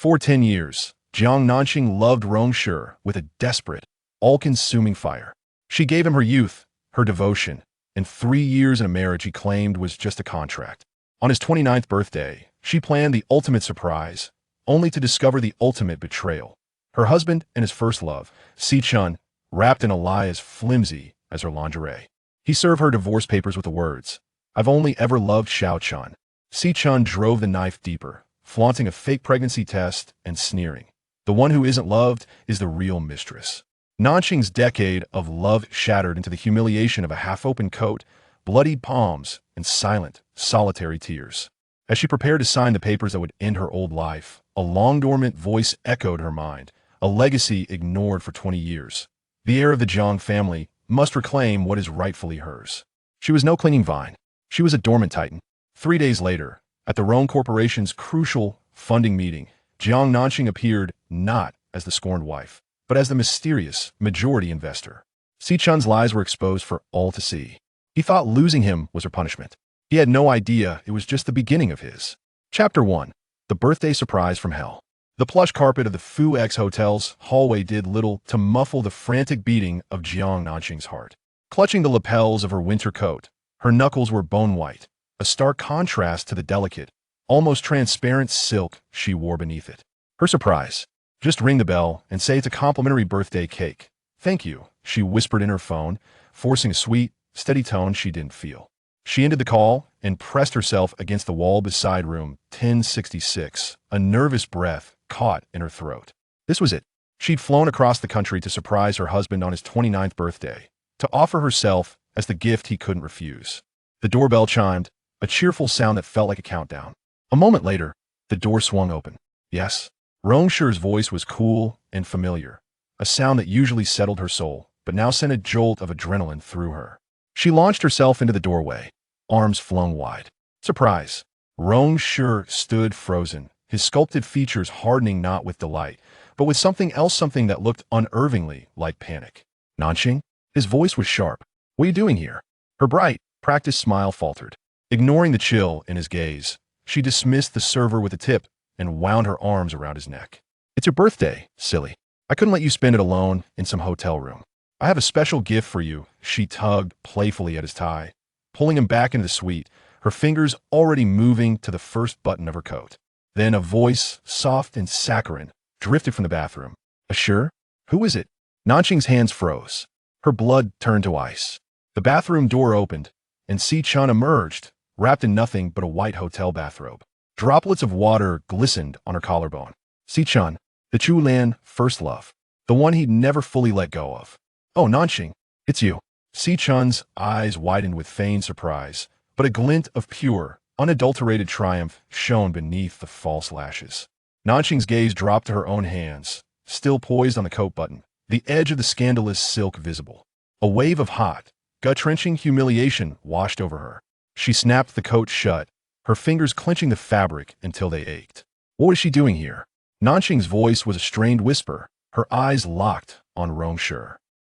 For 10 years, Jiang Nanxing loved Rong Shi with a desperate, all-consuming fire. She gave him her youth, her devotion, and 3 years in a marriage he claimed was just a contract. On his 29th birthday, she planned the ultimate surprise, only to discover the ultimate betrayal. Her husband and his first love, Xiao Chun, wrapped in a lie as flimsy as her lingerie. He served her divorce papers with the words, "I've only ever loved Xiao Chun." Xiao Chun drove the knife deeper, flaunting a fake pregnancy test and sneering. The one who isn't loved is the real mistress. Nanxing's decade of love shattered into the humiliation of a half-open coat, bloodied palms, and silent, solitary tears. As she prepared to sign the papers that would end her old life, a long-dormant voice echoed her mind, a legacy ignored for 20 years. The heir of the Jiang family must reclaim what is rightfully hers. She was no clinging vine. She was a dormant titan. 3 days later, at the Rong Corporation's crucial funding meeting, Jiang Nanxing appeared not as the scorned wife, but as the mysterious majority investor. Xiao Chun's lies were exposed for all to see. He thought losing him was her punishment. He had no idea it was just the beginning of his. Chapter 1. The Birthday Surprise from Hell. The plush carpet of the Fu X Hotel's hallway did little to muffle the frantic beating of Jiang Nanxing's heart. Clutching the lapels of her winter coat, her knuckles were bone white, a stark contrast to the delicate, almost transparent silk she wore beneath it. Her surprise. Just ring the bell and say it's a complimentary birthday cake. Thank you, she whispered in her phone, forcing a sweet, steady tone she didn't feel. She ended the call and pressed herself against the wall beside room 1066, a nervous breath caught in her throat. This was it. She'd flown across the country to surprise her husband on his 29th birthday, to offer herself as the gift he couldn't refuse. The doorbell chimed, a cheerful sound that felt like a countdown. A moment later, the door swung open. Yes, Rong Shi's voice was cool and familiar, a sound that usually settled her soul, but now sent a jolt of adrenaline through her. She launched herself into the doorway, arms flung wide. Surprise! Rong Shi stood frozen, his sculpted features hardening not with delight, but with something else, something that looked unervingly like panic. Nanxing? His voice was sharp. What are you doing here? Her bright, practiced smile faltered. Ignoring the chill in his gaze, she dismissed the server with a tip and wound her arms around his neck. It's your birthday, silly. I couldn't let you spend it alone in some hotel room. I have a special gift for you, she tugged playfully at his tie, pulling him back into the suite, her fingers already moving to the first button of her coat. Then a voice, soft and saccharine, drifted from the bathroom. Sure? Who is it? Nanxing's hands froze. Her blood turned to ice. The bathroom door opened, and Xiao Chun emerged, wrapped in nothing but a white hotel bathrobe. Droplets of water glistened on her collarbone. Xiao Chun, the Chulan first love, the one he'd never fully let go of. Oh, Nanxing, it's you. Xiao Chun's eyes widened with feigned surprise, but a glint of pure, unadulterated triumph shone beneath the false lashes. Nanxing's gaze dropped to her own hands, still poised on the coat button, the edge of the scandalous silk visible. A wave of hot, gut-wrenching humiliation washed over her. She snapped the coat shut, her fingers clenching the fabric until they ached. What was she doing here? Nanxing's voice was a strained whisper, her eyes locked on Rong Shi.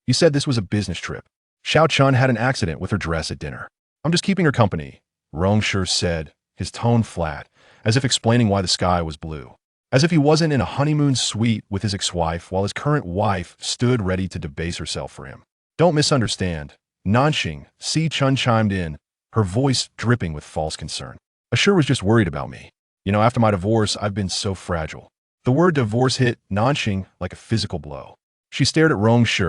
You said this was a business trip. Xiao Chun had an accident with her dress at dinner. I'm just keeping her company, Rong Shi said, his tone flat, as if explaining why the sky was blue. As if he wasn't in a honeymoon suite with his ex-wife while his current wife stood ready to debase herself for him. Don't misunderstand. Nanxing, Xiao Chun chimed in, her voice dripping with false concern. Ashur was just worried about me. You know, after my divorce, I've been so fragile. The word divorce hit Nanxing like a physical blow. She stared at Rong Shi,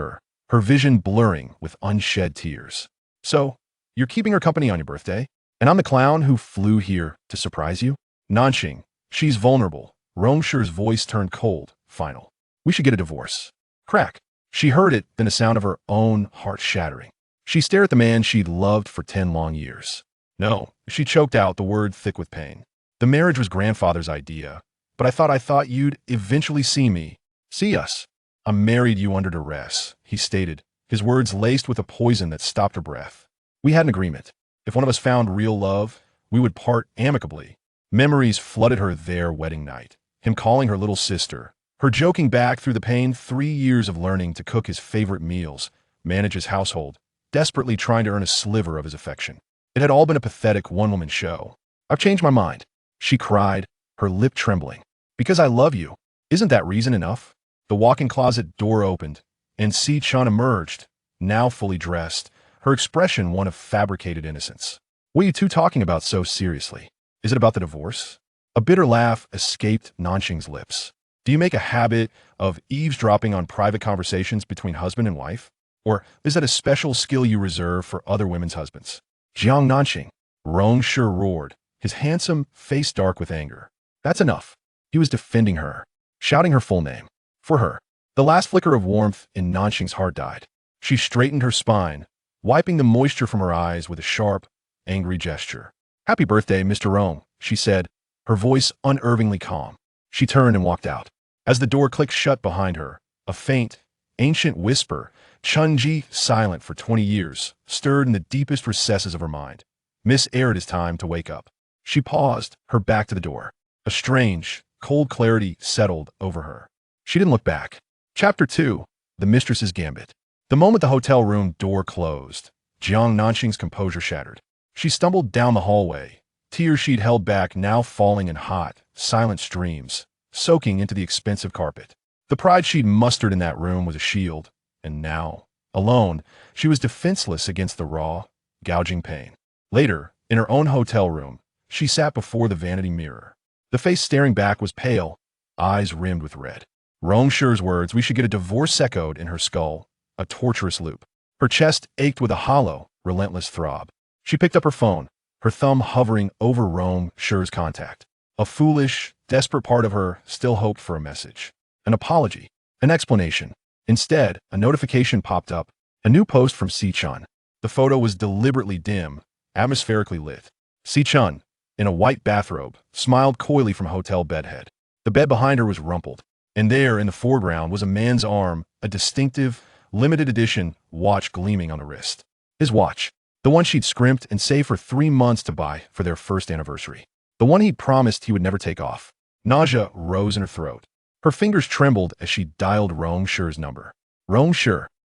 her vision blurring with unshed tears. So, you're keeping her company on your birthday? And I'm the clown who flew here to surprise you? Nanxing, she's vulnerable. Rong Shi's voice turned cold, final. We should get a divorce. Crack. She heard it, then a sound of her own heart shattering. She stared at the man she'd loved for 10 long years. No, she choked out, the word thick with pain. The marriage was grandfather's idea, but I thought you'd eventually see me. See us. I married you under duress, he stated, his words laced with a poison that stopped her breath. We had an agreement. If one of us found real love, we would part amicably. Memories flooded her their wedding night, him calling her little sister, her joking back through the pain, 3 years of learning to cook his favorite meals, manage his household, desperately trying to earn a sliver of his affection. It had all been a pathetic one-woman show. I've changed my mind, she cried, her lip trembling. Because I love you. Isn't that reason enough? The walk-in closet door opened, and Xiao Chun emerged, now fully dressed, her expression one of fabricated innocence. What are you two talking about so seriously? Is it about the divorce? A bitter laugh escaped Nanxing's lips. Do you make a habit of eavesdropping on private conversations between husband and wife? Or is that a special skill you reserve for other women's husbands? Jiang Nanxing, Rong Shi roared, his handsome face dark with anger. That's enough. He was defending her, shouting her full name. For her. The last flicker of warmth in Nanxing's heart died. She straightened her spine, wiping the moisture from her eyes with a sharp, angry gesture. Happy birthday, Mr. Rong, she said, her voice unervingly calm. She turned and walked out. As the door clicked shut behind her, a faint, ancient whisper, Chun-Ji, silent for 20 years, stirred in the deepest recesses of her mind. Miss Heir, it is time to wake up. She paused, her back to the door. A strange, cold clarity settled over her. She didn't look back. Chapter 2. The Mistress's Gambit. The moment the hotel room door closed, Jiang Nanxing's composure shattered. She stumbled down the hallway, tears she'd held back now falling in hot, silent streams, soaking into the expensive carpet. The pride she'd mustered in that room was a shield, and now, alone, she was defenseless against the raw, gouging pain. Later, in her own hotel room, she sat before the vanity mirror. The face staring back was pale, eyes rimmed with red. Rong Shi's words, "We should get a divorce," echoed in her skull, a torturous loop. Her chest ached with a hollow, relentless throb. She picked up her phone, her thumb hovering over Rong Shi's contact. A foolish, desperate part of her still hoped for a message. An apology. An explanation. Instead, a notification popped up. A new post from Xiao Chun. The photo was deliberately dim, atmospherically lit. Xiao Chun, in a white bathrobe, smiled coyly from a hotel bedhead. The bed behind her was rumpled, and there, in the foreground, was a man's arm, a distinctive, limited edition watch gleaming on the wrist. His watch. The one she'd scrimped and saved for 3 months to buy for their first anniversary. The one he'd promised he would never take off. Nausea rose in her throat. Her fingers trembled as she dialed Rong Shi's number. Rong Shi,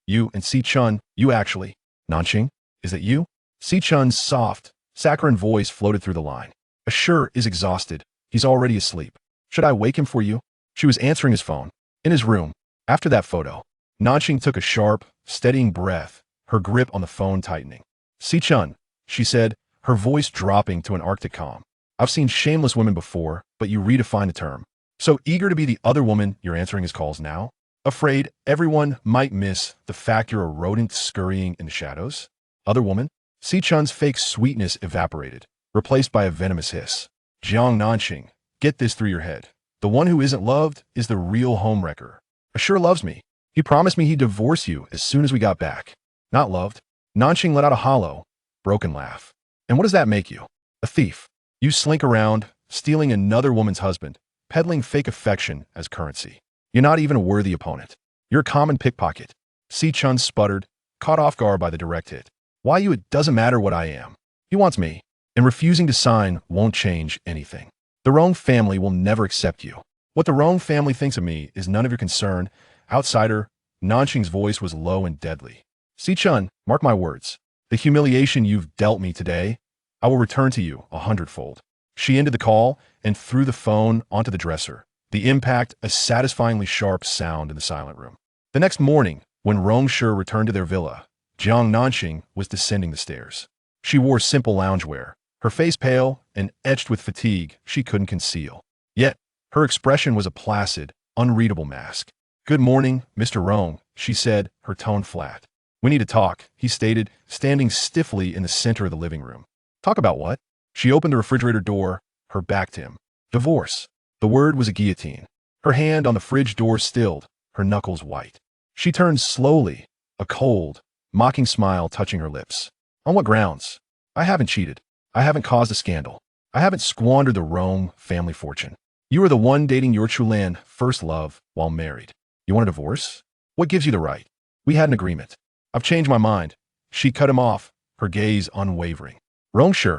you and Xiao Chun, you actually. Nanxing, is that you? Xiao Chun's soft, saccharine voice floated through the line. Shi is exhausted. He's already asleep. Should I wake him for you? She was answering his phone. In his room. After that photo. Nanxing took a sharp, steadying breath, her grip on the phone tightening. Xiao Chun, she said, her voice dropping to an arctic calm. I've seen shameless women before, but you redefine the term. So eager to be the other woman you're answering his calls now? Afraid everyone might miss the fact you're a rodent scurrying in the shadows? Other woman? Xiao Chun's fake sweetness evaporated, replaced by a venomous hiss. Jiang Nanxing, get this through your head. The one who isn't loved is the real homewrecker. Shi loves me. He promised me he'd divorce you as soon as we got back. Not loved. Nanxing let out a hollow, broken laugh. And what does that make you? A thief. You slink around, stealing another woman's husband, peddling fake affection as currency. You're not even a worthy opponent. You're a common pickpocket. Xiao Chun sputtered, caught off guard by the direct hit. Why you? It doesn't matter what I am. He wants me, and refusing to sign won't change anything. The Rong family will never accept you. What the Rong family thinks of me is none of your concern. Outsider, Nanxing's voice was low and deadly. Xiao Chun, mark my words. The humiliation you've dealt me today, I will return to you 100-fold. She ended the call and threw the phone onto the dresser, the impact a satisfyingly sharp sound in the silent room. The next morning, when Rong Shi returned to their villa, Jiang Nanxing was descending the stairs. She wore simple loungewear, her face pale and etched with fatigue she couldn't conceal. Yet, her expression was a placid, unreadable mask. Good morning, Mr. Rong, she said, her tone flat. We need to talk, he stated, standing stiffly in the center of the living room. Talk about what? She opened the refrigerator door, her back to him. Divorce. The word was a guillotine. Her hand on the fridge door stilled, her knuckles white. She turned slowly, a cold, mocking smile touching her lips. On what grounds? I haven't cheated. I haven't caused a scandal. I haven't squandered the Rong family fortune. You were the one dating your Chulan first love while married. You want a divorce? What gives you the right? We had an agreement. I've changed my mind. She cut him off, her gaze unwavering. Rong Shi,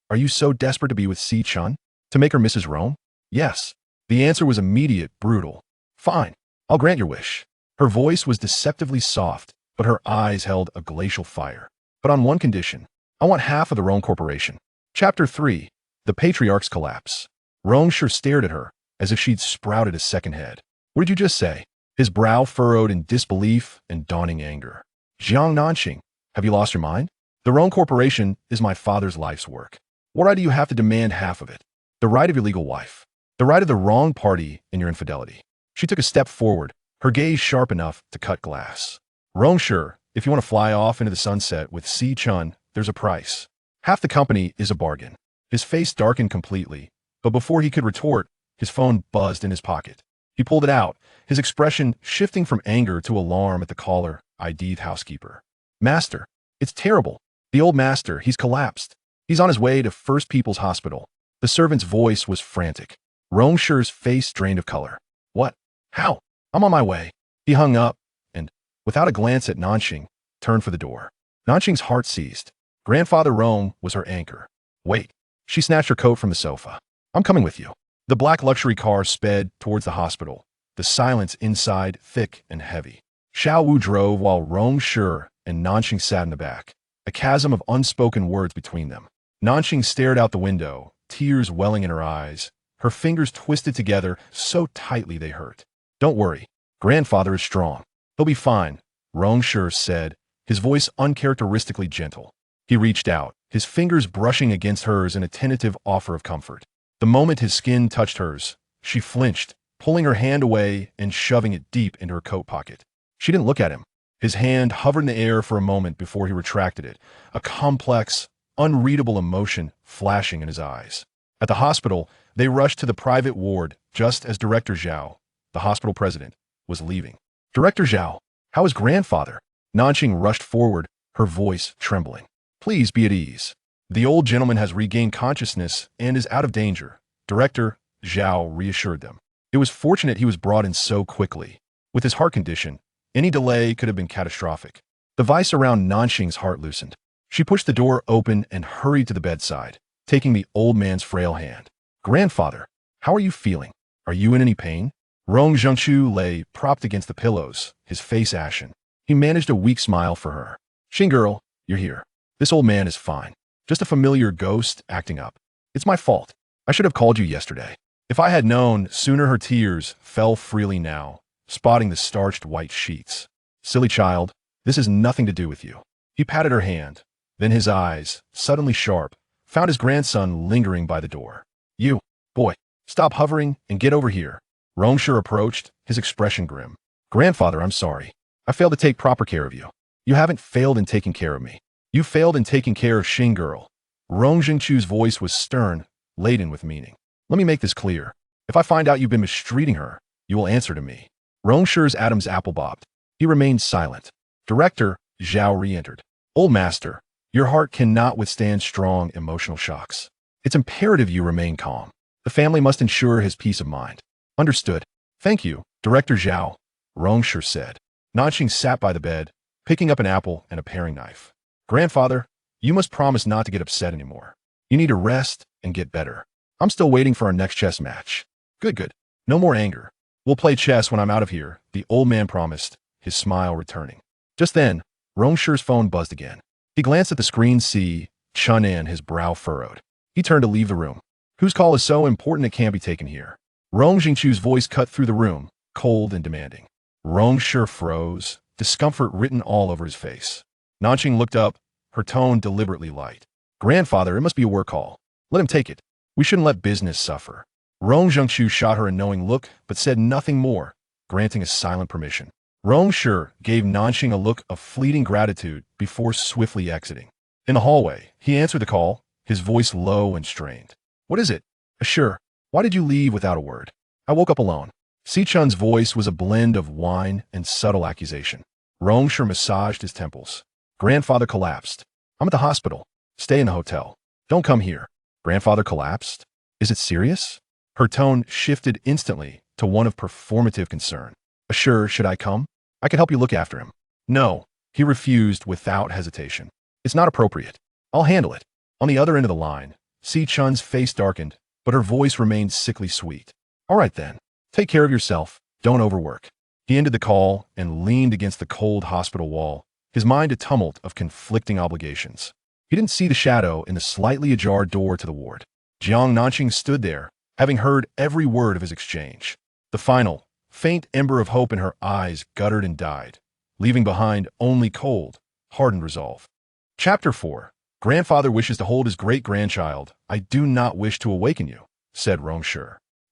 are you so desperate to be with Xiao Chun? To make her Mrs. Rong? Yes. The answer was immediate, brutal. Fine. I'll grant your wish. Her voice was deceptively soft, but her eyes held a glacial fire. But on one condition. I want half of the Rong Corporation. Chapter 3. The Patriarch's Collapse. Rong Shi stared at her, as if she'd sprouted a second head. What did you just say? His brow furrowed in disbelief and dawning anger. Jiang Nanxing, have you lost your mind? The Rong Corporation is my father's life's work. What right do you have to demand half of it? The right of your legal wife. The right of the wrong party in your infidelity. She took a step forward, her gaze sharp enough to cut glass. Rong Shi, if you want to fly off into the sunset with Xiao Chun, there's a price. Half the company is a bargain. His face darkened completely, but before he could retort, his phone buzzed in his pocket. He pulled it out, his expression shifting from anger to alarm at the caller ID'd housekeeper. Master, it's terrible. The old master, he's collapsed. He's on his way to First People's Hospital. The servant's voice was frantic. Rong Shi's face drained of color. What? How? I'm on my way. He hung up and, without a glance at Nanxing, turned for the door. Nanxing's heart seized. Grandfather Rong was her anchor. Wait. She snatched her coat from the sofa. I'm coming with you. The black luxury car sped towards the hospital, the silence inside thick and heavy. Xiao Wu drove while Rong Shi and Nanxing sat in the back, a chasm of unspoken words between them. Nanxing stared out the window, tears welling in her eyes, her fingers twisted together so tightly they hurt. Don't worry. Grandfather is strong. He'll be fine, Rong Shi said, his voice uncharacteristically gentle. He reached out, his fingers brushing against hers in a tentative offer of comfort. The moment his skin touched hers, she flinched, pulling her hand away and shoving it deep into her coat pocket. She didn't look at him. His hand hovered in the air for a moment before he retracted it, a complex, unreadable emotion flashing in his eyes. At the hospital, they rushed to the private ward just as Director Xiao, the hospital president, was leaving. Director Xiao, how is grandfather? Nanxing rushed forward, her voice trembling. Please be at ease. The old gentleman has regained consciousness and is out of danger, Director Xiao reassured them. It was fortunate he was brought in so quickly. With his heart condition, any delay could have been catastrophic. The vice around Nanxing's heart loosened. She pushed the door open and hurried to the bedside, taking the old man's frail hand. Grandfather, how are you feeling? Are you in any pain? Rong Shi lay propped against the pillows, his face ashen. He managed a weak smile for her. Xing girl, you're here. This old man is fine. Just a familiar ghost acting up. It's my fault. I should have called you yesterday. If I had known sooner. Her tears fell freely now, spotting the starched white sheets. Silly child, this has nothing to do with you. He patted her hand. Then his eyes, suddenly sharp, found his grandson lingering by the door. You, boy, stop hovering and get over here. Rong Shi approached, his expression grim. Grandfather, I'm sorry. I failed to take proper care of you. You haven't failed in taking care of me. You failed in taking care of Xing girl. Rong Jingchu's voice was stern, laden with meaning. Let me make this clear. If I find out you've been mistreating her, you will answer to me. Rong Shi's Adam's apple bobbed. He remained silent. Director Xiao re-entered. Old master, your heart cannot withstand strong emotional shocks. It's imperative you remain calm. The family must ensure his peace of mind. Understood. Thank you, Director Xiao, Rong Shi said. Nanxing sat by the bed, picking up an apple and a paring knife. Grandfather, you must promise not to get upset anymore. You need to rest and get better. I'm still waiting for our next chess match. Good. No more anger. We'll play chess when I'm out of here, the old man promised, his smile returning. Just then, Rong Shi's phone buzzed again. He glanced at the screen, Xiao Chun, and his brow furrowed. He turned to leave the room. Whose call is so important it can't be taken here? Rong Jingchu's voice cut through the room, cold and demanding. Rong Shi froze, discomfort written all over his face. Nanxing looked up, her tone deliberately light. Grandfather, it must be a work call. Let him take it. We shouldn't let business suffer. Rong Jingchu shot her a knowing look, but said nothing more, granting a silent permission. Rong Shi gave Nanxing a look of fleeting gratitude before swiftly exiting. In the hallway, he answered the call, his voice low and strained. What is it? Sure. Why did you leave without a word? I woke up alone. Xiao Chun's voice was a blend of whine and subtle accusation. Rong Shi massaged his temples. Grandfather collapsed. I'm at the hospital. Stay in the hotel. Don't come here. Grandfather collapsed? Is it serious? Her tone shifted instantly to one of performative concern. Sure, should I come? I could help you look after him. No, he refused without hesitation. It's not appropriate. I'll handle it. On the other end of the line, Xiao Chun's face darkened, but her voice remained sickly sweet. All right then. Take care of yourself. Don't overwork. He ended the call and leaned against the cold hospital wall, his mind a tumult of conflicting obligations. He didn't see the shadow in the slightly ajar door to the ward. Jiang Nanxing stood there, having heard every word of his exchange. The final, faint ember of hope in her eyes guttered and died, leaving behind only cold, hardened resolve. Chapter 4. Grandfather wishes to hold his great-grandchild. I do not wish to awaken you, said Rong Shi.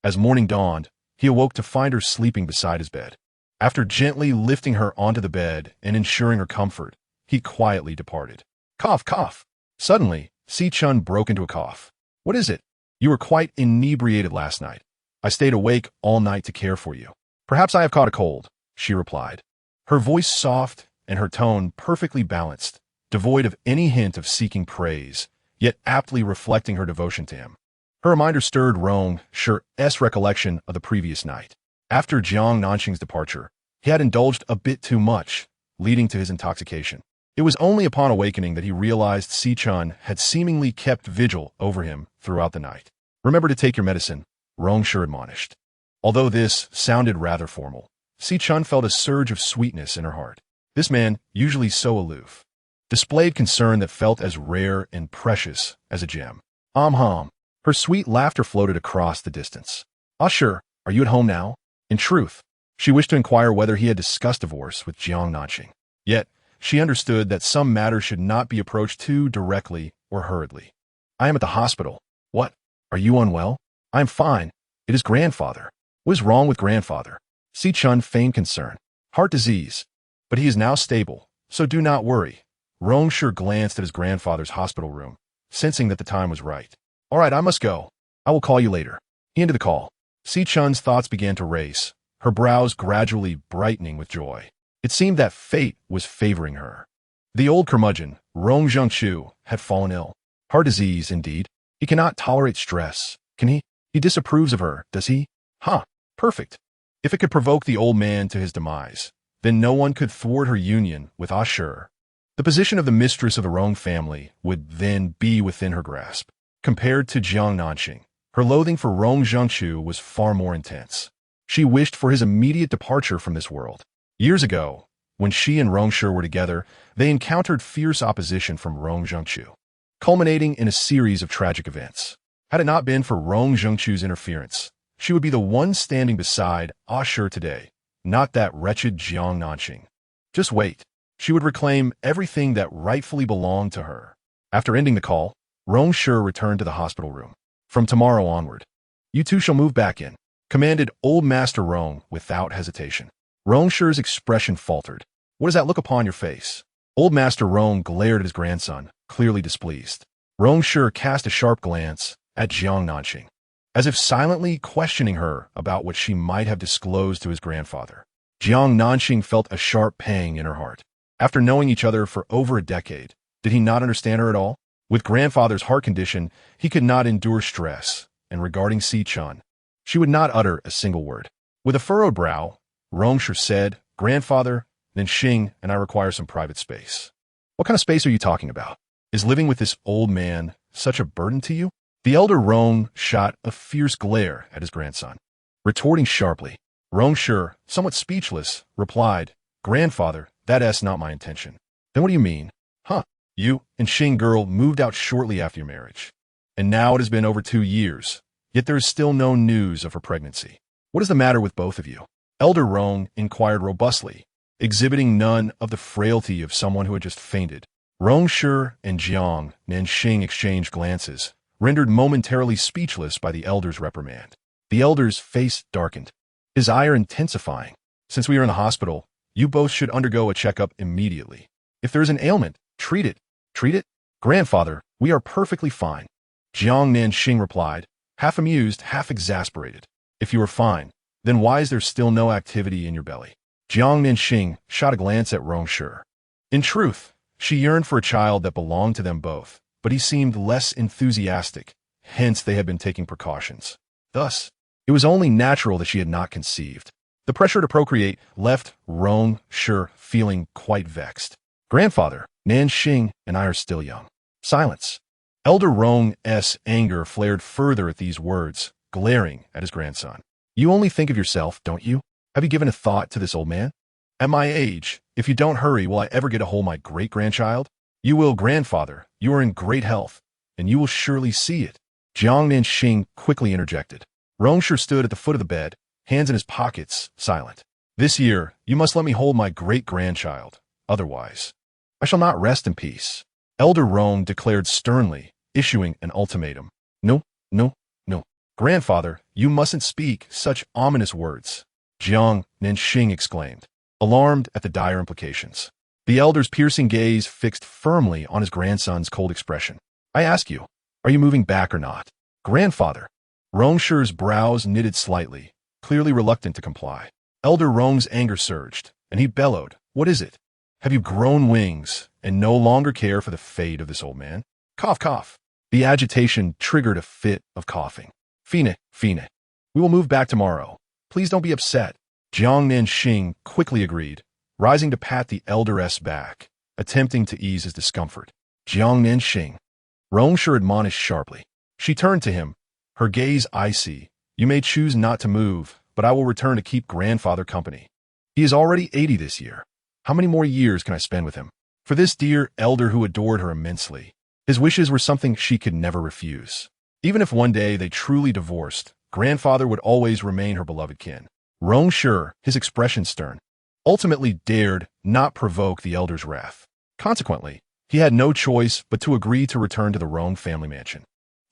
As morning dawned, he awoke to find her sleeping beside his bed. After gently lifting her onto the bed and ensuring her comfort, he quietly departed. Cough, cough. Suddenly, Xiao Chun broke into a cough. What is it? You were quite inebriated last night. I stayed awake all night to care for you. Perhaps I have caught a cold, she replied. Her voice soft and her tone perfectly balanced, devoid of any hint of seeking praise, yet aptly reflecting her devotion to him. Her reminder stirred Rong Shi's recollection of the previous night. After Jiang Nanxing's departure, he had indulged a bit too much, leading to his intoxication. It was only upon awakening that he realized Xiao Chun had seemingly kept vigil over him throughout the night. Remember to take your medicine, Rong Shi admonished. Although this sounded rather formal, Xiao Chun felt a surge of sweetness in her heart. This man, usually so aloof, displayed concern that felt as rare and precious as a gem. Her sweet laughter floated across the distance. Sure, are you at home now? In truth, she wished to inquire whether he had discussed divorce with Jiang Nanxing. Yet, she understood that some matters should not be approached too directly or hurriedly. I am at the hospital. What? Are you unwell? I am fine. It is grandfather. What is wrong with grandfather? Xiao Chun feigned concern. Heart disease. But he is now stable, so do not worry. Rong Shi glanced at his grandfather's hospital room, sensing that the time was right. All right, I must go. I will call you later. He ended the call. Xiao Chun's thoughts began to race, her brows gradually brightening with joy. It seemed that fate was favoring her. The old curmudgeon, Rong Shi, had fallen ill. Heart disease, indeed. He cannot tolerate stress, can he? He disapproves of her, does he? Perfect. If it could provoke the old man to his demise, then no one could thwart her union with Shi. The position of the mistress of the Rong family would then be within her grasp. Compared to Jiang Nanxing, her loathing for Rong Shi was far more intense. She wished for his immediate departure from this world. Years ago, when she and Rong Shi were together, they encountered fierce opposition from Rong Shi, culminating in a series of tragic events. Had it not been for Rong Shi's interference, she would be the one standing beside Shi today, not that wretched Jiang Nanxing. Just wait. She would reclaim everything that rightfully belonged to her. After ending the call, Rong Shi returned to the hospital room. From tomorrow onward, you two shall move back in, commanded old Master Rong without hesitation. Rong Shi's expression faltered. What does that look upon your face? Old Master Rong glared at his grandson, clearly displeased. Rong Shi cast a sharp glance at Jiang Nanxing, as if silently questioning her about what she might have disclosed to his grandfather. Jiang Nanxing felt a sharp pang in her heart. After knowing each other for over a decade, did he not understand her at all? With grandfather's heart condition, he could not endure stress, and regarding Xiao Chun, she would not utter a single word. With a furrowed brow, Rong Shi said, Grandfather, Nanxing and I require some private space. What kind of space are you talking about? Is living with this old man such a burden to you? The elder Rong shot a fierce glare at his grandson. Retorting sharply, Rong Shi, somewhat speechless, replied, Grandfather, that's not my intention. Then what do you mean? You and Xing girl moved out shortly after your marriage. And now it has been over 2 years, yet there is still no news of her pregnancy. What is the matter with both of you? Elder Rong inquired robustly, exhibiting none of the frailty of someone who had just fainted. Rong Shi and Jiang Nanxing exchanged glances, rendered momentarily speechless by the elder's reprimand. The elder's face darkened, his ire intensifying. Since we are in the hospital, you both should undergo a checkup immediately. If there is an ailment, treat it. Treat it? Grandfather, we are perfectly fine. Jiang Nanxing replied, half amused, half exasperated. If you are fine, then why is there still no activity in your belly? Jiang Nanxing shot a glance at Rong Shi. In truth, she yearned for a child that belonged to them both, but he seemed less enthusiastic, hence they had been taking precautions. Thus, it was only natural that she had not conceived. The pressure to procreate left Rong Shi feeling quite vexed. Grandfather, Nanxing and I are still young. Silence. Elder Rong's anger flared further at these words, glaring at his grandson. You only think of yourself, don't you? Have you given a thought to this old man? At my age, if you don't hurry, will I ever get a hold of my great-grandchild? You will, grandfather. You are in great health, and you will surely see it. Jiang Nanxing quickly interjected. Rong Shi stood at the foot of the bed, hands in his pockets, silent. This year, you must let me hold my great-grandchild. Otherwise, I shall not rest in peace. Elder Rong declared sternly, issuing an ultimatum. No, no, no. Grandfather, you mustn't speak such ominous words. Jiang Nanxing exclaimed, alarmed at the dire implications. The elder's piercing gaze fixed firmly on his grandson's cold expression. I ask you, are you moving back or not? Grandfather. Rong Shi's brows knitted slightly, clearly reluctant to comply. Elder Rong's anger surged, and he bellowed, what is it? Have you grown wings and no longer care for the fate of this old man? Cough, cough. The agitation triggered a fit of coughing. Fine, fine. We will move back tomorrow. Please don't be upset. Jiang Nanxing quickly agreed, rising to pat the elder's back, attempting to ease his discomfort. Jiang Nanxing. Rong Shi admonished sharply. She turned to him, her gaze icy. You may choose not to move, but I will return to keep grandfather company. He is already 80 this year. How many more years can I spend with him? For this dear elder who adored her immensely. His wishes were something she could never refuse. Even if one day they truly divorced, grandfather would always remain her beloved kin. Rong Shi, his expression stern, ultimately dared not provoke the elder's wrath. Consequently, he had no choice but to agree to return to the Rong family mansion.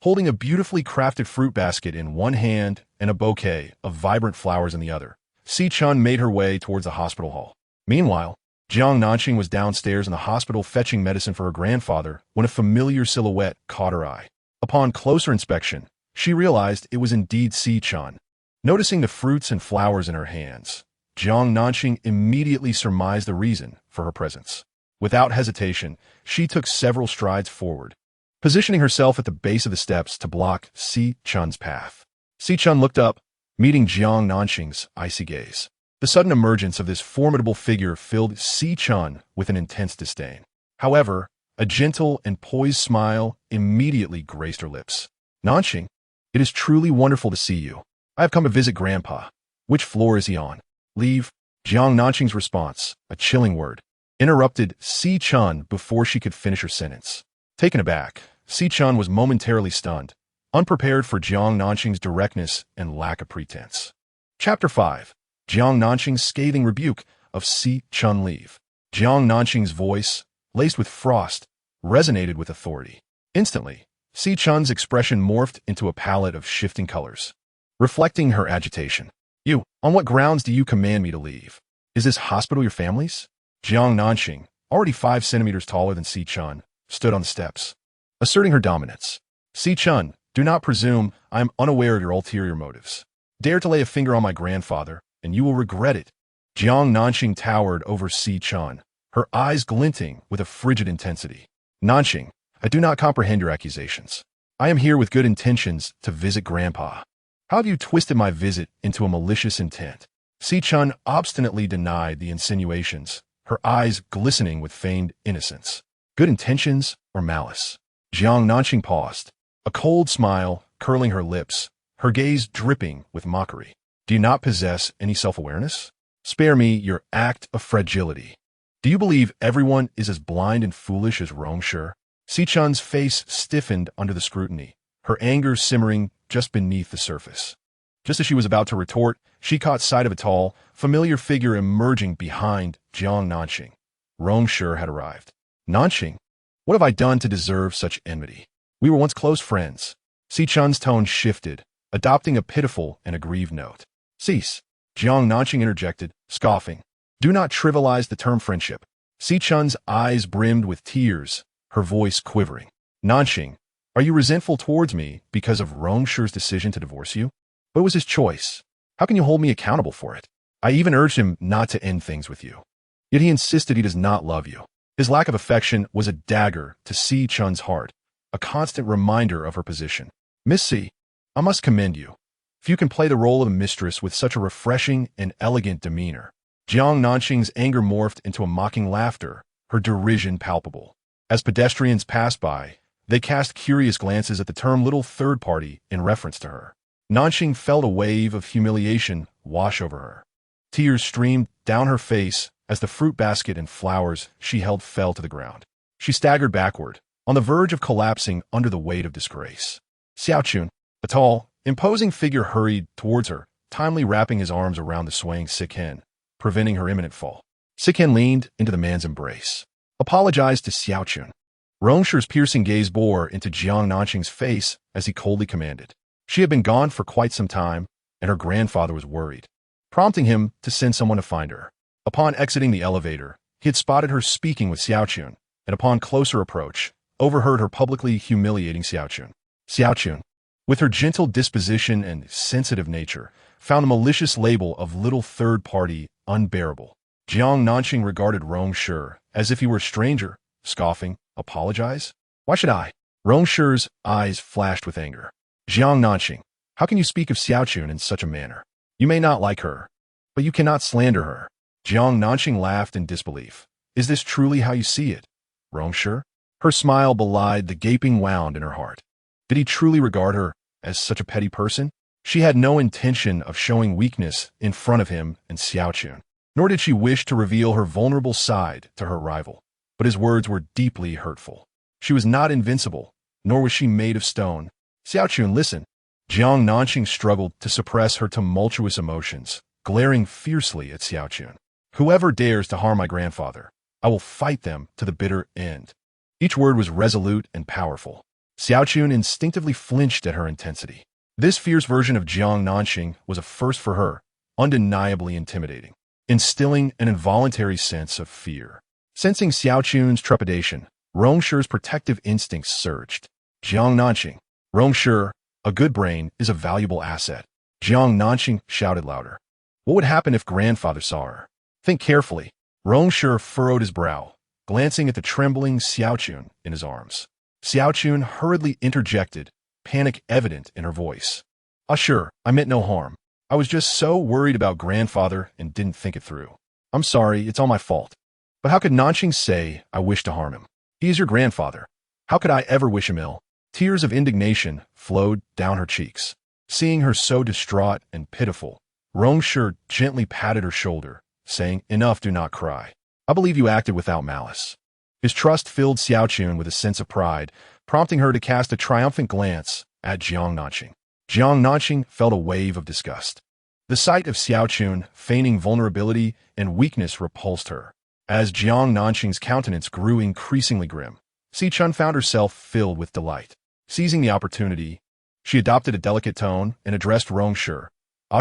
Holding a beautifully crafted fruit basket in one hand and a bouquet of vibrant flowers in the other, Xiao Chun made her way towards the hospital hall. Meanwhile, Jiang Nanxing was downstairs in the hospital fetching medicine for her grandfather when a familiar silhouette caught her eye. Upon closer inspection, she realized it was indeed Xiao Chun. Noticing the fruits and flowers in her hands, Jiang Nanxing immediately surmised the reason for her presence. Without hesitation, she took several strides forward, positioning herself at the base of the steps to block Xiao Chun's path. Xiao Chun looked up, meeting Jiang Nanxing's icy gaze. The sudden emergence of this formidable figure filled Xiao Chun with an intense disdain. However, a gentle and poised smile immediately graced her lips. Nanxing, it is truly wonderful to see you. I have come to visit Grandpa. Which floor is he on? Leave. Jiang Nanxing's response, a chilling word, interrupted Xiao Chun before she could finish her sentence. Taken aback, Xiao Chun was momentarily stunned, unprepared for Jiang Nanxing's directness and lack of pretense. Chapter 5. Jiang Nanxing's scathing rebuke of Xiao Chun. Leave. Jiang Nanxing's voice, laced with frost, resonated with authority. Instantly, Xiao Chun's expression morphed into a palette of shifting colors, reflecting her agitation. You, on what grounds do you command me to leave? Is this hospital your family's? Jiang Nanxing, already 5 centimeters taller than Xiao Chun, stood on the steps, asserting her dominance. Xiao Chun, do not presume I am unaware of your ulterior motives. Dare to lay a finger on my grandfather, and you will regret it. Jiang Nanxing towered over Xiao Chun, her eyes glinting with a frigid intensity. Nanxing, I do not comprehend your accusations. I am here with good intentions to visit Grandpa. How have you twisted my visit into a malicious intent? Xiao Chun obstinately denied the insinuations, her eyes glistening with feigned innocence. Good intentions or malice? Jiang Nanxing paused, a cold smile curling her lips, her gaze dripping with mockery. Do you not possess any self-awareness? Spare me your act of fragility. Do you believe everyone is as blind and foolish as Rong Shi? Xiao Chun's face stiffened under the scrutiny, her anger simmering just beneath the surface. Just as she was about to retort, she caught sight of a tall, familiar figure emerging behind Jiang Nanxing. Rong Shi had arrived. Nanxing, what have I done to deserve such enmity? We were once close friends. Xiao Chun's tone shifted, adopting a pitiful and aggrieved note. Cease, Jiang Nanxing interjected, scoffing. Do not trivialize the term friendship. Xiao Chun's eyes brimmed with tears, her voice quivering. Nanxing, are you resentful towards me because of Rong Shi's decision to divorce you? But it was his choice. How can you hold me accountable for it? I even urged him not to end things with you. Yet he insisted he does not love you. His lack of affection was a dagger to Xiao Chun's heart, a constant reminder of her position. Miss C, I must commend you. If you can play the role of a mistress with such a refreshing and elegant demeanor. Jiang Nanxing's anger morphed into a mocking laughter, her derision palpable. As pedestrians passed by, they cast curious glances at the term little third party in reference to her. Nanxing felt a wave of humiliation wash over her. Tears streamed down her face as the fruit basket and flowers she held fell to the ground. She staggered backward, on the verge of collapsing under the weight of disgrace. Xiao Chun, a tall, imposing figure hurried towards her, timely wrapping his arms around the swaying Sikhen, preventing her imminent fall. Sikhen leaned into the man's embrace. Apologized to Xiao Chun. Rong Shi's piercing gaze bore into Jiang Nanxing's face as he coldly commanded. She had been gone for quite some time, and her grandfather was worried, prompting him to send someone to find her. Upon exiting the elevator, he had spotted her speaking with Xiao Chun, and upon closer approach, overheard her publicly humiliating Xiao Chun. Xiao Chun, with her gentle disposition and sensitive nature, found the malicious label of little third party unbearable. Jiang Nanxing regarded Rong Shi as if he were a stranger, scoffing, apologize? Why should I? Rong Shi's eyes flashed with anger. Jiang Nanxing, how can you speak of Xiao Chun in such a manner? You may not like her, but you cannot slander her. Jiang Nanxing laughed in disbelief. Is this truly how you see it, Rong Shi? Her smile belied the gaping wound in her heart. Did he truly regard her as such a petty person? She had no intention of showing weakness in front of him and Xiao Chun, nor did she wish to reveal her vulnerable side to her rival. But his words were deeply hurtful. She was not invincible, nor was she made of stone. Xiao Chun, listen. Jiang Nanxing struggled to suppress her tumultuous emotions, glaring fiercely at Xiao Chun. Whoever dares to harm my grandfather, I will fight them to the bitter end. Each word was resolute and powerful. Xiao Chun instinctively flinched at her intensity. This fierce version of Jiang Nanxing was a first for her, undeniably intimidating, instilling an involuntary sense of fear. Sensing Xiao Chun's trepidation, Rong Shi's protective instincts surged. Jiang Nanxing, Rong Shi, a good brain is a valuable asset. Jiang Nanxing shouted louder. What would happen if grandfather saw her? Think carefully. Rong Shi furrowed his brow, glancing at the trembling Xiao Chun in his arms. Xiao Chun hurriedly interjected, panic evident in her voice. Sure, I meant no harm. I was just so worried about grandfather and didn't think it through. I'm sorry, it's all my fault. But how could Nanxing say I wish to harm him? He is your grandfather. How could I ever wish him ill? Tears of indignation flowed down her cheeks. Seeing her so distraught and pitiful, Rong Shi gently patted her shoulder, saying, Enough, do not cry. I believe you acted without malice. His trust filled Xiao Chun with a sense of pride, prompting her to cast a triumphant glance at Jiang Nanxing. Jiang Nanxing felt a wave of disgust. The sight of Xiao Chun feigning vulnerability and weakness repulsed her. As Jiang Nanxing's countenance grew increasingly grim, Xiao Chun found herself filled with delight. Seizing the opportunity, she adopted a delicate tone and addressed Rong Shi.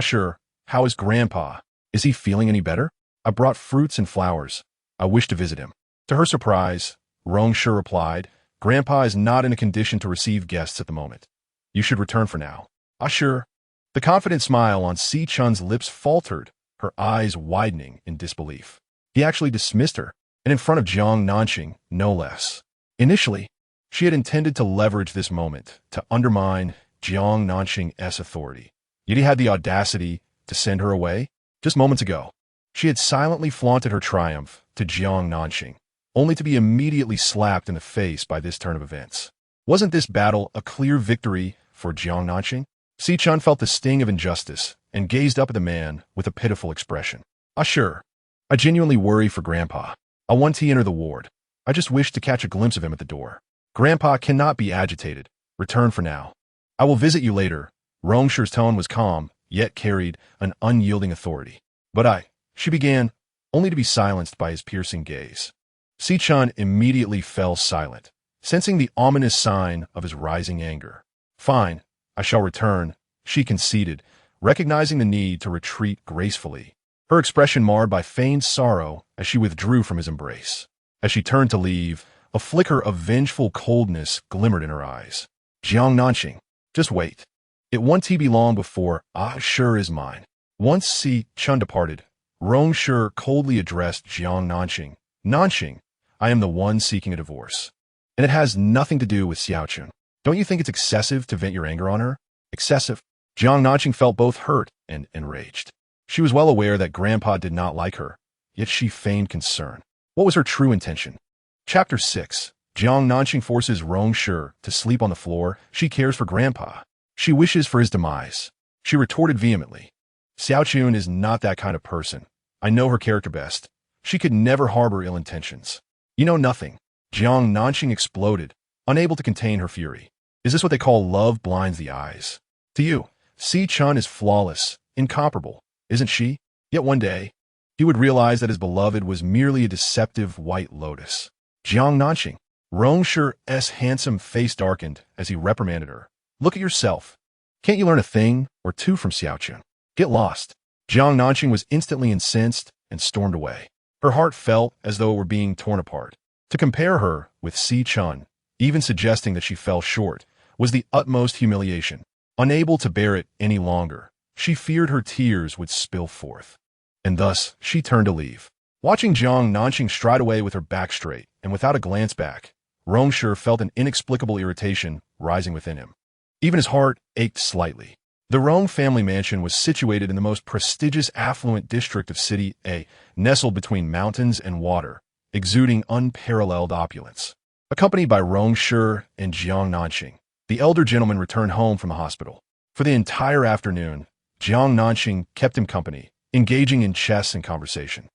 Sure, how is Grandpa? Is he feeling any better? I brought fruits and flowers. I wish to visit him. To her surprise, Rong Shi replied, Grandpa is not in a condition to receive guests at the moment. You should return for now. Sure. The confident smile on Xiao Chun's lips faltered, her eyes widening in disbelief. He actually dismissed her, and in front of Jiang Nanxing, no less. Initially, she had intended to leverage this moment to undermine Jiang Nanxing's authority. Yet he had the audacity to send her away. Just moments ago, she had silently flaunted her triumph to Jiang Nanxing, only to be immediately slapped in the face by this turn of events. Wasn't this battle a clear victory for Jiang Nanxing? Xiao Chun felt the sting of injustice and gazed up at the man with a pitiful expression. Sure. I genuinely worry for Grandpa. I want to enter the ward. I just wish to catch a glimpse of him at the door. Grandpa cannot be agitated. Return for now. I will visit you later. Rong Shi's tone was calm, yet carried an unyielding authority. But she began, only to be silenced by his piercing gaze. Xiao Chun immediately fell silent, sensing the ominous sign of his rising anger. Fine, I shall return, she conceded, recognizing the need to retreat gracefully, her expression marred by feigned sorrow as she withdrew from his embrace. As she turned to leave, a flicker of vengeful coldness glimmered in her eyes. Jiang Nanxing, just wait. It won't be long before sure is mine. Once Xiao Chun departed, Rong Shi coldly addressed Jiang Nanxing. Nanxing, I am the one seeking a divorce. And it has nothing to do with Xiao Chun. Don't you think it's excessive to vent your anger on her? Excessive? Jiang Nanxing felt both hurt and enraged. She was well aware that Grandpa did not like her, yet she feigned concern. What was her true intention? Chapter 6. Jiang Nanxing forces Rong Shi to sleep on the floor. She cares for Grandpa. She wishes for his demise. She retorted vehemently. Xiao Chun is not that kind of person. I know her character best. She could never harbor ill intentions. You know nothing. Jiang Nanxing exploded, unable to contain her fury. Is this what they call love blinds the eyes? To you, Xiao Chun is flawless, incomparable, isn't she? Yet one day, he would realize that his beloved was merely a deceptive white lotus. Jiang Nanxing. Rong Shi's handsome face darkened as he reprimanded her. Look at yourself. Can't you learn a thing or two from Xiao Chun? Get lost. Jiang Nanxing was instantly incensed and stormed away. Her heart felt as though it were being torn apart. To compare her with Xiao Chun, even suggesting that she fell short, was the utmost humiliation. Unable to bear it any longer, she feared her tears would spill forth. And thus, she turned to leave. Watching Jiang Nanxing stride away with her back straight and without a glance back, Rong Shi felt an inexplicable irritation rising within him. Even his heart ached slightly. The Rong family mansion was situated in the most prestigious affluent district of City A, nestled between mountains and water, exuding unparalleled opulence. Accompanied by Rong Shi and Jiang Nanxing, the elder gentleman returned home from the hospital. For the entire afternoon, Jiang Nanxing kept him company, engaging in chess and conversation.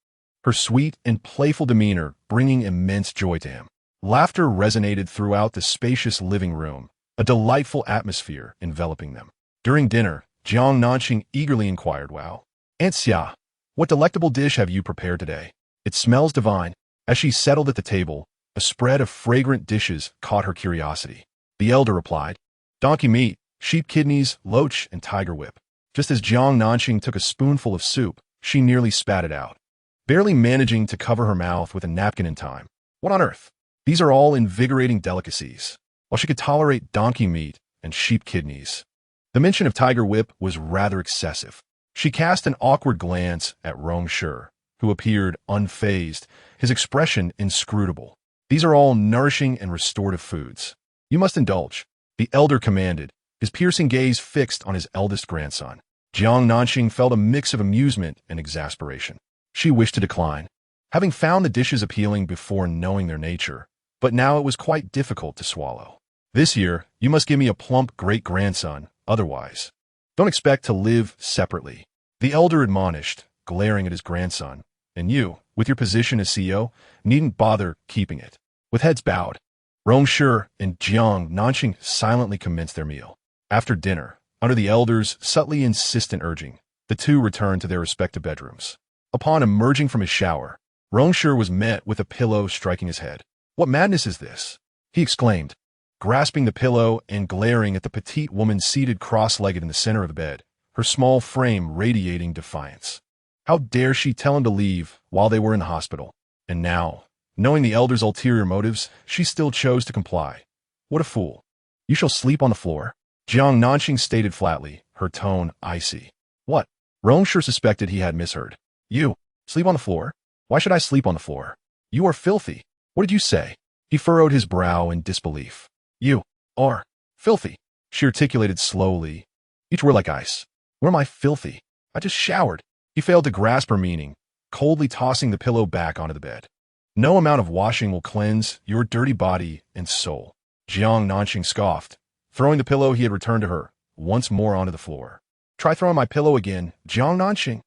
Her sweet and playful demeanor bringing immense joy to him. Laughter resonated throughout the spacious living room, a delightful atmosphere enveloping them. During dinner, Jiang Nanxing eagerly inquired, "Wow, Aunt Xia, what delectable dish have you prepared today? It smells divine." As she settled at the table, a spread of fragrant dishes caught her curiosity. The elder replied, "Donkey meat, sheep kidneys, loach, and tiger whip." Just as Jiang Nanxing took a spoonful of soup, she nearly spat it out, barely managing to cover her mouth with a napkin in time. What on earth? These are all invigorating delicacies. While she could tolerate donkey meat and sheep kidneys, the mention of tiger whip was rather excessive. She cast an awkward glance at Rong Shi, who appeared unfazed, his expression inscrutable. These are all nourishing and restorative foods. You must indulge, the elder commanded, his piercing gaze fixed on his eldest grandson. Jiang Nanxing felt a mix of amusement and exasperation. She wished to decline, having found the dishes appealing before knowing their nature, but now it was quite difficult to swallow. This year, you must give me a plump great-grandson, otherwise. Don't expect to live separately. The elder admonished, glaring at his grandson. And you, with your position as CEO, needn't bother keeping it. With heads bowed, Rong Shi and Jiang Nanxing silently commenced their meal. After dinner, under the elder's subtly insistent urging, the two returned to their respective bedrooms. Upon emerging from his shower, Rong Shi was met with a pillow striking his head. "What madness is this?" he exclaimed, grasping the pillow and glaring at the petite woman seated cross-legged in the center of the bed, her small frame radiating defiance. How dare she tell him to leave while they were in the hospital? And now, knowing the elder's ulterior motives, she still chose to comply. What a fool. "You shall sleep on the floor," Jiang Nanxing stated flatly, her tone icy. "What?" Rong Shi suspected he had misheard. "You, sleep on the floor? Why should I sleep on the floor? You are filthy." "What did you say?" He furrowed his brow in disbelief. "You are filthy," she articulated slowly. Each word like ice. "Where am I filthy? I just showered." He failed to grasp her meaning, coldly tossing the pillow back onto the bed. "No amount of washing will cleanse your dirty body and soul." Jiang Nanxing scoffed, throwing the pillow he had returned to her once more onto the floor. "Try throwing my pillow again, Jiang Nanxing."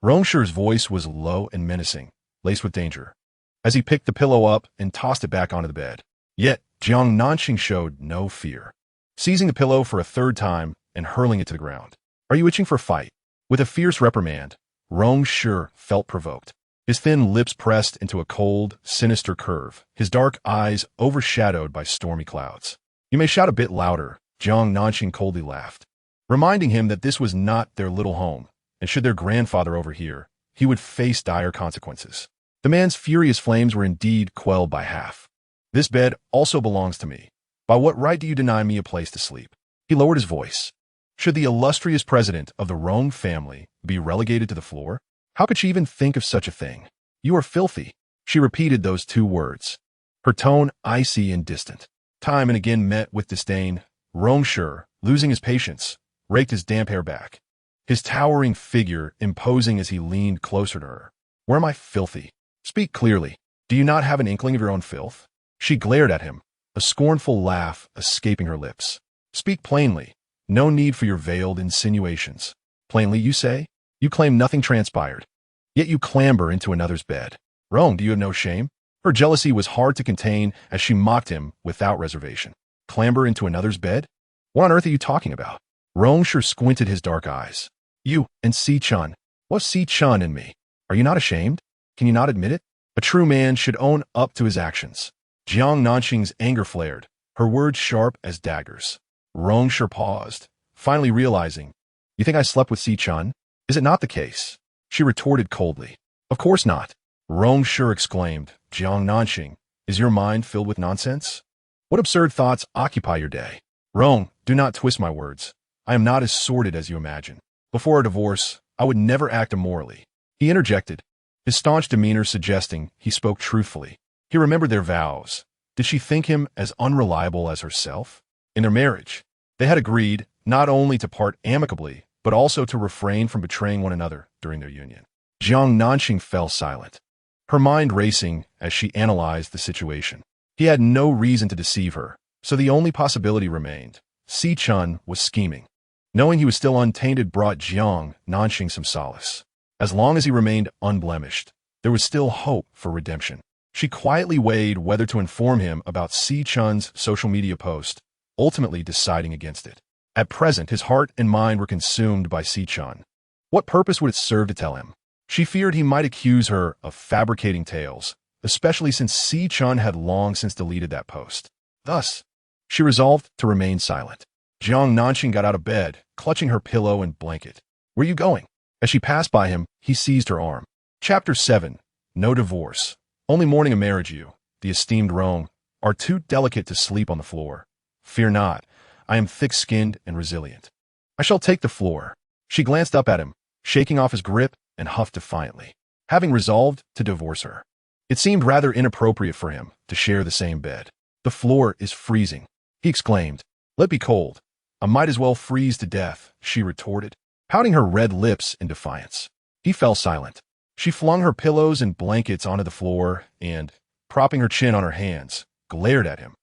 Rong Shi's voice was low and menacing, laced with danger, as he picked the pillow up and tossed it back onto the bed. Yet, Jiang Nanxing showed no fear, seizing the pillow for a third time and hurling it to the ground. "Are you itching for a fight?" With a fierce reprimand, Rong Shi felt provoked. His thin lips pressed into a cold, sinister curve, his dark eyes overshadowed by stormy clouds. "You may shout a bit louder," Jiang Nanxing coldly laughed, reminding him that this was not their little home, and should their grandfather overhear, he would face dire consequences. The man's furious flames were indeed quelled by half. "This bed also belongs to me. By what right do you deny me a place to sleep?" He lowered his voice. Should the illustrious president of the Rong family be relegated to the floor? How could she even think of such a thing? "You are filthy." She repeated those two words, her tone icy and distant. Time and again met with disdain, Rong Shi, losing his patience, raked his damp hair back, his towering figure imposing as he leaned closer to her. "Where am I filthy? Speak clearly. Do you not have an inkling of your own filth?" She glared at him, a scornful laugh escaping her lips. "Speak plainly. No need for your veiled insinuations. Plainly, you say? You claim nothing transpired. Yet you clamber into another's bed. Rong, do you have no shame?" Her jealousy was hard to contain as she mocked him without reservation. "Clamber into another's bed? What on earth are you talking about?" Rong Shi squinted his dark eyes. You and Xiao Chun. What's Xiao Chun in me? Are you not ashamed? Can you not admit it? A true man should own up to his actions. Jiang Nanxing's anger flared, her words sharp as daggers. Rong Shi paused, finally realizing, You think I slept with Xiao Chun? Is it not the case? She retorted coldly. Of course not. Rong Shi exclaimed, Jiang Nanxing, is your mind filled with nonsense? What absurd thoughts occupy your day? Rong, do not twist my words. I am not as sordid as you imagine. Before our divorce, I would never act immorally. He interjected, his staunch demeanor suggesting he spoke truthfully. He remembered their vows. Did she think him as unreliable as herself? In their marriage, they had agreed not only to part amicably, but also to refrain from betraying one another during their union. Jiang Nanxing fell silent, her mind racing as she analyzed the situation. He had no reason to deceive her, so the only possibility remained. Xiao Chun was scheming. Knowing he was still untainted brought Jiang Nanxing some solace. As long as he remained unblemished, there was still hope for redemption. She quietly weighed whether to inform him about Xiao Chun's social media post, ultimately deciding against it. At present, his heart and mind were consumed by Xiao Chun. What purpose would it serve to tell him? She feared he might accuse her of fabricating tales, especially since Xiao Chun had long since deleted that post. Thus, she resolved to remain silent. Jiang Nanxing got out of bed, clutching her pillow and blanket. Where are you going? As she passed by him, he seized her arm. Chapter 7. No divorce. Only morning a marriage you, the esteemed Rong, are too delicate to sleep on the floor. Fear not, I am thick-skinned and resilient. I shall take the floor. She glanced up at him, shaking off his grip, and huffed defiantly, having resolved to divorce her. It seemed rather inappropriate for him to share the same bed. The floor is freezing, he exclaimed. Let be cold. I might as well freeze to death, she retorted, pouting her red lips in defiance. He fell silent. She flung her pillows and blankets onto the floor and, propping her chin on her hands, glared at him.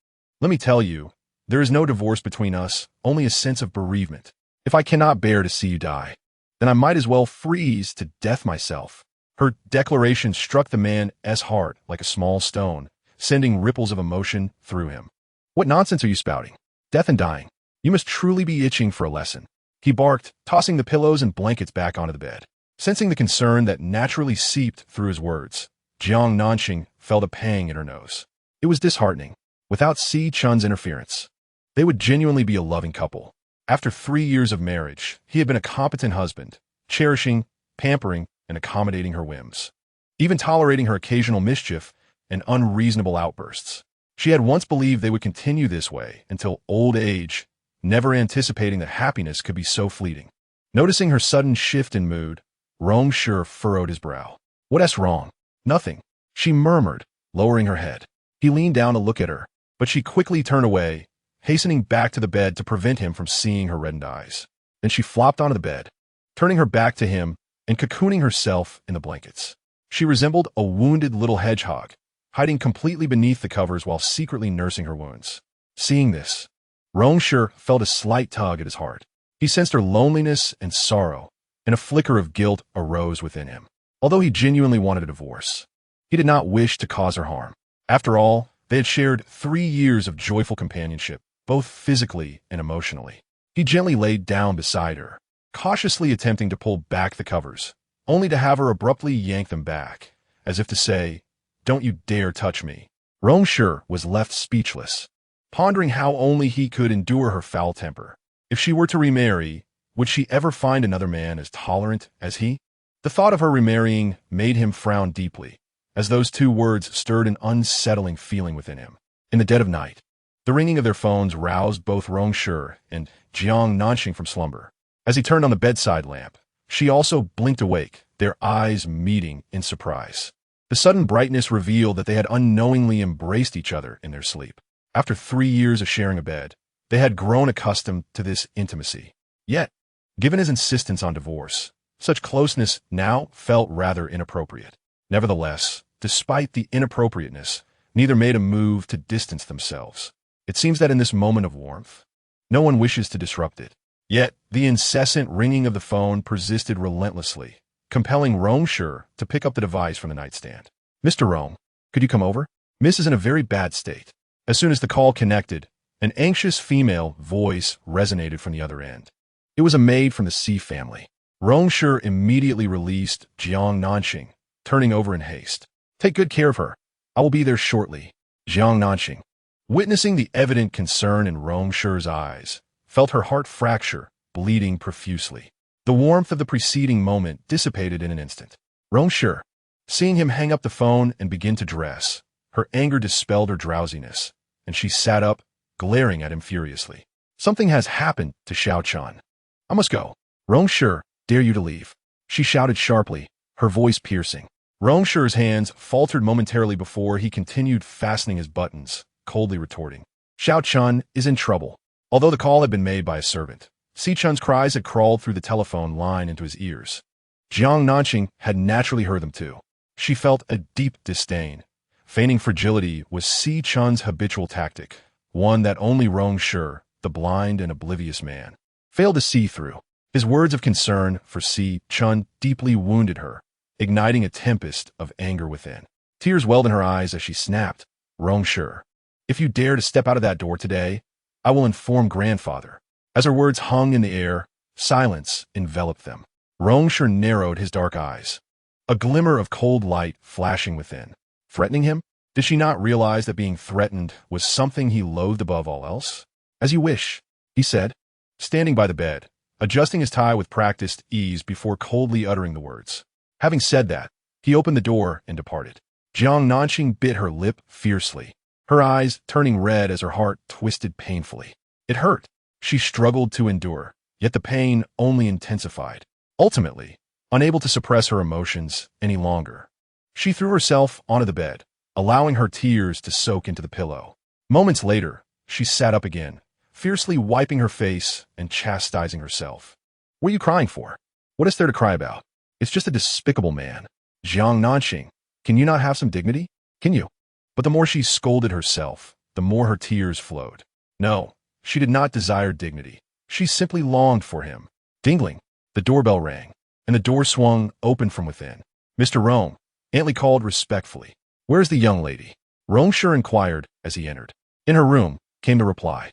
Let me tell you, there is no divorce between us, only a sense of bereavement. If I cannot bear to see you die, then I might as well freeze to death myself. Her declaration struck the man's heart like a small stone, sending ripples of emotion through him. What nonsense are you spouting? Death and dying. You must truly be itching for a lesson. He barked, tossing the pillows and blankets back onto the bed. Sensing the concern that naturally seeped through his words, Jiang Nanxing felt a pang in her nose. It was disheartening. Without Xiao Chun's interference, they would genuinely be a loving couple. After 3 years of marriage, he had been a competent husband, cherishing, pampering, and accommodating her whims, even tolerating her occasional mischief and unreasonable outbursts. She had once believed they would continue this way until old age, never anticipating that happiness could be so fleeting. Noticing her sudden shift in mood, Rong Shi furrowed his brow. What's wrong? Nothing, she murmured, lowering her head. He leaned down to look at her, but she quickly turned away, hastening back to the bed to prevent him from seeing her reddened eyes. Then she flopped onto the bed, turning her back to him and cocooning herself in the blankets. She resembled a wounded little hedgehog, hiding completely beneath the covers while secretly nursing her wounds. Seeing this, Rong Shi felt a slight tug at his heart. He sensed her loneliness and sorrow, and a flicker of guilt arose within him. Although he genuinely wanted a divorce, he did not wish to cause her harm. After all, they had shared 3 years of joyful companionship, both physically and emotionally. He gently laid down beside her, cautiously attempting to pull back the covers, only to have her abruptly yank them back, as if to say, "Don't you dare touch me." Rong Shi was left speechless, pondering how only he could endure her foul temper. If she were to remarry, would she ever find another man as tolerant as he? The thought of her remarrying made him frown deeply, as those 2 words stirred an unsettling feeling within him. In the dead of night, the ringing of their phones roused both Rong Shi and Jiang Nanxing from slumber. As he turned on the bedside lamp, she also blinked awake, their eyes meeting in surprise. The sudden brightness revealed that they had unknowingly embraced each other in their sleep. After 3 years of sharing a bed, they had grown accustomed to this intimacy. Yet, given his insistence on divorce, such closeness now felt rather inappropriate. Nevertheless, despite the inappropriateness, neither made a move to distance themselves. It seems that in this moment of warmth, no one wishes to disrupt it. Yet, the incessant ringing of the phone persisted relentlessly, compelling Rong Shi to pick up the device from the nightstand. "Mr. Rong, could you come over? Miss is in a very bad state." As soon as the call connected, an anxious female voice resonated from the other end. It was a maid from the Si family. Rong Shi immediately released Jiang Nanxing, turning over in haste. Take good care of her. I will be there shortly. Jiang Nanxing, witnessing the evident concern in Rong Shi's eyes, felt her heart fracture, bleeding profusely. The warmth of the preceding moment dissipated in an instant. Rong Shi, seeing him hang up the phone and begin to dress, her anger dispelled her drowsiness, and she sat up, glaring at him furiously. Something has happened to Xiao Chun. I must go. Rong Shi, dare you to leave? She shouted sharply, her voice piercing. Rong Shi's hands faltered momentarily before he continued fastening his buttons, coldly retorting. Xiao Chun is in trouble. Although the call had been made by a servant, Si Chun's cries had crawled through the telephone line into his ears. Jiang Nanxing had naturally heard them too. She felt a deep disdain. Feigning fragility was Si Chun's habitual tactic, one that only Rong Shi, the blind and oblivious man, failed to see through. His words of concern for Si Chun deeply wounded her, igniting a tempest of anger within. Tears welled in her eyes as she snapped, Rong Shi, if you dare to step out of that door today, I will inform grandfather. As her words hung in the air, silence enveloped them. Rong Shi narrowed his dark eyes, a glimmer of cold light flashing within. Threatening him? Did she not realize that being threatened was something he loathed above all else? As you wish, he said, standing by the bed, adjusting his tie with practiced ease before coldly uttering the words. Having said that, he opened the door and departed. Jiang Nanxing bit her lip fiercely, her eyes turning red as her heart twisted painfully. It hurt. She struggled to endure, yet the pain only intensified. Ultimately, unable to suppress her emotions any longer, she threw herself onto the bed, allowing her tears to soak into the pillow. Moments later, she sat up again, fiercely wiping her face and chastising herself. What are you crying for? What is there to cry about? It's just a despicable man. Jiang Nanxing, can you not have some dignity? Can you? But the more she scolded herself, the more her tears flowed. No, she did not desire dignity. She simply longed for him. Dingling, the doorbell rang, and the door swung open from within. Mr. Rong, Aunt Lee called respectfully. Where's the young lady? Rong Shi inquired as he entered. In her room, came the reply.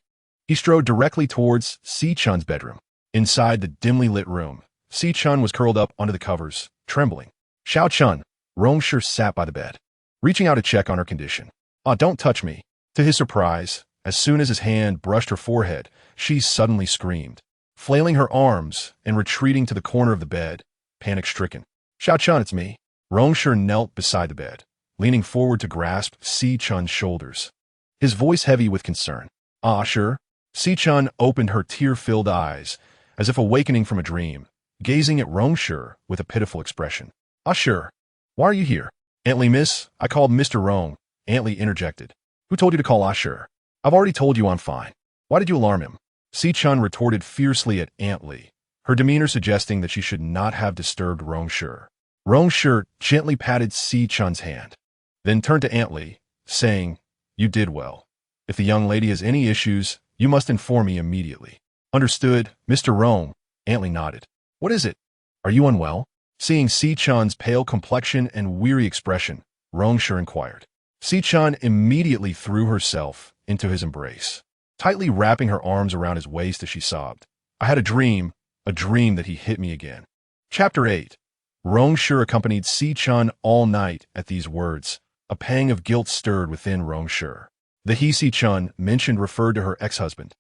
He strode directly towards Si Chun's bedroom. Inside the dimly lit room, Si Chun was curled up under the covers, trembling. Xiao Chun, Rong Shi sat by the bed, reaching out to check on her condition. Ah, don't touch me. To his surprise, as soon as his hand brushed her forehead, she suddenly screamed, flailing her arms and retreating to the corner of the bed, panic-stricken. Xiao Chun, it's me. Rong Shi knelt beside the bed, leaning forward to grasp Si Chun's shoulders, his voice heavy with concern. Ah, sure. Si Chun opened her tear-filled eyes, as if awakening from a dream, gazing at Rong Shi with a pitiful expression. Ah, sure. Why are you here? Aunt Lee, miss, I called Mr. Rong. Aunt Lee interjected. Who told you to call Ah, sure? I've already told you I'm fine. Why did you alarm him? Si Chun retorted fiercely at Aunt Lee, her demeanor suggesting that she should not have disturbed Rong Shi. Rong Shi gently patted Si Chun's hand, then turned to Aunt Lee, saying, You did well. If the young lady has any issues, you must inform me immediately. Understood, Mr. Rong, Aunt Lee nodded. What is it? Are you unwell? Seeing Si Chun's pale complexion and weary expression, Rong Shi inquired. Si Chun immediately threw herself into his embrace, tightly wrapping her arms around his waist as she sobbed. I had a dream that he hit me again. Chapter 8. Rong Shi accompanied Si Chun all night at these words. A pang of guilt stirred within Rong Shi. The he Si Chun mentioned referred to her ex-husband,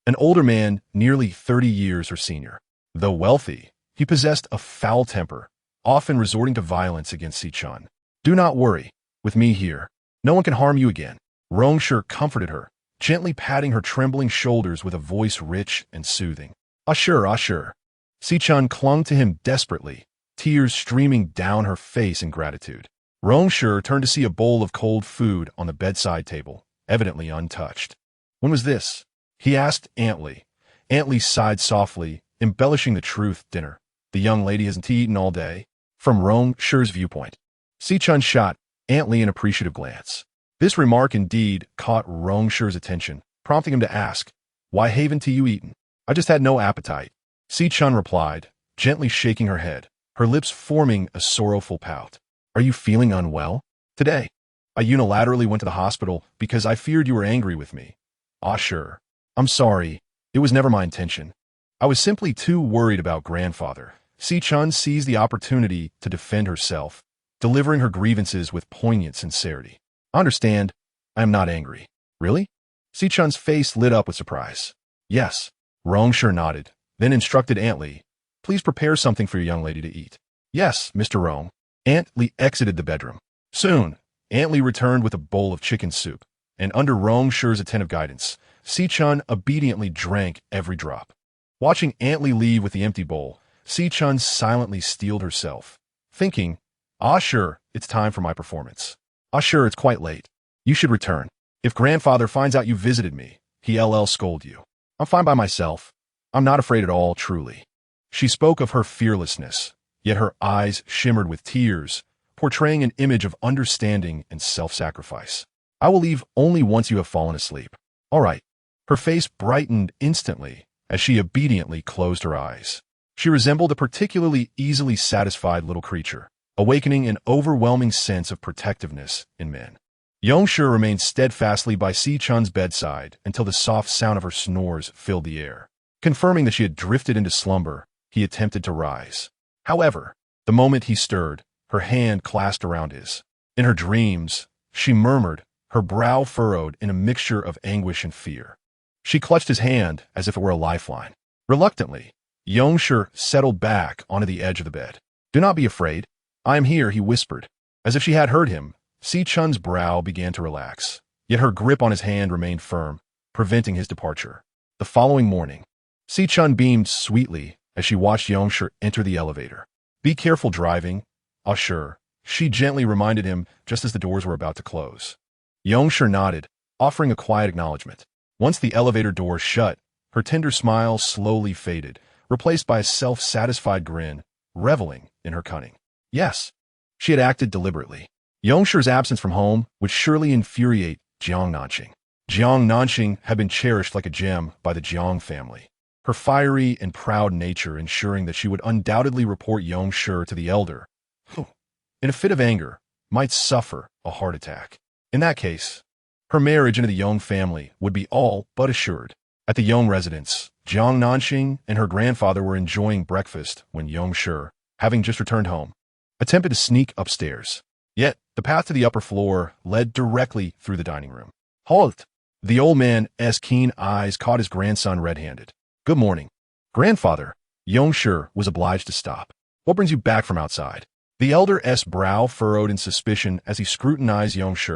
an older man nearly 30 years her senior. Though wealthy, he possessed a foul temper, often resorting to violence against Si Chun. Do not worry. With me here, no one can harm you again. Rong Shi comforted her, gently patting her trembling shoulders with a voice rich and soothing. Ah, sure, ah, sure. Si Chun clung to him desperately, tears streaming down her face in gratitude. Rong Shi turned to see a bowl of cold food on the bedside table, evidently untouched. When was this? He asked Aunt Lee. Aunt Lee sighed softly, embellishing the truth. Dinner. The young lady hasn't eaten all day. From Rong Shi's viewpoint, Si Chun shot Aunt Lee an appreciative glance. This remark indeed caught Rong Shi's attention, prompting him to ask, Why haven't you eaten? I just had no appetite. Si Chun replied, gently shaking her head, her lips forming a sorrowful pout. Are you feeling unwell? Today, I unilaterally went to the hospital because I feared you were angry with me. Ah, sure. I'm sorry. It was never my intention. I was simply too worried about grandfather. Xiao Chun seized the opportunity to defend herself, delivering her grievances with poignant sincerity. I understand. I am not angry. Really? Xiao Chun's face lit up with surprise. Yes. Rong Shi nodded, then instructed Aunt Li, please prepare something for your young lady to eat. Yes, Mr. Rong. Aunt Li exited the bedroom. Soon, Aunt Li returned with a bowl of chicken soup, and under Rong Shi's attentive guidance, Xiao Chun obediently drank every drop. Watching Aunt Li leave with the empty bowl, Xiao Chun silently steeled herself, thinking, ah sure, it's time for my performance. Ah sure, it's quite late. You should return. If grandfather finds out you visited me, he'll scold you. I'm fine by myself. I'm not afraid at all, truly. She spoke of her fearlessness, yet her eyes shimmered with tears, portraying an image of understanding and self-sacrifice. I will leave only once you have fallen asleep. All right. Her face brightened instantly as she obediently closed her eyes. She resembled a particularly easily satisfied little creature, awakening an overwhelming sense of protectiveness in men. Rong Shi remained steadfastly by Xiao Chun's bedside until the soft sound of her snores filled the air. Confirming that she had drifted into slumber, he attempted to rise. However, the moment he stirred, her hand clasped around his. In her dreams, she murmured, her brow furrowed in a mixture of anguish and fear. She clutched his hand as if it were a lifeline. Reluctantly, Rong Shi settled back onto the edge of the bed. Do not be afraid. I am here, he whispered. As if she had heard him, Xiao Chun's brow began to relax, yet her grip on his hand remained firm, preventing his departure. The following morning, Xiao Chun beamed sweetly as she watched Rong Shi enter the elevator. Be careful driving. Ah sure, she gently reminded him just as the doors were about to close. Rong Shi nodded, offering a quiet acknowledgement. Once the elevator door shut, her tender smile slowly faded, replaced by a self-satisfied grin, reveling in her cunning. Yes, she had acted deliberately. Rong Shi's absence from home would surely infuriate Jiang Nanxing. Jiang Nanxing had been cherished like a gem by the Jiang family, her fiery and proud nature ensuring that she would undoubtedly report Rong Shi to the elder, who, in a fit of anger, might suffer a heart attack. In that case, her marriage into the Yong family would be all but assured. At the Yong residence, Jiang Nanxing and her grandfather were enjoying breakfast when Rong Shi, having just returned home, attempted to sneak upstairs. Yet, the path to the upper floor led directly through the dining room. Halt! The old man's keen eyes caught his grandson red-handed. Good morning. Grandfather, Rong Shi was obliged to stop. What brings you back from outside? The elder's brow furrowed in suspicion as he scrutinized Rong Shi,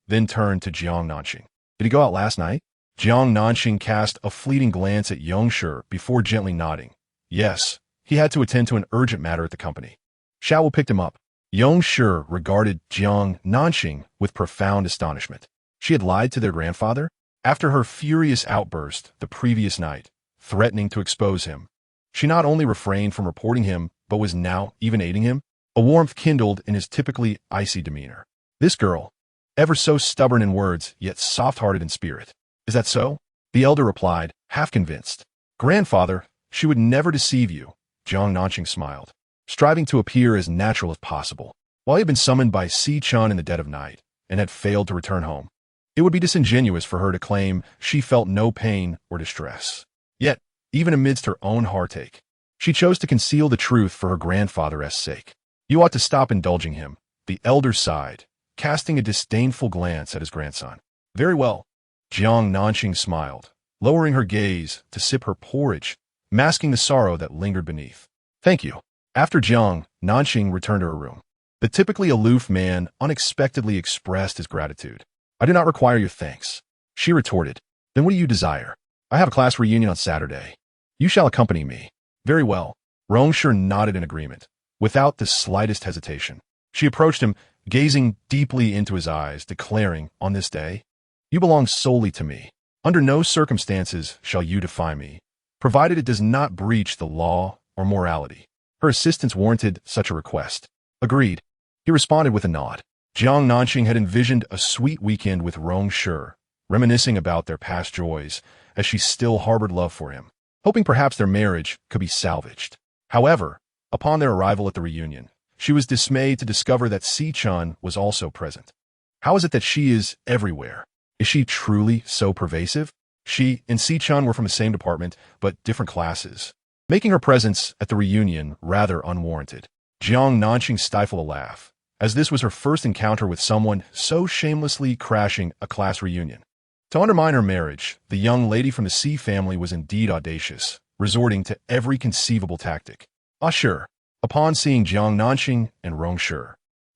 then turned to Jiang Nanxing. Did he go out last night? Jiang Nanxing cast a fleeting glance at Rong Shi before gently nodding. Yes, he had to attend to an urgent matter at the company. Xiao picked him up. Rong Shi regarded Jiang Nanxing with profound astonishment. She had lied to their grandfather? After her furious outburst the previous night, threatening to expose him, she not only refrained from reporting him, but was now even aiding him? A warmth kindled in his typically icy demeanor. This girl, ever so stubborn in words, yet soft-hearted in spirit. Is that so? The elder replied, half convinced. Grandfather, she would never deceive you, Jiang Nanxing smiled, striving to appear as natural as possible. While he had been summoned by Xiao Chun in the dead of night, and had failed to return home, it would be disingenuous for her to claim she felt no pain or distress. Yet, even amidst her own heartache, she chose to conceal the truth for her grandfather's sake. You ought to stop indulging him, the elder sighed, casting a disdainful glance at his grandson. Very well. Jiang Nanxing smiled, lowering her gaze to sip her porridge, masking the sorrow that lingered beneath. Thank you. After Jiang Nanxing returned to her room, the typically aloof man unexpectedly expressed his gratitude. I do not require your thanks. She retorted. Then what do you desire? I have a class reunion on Saturday. You shall accompany me. Very well. Rong Shi nodded in agreement, without the slightest hesitation. She approached him, gazing deeply into his eyes, declaring, on this day, you belong solely to me. Under no circumstances shall you defy me, provided it does not breach the law or morality. Her assistance warranted such a request. Agreed. He responded with a nod. Jiang Nanxing had envisioned a sweet weekend with Rong Shi, reminiscing about their past joys, as she still harbored love for him, hoping perhaps their marriage could be salvaged. However, upon their arrival at the reunion, she was dismayed to discover that Xiao Chun was also present. How is it that she is everywhere? Is she truly so pervasive? She and Si Chun were from the same department, but different classes, making her presence at the reunion rather unwarranted. Jiang Nanxing stifled a laugh, as this was her first encounter with someone so shamelessly crashing a class reunion. To undermine her marriage, the young lady from the Si family was indeed audacious, resorting to every conceivable tactic. Ah, sure. Upon seeing Jiang Nanxing and Rong Shi,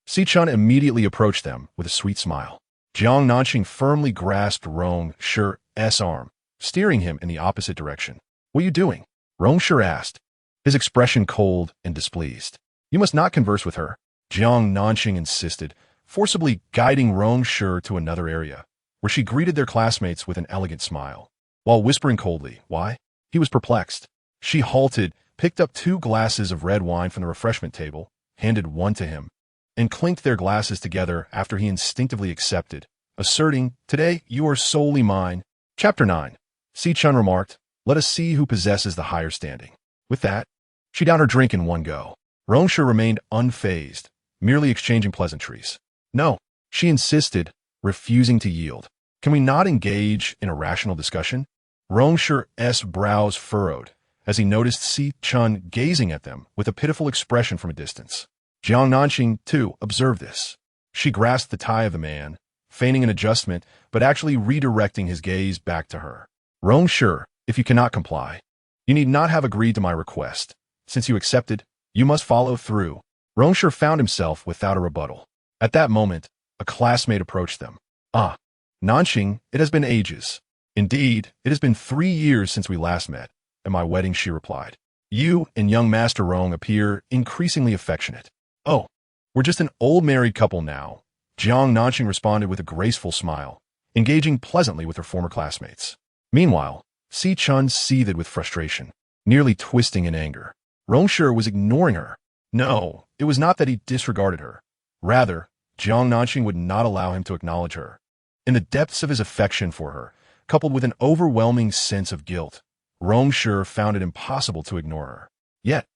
Si Chun immediately approached them with a sweet smile. Jiang Nanxing firmly grasped Rong Shi's arm, steering him in the opposite direction. "What are you doing?" Rong Shi asked, his expression cold and displeased. "You must not converse with her," Jiang Nanxing insisted, forcibly guiding Rong Shi to another area, where she greeted their classmates with an elegant smile. While whispering coldly, "Why?" he was perplexed. She halted, picked up 2 glasses of red wine from the refreshment table, handed one to him, and clinked their glasses together after he instinctively accepted, asserting, "Today you are solely mine." Chapter 9. Si Chun remarked, "Let us see who possesses the higher standing." With that, she downed her drink in one go. Rong Shi remained unfazed, merely exchanging pleasantries. "No," she insisted, refusing to yield. "Can we not engage in a rational discussion?" Rong Shi's brows furrowed as he noticed Si Chun gazing at them with a pitiful expression from a distance. Jiang Nanxing, too, observed this. She grasped the tie of the man, feigning an adjustment, but actually redirecting his gaze back to her. "Rong Shi, if you cannot comply, you need not have agreed to my request. Since you accepted, you must follow through." Rong Shi found himself without a rebuttal. At that moment, a classmate approached them. "Ah, Nanxing, it has been ages. Indeed, it has been 3 years since we last met. At my wedding," she replied. "You and young Master Rong appear increasingly affectionate." "Oh, we're just an old married couple now," Jiang Nanxing responded with a graceful smile, engaging pleasantly with her former classmates. Meanwhile, Si Chun seethed with frustration, nearly twisting in anger. Rong Shi was ignoring her. No, it was not that he disregarded her. Rather, Jiang Nanxing would not allow him to acknowledge her. In the depths of his affection for her, coupled with an overwhelming sense of guilt, Rong Shi found it impossible to ignore her. Yet,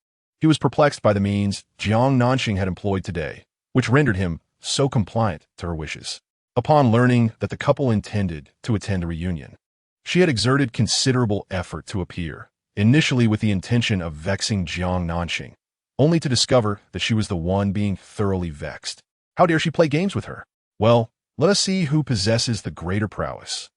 he was perplexed by the means Jiang Nanxing had employed today, which rendered him so compliant to her wishes. Upon learning that the couple intended to attend a reunion, she had exerted considerable effort to appear, initially with the intention of vexing Jiang Nanxing, only to discover that she was the one being thoroughly vexed. How dare she play games with her? Well, let us see who possesses the greater prowess.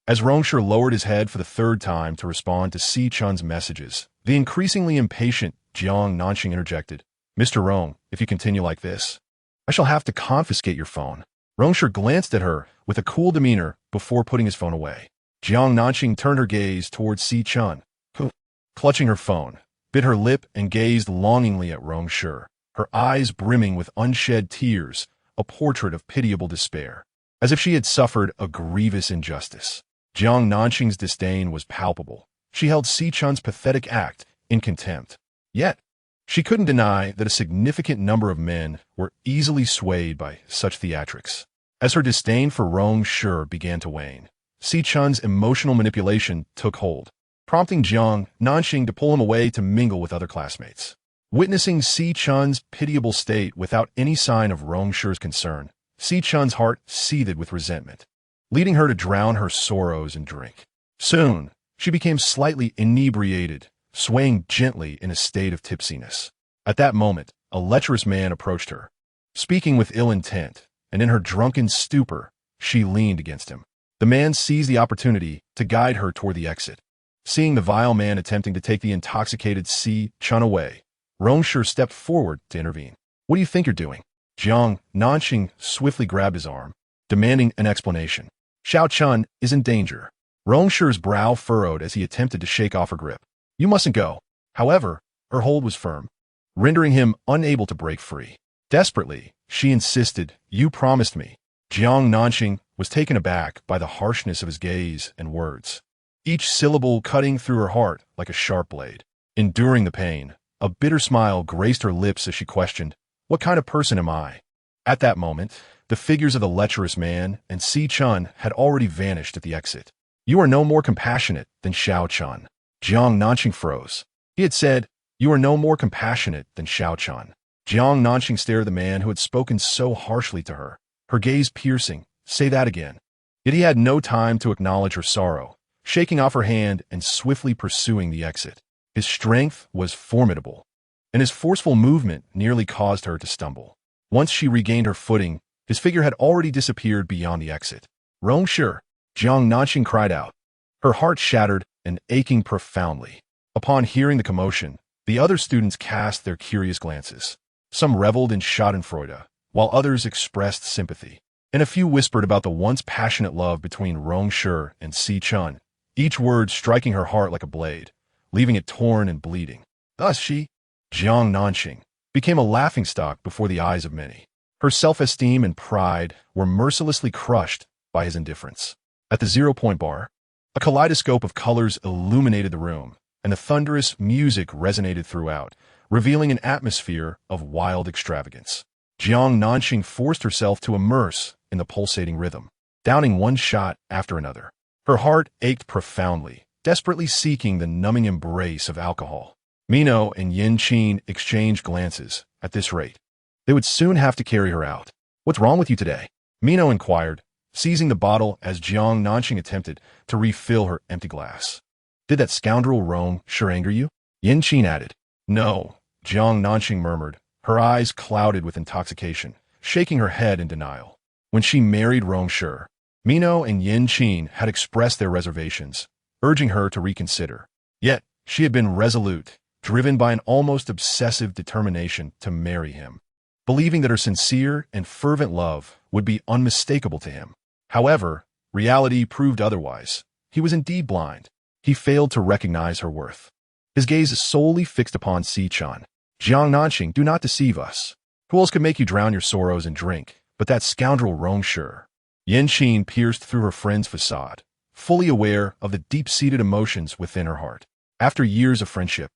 As Rong Shi lowered his head for the 3rd time to respond to Si Chun's messages, the increasingly impatient Jiang Nanxing interjected, "Mr. Rong, if you continue like this, I shall have to confiscate your phone." Rong Shi glanced at her with a cool demeanor before putting his phone away. Jiang Nanxing turned her gaze towards Si Chun, who, clutching her phone, bit her lip and gazed longingly at Rong Shi, her eyes brimming with unshed tears, a portrait of pitiable despair, as if she had suffered a grievous injustice. Jiang Nanxing's disdain was palpable. She held Si Chun's pathetic act in contempt. Yet, she couldn't deny that a significant number of men were easily swayed by such theatrics. As her disdain for Rong Shi began to wane, Si Chun's emotional manipulation took hold, prompting Jiang Nanxing to pull him away to mingle with other classmates. Witnessing Si Chun's pitiable state without any sign of Rong Shi's concern, Si Chun's heart seethed with resentment, leading her to drown her sorrows in drink. Soon, she became slightly inebriated, swaying gently in a state of tipsiness. At that moment, a lecherous man approached her, speaking with ill intent, and in her drunken stupor, she leaned against him. The man seized the opportunity to guide her toward the exit. Seeing the vile man attempting to take the intoxicated Si Chun away, Rong Shi stepped forward to intervene. "What do you think you're doing?" Jiang Nanxing swiftly grabbed his arm, demanding an explanation. "Xiao Chun is in danger." Rong Shi's brow furrowed as he attempted to shake off her grip. "You mustn't go." However, her hold was firm, rendering him unable to break free. Desperately, she insisted, "You promised me." Jiang Nanxing was taken aback by the harshness of his gaze and words, each syllable cutting through her heart like a sharp blade. Enduring the pain, a bitter smile graced her lips as she questioned, "What kind of person am I?" At that moment, the figures of the lecherous man and Si Chun had already vanished at the exit. "You are no more compassionate than Xiao Chun." Jiang Nanxing froze. He had said, "You are no more compassionate than Xiao Chun." Jiang Nanxing stared at the man who had spoken so harshly to her, her gaze piercing. "Say that again." Yet he had no time to acknowledge her sorrow. shaking off her hand and swiftly pursuing the exit. His strength was formidable, and his forceful movement nearly caused her to stumble. Once she regained her footing, his figure had already disappeared beyond the exit. Rong Shi, Jiang Nanxing cried out, her heart shattered and aching profoundly. Upon hearing the commotion, the other students cast their curious glances. Some reveled in schadenfreude, while others expressed sympathy. And a few whispered about the once passionate love between Rong Shi and Xiao Chun, each word striking her heart like a blade, leaving it torn and bleeding. Thus she, Jiang Nanxing, became a laughingstock before the eyes of many. Her self-esteem and pride were mercilessly crushed by his indifference. At the 0-point bar, a kaleidoscope of colors illuminated the room, and the thunderous music resonated throughout, revealing an atmosphere of wild extravagance. Jiang Nanxing forced herself to immerse in the pulsating rhythm, downing one shot after another. Her heart ached profoundly, desperately seeking the numbing embrace of alcohol. Minot and Yin Qin exchanged glances. At this rate, they would soon have to carry her out. What's wrong with you today? Minot inquired, seizing the bottle as Jiang Nanxing attempted to refill her empty glass. Did that scoundrel Rong Shi anger you? Yin Qin added. No, Jiang Nanxing murmured, her eyes clouded with intoxication, shaking her head in denial. When she married Rong Shi, Minot and Yin Qin had expressed their reservations, urging her to reconsider. Yet, she had been resolute, driven by an almost obsessive determination to marry him, believing that her sincere and fervent love would be unmistakable to him. However, reality proved otherwise. He was indeed blind. He failed to recognize her worth. His gaze solely fixed upon Xiao Chun. Jiang Nanxing, do not deceive us. Who else could make you drown your sorrows in drink but that scoundrel Rong Shi? Yin Qin pierced through her friend's facade, fully aware of the deep-seated emotions within her heart. After years of friendship,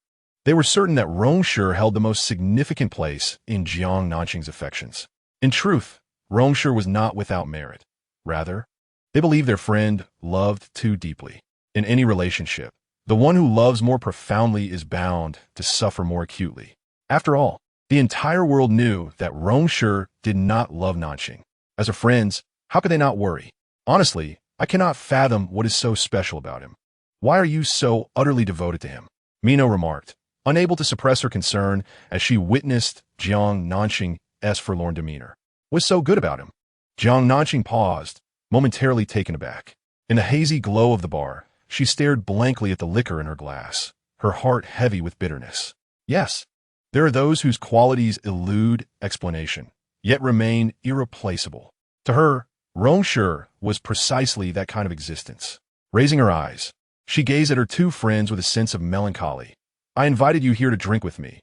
they were certain that Rong Shi held the most significant place in Jiang Nanxing's affections. In truth, Rong Shi was not without merit. Rather, they believed their friend loved too deeply. In any relationship, the one who loves more profoundly is bound to suffer more acutely. After all, the entire world knew that Rong Shi did not love Nanxing. As her friends, how could they not worry? Honestly, I cannot fathom what is so special about him. Why are you so utterly devoted to him? Minot remarked, unable to suppress her concern as she witnessed Jiang Nanxing's forlorn demeanor. What's so good about him? Jiang Nanxing paused, momentarily taken aback. In the hazy glow of the bar, she stared blankly at the liquor in her glass, her heart heavy with bitterness. Yes, there are those whose qualities elude explanation, yet remain irreplaceable. To her, Rong Shi was precisely that kind of existence. Raising her eyes, she gazed at her two friends with a sense of melancholy. I invited you here to drink with me,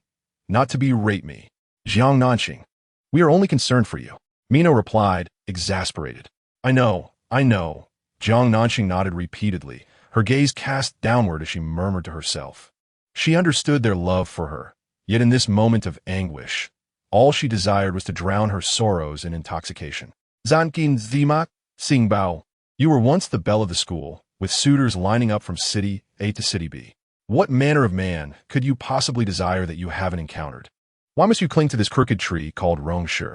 not to berate me. Jiang Nanxing, we are only concerned for you. Minot replied, exasperated. I know. Jiang Nanxing nodded repeatedly, her gaze cast downward as she murmured to herself. She understood their love for her, yet in this moment of anguish, all she desired was to drown her sorrows in intoxication. Zanqin Zimak, Xingbao, you were once the belle of the school, with suitors lining up from city A to city B. What manner of man could you possibly desire that you haven't encountered? Why must you cling to this crooked tree called Rong Shi?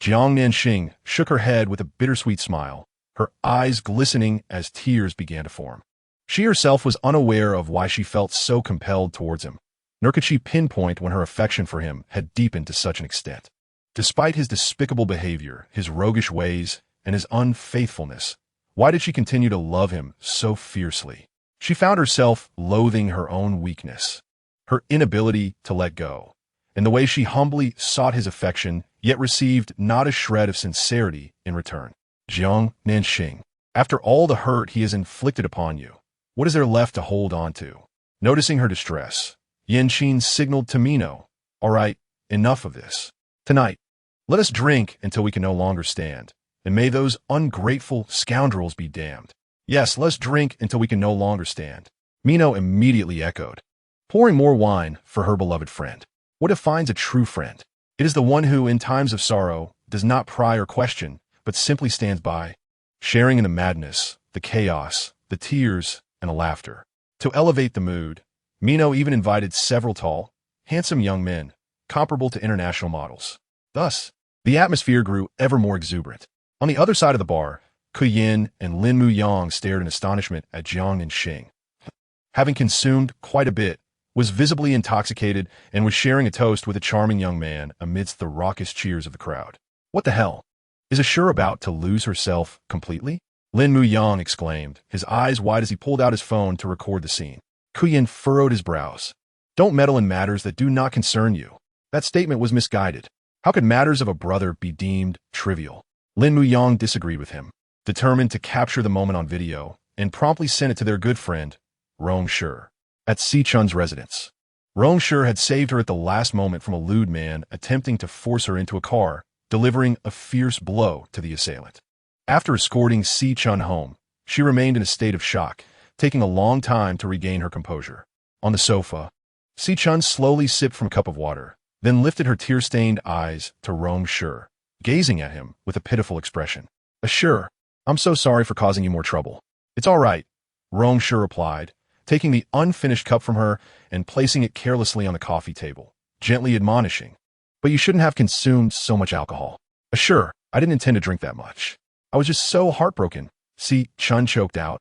Jiang Nanxing shook her head with a bittersweet smile, her eyes glistening as tears began to form. She herself was unaware of why she felt so compelled towards him, nor could she pinpoint when her affection for him had deepened to such an extent. Despite his despicable behavior, his roguish ways, and his unfaithfulness, why did she continue to love him so fiercely? She found herself loathing her own weakness, her inability to let go, and the way she humbly sought his affection, yet received not a shred of sincerity in return. Jiang Nanxing, after all the hurt he has inflicted upon you, what is there left to hold on to? Noticing her distress, Yin Qin signaled to Minot, all right, enough of this. Tonight, let us drink until we can no longer stand, and may those ungrateful scoundrels be damned. Yes, let's drink until we can no longer stand. Minot immediately echoed, pouring more wine for her beloved friend. What defines a true friend? It is the one who, in times of sorrow, does not pry or question, but simply stands by, sharing in the madness, the chaos, the tears, and the laughter. To elevate the mood, Minot even invited several tall, handsome young men, comparable to international models. Thus, the atmosphere grew ever more exuberant. On the other side of the bar, Yin and Lin Muyang stared in astonishment at Jiang Nanxing. Having consumed quite a bit, was visibly intoxicated and was sharing a toast with a charming young man amidst the raucous cheers of the crowd. What the hell? Is Ashur about to lose herself completely? Lin Muyang exclaimed, his eyes wide as he pulled out his phone to record the scene. Yin furrowed his brows. Don't meddle in matters that do not concern you. That statement was misguided. How could matters of a brother be deemed trivial? Lin Muyang disagreed with him, determined to capture the moment on video, and promptly sent it to their good friend, Rong Shi, at Xiao Chun's residence. Rong Shi had saved her at the last moment from a lewd man attempting to force her into a car, delivering a fierce blow to the assailant. After escorting Xiao Chun home, she remained in a state of shock, taking a long time to regain her composure. On the sofa, Xiao Chun slowly sipped from a cup of water, then lifted her tear-stained eyes to Rong Shi, gazing at him with a pitiful expression. Ashur, I'm so sorry for causing you more trouble. It's all right, Rong Shi replied, taking the unfinished cup from her and placing it carelessly on the coffee table, gently admonishing. But you shouldn't have consumed so much alcohol. Ashur, I didn't intend to drink that much. I was just so heartbroken, Xiao Chun choked out.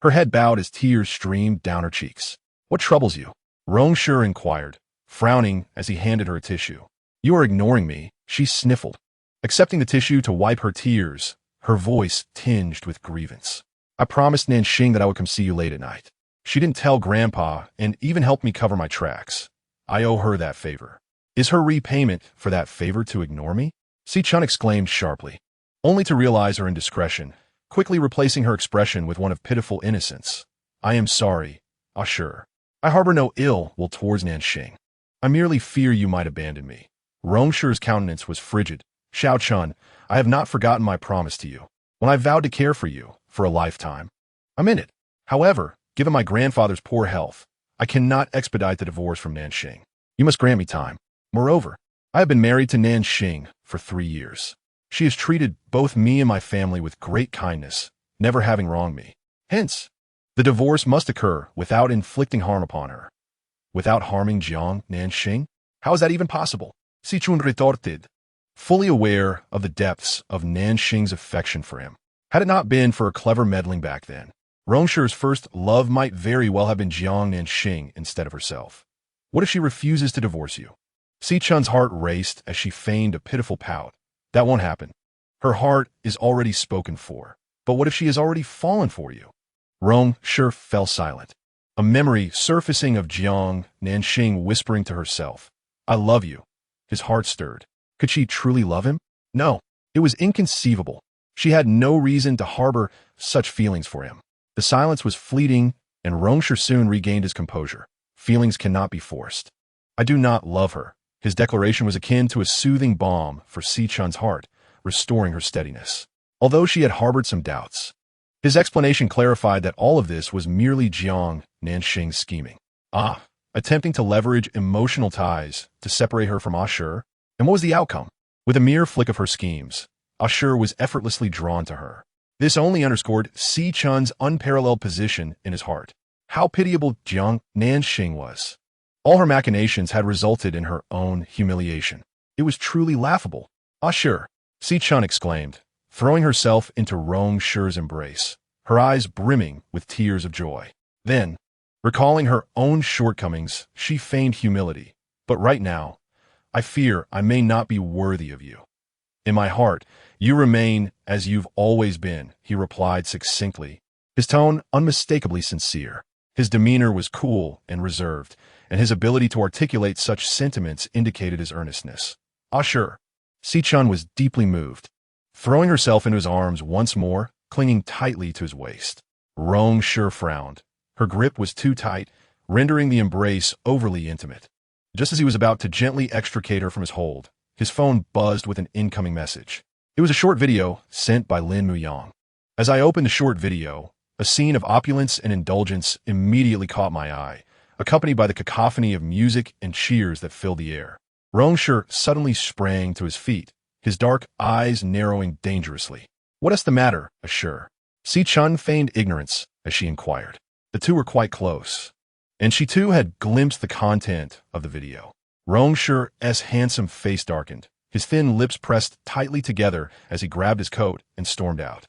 Her head bowed as tears streamed down her cheeks. What troubles you? Rong Shi inquired, frowning as he handed her a tissue. You are ignoring me, she sniffled, accepting the tissue to wipe her tears, her voice tinged with grievance. I promised Nanxing that I would come see you late at night. She didn't tell Grandpa and even helped me cover my tracks. I owe her that favor. Is her repayment for that favor to ignore me? Xiao Chun exclaimed sharply, only to realize her indiscretion, quickly replacing her expression with one of pitiful innocence. I am sorry, Ashur. I harbor no ill will towards Nanxing. I merely fear you might abandon me. Rong Shi's countenance was frigid. Xiao Chun, I have not forgotten my promise to you, when I vowed to care for you for a lifetime. I'm in it. However, given my grandfather's poor health, I cannot expedite the divorce from Nanxing. You must grant me time. Moreover, I have been married to Nanxing for 3 years. She has treated both me and my family with great kindness, never having wronged me. Hence, the divorce must occur without inflicting harm upon her. Without harming Jiang Nanxing? How is that even possible? Xiao Chun retorted, fully aware of the depths of Nanxing's affection for him. Had it not been for her clever meddling back then, Rong Shi's first love might very well have been Jiang Nanxing instead of herself. What if she refuses to divorce you? Xiao Chun's heart raced as she feigned a pitiful pout. That won't happen. Her heart is already spoken for. But what if she has already fallen for you? Rong Shi fell silent, a memory surfacing of Jiang Nanxing whispering to herself, I love you. His heart stirred. Could she truly love him? No, it was inconceivable. She had no reason to harbor such feelings for him. The silence was fleeting, and Rong Shi soon regained his composure. Feelings cannot be forced. I do not love her. His declaration was akin to a soothing balm for Xiao Chun's heart, restoring her steadiness. Although she had harbored some doubts, his explanation clarified that all of this was merely Jiang Nanxing's scheming. Attempting to leverage emotional ties to separate her from Ashur. And what was the outcome? With a mere flick of her schemes, Ashur was effortlessly drawn to her. This only underscored Xiao Chun's unparalleled position in his heart. How pitiable Jiang Nanxing was. All her machinations had resulted in her own humiliation. It was truly laughable. Ashur, Xiao Chun exclaimed, throwing herself into Rong Shi's embrace, her eyes brimming with tears of joy. Then, recalling her own shortcomings, she feigned humility. But right now, I fear I may not be worthy of you. In my heart, you remain as you've always been, he replied succinctly, his tone unmistakably sincere. His demeanor was cool and reserved, and his ability to articulate such sentiments indicated his earnestness. Ashur, Xiao Chun was deeply moved, throwing herself into his arms once more, clinging tightly to his waist. Rong Shi frowned. Her grip was too tight, rendering the embrace overly intimate. Just as he was about to gently extricate her from his hold, his phone buzzed with an incoming message. It was a short video sent by Lin Muyang. As I opened the short video, a scene of opulence and indulgence immediately caught my eye, accompanied by the cacophony of music and cheers that filled the air. Rong Shi suddenly sprang to his feet, his dark eyes narrowing dangerously. What is the matter, Ashur? Xiao Chun feigned ignorance as she inquired. The two were quite close, and she too had glimpsed the content of the video. Rong Shi's handsome face darkened, his thin lips pressed tightly together as he grabbed his coat and stormed out.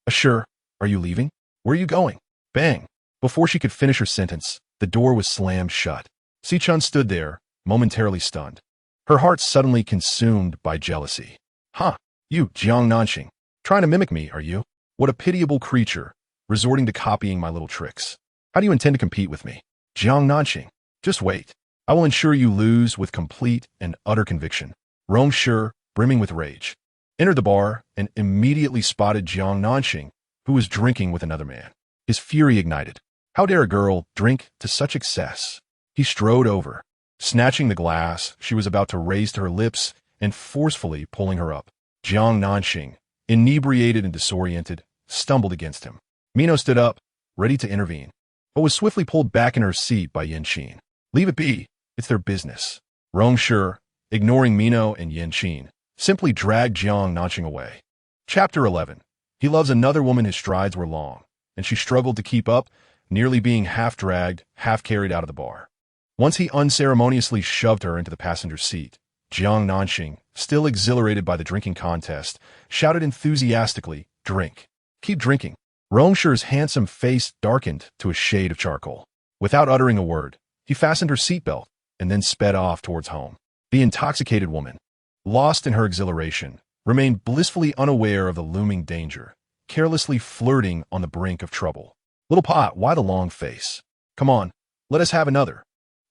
Sure. Are you leaving? Where are you going? Bang. Before she could finish her sentence, the door was slammed shut. Xiao Chun stood there, momentarily stunned. Her heart suddenly consumed by jealousy. Huh, you, Jiang Nanxing. Trying to mimic me, are you? What a pitiable creature, resorting to copying my little tricks. How do you intend to compete with me? Jiang Nanxing. Just wait. I will ensure you lose with complete and utter conviction. Rong Shi, brimming with rage, entered the bar and immediately spotted Jiang Nanxing, who was drinking with another man. His fury ignited. How dare a girl drink to such excess? He strode over, snatching the glass she was about to raise to her lips and forcefully pulling her up. Jiang Nanxing, inebriated and disoriented, stumbled against him. Mino stood up, ready to intervene, but was swiftly pulled back in her seat by Yanqing. Leave it be. It's their business. Rong Shi, ignoring Mino and Yanqing, simply dragged Jiang Nanxing away. Chapter 11. He loves another woman. His strides were long, and she struggled to keep up, nearly being half-dragged, half-carried out of the bar. Once he unceremoniously shoved her into the passenger seat, Jiang Nanxing, still exhilarated by the drinking contest, shouted enthusiastically, "Drink. Keep drinking." Rong Shi's handsome face darkened to a shade of charcoal. Without uttering a word, he fastened her seatbelt and then sped off towards home. The intoxicated woman, lost in her exhilaration, remained blissfully unaware of the looming danger, carelessly flirting on the brink of trouble. "Little pot, why the long face? Come on, let us have another."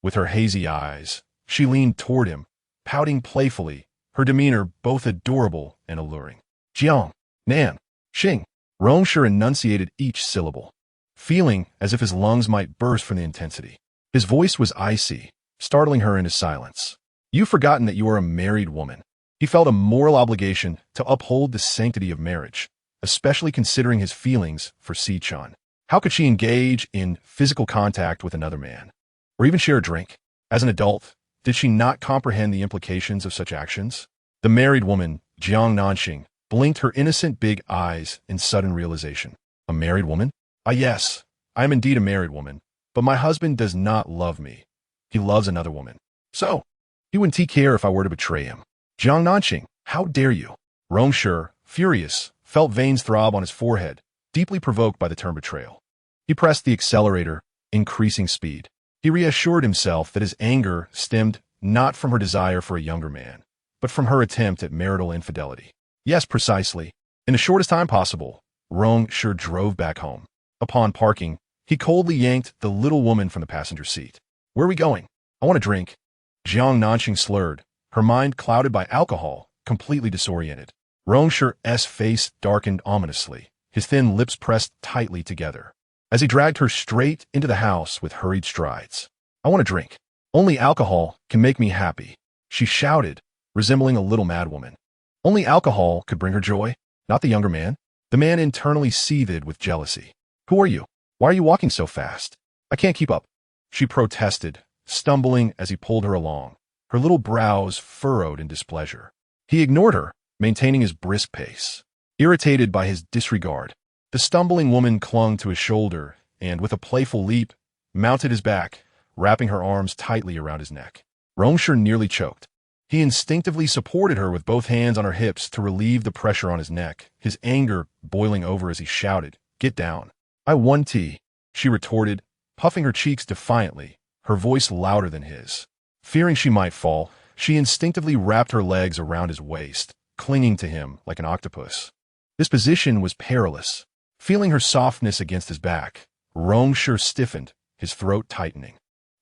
With her hazy eyes, she leaned toward him, pouting playfully, her demeanor both adorable and alluring. "Jiang Nanxing." Rong Shi enunciated each syllable, feeling as if his lungs might burst from the intensity. His voice was icy, startling her into silence. "You've forgotten that you are a married woman." He felt a moral obligation to uphold the sanctity of marriage, especially considering his feelings for Xiao Chun. How could she engage in physical contact with another man, or even share a drink? As an adult, did she not comprehend the implications of such actions? The married woman, Jiang Nanxing, blinked her innocent big eyes in sudden realization. A married woman? Ah, yes, I am indeed a married woman, but my husband does not love me. He loves another woman. So, he wouldn't care if I were to betray him. Jiang Nanxing, how dare you? Rong Shi, furious, felt veins throb on his forehead, deeply provoked by the term betrayal. He pressed the accelerator, increasing speed. He reassured himself that his anger stemmed not from her desire for a younger man, but from her attempt at marital infidelity. Yes, precisely. In the shortest time possible, Rong Shi drove back home. Upon parking, he coldly yanked the little woman from the passenger seat. "Where are we going? I want a drink." Jiang Nanxing slurred, her mind clouded by alcohol, completely disoriented. Rong Shi's face darkened ominously, his thin lips pressed tightly together, as he dragged her straight into the house with hurried strides. "I want a drink. Only alcohol can make me happy," she shouted, resembling a little madwoman. Only alcohol could bring her joy, not the younger man. The man internally seethed with jealousy. "Who are you? Why are you walking so fast? I can't keep up," she protested, stumbling as he pulled her along, her little brows furrowed in displeasure. He ignored her, maintaining his brisk pace. Irritated by his disregard, the stumbling woman clung to his shoulder and, with a playful leap, mounted his back, wrapping her arms tightly around his neck. Rong Shi nearly choked. He instinctively supported her with both hands on her hips to relieve the pressure on his neck, his anger boiling over as he shouted, "Get down." "I want tea," she retorted, puffing her cheeks defiantly, her voice louder than his. Fearing she might fall, she instinctively wrapped her legs around his waist, clinging to him like an octopus. This position was perilous. Feeling her softness against his back, Rong Shi stiffened, his throat tightening.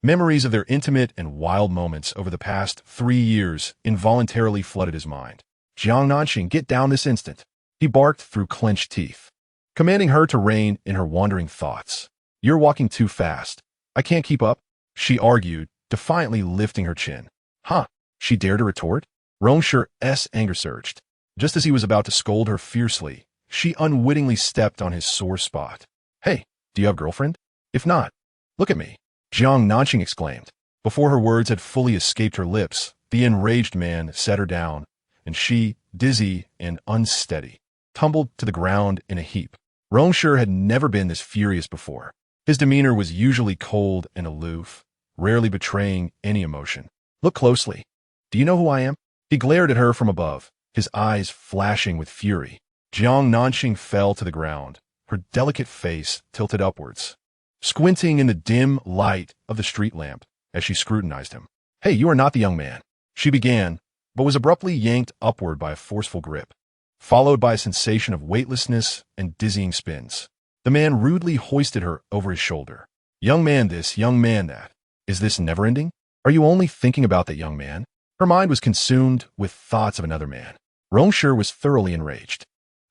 Memories of their intimate and wild moments over the past 3 years involuntarily flooded his mind. "Jiang Nanxing, get down this instant," he barked through clenched teeth, commanding her to rein in her wandering thoughts. "You're walking too fast. I can't keep up," she argued, defiantly lifting her chin. "Huh," she dared to retort. Rong Shi's anger surged. Just as he was about to scold her fiercely, she unwittingly stepped on his sore spot. "Hey, do you have a girlfriend? If not, look at me," Jiang Nanxing exclaimed. Before her words had fully escaped her lips, the enraged man set her down, and she, dizzy and unsteady, tumbled to the ground in a heap. Rong Shi had never been this furious before. His demeanor was usually cold and aloof, rarely betraying any emotion. "Look closely. Do you know who I am?" He glared at her from above, his eyes flashing with fury. Jiang Nanxing fell to the ground, her delicate face tilted upwards, squinting in the dim light of the street lamp as she scrutinized him. "Hey, you are not the young man," she began, but was abruptly yanked upward by a forceful grip, followed by a sensation of weightlessness and dizzying spins. The man rudely hoisted her over his shoulder. "Young man this, young man that. Is this never-ending? Are you only thinking about that young man?" Her mind was consumed with thoughts of another man. Rong Shi was thoroughly enraged.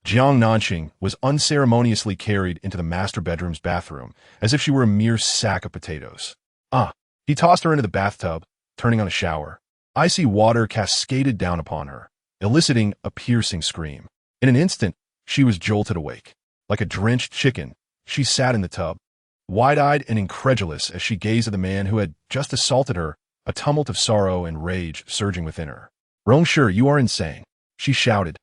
Jiang Nanxing was unceremoniously carried into the master bedroom's bathroom as if she were a mere sack of potatoes. He tossed her into the bathtub, turning on a shower. Icy water cascaded down upon her, eliciting a piercing scream. In an instant, she was jolted awake. Like a drenched chicken, she sat in the tub, wide-eyed and incredulous as she gazed at the man who had just assaulted her, a tumult of sorrow and rage surging within her. "Rong Shi, you are insane," she shouted,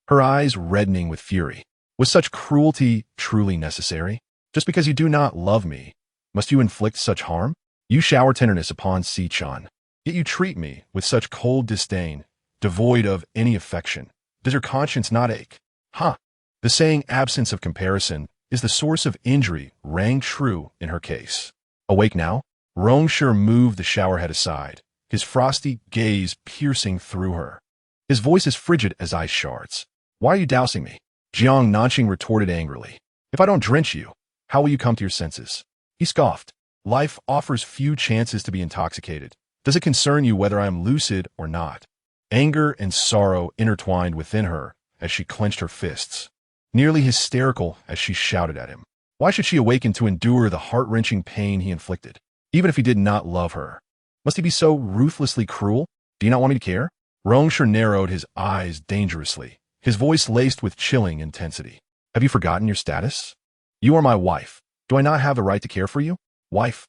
her eyes reddening with fury. "Was such cruelty truly necessary? Just because you do not love me, must you inflict such harm? You shower tenderness upon Xiao Chun, yet you treat me with such cold disdain, devoid of any affection. Does your conscience not ache? The saying absence of comparison is the source of injury rang true in her case. Awake now? Rong Shi moved the showerhead aside, his frosty gaze piercing through her. His voice as frigid as ice shards. "Why are you dousing me?" Jiang Nanxing retorted angrily. "If I don't drench you, how will you come to your senses?" He scoffed. "Life offers few chances to be intoxicated. Does it concern you whether I am lucid or not?" Anger and sorrow intertwined within her as she clenched her fists, nearly hysterical as she shouted at him. Why should she awaken to endure the heart-wrenching pain he inflicted, even if he did not love her? Must he be so ruthlessly cruel? "Do you not want me to care?" Rong Shi narrowed his eyes dangerously, his voice laced with chilling intensity. "Have you forgotten your status? You are my wife. Do I not have the right to care for you? Wife?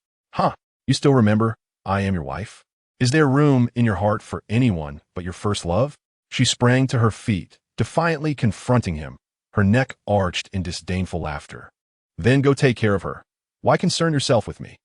You still remember I am your wife? Is there room in your heart for anyone but your first love?" She sprang to her feet, defiantly confronting him, her neck arched in disdainful laughter. "Then go take care of her. Why concern yourself with me?"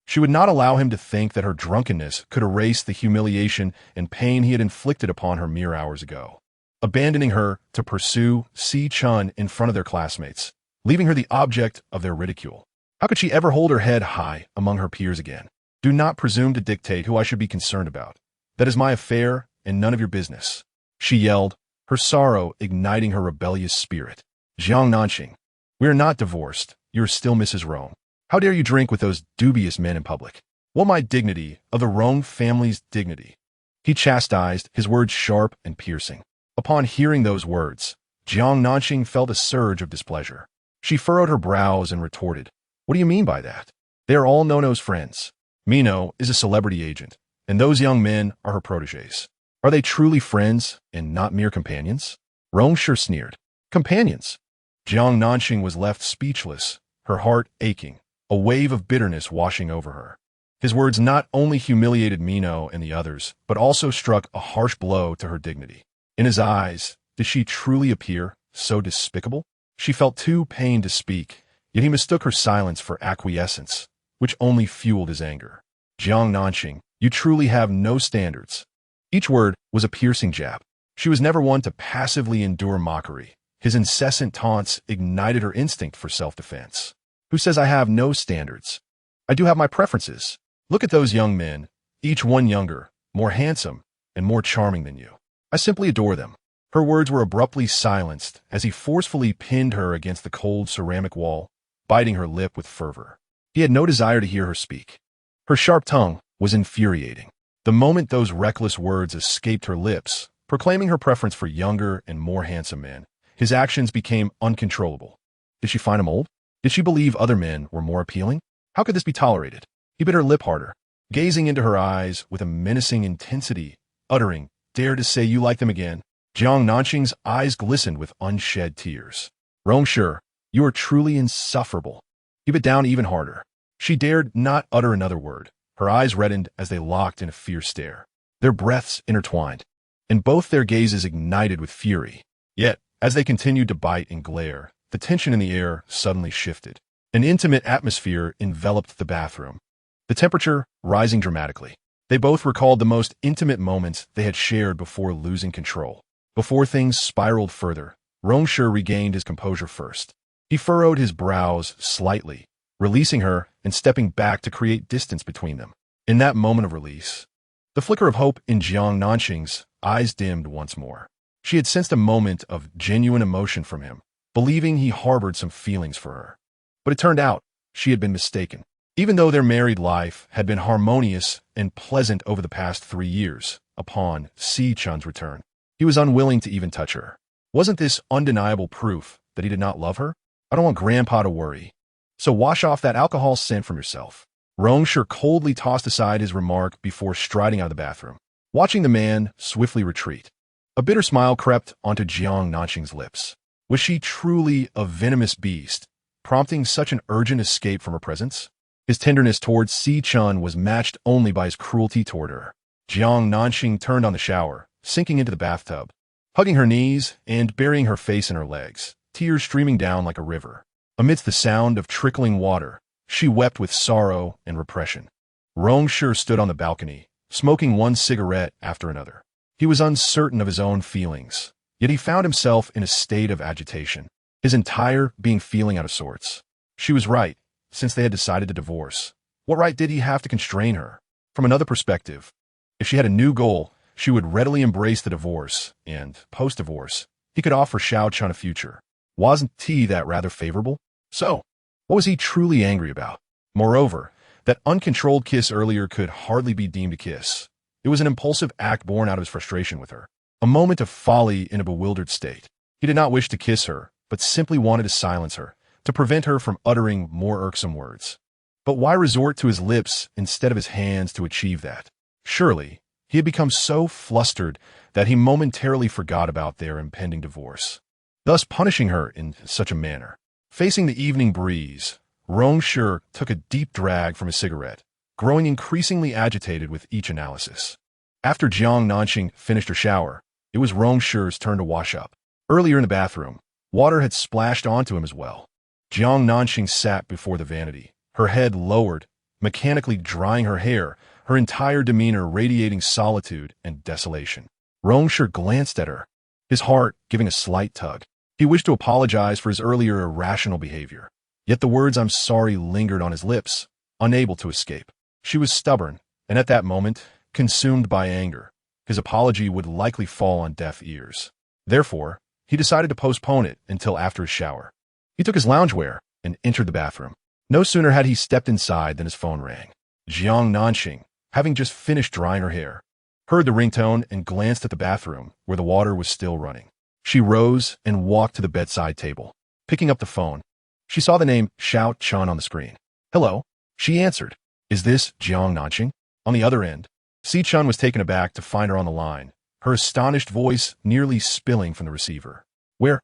She would not allow him to think that her drunkenness could erase the humiliation and pain he had inflicted upon her mere hours ago, abandoning her to pursue Xiao Chun in front of their classmates, leaving her the object of their ridicule. How could she ever hold her head high among her peers again? "Do not presume to dictate who I should be concerned about. That is my affair and none of your business," she yelled, her sorrow igniting her rebellious spirit. "Jiang Nanxing, we are not divorced. You are still Mrs. Rong. How dare you drink with those dubious men in public? What my dignity of the Rong family's dignity?" He chastised, his words sharp and piercing. Upon hearing those words, Jiang Nanxing felt a surge of displeasure. She furrowed her brows and retorted, "What do you mean by that? They are all Nono's friends. Mino is a celebrity agent, and those young men are her protégés. Are they truly friends and not mere companions?" Rong Shi sneered. "Companions?" Jiang Nanxing was left speechless, her heart aching, a wave of bitterness washing over her. His words not only humiliated Mino and the others, but also struck a harsh blow to her dignity. In his eyes, did she truly appear so despicable? She felt too pained to speak, yet he mistook her silence for acquiescence, which only fueled his anger. "Jiang Nanxing, you truly have no standards." Each word was a piercing jab. She was never one to passively endure mockery. His incessant taunts ignited her instinct for self-defense. "Who says I have no standards? I do have my preferences. Look at those young men, each one younger, more handsome, and more charming than you. I simply adore them." Her words were abruptly silenced as he forcefully pinned her against the cold ceramic wall, biting her lip with fervor. He had no desire to hear her speak. Her sharp tongue was infuriating. The moment those reckless words escaped her lips, proclaiming her preference for younger and more handsome men, his actions became uncontrollable. Did she find him old? Did she believe other men were more appealing? How could this be tolerated? He bit her lip harder, gazing into her eyes with a menacing intensity, uttering, "Dare to say you like them again?" Jiang Nanxing's eyes glistened with unshed tears. "Rong Shi, you are truly insufferable." He bit down even harder. She dared not utter another word. Her eyes reddened as they locked in a fierce stare. Their breaths intertwined, and both their gazes ignited with fury. Yet, as they continued to bite and glare, the tension in the air suddenly shifted. An intimate atmosphere enveloped the bathroom, the temperature rising dramatically. They both recalled the most intimate moments they had shared before losing control. Before things spiraled further, Rong Shi regained his composure first. He furrowed his brows slightly, releasing her and stepping back to create distance between them. In that moment of release, the flicker of hope in Jiang Nanxing's eyes dimmed once more. She had sensed a moment of genuine emotion from him, believing he harbored some feelings for her. But it turned out she had been mistaken. Even though their married life had been harmonious and pleasant over the past 3 years, upon Xiao Chun's return, he was unwilling to even touch her. Wasn't this undeniable proof that he did not love her? I don't want Grandpa to worry. So wash off that alcohol scent from yourself. Rong Shi coldly tossed aside his remark before striding out of the bathroom, watching the man swiftly retreat. A bitter smile crept onto Jiang Nanxing's lips. Was she truly a venomous beast, prompting such an urgent escape from her presence? His tenderness towards Xiao Chun was matched only by his cruelty toward her. Jiang Nanxing turned on the shower, sinking into the bathtub, hugging her knees and burying her face in her legs, tears streaming down like a river. Amidst the sound of trickling water, she wept with sorrow and repression. Rong Shi stood on the balcony, smoking one cigarette after another. He was uncertain of his own feelings, yet he found himself in a state of agitation, his entire being feeling out of sorts. She was right, since they had decided to divorce. What right did he have to constrain her? From another perspective, if she had a new goal, she would readily embrace the divorce, and, post-divorce, he could offer Xiao Chun a future. Wasn't he that rather favorable? So, what was he truly angry about? Moreover, that uncontrolled kiss earlier could hardly be deemed a kiss. It was an impulsive act born out of his frustration with her. A moment of folly in a bewildered state. He did not wish to kiss her, but simply wanted to silence her, to prevent her from uttering more irksome words. But why resort to his lips instead of his hands to achieve that? Surely, he had become so flustered that he momentarily forgot about their impending divorce, thus punishing her in such a manner. Facing the evening breeze, Rong Shi took a deep drag from his cigarette, growing increasingly agitated with each analysis. After Jiang Nanxing finished her shower, it was Rong Shi's turn to wash up. Earlier in the bathroom, water had splashed onto him as well. Jiang Nanxing sat before the vanity, her head lowered, mechanically drying her hair, her entire demeanor radiating solitude and desolation. Rong Shi glanced at her, his heart giving a slight tug. He wished to apologize for his earlier irrational behavior, yet the words "I'm sorry" lingered on his lips, unable to escape. She was stubborn, and at that moment, consumed by anger. His apology would likely fall on deaf ears. Therefore, he decided to postpone it until after his shower. He took his loungewear and entered the bathroom. No sooner had he stepped inside than his phone rang. Jiang Nanxing, having just finished drying her hair, heard the ringtone and glanced at the bathroom where the water was still running. She rose and walked to the bedside table. Picking up the phone, she saw the name Xiao Chun on the screen. "Hello," she answered. "Is this Jiang Nanxing?" On the other end, Xiao Chun was taken aback to find her on the line, her astonished voice nearly spilling from the receiver. "Where?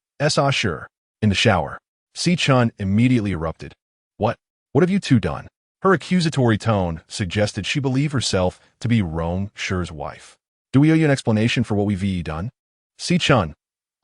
Sure. In the shower." Xiao Chun immediately erupted. What have you two done?" Her accusatory tone suggested she believed herself to be Rong Shi's wife. "Do we owe you an explanation for what we've done?" "Xiao Chun,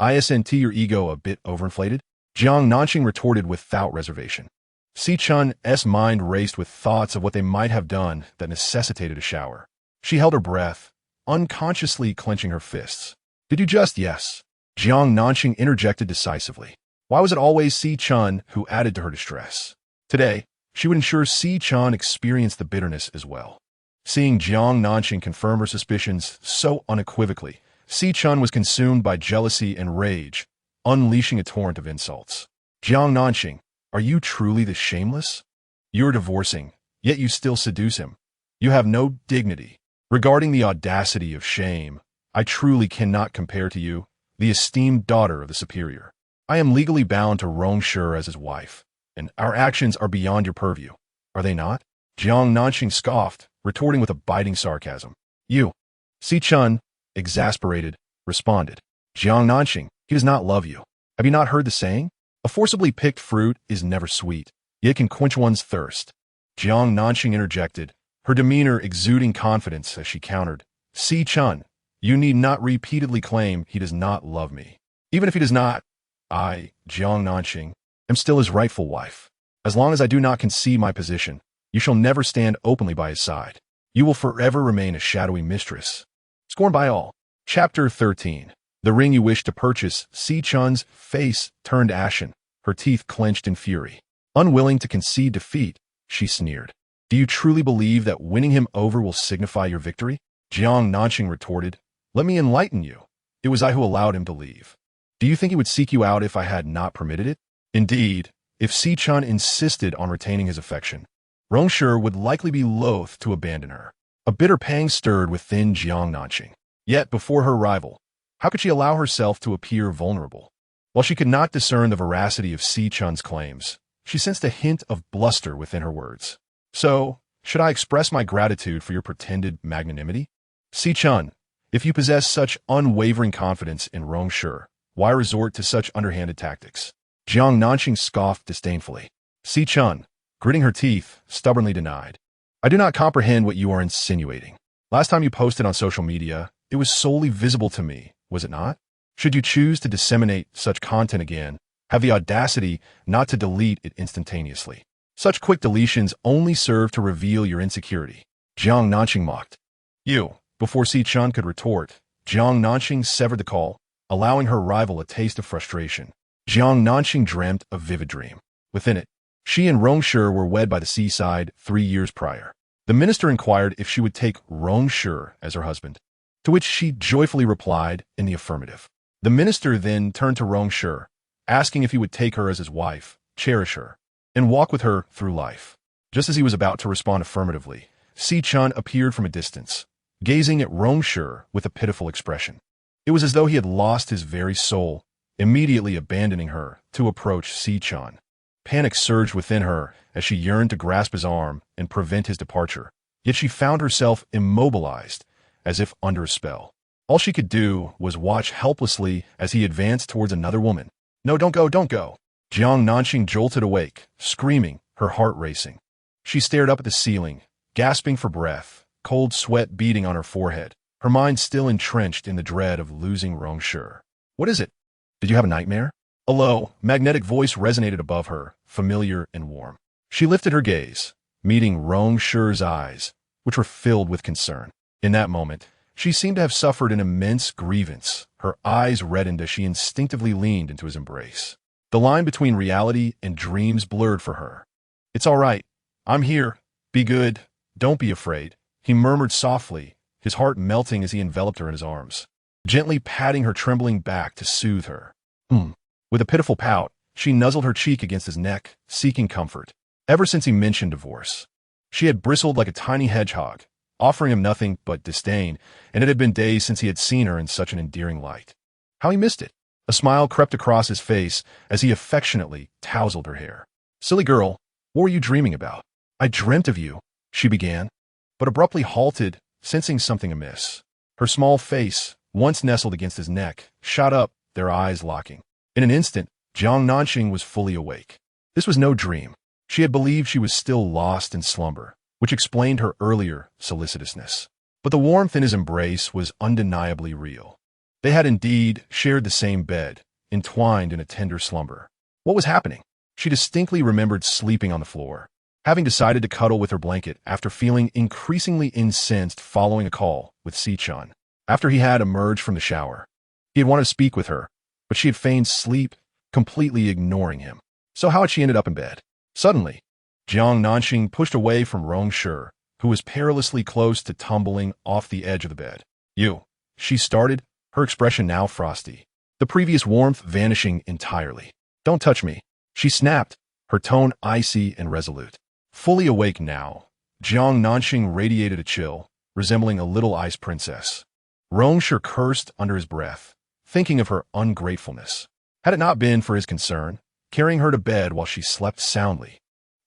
isn't your ego a bit overinflated?" Jiang Nanxing retorted without reservation. Xiao Chun's mind raced with thoughts of what they might have done that necessitated a shower. She held her breath, unconsciously clenching her fists. "Did you just—" "Yes," Jiang Nanxing interjected decisively. Why was it always Xiao Chun who added to her distress? Today, she would ensure Xiao Chun experienced the bitterness as well. Seeing Jiang Nanxing confirm her suspicions so unequivocally, Xiao Chun was consumed by jealousy and rage, unleashing a torrent of insults. "Jiang Nanxing, are you truly this shameless? You're divorcing, yet you still seduce him. You have no dignity. Regarding the audacity of shame, I truly cannot compare to you, the esteemed daughter of the superior. I am legally bound to Rong Shi as his wife, and our actions are beyond your purview. Are they not?" Jiang Nanxing scoffed, retorting with a biting sarcasm. "You." Xiao Chun, exasperated, responded. "Jiang Nanxing, he does not love you. Have you not heard the saying? A forcibly picked fruit is never sweet, yet it can quench one's thirst." Jiang Nanxing interjected, her demeanor exuding confidence as she countered. "Xiao Chun, you need not repeatedly claim he does not love me. Even if he does not, I, Jiang Nanxing, am still his rightful wife. As long as I do not concede my position, you shall never stand openly by his side. You will forever remain a shadowy mistress, scorned by all." Chapter 13. The ring you wish to purchase. Xiao Chun's face turned ashen, her teeth clenched in fury. Unwilling to concede defeat, she sneered. Do you truly believe that winning him over will signify your victory? Jiang Nanxing retorted. Let me enlighten you. It was I who allowed him to leave. Do you think he would seek you out if I had not permitted it? Indeed, if Xiao Chun insisted on retaining his affection, Rong Shi would likely be loath to abandon her. A bitter pang stirred within Jiang Nanxing. Yet, before her rival, how could she allow herself to appear vulnerable? While she could not discern the veracity of Xiao Chun's claims, she sensed a hint of bluster within her words. So, should I express my gratitude for your pretended magnanimity? Xiao Chun, if you possess such unwavering confidence in Rong Shi, why resort to such underhanded tactics? Jiang Nanxing scoffed disdainfully. Xiao Chun, gritting her teeth, stubbornly denied. I do not comprehend what you are insinuating. Last time you posted on social media, it was solely visible to me, was it not? Should you choose to disseminate such content again, have the audacity not to delete it instantaneously. Such quick deletions only serve to reveal your insecurity. Jiang Nanxing mocked. You. Before Xiao Chun could retort, Jiang Nanxing severed the call, allowing her rival a taste of frustration. Jiang Nanxing dreamt a vivid dream. Within it, she and Rong Shi were wed by the seaside 3 years prior. The minister inquired if she would take Rong Shi as her husband, to which she joyfully replied in the affirmative. The minister then turned to Rong Shi, asking if he would take her as his wife, cherish her, and walk with her through life. Just as he was about to respond affirmatively, Xiao Chun appeared from a distance, gazing at Rong Shi with a pitiful expression. It was as though he had lost his very soul, immediately abandoning her to approach Xiao Chun. Panic surged within her as she yearned to grasp his arm and prevent his departure, yet she found herself immobilized, as if under a spell. All she could do was watch helplessly as he advanced towards another woman. No, don't go, don't go. Jiang Nanxing jolted awake, screaming, her heart racing. She stared up at the ceiling, gasping for breath, cold sweat beading on her forehead, her mind still entrenched in the dread of losing Rong Shi. What is it? Did you have a nightmare? A low, magnetic voice resonated above her, familiar and warm. She lifted her gaze, meeting Rong Shi's eyes, which were filled with concern. In that moment, she seemed to have suffered an immense grievance. Her eyes reddened as she instinctively leaned into his embrace. The line between reality and dreams blurred for her. It's all right. I'm here. Be good. Don't be afraid, he murmured softly, his heart melting as he enveloped her in his arms, gently patting her trembling back to soothe her. With a pitiful pout, she nuzzled her cheek against his neck, seeking comfort. Ever since he mentioned divorce, she had bristled like a tiny hedgehog, offering him nothing but disdain, and it had been days since he had seen her in such an endearing light. How he missed it! A smile crept across his face as he affectionately tousled her hair. Silly girl, what were you dreaming about? I dreamt of you, she began, but abruptly halted, sensing something amiss. Her small face, once nestled against his neck, shot up, their eyes locking. In an instant, Jiang Nanxing was fully awake. This was no dream. She had believed she was still lost in slumber, which explained her earlier solicitousness. But the warmth in his embrace was undeniably real. They had indeed shared the same bed, entwined in a tender slumber. What was happening? She distinctly remembered sleeping on the floor, having decided to cuddle with her blanket after feeling increasingly incensed following a call with Xiao Chun. After he had emerged from the shower, he had wanted to speak with her, but she had feigned sleep, completely ignoring him. So how had she ended up in bed? Suddenly, Jiang Nanxing pushed away from Rong Shi, who was perilously close to tumbling off the edge of the bed. You, she started, her expression now frosty, the previous warmth vanishing entirely. Don't touch me, she snapped, her tone icy and resolute. Fully awake now, Jiang Nanxing radiated a chill, resembling a little ice princess. Rong Shi cursed under his breath, thinking of her ungratefulness. Had it not been for his concern, carrying her to bed while she slept soundly,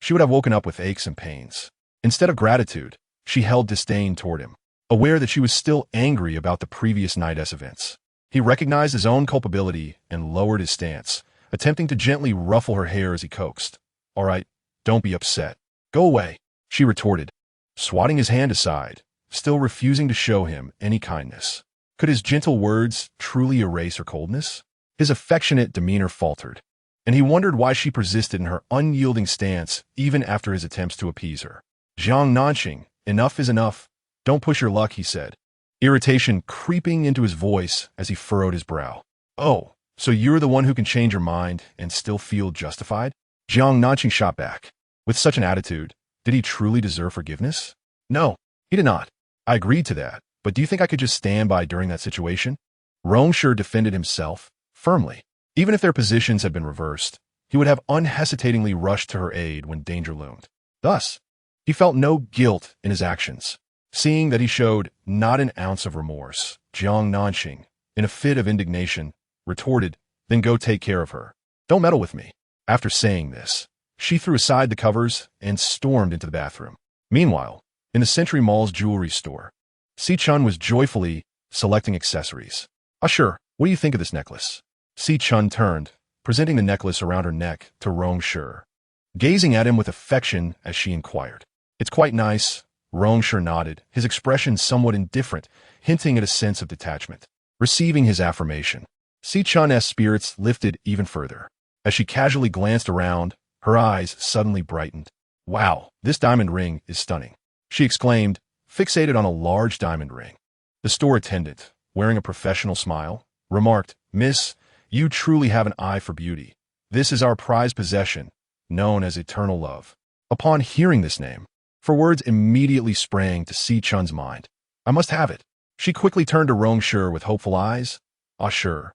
she would have woken up with aches and pains. Instead of gratitude, she held disdain toward him, aware that she was still angry about the previous night's events. He recognized his own culpability and lowered his stance, attempting to gently ruffle her hair as he coaxed. All right, don't be upset. Go away, she retorted, swatting his hand aside, still refusing to show him any kindness. Could his gentle words truly erase her coldness? His affectionate demeanor faltered, and he wondered why she persisted in her unyielding stance even after his attempts to appease her. Jiang Nanxing, enough is enough. Don't push your luck, he said, irritation creeping into his voice as he furrowed his brow. "Oh, so you're the one who can change your mind and still feel justified?" Jiang Nanxing shot back. With such an attitude, did he truly deserve forgiveness? No, he did not. I agreed to that, but do you think I could just stand by during that situation? Rong Shi defended himself firmly. Even if their positions had been reversed, he would have unhesitatingly rushed to her aid when danger loomed. Thus, he felt no guilt in his actions. Seeing that he showed not an ounce of remorse, Jiang Nanxing, in a fit of indignation, retorted, "Then go take care of her. Don't meddle with me." After saying this, she threw aside the covers and stormed into the bathroom. Meanwhile, in the Century Mall's jewelry store, Xiao Chun was joyfully selecting accessories. "Sure, what do you think of this necklace?" Xiao Chun turned, presenting the necklace around her neck to Rong Shi, gazing at him with affection as she inquired. "It's quite nice." Rong Shi nodded, his expression somewhat indifferent, hinting at a sense of detachment. Receiving his affirmation, Xiao Chun's spirits lifted even further. As she casually glanced around, her eyes suddenly brightened. "Wow, this diamond ring is stunning," she exclaimed, fixated on a large diamond ring. The store attendant, wearing a professional smile, remarked, "Miss, you truly have an eye for beauty. This is our prized possession, known as Eternal Love." Upon hearing this name, for words immediately sprang to Xiao Chun's mind. "I must have it." She quickly turned to Rong Shi with hopeful eyes. Sure.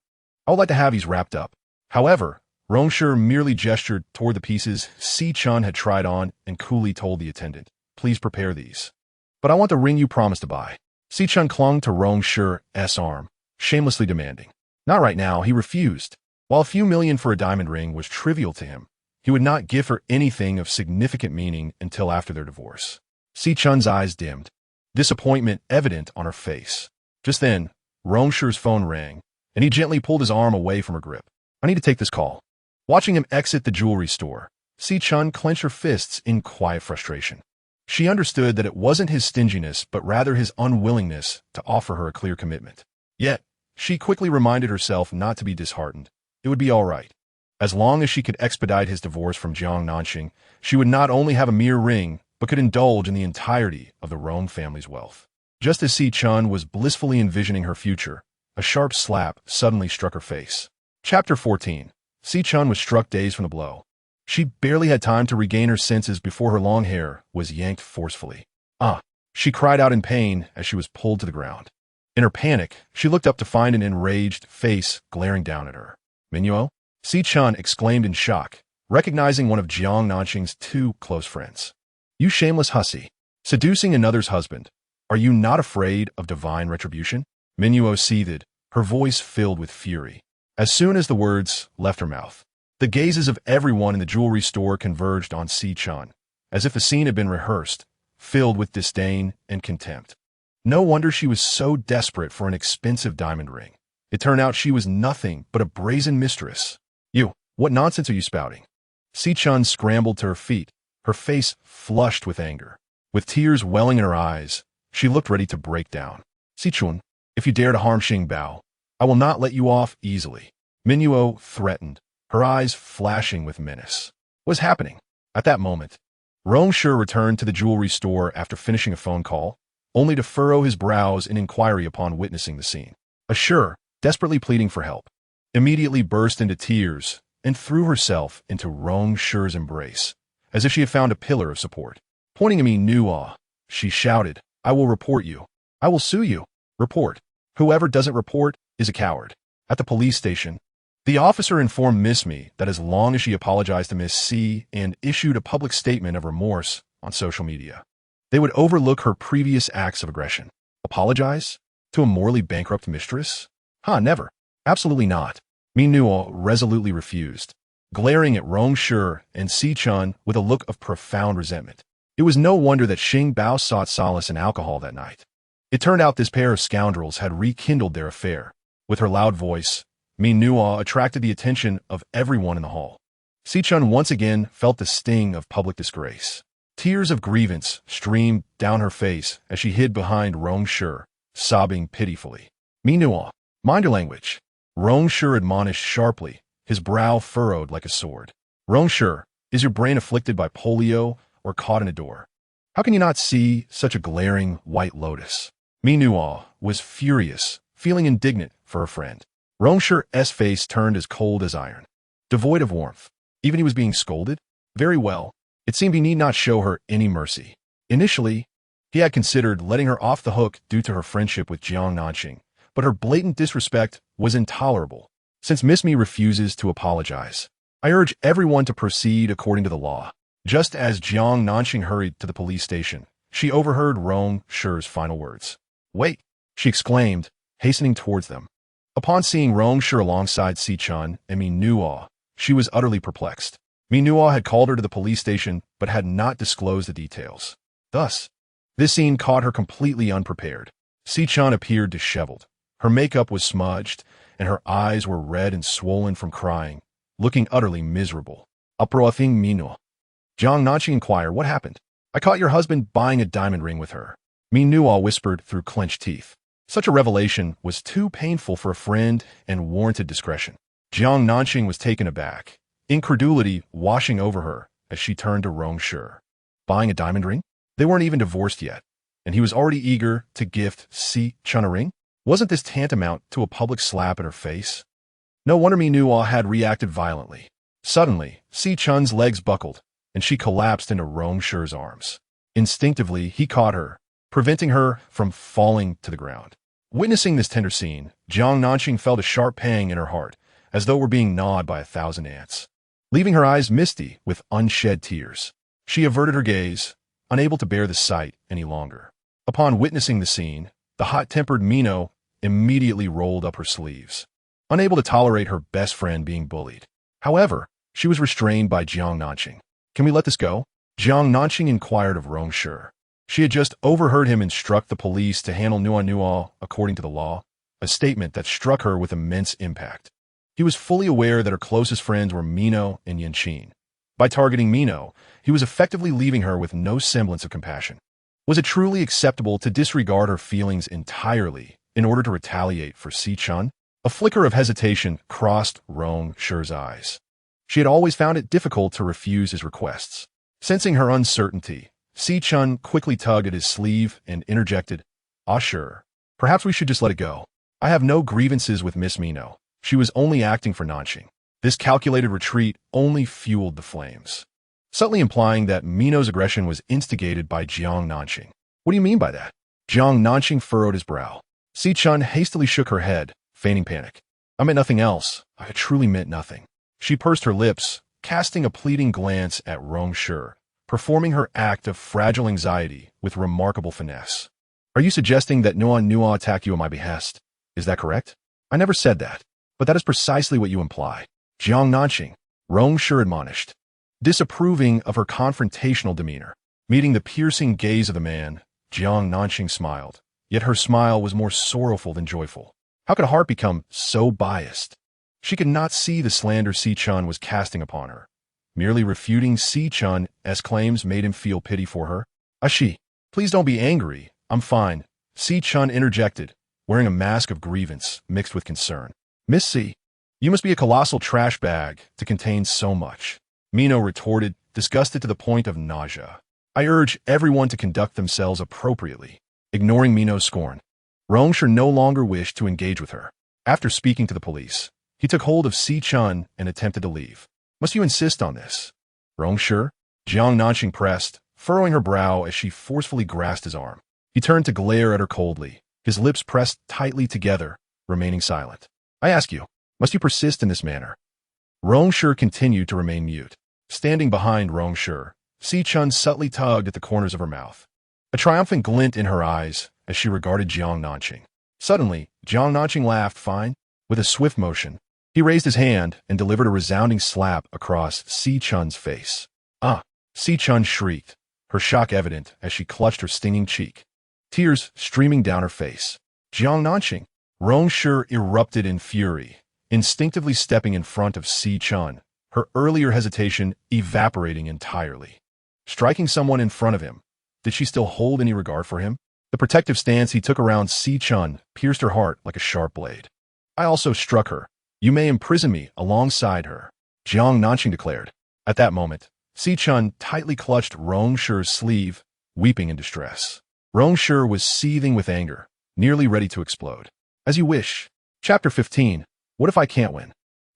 I would like to have these wrapped up." However, Rong Shi merely gestured toward the pieces Xiao Chun had tried on and coolly told the attendant, "Please prepare these." "But I want the ring you promised to buy." Xiao Chun clung to Rong Shi's arm, shamelessly demanding. Not right now, he refused. While a few million for a diamond ring was trivial to him, he would not give her anything of significant meaning until after their divorce. Xiao Chun's eyes dimmed, disappointment evident on her face. Just then, Rong Shi's phone rang, and he gently pulled his arm away from her grip. "I need to take this call." Watching him exit the jewelry store, Xiao Chun clenched her fists in quiet frustration. She understood that it wasn't his stinginess, but rather his unwillingness to offer her a clear commitment. Yet, she quickly reminded herself not to be disheartened. It would be all right. As long as she could expedite his divorce from Jiang Nanxing, she would not only have a mere ring, but could indulge in the entirety of the Rong family's wealth. Just as Xiao Chun was blissfully envisioning her future, a sharp slap suddenly struck her face. Chapter 14. Xiao Chun was struck dazed from the blow. She barely had time to regain her senses before her long hair was yanked forcefully. "Ah!" She cried out in pain as she was pulled to the ground. In her panic, she looked up to find an enraged face glaring down at her. "Minuo?" Xiao Chun exclaimed in shock, recognizing one of Jiang Nanxing's two close friends. "You shameless hussy, seducing another's husband. Are you not afraid of divine retribution?" Minuo seethed, her voice filled with fury. As soon as the words left her mouth, the gazes of everyone in the jewelry store converged on Xiao Chun, as if the scene had been rehearsed, filled with disdain and contempt. No wonder she was so desperate for an expensive diamond ring. It turned out she was nothing but a brazen mistress. "You, what nonsense are you spouting?" Xiao Chun scrambled to her feet, her face flushed with anger. With tears welling in her eyes, she looked ready to break down. "Xiao Chun, if you dare to harm Xing Bao, I will not let you off easily." Minuo threatened, her eyes flashing with menace. What was happening? At that moment, Rong Shi returned to the jewelry store after finishing a phone call, only to furrow his brows in inquiry upon witnessing the scene. Shi, desperately pleading for help, immediately burst into tears and threw herself into Rong Shi's embrace, as if she had found a pillar of support. Pointing at Minuo, she shouted, "I will report you. I will sue you. Report. Whoever doesn't report is a coward." At the police station, the officer informed Miss Me that as long as she apologized to Miss C and issued a public statement of remorse on social media, they would overlook her previous acts of aggression. Apologize? To a morally bankrupt mistress? Never. Absolutely not. Minuo resolutely refused, glaring at Rong Shi and Xiao Chun with a look of profound resentment. It was no wonder that Xing Bao sought solace in alcohol that night. It turned out this pair of scoundrels had rekindled their affair. With her loud voice, Minuo attracted the attention of everyone in the hall. Xiao Chun once again felt the sting of public disgrace. Tears of grievance streamed down her face as she hid behind Rong Shi, sobbing pitifully. "Minuo, mind your language," Rong Shi admonished sharply, his brow furrowed like a sword. "Rong Shi, is your brain afflicted by polio or caught in a door? How can you not see such a glaring white lotus?" Minua was furious, feeling indignant for her friend. Rong Shi's face turned as cold as iron, devoid of warmth. Even he was being scolded? Very well. It seemed he need not show her any mercy. Initially, he had considered letting her off the hook due to her friendship with Jiang Nanxing, but her blatant disrespect was intolerable. Since Miss Mi refuses to apologize, I urge everyone to proceed according to the law. Just as Jiang Nanxing hurried to the police station, she overheard Rong Shi's final words. "Wait," she exclaimed, hastening towards them. Upon seeing Rong Shi alongside Xiao Chun and Minua, she was utterly perplexed. Minua had called her to the police station but had not disclosed the details. Thus, this scene caught her completely unprepared. Xiao Chun appeared disheveled. Her makeup was smudged, and her eyes were red and swollen from crying, looking utterly miserable. Uproathing Minua. Jiang Nanxing inquired, "What happened?" "I caught your husband buying a diamond ring with her," Minua whispered through clenched teeth. Such a revelation was too painful for a friend and warranted discretion. Jiang Nanxing was taken aback, incredulity washing over her as she turned to Rong Shi. Buying a diamond ring? They weren't even divorced yet, and he was already eager to gift Xiao Chun a ring? Wasn't this tantamount to a public slap in her face? No wonder Minua had reacted violently. Suddenly, Xiao Chun's legs buckled, and she collapsed into Rong Shi's arms. Instinctively, he caught her, preventing her from falling to the ground. Witnessing this tender scene, Jiang Nanxing felt a sharp pang in her heart, as though were being gnawed by 1,000 ants. Leaving her eyes misty with unshed tears, she averted her gaze, unable to bear the sight any longer. Upon witnessing the scene, the hot-tempered Minot immediately rolled up her sleeves, unable to tolerate her best friend being bullied. However, she was restrained by Jiang Nanxing. "Can we let this go?" Jiang Nanxing inquired of Rong Shi. She had just overheard him instruct the police to handle Nua according to the law, a statement that struck her with immense impact. He was fully aware that her closest friends were Minot and Yanqin. By targeting Minot, he was effectively leaving her with no semblance of compassion. Was it truly acceptable to disregard her feelings entirely in order to retaliate for Xiao Chun? A flicker of hesitation crossed Rong Shi's eyes. She had always found it difficult to refuse his requests. Sensing her uncertainty, Xiao Chun quickly tugged at his sleeve and interjected, "Ah, sure. Perhaps we should just let it go. I have no grievances with Miss Minot. She was only acting for Nanxing." This calculated retreat only fueled the flames, subtly implying that Minot's aggression was instigated by Jiang Nanxing. "What do you mean by that?" Jiang Nanxing furrowed his brow. Xiao Chun hastily shook her head, feigning panic. "I meant nothing else. I truly meant nothing." She pursed her lips, casting a pleading glance at Rong Shi, performing her act of fragile anxiety with remarkable finesse. "Are you suggesting that Nua attacked you at my behest? Is that correct?" "I never said that, but that is precisely what you imply." "Jiang Nanxing," Rong Shi admonished, disapproving of her confrontational demeanor. Meeting the piercing gaze of the man, Jiang Nanxing smiled, yet her smile was more sorrowful than joyful. How could a heart become so biased? She could not see the slander Xiao Chun was casting upon her. Merely refuting Xiao Chun's claims made him feel pity for her. "Ashi, please don't be angry. I'm fine," Xiao Chun interjected, wearing a mask of grievance mixed with concern. "Miss C, you must be a colossal trash bag to contain so much," Minot retorted, disgusted to the point of nausea. "I urge everyone to conduct themselves appropriately." Ignoring Minot's scorn, Rong Shi no longer wished to engage with her. After speaking to the police, he took hold of Xiao Chun and attempted to leave. "Must you insist on this?" "Rong Shi?" Jiang Nanxing pressed, furrowing her brow as she forcefully grasped his arm. He turned to glare at her coldly, his lips pressed tightly together, remaining silent. "I ask you, must you persist in this manner?" Rong Shi continued to remain mute. Standing behind Rong Shi, Xiao Chun subtly tugged at the corners of her mouth, a triumphant glint in her eyes as she regarded Jiang Nanxing. Suddenly, Jiang Nanxing laughed. "Fine." With a swift motion, he raised his hand and delivered a resounding slap across Xiao Chun's face. "Ah!" Xiao Chun shrieked, her shock evident as she clutched her stinging cheek, tears streaming down her face. "Jiang Nanxing!" Rong Shi erupted in fury, instinctively stepping in front of Xiao Chun, her earlier hesitation evaporating entirely. Striking someone in front of him, did she still hold any regard for him? The protective stance he took around Xiao Chun pierced her heart like a sharp blade. "I also struck her. You may imprison me alongside her," Jiang Nanxing declared. At that moment, Xiao Chun tightly clutched Rong Shi's sleeve, weeping in distress. Rong Shi was seething with anger, nearly ready to explode. As you wish. Chapter 15. What if I can't win?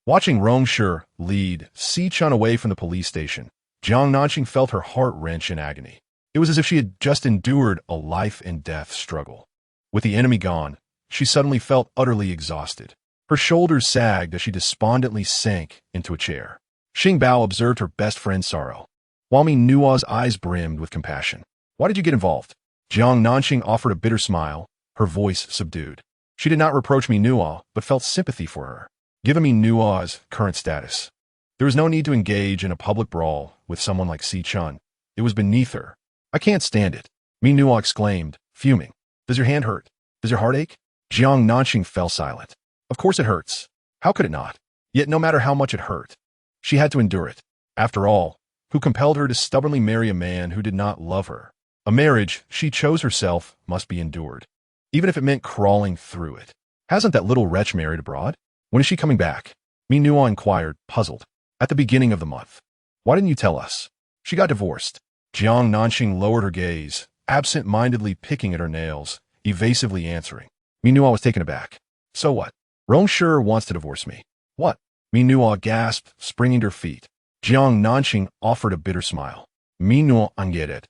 Watching Rong Shi lead Xiao Chun away from the police station, Jiang Nanxing felt her heart wrench in agony. It was as if she had just endured a life-and-death struggle. With the enemy gone, she suddenly felt utterly exhausted. Her shoulders sagged as she despondently sank into a chair. Xing Bao observed her best friend's sorrow, while Nua's eyes brimmed with compassion. Why did you get involved? Jiang Nanxing offered a bitter smile, her voice subdued. She did not reproach Nua, but felt sympathy for her. Given Nua's current status, there was no need to engage in a public brawl with someone like Xiao Chun. It was beneath her. I can't stand it, Nua exclaimed, fuming. Does your hand hurt? Does your heart ache? Jiang Nanxing fell silent. Of course it hurts. How could it not? Yet no matter how much it hurt, she had to endure it. After all, who compelled her to stubbornly marry a man who did not love her? A marriage she chose herself must be endured, even if it meant crawling through it. Hasn't that little wretch married abroad? When is she coming back? Nua inquired, puzzled. At the beginning of the month. Why didn't you tell us? She got divorced. Jiang Nanxing lowered her gaze, absent-mindedly picking at her nails, evasively answering. Nua was taken aback. So what? Rong Shi wants to divorce me. What? Nua gasped, springing to her feet. Jiang Nanxing offered a bitter smile. Nua Angeret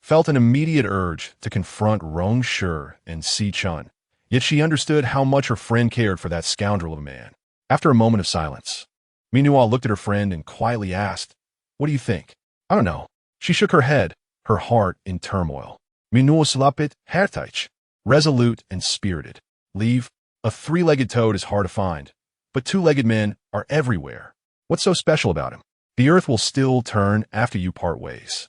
felt an immediate urge to confront Rong Shi and Xiao Chun, yet she understood how much her friend cared for that scoundrel of a man. After a moment of silence, Nua looked at her friend and quietly asked, What do you think? I don't know. She shook her head, her heart in turmoil. Nua slapit hertich, resolute and spirited. Leave. A three-legged toad is hard to find, but two-legged men are everywhere. What's so special about him? The earth will still turn after you part ways.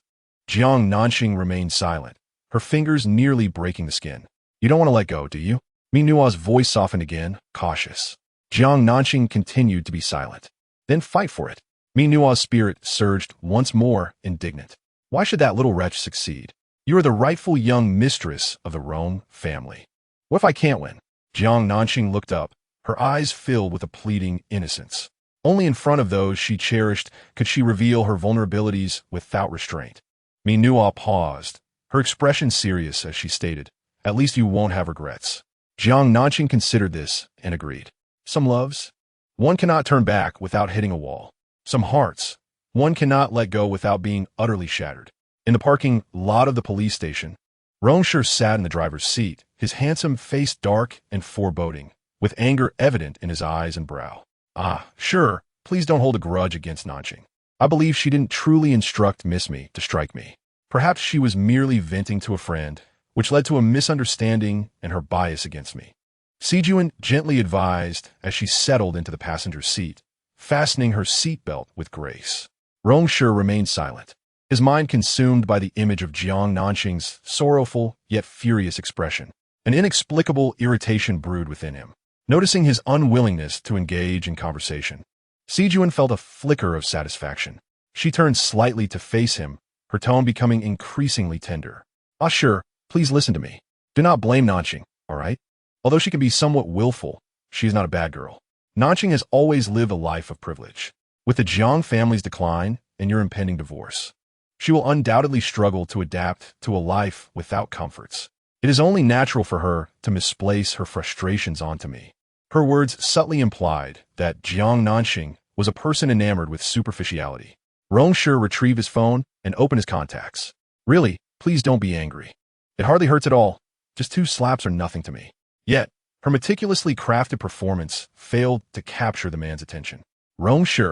Jiang Nanxing remained silent, her fingers nearly breaking the skin. You don't want to let go, do you? Nua's voice softened again, cautious. Jiang Nanxing continued to be silent. Then fight for it. Nua's spirit surged once more, indignant. Why should that little wretch succeed? You are the rightful young mistress of the Rong family. What if I can't win? Jiang Nanxing looked up, her eyes filled with a pleading innocence. Only in front of those she cherished could she reveal her vulnerabilities without restraint. Nua paused, her expression serious as she stated, At least you won't have regrets. Jiang Nanxing considered this and agreed. Some loves? One cannot turn back without hitting a wall. Some hearts? One cannot let go without being utterly shattered. In the parking lot of the police station, Rong Shi sat in the driver's seat, his handsome face dark and foreboding, with anger evident in his eyes and brow. Sure, please don't hold a grudge against Nanxing. I believe she didn't truly instruct Miss Me to strike me. Perhaps she was merely venting to a friend, which led to a misunderstanding and her bias against me. Xiao gently advised as she settled into the passenger seat, fastening her seatbelt with grace. Rong Shi remained silent, his mind consumed by the image of Jiang Nanxing's sorrowful yet furious expression. An inexplicable irritation brewed within him. Noticing his unwillingness to engage in conversation, Xiao felt a flicker of satisfaction. She turned slightly to face him, her tone becoming increasingly tender. Sure, please listen to me. Do not blame Nanxing, all right? Although she can be somewhat willful, she is not a bad girl. Nanxing has always lived a life of privilege. With the Jiang family's decline and your impending divorce, she will undoubtedly struggle to adapt to a life without comforts. It is only natural for her to misplace her frustrations onto me. Her words subtly implied that Jiang Nanxing was a person enamored with superficiality. Rong Shi retrieved his phone and opened his contacts. Really, please don't be angry. It hardly hurts at all. Just 2 slaps are nothing to me. Yet, her meticulously crafted performance failed to capture the man's attention. Rong Shi,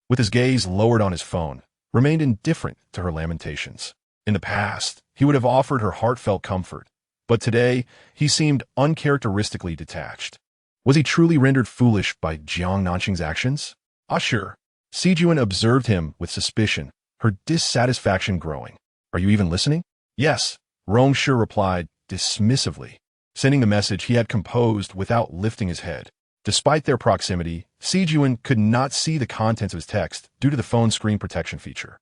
with his gaze lowered on his phone, remained indifferent to her lamentations. In the past, he would have offered her heartfelt comfort, but today he seemed uncharacteristically detached. Was he truly rendered foolish by Jiang Nanxing's actions? Sure. Xiao observed him with suspicion, her dissatisfaction growing. Are you even listening? Yes, Rong Shi replied dismissively, sending the message he had composed without lifting his head. Despite their proximity, Xiao could not see the contents of his text due to the phone's screen protection feature.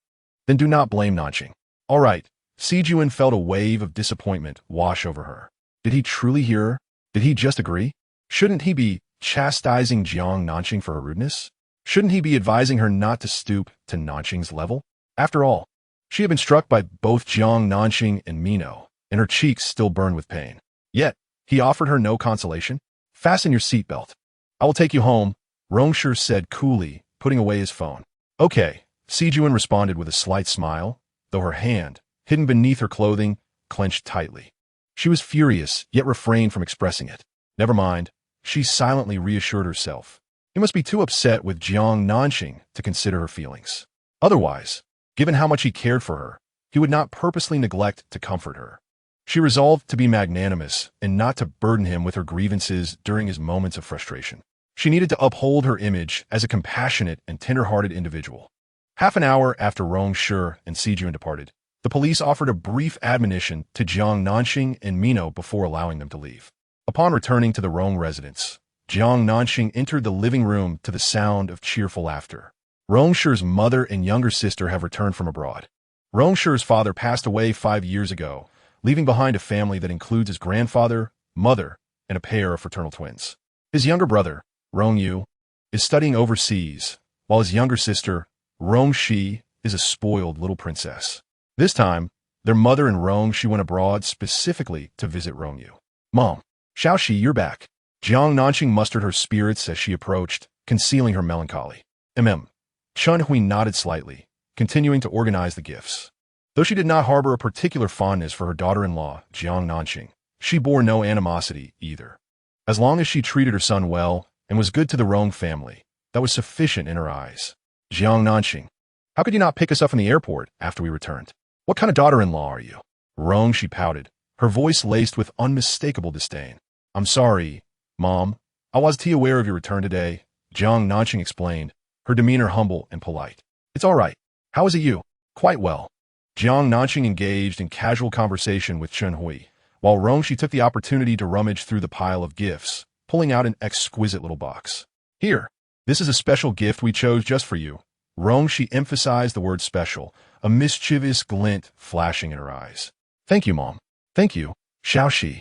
Then do not blame Nanxing. All right. Xiao felt a wave of disappointment wash over her. Did he truly hear her? Did he just agree? Shouldn't he be chastising Jiang Nanxing for her rudeness? Shouldn't he be advising her not to stoop to Nanxing's level? After all, she had been struck by both Jiang Nanxing and Minot, and her cheeks still burned with pain. Yet, He offered her no consolation. Fasten your seatbelt. I will take you home, Rong Shi said coolly, putting away his phone. Okay, Xiao responded with a slight smile, though her hand, hidden beneath her clothing, clenched tightly. She was furious, yet refrained from expressing it. Never mind, she silently reassured herself. He must be too upset with Jiang Nanxing to consider her feelings. Otherwise, given how much he cared for her, he would not purposely neglect to comfort her. She resolved to be magnanimous and not to burden him with her grievances during his moments of frustration. She needed to uphold her image as a compassionate and tender-hearted individual. Half an hour after Rong Shi and Xiao departed, the police offered a brief admonition to Jiang Nanxing and Mino before allowing them to leave. Upon returning to the Rong residence, Jiang Nanxing entered the living room to the sound of cheerful laughter. Rong Shi's mother and younger sister have returned from abroad. Rong Shi's father passed away 5 years ago, leaving behind a family that includes his grandfather, mother, and a pair of fraternal twins. His younger brother, Rong Yu, is studying overseas, while his younger sister, Rong Shi, is a spoiled little princess. This time, their mother and Rong Shi went abroad specifically to visit Rong Yu. Mom, Xiao Shi, you're back. Jiang Nanxing mustered her spirits as she approached, concealing her melancholy. Chun Hui nodded slightly, continuing to organize the gifts. Though she did not harbor a particular fondness for her daughter-in-law, Jiang Nanxing, she bore no animosity either. As long as she treated her son well and was good to the Rong family, that was sufficient in her eyes. Jiang Nanxing, how could you not pick us up from the airport after we returned? What kind of daughter-in-law are you? Rong Shi pouted, her voice laced with unmistakable disdain. I'm sorry, Mom. I wasn't aware of your return today, Jiang Nanxing explained, her demeanor humble and polite. It's all right. How is it you? Quite well. Jiang Nanxing engaged in casual conversation with Chun Hui, while Rong Shi took the opportunity to rummage through the pile of gifts, pulling out an exquisite little box. Here, this is a special gift we chose just for you. Rong Shi emphasized the word special, a mischievous glint flashing in her eyes. Thank you, Mom. Thank you, Xiao Shi.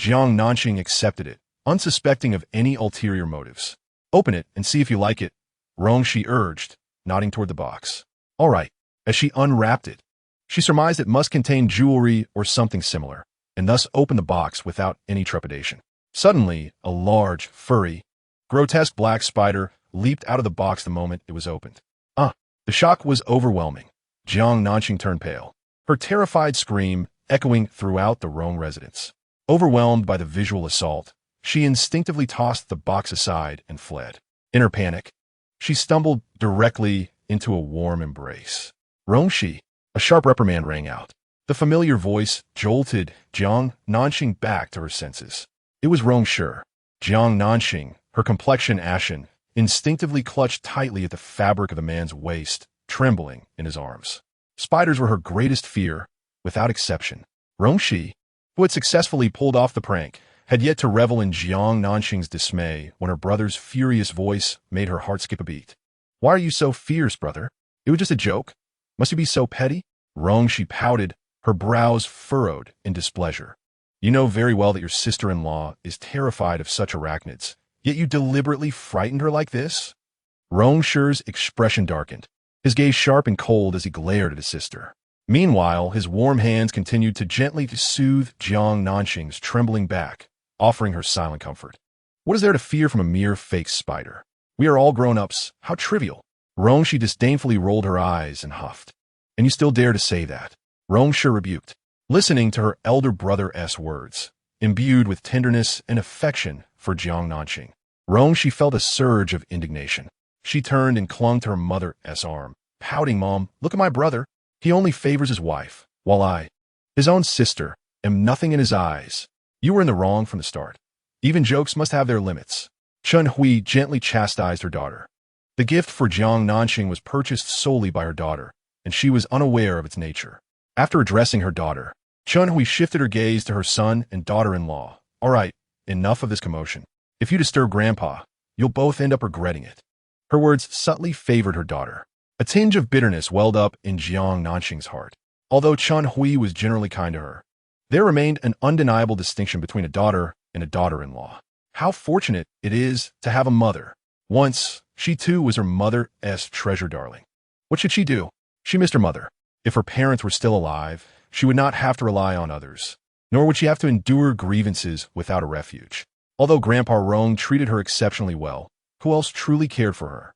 Jiang Nanxing accepted it, unsuspecting of any ulterior motives. Open it and see if you like it, Rong Shi urged, nodding toward the box. All right. As she unwrapped it, she surmised it must contain jewelry or something similar, and thus opened the box without any trepidation. Suddenly, a large, furry, grotesque black spider leaped out of the box the moment it was opened. The shock was overwhelming. Jiang Nanxing turned pale, her terrified scream echoing throughout the Rong residence. Overwhelmed by the visual assault, she instinctively tossed the box aside and fled. In her panic, she stumbled directly into a warm embrace. Rong Shi, a sharp reprimand rang out. The familiar voice jolted Jiang Nanxing back to her senses. It was Rong Shi. Jiang Nanxing, her complexion ashen, instinctively clutched tightly at the fabric of the man's waist, trembling in his arms. Spiders were her greatest fear, without exception. Rong Shi, who had successfully pulled off the prank, had yet to revel in Jiang Nanxing's dismay when her brother's furious voice made her heart skip a beat. Why are you so fierce, brother? It was just a joke. Must you be so petty? Rong Shi pouted, her brows furrowed in displeasure. You know very well that your sister-in-law is terrified of such arachnids, yet you deliberately frightened her like this? Rong Shi's expression darkened, his gaze sharp and cold as he glared at his sister. Meanwhile, his warm hands continued to gently soothe Jiang Nanxing's trembling back, offering her silent comfort. What is there to fear from a mere fake spider? We are all grown-ups. How trivial. Rong Shi disdainfully rolled her eyes and huffed. And you still dare to say that? Rong Shi rebuked, listening to her elder brother's words, imbued with tenderness and affection for Jiang Nanxing. Rong Shi felt a surge of indignation. She turned and clung to her mother's arm, pouting, Mom, look at my brother. He only favors his wife, while I, his own sister, am nothing in his eyes. You were in the wrong from the start. Even jokes must have their limits. Chun Hui gently chastised her daughter. The gift for Jiang Nanxing was purchased solely by her daughter, and she was unaware of its nature. After addressing her daughter, Chun Hui shifted her gaze to her son and daughter-in-law. All right, enough of this commotion. If you disturb Grandpa, you'll both end up regretting it. Her words subtly favored her daughter. A tinge of bitterness welled up in Jiang Nanxing's heart. Although Chun Hui was generally kind to her, there remained an undeniable distinction between a daughter and a daughter-in-law. How fortunate it is to have a mother. Once, she too was her mother's treasure darling. What should she do? She missed her mother. If her parents were still alive, she would not have to rely on others. nor would she have to endure grievances without a refuge. Although Grandpa Rong treated her exceptionally well, who else truly cared for her?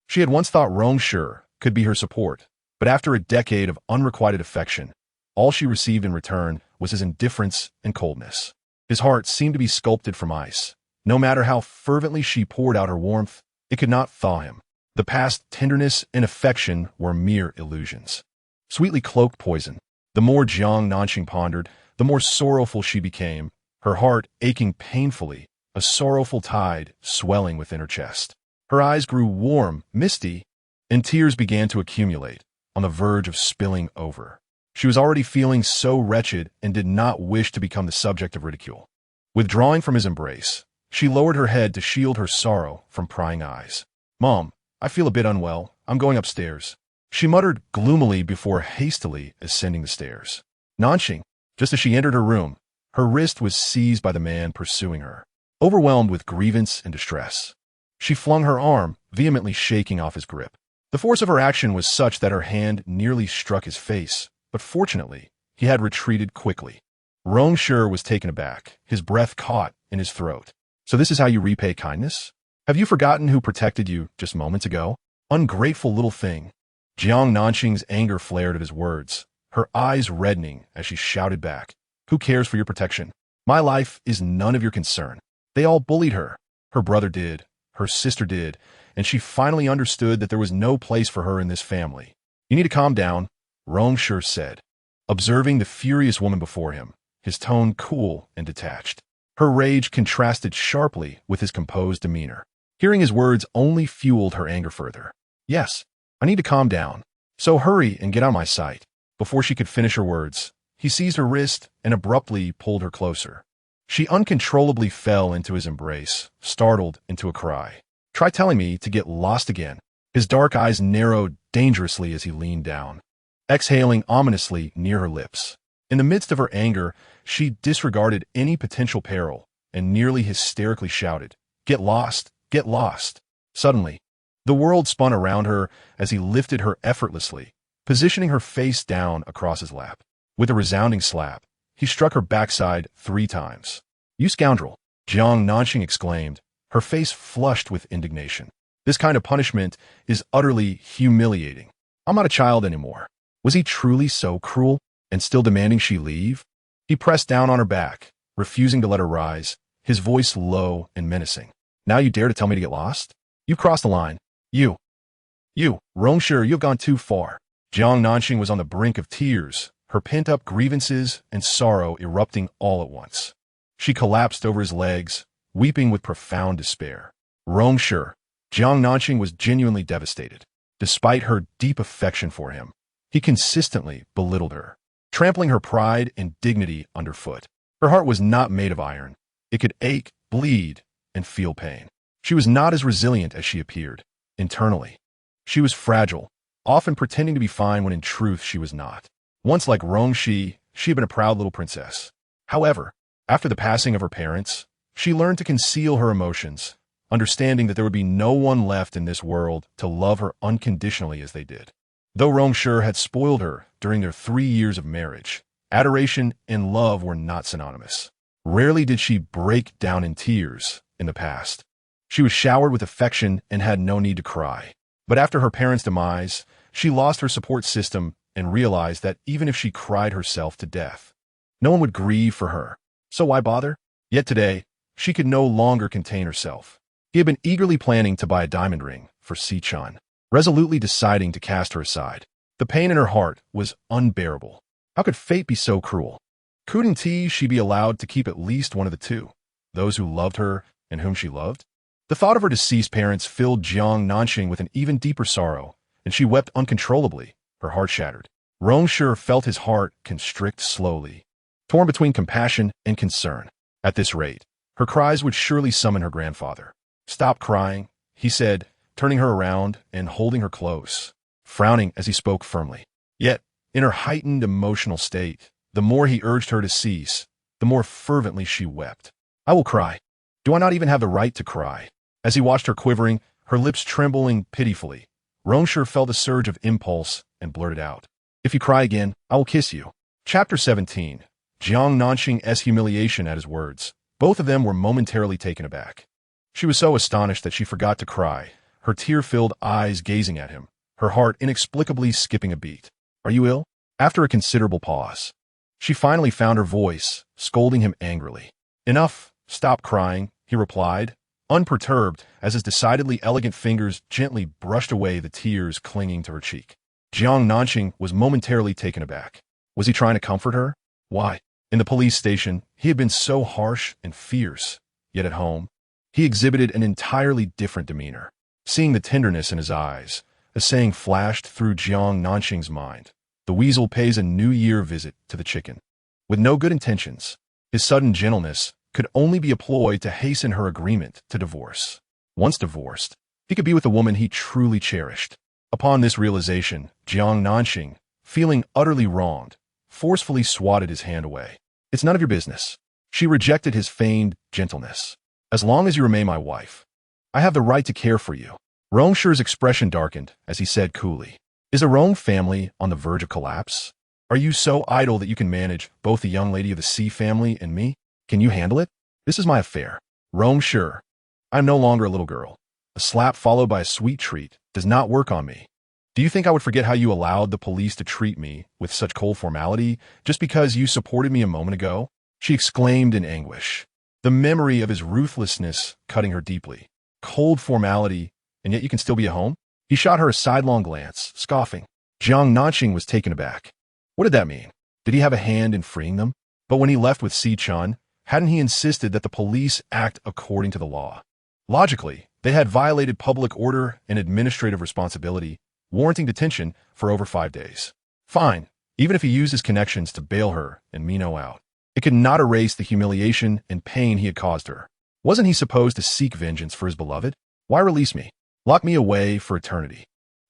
She had once thought Rong Shi could be her support, but after a decade of unrequited affection, all she received in return was his indifference and coldness. His heart seemed to be sculpted from ice. No matter how fervently she poured out her warmth, it could not thaw him. The past tenderness and affection were mere illusions. Sweetly cloaked poison. The more Jiang Nanxing pondered, the more sorrowful she became, her heart aching painfully, a sorrowful tide swelling within her chest. Her eyes grew warm, misty, and tears began to accumulate, on the verge of spilling over. She was already feeling so wretched and did not wish to become the subject of ridicule. Withdrawing from his embrace, she lowered her head to shield her sorrow from prying eyes. "Mom, I feel a bit unwell. I'm going upstairs," she muttered gloomily before hastily ascending the stairs. Nanxing, just as she entered her room, her wrist was seized by the man pursuing her. Overwhelmed with grievance and distress, she flung her arm, vehemently shaking off his grip. The force of her action was such that her hand nearly struck his face, but fortunately, he had retreated quickly. Rong Shi was taken aback, his breath caught in his throat. "So this is how you repay kindness? Have you forgotten who protected you just moments ago? Ungrateful little thing." Jiang Nanxing's anger flared at his words, her eyes reddening as she shouted back, "Who cares for your protection? My life is none of your concern." They all bullied her. Her brother did, her sister did, and she finally understood that there was no place for her in this family. "You need to calm down," Rong Shi said, observing the furious woman before him, his tone cool and detached. Her rage contrasted sharply with his composed demeanor. Hearing his words only fueled her anger further. "Yes, I need to calm down. So hurry and get out of my sight." Before she could finish her words, he seized her wrist and abruptly pulled her closer. She uncontrollably fell into his embrace, startled into a cry. "Try telling me to get lost again." His dark eyes narrowed dangerously as he leaned down, exhaling ominously near her lips. In the midst of her anger, she disregarded any potential peril and nearly hysterically shouted, "Get lost! Get lost!" Suddenly, the world spun around her as he lifted her effortlessly, positioning her face down across his lap. With a resounding slap, he struck her backside 3 times. "You scoundrel!" Jiang Nanxing exclaimed, her face flushed with indignation. "This kind of punishment is utterly humiliating. I'm not a child anymore." Was he truly so cruel and still demanding she leave? He pressed down on her back, refusing to let her rise, his voice low and menacing. "Now you dare to tell me to get lost? You've crossed the line. You, Rong Shi, you've gone too far." Jiang Nanxing was on the brink of tears, her pent-up grievances and sorrow erupting all at once. She collapsed over his legs, weeping with profound despair. Rong Shi, Jiang Nanxing was genuinely devastated. Despite her deep affection for him, he consistently belittled her, trampling her pride and dignity underfoot. Her heart was not made of iron. It could ache, bleed, and feel pain. She was not as resilient as she appeared. Internally, she was fragile, often pretending to be fine when in truth she was not. Once like Rong Shi, she had been a proud little princess. However, after the passing of her parents, she learned to conceal her emotions, understanding that there would be no one left in this world to love her unconditionally as they did. Though Rong Shi had spoiled her during their 3 years of marriage, adoration and love were not synonymous. Rarely did she break down in tears in the past. She was showered with affection and had no need to cry. But after her parents' demise, she lost her support system and realized that even if she cried herself to death, no one would grieve for her. So why bother? Yet today, she could no longer contain herself. He had been eagerly planning to buy a diamond ring for Xiao Chun, resolutely deciding to cast her aside. The pain in her heart was unbearable. How could fate be so cruel? Couldn't she be allowed to keep at least one of the two, those who loved her and whom she loved? The thought of her deceased parents filled Jiang Nanxing with an even deeper sorrow, and she wept uncontrollably, her heart shattered. Rong Shi felt his heart constrict slowly, torn between compassion and concern. At this rate, her cries would surely summon her grandfather. "Stop crying," he said, turning her around and holding her close, frowning as he spoke firmly. Yet, in her heightened emotional state, the more he urged her to cease, the more fervently she wept. "I will cry. Do I not even have the right to cry?" As he watched her quivering, her lips trembling pitifully, Rong Shi felt a surge of impulse and blurted out, "If you cry again, I will kiss you." Chapter 17. Jiang Nanxing's humiliation at his words. Both of them were momentarily taken aback. She was so astonished that she forgot to cry, her tear-filled eyes gazing at him, her heart inexplicably skipping a beat. "Are you ill?" After a considerable pause, she finally found her voice, scolding him angrily. "Enough, stop crying," he replied, unperturbed as his decidedly elegant fingers gently brushed away the tears clinging to her cheek. Jiang Nanxing was momentarily taken aback. Was he trying to comfort her? Why? In the police station, he had been so harsh and fierce, yet at home, he exhibited an entirely different demeanor. Seeing the tenderness in his eyes, a saying flashed through Jiang Nanxing's mind. The weasel pays a New Year visit to the chicken. With no good intentions, his sudden gentleness could only be a ploy to hasten her agreement to divorce. Once divorced, he could be with the woman he truly cherished. Upon this realization, Jiang Nanxing, feeling utterly wronged, forcefully swatted his hand away. "It's none of your business." She rejected his feigned gentleness. "As long as you remain my wife, I have the right to care for you." Rong Shi's expression darkened as he said coolly, "Is the Rong family on the verge of collapse? Are you so idle that you can manage both the young lady of the Xi family and me? Can you handle it? This is my affair." "Rong Shi, I am no longer a little girl. A slap followed by a sweet treat does not work on me. Do you think I would forget how you allowed the police to treat me with such cold formality just because you supported me a moment ago?" She exclaimed in anguish, the memory of his ruthlessness cutting her deeply. "Cold formality, and yet you can still be at home?" He shot her a sidelong glance, scoffing. Jiang Nanxing was taken aback. What did that mean? Did he have a hand in freeing them? But when he left with Xiao Chun, hadn't he insisted that the police act according to the law? Logically, they had violated public order and administrative responsibility, warranting detention for over 5 days. Fine, even if he used his connections to bail her and Mino out. It could not erase the humiliation and pain he had caused her. Wasn't he supposed to seek vengeance for his beloved? Why release me? Lock me away for eternity.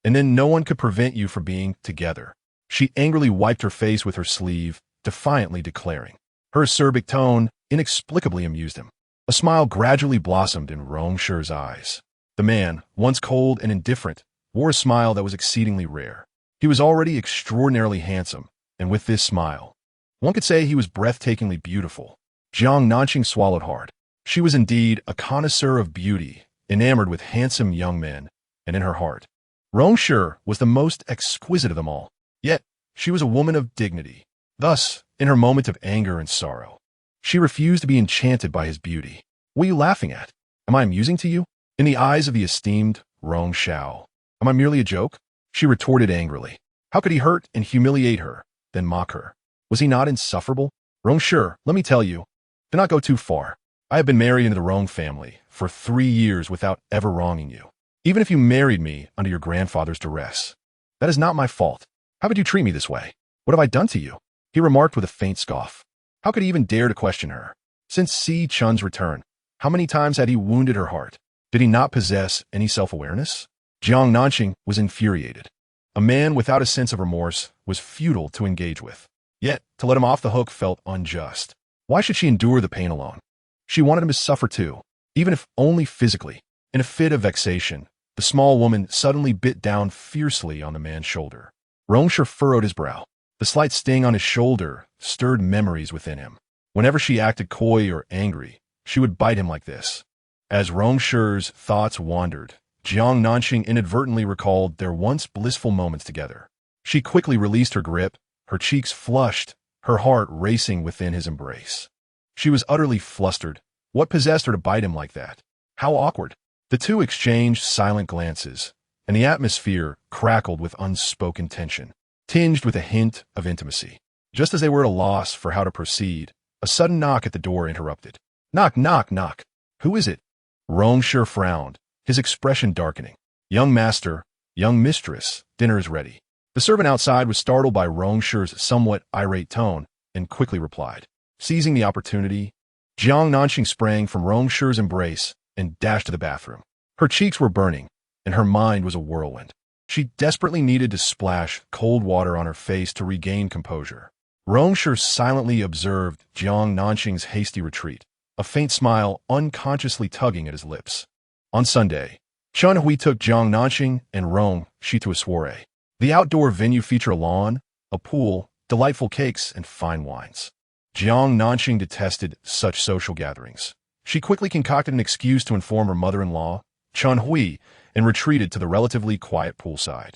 And then no one could prevent you from being together. She angrily wiped her face with her sleeve, defiantly declaring. Her acerbic tone inexplicably amused him. A smile gradually blossomed in Rong Shi's eyes. The man, once cold and indifferent, wore a smile that was exceedingly rare. He was already extraordinarily handsome, and with this smile, one could say he was breathtakingly beautiful. Jiang Nanxing swallowed hard. She was indeed a connoisseur of beauty, enamored with handsome young men, and in her heart, Rong Shi was the most exquisite of them all. Yet, she was a woman of dignity. Thus, in her moment of anger and sorrow, she refused to be enchanted by his beauty. "What are you laughing at? Am I amusing to you?" In the eyes of the esteemed Rong Xiao, "Am I merely a joke?" She retorted angrily. How could he hurt and humiliate her, then mock her? Was he not insufferable? "Rong Shi, let me tell you, do not go too far. I have been married into the Rong family for 3 years without ever wronging you. Even if you married me under your grandfather's duress, that is not my fault. How could you treat me this way? What have I done to you?" He remarked with a faint scoff. How could he even dare to question her? Since Xiao Chun's return, how many times had he wounded her heart? Did he not possess any self-awareness? Jiang Nanxing was infuriated. A man without a sense of remorse was futile to engage with. Yet, to let him off the hook felt unjust. Why should she endure the pain alone? She wanted him to suffer too, even if only physically. In a fit of vexation, the small woman suddenly bit down fiercely on the man's shoulder. Rong Shi furrowed his brow. The slight sting on his shoulder stirred memories within him. Whenever she acted coy or angry, she would bite him like this. As Rong Shi's thoughts wandered, Jiang Nanxing inadvertently recalled their once blissful moments together. She quickly released her grip, her cheeks flushed, her heart racing within his embrace. She was utterly flustered. What possessed her to bite him like that? How awkward. The two exchanged silent glances, and the atmosphere crackled with unspoken tension, tinged with a hint of intimacy. Just as they were at a loss for how to proceed, a sudden knock at the door interrupted. "Knock, knock, knock. Who is it?" Rong Shi frowned, his expression darkening. "Young master, young mistress, dinner is ready." The servant outside was startled by Rong Shi's somewhat irate tone and quickly replied. Seizing the opportunity, Jiang Nanxing sprang from Rong Shi's embrace and dashed to the bathroom. Her cheeks were burning, and her mind was a whirlwind. She desperately needed to splash cold water on her face to regain composure. Rong Shi silently observed Jiang Nanxing's hasty retreat, a faint smile unconsciously tugging at his lips. On Sunday, Chun Hui took Jiang Nanxing and Rong Shi to a soiree. The outdoor venue featured a lawn, a pool, delightful cakes, and fine wines. Jiang Nanxing detested such social gatherings. She quickly concocted an excuse to inform her mother-in-law, Chun Hui, and retreated to the relatively quiet poolside.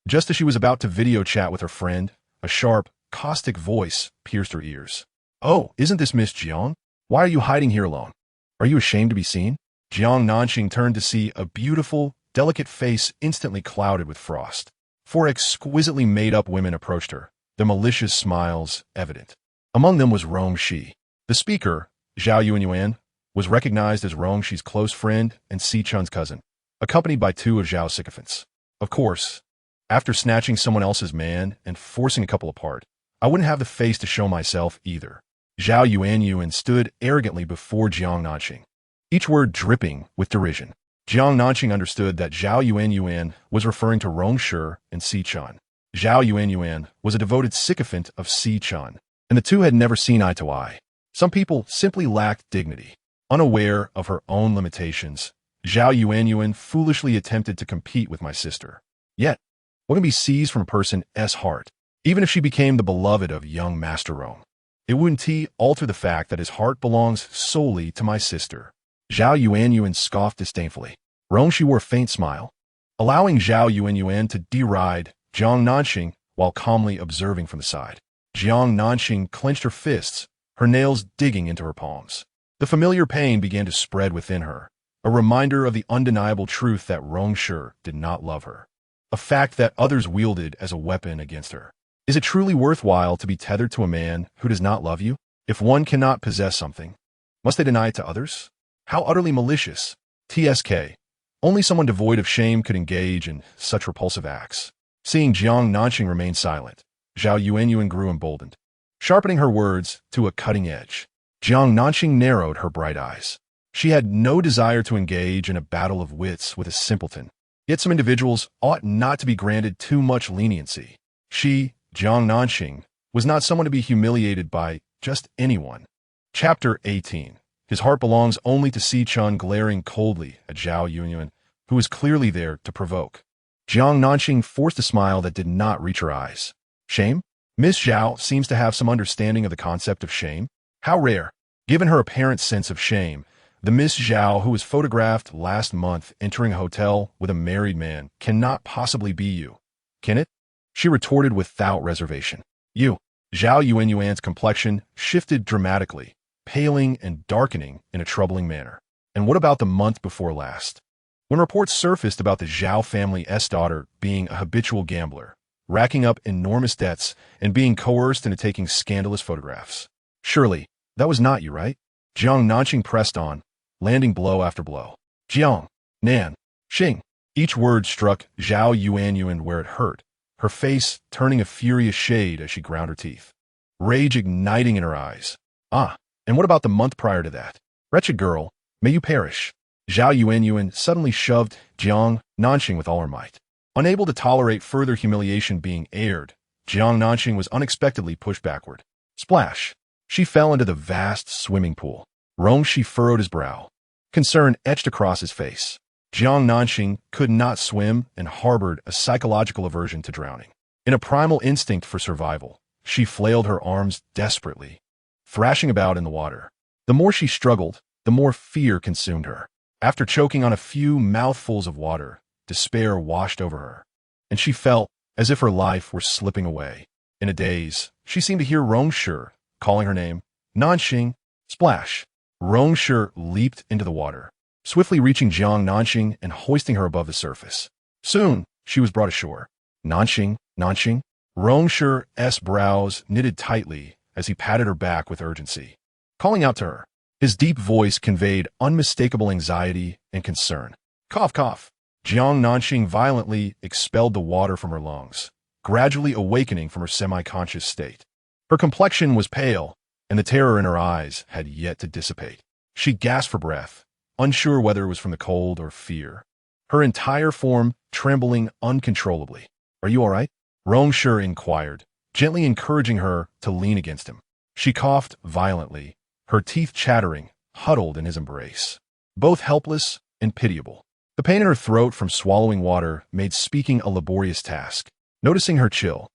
Just as she was about to video chat with her friend, a sharp, caustic voice pierced her ears. "Oh, isn't this Miss Jiang? Why are you hiding here alone? Are you ashamed to be seen?" Jiang Nanxing turned to see a beautiful, delicate face instantly clouded with frost. Four exquisitely made-up women approached her, their malicious smiles evident. Among them was Rong Shi. The speaker, Zhao Yuanyuan, was recognized as Rong Shi's close friend and Xiao Chun's cousin, accompanied by two of Zhao's sycophants. Of course, after snatching someone else's man and forcing a couple apart, I wouldn't have the face to show myself either. Zhao Yuanyuan stood arrogantly before Jiang Nanxing, each word dripping with derision. Jiang Nanxing understood that Zhao Yuanyuan was referring to Rong Shi and Xiao Chun. Zhao Yuanyuan was a devoted sycophant of Xiao Chun, and the two had never seen eye to eye. Some people simply lacked dignity. Unaware of her own limitations, Zhao Yuanyuan foolishly attempted to compete with my sister. Yet, what can be seized from a person's heart, even if she became the beloved of young Master Rong? It wouldn't alter the fact that his heart belongs solely to my sister. Zhao Yuanyuan scoffed disdainfully. Rong Shi wore a faint smile, allowing Zhao Yuanyuan to deride Jiang Nanxing while calmly observing from the side. Jiang Nanxing clenched her fists, her nails digging into her palms. The familiar pain began to spread within her, a reminder of the undeniable truth that Rong Shi did not love her, a fact that others wielded as a weapon against her. Is it truly worthwhile to be tethered to a man who does not love you? If one cannot possess something, must they deny it to others? How utterly malicious. TSK. Only someone devoid of shame could engage in such repulsive acts. Seeing Jiang Nanxing remain silent, Zhao Yuanyuan grew emboldened, sharpening her words to a cutting edge. Jiang Nanxing narrowed her bright eyes. She had no desire to engage in a battle of wits with a simpleton. Yet some individuals ought not to be granted too much leniency. She, Jiang Nanxing, was not someone to be humiliated by just anyone. Chapter 18. His heart belongs only to Xiao Chun, glaring coldly at Zhao Yuanyuan, who was clearly there to provoke. Jiang Nanxing forced a smile that did not reach her eyes. Shame? Miss Zhao seems to have some understanding of the concept of shame. How rare. Given her apparent sense of shame, the Miss Zhao who was photographed last month entering a hotel with a married man cannot possibly be you, can it? She retorted without reservation. You. Zhao Yuanyuan's complexion shifted dramatically, paling and darkening in a troubling manner. And what about the month before last? When reports surfaced about the Zhao family's daughter being a habitual gambler, racking up enormous debts and being coerced into taking scandalous photographs. Surely, that was not you, right? Jiang Nanxing pressed on, landing blow after blow. Jiang, Nan, Xing. Each word struck Zhao Yuanyuan where it hurt, her face turning a furious shade as she ground her teeth, rage igniting in her eyes. Ah, and what about the month prior to that? Wretched girl, may you perish. Zhao Yuanyuan suddenly shoved Jiang Nanxing with all her might. Unable to tolerate further humiliation being aired, Jiang Nanxing was unexpectedly pushed backward. Splash! She fell into the vast swimming pool. Rong Shi furrowed his brow. Concern etched across his face. Jiang Nanxing could not swim and harbored a psychological aversion to drowning. In a primal instinct for survival, she flailed her arms desperately, thrashing about in the water. The more she struggled, the more fear consumed her. After choking on a few mouthfuls of water, despair washed over her, and she felt as if her life were slipping away. In a daze, she seemed to hear Rong Shi calling her name. Nanxing, splash. Rong Shi leaped into the water, swiftly reaching Jiang Nanxing and hoisting her above the surface. Soon, she was brought ashore. Nanxing, Nanxing. Rong Shi's brows knitted tightly as he patted her back with urgency, calling out to her. His deep voice conveyed unmistakable anxiety and concern. Cough, cough. Jiang Nanxing violently expelled the water from her lungs, gradually awakening from her semi-conscious state. Her complexion was pale, and the terror in her eyes had yet to dissipate. She gasped for breath, unsure whether it was from the cold or fear, her entire form trembling uncontrollably. Are you all right? Rong Shi inquired, gently encouraging her to lean against him. She coughed violently, her teeth chattering, huddled in his embrace, both helpless and pitiable. The pain in her throat from swallowing water made speaking a laborious task. Noticing her chill,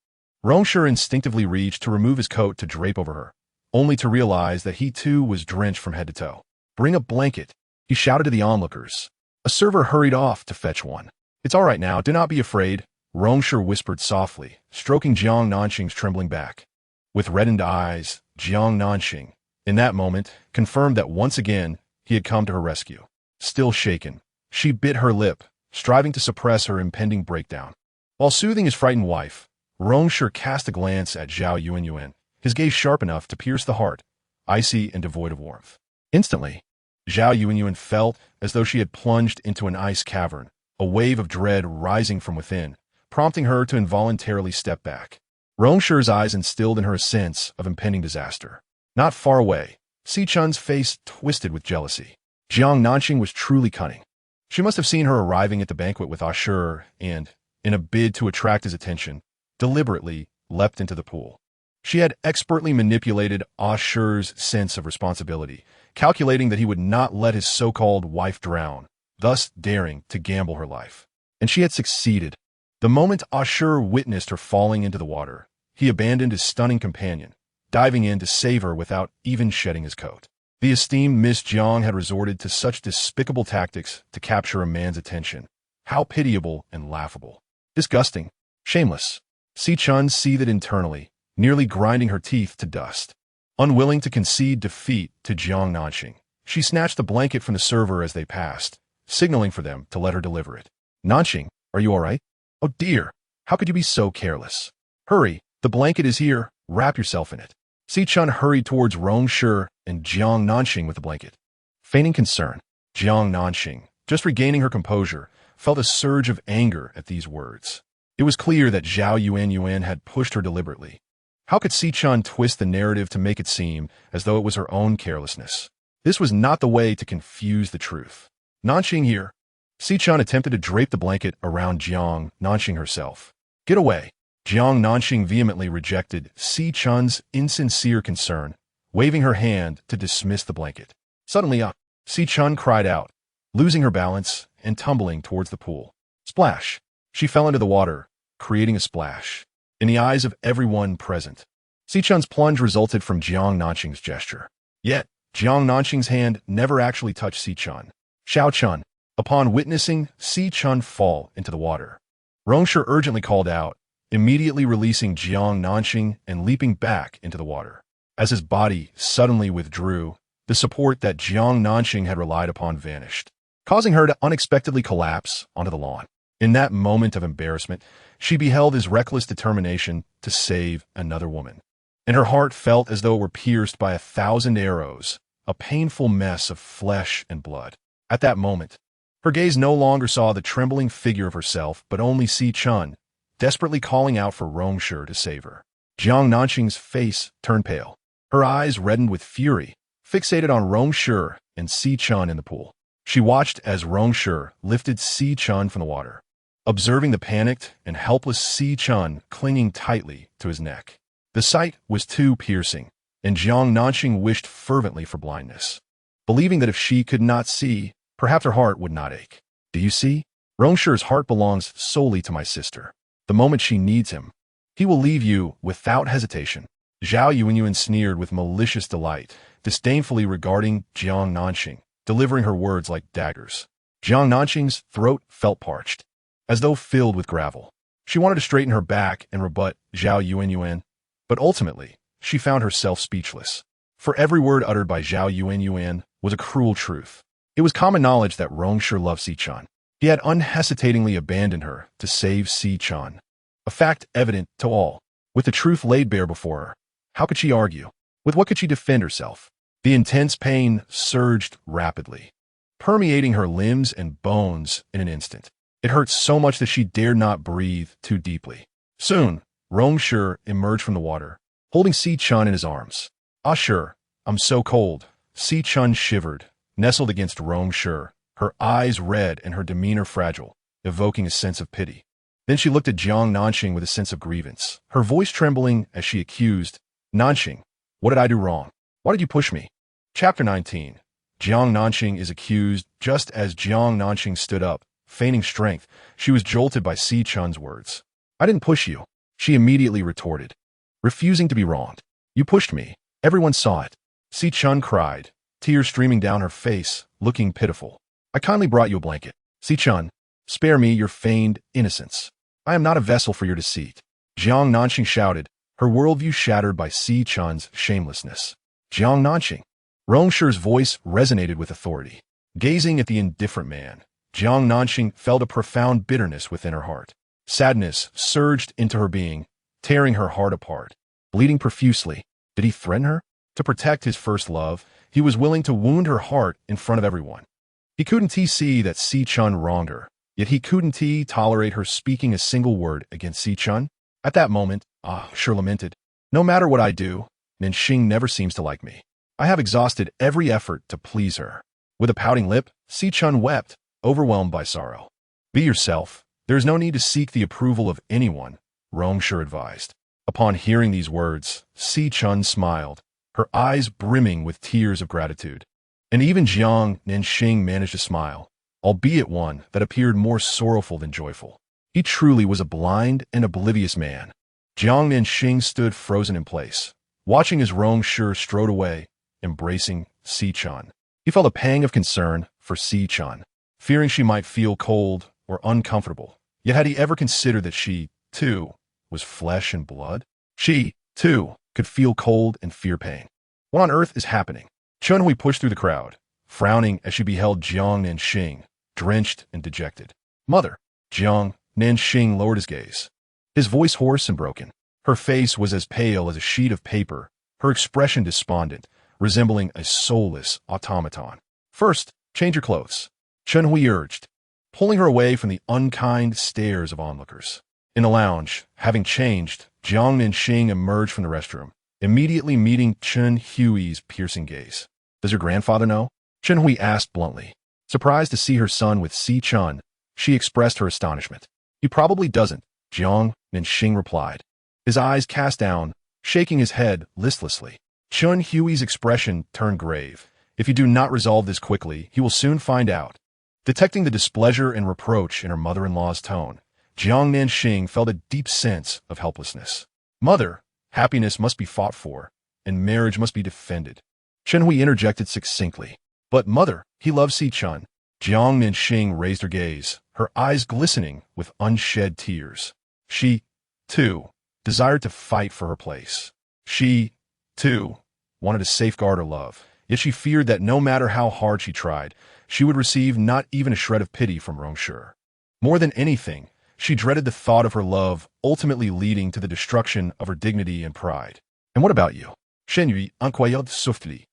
Rong Shi instinctively reached to remove his coat to drape over her, only to realize that he too was drenched from head to toe. "Bring a blanket," he shouted to the onlookers. A server hurried off to fetch one. "It's all right now, do not be afraid," Rong Shi whispered softly, stroking Jiang Nanxing's trembling back. With reddened eyes, Jiang Nanxing, in that moment, confirmed that once again he had come to her rescue. Still shaken, she bit her lip, striving to suppress her impending breakdown. While soothing his frightened wife, Rong Shi cast a glance at Zhao Yuanyuan, his gaze sharp enough to pierce the heart, icy and devoid of warmth. Instantly, Zhao Yuanyuan felt as though she had plunged into an ice cavern, a wave of dread rising from within, prompting her to involuntarily step back. Rong Shi's eyes instilled in her a sense of impending disaster. Not far away, Xiao Chun's face twisted with jealousy. Jiang Nanxing was truly cunning. She must have seen her arriving at the banquet with Ashur and, in a bid to attract his attention, deliberately leapt into the pool. She had expertly manipulated Ashur's sense of responsibility, calculating that he would not let his so-called wife drown, thus daring to gamble her life. And she had succeeded. The moment Ashur witnessed her falling into the water, he abandoned his stunning companion, diving in to save her without even shedding his coat. The esteemed Miss Jiang had resorted to such despicable tactics to capture a man's attention. How pitiable and laughable. Disgusting. Shameless. Xiao Chun seethed internally, nearly grinding her teeth to dust. Unwilling to concede defeat to Jiang Nanxing, she snatched the blanket from the server as they passed, signaling for them to let her deliver it. "Nanxing, are you all right? Oh dear, how could you be so careless? Hurry, the blanket is here, wrap yourself in it." Xiao Chun hurried towards Rong Shi and Jiang Nanxing with the blanket. Feigning concern, Jiang Nanxing, just regaining her composure, felt a surge of anger at these words. It was clear that Zhao Yuanyuan had pushed her deliberately. How could Xiao Chun twist the narrative to make it seem as though it was her own carelessness? This was not the way to confuse the truth. "Nanxing here." Xiao Chun attempted to drape the blanket around Jiang Nanxing herself. "Get away." Jiang Nanxing vehemently rejected Xiao Chun's insincere concern, waving her hand to dismiss the blanket. Suddenly, Xiao Chun cried out, losing her balance and tumbling towards the pool. Splash! She fell into the water, creating a splash. In the eyes of everyone present, Xiao Chun's plunge resulted from Jiang Nanxing's gesture. Yet, Jiang Nanxing's hand never actually touched Xiao Chun. Xiao Chun, upon witnessing Xiao Chun fall into the water, Rong Shi urgently called out, immediately releasing Jiang Nanxing and leaping back into the water. As his body suddenly withdrew, the support that Jiang Nanxing had relied upon vanished, causing her to unexpectedly collapse onto the lawn. In that moment of embarrassment, she beheld his reckless determination to save another woman, and her heart felt as though it were pierced by 1,000 arrows, a painful mess of flesh and blood. At that moment, her gaze no longer saw the trembling figure of herself, but only Xiao Chun, desperately calling out for Rong Shi to save her. Jiang Nanxing's face turned pale. Her eyes reddened with fury, fixated on Rong Shi and Xiao Chun in the pool. She watched as Rong Shi lifted Xiao Chun from the water, observing the panicked and helpless Xiao Chun clinging tightly to his neck. The sight was too piercing, and Jiang Nanxing wished fervently for blindness, believing that if she could not see, perhaps her heart would not ache. Do you see? Rong Shi's heart belongs solely to my sister. The moment she needs him, he will leave you without hesitation. Zhao Yuanyuan sneered with malicious delight, disdainfully regarding Jiang Nanxing, delivering her words like daggers. Jiang Nanxing's throat felt parched, as though filled with gravel. She wanted to straighten her back and rebut Zhao Yuanyuan, but ultimately, she found herself speechless. For every word uttered by Zhao Yuanyuan was a cruel truth. It was common knowledge that Rong Shi loved Xiao Chun. He had unhesitatingly abandoned her to save Xiao Chun, a fact evident to all. With the truth laid bare before her, how could she argue? With what could she defend herself? The intense pain surged rapidly, permeating her limbs and bones in an instant. It hurt so much that she dared not breathe too deeply. Soon, Rong Shi emerged from the water, holding Xiao Chun in his arms. Ashur, I'm so cold. Xiao Chun shivered, nestled against Rong Shi, her eyes red and her demeanor fragile, evoking a sense of pity. Then she looked at Jiang Nanxing with a sense of grievance, her voice trembling as she accused, Nanxing, what did I do wrong? Why did you push me? Chapter 19. Jiang Nanxing is accused. Just as Jiang Nanxing stood up, feigning strength, she was jolted by Xiao Chun's words. I didn't push you, she immediately retorted, refusing to be wronged. You pushed me, Everyone saw it. Xiao Chun cried, tears streaming down her face, looking pitiful. I kindly brought you a blanket. Xiao Chun, spare me your feigned innocence. I am not a vessel for your deceit. Jiang Nanxing shouted, her worldview shattered by Xiao Chun's shamelessness. Jiang Nanxing. Rong Shi's voice resonated with authority. Gazing at the indifferent man, Jiang Nanxing felt a profound bitterness within her heart. Sadness surged into her being, tearing her heart apart. Bleeding profusely, did he threaten her? To protect his first love, he was willing to wound her heart in front of everyone. He couldn't see that Xiao Chun wronged her, yet he couldn't tolerate her speaking a single word against Xiao Chun. At that moment, Shi lamented, no matter what I do, Nanxing never seems to like me. I have exhausted every effort to please her. With a pouting lip, Xiao Chun wept, overwhelmed by sorrow. Be yourself. There is no need to seek the approval of anyone, Rong Shi advised. Upon hearing these words, Xiao Chun smiled, her eyes brimming with tears of gratitude. And even Jiang Nanxing managed to smile, albeit one that appeared more sorrowful than joyful. He truly was a blind and oblivious man. Jiang Nanxing stood frozen in place, watching as Rong Shi strode away, embracing Xiao Chun. He felt a pang of concern for Xiao Chun, fearing she might feel cold or uncomfortable. Yet had he ever considered that she, too, was flesh and blood? She, too, could feel cold and fear pain. What on earth is happening? Chun Hui pushed through the crowd, frowning as she beheld Jiang Nanxing, drenched and dejected. Mother! Jiang Nanxing lowered his gaze, his voice hoarse and broken. Her face was as pale as a sheet of paper, her expression despondent, resembling a soulless automaton. First, change your clothes, Chun Hui urged, pulling her away from the unkind stares of onlookers. In the lounge, having changed, Jiang Nanxing emerged from the restroom, immediately meeting Chun Hui's piercing gaze. Does your grandfather know? Chun Hui asked bluntly. Surprised to see her son with Xiao Chun, she expressed her astonishment. He probably doesn't, Jiang Nanxing replied, his eyes cast down, shaking his head listlessly. Chun Hui's expression turned grave. If you do not resolve this quickly, he will soon find out. Detecting the displeasure and reproach in her mother-in-law's tone, Jiang Nanxing felt a deep sense of helplessness. Mother, happiness must be fought for, and marriage must be defended. Chun Hui interjected succinctly. But mother, he loves Xiao Chun. Jiang Nanxing raised her gaze, her eyes glistening with unshed tears. She, too, desired to fight for her place. She, too, wanted to safeguard her love, yet she feared that no matter how hard she tried, she would receive not even a shred of pity from Rong Shi. More than anything, she dreaded the thought of her love ultimately leading to the destruction of her dignity and pride. And what about you? Shen Yui incroyable souffle.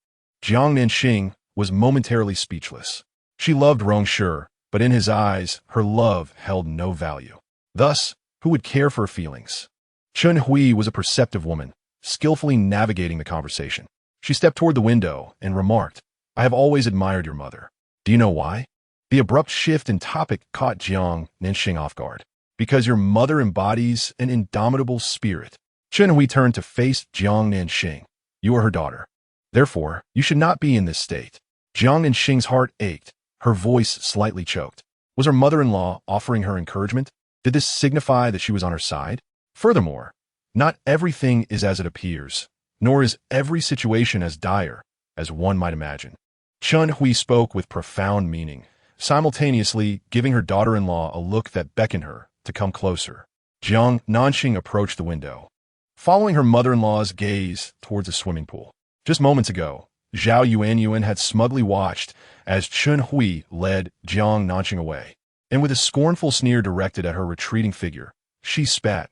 Jiang Nanxing was momentarily speechless. She loved Rong Shi, but in his eyes, her love held no value. Thus, who would care for her feelings? Chun Hui was a perceptive woman, skillfully navigating the conversation. She stepped toward the window and remarked, I have always admired your mother. Do you know why? The abrupt shift in topic caught Jiang Nanxing off guard. Because your mother embodies an indomitable spirit. Chun Hui turned to face Jiang Nanxing. You are her daughter. Therefore, you should not be in this state. Jiang Nanxing's heart ached, her voice slightly choked. Was her mother-in-law offering her encouragement? Did this signify that she was on her side? Furthermore, not everything is as it appears, nor is every situation as dire as one might imagine. Chun Hui spoke with profound meaning, simultaneously giving her daughter-in-law a look that beckoned her to come closer. Jiang Nanxing approached the window, following her mother-in-law's gaze towards a swimming pool. Just moments ago, Zhao Yuanyuan had smugly watched as Chun Hui led Jiang Nanxing away, and with a scornful sneer directed at her retreating figure, she spat.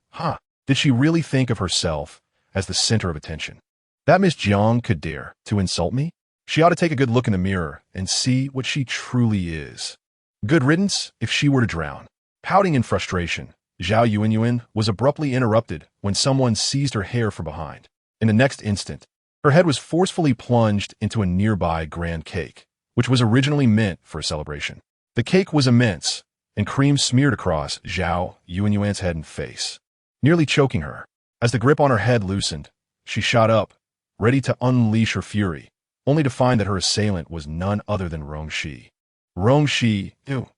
Did she really think of herself as the center of attention? That Miss Jiang could dare to insult me? She ought to take a good look in the mirror and see what she truly is. Good riddance if she were to drown. Pouting in frustration, Zhao Yuanyuan was abruptly interrupted when someone seized her hair from behind. In the next instant, her head was forcefully plunged into a nearby grand cake, which was originally meant for a celebration. The cake was immense, and cream smeared across Zhao Yuanyuan's head and face, nearly choking her. As the grip on her head loosened, she shot up, ready to unleash her fury, only to find that her assailant was none other than Rong Shi. Rong Shi, ew.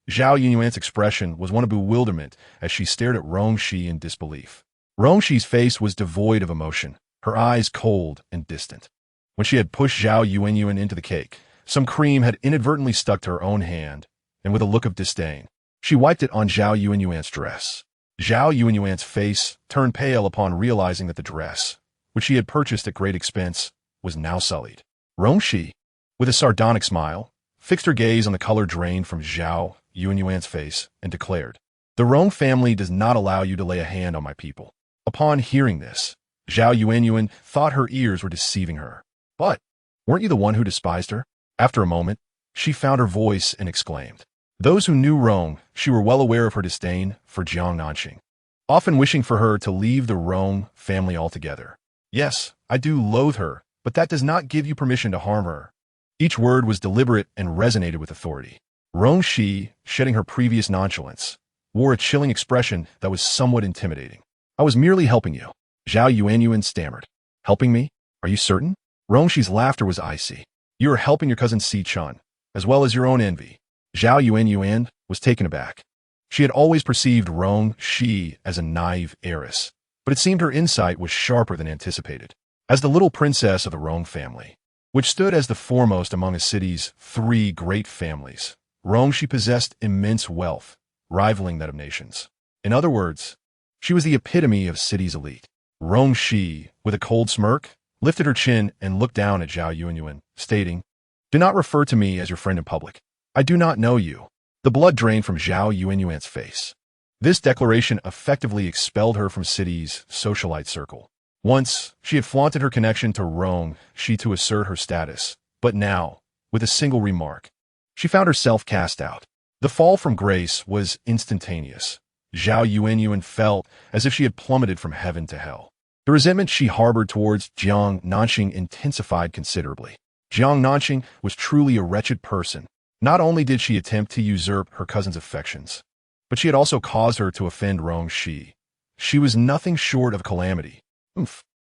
Zhao Yuanyuan's expression was one of bewilderment as she stared at Rong Shi in disbelief. Rong Shi's face was devoid of emotion, her eyes cold and distant. When she had pushed Zhao Yuanyuan into the cake, some cream had inadvertently stuck to her own hand, and with a look of disdain, she wiped it on Zhao Yuanyuan's dress. Zhao Yuanyuan's face turned pale upon realizing that the dress, which she had purchased at great expense, was now sullied. Rong Shi, with a sardonic smile, fixed her gaze on the color drained from Zhao Yuanyuan's face and declared, "The Rong family does not allow you to lay a hand on my people." Upon hearing this, Zhao Yuanyuan thought her ears were deceiving her. "But, weren't you the one who despised her?" After a moment, she found her voice and exclaimed. Those who knew Rong Shi were well aware of her disdain for Jiang Nanxing, often wishing for her to leave the Rong family altogether. "Yes, I do loathe her, but that does not give you permission to harm her." Each word was deliberate and resonated with authority. Rong Shi, shedding her previous nonchalance, wore a chilling expression that was somewhat intimidating. "I was merely helping you," Zhao Yuanyuan stammered. "Helping me? Are you certain?" Rong Shi's laughter was icy. "You are helping your cousin Xiao Chun, as well as your own envy." Zhao Yuanyuan was taken aback. She had always perceived Rong Shi as a naive heiress, but it seemed her insight was sharper than anticipated. As the little princess of the Rong family, which stood as the foremost among the city's 3 great families, Rong Shi possessed immense wealth, rivaling that of nations. In other words, she was the epitome of city's elite. Rong Shi, with a cold smirk, lifted her chin and looked down at Zhao Yuanyuan, stating, "Do not refer to me as your friend in public. I do not know you." The blood drained from Zhao Yuanyuan's face. This declaration effectively expelled her from city's socialite circle. Once, she had flaunted her connection to Rong Shi to assert her status, but now, with a single remark, she found herself cast out. The fall from grace was instantaneous. Zhao Yuanyuan felt as if she had plummeted from heaven to hell. The resentment she harbored towards Jiang Nanxing intensified considerably. Jiang Nanxing was truly a wretched person. Not only did she attempt to usurp her cousin's affections, but she had also caused her to offend Rong Shi. She was nothing short of calamity.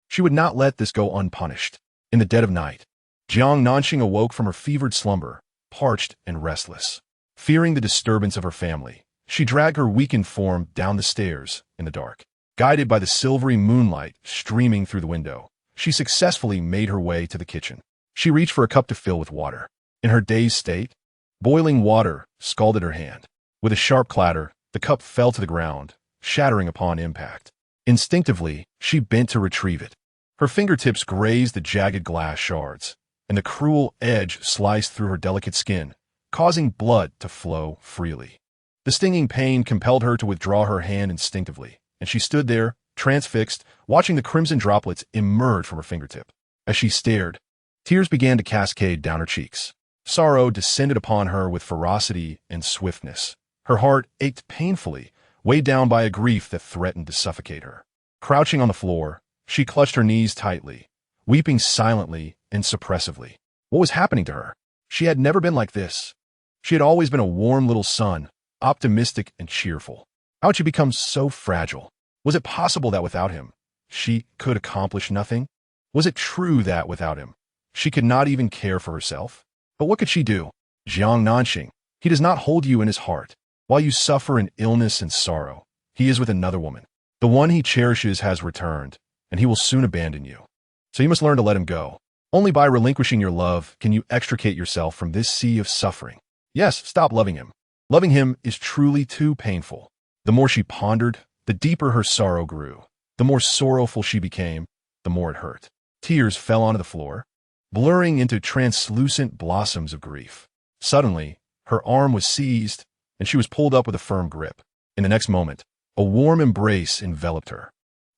She would not let this go unpunished. In the dead of night, Jiang Nanxing awoke from her fevered slumber, parched and restless. Fearing the disturbance of her family, she dragged her weakened form down the stairs in the dark. Guided by the silvery moonlight streaming through the window, she successfully made her way to the kitchen. She reached for a cup to fill with water. In her dazed state, boiling water scalded her hand. With a sharp clatter, the cup fell to the ground, shattering upon impact. Instinctively, she bent to retrieve it. Her fingertips grazed the jagged glass shards, and the cruel edge sliced through her delicate skin, causing blood to flow freely. The stinging pain compelled her to withdraw her hand instinctively, and she stood there, transfixed, watching the crimson droplets emerge from her fingertip. As she stared, tears began to cascade down her cheeks. Sorrow descended upon her with ferocity and swiftness. Her heart ached painfully, weighed down by a grief that threatened to suffocate her. Crouching on the floor, she clutched her knees tightly, weeping silently and suppressively. What was happening to her? She had never been like this. She had always been a warm little sun, optimistic and cheerful. How had she become so fragile? Was it possible that without him, she could accomplish nothing? Was it true that without him, she could not even care for herself? But what could she do? Jiang Nanxing, he does not hold you in his heart. While you suffer in illness and sorrow, he is with another woman. The one he cherishes has returned, and he will soon abandon you. So you must learn to let him go. Only by relinquishing your love can you extricate yourself from this sea of suffering. Yes, stop loving him. Loving him is truly too painful. The more she pondered, the deeper her sorrow grew. The more sorrowful she became, the more it hurt. Tears fell onto the floor, blurring into translucent blossoms of grief. Suddenly, her arm was seized, and she was pulled up with a firm grip. In the next moment, a warm embrace enveloped her.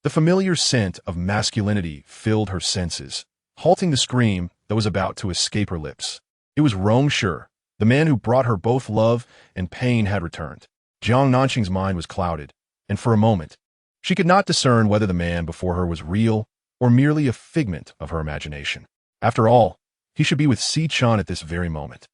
The familiar scent of masculinity filled her senses, halting the scream that was about to escape her lips. It was Rong Shi, the man who brought her both love and pain had returned. Jiang Nanxing's mind was clouded, and for a moment, she could not discern whether the man before her was real or merely a figment of her imagination. After all, he should be with Xiao Chun at this very moment.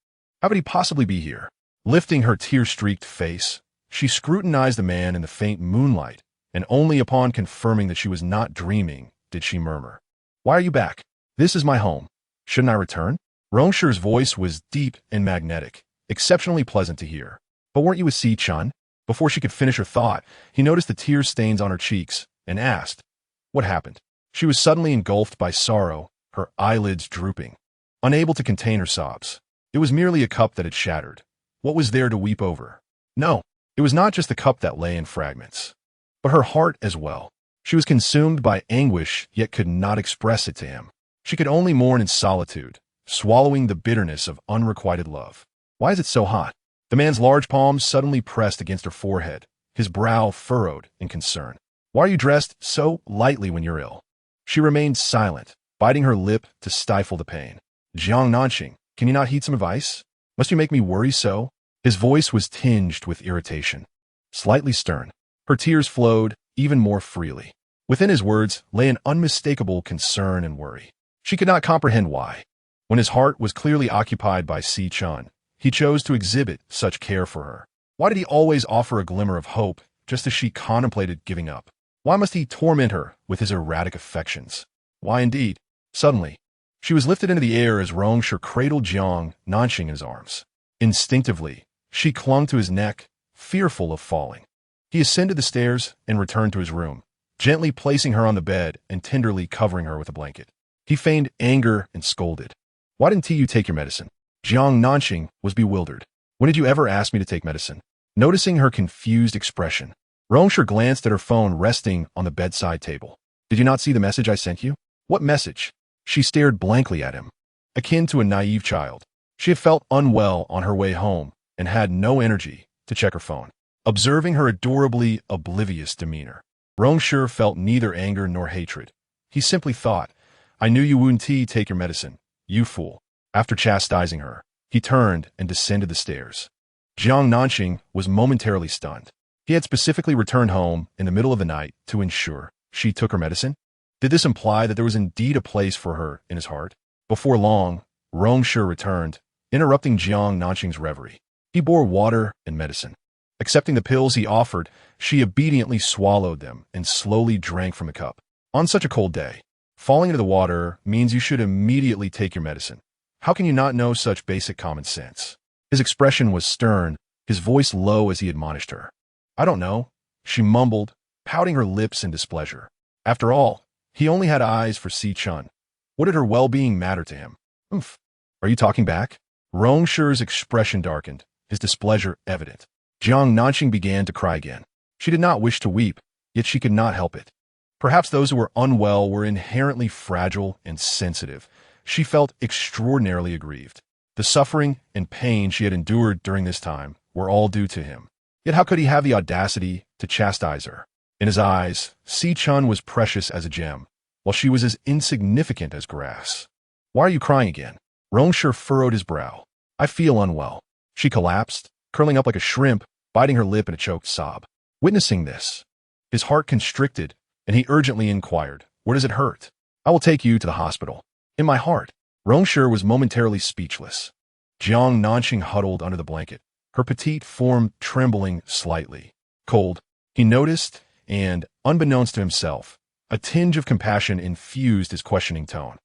How could he possibly be here? Lifting her tear-streaked face, she scrutinized the man in the faint moonlight, and only upon confirming that she was not dreaming did she murmur, "Why are you back? This is my home. Shouldn't I return?" Rong Shi's voice was deep and magnetic, exceptionally pleasant to hear. "But weren't you with Xiao Chun?" Before she could finish her thought, he noticed the tear stains on her cheeks and asked, "What happened?" She was suddenly engulfed by sorrow, her eyelids drooping, unable to contain her sobs. It was merely a cup that had shattered. What was there to weep over? No, it was not just the cup that lay in fragments, but her heart as well. She was consumed by anguish, yet could not express it to him. She could only mourn in solitude, swallowing the bitterness of unrequited love. Why is it so hot? The man's large palms suddenly pressed against her forehead, his brow furrowed in concern. Why are you dressed so lightly when you're ill? She remained silent, biting her lip to stifle the pain. Jiang Nanxing, can you not heat some advice? Must you make me worry so? His voice was tinged with irritation, slightly stern. Her tears flowed even more freely. Within his words lay an unmistakable concern and worry. She could not comprehend why. When his heart was clearly occupied by Xiao Chun, he chose to exhibit such care for her. Why did he always offer a glimmer of hope just as she contemplated giving up? Why must he torment her with his erratic affections? Why indeed? Suddenly, she was lifted into the air as Rong Shi cradled Jiang Nanxing in his arms. Instinctively, she clung to his neck, fearful of falling. He ascended the stairs and returned to his room, gently placing her on the bed and tenderly covering her with a blanket. He feigned anger and scolded. Why didn't you take your medicine? Jiang Nanxing was bewildered. When did you ever ask me to take medicine? Noticing her confused expression, Rong Shi glanced at her phone resting on the bedside table. Did you not see the message I sent you? What message? She stared blankly at him, akin to a naive child. She had felt unwell on her way home and had no energy to check her phone. Observing her adorably oblivious demeanor, Rong Shi felt neither anger nor hatred. He simply thought, I knew you wouldn't take your medicine, you fool. After chastising her, he turned and descended the stairs. Jiang Nanxing was momentarily stunned. He had specifically returned home in the middle of the night to ensure she took her medicine. Did this imply that there was indeed a place for her in his heart? Before long, Rong Shi returned, interrupting Jiang Nanxing's reverie. He bore water and medicine. Accepting the pills he offered, she obediently swallowed them and slowly drank from the cup. On such a cold day, falling into the water means you should immediately take your medicine. How can you not know such basic common sense? His expression was stern, his voice low as he admonished her. I don't know, she mumbled, pouting her lips in displeasure. After all, he only had eyes for Xiao Chun. What did her well-being matter to him? Oomph. Are you talking back? Rong Shi's expression darkened, his displeasure evident. Jiang Nanxing began to cry again. She did not wish to weep, yet she could not help it. Perhaps those who were unwell were inherently fragile and sensitive. She felt extraordinarily aggrieved. The suffering and pain she had endured during this time were all due to him. Yet how could he have the audacity to chastise her? In his eyes, Xiao Chun was precious as a gem, while she was as insignificant as grass. Why are you crying again? Rong Shi furrowed his brow. I feel unwell. She collapsed, curling up like a shrimp, biting her lip in a choked sob. Witnessing this, his heart constricted, and he urgently inquired, where does it hurt? I will take you to the hospital. In my heart. Rong Shi was momentarily speechless. Jiang Nanxing huddled under the blanket, her petite form trembling slightly. Cold, he noticed, and, unbeknownst to himself, a tinge of compassion infused his questioning tone.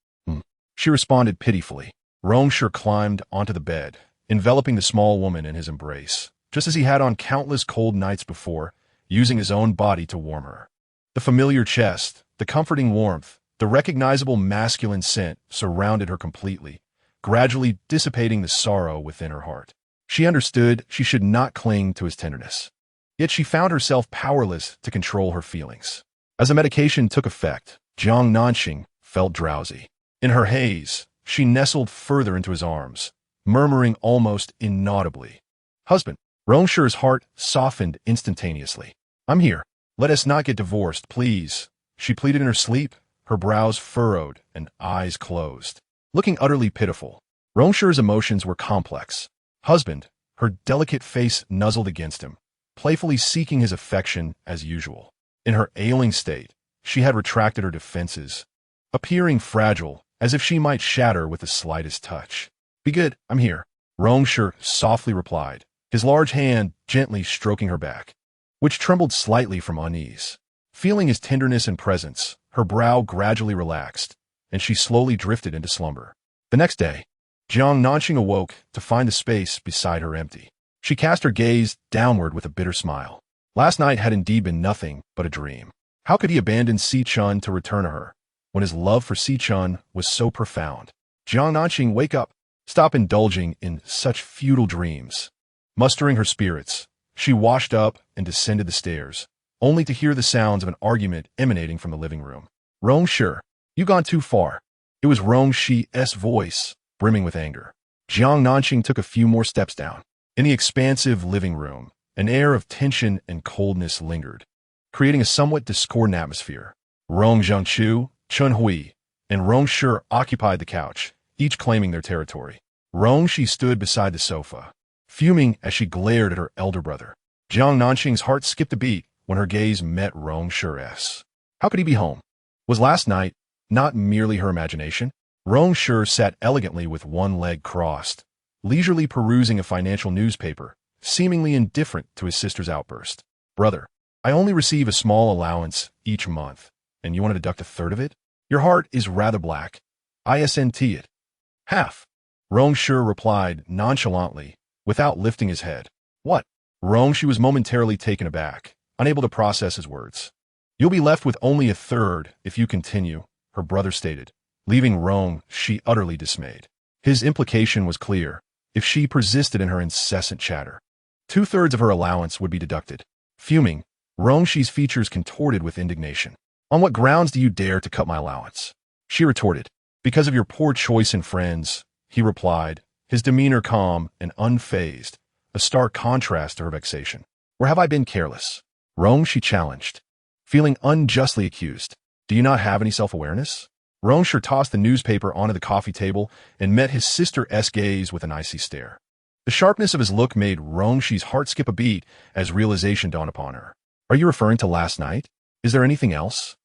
She responded pitifully. Rong Shi climbed onto the bed, enveloping the small woman in his embrace, just as he had on countless cold nights before, using his own body to warm her. The familiar chest, the comforting warmth, the recognizable masculine scent surrounded her completely, gradually dissipating the sorrow within her heart. She understood she should not cling to his tenderness. Yet she found herself powerless to control her feelings. As the medication took effect, Jiang Nanxing felt drowsy. In her haze, she nestled further into his arms, murmuring almost inaudibly, Husband. Rong Shi's heart softened instantaneously. I'm here. Let us not get divorced, please. She pleaded in her sleep, her brows furrowed and eyes closed. Looking utterly pitiful, Rong Shi's emotions were complex. Husband, her delicate face nuzzled against him, playfully seeking his affection as usual. In her ailing state, she had retracted her defenses, appearing fragile, as if she might shatter with the slightest touch. Be good, I'm here. Rong Shi softly replied, his large hand gently stroking her back, which trembled slightly from unease. Feeling his tenderness and presence, her brow gradually relaxed, and she slowly drifted into slumber. The next day, Jiang Nanxing awoke to find the space beside her empty. She cast her gaze downward with a bitter smile. Last night had indeed been nothing but a dream. How could he abandon Xiao Chun to return to her, when his love for Xiao Chun was so profound. Jiang Nanxing, wake up. Stop indulging in such futile dreams. Mustering her spirits, she washed up and descended the stairs, only to hear the sounds of an argument emanating from the living room. Rong Shi, you gone too far. It was Rong Shi's voice, brimming with anger. Jiang Nanxing took a few more steps down. In the expansive living room, an air of tension and coldness lingered, creating a somewhat discordant atmosphere. Rong Zhengqiu, Chun Hui, and Rong Shi occupied the couch, each claiming their territory. Rong Shi stood beside the sofa, fuming as she glared at her elder brother. Jiang Nanxing's heart skipped a beat when her gaze met Rong Shi's. How could he be home? Was last night not merely her imagination? Rong Shi sat elegantly with one leg crossed, leisurely perusing a financial newspaper, seemingly indifferent to his sister's outburst. Brother, I only receive a small allowance each month, and you want to deduct a third of it? Your heart is rather black. ISNT it. Half. Rong Shi replied nonchalantly, without lifting his head. What? Rong Shi was momentarily taken aback, unable to process his words. You'll be left with only a third if you continue, her brother stated, leaving Rong Shi utterly dismayed. His implication was clear. If she persisted in her incessant chatter, 2/3 of her allowance would be deducted. Fuming, Rong Shi's features contorted with indignation. On what grounds do you dare to cut my allowance? She retorted. Because of your poor choice in friends, he replied, his demeanor calm and unfazed, a stark contrast to her vexation. Or have I been careless? Rong Shi challenged, feeling unjustly accused. Do you not have any self-awareness? Rong Shi tossed the newspaper onto the coffee table and met his sister's gaze with an icy stare. The sharpness of his look made Rong Shi's heart skip a beat as realization dawned upon her. Are you referring to last night? Is there anything else?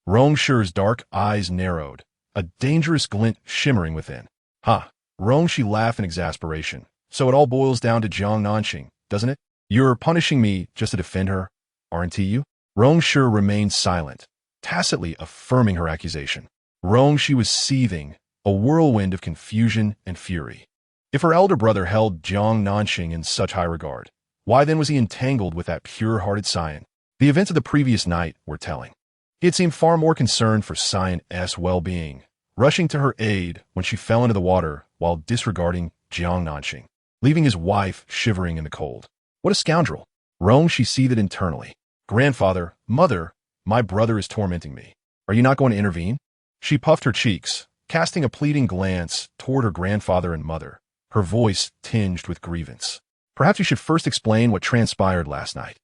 Rong Shi's dark eyes narrowed, a dangerous glint shimmering within. Ha! Rong Shi laughed in exasperation. So it all boils down to Jiang Nanxing, doesn't it? You're punishing me just to defend her, aren't you? Rong Shi remained silent, tacitly affirming her accusation. Rong Shi was seething, a whirlwind of confusion and fury. If her elder brother held Jiang Nanxing in such high regard, why then was he entangled with that pure-hearted scion? The events of the previous night were telling. He had seemed far more concerned for Sion's well-being, rushing to her aid when she fell into the water while disregarding Jiang Nanxing, leaving his wife shivering in the cold. What a scoundrel! Rong Shi seethed internally. Grandfather, mother, my brother is tormenting me. Are you not going to intervene? She puffed her cheeks, casting a pleading glance toward her grandfather and mother, her voice tinged with grievance. Perhaps you should first explain what transpired last night.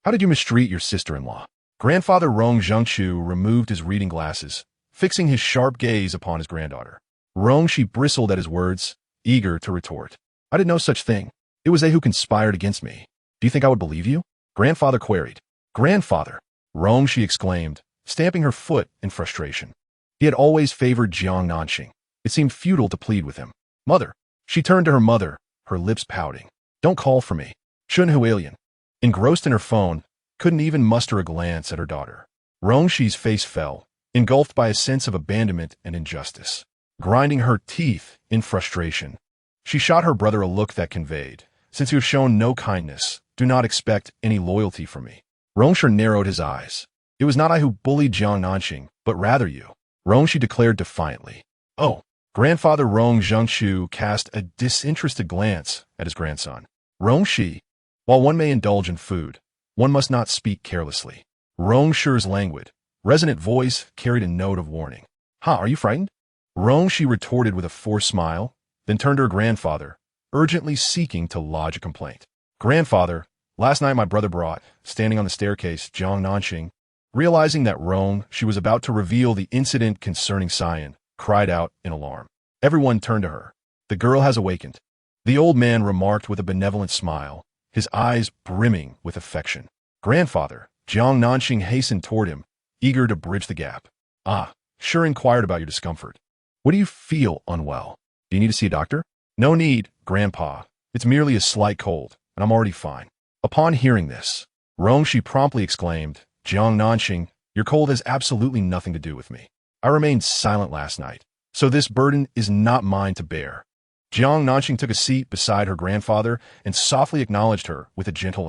How did you mistreat your sister-in-law? Grandfather Rong Zhengqiu removed his reading glasses, fixing his sharp gaze upon his granddaughter. Rong Shi bristled at his words, eager to retort. I did no such thing. It was they who conspired against me. Do you think I would believe you? Grandfather queried. Grandfather! Rong Shi exclaimed, stamping her foot in frustration. He had always favored Jiang Nanxing. It seemed futile to plead with him. Mother! She turned to her mother, her lips pouting. Don't call for me. Chun Hui, engrossed in her phone, couldn't even muster a glance at her daughter. Rong Shi's face fell, engulfed by a sense of abandonment and injustice. Grinding her teeth in frustration, she shot her brother a look that conveyed, since you have shown no kindness, do not expect any loyalty from me. Rong Shi narrowed his eyes. It was not I who bullied Jiang Nanxing, but rather you. Rong Shi declared defiantly. Oh, Grandfather Rong Zhengqiu cast a disinterested glance at his grandson. Rong Shi, while one may indulge in food, one must not speak carelessly. Rong Shi's languid, resonant voice carried a note of warning. Ha, are you frightened? Rong Shi retorted with a forced smile, then turned to her grandfather, urgently seeking to lodge a complaint. Grandfather, last night my brother brought, standing on the staircase, Jiang Nanxing, realizing that Rong Shi was about to reveal the incident concerning Sion, cried out in alarm. Everyone turned to her. The girl has awakened. The old man remarked with a benevolent smile, his eyes brimming with affection. Grandfather, Jiang Nanxing hastened toward him, eager to bridge the gap. Ah, sure inquired about your discomfort. What do you feel unwell? Do you need to see a doctor? No need, Grandpa. It's merely a slight cold, and I'm already fine. Upon hearing this, Rong Shi promptly exclaimed, Jiang Nanxing, your cold has absolutely nothing to do with me. I remained silent last night, so this burden is not mine to bear. Jiang Nanxing took a seat beside her grandfather and softly acknowledged her with a gentle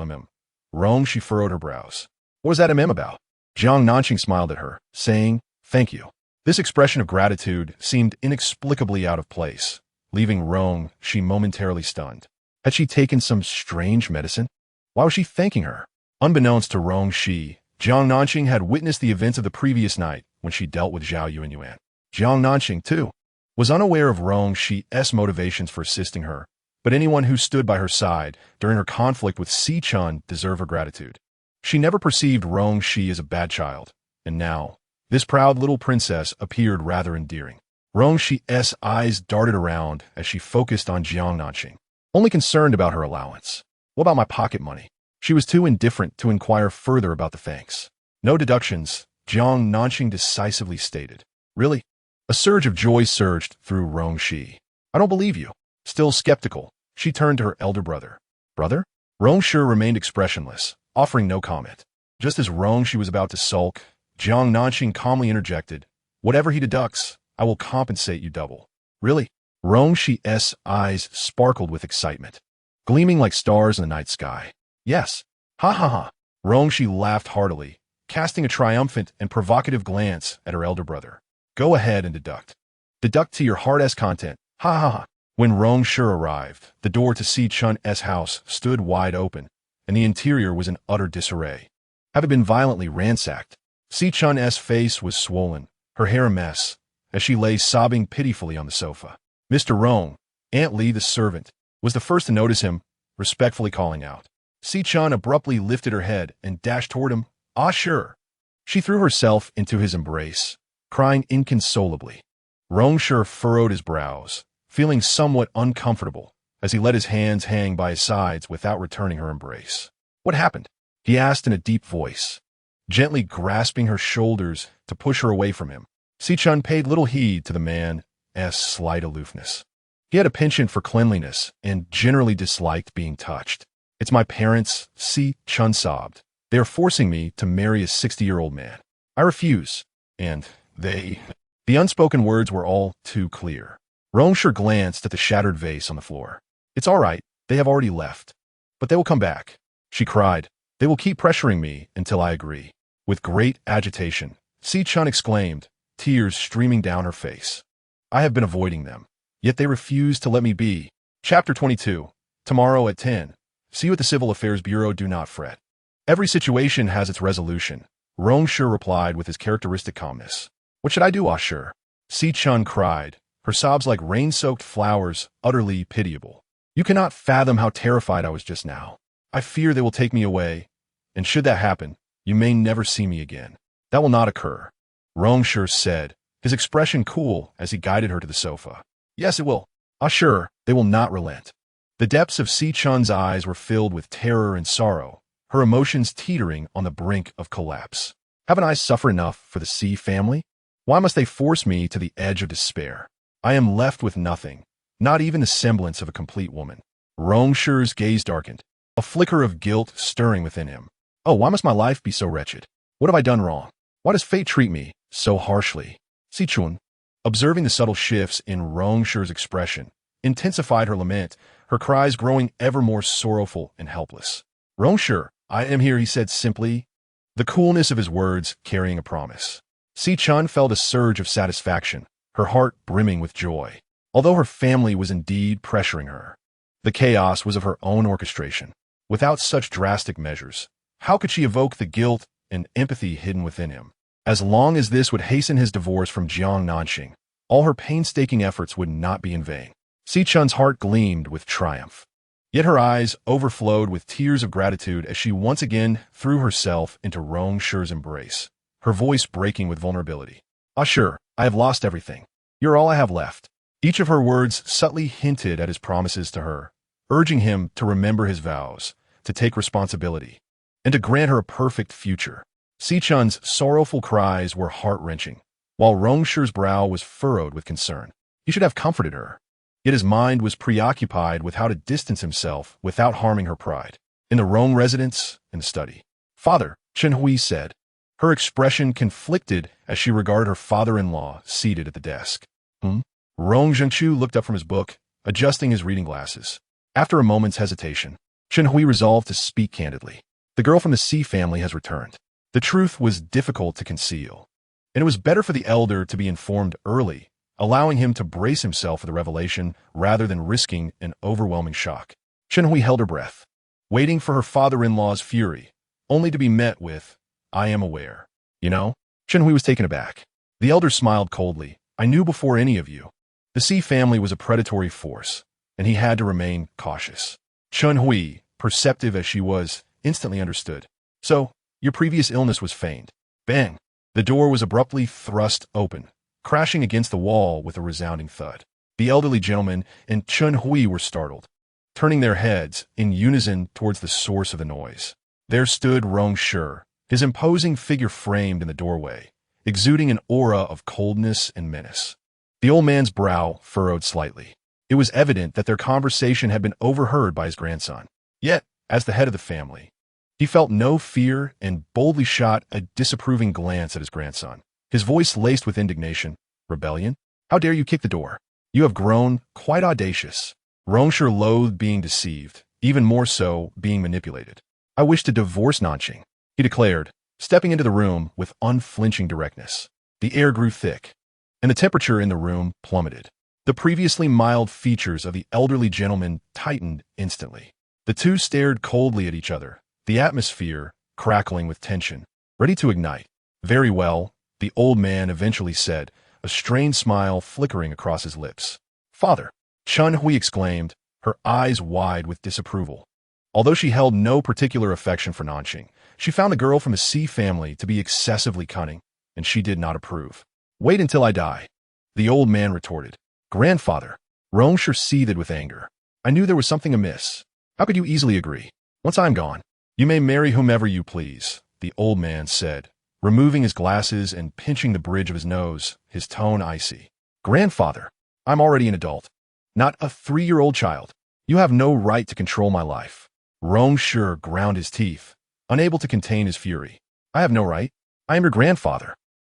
Rong Shi furrowed her brows. What was that about? Jiang Nanxing smiled at her, saying, Thank you. This expression of gratitude seemed inexplicably out of place, leaving Rong Shi momentarily stunned. Had she taken some strange medicine? Why was she thanking her? Unbeknownst to Rong Shi, Jiang Nanxing had witnessed the events of the previous night when she dealt with Zhao Yuanyuan. Jiang Nanxing, too, was unaware of Rong Shi's motivations for assisting her, but anyone who stood by her side during her conflict with Xiao Chun deserved her gratitude. She never perceived Rong Shi as a bad child, and now, this proud little princess appeared rather endearing. Rong Shi's eyes darted around as she focused on Jiang Nanxing, only concerned about her allowance. What about my pocket money? She was too indifferent to inquire further about the thanks. No deductions, Jiang Nanxing decisively stated. Really? A surge of joy surged through Rong Shi. I don't believe you. Still skeptical, she turned to her elder brother. Brother? Rong Shi remained expressionless, offering no comment. Just as Rong Shi was about to sulk, Jiang Nanxing calmly interjected, whatever he deducts, I will compensate you double. Really? Rong Shi's eyes sparkled with excitement, gleaming like stars in the night sky. Yes. Ha ha ha. Rong Shi laughed heartily, casting a triumphant and provocative glance at her elder brother. Go ahead and deduct. Deduct to your heart's content. Ha ha ha. When Rong Shi arrived, the door to Xiao Chun's house stood wide open, and the interior was in utter disarray, having been violently ransacked. Xiao Chun's face was swollen, her hair a mess, as she lay sobbing pitifully on the sofa. Mr. Rong, Aunt Li the servant, was the first to notice him, respectfully calling out. Xiao Chun abruptly lifted her head and dashed toward him. Ah, sure. She threw herself into his embrace, crying inconsolably. Rong Shi furrowed his brows, feeling somewhat uncomfortable as he let his hands hang by his sides without returning her embrace. What happened? He asked in a deep voice, gently grasping her shoulders to push her away from him. Xiao Chun paid little heed to the man's slight aloofness. He had a penchant for cleanliness and generally disliked being touched. It's my parents, Xiao Chun sobbed. They are forcing me to marry a 60-year-old man. I refuse. And they... The unspoken words were all too clear. Rong Shi glanced at the shattered vase on the floor. It's all right. They have already left. But they will come back. She cried. They will keep pressuring me until I agree. With great agitation, Xiao Chun exclaimed, tears streaming down her face. I have been avoiding them, yet they refuse to let me be. Chapter 22. Tomorrow at 10. See you at the Civil Affairs Bureau. Do not fret. Every situation has its resolution, Rong Shi replied with his characteristic calmness. What should I do, Ah Shi? Xiao Chun cried, her sobs like rain-soaked flowers, utterly pitiable. You cannot fathom how terrified I was just now. I fear they will take me away, and should that happen, you may never see me again. That will not occur, Rong Shi said, his expression cool as he guided her to the sofa. Yes, it will. Ah Shi, they will not relent. The depths of Xiao Chun's eyes were filled with terror and sorrow, her emotions teetering on the brink of collapse. Haven't I suffered enough for the Xi family? Why must they force me to the edge of despair? I am left with nothing, not even the semblance of a complete woman. Rong Shi's gaze darkened, a flicker of guilt stirring within him. Oh, why must my life be so wretched? What have I done wrong? Why does fate treat me so harshly? Xiao Chun, observing the subtle shifts in Rong Shi's expression, intensified her lament, her cries growing ever more sorrowful and helpless. Rong Shi, I am here, he said simply, the coolness of his words carrying a promise. Xiao Chun felt a surge of satisfaction, her heart brimming with joy. Although her family was indeed pressuring her, the chaos was of her own orchestration. Without such drastic measures, how could she evoke the guilt and empathy hidden within him? As long as this would hasten his divorce from Jiang Nanxing, all her painstaking efforts would not be in vain. Xiao Chun's heart gleamed with triumph. Yet her eyes overflowed with tears of gratitude as she once again threw herself into Rong Shi's embrace, her voice breaking with vulnerability. Ah Shi, I have lost everything. You're all I have left. Each of her words subtly hinted at his promises to her, urging him to remember his vows, to take responsibility, and to grant her a perfect future. Xiao Chun's sorrowful cries were heart-wrenching, while Rong Shi's brow was furrowed with concern. He should have comforted her. Yet his mind was preoccupied with how to distance himself without harming her pride. In the Rong residence, in the study, Father, Chen Hui said, her expression conflicted as she regarded her father-in-law seated at the desk. Rong Zhengchu looked up from his book, adjusting his reading glasses. After a moment's hesitation, Chen Hui resolved to speak candidly. The girl from the Xi family has returned. The truth was difficult to conceal. and it was better for the elder to be informed early, allowing him to brace himself for the revelation rather than risking an overwhelming shock. Chen Hui held her breath, waiting for her father-in-law's fury, only to be met with, "I am aware." "You know?" Chen Hui was taken aback. The elder smiled coldly. "I knew before any of you. The Xi family was a predatory force, and he had to remain cautious." Chen Hui, perceptive as she was, instantly understood. "So, your previous illness was feigned." Bang! The door was abruptly thrust open, crashing against the wall with a resounding thud. The elderly gentleman and Chen Hui were startled, turning their heads in unison towards the source of the noise. There stood Rong Shi, his imposing figure framed in the doorway, exuding an aura of coldness and menace. The old man's brow furrowed slightly. It was evident that their conversation had been overheard by his grandson. Yet, as the head of the family, he felt no fear and boldly shot a disapproving glance at his grandson, his voice laced with indignation. "Rebellion? How dare you kick the door? You have grown quite audacious." Rong Shi loathed being deceived, even more so being manipulated. "I wish to divorce Nanxing," he declared, stepping into the room with unflinching directness. The air grew thick, and the temperature in the room plummeted. The previously mild features of the elderly gentleman tightened instantly. The two stared coldly at each other, the atmosphere crackling with tension, ready to ignite. "Very well," the old man eventually said, a strained smile flickering across his lips. "Father," Chen Hui exclaimed, her eyes wide with disapproval. Although she held no particular affection for Nanxing, she found the girl from the Xi family to be excessively cunning, and she did not approve. "Wait until I die," the old man retorted. "Grandfather," Rong Shi seethed with anger. "I knew there was something amiss. How could you easily agree? Once I'm gone, you may marry whomever you please," the old man said, removing his glasses and pinching the bridge of his nose, his tone icy. "Grandfather, I'm already an adult, not a 3-year-old child. You have no right to control my life." Rong Shi ground his teeth, unable to contain his fury. "I have no right. I am your grandfather.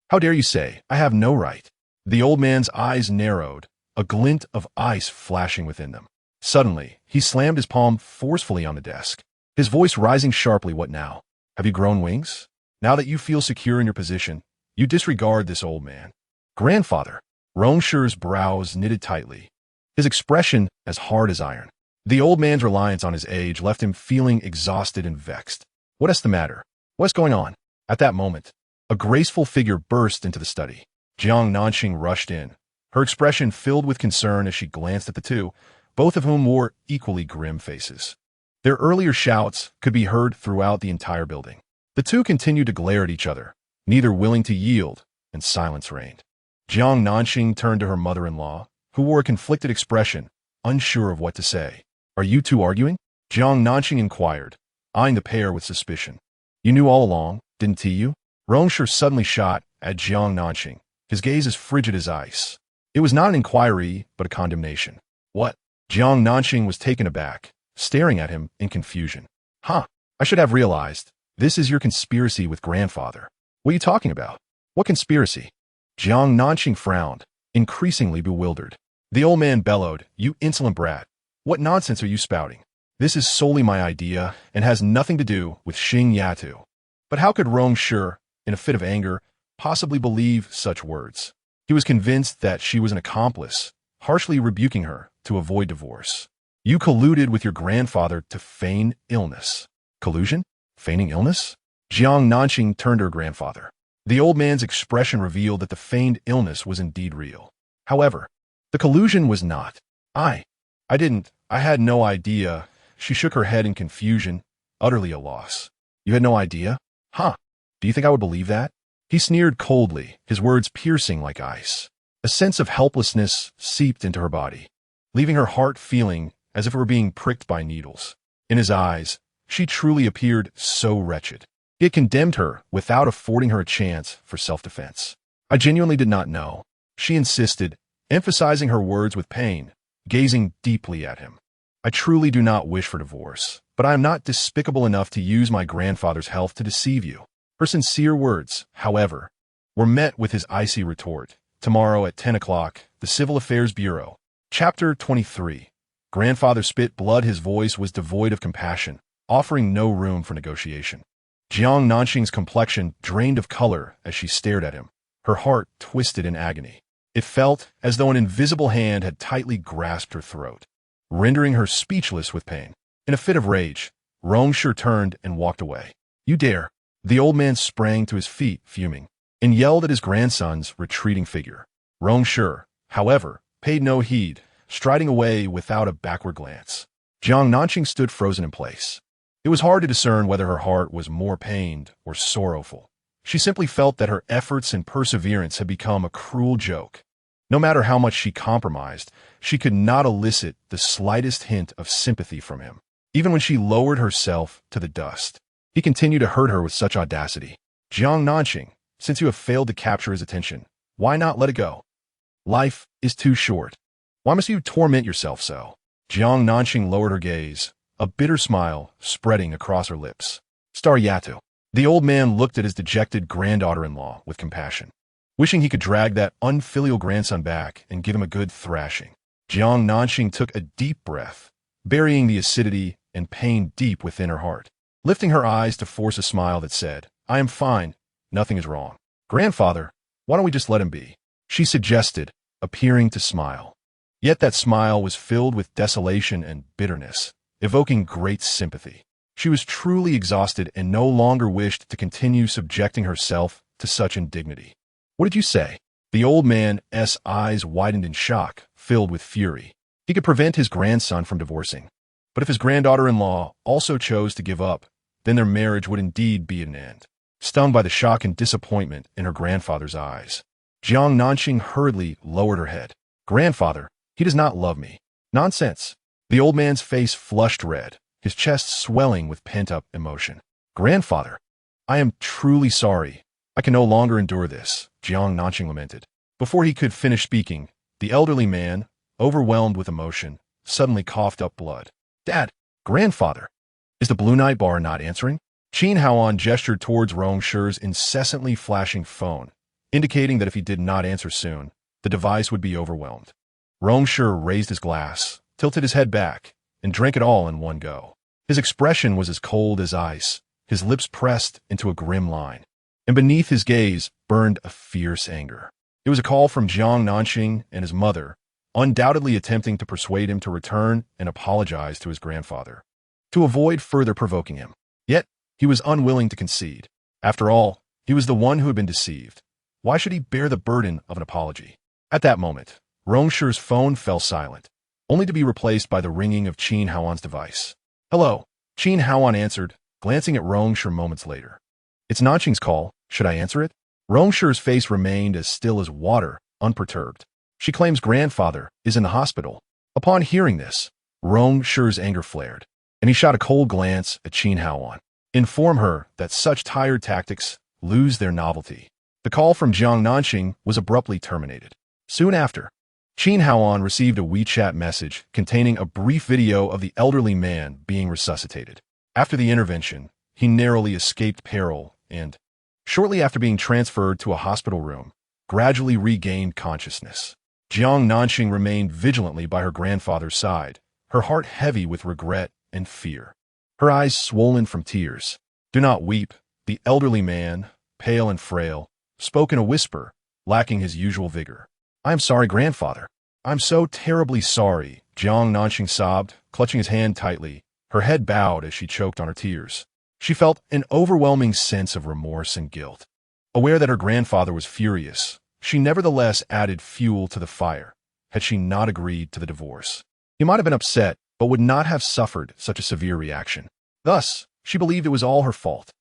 How dare you say I have no right?" The old man's eyes narrowed, a glint of ice flashing within them. Suddenly, he slammed his palm forcefully on the desk, his voice rising sharply. "What now? Have you grown wings? Now that you feel secure in your position, you disregard this old man." "Grandfather," Rong Shi's brows knitted tightly, his expression as hard as iron. The old man's reliance on his age left him feeling exhausted and vexed. "What is the matter? What's going on?" At that moment, a graceful figure burst into the study. Jiang Nanxing rushed in, her expression filled with concern as she glanced at the two, both of whom wore equally grim faces. Their earlier shouts could be heard throughout the entire building. The two continued to glare at each other, neither willing to yield, and silence reigned. Jiang Nanxing turned to her mother-in-law, who wore a conflicted expression, unsure of what to say. "Are you two arguing?" Jiang Nanxing inquired, eyeing the pair with suspicion. "You knew all along, didn't you?" Rong Shi suddenly shot at Jiang Nanxing, his gaze as frigid as ice. It was not an inquiry, but a condemnation. "What?" Jiang Nanxing was taken aback, staring at him in confusion. "Huh, I should have realized. This is your conspiracy with grandfather." "What are you talking about? What conspiracy?" Jiang Nanxing frowned, increasingly bewildered. The old man bellowed, "You insolent brat. What nonsense are you spouting? This is solely my idea and has nothing to do with Xing Yatu." But how could Rong Shi, in a fit of anger, possibly believe such words? He was convinced that she was an accomplice, harshly rebuking her to avoid divorce. "You colluded with your grandfather to feign illness." "Collusion? Feigning illness?" Jiang Nanxing turned to her grandfather. The old man's expression revealed that the feigned illness was indeed real. However, the collusion was not. I didn't. I had no idea." She shook her head in confusion, utterly a loss. "You had no idea? Huh. Do you think I would believe that?" He sneered coldly, his words piercing like ice. A sense of helplessness seeped into her body, leaving her heart feeling as if it were being pricked by needles. In his eyes, she truly appeared so wretched. He had condemned her without affording her a chance for self-defense. "I genuinely did not know," she insisted, emphasizing her words with pain, gazing deeply at him. "I truly do not wish for divorce, but I am not despicable enough to use my grandfather's health to deceive you." Her sincere words, however, were met with his icy retort. "Tomorrow at 10 o'clock, the Civil Affairs Bureau." Chapter 23. Grandfather spit blood. His voice was devoid of compassion, offering no room for negotiation. Jiang Nanxing's complexion drained of color as she stared at him, her heart twisted in agony. It felt as though an invisible hand had tightly grasped her throat, rendering her speechless with pain. In a fit of rage, Rong Shi turned and walked away. "You dare!" The old man sprang to his feet, fuming, and yelled at his grandson's retreating figure. Rong Shi, however, paid no heed, striding away without a backward glance. Jiang Nanxing stood frozen in place. It was hard to discern whether her heart was more pained or sorrowful. She simply felt that her efforts and perseverance had become a cruel joke. No matter how much she compromised, she could not elicit the slightest hint of sympathy from him. Even when she lowered herself to the dust, he continued to hurt her with such audacity. "Jiang Nanxing, since you have failed to capture his attention, why not let it go? Life is too short. Why must you torment yourself so?" Jiang Nanxing lowered her gaze, a bitter smile spreading across her lips. "Star Yatu." The old man looked at his dejected granddaughter-in-law with compassion, wishing he could drag that unfilial grandson back and give him a good thrashing. Jiang Nanxing took a deep breath, burying the acidity and pain deep within her heart, lifting her eyes to force a smile that said, "I am fine. Nothing is wrong. Grandfather, why don't we just let him be?" she suggested, appearing to smile. Yet that smile was filled with desolation and bitterness, evoking great sympathy. She was truly exhausted and no longer wished to continue subjecting herself to such indignity. "What did you say?" The old man's eyes widened in shock, filled with fury. He could prevent his grandson from divorcing, but if his granddaughter-in-law also chose to give up, then their marriage would indeed be at an end. Stung by the shock and disappointment in her grandfather's eyes, Jiang Nanxing hurriedly lowered her head. "Grandfather, he does not love me." "Nonsense." The old man's face flushed red, his chest swelling with pent-up emotion. "Grandfather, I am truly sorry. I can no longer endure this," Jiang Nanxing lamented. Before he could finish speaking, the elderly man, overwhelmed with emotion, suddenly coughed up blood. "Dad, grandfather, is the Blue Night Bar not answering?" Qin Haoan gestured towards Rong Shi's incessantly flashing phone, indicating that if he did not answer soon, the device would be overwhelmed. Rong Shi raised his glass, tilted his head back, and drank it all in one go. His expression was as cold as ice, his lips pressed into a grim line, and beneath his gaze burned a fierce anger. It was a call from Jiang Nanxing and his mother, undoubtedly attempting to persuade him to return and apologize to his grandfather, to avoid further provoking him. Yet, he was unwilling to concede. After all, he was the one who had been deceived. Why should he bear the burden of an apology? At that moment, Rong Shi's phone fell silent, only to be replaced by the ringing of Qin Haoan's device. "Hello," Qin Haoan answered, glancing at Rong Shi moments later. "It's Nanxing's call. Should I answer it?" Rong Shi's face remained as still as water, unperturbed. "She claims grandfather is in the hospital." Upon hearing this, Rong Shi's anger flared, and he shot a cold glance at Qin Haoan. Inform her that such tired tactics lose their novelty. The call from Jiang Nanxing was abruptly terminated. Soon after, Qin Haoan received a WeChat message containing a brief video of the elderly man being resuscitated. After the intervention, he narrowly escaped peril and, shortly after being transferred to a hospital room, gradually regained consciousness. Jiang Nanxing remained vigilantly by her grandfather's side, her heart heavy with regret and fear, her eyes swollen from tears. "Do not weep," the elderly man, pale and frail, spoke in a whisper, lacking his usual vigor. "I am sorry, grandfather. I'm so terribly sorry," Jiang Nanxing sobbed, clutching his hand tightly, her head bowed as she choked on her tears. She felt an overwhelming sense of remorse and guilt. Aware that her grandfather was furious, she nevertheless added fuel to the fire. Had she not agreed to the divorce, he might have been upset, but would not have suffered such a severe reaction. Thus, she believed it was all her fault.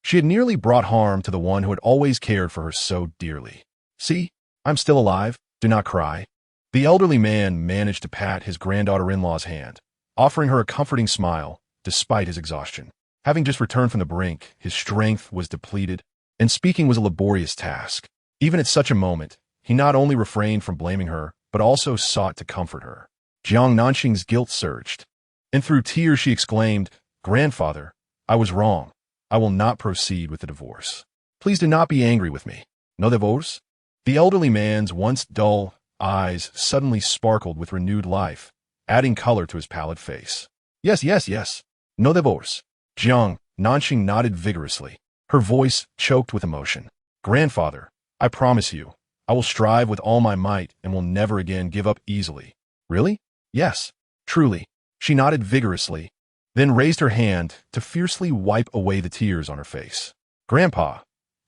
She had nearly brought harm to the one who had always cared for her so dearly. "See, I'm still alive. Do not cry." The elderly man managed to pat his granddaughter-in-law's hand, offering her a comforting smile, despite his exhaustion. Having just returned from the brink, his strength was depleted, and speaking was a laborious task. Even at such a moment, he not only refrained from blaming her, but also sought to comfort her. Jiang Nanxing's guilt surged, and through tears she exclaimed, "Grandfather, I was wrong. I will not proceed with the divorce. Please do not be angry with me. No divorce?" The elderly man's once dull eyes suddenly sparkled with renewed life, adding color to his pallid face. Yes, yes, yes. No divorce." Jiang Nanxing nodded vigorously, her voice choked with emotion. "Grandfather, I promise you, I will strive with all my might and will never again give up easily. Really? Yes, truly. She nodded vigorously, then raised her hand to fiercely wipe away the tears on her face. Grandpa,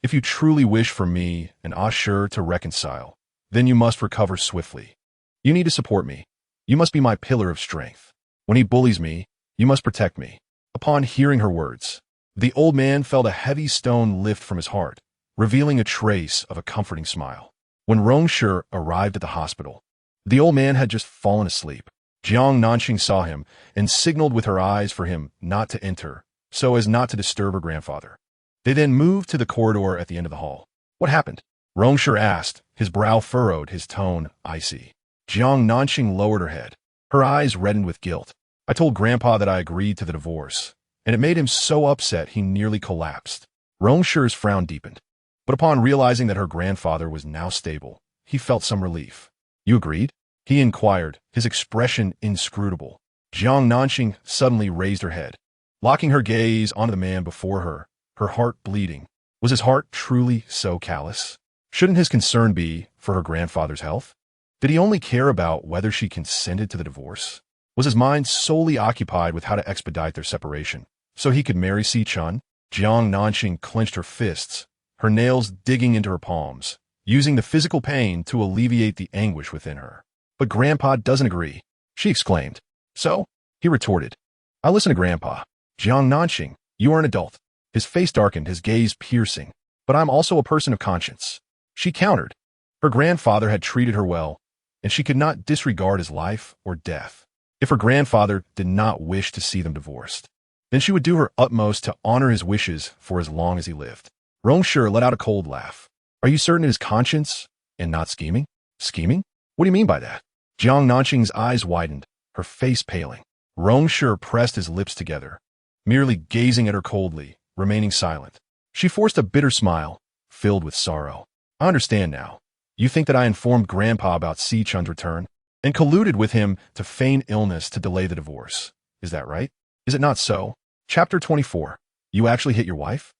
if you truly wish for me and Ashur to reconcile, then you must recover swiftly. You need to support me. You must be my pillar of strength. When he bullies me, you must protect me. Upon hearing her words, the old man felt a heavy stone lift from his heart, revealing a trace of a comforting smile. When Rong Shi arrived at the hospital, the old man had just fallen asleep. Jiang Nanxing saw him and signaled with her eyes for him not to enter, so as not to disturb her grandfather. They then moved to the corridor at the end of the hall. What happened? Rong Shi asked, his brow furrowed, his tone icy. Jiang Nanxing lowered her head. Her eyes reddened with guilt. I told Grandpa that I agreed to the divorce, and it made him so upset he nearly collapsed. Rong Shi's frown deepened. But upon realizing that her grandfather was now stable, he felt some relief. You agreed? He inquired, his expression inscrutable. Jiang Nanxing suddenly raised her head, locking her gaze onto the man before her, her heart bleeding. Was his heart truly so callous? Shouldn't his concern be for her grandfather's health? Did he only care about whether she consented to the divorce? Was his mind solely occupied with how to expedite their separation, so he could marry Xiao Chun? Jiang Nanxing clenched her fists, her nails digging into her palms, using the physical pain to alleviate the anguish within her. But Grandpa doesn't agree, she exclaimed. So? He retorted. I listen to Grandpa. Jiang Nanxing, you are an adult. His face darkened, his gaze piercing. But I'm also a person of conscience. She countered. Her grandfather had treated her well, and she could not disregard his life or death. If her grandfather did not wish to see them divorced, then she would do her utmost to honor his wishes for as long as he lived. Rong Shi let out a cold laugh. Are you certain it is conscience and not scheming? Scheming? What do you mean by that? Jiang Nanxing's eyes widened, her face paling. Rong Shi pressed his lips together, merely gazing at her coldly, remaining silent. She forced a bitter smile, filled with sorrow. I understand now. You think that I informed Grandpa about Xiao Chun's return and colluded with him to feign illness to delay the divorce. Is that right? Is it not so? Chapter 24. You actually hit your wife?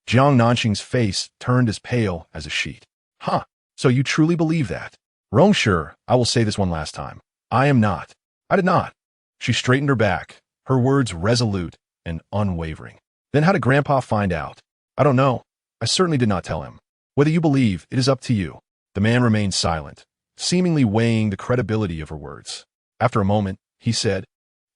Jiang Nanxing's face turned as pale as a sheet. Huh, so you truly believe that? Rong Shi, I will say this one last time. I am not. I did not. She straightened her back, her words resolute and unwavering. Then how did Grandpa find out? I don't know. I certainly did not tell him. Whether you believe, it is up to you. The man remained silent, seemingly weighing the credibility of her words. After a moment, he said,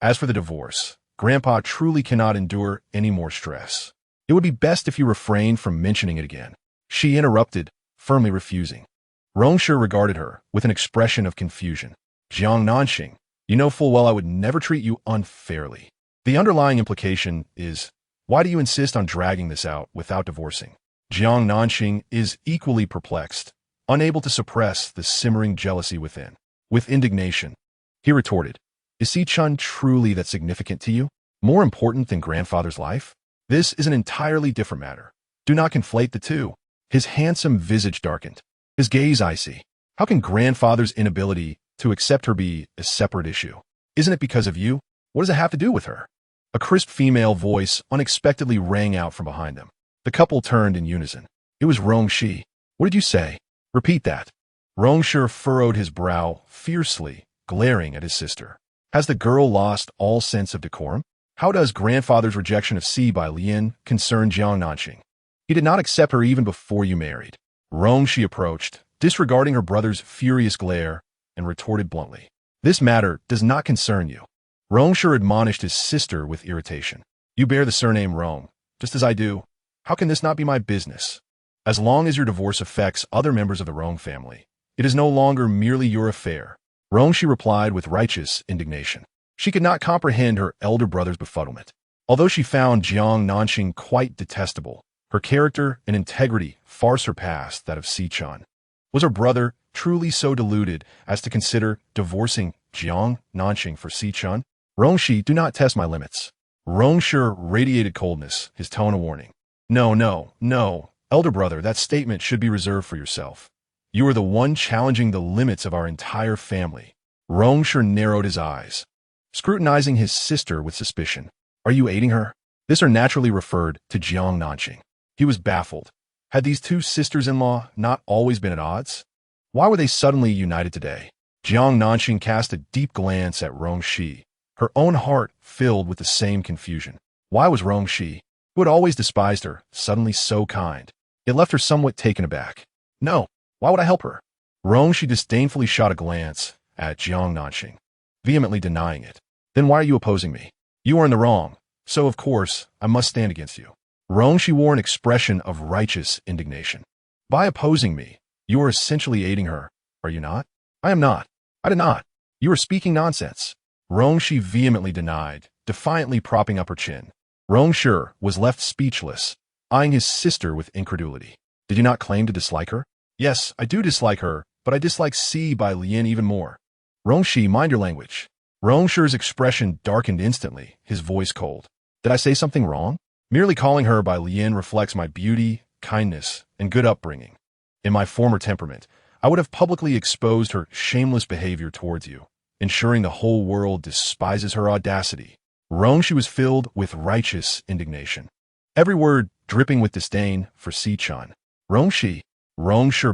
As for the divorce, Grandpa truly cannot endure any more stress. It would be best if you refrained from mentioning it again. She interrupted, firmly refusing. Rong Shi regarded her with an expression of confusion. Jiang Nanxing, you know full well I would never treat you unfairly. The underlying implication is, why do you insist on dragging this out without divorcing? Jiang Nanxing is equally perplexed, unable to suppress the simmering jealousy within. With indignation, he retorted, Is Xiao Chun truly that significant to you? More important than grandfather's life? This is an entirely different matter. Do not conflate the two. His handsome visage darkened, his gaze icy. How can grandfather's inability to accept her be a separate issue? Isn't it because of you? What does it have to do with her? A crisp female voice unexpectedly rang out from behind them. The couple turned in unison. It was Rong Shi. What did you say? Repeat that. Rong Shi furrowed his brow fiercely, glaring at his sister. Has the girl lost all sense of decorum? How does grandfather's rejection of Si by Lian concern Jiang Nanxing? He did not accept her even before you married. Rong Shi approached, disregarding her brother's furious glare, and retorted bluntly. This matter does not concern you. Rong Shi admonished his sister with irritation. You bear the surname Rong, just as I do. How can this not be my business? As long as your divorce affects other members of the Rong family, it is no longer merely your affair. Rong Shi replied with righteous indignation. She could not comprehend her elder brother's befuddlement. Although she found Jiang Nanxing quite detestable, her character and integrity far surpassed that of Xiao Chun. Was her brother truly so deluded as to consider divorcing Jiang Nanxing for Xiao Chun? Rong Shi, do not test my limits. Rong Shi radiated coldness, his tone a warning. No. Elder brother, that statement should be reserved for yourself. You are the one challenging the limits of our entire family. Rong Shi narrowed his eyes, scrutinizing his sister with suspicion. Are you aiding her? This naturally referred to Jiang Nanxing. He was baffled. Had these two sisters-in-law not always been at odds? Why were they suddenly united today? Jiang Nanxing cast a deep glance at Rong Shi, her own heart filled with the same confusion. Why was Rong Shi, who had always despised her, suddenly so kind? It left her somewhat taken aback. No, why would I help her? Rong Shi disdainfully shot a glance at Jiang Nanxing, vehemently denying it. Then why are you opposing me? You are in the wrong, so of course I must stand against you. Rong Shi wore an expression of righteous indignation. By opposing me, you are essentially aiding her, are you not? I am not. I did not. You are speaking nonsense. Rong Shi vehemently denied, defiantly propping up her chin. Rong Shi was left speechless, eyeing his sister with incredulity. Did you not claim to dislike her? Yes, I do dislike her, but I dislike Si by Lian even more. Rong Shi, mind your language. Rong Shi's expression darkened instantly, his voice cold. Did I say something wrong? Merely calling her by Lian reflects my beauty, kindness, and good upbringing. In my former temperament, I would have publicly exposed her shameless behavior towards you, ensuring the whole world despises her audacity. Rong Shi was filled with righteous indignation, every word dripping with disdain for Xiao Chun. Rong Shi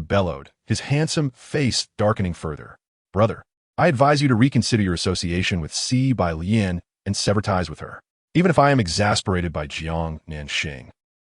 bellowed, his handsome face darkening further. Brother, I advise you to reconsider your association with Si by Lian and sever ties with her. Even if I am exasperated by Jiang Nanxing,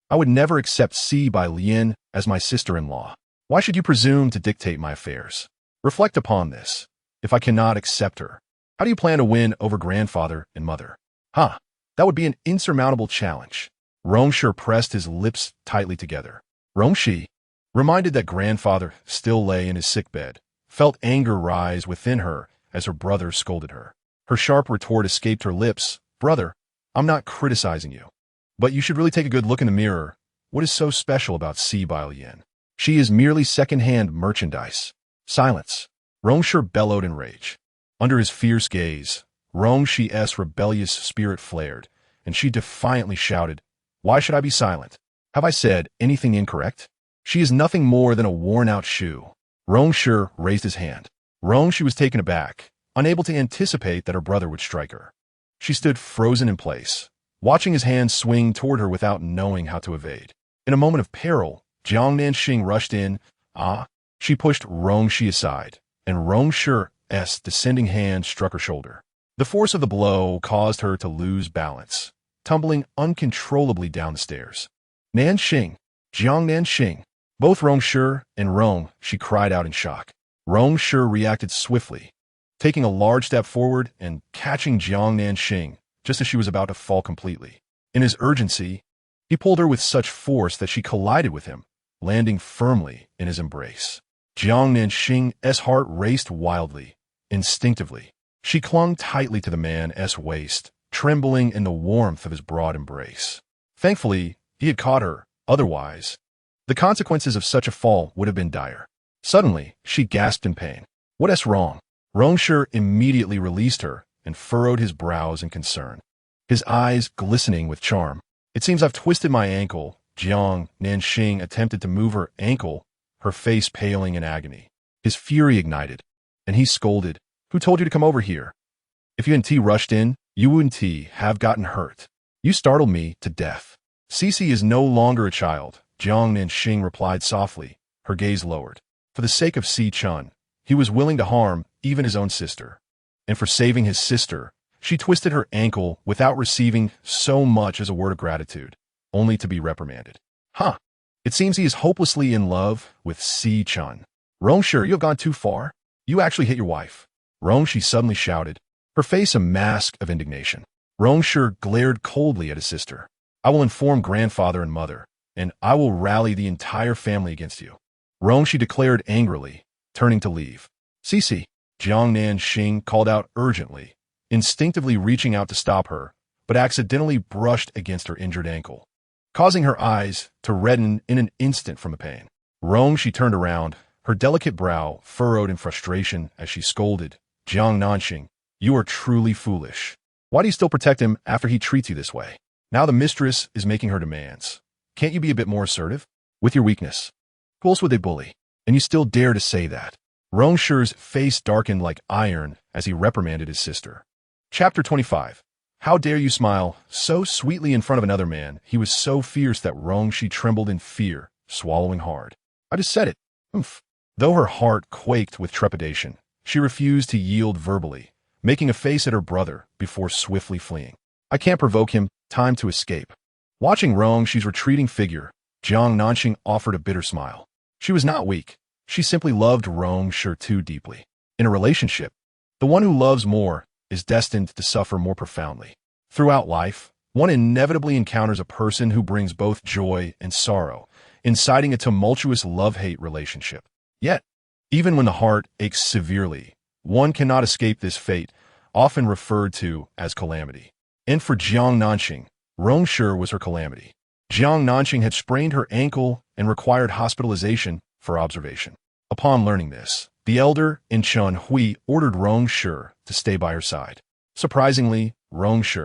I would never accept Si by Lian as my sister-in-law. Why should you presume to dictate my affairs? Reflect upon this. If I cannot accept her, how do you plan to win over grandfather and mother? That would be an insurmountable challenge. Rong Shi pressed his lips tightly together. Rong Shi, reminded that grandfather still lay in his sickbed, felt anger rise within her as her brother scolded her. Her sharp retort escaped her lips. Brother, I'm not criticizing you, but you should really take a good look in the mirror. What is so special about Si by Lian? She is merely second-hand merchandise. Silence. Rong Shi bellowed in rage. Under his fierce gaze, Rong Shi's rebellious spirit flared, and she defiantly shouted, Why should I be silent? Have I said anything incorrect? She is nothing more than a worn-out shoe. Rong Shi raised his hand. Rong Shi was taken aback, unable to anticipate that her brother would strike her. She stood frozen in place, watching his hand swing toward her without knowing how to evade. In a moment of peril, Jiang Nanxing rushed in. She pushed Rong Shi aside, and Rong Shi's descending hand struck her shoulder. The force of the blow caused her to lose balance, tumbling uncontrollably down the stairs. Nanxing, Jiang Nanxing. Both Rong Shi and Rong Shi cried out in shock. Rong Shi reacted swiftly, taking a large step forward and catching Jiang Nanxing just as she was about to fall completely. In his urgency, he pulled her with such force that she collided with him, landing firmly in his embrace. Jiang Nanxing's heart raced wildly, instinctively. She clung tightly to the man's waist, trembling in the warmth of his broad embrace. Thankfully, he had caught her. Otherwise, the consequences of such a fall would have been dire. Suddenly, she gasped in pain. What's wrong? Rong Shi immediately released her and furrowed his brows in concern, his eyes glistening with charm. It seems I've twisted my ankle. Jiang Nanxing attempted to move her ankle, her face paling in agony. His fury ignited, and he scolded, Who told you to come over here? If you hadn't rushed in, you wouldn't have gotten hurt. You startled me to death. Cece is no longer a child, Jiang Nanxing replied softly, her gaze lowered. For the sake of Xiao Chun, he was willing to harm even his own sister. And for saving his sister, she twisted her ankle without receiving so much as a word of gratitude, only to be reprimanded. It seems he is hopelessly in love with Xiao Chun. Rong Shi, you have gone too far. You actually hit your wife. Rong Shi suddenly shouted, her face a mask of indignation. Rong Shi glared coldly at his sister. I will inform grandfather and mother, and I will rally the entire family against you. Rong Shi declared angrily, turning to leave. Cece, Jiang Nanxing called out urgently, instinctively reaching out to stop her, but accidentally brushed against her injured ankle, causing her eyes to redden in an instant from the pain. Rong Shi turned around, her delicate brow furrowed in frustration as she scolded, Jiang Nanxing, you are truly foolish. Why do you still protect him after he treats you this way? Now the mistress is making her demands. Can't you be a bit more assertive? With your weakness. Who else would they bully? And you still dare to say that? Rong Shi's face darkened like iron as he reprimanded his sister. Chapter 25. How dare you smile so sweetly in front of another man? He was so fierce that Rong Shi trembled in fear, swallowing hard. I just said it. Oomph. Though her heart quaked with trepidation, she refused to yield verbally, making a face at her brother before swiftly fleeing. I can't provoke him. Time to escape. Watching Rong Shi's retreating figure, Jiang Nanxing offered a bitter smile. She was not weak. She simply loved Rong Shi too deeply. In a relationship, the one who loves more is destined to suffer more profoundly. Throughout life, one inevitably encounters a person who brings both joy and sorrow, inciting a tumultuous love-hate relationship. Yet, even when the heart aches severely, one cannot escape this fate, often referred to as calamity. And for Jiang Nanxing, Rong Shi was her calamity. Jiang Nanxing had sprained her ankle and required hospitalization for observation. Upon learning this, the elder in Chun Hui ordered Rong Shi to stay by her side. Surprisingly, Rong Shi,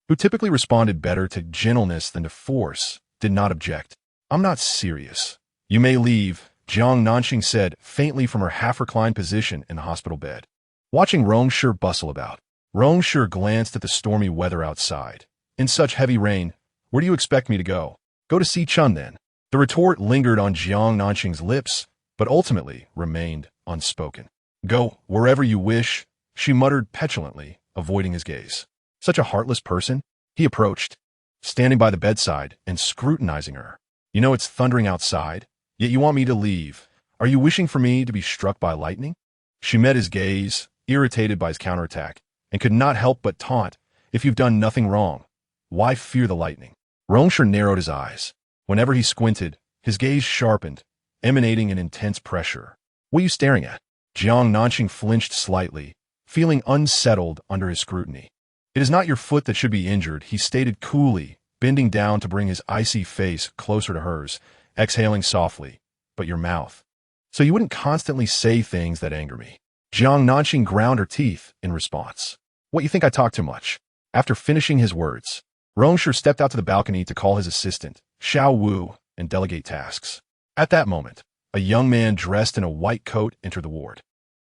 who typically responded better to gentleness than to force, did not object. I'm not serious. You may leave, Jiang Nanxing said faintly from her half-reclined position in the hospital bed. Watching Rong Shi bustle about, Rong Shi glanced at the stormy weather outside. In such heavy rain, where do you expect me to go? Go to see Chun then. The retort lingered on Jiang Nanxing's lips, but ultimately remained unspoken. Go wherever you wish, she muttered petulantly, avoiding his gaze. Such a heartless person? He approached, standing by the bedside and scrutinizing her. You know it's thundering outside, yet you want me to leave. Are you wishing for me to be struck by lightning? She met his gaze, irritated by his counterattack, and could not help but taunt. If you've done nothing wrong, why fear the lightning? Rong Shi narrowed his eyes. Whenever he squinted, his gaze sharpened, emanating an intense pressure. What are you staring at? Jiang Nanxing flinched slightly, feeling unsettled under his scrutiny. It is not your foot that should be injured, he stated coolly, bending down to bring his icy face closer to hers, exhaling softly, but your mouth. So you wouldn't constantly say things that anger me. Jiang Nanxing ground her teeth in response. What, you think I talk too much? After finishing his words, Rong Shi stepped out to the balcony to call his assistant, Xiao Wu, and delegate tasks. At that moment, a young man dressed in a white coat entered the ward.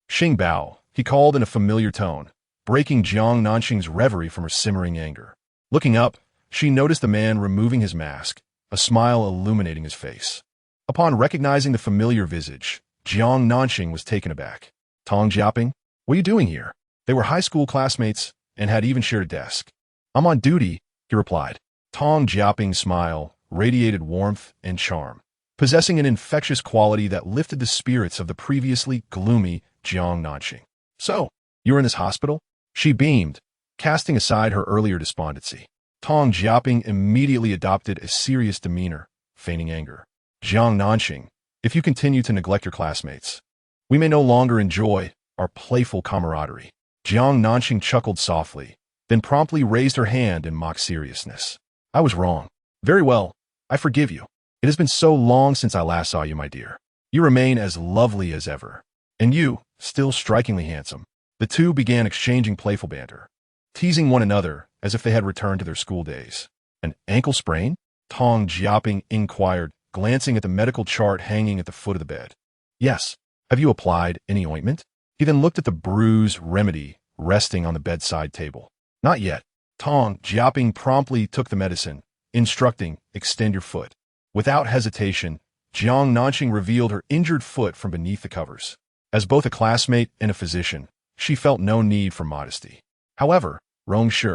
Xing Bao, he called in a familiar tone, breaking Jiang Nanxing's reverie from her simmering anger. Looking up, she noticed the man removing his mask, a smile illuminating his face. Upon recognizing the familiar visage, Jiang Nanxing was taken aback. Tong Jiaping, what are you doing here? They were high school classmates and had even shared a desk. I'm on duty, he replied. Tong Jiaping's smile radiated warmth and charm, possessing an infectious quality that lifted the spirits of the previously gloomy Jiang Nanxing. So, you're in this hospital? She beamed, casting aside her earlier despondency. Tong Jiaping immediately adopted a serious demeanor, feigning anger. Jiang Nanxing, if you continue to neglect your classmates, we may no longer enjoy our playful camaraderie. Jiang Nanxing chuckled softly, then promptly raised her hand in mock seriousness. I was wrong. Very well, I forgive you. It has been so long since I last saw you, my dear. You remain as lovely as ever. And you, still strikingly handsome. The two began exchanging playful banter, teasing one another as if they had returned to their school days. An ankle sprain? Tong Jiaping inquired, glancing at the medical chart hanging at the foot of the bed. Yes. Have you applied any ointment? He then looked at the bruise remedy resting on the bedside table. Not yet. Tong Jiaping promptly took the medicine, instructing, extend your foot. Without hesitation, Jiang Nanxing revealed her injured foot from beneath the covers. As both a classmate and a physician, she felt no need for modesty. However, Rong Shi,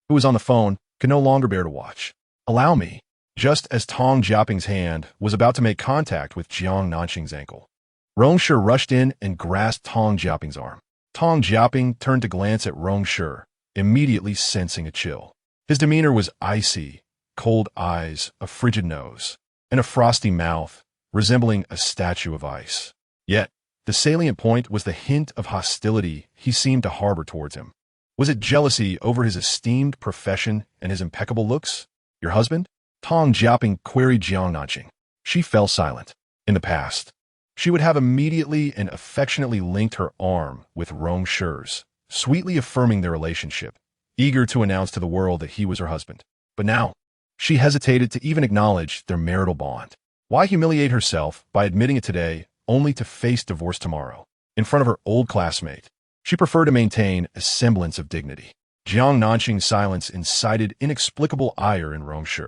who was on the phone, could no longer bear to watch. Allow me. Just as Tong Jiaping's hand was about to make contact with Jiang Nanxing's ankle, Rong Shi rushed in and grasped Tong Jiaping's arm. Tong Jiaping turned to glance at Rong Shi, immediately sensing a chill. His demeanor was icy, cold eyes, a frigid nose, and a frosty mouth, resembling a statue of ice. Yet, the salient point was the hint of hostility he seemed to harbor towards him. Was it jealousy over his esteemed profession and his impeccable looks? Your husband? Tong Jiaping queried Jiang Nanxing. She fell silent. In the past, she would have immediately and affectionately linked her arm with Rong Shi's, sweetly affirming their relationship, eager to announce to the world that he was her husband. But now, she hesitated to even acknowledge their marital bond. Why humiliate herself by admitting it today, only to face divorce tomorrow? In front of her old classmate, she preferred to maintain a semblance of dignity. Jiang Nanxing's silence incited inexplicable ire in Rong Shi.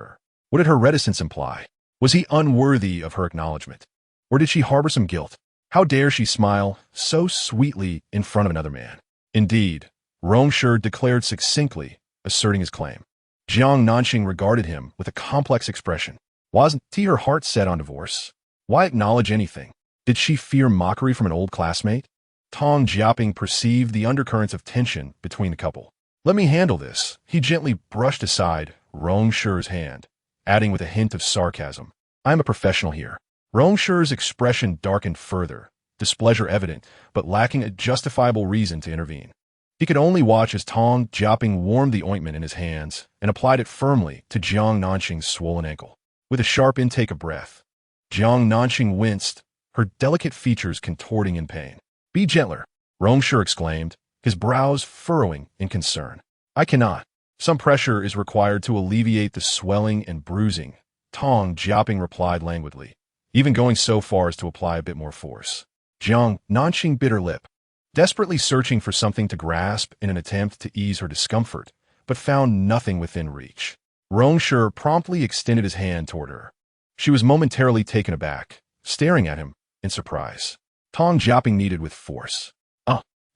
What did her reticence imply? Was he unworthy of her acknowledgement? Or did she harbor some guilt? How dare she smile so sweetly in front of another man? Indeed, Rong Shi declared succinctly, asserting his claim. Jiang Nanxing regarded him with a complex expression. Wasn't her heart set on divorce? Why acknowledge anything? Did she fear mockery from an old classmate? Tong Jiaping perceived the undercurrents of tension between the couple. Let me handle this. He gently brushed aside Rong Shi's hand, adding with a hint of sarcasm, I am a professional here. Rong Shi's expression darkened further, displeasure evident, but lacking a justifiable reason to intervene. He could only watch as Tong Jiaping warmed the ointment in his hands and applied it firmly to Jiang Nanxing's swollen ankle. With a sharp intake of breath, Jiang Nanxing winced, her delicate features contorting in pain. Be gentler, Rong Shi exclaimed, his brows furrowing in concern. I cannot. Some pressure is required to alleviate the swelling and bruising, Tong Jiaping replied languidly, even going so far as to apply a bit more force. Jiang Nanxing bit her lip, desperately searching for something to grasp in an attempt to ease her discomfort, but found nothing within reach. Rong Shi promptly extended his hand toward her. She was momentarily taken aback, staring at him in surprise. Tong Jiaping kneaded with force.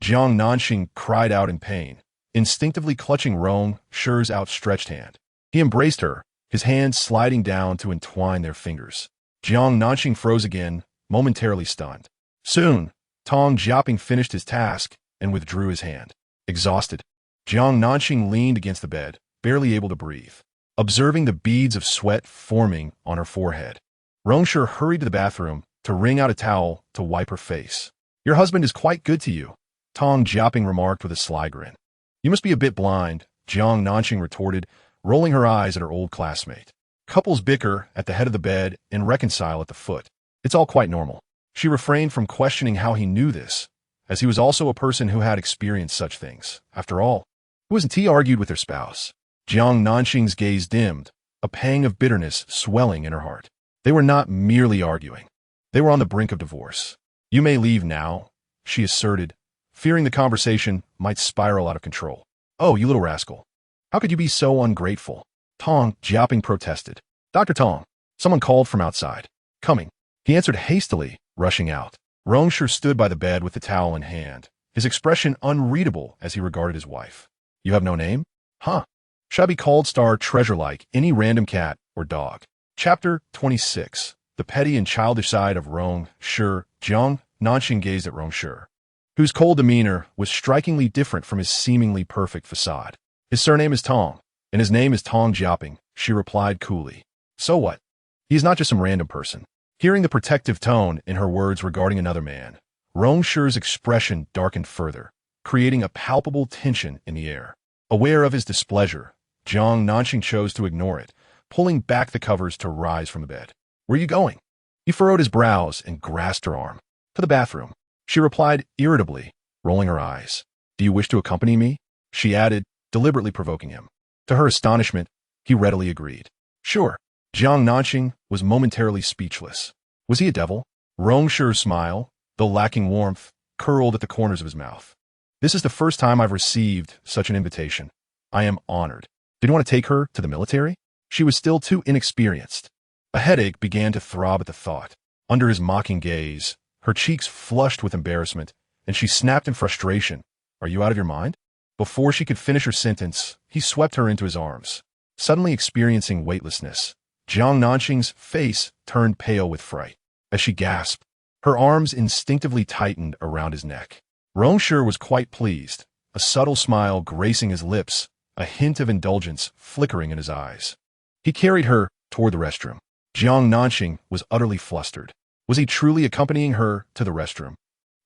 Jiang Nanxing cried out in pain, instinctively clutching Rong Shi's outstretched hand. He embraced her, his hands sliding down to entwine their fingers. Jiang Nanxing froze again, momentarily stunned. Soon, Tong Jiaping finished his task and withdrew his hand. Exhausted, Jiang Nanxing leaned against the bed, barely able to breathe, observing the beads of sweat forming on her forehead. Rong Shi hurried to the bathroom to wring out a towel to wipe her face. Your husband is quite good to you, Tong Jiaping remarked with a sly grin. You must be a bit blind, Jiang Nanxing retorted, rolling her eyes at her old classmate. Couples bicker at the head of the bed and reconcile at the foot. It's all quite normal. She refrained from questioning how he knew this, as he was also a person who had experienced such things. After all, who hasn't argued with their spouse? Jiang Nanxing's gaze dimmed, a pang of bitterness swelling in her heart. They were not merely arguing. They were on the brink of divorce. You may leave now, she asserted, fearing the conversation might spiral out of control. Oh, you little rascal. How could you be so ungrateful? Tong Jiaping protested. Dr. Tong, someone called from outside. Coming. He answered hastily, rushing out. Rong Shi stood by the bed with the towel in hand, his expression unreadable as he regarded his wife. You have no name? Huh. Should I be called star treasure like any random cat or dog? Chapter 26. The petty and childish side of Rong Shi. Jiang Nanxing gazed at Rong Shi, whose cold demeanor was strikingly different from his seemingly perfect facade. His surname is Tong, and his name is Tong Jiaping, she replied coolly. So what? He is not just some random person. Hearing the protective tone in her words regarding another man, Rong Shi's expression darkened further, creating a palpable tension in the air. Aware of his displeasure, Jiang Nanxing chose to ignore it, pulling back the covers to rise from the bed. Where are you going? He furrowed his brows and grasped her arm. To the bathroom, she replied irritably, rolling her eyes. Do you wish to accompany me? She added, deliberately provoking him. To her astonishment, he readily agreed. Sure. Jiang Nanxing was momentarily speechless. Was he a devil? Rong Shi's smile, though lacking warmth, curled at the corners of his mouth. This is the first time I've received such an invitation. I am honored. Did you want to take her to the military? She was still too inexperienced. A headache began to throb at the thought. Under his mocking gaze, her cheeks flushed with embarrassment, and she snapped in frustration. Are you out of your mind? Before she could finish her sentence, he swept her into his arms. Suddenly experiencing weightlessness, Jiang Nanxing's face turned pale with fright. As she gasped, her arms instinctively tightened around his neck. Rong Shi was quite pleased, a subtle smile gracing his lips, a hint of indulgence flickering in his eyes. He carried her toward the restroom. Jiang Nanxing was utterly flustered. Was he truly accompanying her to the restroom?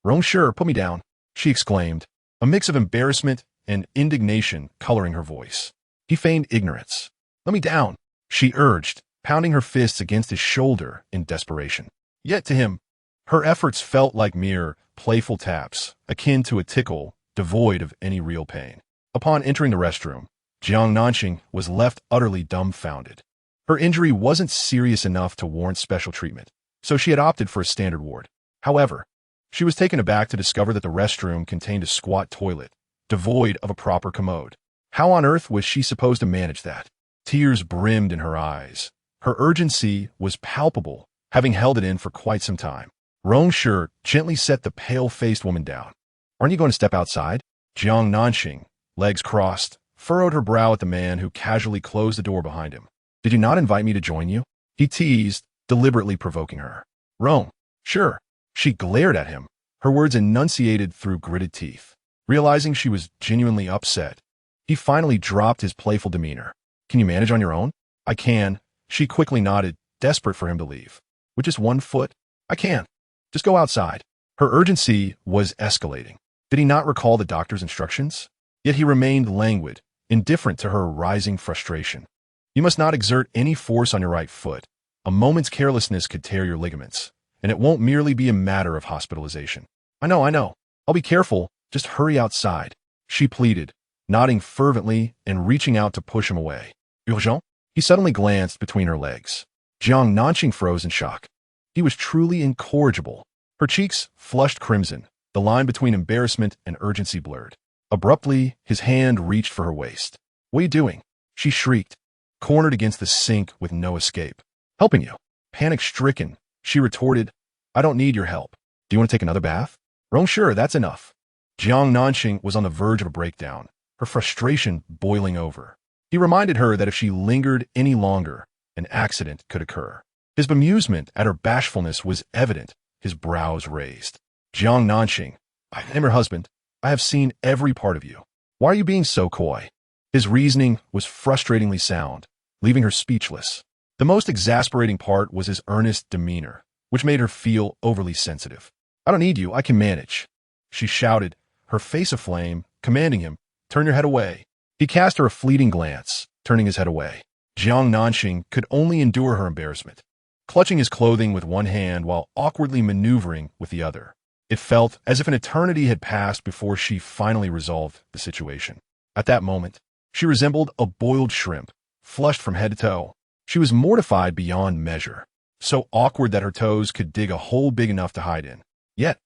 Rong Shi, put me down, she exclaimed, a mix of embarrassment and indignation coloring her voice. He feigned ignorance. Let me down, she urged, pounding her fists against his shoulder in desperation. Yet to him, her efforts felt like mere, playful taps, akin to a tickle, devoid of any real pain. Upon entering the restroom, Jiang Nanxing was left utterly dumbfounded. Her injury wasn't serious enough to warrant special treatment, so she had opted for a standard ward. However, she was taken aback to discover that the restroom contained a squat toilet, devoid of a proper commode. How on earth was she supposed to manage that? Tears brimmed in her eyes, Her urgency was palpable, having held it in for quite some time. Rong Shi gently set the pale-faced woman down. "Aren't you going to step outside?" Jiang Nanxing, legs crossed, furrowed her brow at the man who casually closed the door behind him. "Did you not invite me to join you?" He teased, deliberately provoking her. "Rong, sure." She glared at him, her words enunciated through gritted teeth. Realizing she was genuinely upset, he finally dropped his playful demeanor. "Can you manage on your own?" "I can." She quickly nodded, desperate for him to leave. "With just one foot?" "I can. Just go outside." Her urgency was escalating. Did he not recall the doctor's instructions? Yet he remained languid, indifferent to her rising frustration. "You must not exert any force on your right foot. A moment's carelessness could tear your ligaments, and it won't merely be a matter of hospitalization." I know. I'll be careful. Just hurry outside," she pleaded, nodding fervently and reaching out to push him away. "Urgent?" He suddenly glanced between her legs. Jiang Nanxing froze in shock. He was truly incorrigible. Her cheeks flushed crimson, the line between embarrassment and urgency blurred. Abruptly, his hand reached for her waist. "What are you doing?" she shrieked, cornered against the sink with no escape. "Helping you." Panic-stricken, she retorted, "I don't need your help. Do you want to take another bath?" "Rong, sure, that's enough." Jiang Nanxing was on the verge of a breakdown, her frustration boiling over. He reminded her that if she lingered any longer, an accident could occur. His bemusement at her bashfulness was evident, his brows raised. "Jiang Nanxing, I am her husband. I have seen every part of you. Why are you being so coy?" His reasoning was frustratingly sound, leaving her speechless. The most exasperating part was his earnest demeanor, which made her feel overly sensitive. "I don't need you, I can manage," she shouted, her face aflame, commanding him, "Turn your head away." He cast her a fleeting glance, turning his head away. Jiang Nanxing could only endure her embarrassment, clutching his clothing with one hand while awkwardly maneuvering with the other. It felt as if an eternity had passed before she finally resolved the situation. At that moment, she resembled a boiled shrimp, flushed from head to toe. She was mortified beyond measure, so awkward that her toes could dig a hole big enough to hide in. Yet,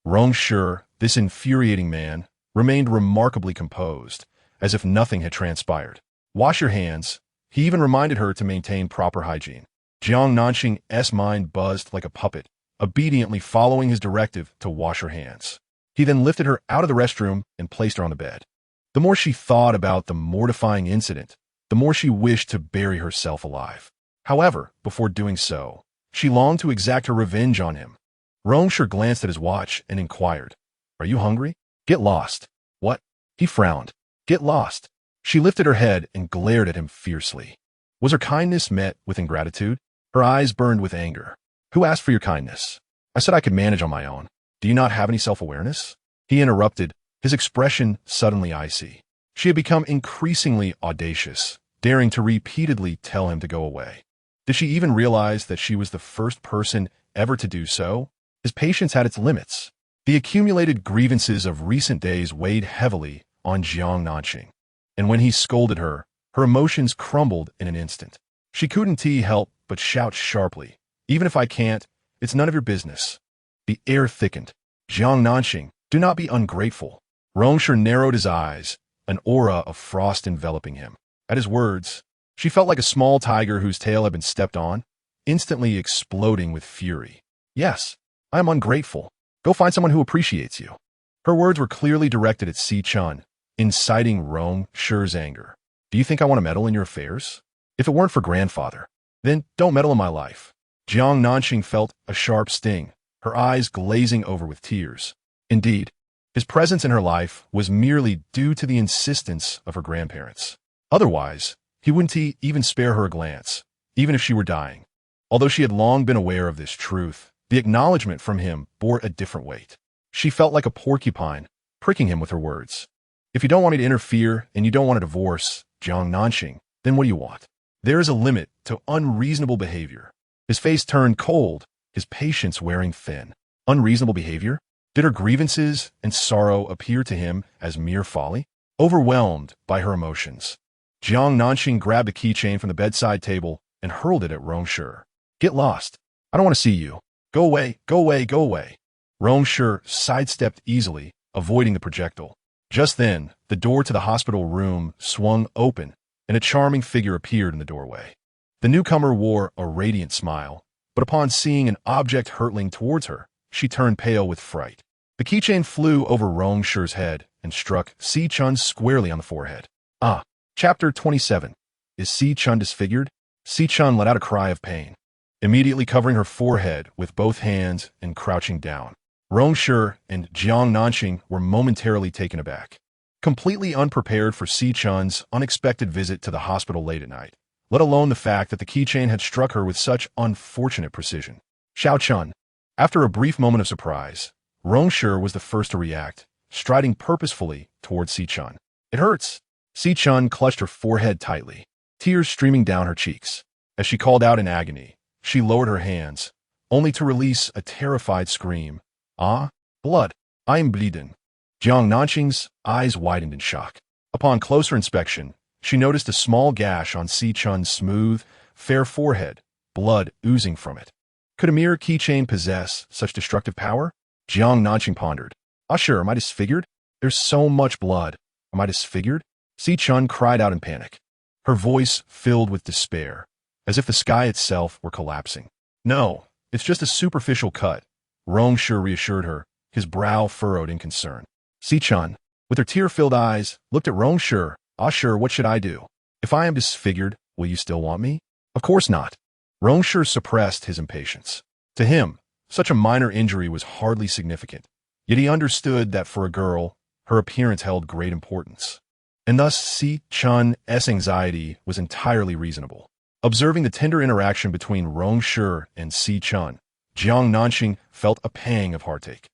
Rong Shi, this infuriating man, remained remarkably composed, as if nothing had transpired. "Wash your hands." He even reminded her to maintain proper hygiene. Jiang Nanxing's mind buzzed like a puppet, obediently following his directive to wash her hands. He then lifted her out of the restroom and placed her on the bed. The more she thought about the mortifying incident, the more she wished to bury herself alive. However, before doing so, she longed to exact her revenge on him. Rong Shi glanced at his watch and inquired, "Are you hungry?" "Get lost." "What?" He frowned. "Get lost." She lifted her head and glared at him fiercely. Was her kindness met with ingratitude? Her eyes burned with anger. "Who asked for your kindness?" "I said I could manage on my own. Do you not have any self-awareness?" He interrupted, his expression suddenly icy. She had become increasingly audacious, daring to repeatedly tell him to go away. Did she even realize that she was the first person ever to do so? His patience had its limits. The accumulated grievances of recent days weighed heavily on Jiang Nanxing, and when he scolded her, her emotions crumbled in an instant. She couldn't help but shout sharply, "Even if I can't, it's none of your business." The air thickened. "Jiang Nanxing, do not be ungrateful." Rong Shi narrowed his eyes, an aura of frost enveloping him. At his words, she felt like a small tiger whose tail had been stepped on, instantly exploding with fury. "Yes, I am ungrateful. Go find someone who appreciates you." Her words were clearly directed at Xiao Chun, inciting Rong Shi's anger. "Do you think I want to meddle in your affairs? If it weren't for grandfather, then don't meddle in my life." Jiang Nanxing felt a sharp sting, her eyes glazing over with tears. Indeed, his presence in her life was merely due to the insistence of her grandparents. Otherwise, he wouldn't even spare her a glance, even if she were dying. Although she had long been aware of this truth, the acknowledgement from him bore a different weight. She felt like a porcupine, pricking him with her words. "If you don't want me to interfere and you don't want a divorce, Jiang Nanxing, then what do you want?" There is a limit to unreasonable behavior. His face turned cold, his patience wearing thin. Unreasonable behavior? Did her grievances and sorrow appear to him as mere folly? Overwhelmed by her emotions, Jiang Nanxing grabbed a keychain from the bedside table and hurled it at Rong Shi. "Get lost. I don't want to see you. Go away, go away, go away." Rong Shi sidestepped easily, avoiding the projectile. Just then, the door to the hospital room swung open, and a charming figure appeared in the doorway. The newcomer wore a radiant smile, but upon seeing an object hurtling towards her, she turned pale with fright. The keychain flew over Rong Shi's head and struck Xiao Chun squarely on the forehead. Ah! Chapter 27. Is Xiao Chun disfigured? Xiao Chun let out a cry of pain, immediately covering her forehead with both hands and crouching down. Rong Shi and Jiang Nanxing were momentarily taken aback, completely unprepared for Xiao Chun's unexpected visit to the hospital late at night, let alone the fact that the keychain had struck her with such unfortunate precision. Xiao Chun. After a brief moment of surprise, Rong Shi was the first to react, striding purposefully towards Xiao Chun. It hurts. Xiao Chun clutched her forehead tightly, tears streaming down her cheeks. As she called out in agony, she lowered her hands, only to release a terrified scream. Ah, blood! I am bleeding. Jiang Nanxing's eyes widened in shock. Upon closer inspection, she noticed a small gash on Xiao Chun's smooth, fair forehead, blood oozing from it. Could a mere keychain possess such destructive power? Jiang Nanxing pondered. Ah, sure, am I disfigured? There's so much blood. Am I disfigured? Xiao Chun cried out in panic, her voice filled with despair, as if the sky itself were collapsing. No, it's just a superficial cut, Rong Shi reassured her, his brow furrowed in concern. Xiao Chun, with her tear-filled eyes, looked at Rong Shi. Ah, sure, what should I do? If I am disfigured, will you still want me? Of course not. Rong Shi suppressed his impatience. To him, such a minor injury was hardly significant, yet he understood that for a girl, her appearance held great importance. And thus Xiao Chun's anxiety was entirely reasonable. Observing the tender interaction between Rong Shi and Xiao Chun, Jiang Nanxing felt a pang of heartache.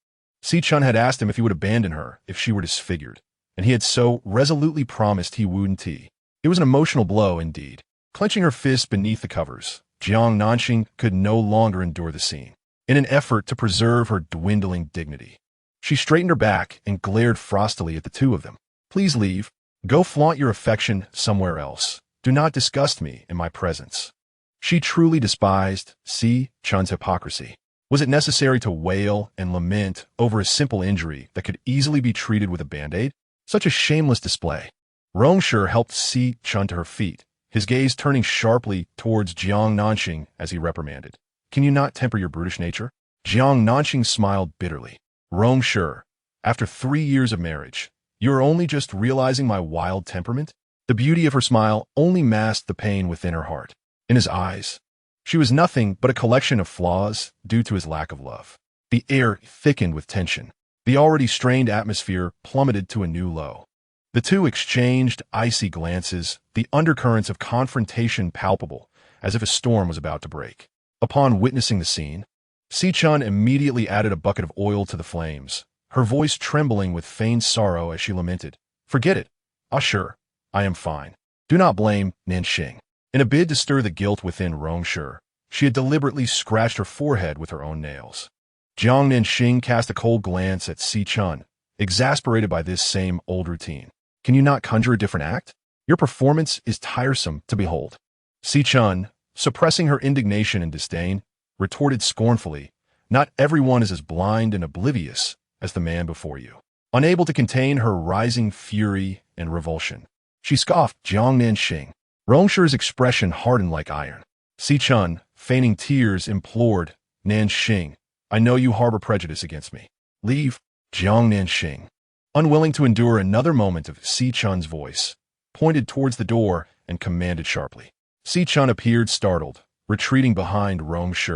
Xiao Chun had asked him if he would abandon her if she were disfigured, and he had so resolutely promised he wouldn't. It was an emotional blow indeed. Clenching her fist beneath the covers, Jiang Nanxing could no longer endure the scene. In an effort to preserve her dwindling dignity, she straightened her back and glared frostily at the two of them. Please leave. Go flaunt your affection somewhere else. Do not disgust me in my presence. She truly despised Xiao Chun's hypocrisy. Was it necessary to wail and lament over a simple injury that could easily be treated with a band-aid? Such a shameless display. Rong Shi helped Xiao Chun to her feet, his gaze turning sharply towards Jiang Nanxing as he reprimanded. Can you not temper your brutish nature? Jiang Nanxing smiled bitterly. Rong Shi, after 3 years of marriage, you are only just realizing my wild temperament? The beauty of her smile only masked the pain within her heart. In his eyes, she was nothing but a collection of flaws due to his lack of love. The air thickened with tension. The already strained atmosphere plummeted to a new low. The two exchanged icy glances, the undercurrents of confrontation palpable, as if a storm was about to break. Upon witnessing the scene, Xiao Chun immediately added a bucket of oil to the flames, her voice trembling with feigned sorrow as she lamented. Forget it. Ah, sure, I am fine. Do not blame Nanxing. In a bid to stir the guilt within Rong Shi, she had deliberately scratched her forehead with her own nails. Jiang Nanxing cast a cold glance at Xiao Chun, exasperated by this same old routine. Can you not conjure a different act? Your performance is tiresome to behold. Xiao Chun, suppressing her indignation and disdain, retorted scornfully, not everyone is as blind and oblivious as the man before you. Unable to contain her rising fury and revulsion, she scoffed Jiang Nanxing. Rong Shi's expression hardened like iron. Xiao Chun, feigning tears, implored, Nanxing, I know you harbor prejudice against me. Leave. Jiang Nanxing, unwilling to endure another moment of Xiao Chun's voice, pointed towards the door and commanded sharply. Xiao Chun appeared startled, retreating behind Rong Shi,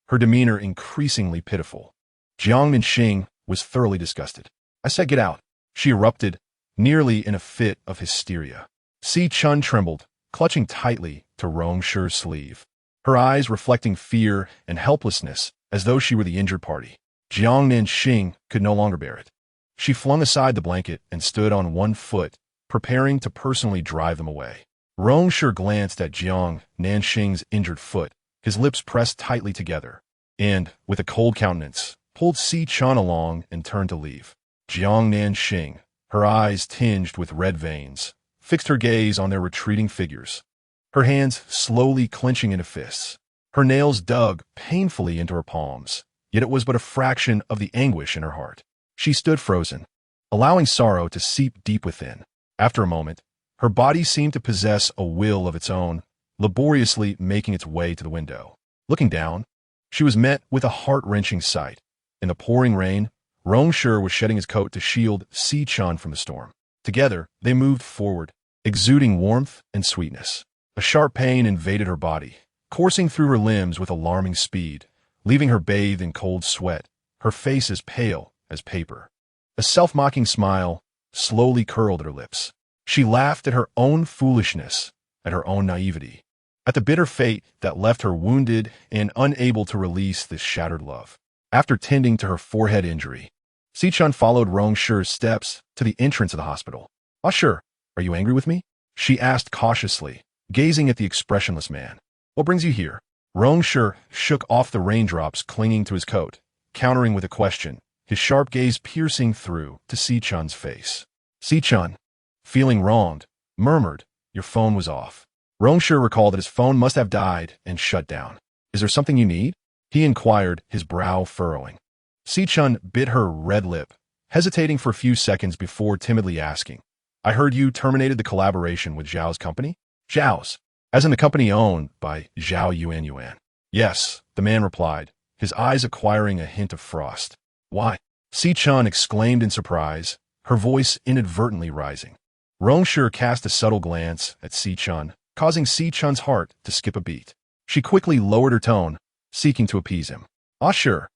her demeanor increasingly pitiful. Jiang Nanxing was thoroughly disgusted. I said get out. She erupted, nearly in a fit of hysteria. Xiao Chun trembled, clutching tightly to Rong Shi's sleeve, her eyes reflecting fear and helplessness as though she were the injured party. Jiang Nanxing could no longer bear it. She flung aside the blanket and stood on one foot, preparing to personally drive them away. Rong Shi glanced at Jiang Nanxing's injured foot, his lips pressed tightly together, and, with a cold countenance, pulled Xiao Chun along and turned to leave. Jiang Nanxing, her eyes tinged with red veins, fixed her gaze on their retreating figures, her hands slowly clenching into fists. Her nails dug painfully into her palms, yet it was but a fraction of the anguish in her heart. She stood frozen, allowing sorrow to seep deep within. After a moment, her body seemed to possess a will of its own, laboriously making its way to the window. Looking down, she was met with a heart-wrenching sight. In the pouring rain, Rong Shi was shedding his coat to shield Xiao Chun from the storm. Together, they moved forward, exuding warmth and sweetness. A sharp pain invaded her body, coursing through her limbs with alarming speed, leaving her bathed in cold sweat, her face as pale as paper. A self-mocking smile slowly curled at her lips. She laughed at her own foolishness, at her own naivety, at the bitter fate that left her wounded and unable to release this shattered love. After tending to her forehead injury, Xiao Chun followed Rong Shi's steps to the entrance of the hospital. "Ah, sure. Are you angry with me?" she asked cautiously, gazing at the expressionless man. "What brings you here?" Rong Shi shook off the raindrops clinging to his coat, countering with a question, his sharp gaze piercing through to Xiao Chun's face. Xiao Chun, feeling wronged, murmured, "Your phone was off." Rong Shi recalled that his phone must have died and shut down. "Is there something you need?" he inquired, his brow furrowing. Xiao Chun bit her red lip, hesitating for a few seconds before timidly asking, "I heard you terminated the collaboration with Zhao's company?" "Zhao's, as in the company owned by Zhao Yuan. "Yes," the man replied, his eyes acquiring a hint of frost. "Why?" Xiao Chun exclaimed in surprise, her voice inadvertently rising. Rong Shi cast a subtle glance at Xiao Chun, causing Xiao Chun's heart to skip a beat. She quickly lowered her tone, seeking to appease him. "Ah, sure.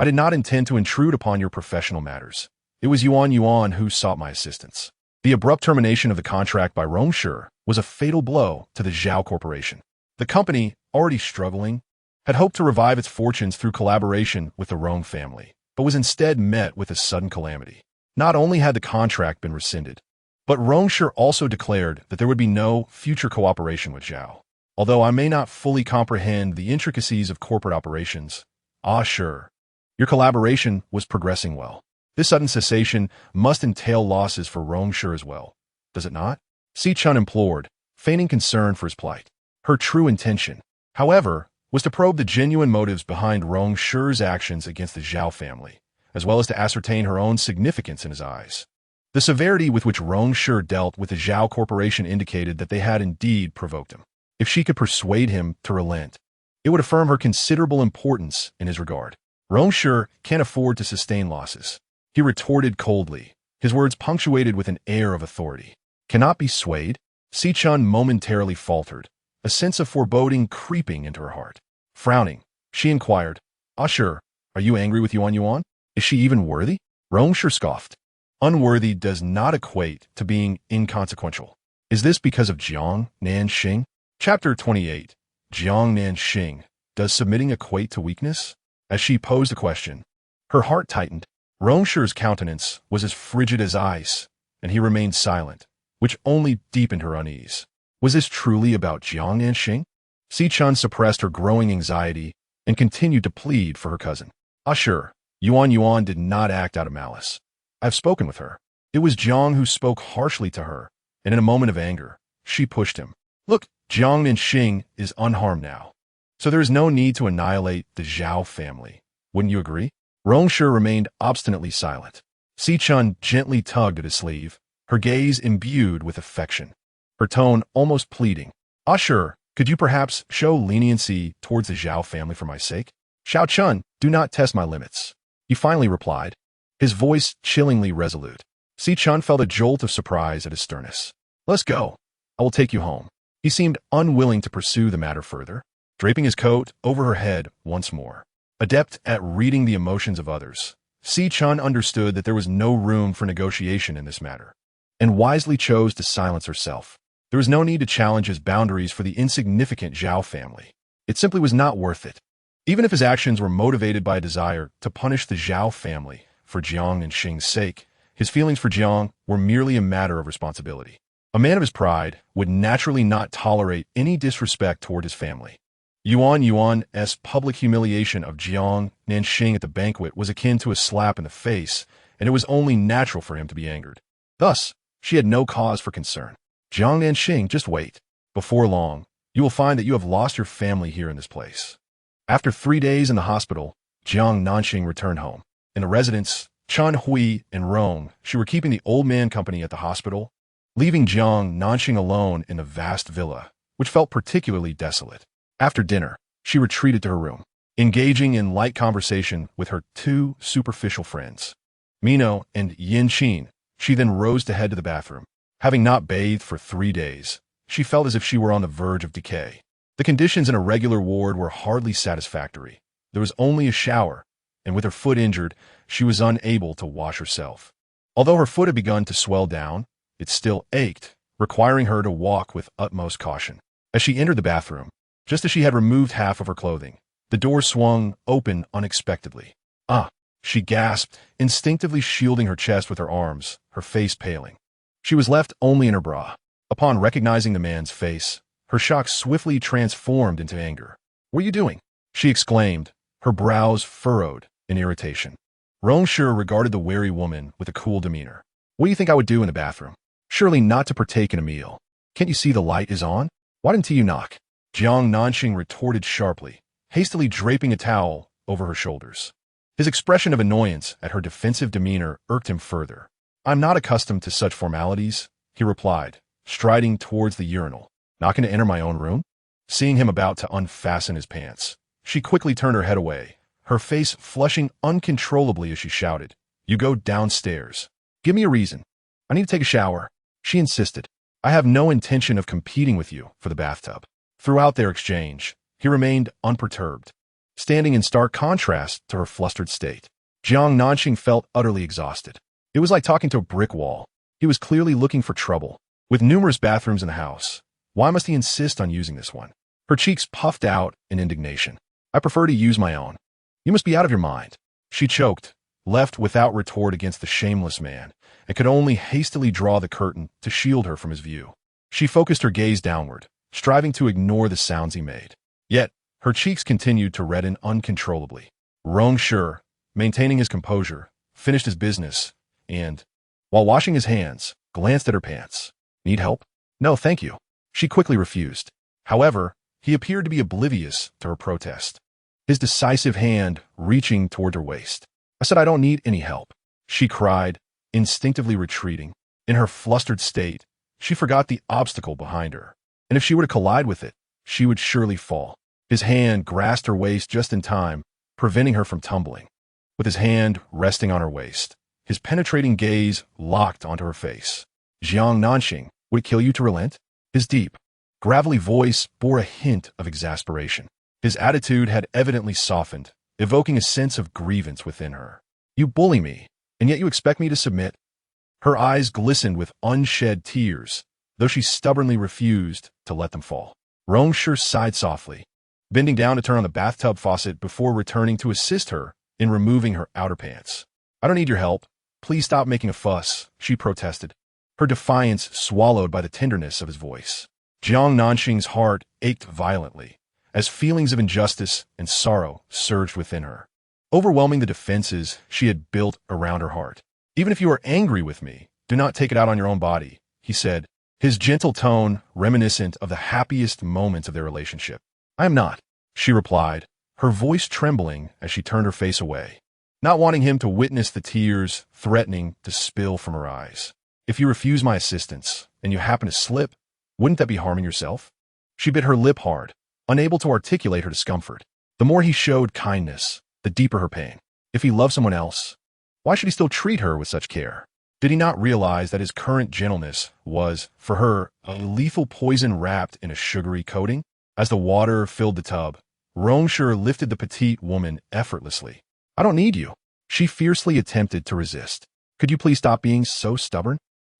I did not intend to intrude upon your professional matters. It was Yuan who sought my assistance." The abrupt termination of the contract by Rong Shi was a fatal blow to the Zhao Corporation. The company, already struggling, had hoped to revive its fortunes through collaboration with the Rong family, but was instead met with a sudden calamity. Not only had the contract been rescinded, but Rong Shi also declared that there would be no future cooperation with Zhao. Although I may not fully comprehend the intricacies of corporate operations, ah sure, your collaboration was progressing well. This sudden cessation must entail losses for Rong Shi as well, does it not? Xiao Chun implored, feigning concern for his plight. Her true intention, however, was to probe the genuine motives behind Rong Shi's actions against the Zhao family, as well as to ascertain her own significance in his eyes. The severity with which Rong Shi dealt with the Zhao Corporation indicated that they had indeed provoked him. If she could persuade him to relent, it would affirm her considerable importance in his regard. Rong Shi can't afford to sustain losses, he retorted coldly, his words punctuated with an air of authority. "Cannot be swayed?" Xiao Chun momentarily faltered, a sense of foreboding creeping into her heart. Frowning, she inquired, "Ah sure, are you angry with Yuan? Is she even worthy?" Rong Shi scoffed. "Unworthy does not equate to being inconsequential. Is this because of Jiang Nanxing?" Chapter 28. Jiang Nanxing. Does submitting equate to weakness? As she posed the question, her heart tightened. Rong Shi's countenance was as frigid as ice, and he remained silent, which only deepened her unease. Was this truly about Jiang Nanxing? Xiao Chun suppressed her growing anxiety and continued to plead for her cousin. "Ah sure, Yuan did not act out of malice. I've spoken with her. It was Jiang who spoke harshly to her, and in a moment of anger, she pushed him. Look, Jiang Nanxing is unharmed now, so there is no need to annihilate the Zhao family. Wouldn't you agree?" Rong Shi remained obstinately silent. Xiao Chun gently tugged at his sleeve, her gaze imbued with affection, her tone almost pleading. "Ah sure, could you perhaps show leniency towards the Zhao family for my sake?" "Xiao Chun, do not test my limits," he finally replied, his voice chillingly resolute. Xiao Chun felt a jolt of surprise at his sternness. "Let's go. I will take you home." He seemed unwilling to pursue the matter further, draping his coat over her head once more. Adept at reading the emotions of others, Xiao Chun understood that there was no room for negotiation in this matter, and wisely chose to silence herself. There was no need to challenge his boundaries for the insignificant Zhao family. It simply was not worth it. Even if his actions were motivated by a desire to punish the Zhao family for Jiang Nanxing's sake, his feelings for Jiang were merely a matter of responsibility. A man of his pride would naturally not tolerate any disrespect toward his family. Yuan's public humiliation of Jiang Nanxing at the banquet was akin to a slap in the face, and it was only natural for him to be angered. Thus, she had no cause for concern. "Jiang Nanxing, just wait. Before long, you will find that you have lost your family here in this place." After 3 days in the hospital, Jiang Nanxing returned home. In the residence, Chan Hui and Rong Shi were keeping the old man company at the hospital, leaving Jiang Nanxing alone in the vast villa, which felt particularly desolate. After dinner, she retreated to her room, engaging in light conversation with her two superficial friends, Mino and Yin Qin. She then rose to head to the bathroom. Having not bathed for 3 days, she felt as if she were on the verge of decay. The conditions in a regular ward were hardly satisfactory. There was only a shower, and with her foot injured, she was unable to wash herself. Although her foot had begun to swell down, it still ached, requiring her to walk with utmost caution. As she entered the bathroom, just as she had removed half of her clothing, the door swung open unexpectedly. "Ah!" she gasped, instinctively shielding her chest with her arms, her face paling. She was left only in her bra. Upon recognizing the man's face, her shock swiftly transformed into anger. "What are you doing?" she exclaimed, her brows furrowed in irritation. Rong Shi regarded the wary woman with a cool demeanor. "What do you think I would do in the bathroom? Surely not to partake in a meal. Can't you see the light is on? Why didn't you knock?" Jiang Nanxing retorted sharply, hastily draping a towel over her shoulders. His expression of annoyance at her defensive demeanor irked him further. "I'm not accustomed to such formalities," he replied, striding towards the urinal. "Not going to enter my own room?" Seeing him about to unfasten his pants, she quickly turned her head away, her face flushing uncontrollably as she shouted, "You go downstairs. Give me a reason. I need to take a shower," she insisted. "I have no intention of competing with you for the bathtub." Throughout their exchange, he remained unperturbed, standing in stark contrast to her flustered state. Jiang Nanxing felt utterly exhausted. It was like talking to a brick wall. He was clearly looking for trouble. With numerous bathrooms in the house, why must he insist on using this one? Her cheeks puffed out in indignation. "I prefer to use my own." "You must be out of your mind." She choked, left without retort against the shameless man, and could only hastily draw the curtain to shield her from his view. She focused her gaze downward, striving to ignore the sounds he made. Yet, her cheeks continued to redden uncontrollably. Rong Shi, maintaining his composure, finished his business, and, while washing his hands, glanced at her pants. "Need help?" "No, thank you." She quickly refused. However, he appeared to be oblivious to her protest, his decisive hand reaching toward her waist. "I said I don't need any help," she cried, instinctively retreating. In her flustered state, she forgot the obstacle behind her, and if she were to collide with it, she would surely fall. His hand grasped her waist just in time, preventing her from tumbling. With his hand resting on her waist, his penetrating gaze locked onto her face. "Jiang Nanxing, would it kill you to relent?" His deep, gravelly voice bore a hint of exasperation. His attitude had evidently softened, evoking a sense of grievance within her. "You bully me, and yet you expect me to submit?" Her eyes glistened with unshed tears, though she stubbornly refused to let them fall. Rong Shi sighed softly, bending down to turn on the bathtub faucet before returning to assist her in removing her outer pants. "I don't need your help. Please stop making a fuss," she protested, her defiance swallowed by the tenderness of his voice. Jiang Nanxing's heart ached violently, as feelings of injustice and sorrow surged within her, overwhelming the defenses she had built around her heart. "Even if you are angry with me, do not take it out on your own body," he said, his gentle tone reminiscent of the happiest moments of their relationship. "I am not," she replied, her voice trembling as she turned her face away, not wanting him to witness the tears threatening to spill from her eyes. "If you refuse my assistance, and you happen to slip, wouldn't that be harming yourself?" She bit her lip hard, unable to articulate her discomfort. The more he showed kindness, the deeper her pain. If he loved someone else, why should he still treat her with such care? Did he not realize that his current gentleness was, for her, a lethal poison wrapped in a sugary coating? As the water filled the tub, Rong Shi lifted the petite woman effortlessly. "I don't need you." She fiercely attempted to resist. "Could you please stop being so stubborn?"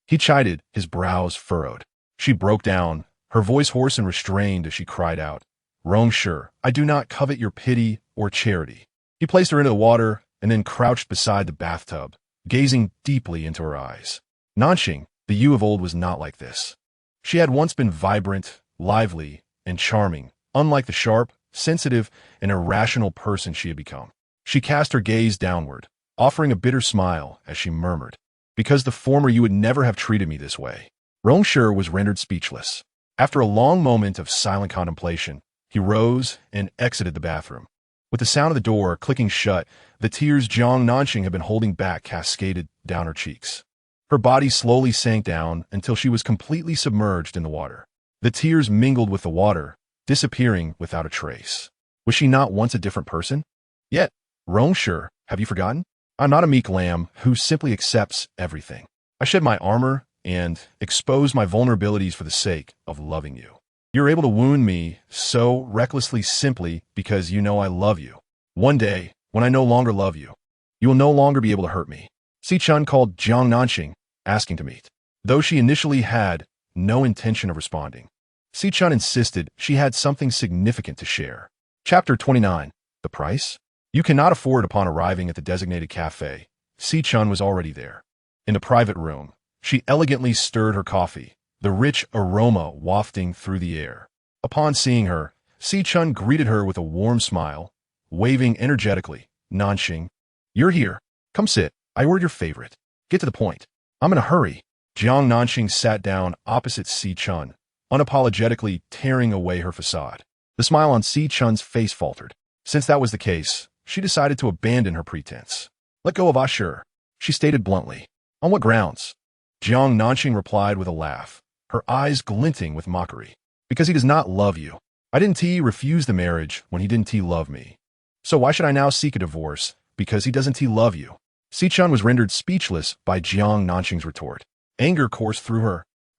He chided, his brows furrowed. She broke down, her voice hoarse and restrained as she cried out, "Rong Shi, I do not covet your pity or charity." He placed her into the water and then crouched beside the bathtub, gazing deeply into her eyes. Nanxing, the you of old, was not like this. She had once been vibrant, lively, and charming, unlike the sharp, sensitive, and irrational person she had become. She cast her gaze downward, offering a bitter smile as she murmured, "Because the former you would never have treated me this way." Rong Shi was rendered speechless. After a long moment of silent contemplation, he rose and exited the bathroom. With the sound of the door clicking shut, the tears Jiang Nanxing had been holding back cascaded down her cheeks. Her body slowly sank down until she was completely submerged in the water. The tears mingled with the water, disappearing without a trace. Was she not once a different person? Yet, Rong Shi, have you forgotten? I'm not a meek lamb who simply accepts everything. I shed my armor and expose my vulnerabilities for the sake of loving you. You're able to wound me so recklessly simply because you know I love you. One day, when I no longer love you, you will no longer be able to hurt me. Xiao Chun called Jiang Nanxing, asking to meet. Though she initially had no intention of responding, Xiao Chun insisted she had something significant to share. Chapter 29. The price? You cannot afford. Upon arriving at the designated cafe, Xiao Chun was already there. In the private room, she elegantly stirred her coffee, the rich aroma wafting through the air. Upon seeing her, Xiao Chun greeted her with a warm smile, waving energetically. Nanxing, you're here. Come sit. I ordered your favorite. Get to the point. I'm in a hurry. Jiang Nanxing sat down opposite Xiao Chun, unapologetically tearing away her facade. The smile on Xiao Chun's face faltered. Since that was the case, she decided to abandon her pretense. Let go of Ashur, she stated bluntly. On what grounds? Jiang Nanxing replied with a laugh, her eyes glinting with mockery. Because he does not love you. I didn't refuse the marriage when he didn't love me. So why should I now seek a divorce because he doesn't love you? Xiao Chun was rendered speechless by Jiang Nanxing's retort. Anger coursed through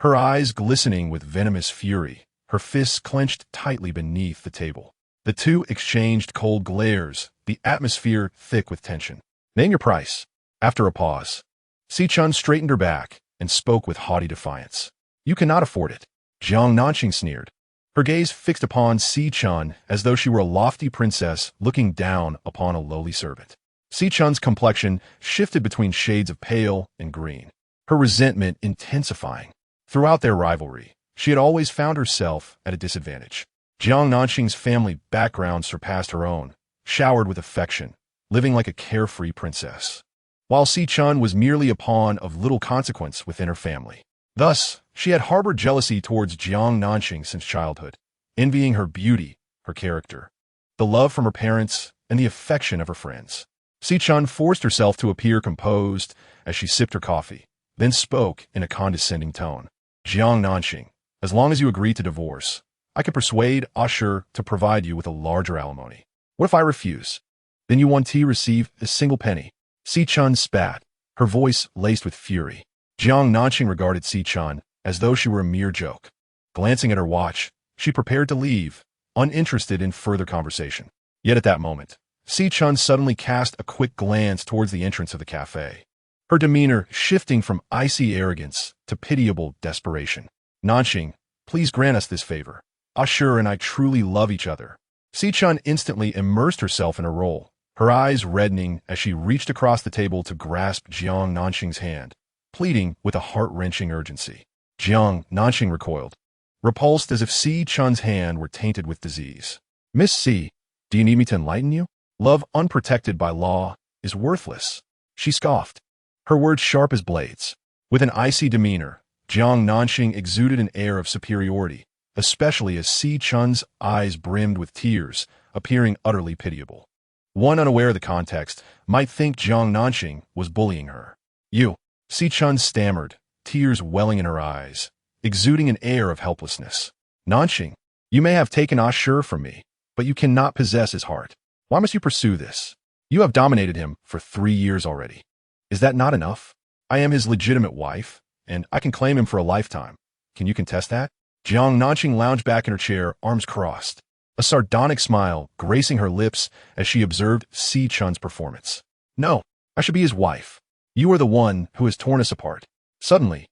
her eyes glistening with venomous fury, her fists clenched tightly beneath the table. The two exchanged cold glares, the atmosphere thick with tension. Name your price. After a pause, Xiao Chun straightened her back and spoke with haughty defiance. You cannot afford it. Jiang Nanxing sneered, her gaze fixed upon Xiao Chun as though she were a lofty princess looking down upon a lowly servant. Xiao Chun's complexion shifted between shades of pale and green, her resentment intensifying. Throughout their rivalry, she had always found herself at a disadvantage. Jiang Nanxing's family background surpassed her own, showered with affection, living like a carefree princess, while Xiao Chun was merely a pawn of little consequence within her family. Thus, she had harbored jealousy towards Jiang Nanxing since childhood, envying her beauty, her character, the love from her parents, and the affection of her friends. Xiao Chun forced herself to appear composed as she sipped her coffee, then spoke in a condescending tone. Jiang Nanxing, as long as you agree to divorce, I can persuade Ashur to provide you with a larger alimony. What if I refuse? Then you won't receive a single penny. Xiao Chun spat, her voice laced with fury. Jiang Nanxing regarded Xiao Chun as though she were a mere joke. Glancing at her watch, she prepared to leave, uninterested in further conversation. Yet at that moment, Xiao Chun suddenly cast a quick glance towards the entrance of the cafe, her demeanor shifting from icy arrogance to pitiable desperation. Nanxing, please grant us this favor. Ashur and I truly love each other. Xiao Chun instantly immersed herself in her role, her eyes reddening as she reached across the table to grasp Jiang Nanxing's hand, pleading with a heart-wrenching urgency. Jiang Nanxing recoiled, repulsed as if Xiao Chun's hand were tainted with disease. Miss C, do you need me to enlighten you? Love unprotected by law is worthless, she scoffed, her words sharp as blades. With an icy demeanor, Jiang Nanxing exuded an air of superiority, especially as Xiao Chun's eyes brimmed with tears, appearing utterly pitiable. One unaware of the context might think Jiang Nanxing was bullying her. You, Xiao Chun stammered, tears welling in her eyes, exuding an air of helplessness. Nanxing, you may have taken Ashur from me, but you cannot possess his heart. Why must you pursue this? You have dominated him for 3 years already. Is that not enough? I am his legitimate wife, and I can claim him for a lifetime. Can you contest that? Jiang Nanxing lounged back in her chair, arms crossed, a sardonic smile gracing her lips as she observed Xiao Chun's performance. No, I should be his wife. You are the one who has torn us apart. Suddenly,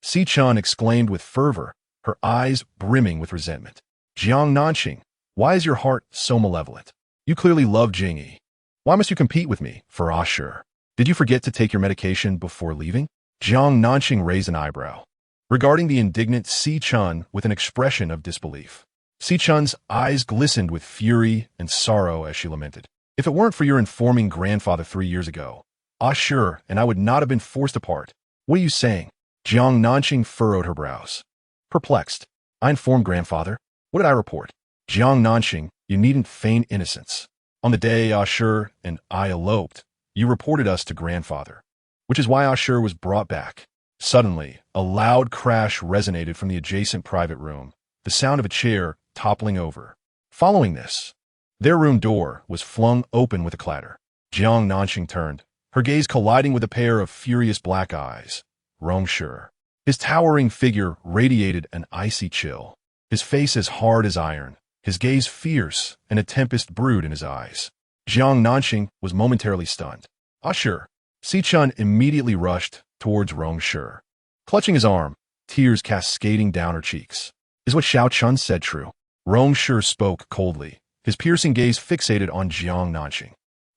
Xiao Chun exclaimed with fervor, her eyes brimming with resentment. Jiang Nanxing, why is your heart so malevolent? You clearly love Jingyi. Why must you compete with me for Ashur? Did you forget to take your medication before leaving? Jiang Nanxing raised an eyebrow, regarding the indignant Xiao Chun with an expression of disbelief. Xiao Chun's eyes glistened with fury and sorrow as she lamented. If it weren't for your informing grandfather 3 years ago, Ashur and I would not have been forced apart. What are you saying? Jiang Nanxing furrowed her brows. Perplexed. I informed grandfather. What did I report? Jiang Nanxing, you needn't feign innocence. On the day Ashur and I eloped, you reported us to grandfather, which is why Ashur was brought back. Suddenly, a loud crash resonated from the adjacent private room, the sound of a chair toppling over. Following this, their room door was flung open with a clatter. Jiang Nanxing turned, her gaze colliding with a pair of furious black eyes. Rong Shi. His towering figure radiated an icy chill. His face as hard as iron, his gaze fierce, and a tempest brewed in his eyes. Jiang Nanxing was momentarily stunned. Ah, sure. Xiao Chun immediately rushed towards Rong Shi. Clutching his arm, tears cascading down her cheeks. Is what Xiao Chun said true? Rong Shi spoke coldly, his piercing gaze fixated on Jiang Nanxing.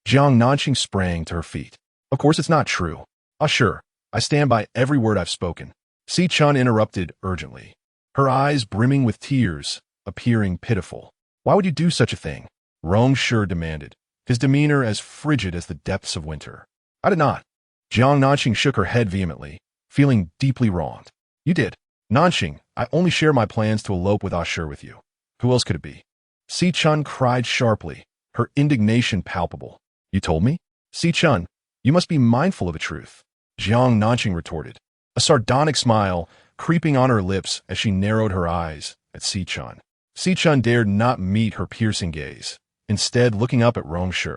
Jiang Nanxing sprang to her feet. Of course it's not true. Ah, sure. I stand by every word I've spoken. Xiao Chun interrupted urgently, her eyes brimming with tears, appearing pitiful. Why would you do such a thing? Rong Shi demanded, his demeanor as frigid as the depths of winter. I did not. Jiang Nanxing shook her head vehemently, feeling deeply wronged. You did. Nanxing, I only share my plans to elope with Ashur with you. Who else could it be? Xiao Chun cried sharply, her indignation palpable. You told me? Xiao Chun, you must be mindful of the truth. Jiang Nanxing retorted, a sardonic smile creeping on her lips as she narrowed her eyes at Xiao Chun. Xiao Chun dared not meet her piercing gaze, instead looking up at Rong Shi.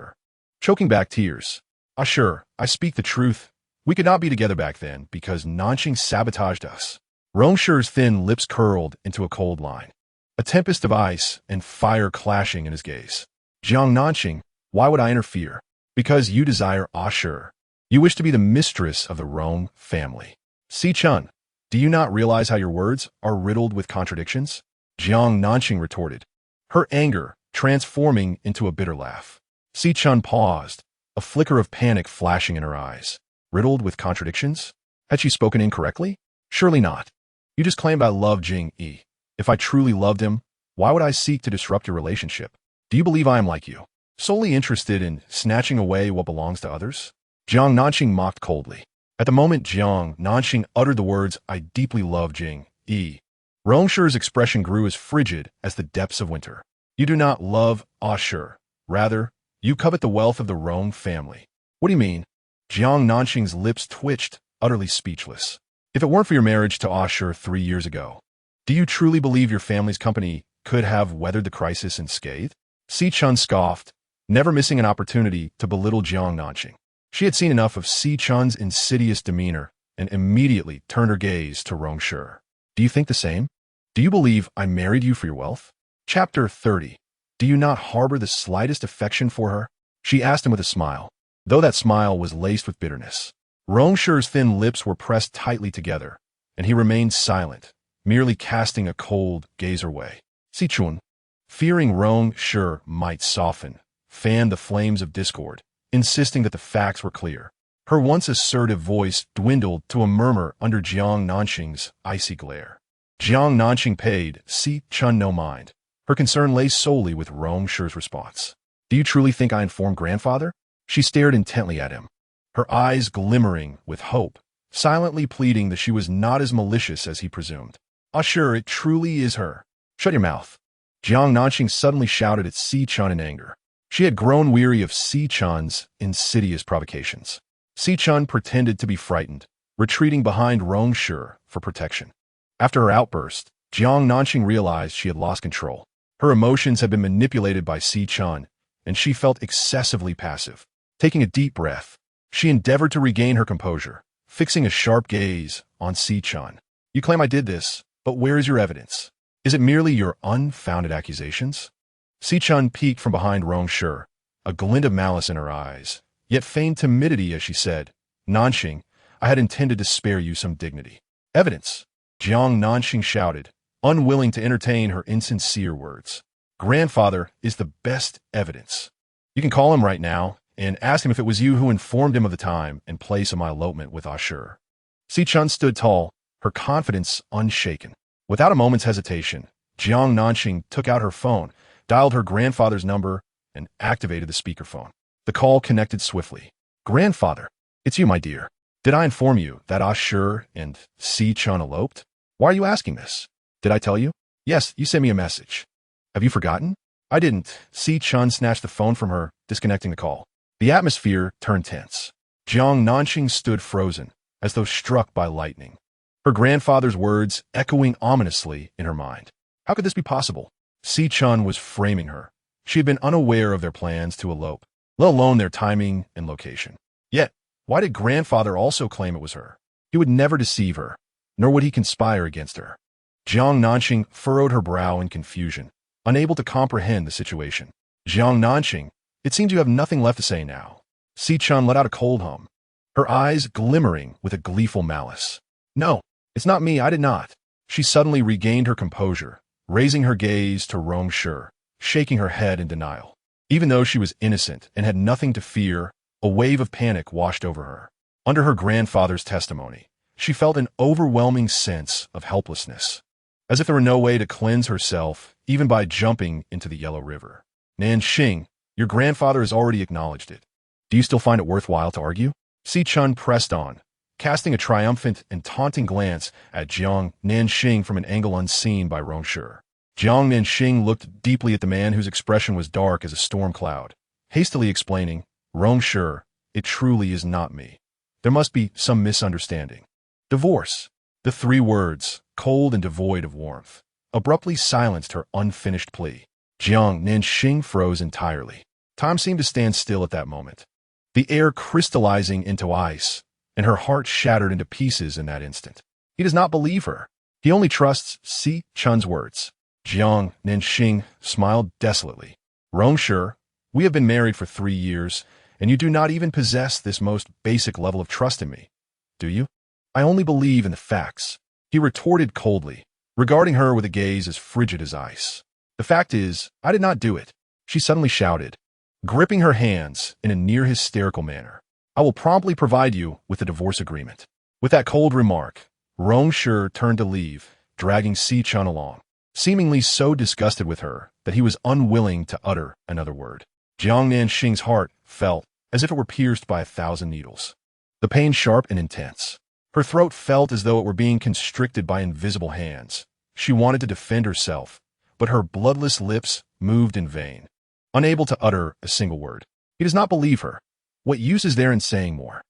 Choking back tears. Ashur, I speak the truth. We could not be together back then because Nanxing sabotaged us. Rong Shi's thin lips curled into a cold line, a tempest of ice and fire clashing in his gaze. Jiang Nanxing, why would I interfere? Because you desire Ashur. You wish to be the mistress of the Rong family. Xiao Chun, do you not realize how your words are riddled with contradictions? Jiang Nanxing retorted, her anger transforming into a bitter laugh. Xiao Chun paused, a flicker of panic flashing in her eyes. Riddled with contradictions? Had she spoken incorrectly? Surely not. You just claimed I loved Jing Yi. If I truly loved him, why would I seek to disrupt your relationship? Do you believe I am like you, solely interested in snatching away what belongs to others? Jiang Nanxing mocked coldly. At the moment Jiang Nanxing uttered the words, I deeply love Jing Yi, Rong Shi's expression grew as frigid as the depths of winter. You do not love Ashur. Rather, you covet the wealth of the Rong family. What do you mean? Jiang Nanxing's lips twitched, utterly speechless. If it weren't for your marriage to Ashur 3 years ago, do you truly believe your family's company could have weathered the crisis unscathed? Xiao Chun scoffed, never missing an opportunity to belittle Jiang Nanxing. She had seen enough of Xiao Chun's insidious demeanor and immediately turned her gaze to Rong Shi. Do you think the same? Do you believe I married you for your wealth? Chapter 30. Do you not harbor the slightest affection for her? She asked him with a smile, though that smile was laced with bitterness. Rong Shi's thin lips were pressed tightly together, and he remained silent, merely casting a cold gaze her way. Xiao Chun, fearing Rong Shi might soften, fanned the flames of discord, insisting that the facts were clear. Her once assertive voice dwindled to a murmur under Jiang Nanxing's icy glare. Jiang Nanxing paid Xiao Chun no mind. Her concern lay solely with Rong Shi's response. Do you truly think I informed grandfather? She stared intently at him, her eyes glimmering with hope, silently pleading that she was not as malicious as he presumed. Ashur, it truly is her. Shut your mouth. Jiang Nanxing suddenly shouted at Xiao Chun in anger. She had grown weary of Xiao Chun's insidious provocations. Xiao Chun pretended to be frightened, retreating behind Rong Shi for protection. After her outburst, Jiang Nanxing realized she had lost control. Her emotions had been manipulated by Xiao Chun, and she felt excessively passive. Taking a deep breath, she endeavored to regain her composure, fixing a sharp gaze on Xiao Chun. You claim I did this, but where is your evidence? Is it merely your unfounded accusations? Xiao Chun peeked from behind Rong Shi, a glint of malice in her eyes, yet feigned timidity as she said, Nanxing, I had intended to spare you some dignity. Evidence? Jiang Nanxing shouted, unwilling to entertain her insincere words. Grandfather is the best evidence. You can call him right now and ask him if it was you who informed him of the time and place of my elopement with Ashur. Xiao Chun stood tall, her confidence unshaken. Without a moment's hesitation, Jiang Nanxing took out her phone, dialed her grandfather's number, and activated the speakerphone. The call connected swiftly. Grandfather, it's you, my dear. Did I inform you that Ashur and Xiao Chun eloped? Why are you asking this? Did I tell you? Yes, you sent me a message. Have you forgotten? I didn't. Xiao Chun snatched the phone from her, disconnecting the call. The atmosphere turned tense. Jiang Nanxing stood frozen, as though struck by lightning, her grandfather's words echoing ominously in her mind. How could this be possible? Xiao Chun was framing her. She had been unaware of their plans to elope, let alone their timing and location. Yet, why did grandfather also claim it was her? He would never deceive her, nor would he conspire against her. Jiang Nanxing furrowed her brow in confusion, unable to comprehend the situation. Jiang Nanxing, it seems you have nothing left to say now. Xiao Chun let out a cold hum, her eyes glimmering with a gleeful malice. No, it's not me, I did not. She suddenly regained her composure, raising her gaze to Rong Shi, shaking her head in denial. Even though she was innocent and had nothing to fear, a wave of panic washed over her. Under her grandfather's testimony, she felt an overwhelming sense of helplessness, as if there were no way to cleanse herself even by jumping into the Yellow River. Nanxing, your grandfather has already acknowledged it. Do you still find it worthwhile to argue? Xiao Chun pressed on, casting a triumphant and taunting glance at Jiang Nanxing from an angle unseen by Rong Shi. Jiang Nanxing looked deeply at the man whose expression was dark as a storm cloud, hastily explaining, Rong Shi, it truly is not me. There must be some misunderstanding. Divorce. The three words, cold and devoid of warmth, abruptly silenced her unfinished plea. Jiang Nanxing froze entirely. Time seemed to stand still at that moment, the air crystallizing into ice, and her heart shattered into pieces in that instant. He does not believe her. He only trusts Xiao Chun's words. Jiang Nanxing smiled desolately. Rong Shi, we have been married for 3 years, and you do not even possess this most basic level of trust in me, do you? I only believe in the facts, he retorted coldly, regarding her with a gaze as frigid as ice. The fact is, I did not do it, she suddenly shouted, gripping her hands in a near-hysterical manner. I will promptly provide you with a divorce agreement. With that cold remark, Rong Shi turned to leave, dragging Xiao Chun along, seemingly so disgusted with her that he was unwilling to utter another word. Jiang Nanxing's heart felt as if it were pierced by 1,000 needles. The pain sharp and intense. Her throat felt as though it were being constricted by invisible hands. She wanted to defend herself, but her bloodless lips moved in vain, unable to utter a single word. He does not believe her. What use is there in saying more?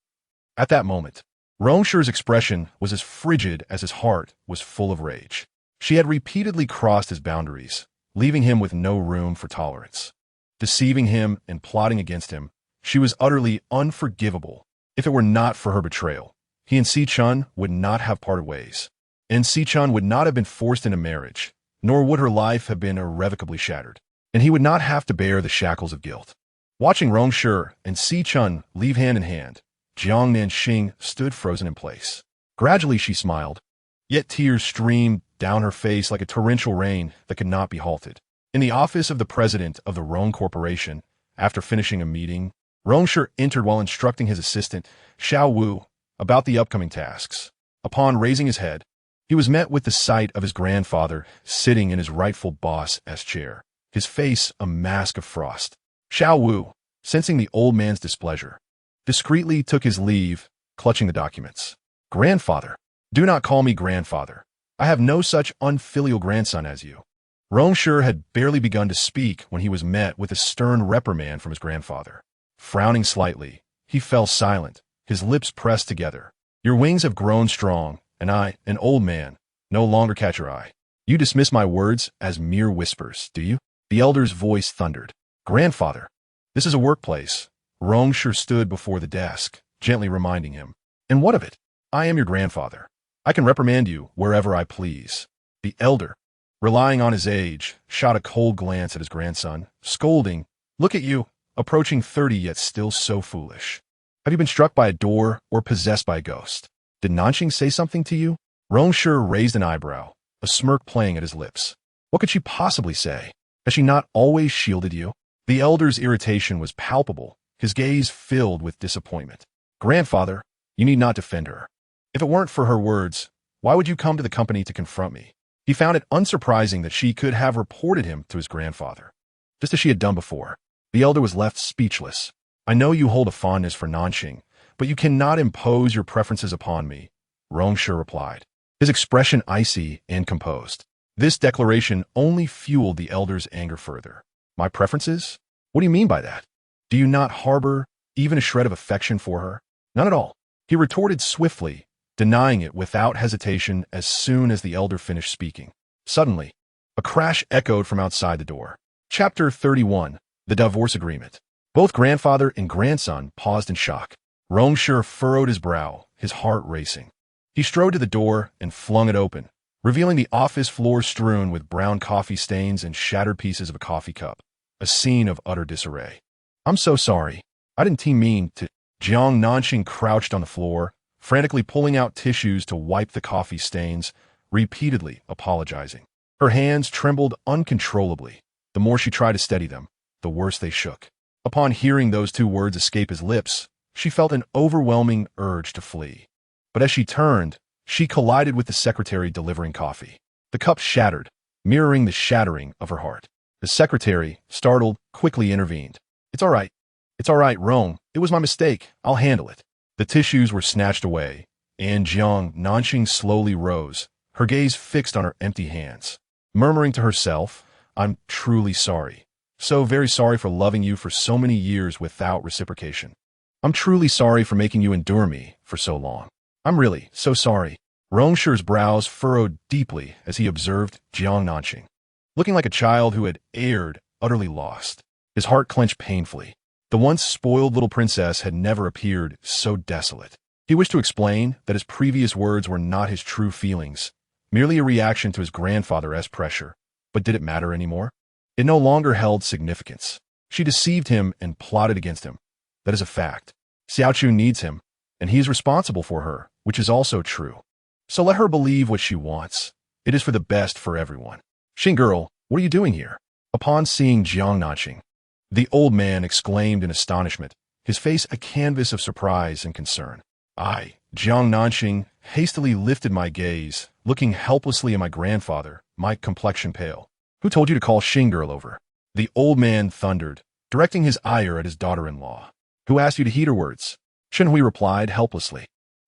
At that moment, Rong Shi's expression was as frigid as his heart was full of rage. She had repeatedly crossed his boundaries, leaving him with no room for tolerance. Deceiving him and plotting against him, she was utterly unforgivable. If it were not for her betrayal, he and Xiao Chun would not have parted ways, and Xiao Chun would not have been forced into marriage, nor would her life have been irrevocably shattered, and he would not have to bear the shackles of guilt. Watching Rong Shi and Xiao Chun leave hand in hand, Jiang Nanxing stood frozen in place. Gradually she smiled, yet tears streamed down her face like a torrential rain that could not be halted. In the office of the president of the Rong Corporation, after finishing a meeting, Rong Shi entered while instructing his assistant, Xiao Wu, about the upcoming tasks. Upon raising his head, he was met with the sight of his grandfather sitting in his rightful boss's chair, his face a mask of frost. Xiao Wu, sensing the old man's displeasure, discreetly took his leave, clutching the documents. Grandfather, do not call me grandfather. I have no such unfilial grandson as you. Rong Shi had barely begun to speak when he was met with a stern reprimand from his grandfather. Frowning slightly, he fell silent, his lips pressed together. Your wings have grown strong, and I, an old man, no longer catch your eye. You dismiss my words as mere whispers, do you? The elder's voice thundered. Grandfather, this is a workplace. Rong Shi stood before the desk, gently reminding him. And what of it? I am your grandfather. I can reprimand you wherever I please. The elder, relying on his age, shot a cold glance at his grandson, scolding, Look at you, approaching 30 yet still so foolish. Have you been struck by a door or possessed by a ghost? Did Nanxing say something to you? Rong Shi raised an eyebrow, a smirk playing at his lips. What could she possibly say? Has she not always shielded you? The elder's irritation was palpable, his gaze filled with disappointment. Grandfather, you need not defend her. If it weren't for her words, why would you come to the company to confront me? He found it unsurprising that she could have reported him to his grandfather, just as she had done before. The elder was left speechless. I know you hold a fondness for Nanxing, but you cannot impose your preferences upon me, Rong Shi replied, his expression icy and composed. This declaration only fueled the elder's anger further. My preferences? What do you mean by that? Do you not harbor even a shred of affection for her? None at all, he retorted swiftly, denying it without hesitation as soon as the elder finished speaking. Suddenly, A crash echoed from outside the door. Chapter 31. The Divorce Agreement. Both grandfather and grandson paused in shock. Rong Shi furrowed his brow, his heart racing. He strode to the door and flung it open, revealing the office floor strewn with brown coffee stains and shattered pieces of a coffee cup. A scene of utter disarray. "I'm so sorry. I didn't mean to." Jiang Nanxing crouched on the floor, frantically pulling out tissues to wipe the coffee stains, repeatedly apologizing. Her hands trembled uncontrollably. The more she tried to steady them, the worse they shook. Upon hearing those two words escape his lips, she felt an overwhelming urge to flee. But as she turned, she collided with the secretary delivering coffee. The cup shattered, mirroring the shattering of her heart. The secretary, startled, quickly intervened. It's all right, Rong. It was my mistake. I'll handle it." The tissues were snatched away, and Jiang Nanxing slowly rose, her gaze fixed on her empty hands. Murmuring to herself, "I'm truly sorry. So very sorry for loving you for so many years without reciprocation. I'm truly sorry for making you endure me for so long. I'm really so sorry." Rong Shi's brows furrowed deeply as he observed Jiang Nanxing, looking like a child who had erred, utterly lost. His heart clenched painfully. The once spoiled little princess had never appeared so desolate. He wished to explain that his previous words were not his true feelings, merely a reaction to his grandfather's pressure. But did it matter anymore? It no longer held significance. She deceived him and plotted against him. That is a fact. Xiao Chun needs him, and he is responsible for her, which is also true. So let her believe what she wants. It is for the best for everyone. "Xing girl, what are you doing here?" Upon seeing Jiang Nanxing, the old man exclaimed in astonishment, his face a canvas of surprise and concern. Jiang Nanxing hastily lifted my gaze, looking helplessly at my grandfather, my complexion pale. "Who told you to call Xing girl over?" The old man thundered, directing his ire at his daughter-in-law. "Who asked you to heed her words?" Shenhui replied helplessly.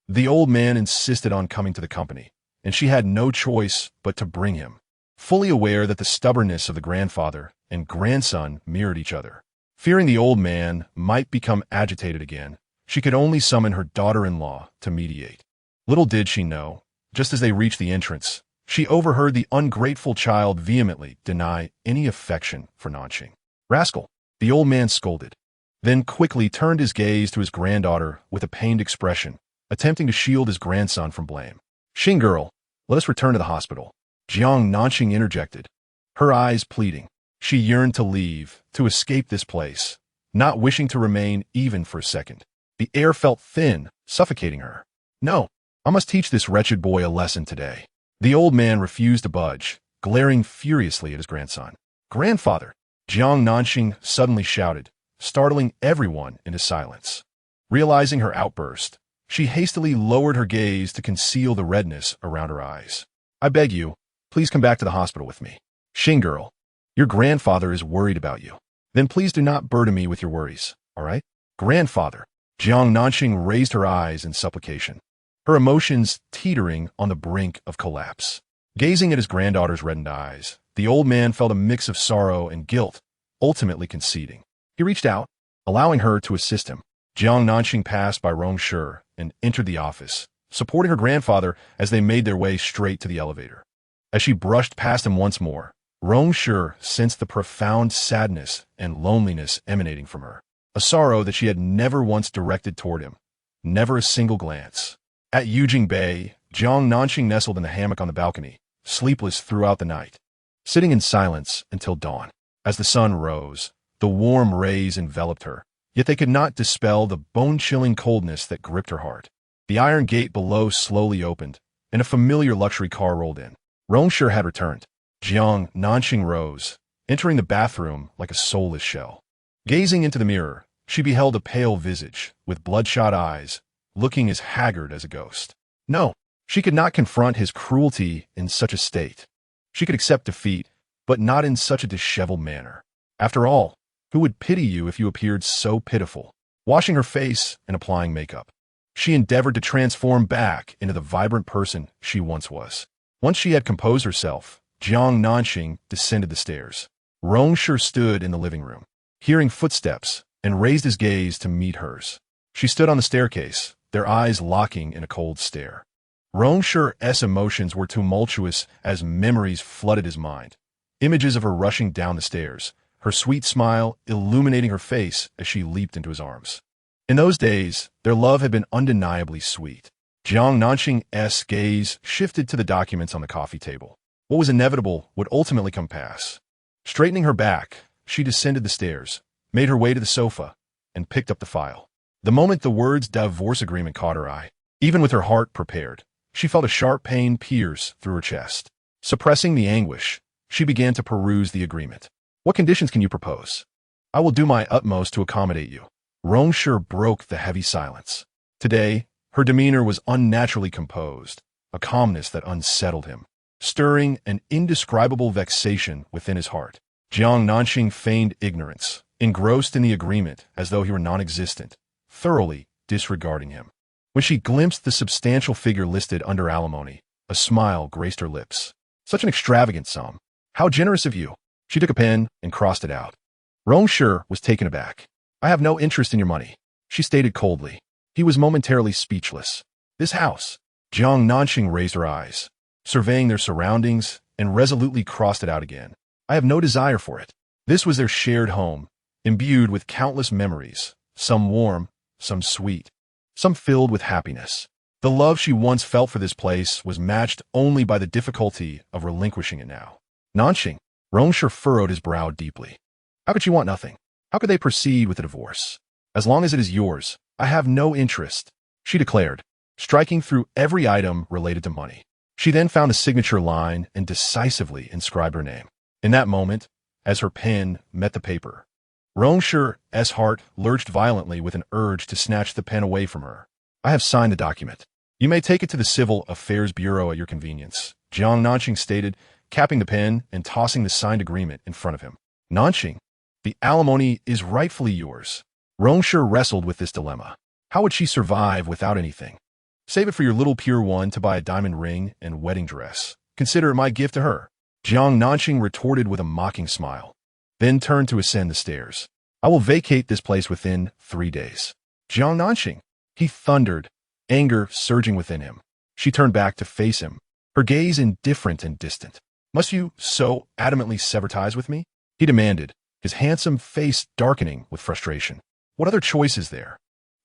The old man insisted on coming to the company, and she had no choice but to bring him, fully aware that the stubbornness of the grandfather and grandson mirrored each other. Fearing the old man might become agitated again, she could only summon her daughter-in-law to mediate. Little did she know, just as they reached the entrance, she overheard the ungrateful child vehemently deny any affection for Nanxing. "Rascal!" the old man scolded, then quickly turned his gaze to his granddaughter with a pained expression, attempting to shield his grandson from blame. "Xing girl, let us return to the hospital." Jiang Nanxing interjected, her eyes pleading. She yearned to leave, to escape this place, not wishing to remain even for a second. The air felt thin, suffocating her. "No, I must teach this wretched boy a lesson today." The old man refused to budge, glaring furiously at his grandson. "Grandfather!" Jiang Nanxing suddenly shouted, startling everyone into silence. Realizing her outburst, she hastily lowered her gaze to conceal the redness around her eyes. "I beg you, please come back to the hospital with me. Xing girl, your grandfather is worried about you. Then please do not burden me with your worries, all right?" "Grandfather!" Jiang Nanxing raised her eyes in supplication, her emotions teetering on the brink of collapse. Gazing at his granddaughter's reddened eyes, the old man felt a mix of sorrow and guilt, ultimately conceding. He reached out, allowing her to assist him. Jiang Nanxing passed by Rong Shi and entered the office, supporting her grandfather as they made their way straight to the elevator. As she brushed past him once more, Rong Shi sensed the profound sadness and loneliness emanating from her, a sorrow that she had never once directed toward him, never a single glance. At Yujing Bay, Jiang Nanxing nestled in the hammock on the balcony, sleepless throughout the night, sitting in silence until dawn. As the sun rose, the warm rays enveloped her, yet they could not dispel the bone-chilling coldness that gripped her heart. The iron gate below slowly opened, and a familiar luxury car rolled in. Rong Shi had returned. Jiang Nanxing rose, entering the bathroom like a soulless shell. Gazing into the mirror, she beheld a pale visage, with bloodshot eyes, looking as haggard as a ghost. No, she could not confront his cruelty in such a state. She could accept defeat, but not in such a disheveled manner. After all, who would pity you if you appeared so pitiful? Washing her face and applying makeup, she endeavored to transform back into the vibrant person she once was. Once she had composed herself, Jiang Nanxing descended the stairs. Rong Shi stood in the living room, hearing footsteps, and raised his gaze to meet hers. She stood on the staircase, their eyes locking in a cold stare. Rong Shi's emotions were tumultuous as memories flooded his mind. images of her rushing down the stairs, her sweet smile illuminating her face as she leaped into his arms. In those days, their love had been undeniably sweet. Jiang Nanxing's gaze shifted to the documents on the coffee table. What was inevitable would ultimately come pass. Straightening her back, she descended the stairs, made her way to the sofa, and picked up the file. The moment the words divorce agreement caught her eye, even with her heart prepared, she felt a sharp pain pierce through her chest. Suppressing the anguish, she began to peruse the agreement. What conditions can you propose? I will do my utmost to accommodate you. Rong Shi broke the heavy silence. Today, her demeanor was unnaturally composed, a calmness that unsettled him, stirring an indescribable vexation within his heart. Jiang Nanxing feigned ignorance, engrossed in the agreement as though he were non-existent, thoroughly disregarding him. When she glimpsed the substantial figure listed under alimony, a smile graced her lips. Such an extravagant sum. How generous of you. She took a pen and crossed it out. Rong Shi was taken aback. I have no interest in your money, she stated coldly. He was momentarily speechless. This house. Jiang Nanxing raised her eyes, surveying their surroundings, and resolutely crossed it out again. I have no desire for it. This was their shared home, imbued with countless memories, some warm, some sweet, some filled with happiness. The love she once felt for this place was matched only by the difficulty of relinquishing it now. Nanxing, Rong Shi furrowed his brow deeply. How could she want nothing? How could they proceed with a divorce? As long as it is yours, I have no interest, she declared, striking through every item related to money. She then found a signature line and decisively inscribed her name. In that moment, as her pen met the paper, Rong Shi's heart lurched violently with an urge to snatch the pen away from her. I have signed the document. You may take it to the Civil Affairs Bureau at your convenience, Jiang Nanxing stated, capping the pen and tossing the signed agreement in front of him. Nanxing, the alimony is rightfully yours. Rong Shi wrestled with this dilemma. How would she survive without anything? Save it for your little pure one to buy a diamond ring and wedding dress. Consider it my gift to her. Jiang Nanxing retorted with a mocking smile, then turned to ascend the stairs. I will vacate this place within 3 days. Jiang Nanxing, he thundered, anger surging within him. She turned back to face him, her gaze indifferent and distant. Must you so adamantly sever ties with me? He demanded, his handsome face darkening with frustration. What other choice is there?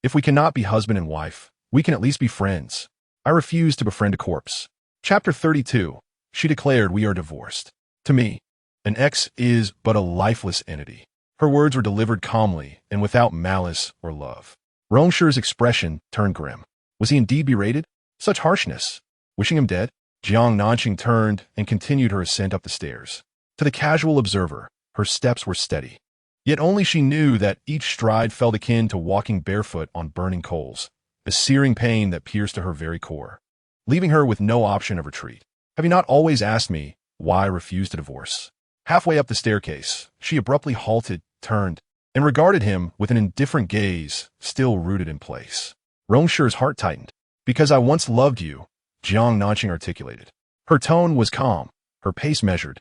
If we cannot be husband and wife, we can at least be friends. I refuse to befriend a corpse. Chapter 32. She declared we are divorced. To me, an ex is but a lifeless entity. Her words were delivered calmly and without malice or love. Rong Shi's expression turned grim. Was he indeed berated? Such harshness. Wishing him dead? Jiang Nanxing turned and continued her ascent up the stairs. To the casual observer, her steps were steady. Yet only she knew that each stride felt akin to walking barefoot on burning coals, a searing pain that pierced to her very core, leaving her with no option of retreat. Have you not always asked me why I refused to divorce? Halfway up the staircase, she abruptly halted, turned, and regarded him with an indifferent gaze, still rooted in place. Rong Shi's heart tightened. Because I once loved you, Jiang Nanxing articulated. Her tone was calm, her pace measured,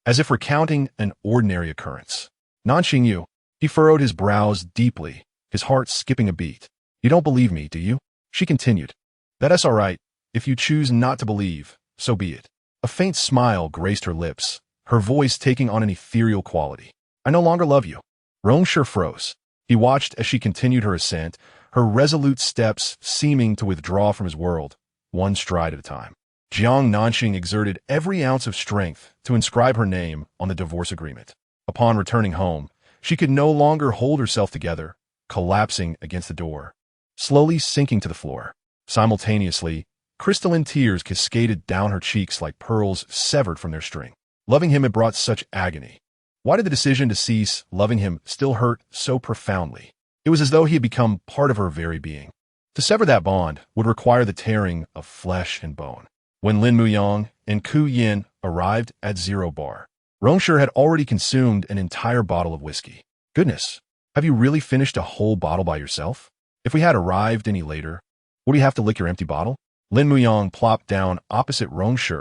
as if recounting an ordinary occurrence. Nanxing, you. He furrowed his brows deeply, his heart skipping a beat. You don't believe me, do you? She continued. That's all right. If you choose not to believe, so be it. A faint smile graced her lips, her voice taking on an ethereal quality. I no longer love you. Rong Shi froze. He watched as she continued her ascent, her resolute steps seeming to withdraw from his world, one stride at a time. Jiang Nanxing exerted every ounce of strength to inscribe her name on the divorce agreement. Upon returning home, she could no longer hold herself together, collapsing against the door, slowly sinking to the floor. Simultaneously, crystalline tears cascaded down her cheeks like pearls severed from their string. Loving him had brought such agony. Why did the decision to cease loving him still hurt so profoundly? It was as though he had become part of her very being. To sever that bond would require the tearing of flesh and bone. When Lin Muyang and Ku Yin arrived at Zero Bar, Rong Shi had already consumed an entire bottle of whiskey. Goodness, have you really finished a whole bottle by yourself? If we had arrived any later, would you have to lick your empty bottle? Lin Muyang plopped down opposite Rong Shi,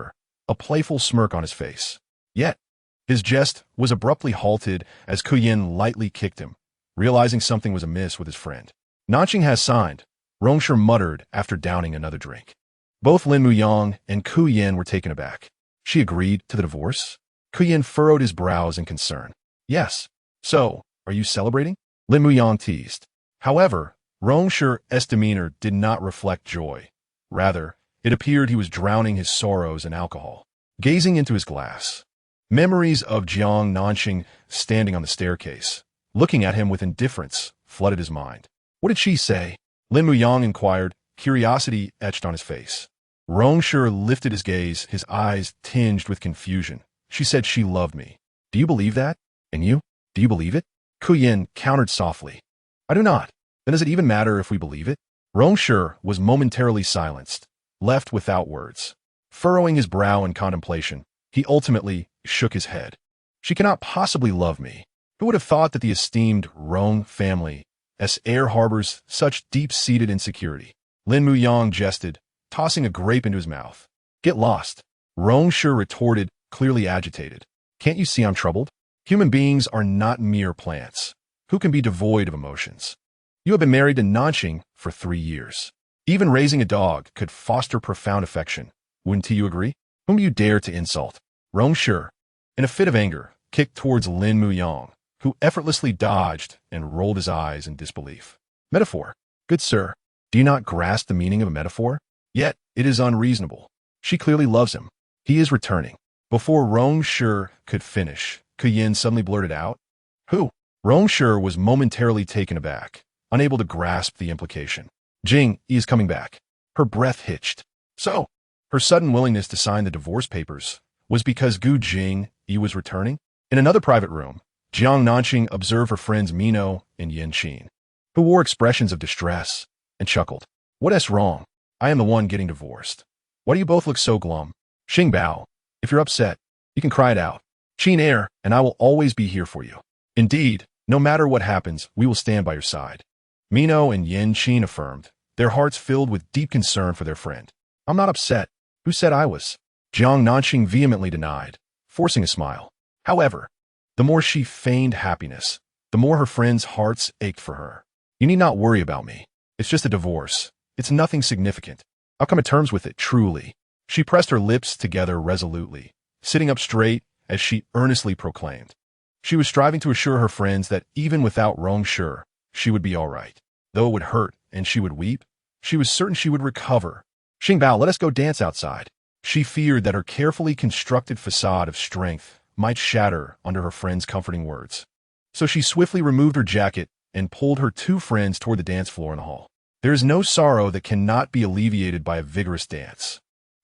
a playful smirk on his face. Yet, his jest was abruptly halted as Ku Yin lightly kicked him, realizing something was amiss with his friend. Nanxing has signed, Rong Shi muttered after downing another drink. Both Lin Muyang and Ku Yin were taken aback. She agreed to the divorce? Kuyin furrowed his brows in concern. Yes. So, are you celebrating? Lin Muyang teased. However, Rong Shi's demeanor did not reflect joy. Rather, it appeared he was drowning his sorrows in alcohol. Gazing into his glass, memories of Jiang Nanxing standing on the staircase, looking at him with indifference, flooded his mind. What did she say? Lin Muyang inquired, curiosity etched on his face. Rong Shi lifted his gaze, his eyes tinged with confusion. She said she loved me. Do you believe that? And you? Do you believe it? Kuyin countered softly. I do not. Then does it even matter if we believe it? Rong Shi was momentarily silenced, left without words. Furrowing his brow in contemplation, he ultimately shook his head. She cannot possibly love me. Who would have thought that the esteemed Rong family heir harbors such deep-seated insecurity? Lin Muyang jested, tossing a grape into his mouth. Get lost. Rong Shi retorted, clearly agitated. Can't you see I'm troubled? Human beings are not mere plants. Who can be devoid of emotions? You have been married to Nanxing for 3 years. Even raising a dog could foster profound affection. Wouldn't you agree? Whom do you dare to insult? Rong Shi, in a fit of anger, kicked towards Lin Muyang, who effortlessly dodged and rolled his eyes in disbelief. Metaphor. Good sir, do you not grasp the meaning of a metaphor? Yet, it is unreasonable. She clearly loves him. He is returning. Before Rong Shi could finish, Kuyin suddenly blurted out, Who? Rong Shi was momentarily taken aback, unable to grasp the implication. Jing, he is coming back. Her breath hitched. So, her sudden willingness to sign the divorce papers was because Gu Jing Yi was returning? In another private room, Jiang Nanxing observed her friends Mino and Yen Qin, who wore expressions of distress, and chuckled. What's wrong? I am the one getting divorced. Why do you both look so glum? Xing Bao, if you're upset, you can cry it out. Qin heir, and I will always be here for you. Indeed, no matter what happens, we will stand by your side. Mino and Yen Qin affirmed, their hearts filled with deep concern for their friend. I'm not upset. Who said I was? Jiang Nanxing vehemently denied, forcing a smile. However, the more she feigned happiness, the more her friends' hearts ached for her. You need not worry about me. It's just a divorce. It's nothing significant. I'll come to terms with it, truly. She pressed her lips together resolutely, sitting up straight as she earnestly proclaimed. She was striving to assure her friends that even without Rong Shi, she would be all right. Though it would hurt and she would weep, she was certain she would recover. Xing Bao, let us go dance outside. She feared that her carefully constructed facade of strength might shatter under her friend's comforting words. So she swiftly removed her jacket and pulled her 2 friends toward the dance floor in the hall. There is no sorrow that cannot be alleviated by a vigorous dance.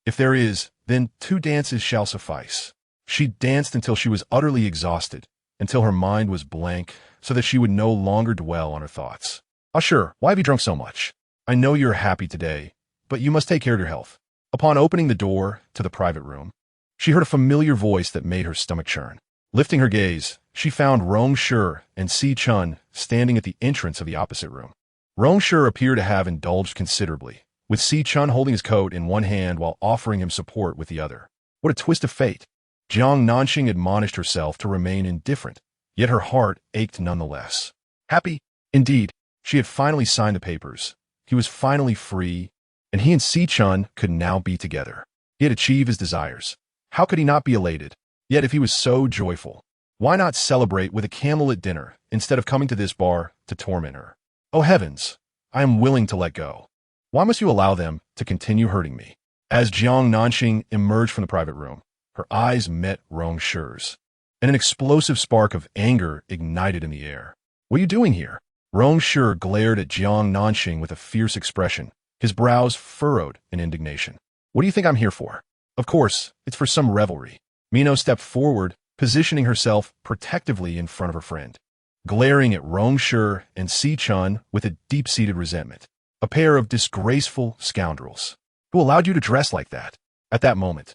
If there is, then 2 dances shall suffice. She danced until she was utterly exhausted, until her mind was blank, so that she would no longer dwell on her thoughts. Ah, sure, why have you drunk so much? I know you're happy today, but you must take care of your health. Upon opening the door to the private room, she heard a familiar voice that made her stomach churn. Lifting her gaze, she found Rong Shi and Xiao Chun standing at the entrance of the opposite room. Rong Shi appeared to have indulged considerably, with Xiao Chun holding his coat in one hand while offering him support with the other. What a twist of fate! Jiang Nanxing admonished herself to remain indifferent, yet her heart ached nonetheless. Happy? Indeed, she had finally signed the papers. He was finally free, and he and Xiao Chun could now be together. He had achieved his desires. How could he not be elated? Yet if he was so joyful, why not celebrate with a candlelit dinner instead of coming to this bar to torment her? Oh heavens, I am willing to let go. Why must you allow them to continue hurting me? As Jiang Nanxing emerged from the private room, her eyes met Rong Shi's, and an explosive spark of anger ignited in the air. What are you doing here? Rong Shi glared at Jiang Nanxing with a fierce expression, his brows furrowed in indignation. What do you think I'm here for? Of course, it's for some revelry. Mino stepped forward, positioning herself protectively in front of her friend, glaring at Rong Shi and Xiao Chun with a deep-seated resentment. A pair of disgraceful scoundrels. Who allowed you to dress like that? At that moment,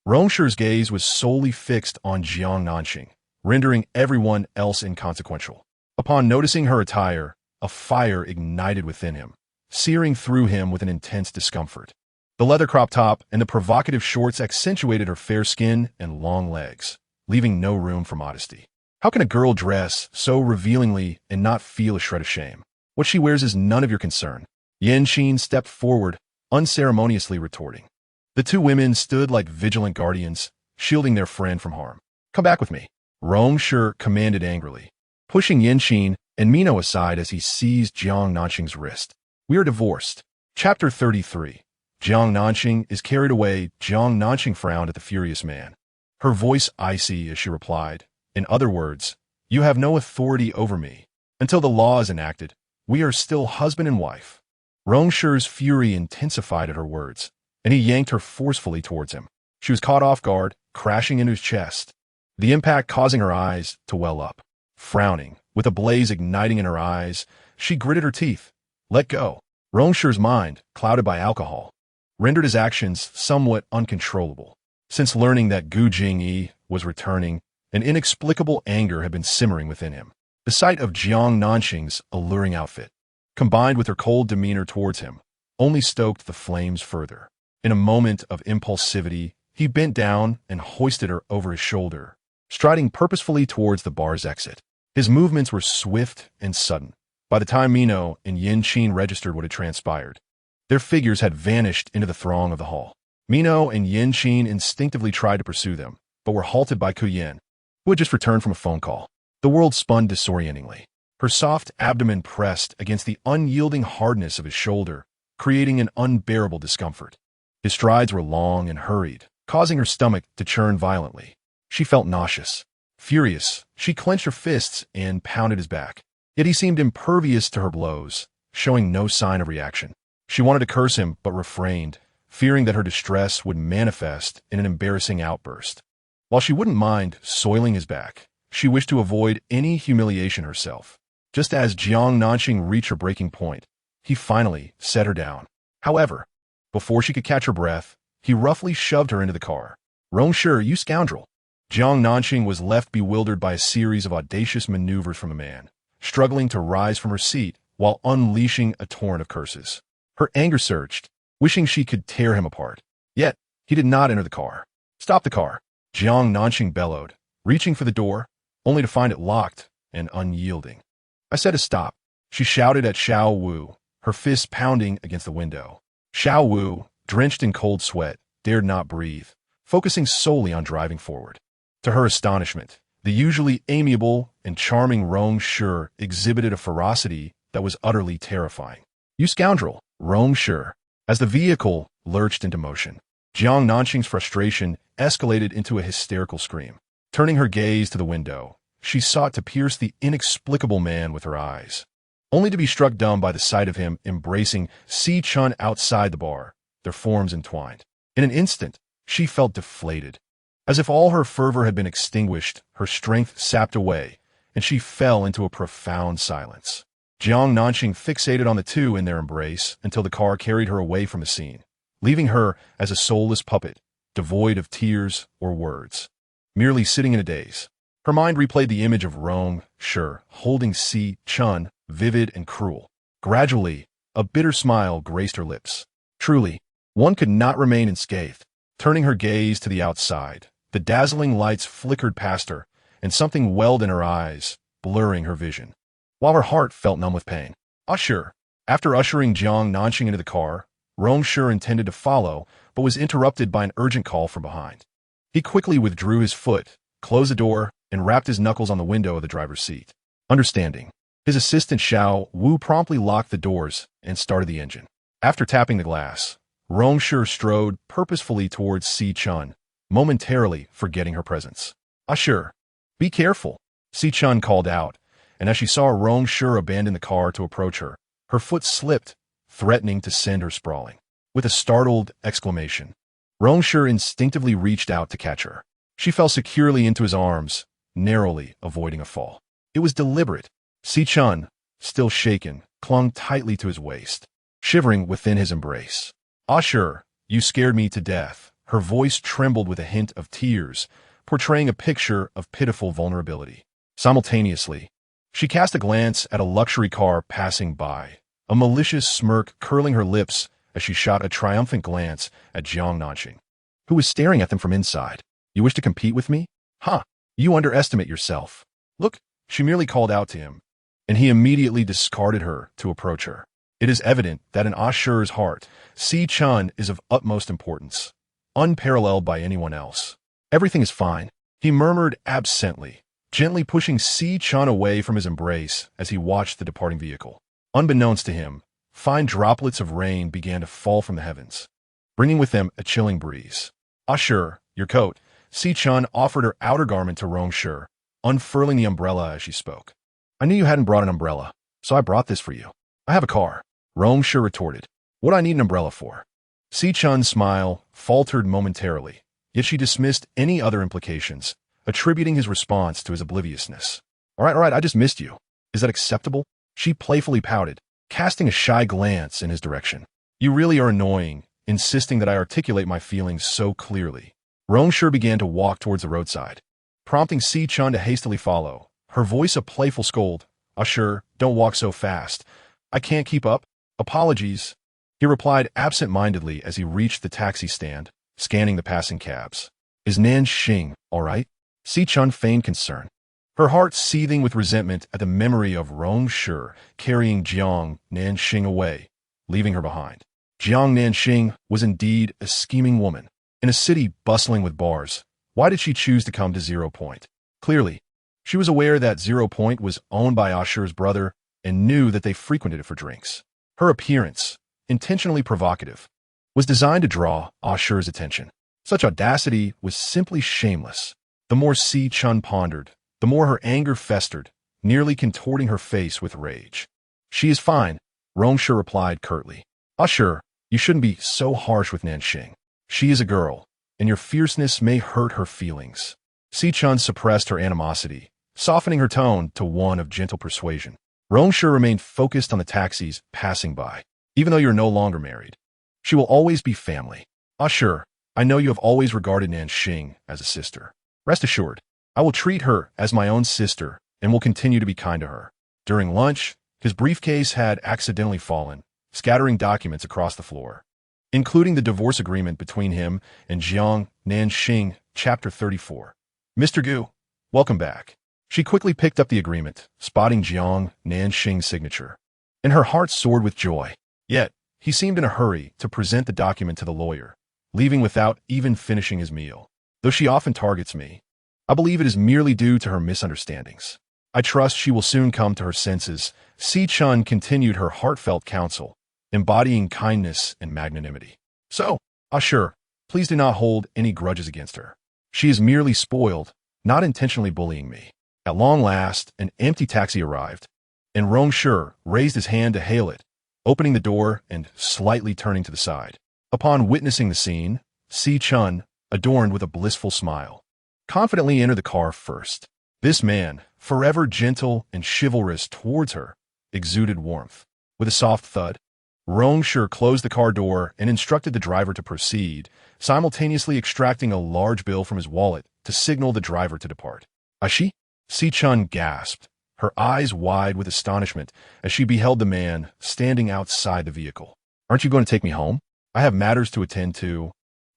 Rong Shi's gaze was solely fixed on Jiang Nanxing, rendering everyone else inconsequential. Upon noticing her attire, a fire ignited within him, searing through him with an intense discomfort. The leather crop top and the provocative shorts accentuated her fair skin and long legs, leaving no room for modesty. How can a girl dress so revealingly and not feel a shred of shame? What she wears is none of your concern. Yen Qin stepped forward, unceremoniously retorting. The 2 women stood like vigilant guardians, shielding their friend from harm. Come back with me, Rong Shi commanded angrily, pushing Yanqing and Mino aside as he seized Jiang Nanxing's wrist. We are divorced. Chapter 33. Jiang Nanxing is carried away. Jiang Nanxing frowned at the furious man, her voice icy as she replied, in other words, you have no authority over me. Until the law is enacted, we are still husband and wife. Rong Shi's fury intensified at her words, and he yanked her forcefully towards him. She was caught off guard, crashing into his chest, the impact causing her eyes to well up. Frowning, with a blaze igniting in her eyes, she gritted her teeth. Let go. Rong Shi's mind, clouded by alcohol, rendered his actions somewhat uncontrollable. Since learning that Gu Jingyi was returning, an inexplicable anger had been simmering within him. The sight of Jiang Nanxing's alluring outfit, combined with her cold demeanor towards him, only stoked the flames further. In a moment of impulsivity, he bent down and hoisted her over his shoulder, striding purposefully towards the bar's exit. His movements were swift and sudden. By the time Mino and Yanqing registered what had transpired, their figures had vanished into the throng of the hall. Mino and Yanqing instinctively tried to pursue them, but were halted by Kuyan, who had just returned from a phone call. The world spun disorientingly. Her soft abdomen pressed against the unyielding hardness of his shoulder, creating an unbearable discomfort. His strides were long and hurried, causing her stomach to churn violently. She felt nauseous. Furious, she clenched her fists and pounded his back. Yet he seemed impervious to her blows, showing no sign of reaction. She wanted to curse him, but refrained, fearing that her distress would manifest in an embarrassing outburst. While she wouldn't mind soiling his back, she wished to avoid any humiliation herself. Just as Jiang Nanxing reached her breaking point, he finally set her down. However, before she could catch her breath, he roughly shoved her into the car. Rong Shi, you scoundrel! Jiang Nanxing was left bewildered by a series of audacious maneuvers from the man, struggling to rise from her seat while unleashing a torrent of curses. Her anger surged, wishing she could tear him apart. Yet, he did not enter the car. Stop the car! Jiang Nanxing bellowed, reaching for the door, only to find it locked and unyielding. I said to stop, she shouted at Xiao Wu, her fists pounding against the window. Xiao Wu, drenched in cold sweat, dared not breathe, focusing solely on driving forward. To her astonishment, the usually amiable and charming Rong Shi exhibited a ferocity that was utterly terrifying. You scoundrel, Rong Shi! As the vehicle lurched into motion, Jiang Nanxing's frustration escalated into a hysterical scream. Turning her gaze to the window, she sought to pierce the inexplicable man with her eyes, only to be struck dumb by the sight of him embracing Xiao Chun outside the bar, their forms entwined. In an instant, she felt deflated. As if all her fervor had been extinguished, her strength sapped away, and she fell into a profound silence. Jiang Nanxing fixated on the two in their embrace until the car carried her away from the scene, leaving her as a soulless puppet, devoid of tears or words, merely sitting in a daze. Her mind replayed the image of Rong Shi holding Xiao Chun, vivid and cruel. Gradually, a bitter smile graced her lips. Truly, one could not remain unscathed. Turning her gaze to the outside, the dazzling lights flickered past her, and something welled in her eyes, blurring her vision, while her heart felt numb with pain. Usher. After ushering Jiang Nanxing into the car, Rong Shi intended to follow, but was interrupted by an urgent call from behind. He quickly withdrew his foot, closed the door, and rapped his knuckles on the window of the driver's seat. Understanding, his assistant Xiao Wu promptly locked the doors and started the engine. After tapping the glass, Rong Shi strode purposefully towards Xiao Chun, momentarily forgetting her presence. Usher, be careful, Xiao Chun called out, and as she saw Rong Shi abandon the car to approach her, her foot slipped, threatening to send her sprawling. With a startled exclamation, Rong Shi instinctively reached out to catch her. She fell securely into his arms, narrowly avoiding a fall. It was deliberate. Xiao Chun, still shaken, clung tightly to his waist, shivering within his embrace. Usher, you scared me to death. Her voice trembled with a hint of tears, portraying a picture of pitiful vulnerability. Simultaneously, she cast a glance at a luxury car passing by, a malicious smirk curling her lips as she shot a triumphant glance at Jiang Nanxing, who was staring at them from inside. You wish to compete with me? Huh, you underestimate yourself. Look, she merely called out to him, and he immediately discarded her to approach her. It is evident that in Usher's heart, Xiao Chun is of utmost importance, unparalleled by anyone else. Everything is fine, he murmured absently, gently pushing Xiao Chun away from his embrace as he watched the departing vehicle. Unbeknownst to him, fine droplets of rain began to fall from the heavens, bringing with them a chilling breeze. "Ah, sure, your coat." Xiao Chun offered her outer garment to Rong Shi, unfurling the umbrella as she spoke. "I knew you hadn't brought an umbrella, so I brought this for you." "I have a car," Rong Shi retorted. "What do I need an umbrella for?" Xiao Chun's smile faltered momentarily, yet she dismissed any other implications, attributing his response to his obliviousness. All right, I just missed you. Is that acceptable?" She playfully pouted, casting a shy glance in his direction. "You really are annoying, insisting that I articulate my feelings so clearly." Rong Shi began to walk towards the roadside, prompting Xiao Chun to hastily follow, her voice a playful scold. "Ah, sure, don't walk so fast. I can't keep up." "Apologies," he replied absent-mindedly as he reached the taxi stand, scanning the passing cabs. "Is Nanxing all right?" Xiao Chun feigned concern, her heart seething with resentment at the memory of Rong Shi carrying Jiang Nanxing away, leaving her behind. Jiang Nanxing was indeed a scheming woman. In a city bustling with bars, why did she choose to come to 0 Point? Clearly, she was aware that 0 Point was owned by Ashur's brother and knew that they frequented it for drinks. Her appearance, intentionally provocative, was designed to draw Ashur's attention. Such audacity was simply shameless. The more Xiao Chun pondered, the more her anger festered, nearly contorting her face with rage. "She is fine," Rong Shi replied curtly. "Ashur, you shouldn't be so harsh with Nanxing. She is a girl, and your fierceness may hurt her feelings." Xiao Chun suppressed her animosity, softening her tone to one of gentle persuasion. Rong Shi remained focused on the taxis passing by. "Even though you're no longer married, she will always be family. Ashur, I know you have always regarded Nanxing as a sister. Rest assured, I will treat her as my own sister and will continue to be kind to her." During lunch, his briefcase had accidentally fallen, scattering documents across the floor, including the divorce agreement between him and Jiang Nanxing, Chapter 34. "Mr. Gu, welcome back." She quickly picked up the agreement, spotting Jiang Nanxing's signature, and her heart soared with joy. Yet, he seemed in a hurry to present the document to the lawyer, leaving without even finishing his meal. "Though she often targets me, I believe it is merely due to her misunderstandings. I trust she will soon come to her senses." Xiao Chun continued her heartfelt counsel, embodying kindness and magnanimity. "So, Ashur, please do not hold any grudges against her. She is merely spoiled, not intentionally bullying me." At long last, an empty taxi arrived, and Rong Shi raised his hand to hail it, opening the door and slightly turning to the side. Upon witnessing the scene, Xiao Chun, adorned with a blissful smile, confidently entered the car first. This man, forever gentle and chivalrous towards her, exuded warmth. With a soft thud, Rong Shi closed the car door and instructed the driver to proceed, simultaneously extracting a large bill from his wallet to signal the driver to depart. "Ashi?" Xiao Chun gasped, her eyes wide with astonishment as she beheld the man standing outside the vehicle. "Aren't you going to take me home? I have matters to attend to."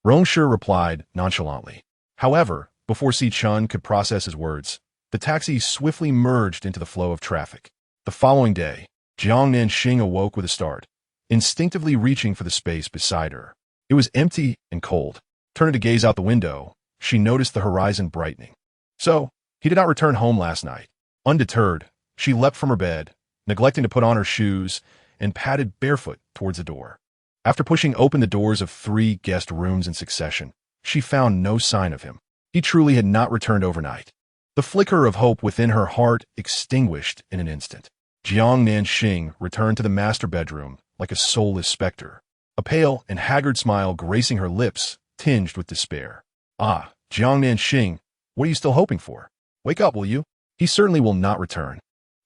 Rong Shi replied nonchalantly. However, before Xiao Chun could process his words, the taxi swiftly merged into the flow of traffic. The following day, Jiang Nanxing awoke with a start, instinctively reaching for the space beside her. It was empty and cold. Turning to gaze out the window, she noticed the horizon brightening. So, he did not return home last night. Undeterred, she leapt from her bed, neglecting to put on her shoes, and padded barefoot towards the door. After pushing open the doors of 3 guest rooms in succession, she found no sign of him. He truly had not returned overnight. The flicker of hope within her heart extinguished in an instant. Jiang Nanxing returned to the master bedroom like a soulless specter, a pale and haggard smile gracing her lips, tinged with despair. "Ah, Jiang Nanxing, what are you still hoping for? Wake up, will you? He certainly will not return.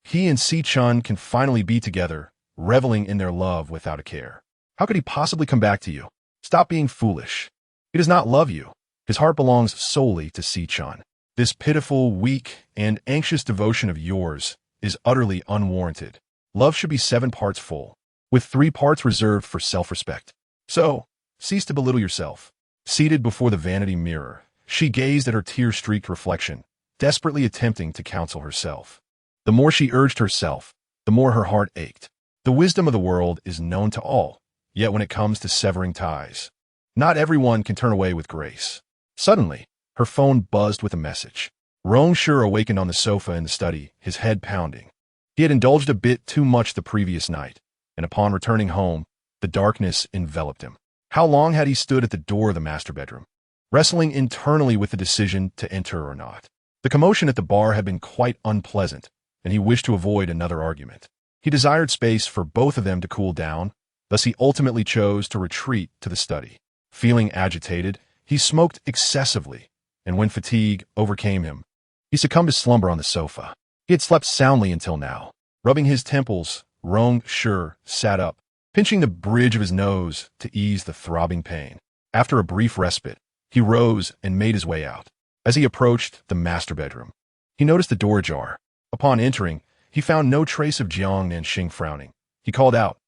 He and Xiao Chun can finally be together, reveling in their love without a care. How could he possibly come back to you? Stop being foolish. He does not love you. His heart belongs solely to Xiao Chun. This pitiful, weak, and anxious devotion of yours is utterly unwarranted. Love should be 7 parts full, with 3 parts reserved for self-respect. So, cease to belittle yourself." Seated before the vanity mirror, she gazed at her tear-streaked reflection, desperately attempting to counsel herself. The more she urged herself, the more her heart ached. The wisdom of the world is known to all, yet when it comes to severing ties, not everyone can turn away with grace. Suddenly, Her phone buzzed with a message. Rong Shi awakened on the sofa in the study, his head pounding. He had indulged a bit too much the previous night, and upon returning home, the darkness enveloped him. How long had he stood at the door of the master bedroom, wrestling internally with the decision to enter or not? The commotion at the bar had been quite unpleasant, and he wished to avoid another argument. He desired space for both of them to cool down, thus he ultimately chose to retreat to the study. Feeling agitated, he smoked excessively, and when fatigue overcame him, he succumbed to slumber on the sofa. He had slept soundly until now. Rubbing his temples, Rong Shi sat up, pinching the bridge of his nose to ease the throbbing pain. After a brief respite, he rose and made his way out. As he approached the master bedroom, he noticed the door ajar. Upon entering, he found no trace of Jiang Nanxing frowning. He called out,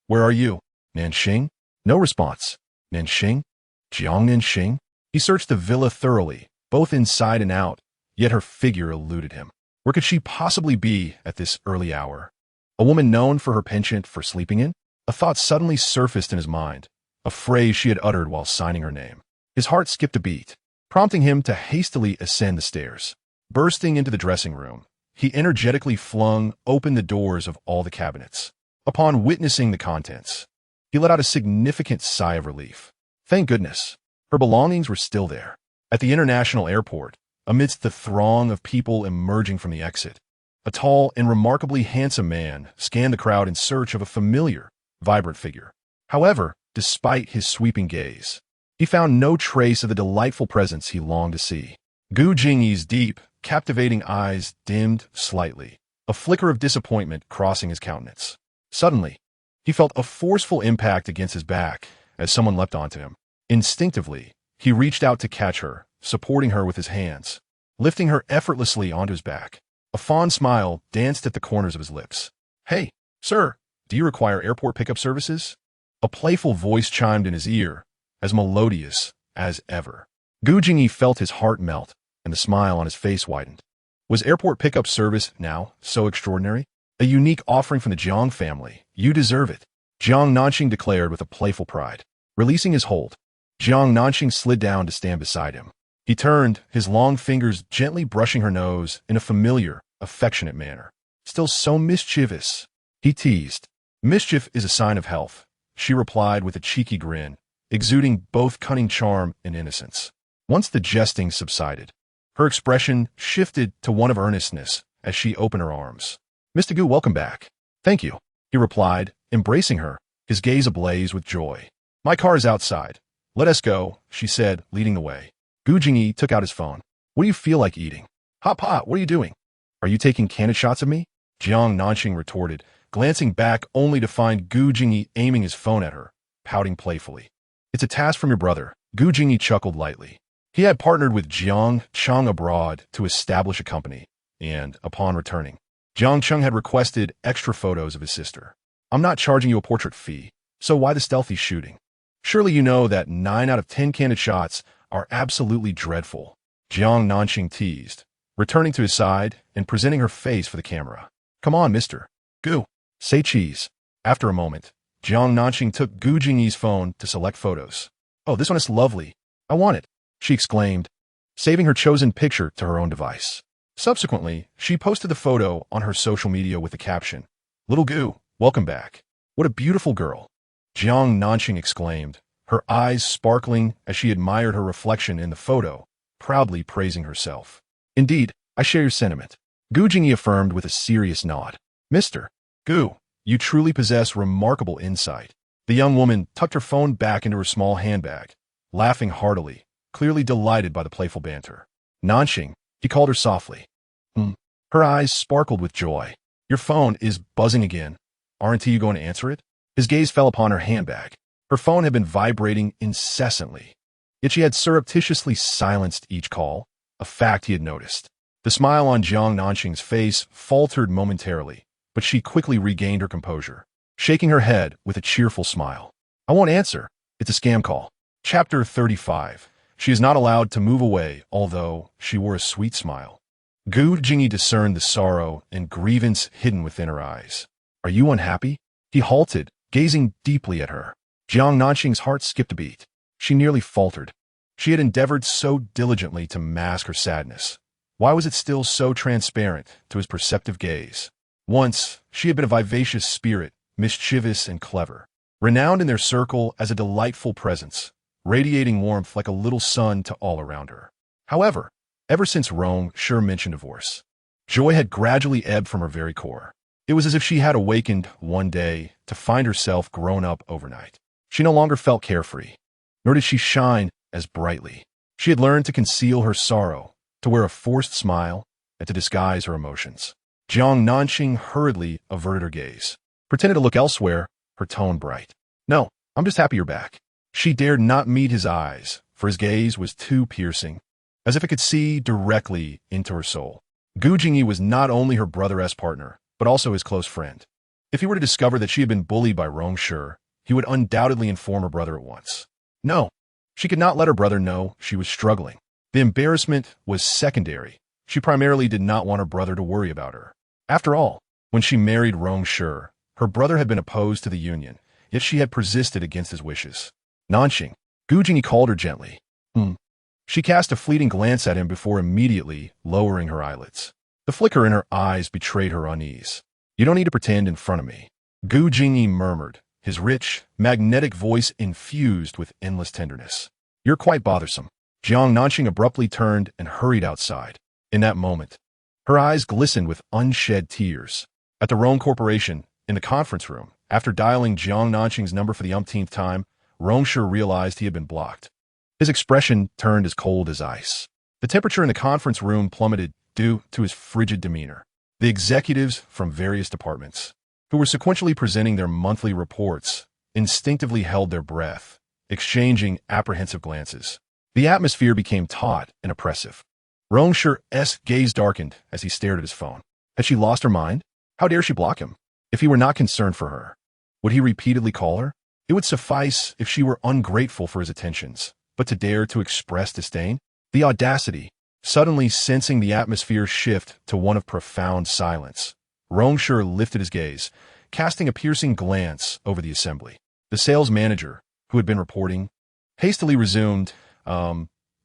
"Where are you, Nanxing?" No response. Nanxing? Jiang Nanxing? He searched the villa thoroughly, both inside and out, yet her figure eluded him. Where could she possibly be at this early hour? A woman known for her penchant for sleeping in? A thought suddenly surfaced in his mind, a phrase she had uttered while signing her name. His heart skipped a beat, prompting him to hastily ascend the stairs. Bursting into the dressing room, he energetically flung open the doors of all the cabinets. Upon witnessing the contents, he let out a significant sigh of relief. Thank goodness, her belongings were still there. At the international airport, amidst the throng of people emerging from the exit, a tall and remarkably handsome man scanned the crowd in search of a familiar, vibrant figure. However, despite his sweeping gaze, he found no trace of the delightful presence he longed to see. Gu Jingyi's deep, captivating eyes dimmed slightly, a flicker of disappointment crossing his countenance. Suddenly, he felt a forceful impact against his back as someone leapt onto him. Instinctively, he reached out to catch her, supporting her with his hands, lifting her effortlessly onto his back. A fond smile danced at the corners of his lips. "Hey, sir, do you require airport pickup services?" A playful voice chimed in his ear, as melodious as ever. Gu Jingyi felt his heart melt, and the smile on his face widened. Was airport pickup service now so extraordinary? A unique offering from the Jiang family. You deserve it, Jiang Nanxing declared with a playful pride. Releasing his hold, Jiang Nanxing slid down to stand beside him. He turned, his long fingers gently brushing her nose in a familiar, affectionate manner. "Still so mischievous," he teased. "Mischief is a sign of health," she replied with a cheeky grin, exuding both cunning charm and innocence. Once the jesting subsided, her expression shifted to one of earnestness as she opened her arms. "Mr. Gu, welcome back." "Thank you," he replied, embracing her, his gaze ablaze with joy. "My car is outside. Let us go," she said, leading the way. Gu Jingyi took out his phone. "What do you feel like eating?" "Hot pot, what are you doing?" "Are you taking candid shots of me?" Jiang Nanxing retorted, glancing back only to find Gu Jingyi aiming his phone at her, pouting playfully. "It's a task from your brother." Gu Jingyi chuckled lightly. He had partnered with Jiang Cheng abroad to establish a company, and, upon returning, Jiang Cheng had requested extra photos of his sister. "I'm not charging you a portrait fee, so why the stealthy shooting? Surely you know that 9 out of 10 candid shots are absolutely dreadful," Jiang Nanxing teased, returning to his side and presenting her face for the camera. "Come on, Mr. Gu, say cheese." After a moment, Jiang Nanxing took Gu Jingyi's phone to select photos. "Oh, this one is lovely. I want it," she exclaimed, saving her chosen picture to her own device. Subsequently, she posted the photo on her social media with the caption, "Little Gu, welcome back. What a beautiful girl," Jiang Nanxing exclaimed, her eyes sparkling as she admired her reflection in the photo, proudly praising herself. "Indeed, I share your sentiment," Gu Jingyi affirmed with a serious nod. "Mr. Gu, you truly possess remarkable insight." The young woman tucked her phone back into her small handbag, laughing heartily, clearly delighted by the playful banter. "Nanxing," he called her softly. Her eyes sparkled with joy. "Your phone is buzzing again. Aren't you going to answer it?" His gaze fell upon her handbag. Her phone had been vibrating incessantly, yet she had surreptitiously silenced each call, a fact he had noticed. The smile on Jiang Nanxing's face faltered momentarily, but she quickly regained her composure, shaking her head with a cheerful smile. "I won't answer. It's a scam call." Chapter 35. She is not allowed to move away, although she wore a sweet smile. Gu Jingyi discerned the sorrow and grievance hidden within her eyes. "Are you unhappy?" He halted, gazing deeply at her. Jiang Nanxing's heart skipped a beat. She nearly faltered. She had endeavored so diligently to mask her sadness. Why was it still so transparent to his perceptive gaze? Once, she had been a vivacious spirit, mischievous and clever, renowned in their circle as a delightful presence, radiating warmth like a little sun to all around her. However, ever since Rong Shi mentioned divorce, joy had gradually ebbed from her very core. It was as if she had awakened one day to find herself grown up overnight. She no longer felt carefree, nor did she shine as brightly. She had learned to conceal her sorrow, to wear a forced smile, and to disguise her emotions. Jiang Nanxing hurriedly averted her gaze, pretended to look elsewhere, her tone bright. "No, I'm just happy you're back." She dared not meet his eyes, for his gaze was too piercing, as if it could see directly into her soul. Gu Jingyi was not only her brother-esque partner, but also his close friend. If he were to discover that she had been bullied by Rong Shi, he would undoubtedly inform her brother at once. No, she could not let her brother know she was struggling. The embarrassment was secondary. She primarily did not want her brother to worry about her. After all, when she married Rong Shi, her brother had been opposed to the union, yet she had persisted against his wishes. "Nanxing," Gu Jingyi called her gently. She cast a fleeting glance at him before immediately lowering her eyelids. The flicker in her eyes betrayed her unease. "You don't need to pretend in front of me," Gu Jingyi murmured, his rich, magnetic voice infused with endless tenderness. "You're quite bothersome." Jiang Nanxing abruptly turned and hurried outside. In that moment, her eyes glistened with unshed tears. At the Rong Corporation, in the conference room, after dialing Jiang Nanxing's number for the umpteenth time, Rong Shi realized he had been blocked. His expression turned as cold as ice. The temperature in the conference room plummeted due to his frigid demeanor. The executives from various departments, who were sequentially presenting their monthly reports, instinctively held their breath, exchanging apprehensive glances. The atmosphere became taut and oppressive. Rong Shi's gaze darkened as he stared at his phone. Had she lost her mind? How dare she block him? If he were not concerned for her, would he repeatedly call her? It would suffice if she were ungrateful for his attentions, but to dare to express disdain? The audacity! Suddenly sensing the atmosphere shift to one of profound silence, Rong Shi lifted his gaze, casting a piercing glance over the assembly. The sales manager, who had been reporting, hastily resumed,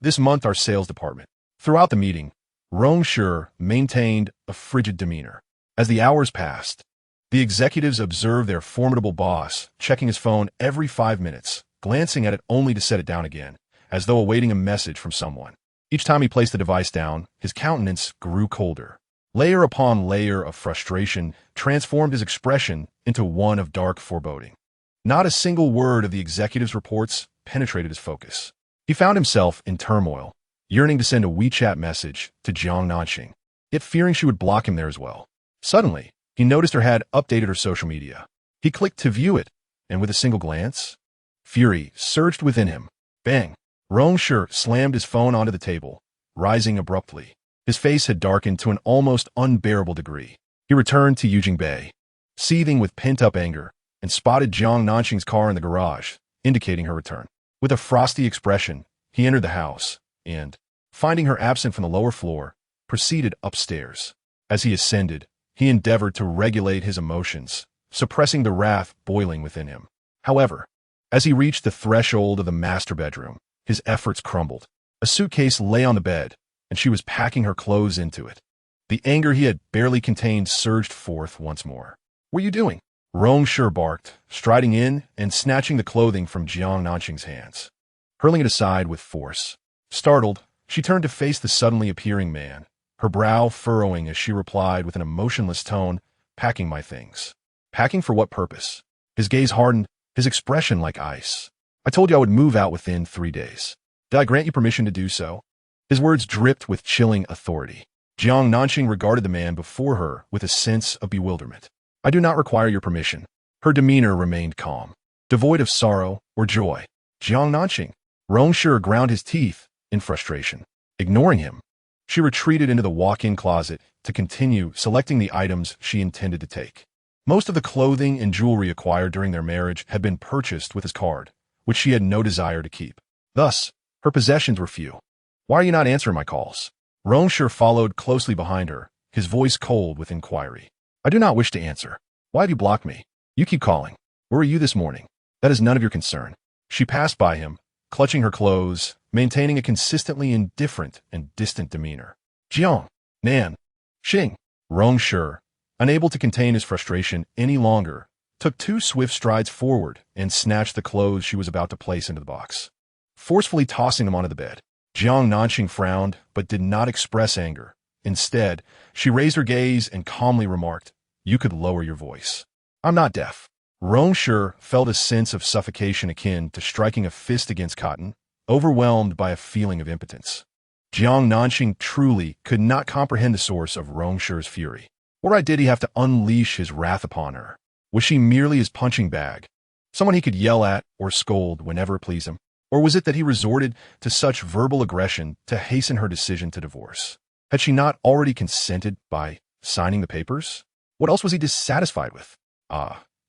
"This month our sales department." Throughout the meeting, Rong Shi maintained a frigid demeanor. As the hours passed, the executives observed their formidable boss checking his phone every 5 minutes, glancing at it only to set it down again, as though awaiting a message from someone. Each time he placed the device down, his countenance grew colder. Layer upon layer of frustration transformed his expression into one of dark foreboding. Not a single word of the executive's reports penetrated his focus. He found himself in turmoil, yearning to send a WeChat message to Jiang Nanxing, yet fearing she would block him there as well. Suddenly, he noticed her had updated her social media. He clicked to view it, and with a single glance, fury surged within him. Bang! Rong Shi slammed his phone onto the table, rising abruptly. His face had darkened to an almost unbearable degree. He returned to Yujing Bay, seething with pent-up anger, and spotted Jiang Nanxing's car in the garage, indicating her return. With a frosty expression, he entered the house, and, finding her absent from the lower floor, proceeded upstairs. As he ascended, he endeavored to regulate his emotions, suppressing the wrath boiling within him. However, as he reached the threshold of the master bedroom, his efforts crumbled. A suitcase lay on the bed, and she was packing her clothes into it. The anger he had barely contained surged forth once more. "What are you doing?" Rong Shi barked, striding in and snatching the clothing from Jiang Nanxing's hands, hurling it aside with force. Startled, she turned to face the suddenly appearing man, her brow furrowing as she replied with an emotionless tone, "Packing my things." "Packing for what purpose?" His gaze hardened, his expression like ice. "I told you I would move out within 3 days. Did I grant you permission to do so?" His words dripped with chilling authority. Jiang Nanxing regarded the man before her with a sense of bewilderment. "I do not require your permission." Her demeanor remained calm, devoid of sorrow or joy. "Jiang Nanxing." Rong Shi ground his teeth in frustration. Ignoring him, she retreated into the walk-in closet to continue selecting the items she intended to take. Most of the clothing and jewelry acquired during their marriage had been purchased with his card, which she had no desire to keep. Thus, her possessions were few. "Why are you not answering my calls?" Rong Shi followed closely behind her, his voice cold with inquiry. "I do not wish to answer. Why have you blocked me? You keep calling. Where were you this morning? That is none of your concern." She passed by him, clutching her clothes, maintaining a consistently indifferent and distant demeanor. Jiang Nanxing, Rong Shi, unable to contain his frustration any longer, took 2 swift strides forward and snatched the clothes she was about to place into the box, forcefully tossing them onto the bed. Jiang Nanxing frowned, but did not express anger. Instead, she raised her gaze and calmly remarked, "You could lower your voice. I'm not deaf." Rong Shi felt a sense of suffocation akin to striking a fist against cotton, overwhelmed by a feeling of impotence. Jiang Nanxing truly could not comprehend the source of Rong Shi's fury. What right did he have to unleash his wrath upon her? Was she merely his punching bag, someone he could yell at or scold whenever it pleased him? Or was it that he resorted to such verbal aggression to hasten her decision to divorce? Had she not already consented by signing the papers? What else was he dissatisfied with?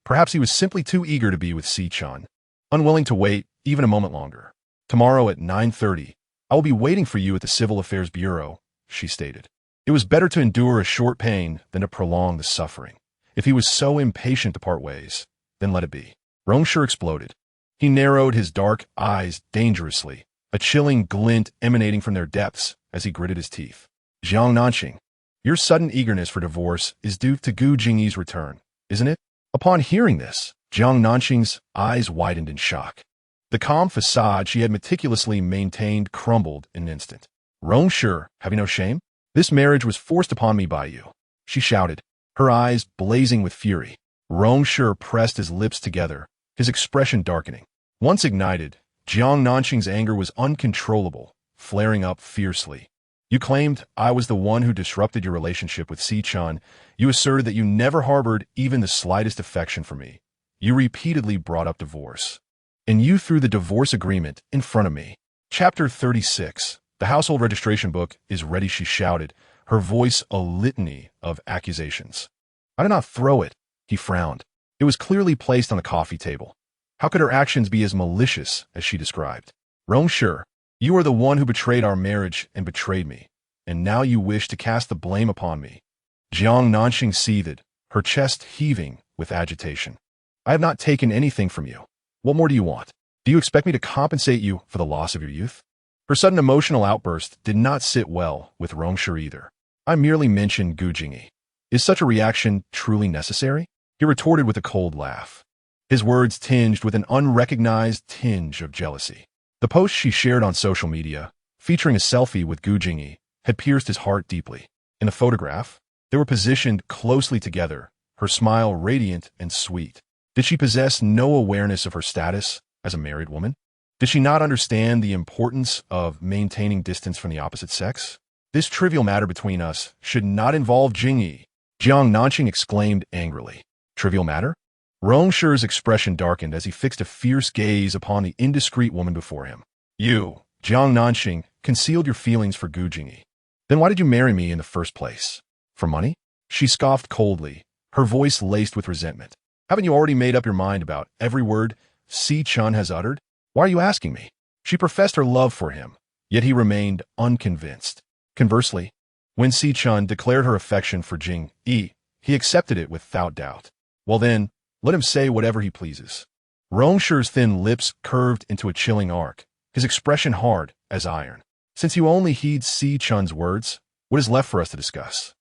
Perhaps he was simply too eager to be with Xiao Chun, unwilling to wait even a moment longer. "Tomorrow at 9:30, I will be waiting for you at the Civil Affairs Bureau," she stated. It was better to endure a short pain than to prolong the suffering. If he was so impatient to part ways, then let it be. Rong Shi exploded. He narrowed his dark eyes dangerously, a chilling glint emanating from their depths as he gritted his teeth. "Jiang Nanxing, your sudden eagerness for divorce is due to Gu Jingyi's return, isn't it?" Upon hearing this, Jiang Nanxing's eyes widened in shock. The calm facade she had meticulously maintained crumbled in an instant. "Rong Shi, have you no shame? This marriage was forced upon me by you," she shouted, her eyes blazing with fury. Rong Shi pressed his lips together, his expression darkening. Once ignited, Jiang Nanxing's anger was uncontrollable, flaring up fiercely. "You claimed I was the one who disrupted your relationship with Xiao Chun. You asserted that you never harbored even the slightest affection for me. You repeatedly brought up divorce. And you threw the divorce agreement in front of me." Chapter 36. "The household registration book is ready," she shouted, her voice a litany of accusations. "I did not throw it," he frowned. It was clearly placed on the coffee table. How could her actions be as malicious as she described? "Rong Shi, you are the one who betrayed our marriage and betrayed me, and now you wish to cast the blame upon me." Jiang Nanxing seethed, her chest heaving with agitation. "I have not taken anything from you. What more do you want? Do you expect me to compensate you for the loss of your youth?" Her sudden emotional outburst did not sit well with Rong Shi either. "I merely mentioned Gu Jingyi. Is such a reaction truly necessary?" He retorted with a cold laugh, his words tinged with an unrecognized tinge of jealousy. The post she shared on social media, featuring a selfie with Gu Jingyi, had pierced his heart deeply. In the photograph, they were positioned closely together, her smile radiant and sweet. Did she possess no awareness of her status as a married woman? Did she not understand the importance of maintaining distance from the opposite sex? "This trivial matter between us should not involve Jingyi," Jiang Nanxing exclaimed angrily. "Trivial matter?" Rong Shi's expression darkened as he fixed a fierce gaze upon the indiscreet woman before him. "You, Jiang Nanxing, concealed your feelings for Gu Jingyi. Then why did you marry me in the first place? For money?" She scoffed coldly, her voice laced with resentment. "Haven't you already made up your mind about every word Xiao Chun has uttered? Why are you asking me?" She professed her love for him, yet he remained unconvinced. Conversely, when Xiao Chun declared her affection for Jingyi, he accepted it without doubt. Well then, let him say whatever he pleases. Rong Shi's thin lips curved into a chilling arc, his expression hard as iron. "Since you only heed Xiao Chun's words, what is left for us to discuss?"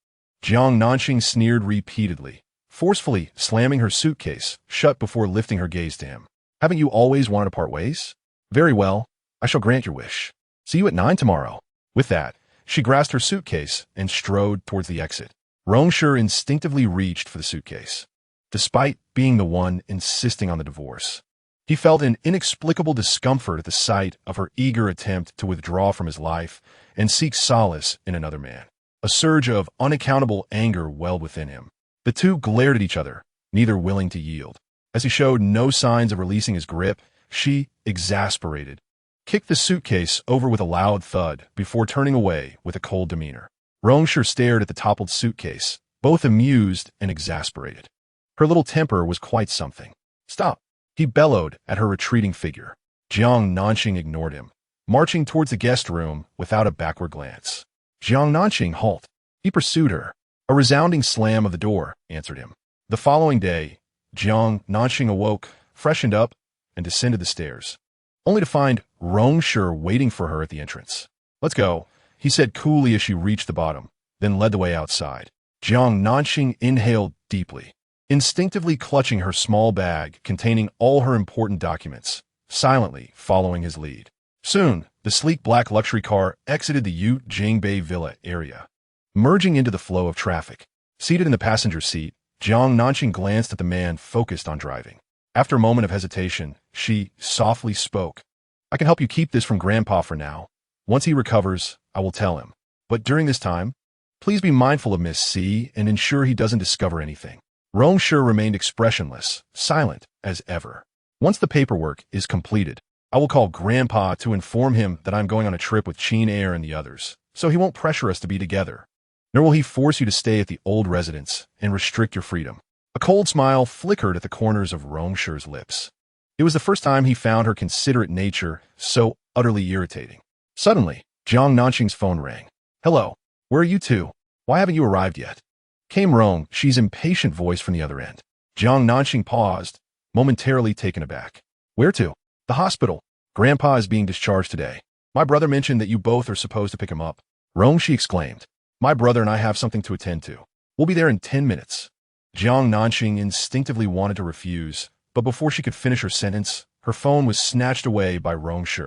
Jiang Nanxing sneered repeatedly, forcefully slamming her suitcase shut before lifting her gaze to him. "Haven't you always wanted to part ways? Very well, I shall grant your wish. See you at 9 tomorrow." With that, she grasped her suitcase and strode towards the exit. Rong Shi instinctively reached for the suitcase. Despite being the one insisting on the divorce, he felt an inexplicable discomfort at the sight of her eager attempt to withdraw from his life and seek solace in another man. A surge of unaccountable anger welled within him. The two glared at each other, neither willing to yield. As he showed no signs of releasing his grip, she, exasperated, kicked the suitcase over with a loud thud before turning away with a cold demeanor. Rong Shi stared at the toppled suitcase, both amused and exasperated. Her little temper was quite something. "Stop!" he bellowed at her retreating figure. Jiang Nanxing ignored him, marching towards the guest room without a backward glance. "Jiang Nanxing, halt!" He pursued her. A resounding slam of the door answered him. The following day, Jiang Nanxing awoke, freshened up, and descended the stairs, only to find Rong Shi waiting for her at the entrance. "Let's go," he said coolly as she reached the bottom, then led the way outside. Jiang Nanxing inhaled deeply, instinctively clutching her small bag containing all her important documents, silently following his lead. Soon, the sleek black luxury car exited the Yu Jingbei Villa area, merging into the flow of traffic. Seated in the passenger seat, Jiang Nanxing glanced at the man focused on driving. After a moment of hesitation, she softly spoke. "I can help you keep this from Grandpa for now. Once he recovers, I will tell him. But during this time, please be mindful of Miss C and ensure he doesn't discover anything." Rong Shi remained expressionless, silent as ever. "Once the paperwork is completed, I will call Grandpa to inform him that I'm going on a trip with Heir and the others, so he won't pressure us to be together. Nor will he force you to stay at the old residence and restrict your freedom." A cold smile flickered at the corners of Rong Shi's lips. It was the first time he found her considerate nature so utterly irritating. Suddenly, Jiang Nanxing's phone rang. "Hello, where are you two? Why haven't you arrived yet?" Came Rong Shi's impatient voice from the other end. Jiang Nanxing paused, momentarily taken aback. "Where to?" "The hospital. Grandpa is being discharged today. My brother mentioned that you both are supposed to pick him up." Rong Shi exclaimed. "My brother and I have something to attend to. We'll be there in 10 minutes. Jiang Nanxing instinctively wanted to refuse, but before she could finish her sentence, her phone was snatched away by Rong Shi.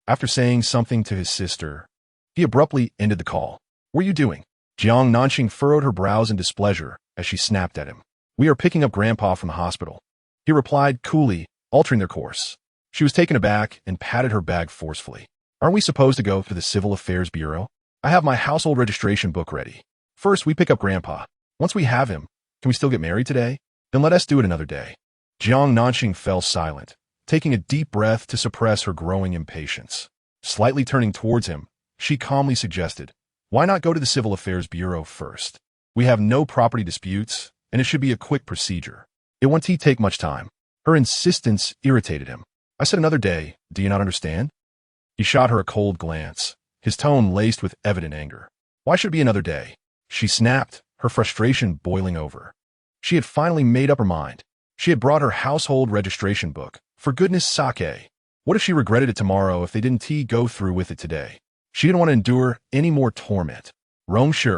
After saying something to his sister, he abruptly ended the call. "What are you doing?" Jiang Nanxing furrowed her brows in displeasure as she snapped at him. "We are picking up Grandpa from the hospital," he replied coolly, altering their course. She was taken aback and patted her bag forcefully. "Aren't we supposed to go to the Civil Affairs Bureau? I have my household registration book ready. First, we pick up Grandpa. Once we have him, can we still get married today? Then let us do it another day." Jiang Nanxing fell silent, taking a deep breath to suppress her growing impatience. Slightly turning towards him, she calmly suggested, "Why not go to the Civil Affairs Bureau first? We have no property disputes, and it should be a quick procedure. It won't take much time." Her insistence irritated him. "I said another day, do you not understand?" He shot her a cold glance, his tone laced with evident anger. "Why should it be another day?" She snapped, her frustration boiling over. She had finally made up her mind. She had brought her household registration book. For goodness sake, what if she regretted it tomorrow if they didn't go through with it today? She didn't want to endure any more torment. "Rong Shi,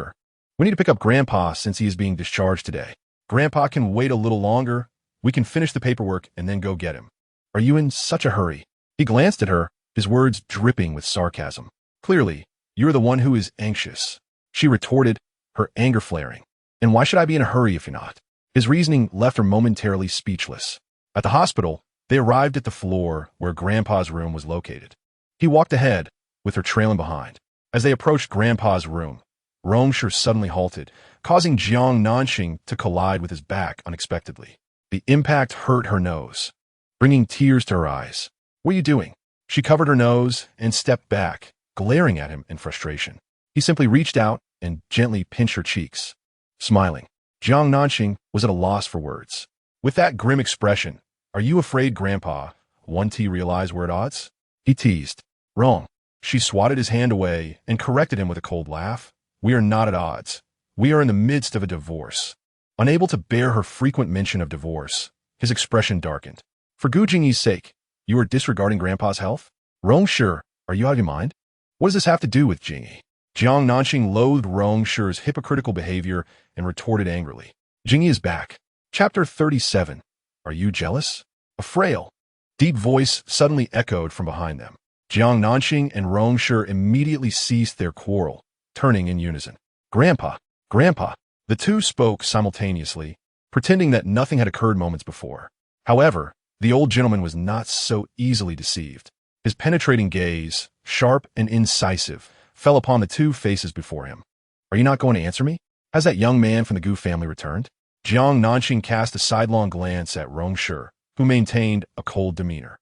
we need to pick up Grandpa since he is being discharged today. Grandpa can wait a little longer. We can finish the paperwork and then go get him. Are you in such a hurry?" He glanced at her, his words dripping with sarcasm. "Clearly, you're the one who is anxious," she retorted, her anger flaring. "And why should I be in a hurry if you're not?" His reasoning left her momentarily speechless. At the hospital, they arrived at the floor where Grandpa's room was located. He walked ahead, with her trailing behind. As they approached Grandpa's room, Rong Shi suddenly halted, causing Jiang Nanxing to collide with his back unexpectedly. The impact hurt her nose, bringing tears to her eyes. "What are you doing?" She covered her nose and stepped back, glaring at him in frustration. He simply reached out and gently pinched her cheeks. Smiling, Jiang Nanxing was at a loss for words. With that grim expression, "Are you afraid Grandpa won't realize we're at odds?" he teased. "Wrong." She swatted his hand away and corrected him with a cold laugh. "We are not at odds. We are in the midst of a divorce." Unable to bear her frequent mention of divorce, his expression darkened. "For Gu Jingyi's sake, you are disregarding Grandpa's health? Rong Shi, are you out of your mind? What does this have to do with Jingyi?" Jiang Nanxing loathed Rong Shi's hypocritical behavior and retorted angrily. "Jingyi is back." Chapter 37. Are you jealous? A frail, deep voice suddenly echoed from behind them. Jiang Nanxing and Rong Shi immediately ceased their quarrel, turning in unison. "Grandpa, Grandpa." The two spoke simultaneously, pretending that nothing had occurred moments before. However, the old gentleman was not so easily deceived. His penetrating gaze, sharp and incisive, fell upon the two faces before him. "Are you not going to answer me? Has that young man from the Gu family returned?" Jiang Nanxing cast a sidelong glance at Rong Shi, who maintained a cold demeanor.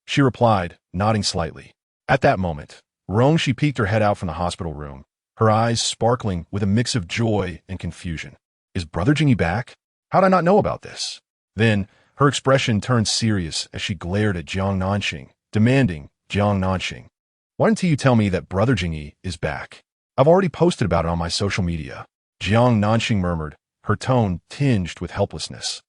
She replied, nodding slightly. At that moment, Rong Shi peeked her head out from the hospital room, her eyes sparkling with a mix of joy and confusion. "Is Brother Jingyi back? How'd I not know about this?" Then, her expression turned serious as she glared at Jiang Nanxing, demanding, "Jiang Nanxing, why didn't you tell me that Brother Jingyi is back? I've already posted about it on my social media." Jiang Nanxing murmured, her tone tinged with helplessness.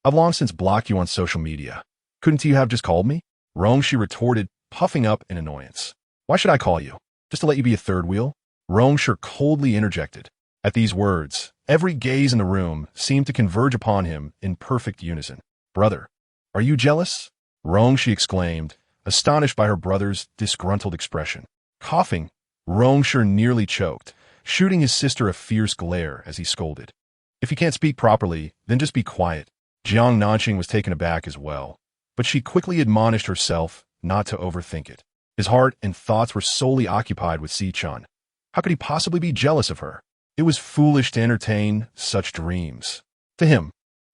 "I've long since blocked you on social media. Couldn't you have just called me?" Rong Shi retorted, puffing up in annoyance. Why should I call you? Just to let you be a third wheel? Rong Shi coldly interjected. At these words, every gaze in the room seemed to converge upon him in perfect unison. Brother, are you jealous? Rong Shi exclaimed, astonished by her brother's disgruntled expression. Coughing, Rong Shi nearly choked, shooting his sister a fierce glare as he scolded. If you can't speak properly, then just be quiet. Jiang Nanxing was taken aback as well, but she quickly admonished herself not to overthink it. His heart and thoughts were solely occupied with Xiao Chun. How could he possibly be jealous of her? It was foolish to entertain such dreams. To him,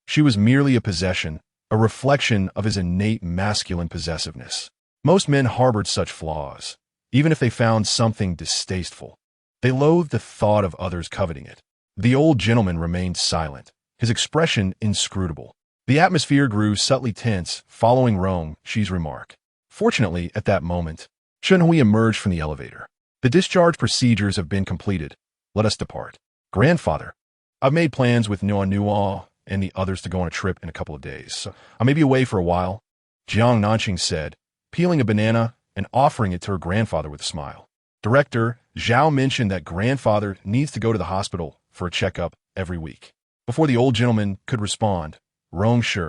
she was merely a possession, a reflection of his innate masculine possessiveness. Most men harbored such flaws, even if they found something distasteful. They loathed the thought of others coveting it. The old gentleman remained silent, his expression inscrutable. The atmosphere grew subtly tense following Rong Shi's remark. Fortunately, at that moment, Chen Hui emerged from the elevator. The discharge procedures have been completed. Let us depart. Grandfather, I've made plans with Nua and the others to go on a trip in a couple of days, so I may be away for a while, Jiang Nanxing said, peeling a banana and offering it to her grandfather with a smile. Director Zhao mentioned that grandfather needs to go to the hospital for a checkup every week. Before the old gentleman could respond, Rong Shi,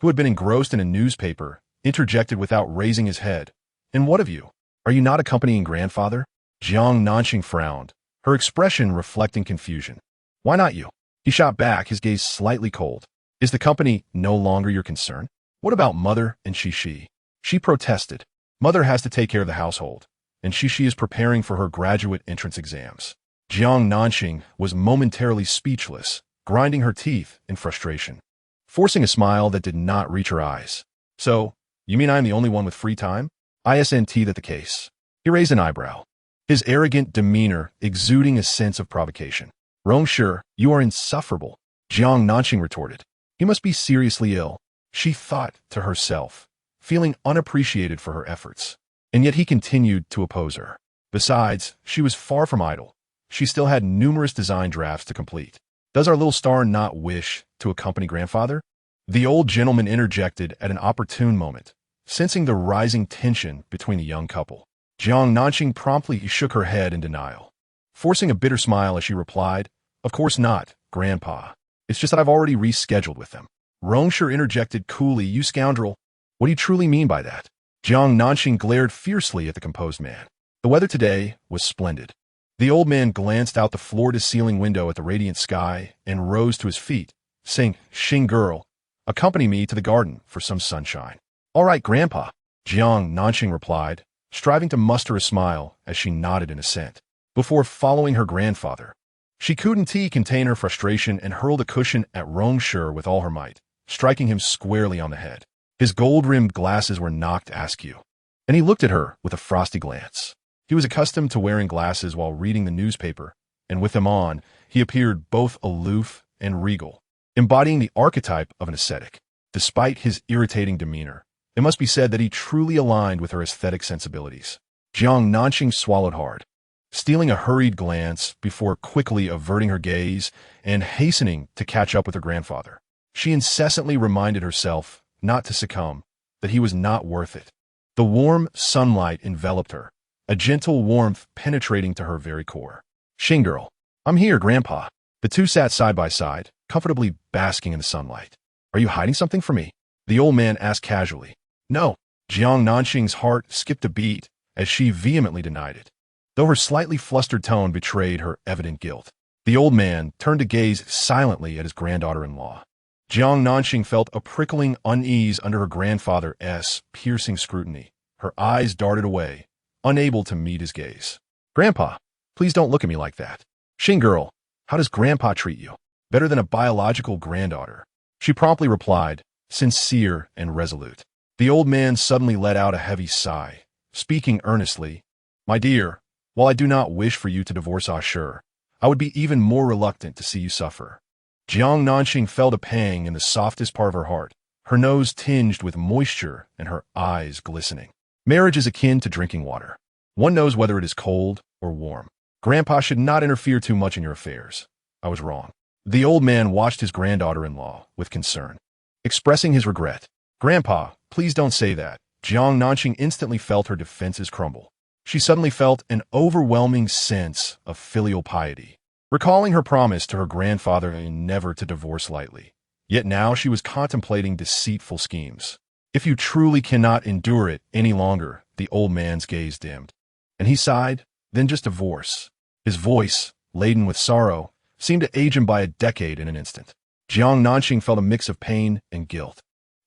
who had been engrossed in a newspaper, interjected without raising his head. And what of you? Are you not accompanying grandfather? Jiang Nanxing frowned, her expression reflecting confusion. Why not you? He shot back, his gaze slightly cold. Is the company no longer your concern? What about Mother and Shishi? She protested. Mother has to take care of the household, and Shishi is preparing for her graduate entrance exams. Jiang Nanxing was momentarily speechless, grinding her teeth in frustration, forcing a smile that did not reach her eyes. So, you mean I'm the only one with free time? Isn't that the case? He raised an eyebrow, his arrogant demeanor exuding a sense of provocation. Rong Shi, you are insufferable, Jiang Nanxing retorted. He must be seriously ill, she thought to herself, feeling unappreciated for her efforts. And yet he continued to oppose her. Besides, she was far from idle. She still had numerous design drafts to complete. Does our little star not wish to accompany grandfather? The old gentleman interjected at an opportune moment, sensing the rising tension between the young couple. Jiang Nanxing promptly shook her head in denial, forcing a bitter smile as she replied, Of course not, Grandpa. It's just that I've already rescheduled with them. Rong Shi interjected coolly, You scoundrel. What do you truly mean by that? Jiang Nanxing glared fiercely at the composed man. The weather today was splendid. The old man glanced out the floor-to-ceiling window at the radiant sky and rose to his feet, saying, Xing girl, accompany me to the garden for some sunshine. All right, Grandpa, Jiang Nanxing replied, striving to muster a smile as she nodded in assent. Before following her grandfather, she couldn't contain her frustration and hurled a cushion at Rong Shi with all her might, striking him squarely on the head. His gold-rimmed glasses were knocked askew, and he looked at her with a frosty glance. He was accustomed to wearing glasses while reading the newspaper, and with them on, he appeared both aloof and regal, embodying the archetype of an ascetic. Despite his irritating demeanor, it must be said that he truly aligned with her aesthetic sensibilities. Jiang Nanxing swallowed hard, stealing a hurried glance before quickly averting her gaze and hastening to catch up with her grandfather. She incessantly reminded herself not to succumb, that he was not worth it. The warm sunlight enveloped her, a gentle warmth penetrating to her very core. Xing girl, I'm here, Grandpa. The two sat side by side, comfortably basking in the sunlight. Are you hiding something from me? The old man asked casually. No. Jiang Nanxing's heart skipped a beat as she vehemently denied it, though her slightly flustered tone betrayed her evident guilt. The old man turned to gaze silently at his granddaughter-in-law. Jiang Nanxing felt a prickling unease under her grandfather's piercing scrutiny. Her eyes darted away, unable to meet his gaze. Grandpa, please don't look at me like that. Xing girl, how does Grandpa treat you? Better than a biological granddaughter. She promptly replied, sincere and resolute. The old man suddenly let out a heavy sigh, speaking earnestly. My dear, while I do not wish for you to divorce Ashur, I would be even more reluctant to see you suffer. Jiang Nanxing felt a pang in the softest part of her heart, her nose tinged with moisture and her eyes glistening. Marriage is akin to drinking water. One knows whether it is cold or warm. Grandpa should not interfere too much in your affairs. I was wrong. The old man watched his granddaughter-in-law with concern, expressing his regret. Grandpa, please don't say that. Jiang Nanxing instantly felt her defenses crumble. She suddenly felt an overwhelming sense of filial piety, recalling her promise to her grandfather never to divorce lightly. Yet now she was contemplating deceitful schemes. If you truly cannot endure it any longer, the old man's gaze dimmed. And he sighed, then just divorce. His voice, laden with sorrow, seemed to age him by a decade in an instant. Jiang Nanxing felt a mix of pain and guilt.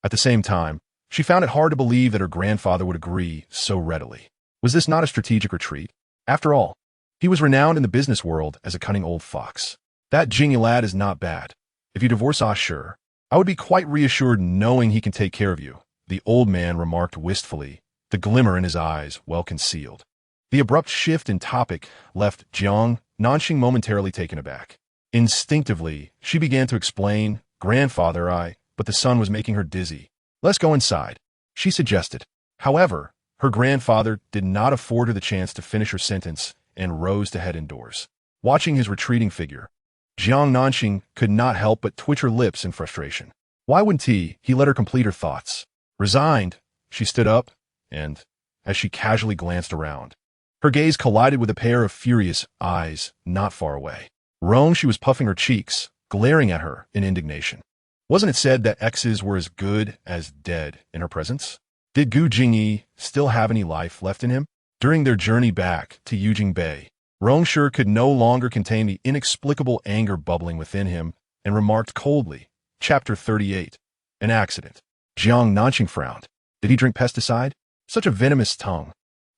At the same time, she found it hard to believe that her grandfather would agree so readily. Was this not a strategic retreat? After all, he was renowned in the business world as a cunning old fox. That Jingyi lad is not bad. If you divorce sure, I would be quite reassured knowing he can take care of you, the old man remarked wistfully, the glimmer in his eyes well concealed. The abrupt shift in topic left Jiang Nanxing momentarily taken aback. Instinctively, she began to explain, "Grandfather, but the sun was making her dizzy. Let's go inside," she suggested. However, her grandfather did not afford her the chance to finish her sentence and rose to head indoors. Watching his retreating figure, Jiang Nanxing could not help but twitch her lips in frustration. Why wouldn't he let her complete her thoughts? Resigned, she stood up, and, as she casually glanced around, her gaze collided with a pair of furious eyes not far away. Rong Shi was puffing her cheeks, glaring at her in indignation. Wasn't it said that exes were as good as dead in her presence? Did Gu Jingyi still have any life left in him? During their journey back to Yujing Bay, Rong Shi could no longer contain the inexplicable anger bubbling within him and remarked coldly, Chapter 38, An Accident. Jiang Nanxing frowned. Did he drink pesticide? Such a venomous tongue.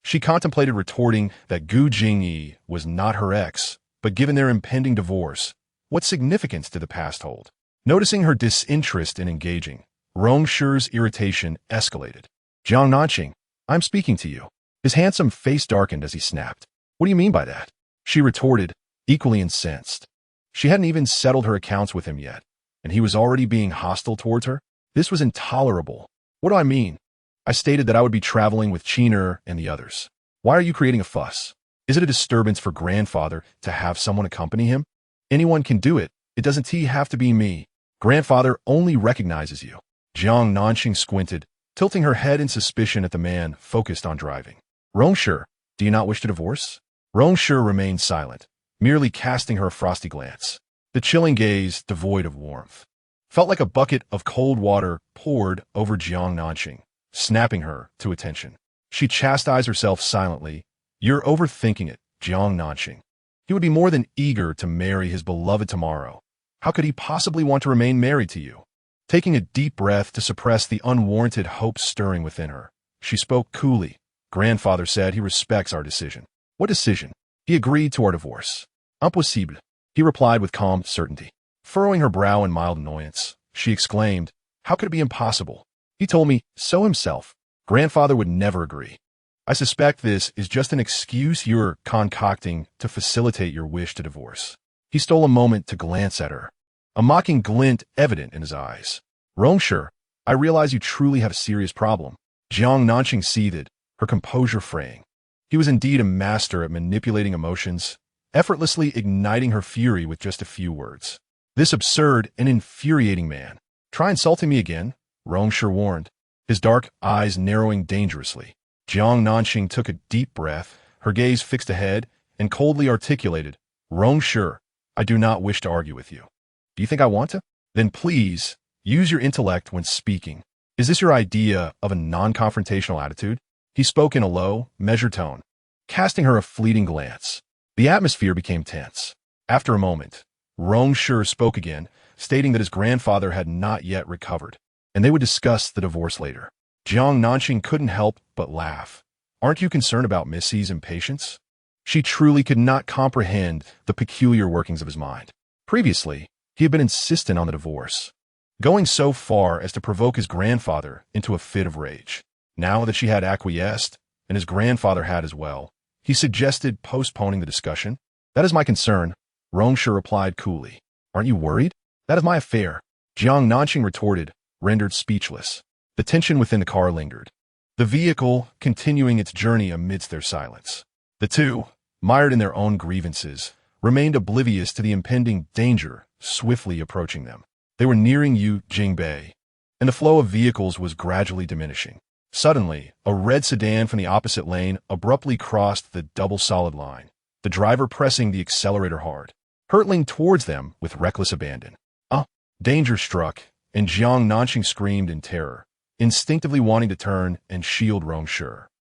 She contemplated retorting that Gu Jingyi was not her ex, but given their impending divorce, what significance did the past hold? Noticing her disinterest in engaging, Rong Shi's irritation escalated. Jiang Nanxing, I'm speaking to you. His handsome face darkened as he snapped. What do you mean by that? She retorted, equally incensed. She hadn't even settled her accounts with him yet, and he was already being hostile towards her? This was intolerable. What do I mean? I stated that I would be traveling with Chiner and the others. Why are you creating a fuss? Is it a disturbance for grandfather to have someone accompany him? Anyone can do it. It doesn't have to be me. Grandfather only recognizes you. Jiang Nanxing squinted, tilting her head in suspicion at the man focused on driving. Rong Shi, do you not wish to divorce? Rong Shi remained silent, merely casting her a frosty glance. The chilling gaze, devoid of warmth, felt like a bucket of cold water poured over Jiang Nanxing, snapping her to attention. She chastised herself silently. You're overthinking it, Jiang Nanxing. He would be more than eager to marry his beloved tomorrow. How could he possibly want to remain married to you? Taking a deep breath to suppress the unwarranted hope stirring within her, she spoke coolly. Grandfather said he respects our decision. What decision? He agreed to our divorce. Impossible, he replied with calm certainty. Furrowing her brow in mild annoyance, she exclaimed, how could it be impossible? He told me so himself. Grandfather would never agree. I suspect this is just an excuse you're concocting to facilitate your wish to divorce. He stole a moment to glance at her, a mocking glint evident in his eyes. Rong Shi, I realize you truly have a serious problem. Jiang Nanxing seethed, her composure fraying. He was indeed a master at manipulating emotions, effortlessly igniting her fury with just a few words. This absurd and infuriating man. Try insulting me again, Rong Shi warned, his dark eyes narrowing dangerously. Jiang Nanxing took a deep breath, her gaze fixed ahead, and coldly articulated, Rong Shi, I do not wish to argue with you. Do you think I want to? Then please, use your intellect when speaking. Is this your idea of a non-confrontational attitude? He spoke in a low, measured tone, casting her a fleeting glance. The atmosphere became tense. After a moment, Rong Shi spoke again, stating that his grandfather had not yet recovered, and they would discuss the divorce later. Jiang Nanxing couldn't help but laugh. Aren't you concerned about Missy's impatience? She truly could not comprehend the peculiar workings of his mind. Previously, he had been insistent on the divorce, going so far as to provoke his grandfather into a fit of rage. Now that she had acquiesced, and his grandfather had as well, he suggested postponing the discussion. That is my concern, Rong Shi replied coolly. Aren't you worried? That is my affair, Jiang Nanxing retorted, rendered speechless. The tension within the car lingered, the vehicle continuing its journey amidst their silence. The two, mired in their own grievances, remained oblivious to the impending danger swiftly approaching them. They were nearing Yujing Bay, and the flow of vehicles was gradually diminishing. Suddenly, a red sedan from the opposite lane abruptly crossed the double solid line, the driver pressing the accelerator hard, hurtling towards them with reckless abandon. Danger struck, and Jiang Nanxing screamed in terror, instinctively wanting to turn and shield Rong Shi.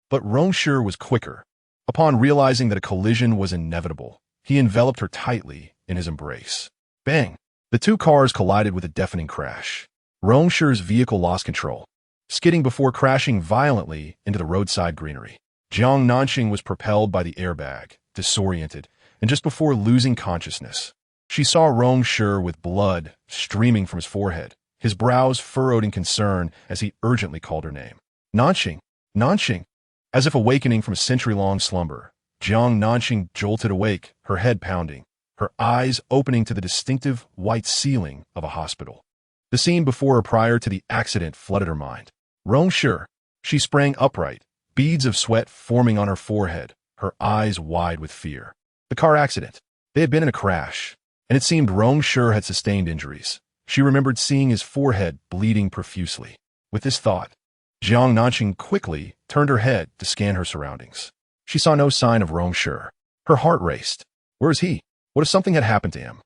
But Rong Shi was quicker. Upon realizing that a collision was inevitable, he enveloped her tightly in his embrace. Bang! The two cars collided with a deafening crash. Rong Shi's vehicle lost control, skidding before crashing violently into the roadside greenery. Jiang Nanxing was propelled by the airbag, disoriented, and just before losing consciousness, she saw Rong Shi with blood streaming from his forehead, his brows furrowed in concern as he urgently called her name. Nanxing! Nanxing! As if awakening from a century-long slumber, Jiang Nanxing jolted awake, her head pounding, her eyes opening to the distinctive white ceiling of a hospital. The scene before her prior to the accident flooded her mind. Rong Shi. She sprang upright, beads of sweat forming on her forehead, her eyes wide with fear. The car accident. They had been in a crash, and it seemed Rong Shi had sustained injuries. She remembered seeing his forehead bleeding profusely. With this thought, Jiang Nanxing quickly turned her head to scan her surroundings. She saw no sign of Rong Shi. Her heart raced. Where is he? What if something had happened to him?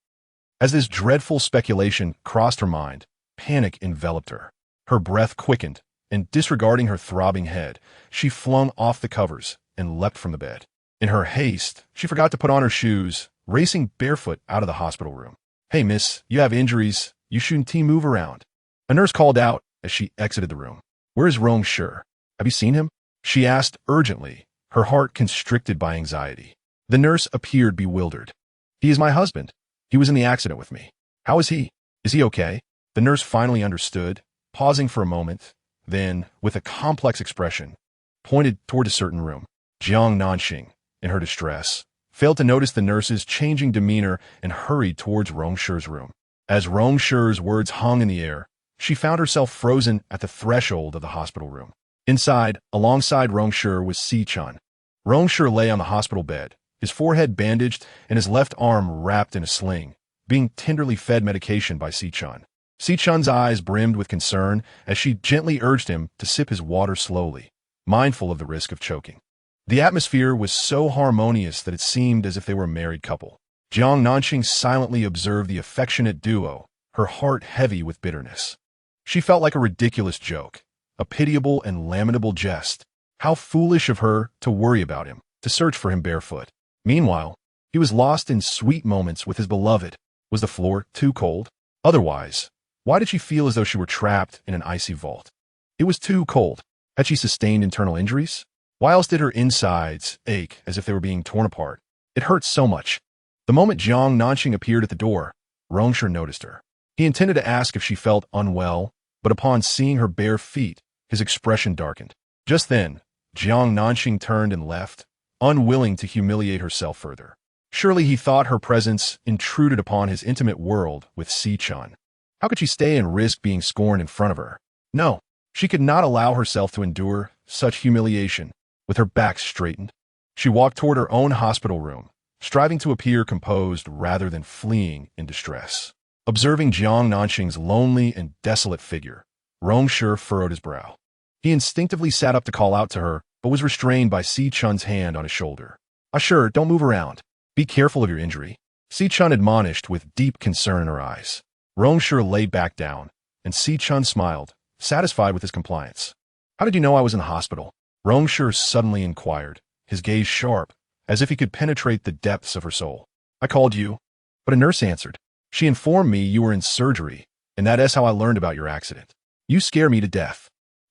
As this dreadful speculation crossed her mind, panic enveloped her. Her breath quickened, and disregarding her throbbing head, she flung off the covers and leapt from the bed. In her haste, she forgot to put on her shoes, racing barefoot out of the hospital room. Hey, miss, you have injuries. You shouldn't move around. A nurse called out as she exited the room. Where is Rong Shi? Have you seen him? She asked urgently, her heart constricted by anxiety. The nurse appeared bewildered. He is my husband. He was in the accident with me. How is he? Is he okay? The nurse finally understood, pausing for a moment, then, with a complex expression, pointed toward a certain room. Jiang Nanxing, in her distress, failed to notice the nurse's changing demeanor and hurried towards Rong Shi's room. As Rong Shi's words hung in the air, she found herself frozen at the threshold of the hospital room. Inside, alongside Rong Shi, was Xiao Chun. Rong Shi lay on the hospital bed, his forehead bandaged and his left arm wrapped in a sling, being tenderly fed medication by Xiao Chun. Xiao Chun's eyes brimmed with concern as she gently urged him to sip his water slowly, mindful of the risk of choking. The atmosphere was so harmonious that it seemed as if they were a married couple. Jiang Nanxing silently observed the affectionate duo, her heart heavy with bitterness. She felt like a ridiculous joke, a pitiable and lamentable jest. How foolish of her to worry about him, to search for him barefoot. Meanwhile, he was lost in sweet moments with his beloved. Was the floor too cold? Otherwise, why did she feel as though she were trapped in an icy vault? It was too cold. Had she sustained internal injuries? Why else did her insides ache as if they were being torn apart? It hurt so much. The moment Jiang Nanxing appeared at the door, Rong Shi noticed her. He intended to ask if she felt unwell, but upon seeing her bare feet, his expression darkened. Just then, Jiang Nanxing turned and left, unwilling to humiliate herself further. Surely he thought her presence intruded upon his intimate world with Xiao Chun. How could she stay and risk being scorned in front of her? No, she could not allow herself to endure such humiliation. With her back straightened, she walked toward her own hospital room, striving to appear composed rather than fleeing in distress. Observing Jiang Nanxing's lonely and desolate figure, Rong Shi furrowed his brow. He instinctively sat up to call out to her, but was restrained by Xiao Chun's hand on his shoulder. Sure, don't move around. Be careful of your injury. Xiao Chun admonished with deep concern in her eyes. Rong Shi lay back down, and Xiao Chun smiled, satisfied with his compliance. How did you know I was in the hospital? Rong Shi suddenly inquired, his gaze sharp, as if he could penetrate the depths of her soul. I called you, but a nurse answered. She informed me you were in surgery, and that is how I learned about your accident. You scare me to death.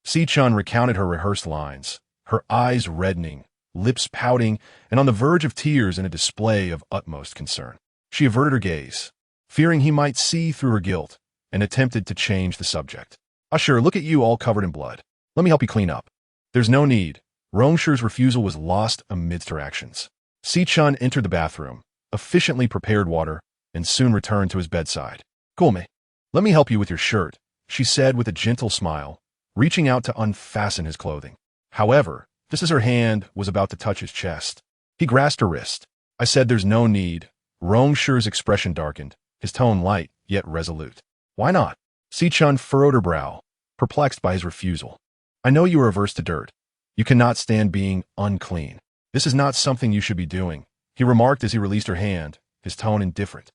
Xiao Chun recounted her rehearsed lines, her eyes reddening, lips pouting, and on the verge of tears in a display of utmost concern. She averted her gaze, fearing he might see through her guilt, and attempted to change the subject. Sure, look at you all covered in blood. Let me help you clean up. There's no need. Rong Shi's refusal was lost amidst her actions. Xiao Chun entered the bathroom, efficiently prepared water, and soon returned to his bedside. Cool me. Let me help you with your shirt, she said with a gentle smile, reaching out to unfasten his clothing. However, just as her hand was about to touch his chest, he grasped her wrist. I said there's no need. Rong Shi's expression darkened, his tone light yet resolute. Why not? Xiao Chun furrowed her brow, perplexed by his refusal. I know you are averse to dirt. You cannot stand being unclean. This is not something you should be doing, he remarked as he released her hand, his tone indifferent.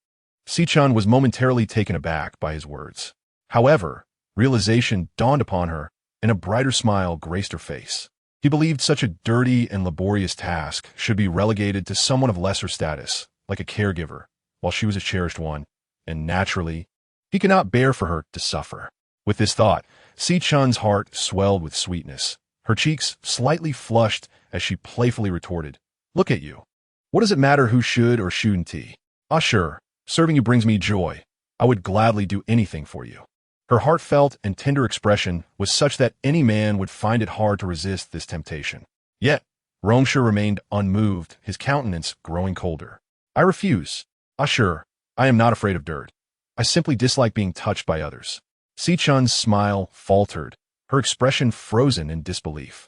Xiao Chun was momentarily taken aback by his words. However, realization dawned upon her, and a brighter smile graced her face. He believed such a dirty and laborious task should be relegated to someone of lesser status, like a caregiver, while she was a cherished one, and naturally, he could not bear for her to suffer. With this thought, Xiao Chun's heart swelled with sweetness. Her cheeks slightly flushed as she playfully retorted, "Look at you. What does it matter who should or shouldn't he? Ah, sure, serving you brings me joy. I would gladly do anything for you." Her heartfelt and tender expression was such that any man would find it hard to resist this temptation. Yet, Rong Shi remained unmoved, his countenance growing colder. "I refuse. Ah, sure, I am not afraid of dirt. I simply dislike being touched by others." Xiao Chun's smile faltered, her expression frozen in disbelief.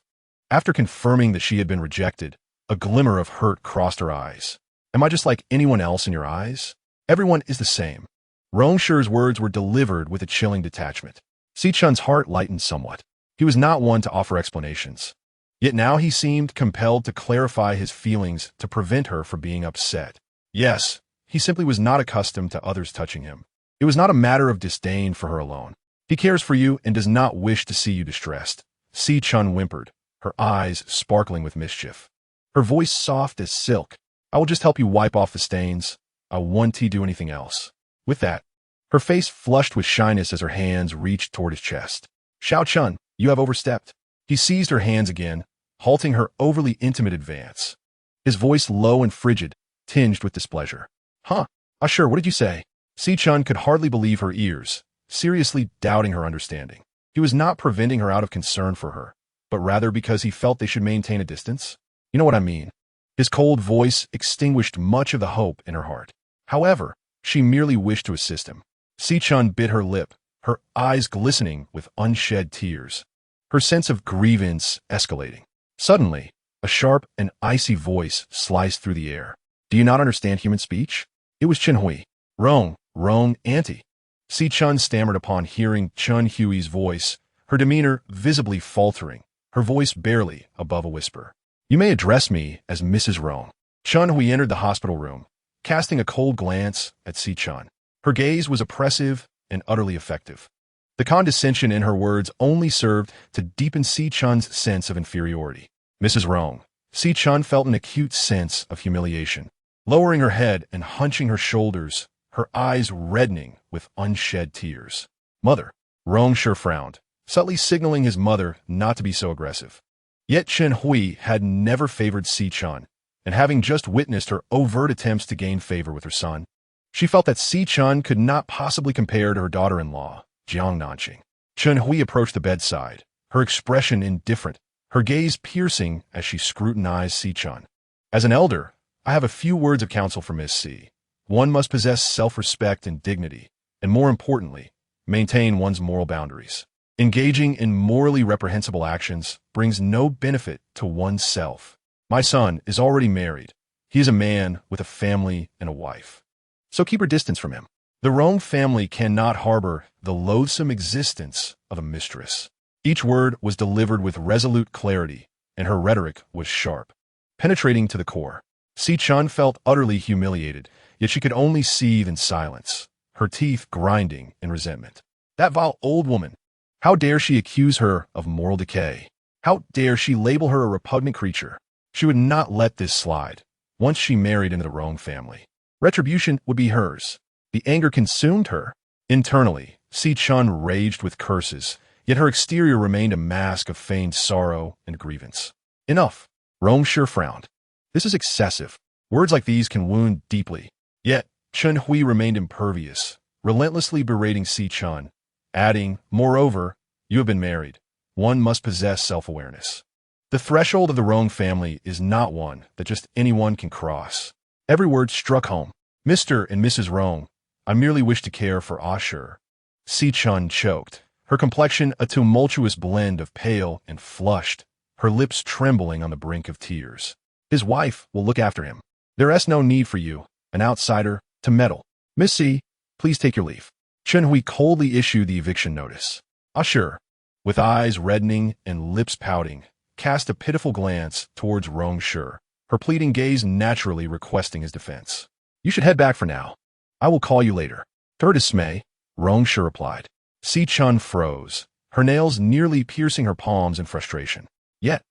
After confirming that she had been rejected, a glimmer of hurt crossed her eyes. "Am I just like anyone else in your eyes? Everyone is the same." Rong Shi's words were delivered with a chilling detachment. Xiao Chun's heart lightened somewhat. He was not one to offer explanations. Yet now he seemed compelled to clarify his feelings to prevent her from being upset. Yes, he simply was not accustomed to others touching him. It was not a matter of disdain for her alone. He cares for you and does not wish to see you distressed. Xiao Chun whimpered, her eyes sparkling with mischief. Her voice soft as silk. "I will just help you wipe off the stains. I won't do anything else." With that, her face flushed with shyness as her hands reached toward his chest. "Xiao Chun, you have overstepped." He seized her hands again, halting her overly intimate advance. His voice low and frigid, tinged with displeasure. "Huh? Ah, sure, what did you say?" Xiao Chun could hardly believe her ears, seriously doubting her understanding. He was not preventing her out of concern for her, but rather because he felt they should maintain a distance. "You know what I mean." His cold voice extinguished much of the hope in her heart. However, she merely wished to assist him. Xiao Chun bit her lip, her eyes glistening with unshed tears, her sense of grievance escalating. Suddenly, a sharp and icy voice sliced through the air. "Do you not understand human speech?" It was Chen Hui. Wrong, auntie." Xiao Chun stammered upon hearing Chen Hui's voice, her demeanor visibly faltering, her voice barely above a whisper. "You may address me as Mrs. Rong." Chen Hui entered the hospital room, casting a cold glance at Xiao Chun. Her gaze was oppressive and utterly effective. The condescension in her words only served to deepen Xiao Chun's sense of inferiority. "Mrs. Rong." Xiao Chun felt an acute sense of humiliation. Lowering her head and hunching her shoulders, her eyes reddening with unshed tears. "Mother." Rong Shi frowned, subtly signaling his mother not to be so aggressive. Yet Chen Hui had never favored Xiao Chun, and having just witnessed her overt attempts to gain favor with her son, she felt that Xiao Chun could not possibly compare to her daughter-in-law, Jiang Nanxing. Chen Hui approached the bedside, her expression indifferent, her gaze piercing as she scrutinized Xiao Chun. "As an elder, I have a few words of counsel for Miss C. One must possess self-respect and dignity, and more importantly, maintain one's moral boundaries. Engaging in morally reprehensible actions brings no benefit to one's self. My son is already married. He is a man with a family and a wife. So keep her distance from him. The Rong family cannot harbor the loathsome existence of a mistress." Each word was delivered with resolute clarity, and her rhetoric was sharp, penetrating to the core. Xiao Chun felt utterly humiliated, yet she could only seethe in silence, her teeth grinding in resentment. That vile old woman! How dare she accuse her of moral decay? How dare she label her a repugnant creature? She would not let this slide. Once she married into the Rong family, retribution would be hers. The anger consumed her. Internally, Xiao Chun raged with curses, yet her exterior remained a mask of feigned sorrow and grievance. "Enough." Rong Shi frowned. "This is excessive. Words like these can wound deeply." Yet, Chen Hui remained impervious, relentlessly berating Xiao Chun, adding, "Moreover, you have been married. One must possess self-awareness. The threshold of the Rong family is not one that just anyone can cross." Every word struck home. "Mr. and Mrs. Rong, I merely wish to care for Ashur." Xiao Chun choked, her complexion a tumultuous blend of pale and flushed, her lips trembling on the brink of tears. "His wife will look after him. There is no need for you, an outsider, to meddle. Miss C, please take your leave." Chen Hui coldly issued the eviction notice. "Ashur." with eyes reddening and lips pouting, cast a pitiful glance towards Rong Shi, her pleading gaze naturally requesting his defense. You should head back for now. I will call you later. To her dismay, Rong Shi replied. Xiao Chun froze, her nails nearly piercing her palms in frustration. Yet,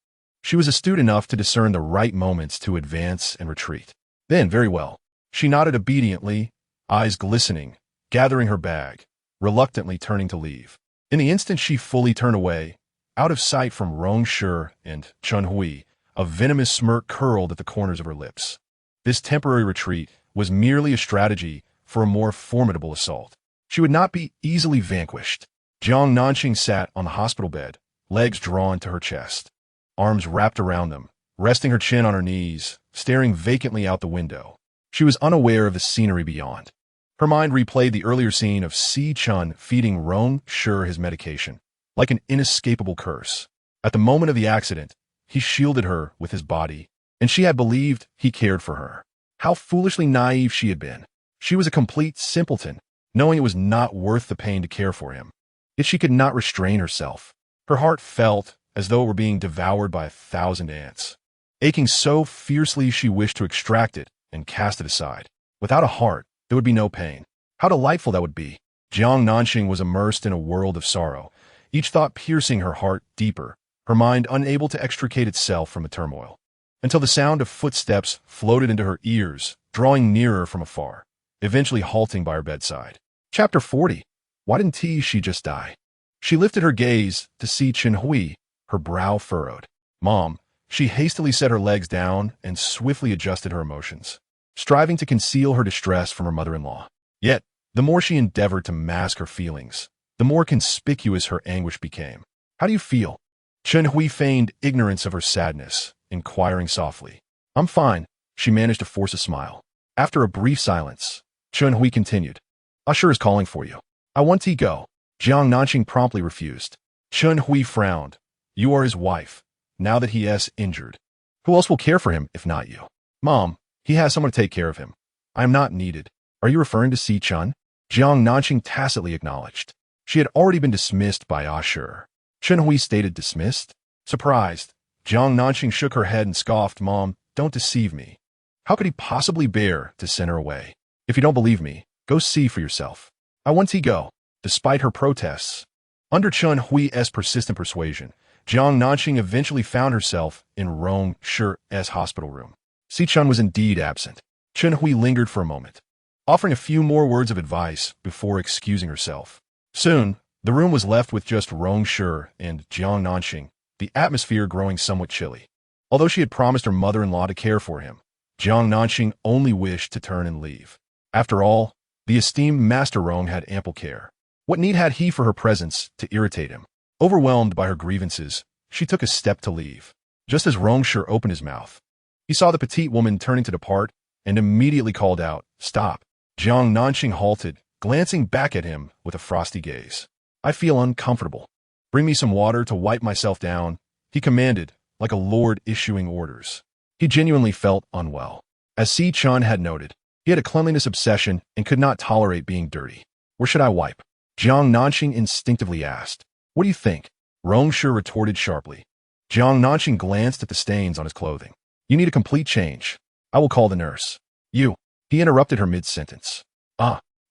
she was astute enough to discern the right moments to advance and retreat. Then, very well, she nodded obediently, eyes glistening, gathering her bag, reluctantly turning to leave. In the instant she fully turned away, out of sight from Rong Shi and Chun Hui, a venomous smirk curled at the corners of her lips. This temporary retreat was merely a strategy for a more formidable assault. She would not be easily vanquished. Jiang Nanxing sat on the hospital bed, legs drawn to her chest, arms wrapped around them, resting her chin on her knees, staring vacantly out the window. She was unaware of the scenery beyond. Her mind replayed the earlier scene of Xiao Chun feeding Rong Shi his medication, like an inescapable curse. At the moment of the accident, he shielded her with his body, and she had believed he cared for her. How foolishly naive she had been. She was a complete simpleton, knowing it was not worth the pain to care for him. Yet she could not restrain herself. Her heart felt as though it were being devoured by 1,000 ants. Aching so fiercely she wished to extract it and cast it aside. Without a heart, there would be no pain. How delightful that would be. Jiang Nanxing was immersed in a world of sorrow, each thought piercing her heart deeper, her mind unable to extricate itself from the turmoil. Until the sound of footsteps floated into her ears, drawing nearer from afar, eventually halting by her bedside. Chapter 40. Why didn't she just die? She lifted her gaze to see Chun Hui, her brow furrowed. Mom, she hastily set her legs down and swiftly adjusted her emotions, striving to conceal her distress from her mother-in-law. Yet, the more she endeavored to mask her feelings, the more conspicuous her anguish became. How do you feel? Chun Hui feigned ignorance of her sadness, inquiring softly. I'm fine, she managed to force a smile. After a brief silence, Chun Hui continued. Usher is calling for you. I want to go. Jiang Nanxing promptly refused. Chun Hui frowned. You are his wife, now that he is injured. Who else will care for him if not you? Mom, he has someone to take care of him. I am not needed. Are you referring to Xiao Chun? Jiang Nanxing tacitly acknowledged. She had already been dismissed by Usher. Chun Hui stated dismissed. Surprised, Jiang Nanxing shook her head and scoffed, Mom, don't deceive me. How could he possibly bear to send her away? If you don't believe me, go see for yourself. I want to go. Despite her protests, under Chun Hui's persistent persuasion, Jiang Nanxing eventually found herself in Rong Shi's hospital room. Xiao Chun was indeed absent. Chun Hui lingered for a moment, offering a few more words of advice before excusing herself. Soon, the room was left with just Rong Shi and Jiang Nanxing, the atmosphere growing somewhat chilly. Although she had promised her mother-in-law to care for him, Jiang Nanxing only wished to turn and leave. After all, the esteemed Master Rong had ample care. What need had he for her presence to irritate him? Overwhelmed by her grievances, she took a step to leave. Just as Rong Shi opened his mouth, he saw the petite woman turning to depart and immediately called out, Stop. Jiang Nanxing halted, glancing back at him with a frosty gaze. I feel uncomfortable. Bring me some water to wipe myself down, he commanded, like a lord issuing orders. He genuinely felt unwell. As Xiao Chun had noted, he had a cleanliness obsession and could not tolerate being dirty. Where should I wipe? Jiang Nanxing instinctively asked. What do you think? Rong Shi retorted sharply. Jiang Nanxing glanced at the stains on his clothing. You need a complete change. I will call the nurse. You. He interrupted her mid-sentence.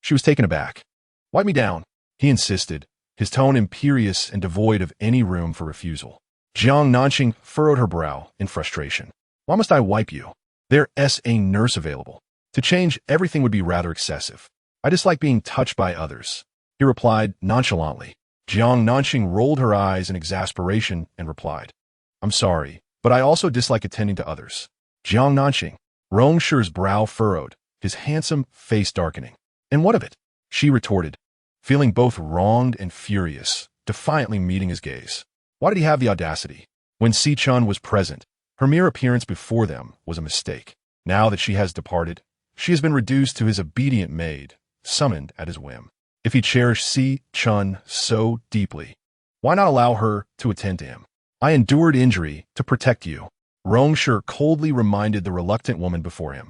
She was taken aback. Wipe me down, he insisted, his tone imperious and devoid of any room for refusal. Jiang Nanxing furrowed her brow in frustration. Why must I wipe you? There's a nurse available. To change everything would be rather excessive. I dislike being touched by others, he replied nonchalantly. Jiang Nanxing rolled her eyes in exasperation and replied, I'm sorry, but I also dislike attending to others. Jiang Nanxing. Rong Shi's brow furrowed, his handsome face darkening. And what of it? She retorted, feeling both wronged and furious, defiantly meeting his gaze. Why did he have the audacity? When Xiao Chun was present, her mere appearance before them was a mistake. Now that she has departed, she has been reduced to his obedient maid, summoned at his whim. If he cherished Xiao Chun so deeply, why not allow her to attend to him? I endured injury to protect you, Rong Shi coldly reminded the reluctant woman before him.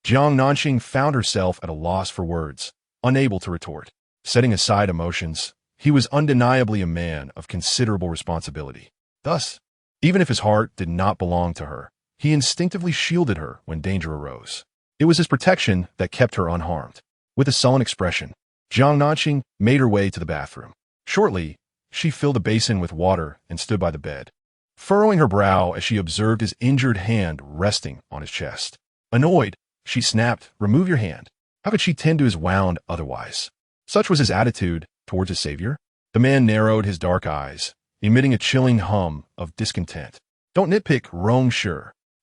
Jiang Nanxing found herself at a loss for words, unable to retort. Setting aside emotions, he was undeniably a man of considerable responsibility. Thus, even if his heart did not belong to her, he instinctively shielded her when danger arose. It was his protection that kept her unharmed. With a sullen expression, Jiang Nanxing made her way to the bathroom. Shortly, she filled a basin with water and stood by the bed, furrowing her brow as she observed his injured hand resting on his chest. Annoyed, she snapped, "Remove your hand." How could she tend to his wound otherwise? Such was his attitude towards his savior. The man narrowed his dark eyes, emitting a chilling hum of discontent. "Don't nitpick, Rong Shi.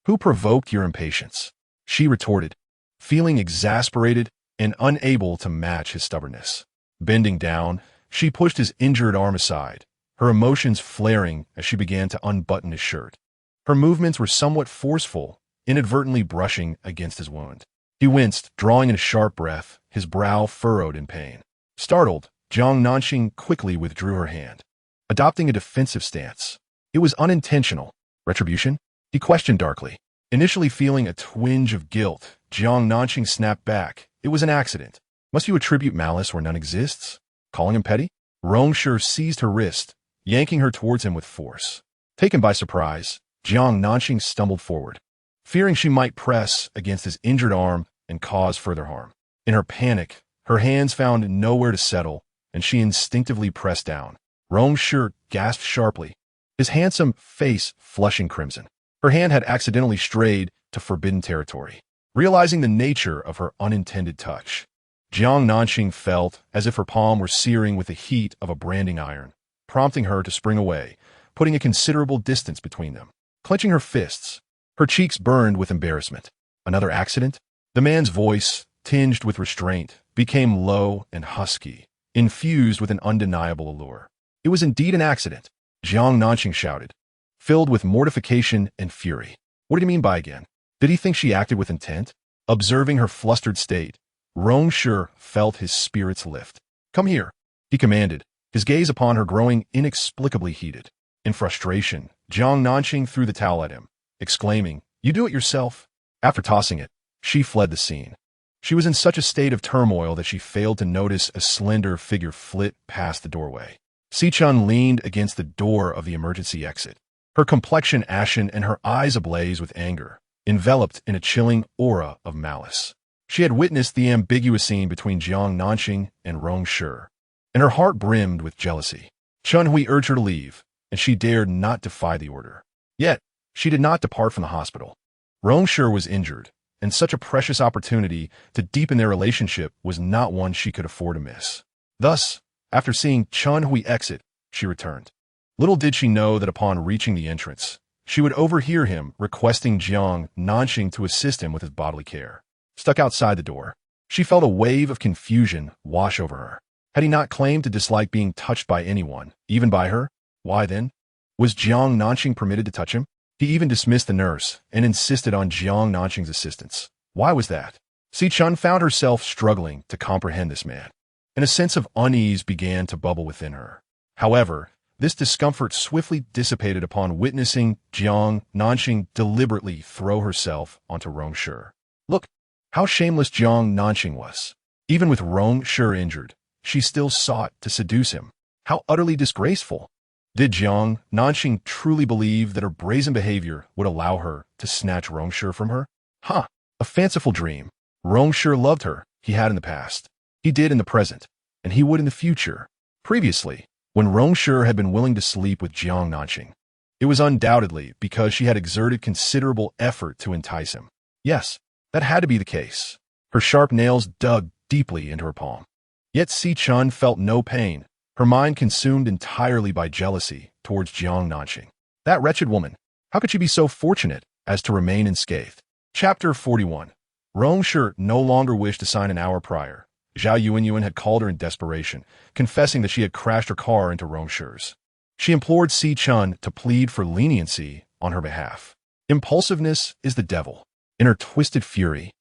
Who provoked your impatience?" she retorted, feeling exasperated and unable to match his stubbornness. Bending down, she pushed his injured arm aside, her emotions flaring as she began to unbutton his shirt. Her movements were somewhat forceful, inadvertently brushing against his wound. He winced, drawing in a sharp breath, his brow furrowed in pain. Startled, Jiang Nanxing quickly withdrew her hand, adopting a defensive stance. It was unintentional. Retribution? He questioned darkly. Initially feeling a twinge of guilt, Jiang Nanxing snapped back. It was an accident. Must you attribute malice where none exists? Calling him petty? Rong Shi seized her wrist, yanking her towards him with force. Taken by surprise, Jiang Nanxing stumbled forward, fearing she might press against his injured arm and cause further harm. In her panic, her hands found nowhere to settle, and she instinctively pressed down. Rong Shi gasped sharply, his handsome face flushing crimson. Her hand had accidentally strayed to forbidden territory. Realizing the nature of her unintended touch, Jiang Nanxing felt as if her palm were searing with the heat of a branding iron, prompting her to spring away, putting a considerable distance between them. Clenching her fists, her cheeks burned with embarrassment. Another accident? The man's voice, tinged with restraint, became low and husky, infused with an undeniable allure. It was indeed an accident, Jiang Nanxing shouted, filled with mortification and fury. What did he mean by again? Did he think she acted with intent? Observing her flustered state, Rong Shi felt his spirits lift. "Come here," he commanded, his gaze upon her growing inexplicably heated. In frustration, Jiang Nanxing threw the towel at him, exclaiming, "You do it yourself." After tossing it, she fled the scene. She was in such a state of turmoil that she failed to notice a slender figure flit past the doorway. Xiao Chun leaned against the door of the emergency exit, her complexion ashen and her eyes ablaze with anger, enveloped in a chilling aura of malice. She had witnessed the ambiguous scene between Jiang Nanxing and Rong Shi, and her heart brimmed with jealousy. Chun Hui urged her to leave, and she dared not defy the order. Yet, she did not depart from the hospital. Rong Shi was injured, and such a precious opportunity to deepen their relationship was not one she could afford to miss. Thus, after seeing Chun Hui exit, she returned. Little did she know that upon reaching the entrance, she would overhear him requesting Jiang Nanxing to assist him with his bodily care. Stuck outside the door, she felt a wave of confusion wash over her. Had he not claimed to dislike being touched by anyone, even by her? Why then? Was Jiang Nanxing permitted to touch him? He even dismissed the nurse and insisted on Jiang Nanxing's assistance. Why was that? Xiao Chun found herself struggling to comprehend this man, and a sense of unease began to bubble within her. However, this discomfort swiftly dissipated upon witnessing Jiang Nanxing deliberately throw herself onto Rong Shi. Look, how shameless Jiang Nanxing was. Even with Rong Shi injured, she still sought to seduce him. How utterly disgraceful. Did Jiang Nanxing truly believe that her brazen behavior would allow her to snatch Rong Shi from her? A fanciful dream. Rong Shi loved her, he had in the past. He did in the present, and he would in the future. Previously, when Rong Shi had been willing to sleep with Jiang Nanxing, it was undoubtedly because she had exerted considerable effort to entice him. Yes, that had to be the case. Her sharp nails dug deeply into her palm. Yet Xiao Chun felt no pain, her mind consumed entirely by jealousy towards Jiang Nanxing. That wretched woman, how could she be so fortunate as to remain unscathed? Chapter 41. Rong Shi no longer wished to sign an hour prior. Zhao Yuanyuan had called her in desperation, confessing that she had crashed her car into Rong Shi's. She implored Xiao Chun to plead for leniency on her behalf. Impulsiveness is the devil. In her twisted fury,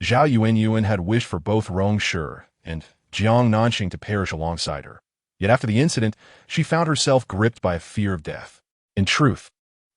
Zhao Yuanyuan had wished for both Rong Shi and Jiang Nanxing to perish alongside her. Yet after the incident, she found herself gripped by a fear of death. In truth,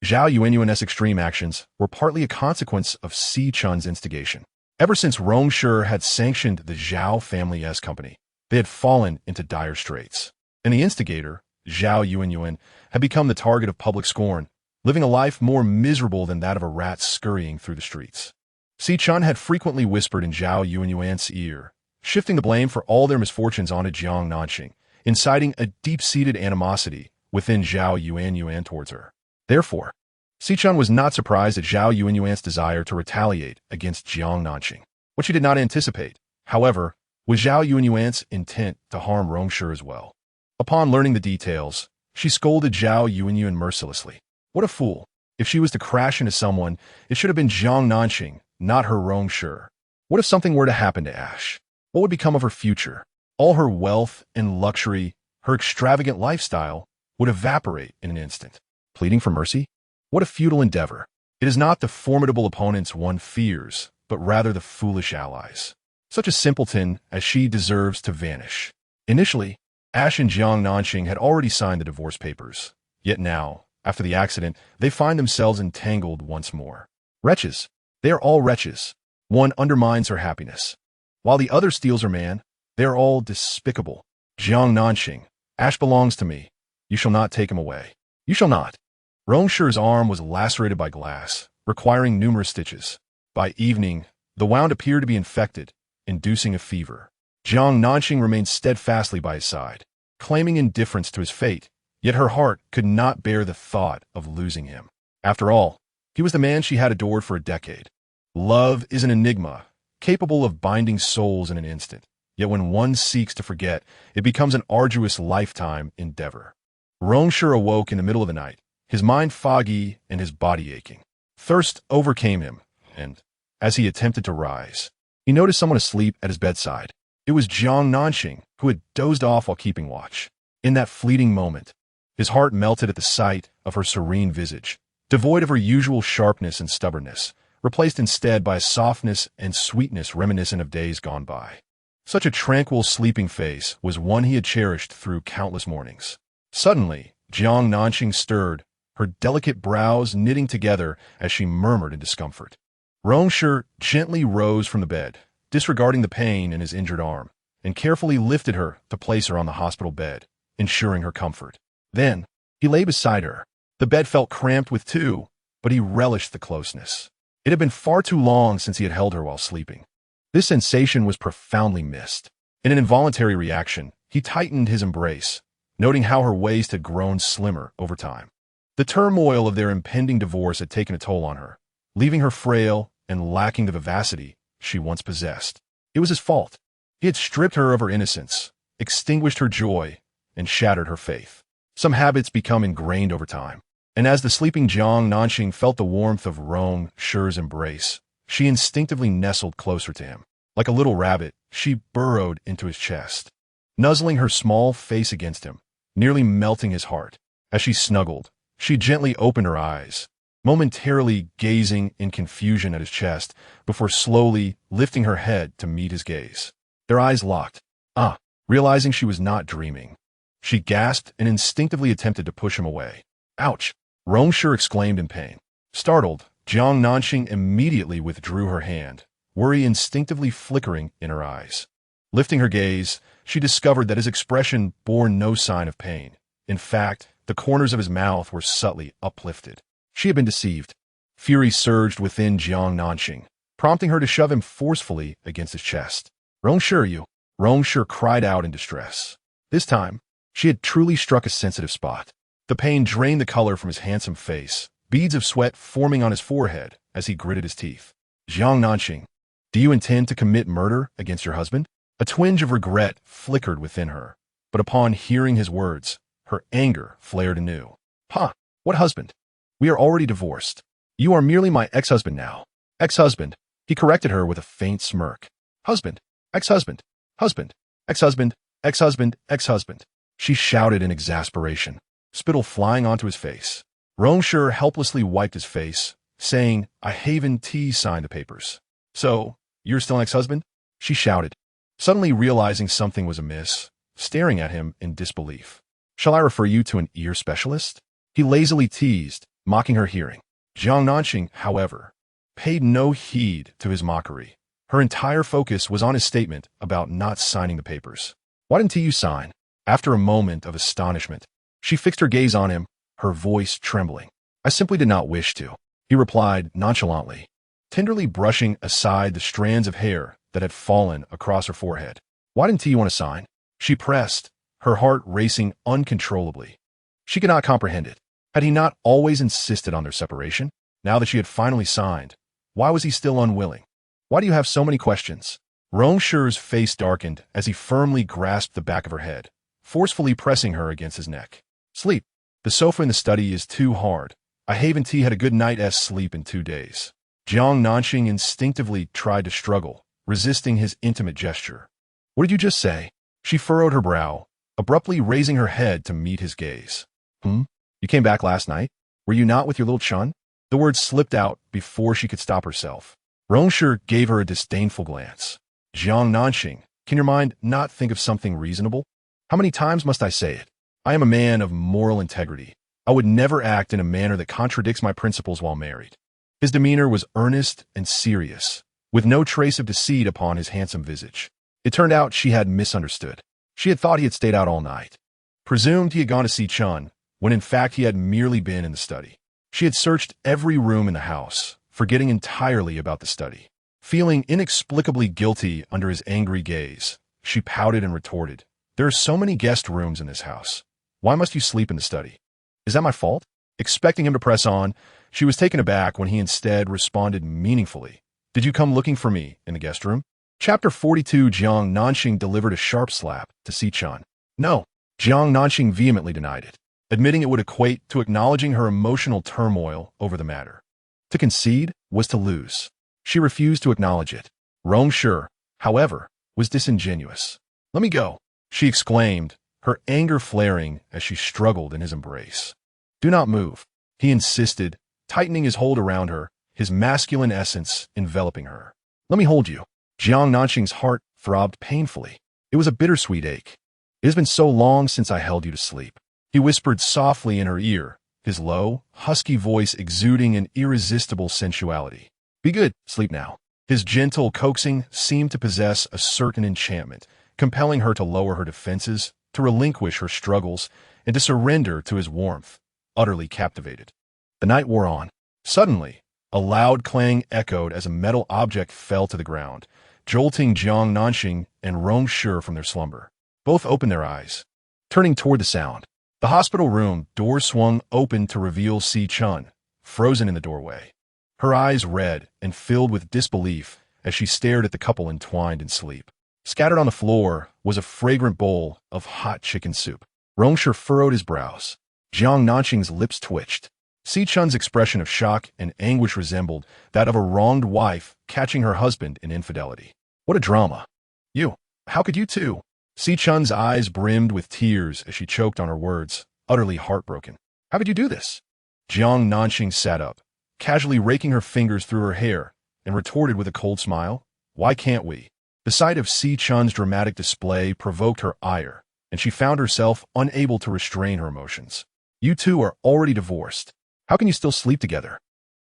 Zhao Yuanyuan's extreme actions were partly a consequence of Xiao Chun's instigation. Ever since Rong Shi had sanctioned the Zhao family's company, they had fallen into dire straits. and the instigator, Zhao Yuanyuan, had become the target of public scorn, living a life more miserable than that of a rat scurrying through the streets. Xiao Chun had frequently whispered in Zhao Yuanyuan's ear, shifting the blame for all their misfortunes onto Jiang Nanxing, inciting a deep-seated animosity within Zhao Yuanyuan towards her. Therefore, Xiao Chun was not surprised at Zhao Yuanyuan's desire to retaliate against Jiang Nanxing. What she did not anticipate, however, was Zhao Yuanyuan's intent to harm Rong Shi as well. Upon learning the details, she scolded Zhao Yuanyuan mercilessly. What a fool. If she was to crash into someone, it should have been Jiang Nanxing, not her Rong Shi. What if something were to happen to Ash? What would become of her future? All her wealth and luxury, her extravagant lifestyle, would evaporate in an instant. Pleading for mercy? What a futile endeavor. It is not the formidable opponents one fears, but rather the foolish allies. Such a simpleton as she deserves to vanish. Initially, Ash and Jiang Nanxing had already signed the divorce papers. Yet now, after the accident, they find themselves entangled once more. Wretches. They are all wretches. One undermines her happiness, while the other steals her man. They are all despicable. Jiang Nanxing, Ash belongs to me. You shall not take him away. You shall not. Rong Shi's arm was lacerated by glass, requiring numerous stitches. By evening, the wound appeared to be infected, inducing a fever. Jiang Nanxing remained steadfastly by his side, claiming indifference to his fate, yet her heart could not bear the thought of losing him. After all, he was the man she had adored for a decade. Love is an enigma, capable of binding souls in an instant, yet when one seeks to forget, it becomes an arduous lifetime endeavor. Rong Shi awoke in the middle of the night, his mind foggy and his body aching. Thirst overcame him, and, as he attempted to rise, he noticed someone asleep at his bedside. It was Jiang Nanxing, who had dozed off while keeping watch. In that fleeting moment, his heart melted at the sight of her serene visage, devoid of her usual sharpness and stubbornness, replaced instead by a softness and sweetness reminiscent of days gone by. Such a tranquil sleeping face was one he had cherished through countless mornings. Suddenly, Jiang Nanxing stirred, her delicate brows knitting together as she murmured in discomfort. Rong Shi gently rose from the bed, disregarding the pain in his injured arm, and carefully lifted her to place her on the hospital bed, ensuring her comfort. Then, he lay beside her. The bed felt cramped with two, but he relished the closeness. It had been far too long since he had held her while sleeping. This sensation was profoundly missed. In an involuntary reaction, he tightened his embrace, noting how her waist had grown slimmer over time. The turmoil of their impending divorce had taken a toll on her, leaving her frail and lacking the vivacity she once possessed. It was his fault. He had stripped her of her innocence, extinguished her joy, and shattered her faith. Some habits become ingrained over time, and as the sleeping Jiang Nanxing felt the warmth of Rong Shi's embrace, she instinctively nestled closer to him. Like a little rabbit, she burrowed into his chest, nuzzling her small face against him, nearly melting his heart. As she snuggled, she gently opened her eyes, momentarily gazing in confusion at his chest before slowly lifting her head to meet his gaze. Their eyes locked. Realizing she was not dreaming, she gasped and instinctively attempted to push him away. Ouch! Rong Shi exclaimed in pain. Startled, Jiang Nanxing immediately withdrew her hand, worry instinctively flickering in her eyes. Lifting her gaze, she discovered that his expression bore no sign of pain. In fact, the corners of his mouth were subtly uplifted. She had been deceived. Fury surged within Jiang Nanxing, prompting her to shove him forcefully against his chest. Rong Shi, Rong Shi cried out in distress. This time, she had truly struck a sensitive spot. The pain drained the color from his handsome face, beads of sweat forming on his forehead as he gritted his teeth. Jiang Nanxing, do you intend to commit murder against your husband? A twinge of regret flickered within her, but upon hearing his words, her anger flared anew. What husband? We are already divorced. You are merely my ex-husband now. Ex-husband, he corrected her with a faint smirk. Husband, ex-husband, husband, ex-husband, ex-husband, ex-husband. She shouted in exasperation, spittle flying onto his face. Rong Shi helplessly wiped his face, saying, I haven't signed the papers. So, you're still an ex-husband? She shouted, suddenly realizing something was amiss, staring at him in disbelief. Shall I refer you to an ear specialist? He lazily teased, mocking her hearing. Jiang Nanxing, however, paid no heed to his mockery. Her entire focus was on his statement about not signing the papers. Why didn't you sign? After a moment of astonishment, she fixed her gaze on him, her voice trembling. "I simply did not wish to," he replied nonchalantly, tenderly brushing aside the strands of hair that had fallen across her forehead. "Why didn't you want to sign?" She pressed, her heart racing uncontrollably. She could not comprehend it. Had he not always insisted on their separation? Now that she had finally signed, why was he still unwilling? "Why do you have so many questions?" Rong Shi's face darkened as he firmly grasped the back of her head, forcefully pressing her against his neck. "Sleep. The sofa in the study is too hard. I haven't had a good night's sleep in 2 days." Jiang Nanxing instinctively tried to struggle, resisting his intimate gesture. "What did you just say?" She furrowed her brow, abruptly raising her head to meet his gaze. You came back last night? Were you not with your little Chun?" The words slipped out before she could stop herself. Rong Shi gave her a disdainful glance. "Jiang Nanxing, can your mind not think of something reasonable? How many times must I say it? I am a man of moral integrity. I would never act in a manner that contradicts my principles while married." His demeanor was earnest and serious, with no trace of deceit upon his handsome visage. It turned out she had misunderstood. She had thought he had stayed out all night, presumed he had gone to see Chun, when in fact he had merely been in the study. She had searched every room in the house, forgetting entirely about the study. Feeling inexplicably guilty under his angry gaze, she pouted and retorted, "There are so many guest rooms in this house. Why must you sleep in the study? Is that my fault?" Expecting him to press on, she was taken aback when he instead responded meaningfully, "Did you come looking for me in the guest room?" Chapter 42. Jiang Nanxing delivered a sharp slap to Si Chun. "No." Jiang Nanxing vehemently denied it, admitting it would equate to acknowledging her emotional turmoil over the matter. To concede was to lose. She refused to acknowledge it. Rong Shi, however, was disingenuous. "Let me go," she exclaimed, her anger flaring as she struggled in his embrace. "Do not move," he insisted, tightening his hold around her, his masculine essence enveloping her. "Let me hold you." Jiang Nanxing's heart throbbed painfully. It was a bittersweet ache. "It has been so long since I held you to sleep," he whispered softly in her ear, his low, husky voice exuding an irresistible sensuality. "Be good, sleep now." His gentle coaxing seemed to possess a certain enchantment, compelling her to lower her defenses, to relinquish her struggles, and to surrender to his warmth, utterly captivated. The night wore on. Suddenly, a loud clang echoed as a metal object fell to the ground, jolting Jiang Nanxing and Rong Shi from their slumber. Both opened their eyes, turning toward the sound. The hospital room door swung open to reveal Si Chun, frozen in the doorway, her eyes red and filled with disbelief as she stared at the couple entwined in sleep. Scattered on the floor was a fragrant bowl of hot chicken soup. Rong Shi furrowed his brows. Jiang Nanxing's lips twitched. Si Chun's expression of shock and anguish resembled that of a wronged wife catching her husband in infidelity. "What a drama." "You, how could you too?" Si Chun's eyes brimmed with tears as she choked on her words, utterly heartbroken. "How could you do this?" Jiang Nanxing sat up, casually raking her fingers through her hair, and retorted with a cold smile, "Why can't we?" The sight of Si Chun's dramatic display provoked her ire, and she found herself unable to restrain her emotions. "You two are already divorced. How can you still sleep together?"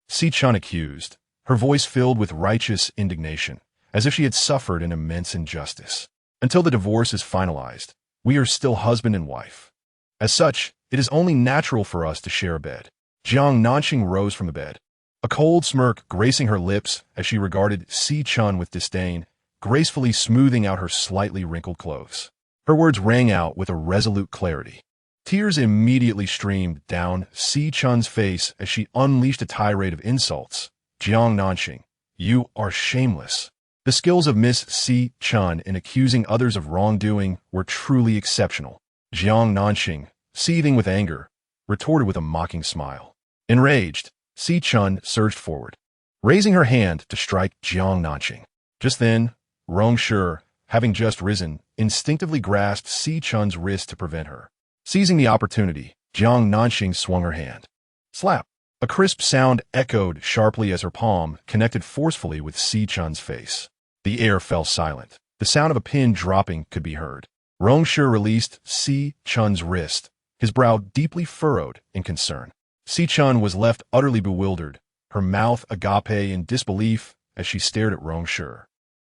Si Chun accused, her voice filled with righteous indignation, as if she had suffered an immense injustice. "Until the divorce is finalized, we are still husband and wife. As such, it is only natural for us to share a bed." Jiang Nanxing rose from the bed, a cold smirk gracing her lips as she regarded Si Chun with disdain, gracefully smoothing out her slightly wrinkled clothes. Her words rang out with a resolute clarity. Tears immediately streamed down Si Chun's face as she unleashed a tirade of insults. "Jiang Nanxing, you are shameless." The skills of Miss Si Chun in accusing others of wrongdoing were truly exceptional. Jiang Nanxing, seething with anger, retorted with a mocking smile. Enraged, Si Chun surged forward, raising her hand to strike Jiang Nanxing. Just then, Rong Shi, having just risen, instinctively grasped Si Chun's wrist to prevent her. Seizing the opportunity, Jiang Nanxing swung her hand. Slap! A crisp sound echoed sharply as her palm connected forcefully with Si Chun's face. The air fell silent. The sound of a pin dropping could be heard. Rong Shi released Si Chun's wrist, his brow deeply furrowed in concern. Si Chun was left utterly bewildered, her mouth agape in disbelief as she stared at Rong Shi.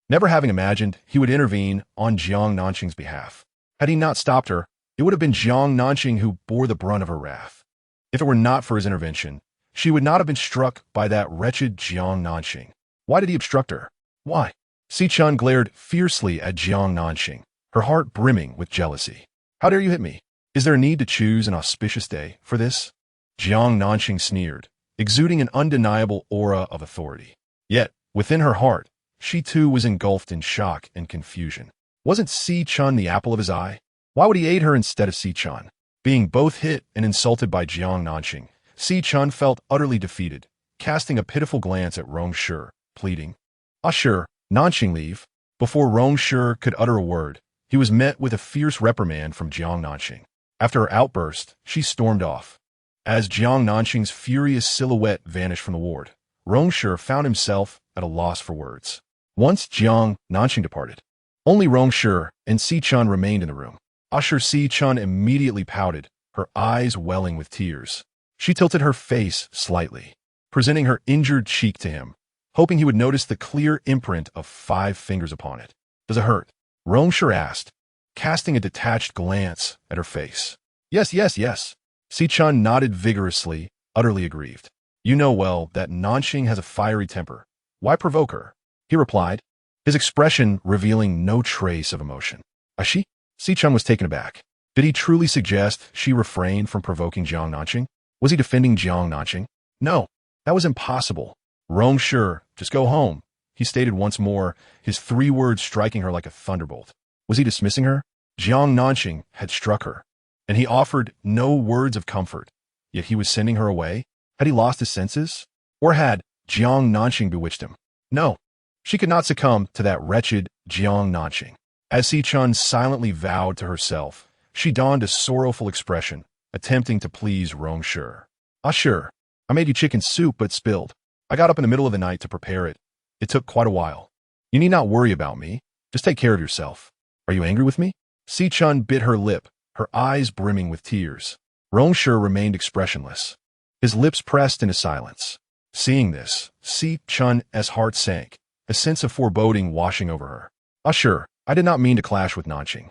Never having imagined he would intervene on Jiang Nanxing's behalf. Had he not stopped her, it would have been Jiang Nanxing who bore the brunt of her wrath. If it were not for his intervention, she would not have been struck by that wretched Jiang Nanxing. Why did he obstruct her? Why? Xiao Chun glared fiercely at Jiang Nanxing, her heart brimming with jealousy. How dare you hit me? Is there a need to choose an auspicious day for this? Jiang Nanxing sneered, exuding an undeniable aura of authority. Yet, within her heart, she too was engulfed in shock and confusion. Wasn't Xiao Chun the apple of his eye? Why would he aid her instead of Xiao Chun? Being both hit and insulted by Jiang Nanxing, Xiao Chun felt utterly defeated, casting a pitiful glance at Rong Shi, pleading, "Ah, sure, Nanxing, leave." Before Rong Shi could utter a word, he was met with a fierce reprimand from Jiang Nanxing. After her outburst, she stormed off. As Jiang Nanxing's furious silhouette vanished from the ward, Rong Shi found himself at a loss for words. Once Jiang Nanxing departed, only Rong Shi and Xiao Chun remained in the room. Usher Xiao Chun immediately pouted, her eyes welling with tears. She tilted her face slightly, presenting her injured cheek to him, hoping he would notice the clear imprint of 5 fingers upon it. "Does it hurt?" Rong Shi asked, casting a detached glance at her face. Yes. Xiao Chun nodded vigorously, utterly aggrieved. "You know well that Nanxing has a fiery temper. Why provoke her?" he replied, his expression revealing no trace of emotion. "She?" Xiao Chun was taken aback. Did he truly suggest she refrain from provoking Jiang Nanxing? Was he defending Jiang Nanxing? No, that was impossible. Rong Shi, just go home, he stated once more, his 3 words striking her like a thunderbolt. Was he dismissing her? Jiang Nanxing had struck her, and he offered no words of comfort, yet he was sending her away? Had he lost his senses? Or had Jiang Nanxing bewitched him? No, she could not succumb to that wretched Jiang Nanxing. As Xiao Chun silently vowed to herself, she donned a sorrowful expression, attempting to please Rong Shi. "Ah, sure, I made you chicken soup but spilled. I got up in the middle of the night to prepare it. It took quite a while. You need not worry about me. Just take care of yourself. Are you angry with me?" Xiao Chun bit her lip, her eyes brimming with tears. Rong Shi remained expressionless, his lips pressed into silence. Seeing this, Xiao Chun's heart sank, a sense of foreboding washing over her. "Ah, sure, I did not mean to clash with Nanxing.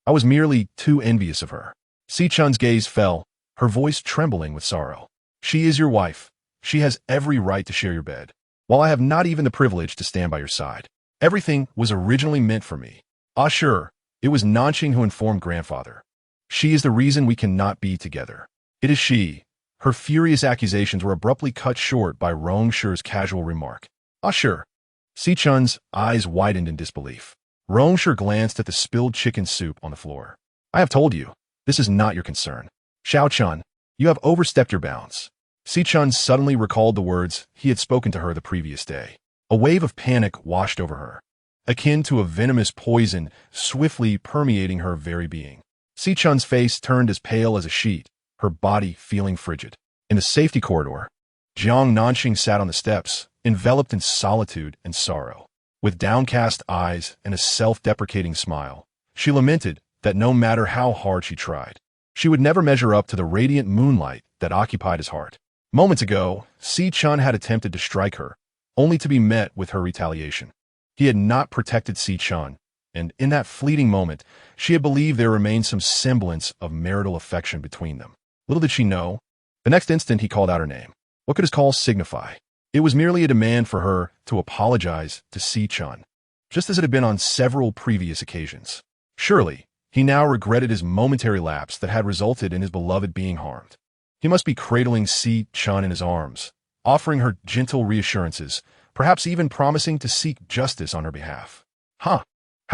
I was merely too envious of her." Xiao Chun's gaze fell, her voice trembling with sorrow. "She is your wife. She has every right to share your bed, while I have not even the privilege to stand by your side. Everything was originally meant for me. Ah, sure, it was Nanxing who informed grandfather. She is the reason we cannot be together. It is she." Her furious accusations were abruptly cut short by Rong Shi's casual remark. "Ah, sure." Xiao Chun's eyes widened in disbelief. Rong Shi glanced at the spilled chicken soup on the floor. "I have told you, this is not your concern. Xiao Chun, you have overstepped your bounds." Xiao Chun suddenly recalled the words he had spoken to her the previous day. A wave of panic washed over her, akin to a venomous poison swiftly permeating her very being. Xiao Chun's face turned as pale as a sheet, her body feeling frigid. In the safety corridor, Jiang Nanxing sat on the steps, enveloped in solitude and sorrow. With downcast eyes and a self-deprecating smile, she lamented that no matter how hard she tried, she would never measure up to the radiant moonlight that occupied his heart. Moments ago, Xiao Chun had attempted to strike her, only to be met with her retaliation. He had not protected Xiao Chun, and in that fleeting moment, she had believed there remained some semblance of marital affection between them. Little did she know, the next instant he called out her name. What could his call signify? It was merely a demand for her to apologize to Xiao Chun, just as it had been on several previous occasions. Surely, he now regretted his momentary lapse that had resulted in his beloved being harmed. He must be cradling Xiao Chun in his arms, offering her gentle reassurances, perhaps even promising to seek justice on her behalf. How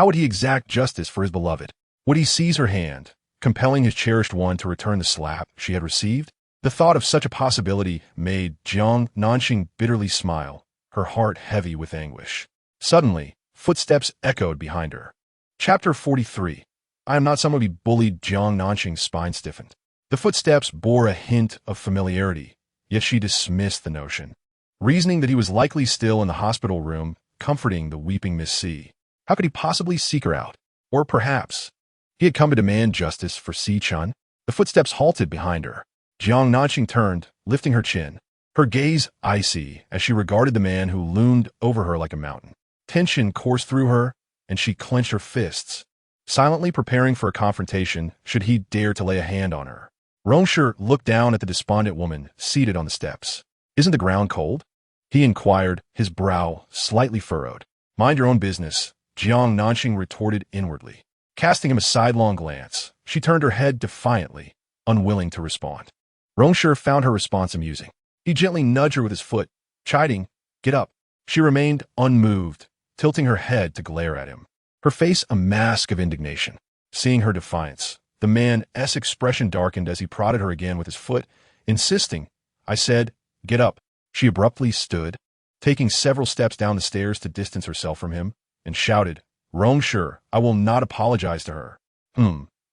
would he exact justice for his beloved? Would he seize her hand, compelling his cherished one to return the slap she had received? The thought of such a possibility made Jiang Nanxing bitterly smile, her heart heavy with anguish. Suddenly, footsteps echoed behind her. Chapter 43. I am not someone to be bullied. Jiang Nanxing's spine stiffened. The footsteps bore a hint of familiarity, yet she dismissed the notion, reasoning that he was likely still in the hospital room, comforting the weeping Miss C. How could he possibly seek her out? Or perhaps he had come to demand justice for Xiao Chun? The footsteps halted behind her. Jiang Nanxing turned, lifting her chin, her gaze icy as she regarded the man who loomed over her like a mountain. Tension coursed through her, and she clenched her fists, silently preparing for a confrontation should he dare to lay a hand on her. Rong Shi looked down at the despondent woman seated on the steps. "Isn't the ground cold?" he inquired, his brow slightly furrowed. "Mind your own business," Jiang Nanxing retorted inwardly. Casting him a sidelong glance, she turned her head defiantly, unwilling to respond. Rong Shi found her response amusing. He gently nudged her with his foot, chiding, "Get up." She remained unmoved, tilting her head to glare at him, her face a mask of indignation. Seeing her defiance, the man's expression darkened as he prodded her again with his foot, insisting, "I said, get up." She abruptly stood, taking several steps down the stairs to distance herself from him, and shouted, "Rong Shi, I will not apologize to her."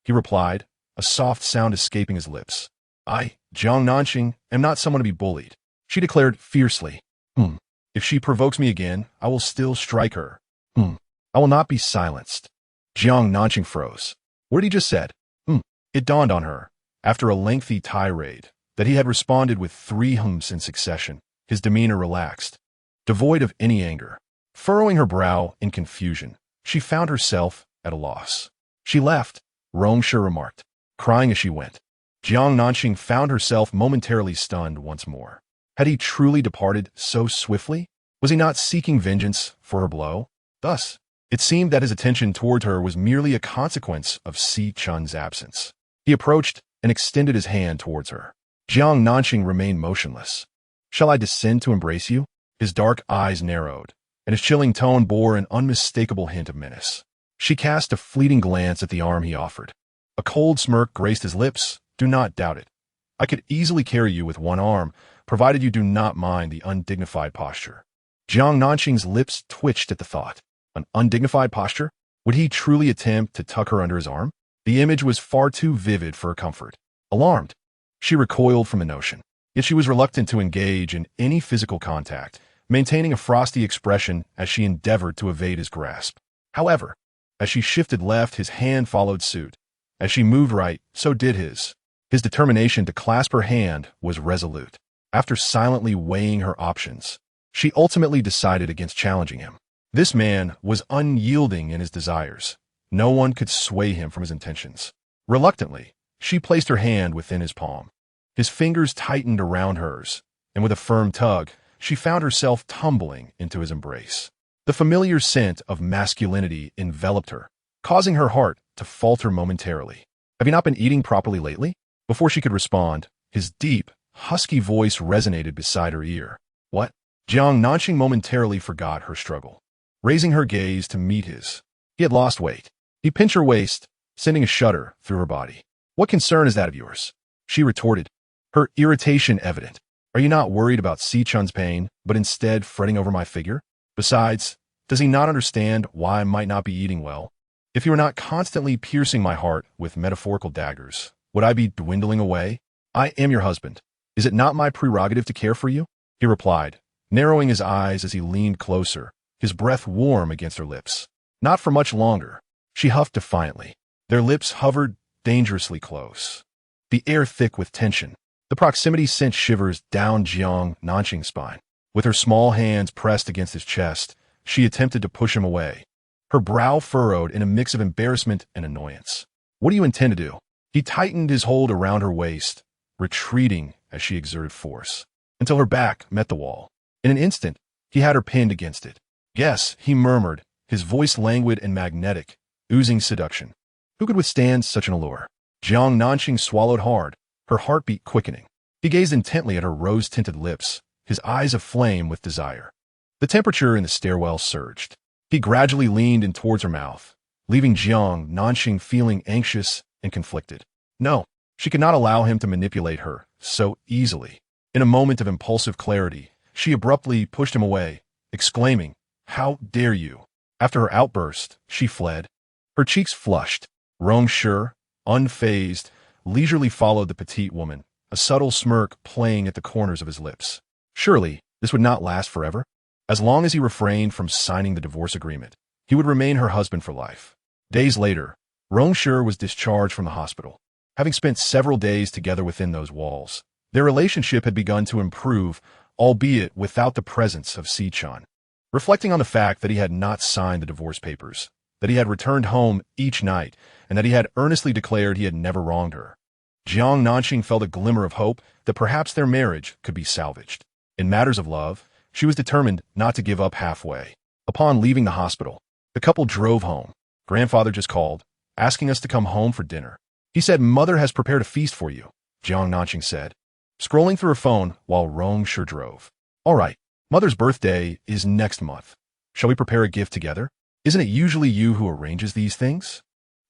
He replied, a soft sound escaping his lips. "I, Jiang Nanxing, am not someone to be bullied," she declared fiercely. "If she provokes me again, I will still strike her. I will not be silenced." Jiang Nanxing froze. What had he just said? It dawned on her, after a lengthy tirade, that he had responded with 3 hums in succession. His demeanor relaxed, devoid of any anger. Furrowing her brow in confusion, she found herself at a loss. "She left," Rong Shi remarked, crying as she went. Jiang Nanxing found herself momentarily stunned once more. Had he truly departed so swiftly? Was he not seeking vengeance for her blow? Thus, it seemed that his attention toward her was merely a consequence of Xiao Chun's absence. He approached and extended his hand towards her. Jiang Nanxing remained motionless. "Shall I descend to embrace you?" His dark eyes narrowed, and his chilling tone bore an unmistakable hint of menace. She cast a fleeting glance at the arm he offered. A cold smirk graced his lips. "Do not doubt it. I could easily carry you with one arm, provided you do not mind the undignified posture." Jiang Nanxing's lips twitched at the thought. An undignified posture? Would he truly attempt to tuck her under his arm? The image was far too vivid for her comfort. Alarmed, she recoiled from the notion. Yet she was reluctant to engage in any physical contact, maintaining a frosty expression as she endeavored to evade his grasp. However, as she shifted left, his hand followed suit. As she moved right, so did his. His determination to clasp her hand was resolute. After silently weighing her options, she ultimately decided against challenging him. This man was unyielding in his desires. No one could sway him from his intentions. Reluctantly, she placed her hand within his palm. His fingers tightened around hers, and with a firm tug, she found herself tumbling into his embrace. The familiar scent of masculinity enveloped her, causing her heart to falter momentarily. "Have you not been eating properly lately?" Before she could respond, his deep, husky voice resonated beside her ear. "What?" Jiang Nanxing momentarily forgot her struggle. Raising her gaze to meet his, he had lost weight. He pinched her waist, sending a shudder through her body. "What concern is that of yours?" she retorted, her irritation evident. "Are you not worried about Xiao Chun's pain, but instead fretting over my figure? Besides, does he not understand why I might not be eating well? If you were not constantly piercing my heart with metaphorical daggers, would I be dwindling away? I am your husband. Is it not my prerogative to care for you?" he replied, narrowing his eyes as he leaned closer, his breath warm against her lips. "Not for much longer," she huffed defiantly. Their lips hovered dangerously close, the air thick with tension. The proximity sent shivers down Jiang Nanxing's spine. With her small hands pressed against his chest, she attempted to push him away, her brow furrowed in a mix of embarrassment and annoyance. "What do you intend to do?" He tightened his hold around her waist, retreating as she exerted force, until her back met the wall. In an instant, he had her pinned against it. "Yes," he murmured, his voice languid and magnetic, oozing seduction. Who could withstand such an allure? Jiang Nanxing swallowed hard, her heartbeat quickening. He gazed intently at her rose-tinted lips, his eyes aflame with desire. The temperature in the stairwell surged. He gradually leaned in towards her mouth, leaving Jiang Nanxing feeling anxious and conflicted. No, she could not allow him to manipulate her so easily. In a moment of impulsive clarity, she abruptly pushed him away, exclaiming, "How dare you!" After her outburst, she fled. Her cheeks flushed. Rong Shi, unfazed, leisurely followed the petite woman, a subtle smirk playing at the corners of his lips. Surely, this would not last forever. As long as he refrained from signing the divorce agreement, he would remain her husband for life. Days later, Rong Shi was discharged from the hospital. Having spent several days together within those walls, their relationship had begun to improve, albeit without the presence of Xiao Chun. Reflecting on the fact that he had not signed the divorce papers, that he had returned home each night, and that he had earnestly declared he had never wronged her. Jiang Nanxing felt a glimmer of hope that perhaps their marriage could be salvaged. In matters of love, she was determined not to give up halfway. Upon leaving the hospital, the couple drove home. Grandfather just called, asking us to come home for dinner. He said, "Mother has prepared a feast for you," Jiang Nanxing said, scrolling through her phone while Rong Shi drove. "All right, Mother's birthday is next month. Shall we prepare a gift together? Isn't it usually you who arranges these things?"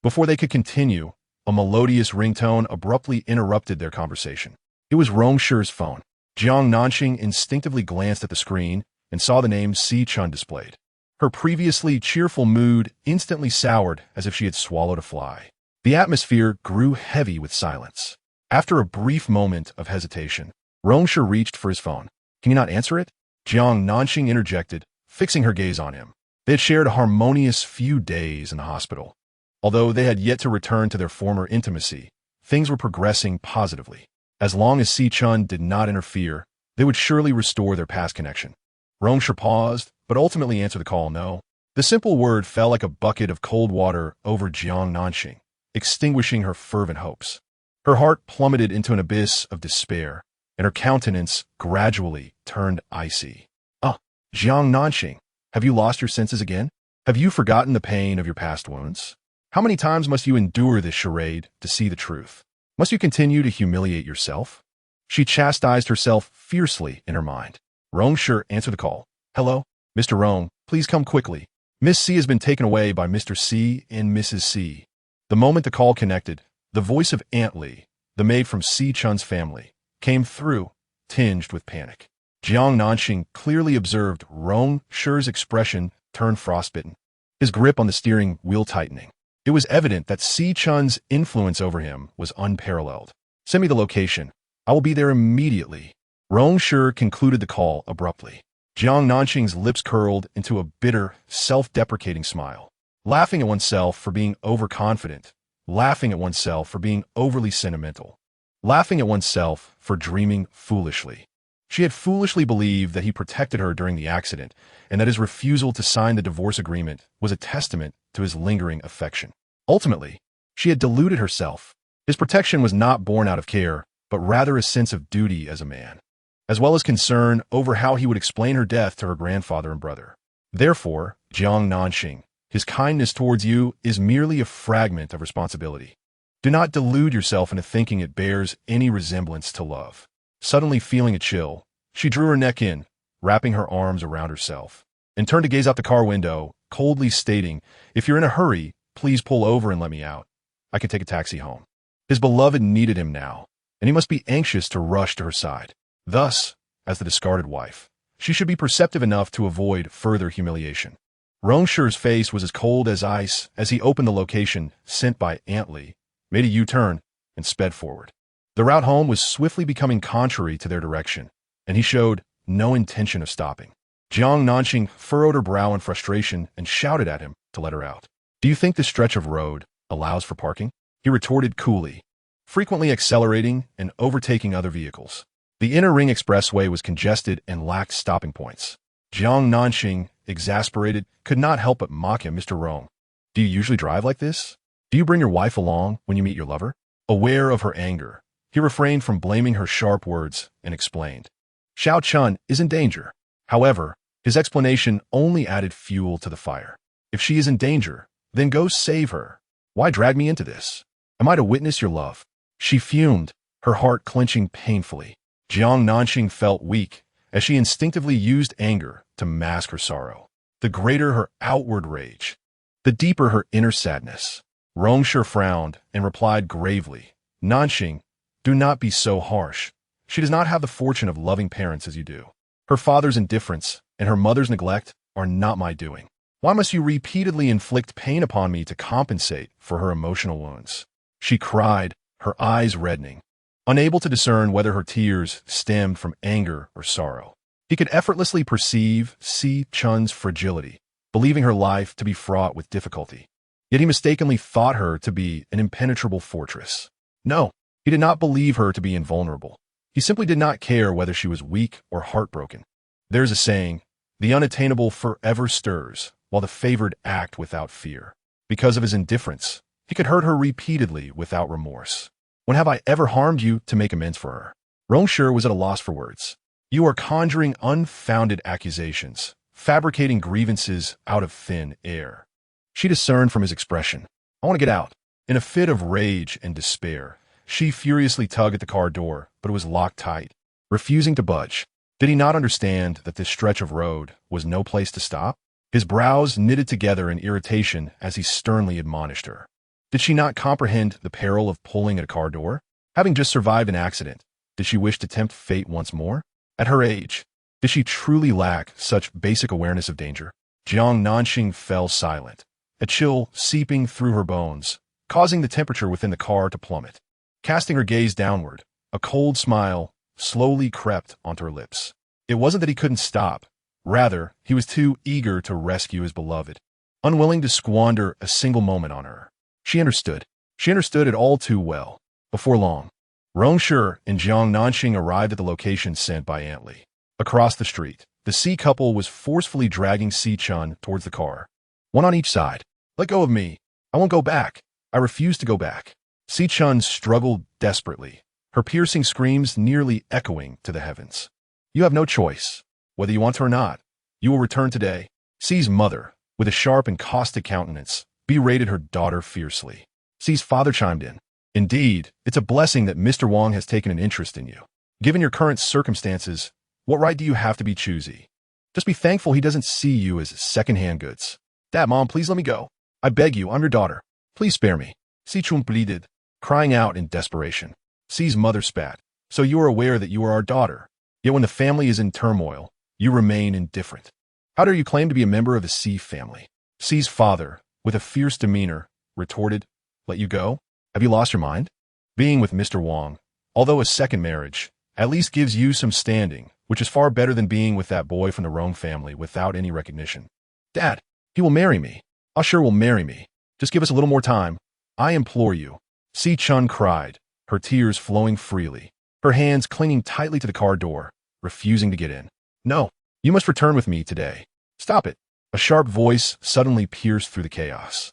Before they could continue, a melodious ringtone abruptly interrupted their conversation. It was Rong Shi's phone. Jiang Nanxing instinctively glanced at the screen and saw the name Xiao Chun displayed. Her previously cheerful mood instantly soured as if she had swallowed a fly. The atmosphere grew heavy with silence. After a brief moment of hesitation, Rong Shi reached for his phone. "Can you not answer it?" Jiang Nanxing interjected, fixing her gaze on him. They had shared a harmonious few days in the hospital. Although they had yet to return to their former intimacy, things were progressing positively. As long as Xiao Chun did not interfere, they would surely restore their past connection. Rong Shi paused, but ultimately answered the call no. The simple word fell like a bucket of cold water over Jiang Nanxing, extinguishing her fervent hopes. Her heart plummeted into an abyss of despair, and her countenance gradually turned icy. "Ah, Jiang Nanxing, have you lost your senses again? Have you forgotten the pain of your past wounds? How many times must you endure this charade to see the truth? Must you continue to humiliate yourself?" She chastised herself fiercely in her mind. Rong Shi answered the call. "Hello, Mr. Rong, please come quickly. Miss C has been taken away by Mr. C and Mrs. C." The moment the call connected, the voice of Aunt Li, the maid from Xiao Chun's family, came through, tinged with panic. Jiang Nanxing clearly observed Rong Shi's expression turn frostbitten, his grip on the steering wheel tightening. It was evident that Xiao Chun's influence over him was unparalleled. "Send me the location. I will be there immediately." Rong Shi concluded the call abruptly. Jiang Nanxing's lips curled into a bitter, self-deprecating smile. Laughing at oneself for being overconfident, laughing at oneself for being overly sentimental, laughing at oneself for dreaming foolishly. She had foolishly believed that he protected her during the accident, and that his refusal to sign the divorce agreement was a testament to his lingering affection. Ultimately, she had deluded herself. His protection was not born out of care, but rather a sense of duty as a man, as well as concern over how he would explain her death to her grandfather and brother. Therefore, Jiang Nanxing, his kindness towards you is merely a fragment of responsibility. Do not delude yourself into thinking it bears any resemblance to love. Suddenly feeling a chill, she drew her neck in, wrapping her arms around herself, and turned to gaze out the car window, coldly stating, "If you're in a hurry, please pull over and let me out. I can take a taxi home." His beloved needed him now, and he must be anxious to rush to her side. Thus, as the discarded wife, she should be perceptive enough to avoid further humiliation. Rong Shi's face was as cold as ice as he opened the location sent by Aunt Li, made a U-turn, and sped forward. The route home was swiftly becoming contrary to their direction, and he showed no intention of stopping. Jiang Nanxing furrowed her brow in frustration and shouted at him to let her out. "Do you think this stretch of road allows for parking?" He retorted coolly, frequently accelerating and overtaking other vehicles. The inner ring expressway was congested and lacked stopping points. Jiang Nanxing, exasperated, could not help but mock him. "Mr. Rong, do you usually drive like this? Do you bring your wife along when you meet your lover?" Aware of her anger, he refrained from blaming her sharp words and explained. Xiao Chun is in danger. However, his explanation only added fuel to the fire. "If she is in danger, then go save her. Why drag me into this? Am I to witness your love?" She fumed, her heart clenching painfully. Jiang Nanxing felt weak as she instinctively used anger to mask her sorrow. The greater her outward rage, the deeper her inner sadness. Rong Shi frowned and replied gravely, "Nanxing, do not be so harsh. She does not have the fortune of loving parents as you do. Her father's indifference and her mother's neglect are not my doing. Why must you repeatedly inflict pain upon me to compensate for her emotional wounds?" She cried, her eyes reddening, unable to discern whether her tears stemmed from anger or sorrow. He could effortlessly perceive Xiao Chun's fragility, believing her life to be fraught with difficulty. Yet he mistakenly thought her to be an impenetrable fortress. No, he did not believe her to be invulnerable. He simply did not care whether she was weak or heartbroken. There's a saying, "The unattainable forever stirs, while the favored act without fear. Because of his indifference, he could hurt her repeatedly without remorse. When have I ever harmed you to make amends for her? Rong Shi was at a loss for words. You are conjuring unfounded accusations, fabricating grievances out of thin air. She discerned from his expression. I want to get out. In a fit of rage and despair, she furiously tugged at the car door, but it was locked tight, refusing to budge. Did he not understand that this stretch of road was no place to stop? His brows knitted together in irritation as he sternly admonished her. Did she not comprehend the peril of pulling at a car door? Having just survived an accident, did she wish to tempt fate once more? At her age, did she truly lack such basic awareness of danger? Jiang Nanxing fell silent, a chill seeping through her bones, causing the temperature within the car to plummet. Casting her gaze downward, a cold smile slowly crept onto her lips. It wasn't that he couldn't stop. Rather, he was too eager to rescue his beloved, unwilling to squander a single moment on her. She understood. She understood it all too well. Before long, Rong Shi and Jiang Nanxing arrived at the location sent by Aunt Li. Across the street, the C couple was forcefully dragging Xiao Chun towards the car. One on each side. Let go of me. I won't go back. I refuse to go back. Xiao Chun struggled desperately, her piercing screams nearly echoing to the heavens. You have no choice. Whether you want to or not, you will return today. Xi's mother, with a sharp and caustic countenance, berated her daughter fiercely. Xi's father chimed in. Indeed, it's a blessing that Mr. Wang has taken an interest in you. Given your current circumstances, what right do you have to be choosy? Just be thankful he doesn't see you as second-hand goods. Dad, Mom, please let me go. I beg you, I'm your daughter. Please spare me. Xiao Chun pleaded, crying out in desperation. Xi's mother spat. So you are aware that you are our daughter. Yet when the family is in turmoil, you remain indifferent. How dare you claim to be a member of the Xi family? Xi's father, with a fierce demeanor, retorted, let you go? Have you lost your mind? Being with Mr. Wang, although a second marriage, at least gives you some standing, which is far better than being with that boy from the Rong family without any recognition. Dad, he will marry me. Usher will marry me. Just give us a little more time. I implore you. Xiao Chun cried, her tears flowing freely, her hands clinging tightly to the car door, refusing to get in. No, you must return with me today. Stop it. A sharp voice suddenly pierced through the chaos.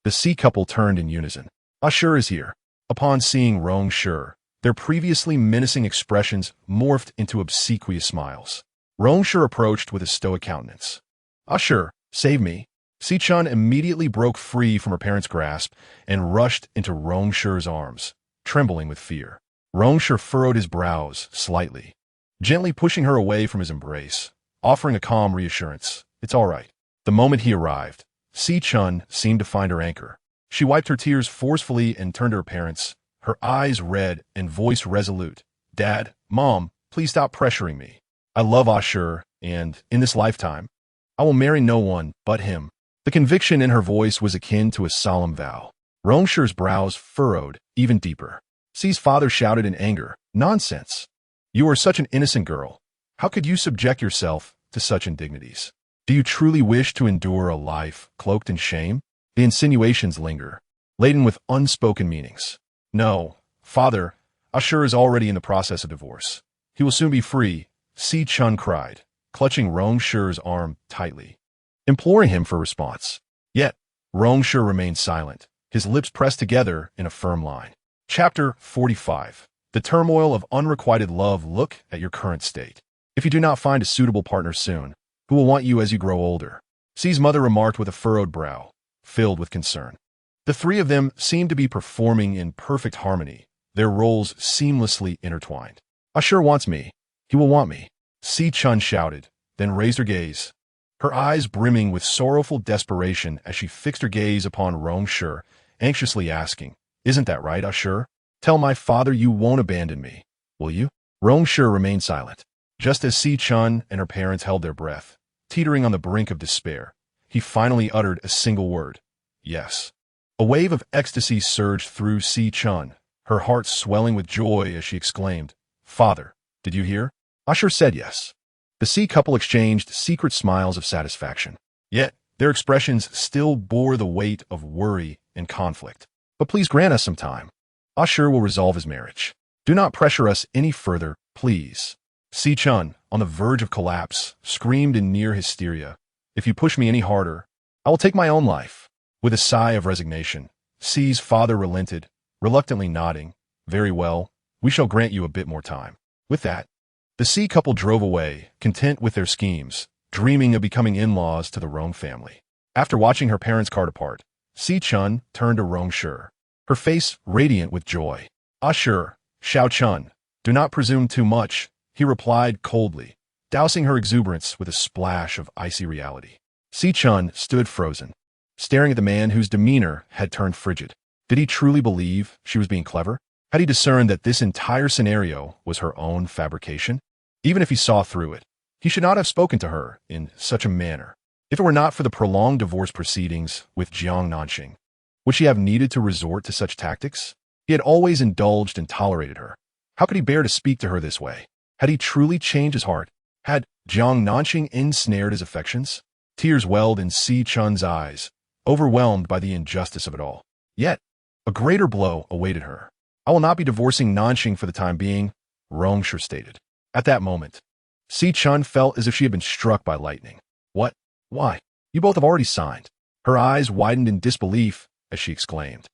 The C couple turned in unison. Usher is here. Upon seeing Rong Shi, their previously menacing expressions morphed into obsequious smiles. Rong Shi approached with a stoic countenance. Usher, save me. Xiao Chun immediately broke free from her parents' grasp and rushed into Rong Shi's arms, trembling with fear. Rong Shi furrowed his brows slightly, gently pushing her away from his embrace, offering a calm reassurance. It's all right. The moment he arrived, Xiao Chun seemed to find her anchor. She wiped her tears forcefully and turned to her parents, her eyes red and voice resolute. Dad, Mom, please stop pressuring me. I love Usher, and, in this lifetime, I will marry no one but him. The conviction in her voice was akin to a solemn vow. Rong Shi's brows furrowed even deeper. Xi's father shouted in anger, Nonsense! You are such an innocent girl. How could you subject yourself to such indignities? Do you truly wish to endure a life cloaked in shame? The insinuations linger, laden with unspoken meanings. No, father, Usher is already in the process of divorce. He will soon be free, Xiao Chun cried, clutching Rong Shi's arm tightly, imploring him for a response. Yet, Rong Shi remained silent, his lips pressed together in a firm line. Chapter 45. The turmoil of unrequited love. Look at your current state. If you do not find a suitable partner soon, who will want you as you grow older? Xi's mother remarked with a furrowed brow, filled with concern. The three of them seemed to be performing in perfect harmony, their roles seamlessly intertwined. Usher wants me. He will want me. Xiao Chun shouted, then raised her gaze, her eyes brimming with sorrowful desperation as she fixed her gaze upon Rong Shi, anxiously asking, Isn't that right, Usher? Tell my father you won't abandon me, will you? Rong Shi remained silent. Just as Xiao Chun and her parents held their breath, teetering on the brink of despair, he finally uttered a single word. Yes. A wave of ecstasy surged through Xiao Chun, her heart swelling with joy as she exclaimed, Father, did you hear? Usher said yes. The C couple exchanged secret smiles of satisfaction. Yet, their expressions still bore the weight of worry and conflict. But please grant us some time. Usher will resolve his marriage. Do not pressure us any further, please. Xiao Chun, on the verge of collapse, screamed in near hysteria. If you push me any harder, I will take my own life. With a sigh of resignation, Xi's father relented, reluctantly nodding. Very well, we shall grant you a bit more time. With that, the Xi couple drove away, content with their schemes, dreaming of becoming in-laws to the Rong family. After watching her parents' car depart, Xiao Chun turned to Rong Shi, her face radiant with joy. Ah sure, Xiao Chun, do not presume too much, he replied coldly, dousing her exuberance with a splash of icy reality. Xiao Chun stood frozen, staring at the man whose demeanor had turned frigid. Did he truly believe she was being clever? Had he discerned that this entire scenario was her own fabrication? Even if he saw through it, he should not have spoken to her in such a manner. If it were not for the prolonged divorce proceedings with Jiang Nanxing, would she have needed to resort to such tactics? He had always indulged and tolerated her. How could he bear to speak to her this way? Had he truly changed his heart? Had Jiang Nanxing ensnared his affections? Tears welled in Xiao Chun's eyes, overwhelmed by the injustice of it all. Yet, a greater blow awaited her. I will not be divorcing Nanxing for the time being, Rong Shi stated. At that moment, Xiao Chun felt as if she had been struck by lightning. What? Why? You both have already signed. Her eyes widened in disbelief as she exclaimed.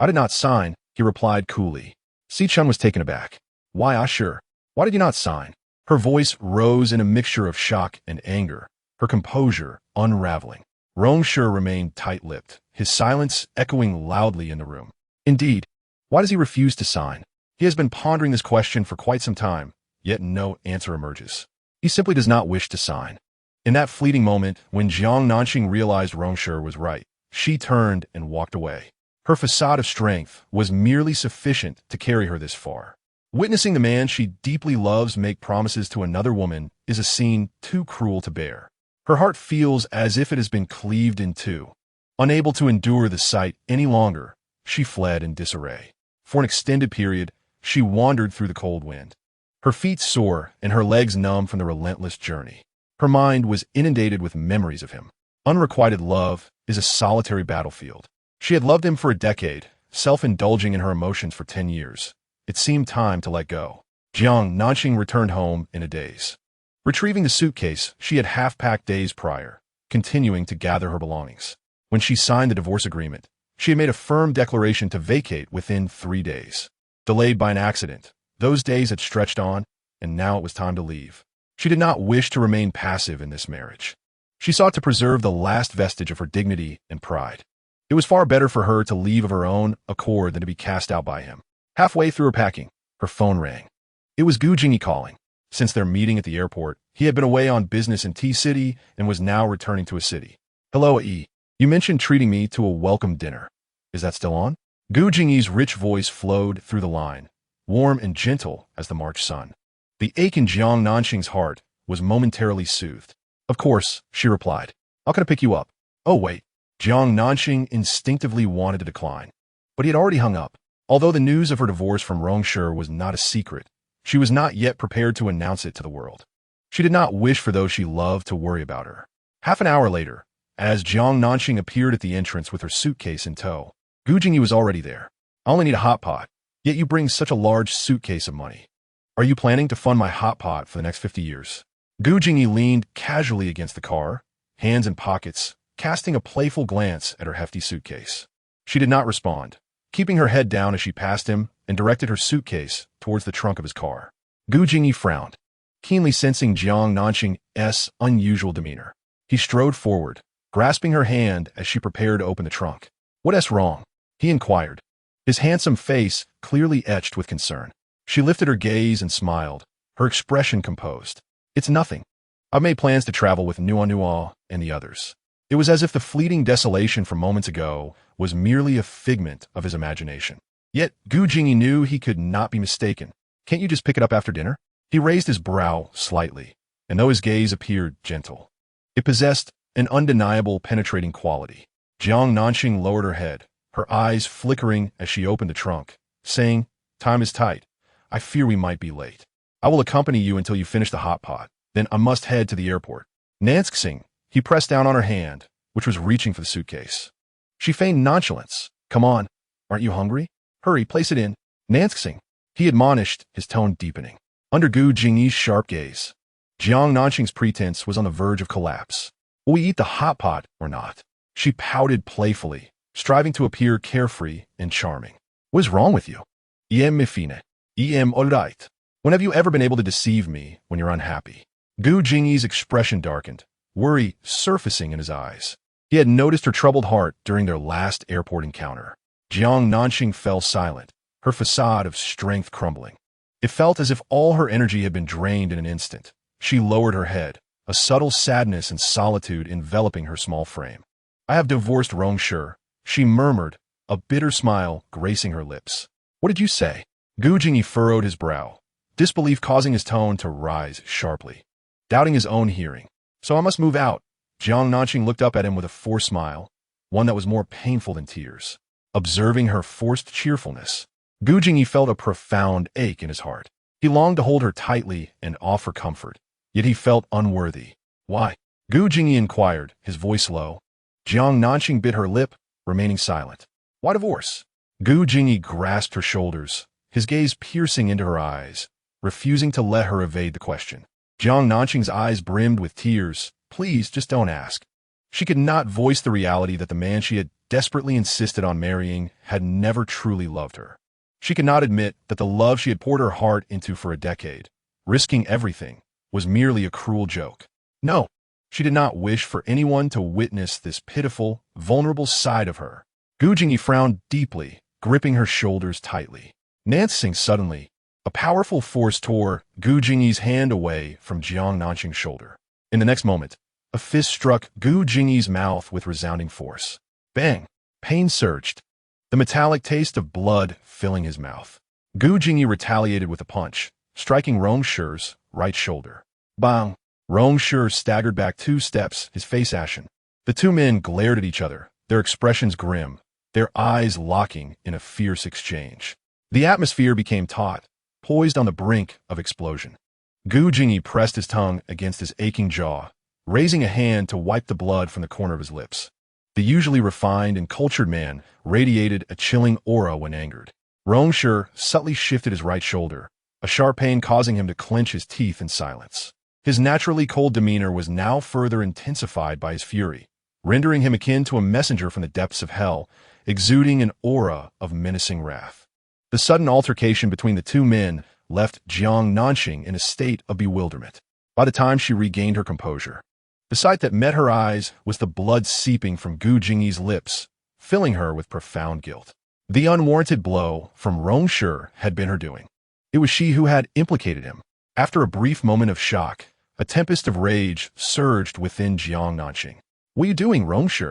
I did not sign, he replied coolly. Xiao Chun was taken aback. Why, ah sure. Why did you not sign? Her voice rose in a mixture of shock and anger, her composure unraveling. Rong Shi remained tight-lipped, his silence echoing loudly in the room. Indeed, why does he refuse to sign? He has been pondering this question for quite some time, yet no answer emerges. He simply does not wish to sign. In that fleeting moment, when Jiang Nanxing realized Rong Shi was right, she turned and walked away. Her facade of strength was merely sufficient to carry her this far. Witnessing the man she deeply loves make promises to another woman is a scene too cruel to bear. Her heart feels as if it has been cleaved in two. Unable to endure the sight any longer, she fled in disarray. For an extended period, she wandered through the cold wind. Her feet sore and her legs numb from the relentless journey. Her mind was inundated with memories of him. Unrequited love is a solitary battlefield. She had loved him for a decade, self-indulging in her emotions for 10 years. It seemed time to let go. Jiang Nanxing returned home in a daze. Retrieving the suitcase she had half-packed days prior, continuing to gather her belongings. When she signed the divorce agreement, she had made a firm declaration to vacate within 3 days. Delayed by an accident, those days had stretched on, and now it was time to leave. She did not wish to remain passive in this marriage. She sought to preserve the last vestige of her dignity and pride. It was far better for her to leave of her own accord than to be cast out by him. Halfway through her packing, her phone rang. It was Gu Jingi calling. Since their meeting at the airport, he had been away on business in T-City and was now returning to his city. Hello, A.E. You mentioned treating me to a welcome dinner. Is that still on? Gu Jingi's rich voice flowed through the line, warm and gentle as the March sun. The ache in Jiang Nanxing's heart was momentarily soothed. Of course, she replied. How can I pick you up? Oh, wait. Jiang Nanxing instinctively wanted to decline, but he had already hung up. Although the news of her divorce from Rong Shi was not a secret, she was not yet prepared to announce it to the world. She did not wish for those she loved to worry about her. Half an hour later, as Jiang Nanxing appeared at the entrance with her suitcase in tow, Gu Jingi was already there. I only need a hot pot, yet you bring such a large suitcase of money. Are you planning to fund my hot pot for the next 50 years? Gu Jingi leaned casually against the car, hands in pockets, casting a playful glance at her hefty suitcase. She did not respond, keeping her head down as she passed him and directed her suitcase towards the trunk of his car. Gu Jingi frowned, keenly sensing Jiang Nanxing's unusual demeanor. He strode forward, grasping her hand as she prepared to open the trunk. What's wrong? He inquired, his handsome face clearly etched with concern. She lifted her gaze and smiled, her expression composed. It's nothing. I've made plans to travel with Nua and the others. It was as if the fleeting desolation from moments ago was merely a figment of his imagination. Yet Gu Jingi knew he could not be mistaken. Can't you just pick it up after dinner? He raised his brow slightly, and though his gaze appeared gentle, it possessed an undeniable penetrating quality. Jiang Nanxing lowered her head, her eyes flickering as she opened the trunk, saying, Time is tight. I fear we might be late. I will accompany you until you finish the hot pot. Then I must head to the airport. Nanxing, he pressed down on her hand, which was reaching for the suitcase. She feigned nonchalance. Come on, aren't you hungry? Hurry, place it in. Nanxing, he admonished, his tone deepening. Under Gu Jingi's sharp gaze, Jiang Nanxing's pretense was on the verge of collapse. Will we eat the hot pot or not? She pouted playfully, striving to appear carefree and charming. What is wrong with you? Me fine. Alright. When have you ever been able to deceive me when you're unhappy? Gu Jingyi's expression darkened, worry surfacing in his eyes. He had noticed her troubled heart during their last airport encounter. Jiang Nanxing fell silent, her facade of strength crumbling. It felt as if all her energy had been drained in an instant. She lowered her head, a subtle sadness and solitude enveloping her small frame. I have divorced Rong Shi, she murmured, a bitter smile gracing her lips. What did you say? Gu Jingyi furrowed his brow, disbelief causing his tone to rise sharply. Doubting his own hearing. So I must move out. Jiang Nanxing looked up at him with a forced smile, one that was more painful than tears. Observing her forced cheerfulness, Gu Jingyi felt a profound ache in his heart. He longed to hold her tightly and offer comfort, yet he felt unworthy. Why? Gu Jingyi inquired, his voice low. Jiang Nanxing bit her lip, remaining silent. Why divorce? Gu Jingyi grasped her shoulders, his gaze piercing into her eyes, refusing to let her evade the question. Jiang Nanxing's eyes brimmed with tears. Please, just don't ask. She could not voice the reality that the man she had desperately insisted on marrying had never truly loved her. She could not admit that the love she had poured her heart into for a decade, risking everything, was merely a cruel joke. No, she did not wish for anyone to witness this pitiful, vulnerable side of her. Gu Jingyi frowned deeply, gripping her shoulders tightly. Nanxing suddenly, a powerful force tore Gu Jingyi's hand away from Jiang Nanxing's shoulder. In the next moment, a fist struck Gu Jingyi's mouth with resounding force. Bang! Pain surged, the metallic taste of blood filling his mouth. Gu Jingyi retaliated with a punch, striking Rong Shi's right shoulder. Bang! Rong Shi staggered back 2 steps, his face ashen. The two men glared at each other, their expressions grim, their eyes locking in a fierce exchange. The atmosphere became taut, poised on the brink of explosion. Gu Jingyi pressed his tongue against his aching jaw, raising a hand to wipe the blood from the corner of his lips. The usually refined and cultured man radiated a chilling aura when angered. Rong Shi subtly shifted his right shoulder, a sharp pain causing him to clench his teeth in silence. His naturally cold demeanor was now further intensified by his fury, rendering him akin to a messenger from the depths of hell, exuding an aura of menacing wrath. The sudden altercation between the two men left Jiang Nanxing in a state of bewilderment. By the time she regained her composure, the sight that met her eyes was the blood seeping from Gu Jingyi's lips, filling her with profound guilt. The unwarranted blow from Rong Shi had been her doing. It was she who had implicated him. After a brief moment of shock, a tempest of rage surged within Jiang Nanxing. What are you doing, Rong Shi?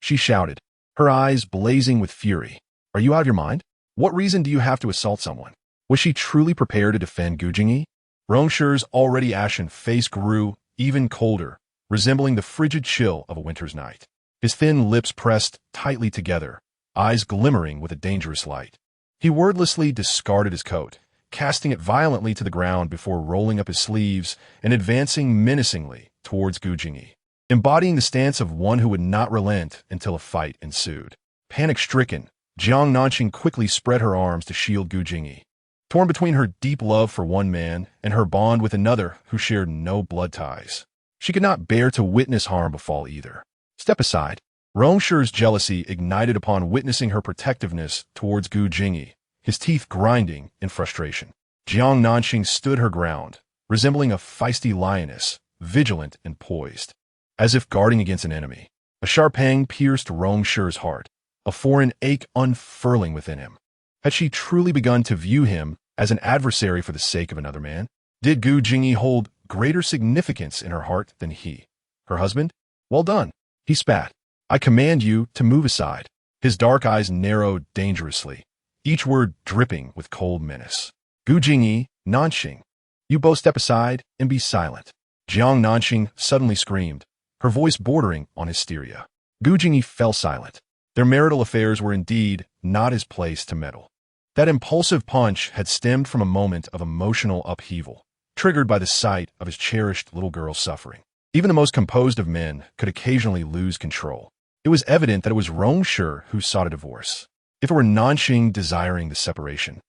She shouted, her eyes blazing with fury. Are you out of your mind? What reason do you have to assault someone? Was she truly prepared to defend Gu Jingyi? Rong Shi's already ashen face grew even colder, resembling the frigid chill of a winter's night. His thin lips pressed tightly together, eyes glimmering with a dangerous light. He wordlessly discarded his coat, casting it violently to the ground before rolling up his sleeves and advancing menacingly towards Gu Jingyi, embodying the stance of one who would not relent until a fight ensued. Panic-stricken, Jiang Nanxing quickly spread her arms to shield Gu Jingyi. Torn between her deep love for one man and her bond with another who shared no blood ties, she could not bear to witness harm befall either. Step aside. Rong Shi's jealousy ignited upon witnessing her protectiveness towards Gu Jingyi, his teeth grinding in frustration. Jiang Nanxing stood her ground, resembling a feisty lioness, vigilant and poised, as if guarding against an enemy. A sharp pang pierced Rong Shi's heart, a foreign ache unfurling within him. Had she truly begun to view him as an adversary for the sake of another man? Did Gu Jingyi hold greater significance in her heart than he, her husband? Well done, he spat. I command you to move aside. His dark eyes narrowed dangerously, each word dripping with cold menace. Gu Jingyi, Nanxing, you both step aside and be silent. Jiang Nanxing suddenly screamed, her voice bordering on hysteria. Gu Jingyi fell silent. Their marital affairs were indeed not his place to meddle. That impulsive punch had stemmed from a moment of emotional upheaval, triggered by the sight of his cherished little girl suffering. Even the most composed of men could occasionally lose control. It was evident that it was Rong Shi who sought a divorce. If it were Nanxing desiring the separation,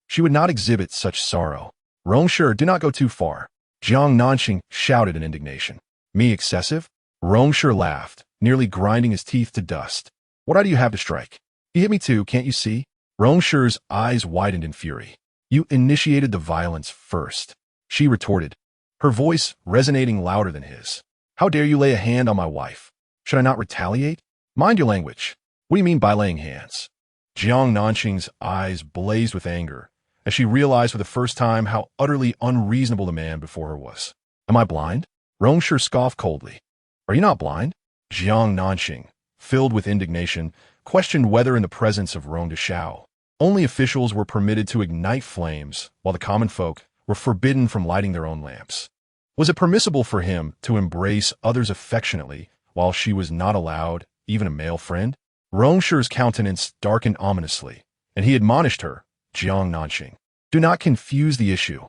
she would not exhibit such sorrow. Rong Shi, do not go too far. Jiang Nanxing shouted in indignation. Me excessive? Rong Shi laughed, nearly grinding his teeth to dust. What do you have to strike? He hit me too, can't you see? Rong Shi's eyes widened in fury. You initiated the violence first, she retorted, her voice resonating louder than his. How dare you lay a hand on my wife? Should I not retaliate? Mind your language. What do you mean by laying hands? Jiang Nanxing's eyes blazed with anger as she realized for the first time how utterly unreasonable the man before her was. Am I blind? Rong Shi scoffed coldly. Are you not blind? Jiang Nanxing, filled with indignation, questioned whether in the presence of Rong Shi, only officials were permitted to ignite flames while the common folk were forbidden from lighting their own lamps. Was it permissible for him to embrace others affectionately while she was not allowed even a male friend? Rong Shi's countenance darkened ominously, and he admonished her, Jiang Nanxing, do not confuse the issue.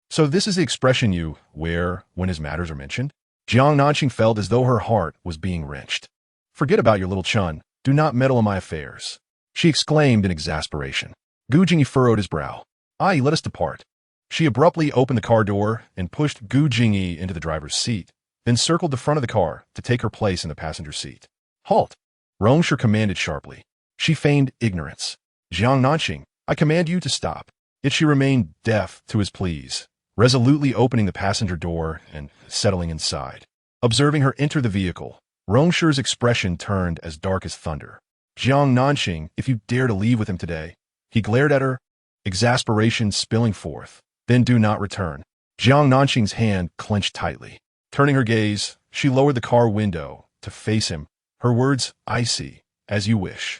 So this is the expression you wear when his matters are mentioned? Jiang Nanxing felt as though her heart was being wrenched. Forget about your little Chun. Do not meddle in my affairs, she exclaimed in exasperation. Gu Jingyi furrowed his brow. Let us depart. She abruptly opened the car door and pushed Gu Jingyi into the driver's seat, then circled the front of the car to take her place in the passenger seat. Halt! Rong Shi commanded sharply. She feigned ignorance. Jiang Nanxing, I command you to stop. Yet she remained deaf to his pleas, resolutely opening the passenger door and settling inside. Observing her enter the vehicle, Rong Shi's expression turned as dark as thunder. Jiang Nanxing, if you dare to leave with him today, he glared at her, exasperation spilling forth. Then do not return. Jiang Nanxing's hand clenched tightly. Turning her gaze, she lowered the car window to face him, her words, I see, as you wish.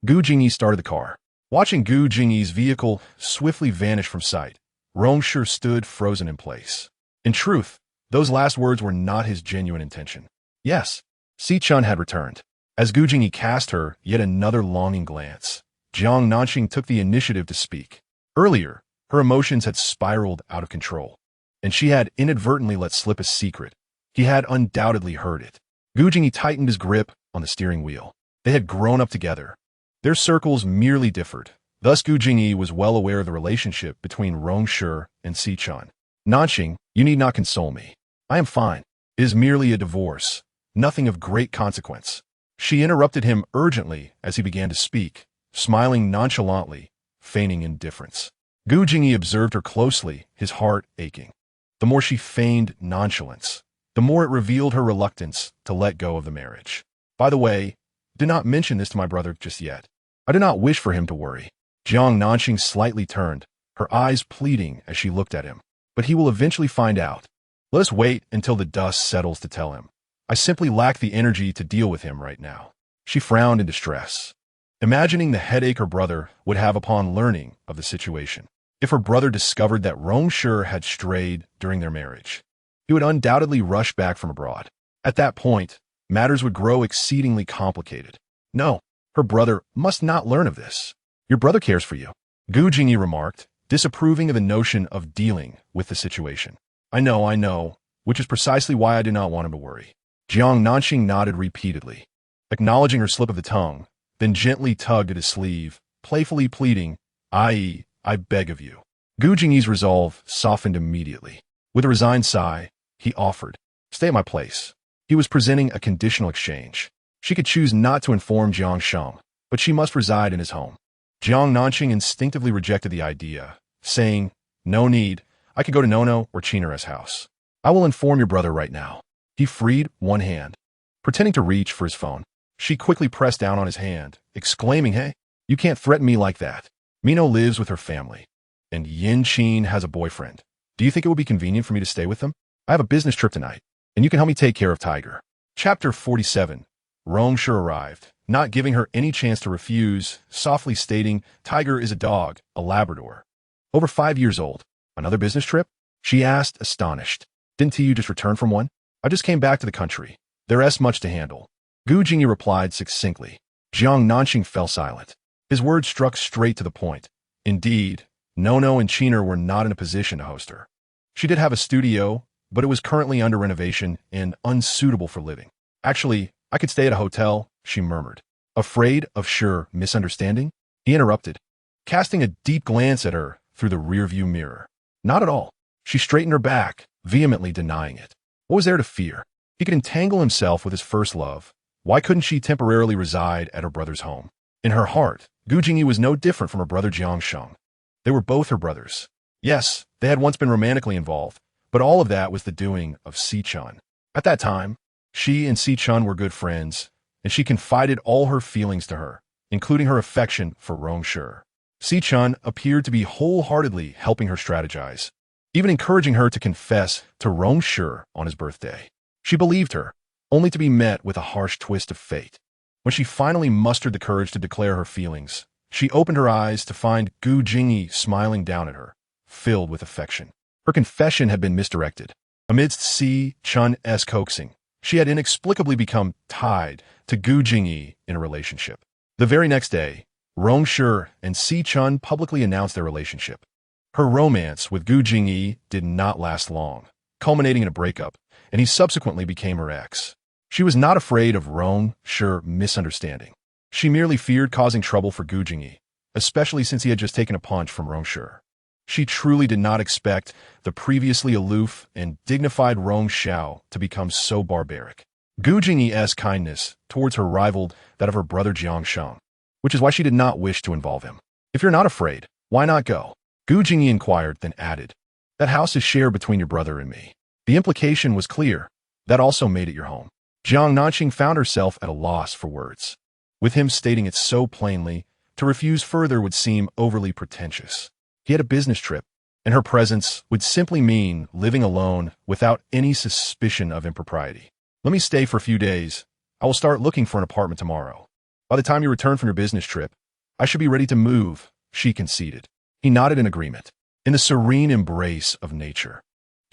Gu Jingyi started the car. Watching Gu Jingyi's vehicle swiftly vanish from sight, Rong Shi stood frozen in place. In truth, those last words were not his genuine intention. Yes, Xiao Chun had returned. As Gu Jingyi cast her yet another longing glance, Jiang Nanxing took the initiative to speak. Earlier, her emotions had spiraled out of control, and she had inadvertently let slip a secret. He had undoubtedly heard it. Gu Jingyi tightened his grip on the steering wheel. They had grown up together. Their circles merely differed. Thus Gu Jingyi was well aware of the relationship between Rong Shi and Xiao Chun. Nanxing, you need not console me. I am fine. It is merely a divorce. Nothing of great consequence. She interrupted him urgently as he began to speak, smiling nonchalantly, feigning indifference. Gu Jingyi observed her closely, his heart aching. The more she feigned nonchalance, the more it revealed her reluctance to let go of the marriage. By the way, do not mention this to my brother just yet. I do not wish for him to worry. Jiang Nanxing slightly turned, her eyes pleading as she looked at him. But he will eventually find out. Let us wait until the dust settles to tell him. I simply lack the energy to deal with him right now. She frowned in distress, imagining the headache her brother would have upon learning of the situation. If her brother discovered that Rong Shi had strayed during their marriage, he would undoubtedly rush back from abroad. At that point, matters would grow exceedingly complicated. No, her brother must not learn of this. Your brother cares for you, Gu Jingyi remarked, disapproving of the notion of dealing with the situation. I know, which is precisely why I do not want him to worry. Jiang Nanxing nodded repeatedly, acknowledging her slip of the tongue, then gently tugged at his sleeve, playfully pleading, I beg of you. Gu Jingyi's resolve softened immediately. With a resigned sigh, he offered, stay at my place. He was presenting a conditional exchange. She could choose not to inform Jiang Sheng, but she must reside in his home. Jiang Nanxing instinctively rejected the idea, saying, no need, I could go to Nono or Chinera's house. I will inform your brother right now. He freed one hand, pretending to reach for his phone. She quickly pressed down on his hand, exclaiming, hey, you can't threaten me like that. Mino lives with her family, and Yin Qin has a boyfriend. Do you think it would be convenient for me to stay with them? I have a business trip tonight, and you can help me take care of Tiger. Chapter 47. Rong Shi arrived, not giving her any chance to refuse, softly stating, Tiger is a dog, a Labrador. Over 5 years old. Another business trip? She asked, astonished. Didn't you just return from one? I just came back to the country. There's much to handle. Gu Jingyi replied succinctly. Jiang Nanxing fell silent. His words struck straight to the point. Indeed, Nono and Chiner were not in a position to host her. She did have a studio, but it was currently under renovation and unsuitable for living. Actually, I could stay at a hotel, she murmured. Afraid of sure misunderstanding? He interrupted, casting a deep glance at her through the rearview mirror. Not at all. She straightened her back, vehemently denying it. What was there to fear? He could entangle himself with his first love, Why couldn't she temporarily reside at her brother's home? In her heart, Gu Jingyi was no different from her brother Jiang Sheng. They were both her brothers. Yes, they had once been romantically involved, but all of that was the doing of Xiao Chun. At that time, she and Xiao Chun were good friends, and she confided all her feelings to her, including her affection for Rong Shi. Xiao Chun appeared to be wholeheartedly helping her strategize, even encouraging her to confess to Rong Shi on his birthday. She believed her, only to be met with a harsh twist of fate. When she finally mustered the courage to declare her feelings, she opened her eyes to find Gu Jingyi smiling down at her, filled with affection. Her confession had been misdirected. Amidst Xiao Chun's coaxing, she had inexplicably become tied to Gu Jingyi in a relationship. The very next day, Rong Shi and Xiao Chun publicly announced their relationship. Her romance with Gu Jingyi did not last long, culminating in a breakup, and he subsequently became her ex. She was not afraid of Rong Shi misunderstanding. She merely feared causing trouble for Gu Jingyi, especially since he had just taken a punch from Rong Shi. She truly did not expect the previously aloof and dignified Rong Xiao to become so barbaric. Gu Jingyi's kindness towards her rivaled that of her brother Jiang Sheng, which is why she did not wish to involve him. If you're not afraid, why not go? Gu Jingyi inquired, then added, that house is shared between your brother and me. The implication was clear. That also made it your home. Jiang Nanxing found herself at a loss for words. With him stating it so plainly, to refuse further would seem overly pretentious. He had a business trip, and her presence would simply mean living alone without any suspicion of impropriety. Let me stay for a few days. I will start looking for an apartment tomorrow. By the time you return from your business trip, I should be ready to move, she conceded. He nodded in agreement. In the serene embrace of nature,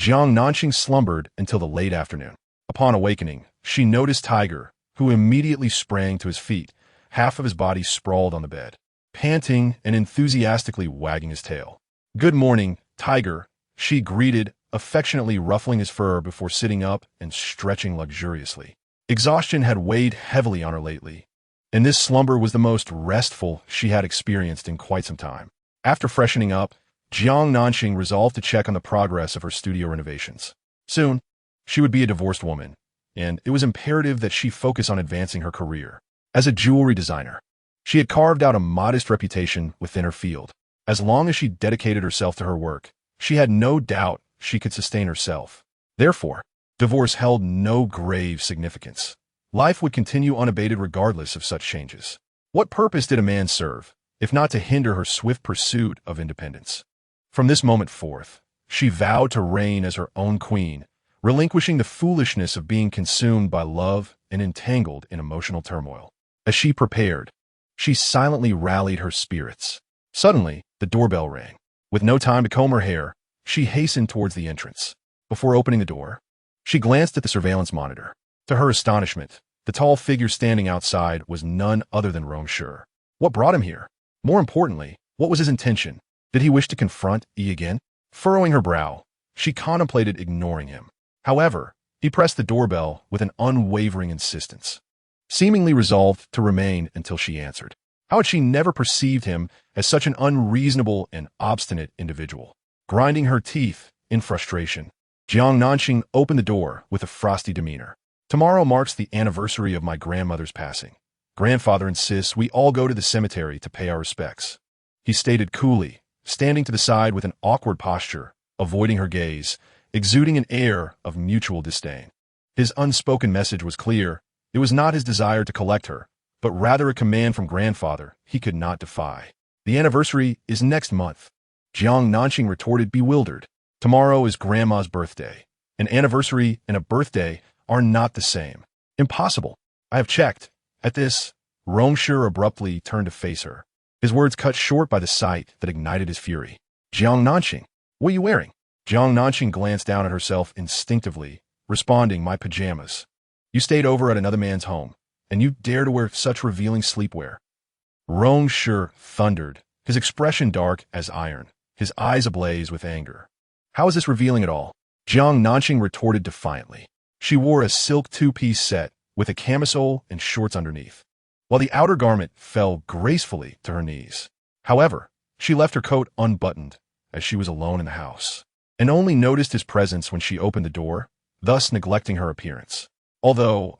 Jiang Nanxing slumbered until the late afternoon. Upon awakening, she noticed Tiger, who immediately sprang to his feet, half of his body sprawled on the bed, panting and enthusiastically wagging his tail. Good morning, Tiger, she greeted, affectionately ruffling his fur before sitting up and stretching luxuriously. Exhaustion had weighed heavily on her lately, and this slumber was the most restful she had experienced in quite some time. After freshening up, Jiang Nanxing resolved to check on the progress of her studio renovations. Soon, she would be a divorced woman, and it was imperative that she focus on advancing her career. As a jewelry designer, she had carved out a modest reputation within her field. As long as she dedicated herself to her work, she had no doubt she could sustain herself. Therefore, divorce held no grave significance. Life would continue unabated regardless of such changes. What purpose did a man serve, if not to hinder her swift pursuit of independence? From this moment forth, she vowed to reign as her own queen, relinquishing the foolishness of being consumed by love and entangled in emotional turmoil. As she prepared, she silently rallied her spirits. Suddenly, the doorbell rang. With no time to comb her hair, she hastened towards the entrance. Before opening the door, she glanced at the surveillance monitor. To her astonishment, the tall figure standing outside was none other than Rong Shi. What brought him here? More importantly, what was his intention? Did he wish to confront Yi again? Furrowing her brow, she contemplated ignoring him. However, he pressed the doorbell with an unwavering insistence, seemingly resolved to remain until she answered. How had she never perceived him as such an unreasonable and obstinate individual? Grinding her teeth in frustration, Jiang Nanxing opened the door with a frosty demeanor. Tomorrow marks the anniversary of my grandmother's passing. Grandfather insists we all go to the cemetery to pay our respects, he stated coolly, standing to the side with an awkward posture, avoiding her gaze, exuding an air of mutual disdain. His unspoken message was clear. It was not his desire to collect her, but rather a command from grandfather he could not defy. The anniversary is next month, Jiang Nanxing retorted, bewildered. Tomorrow is grandma's birthday. An anniversary and a birthday are not the same. Impossible. I have checked. At this, Rong Shi abruptly turned to face her, his words cut short by the sight that ignited his fury. Jiang Nanxing, what are you wearing? Jiang Nanxing glanced down at herself instinctively, responding, my pajamas. You stayed over at another man's home, and you dare to wear such revealing sleepwear. Rong Shi thundered, his expression dark as iron, his eyes ablaze with anger. How is this revealing at all? Jiang Nanxing retorted defiantly. She wore a silk two-piece set with a camisole and shorts underneath, while the outer garment fell gracefully to her knees. However, she left her coat unbuttoned as she was alone in the house, and only noticed his presence when she opened the door, thus neglecting her appearance. Although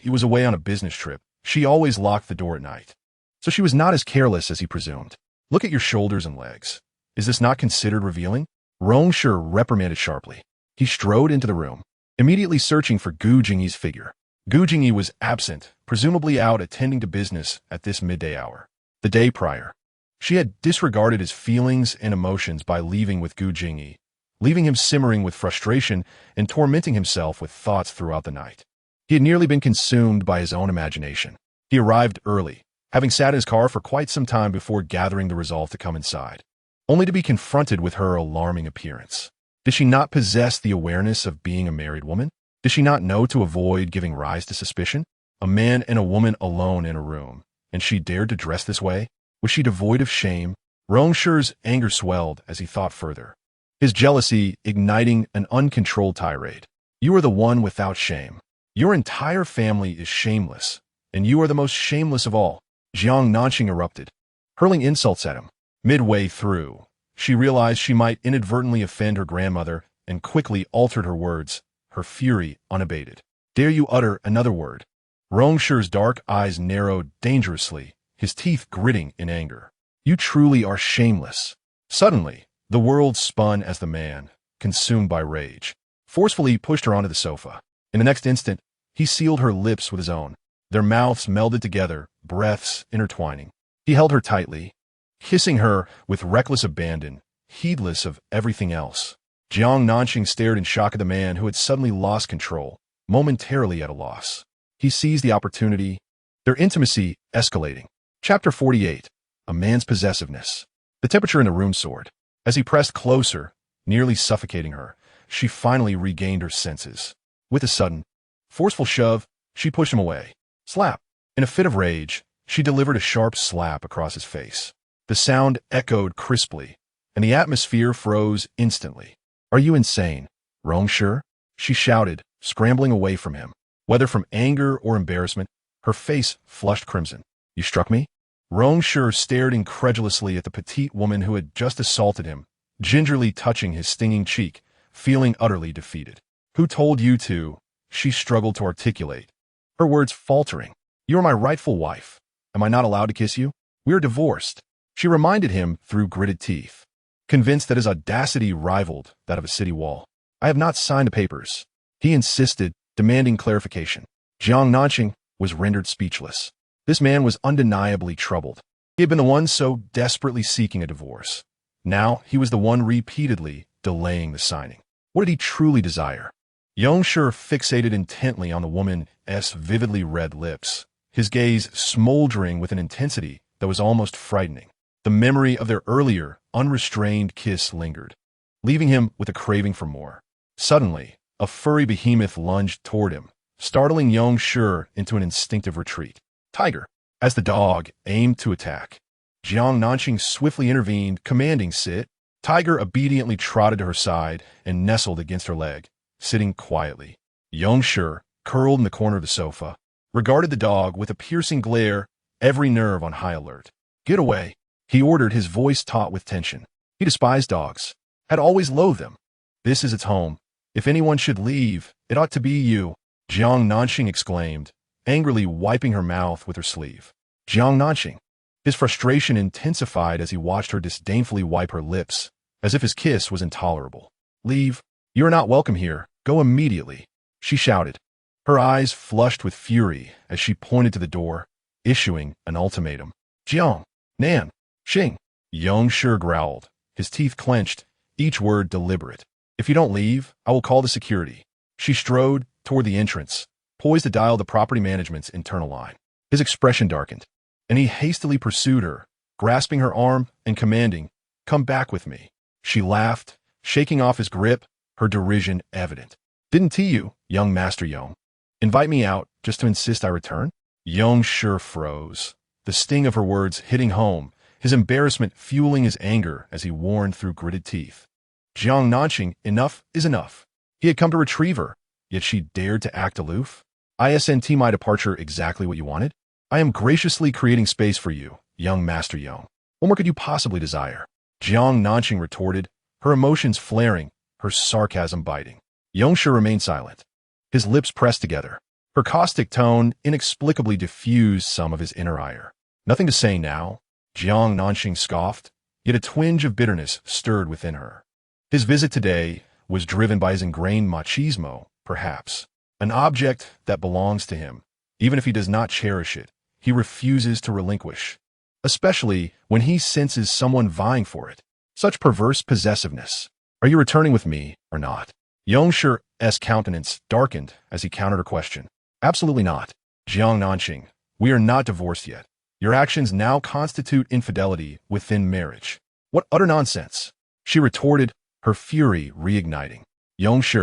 he was away on a business trip, she always locked the door at night. So she was not as careless as he presumed. Look at your shoulders and legs. Is this not considered revealing? Rong Shi reprimanded sharply. He strode into the room, immediately searching for Gu Jingyi's figure. Gu Jingyi was absent, presumably out attending to business at this midday hour. The day prior, she had disregarded his feelings and emotions by leaving with Gu Jingyi, leaving him simmering with frustration and tormenting himself with thoughts throughout the night. He had nearly been consumed by his own imagination. He arrived early, having sat in his car for quite some time before gathering the resolve to come inside, only to be confronted with her alarming appearance. Did she not possess the awareness of being a married woman? Did she not know to avoid giving rise to suspicion? A man and a woman alone in a room, and she dared to dress this way? Was she devoid of shame? Rong Shi's anger swelled as he thought further, his jealousy igniting an uncontrolled tirade. You are the one without shame. Your entire family is shameless, and you are the most shameless of all. Jiang Nanxing erupted, hurling insults at him. Midway through, she realized she might inadvertently offend her grandmother and quickly altered her words, her fury unabated. Dare you utter another word? Rong Shi's dark eyes narrowed dangerously, his teeth gritting in anger. You truly are shameless. Suddenly, the world spun as the man, consumed by rage, forcefully pushed her onto the sofa. In the next instant, he sealed her lips with his own. Their mouths melded together, breaths intertwining. He held her tightly, kissing her with reckless abandon, heedless of everything else. Jiang Nanxing stared in shock at the man who had suddenly lost control, momentarily at a loss. He seized the opportunity, their intimacy escalating. Chapter 48. A Man's Possessiveness. The temperature in the room soared. As he pressed closer, nearly suffocating her, she finally regained her senses. With a sudden, forceful shove, she pushed him away. Slap! In a fit of rage, she delivered a sharp slap across his face. The sound echoed crisply, and the atmosphere froze instantly. Are you insane, Rong Shi? She shouted, scrambling away from him. Whether from anger or embarrassment, her face flushed crimson. You struck me? Rong Shi stared incredulously at the petite woman who had just assaulted him, gingerly touching his stinging cheek, feeling utterly defeated. Who told you to? She struggled to articulate, her words faltering. You are my rightful wife. Am I not allowed to kiss you? We are divorced. She reminded him through gritted teeth, convinced that his audacity rivaled that of a city wall. I have not signed the papers. He insisted, demanding clarification. Jiang Nanxing was rendered speechless. This man was undeniably troubled. He had been the one so desperately seeking a divorce. Now he was the one repeatedly delaying the signing. What did he truly desire? Rong Shi fixated intently on the woman's vividly red lips, his gaze smoldering with an intensity that was almost frightening. The memory of their earlier, unrestrained kiss lingered, leaving him with a craving for more. Suddenly, a furry behemoth lunged toward him, startling Rong Shi into an instinctive retreat. Tiger! As the dog aimed to attack, Jiang Nanxing swiftly intervened, commanding sit. Tiger obediently trotted to her side and nestled against her leg, sitting quietly. Rong Shi, curled in the corner of the sofa, regarded the dog with a piercing glare, every nerve on high alert. Get away, he ordered, his voice taut with tension. He despised dogs, had always loathed them. This is its home. If anyone should leave, it ought to be you, Jiang Nanxing exclaimed, angrily wiping her mouth with her sleeve. Jiang Nanxing. His frustration intensified as he watched her disdainfully wipe her lips, as if his kiss was intolerable. Leave. You are not welcome here. Go immediately, she shouted, her eyes flushed with fury as she pointed to the door, issuing an ultimatum. Jiang Nanxing. Rong Shi growled, his teeth clenched, each word deliberate. If you don't leave, I will call the security. She strode toward the entrance, poised to dial the property management's internal line. His expression darkened, and he hastily pursued her, grasping her arm and commanding, Come back with me. She laughed, shaking off his grip, her derision evident. Didn't you, young Master Yong, invite me out just to insist I return? Rong Shi froze, the sting of her words hitting home, his embarrassment fueling his anger as he warned through gritted teeth. Jiang Nanxing, enough is enough. He had come to retrieve her, yet she dared to act aloof. Isn't my departure exactly what you wanted? I am graciously creating space for you, young Master Yong. What more could you possibly desire? Jiang Nanxing retorted, her emotions flaring, her sarcasm biting. Rong Shi remained silent, his lips pressed together, Her caustic tone inexplicably diffused some of his inner ire. Nothing to say now, Jiang Nanxing scoffed, yet a twinge of bitterness stirred within her. His visit today was driven by his ingrained machismo, perhaps. An object that belongs to him, even if he does not cherish it, he refuses to relinquish, especially when he senses someone vying for it. Such perverse possessiveness. Are you returning with me or not? Rong Shi's countenance darkened as he countered her question. Absolutely not. Jiang Nanxing, we are not divorced yet. Your actions now constitute infidelity within marriage. What utter nonsense! She retorted, her fury reigniting. Rong Shi,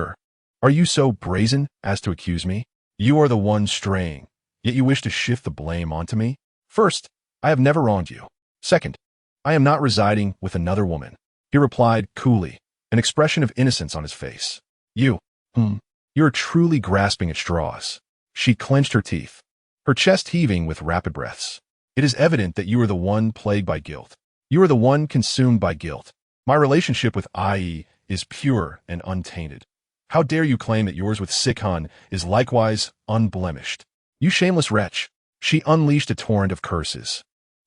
are you so brazen as to accuse me? You are the one straying, yet you wish to shift the blame onto me? First, I have never wronged you. Second, I am not residing with another woman. He replied coolly, an expression of innocence on his face. You are truly grasping at straws. She clenched her teeth, her chest heaving with rapid breaths. It is evident that you are the one plagued by guilt. You are the one consumed by guilt. My relationship with IE is pure and untainted. How dare you claim that yours with Sikhan is likewise unblemished? You shameless wretch! She unleashed a torrent of curses.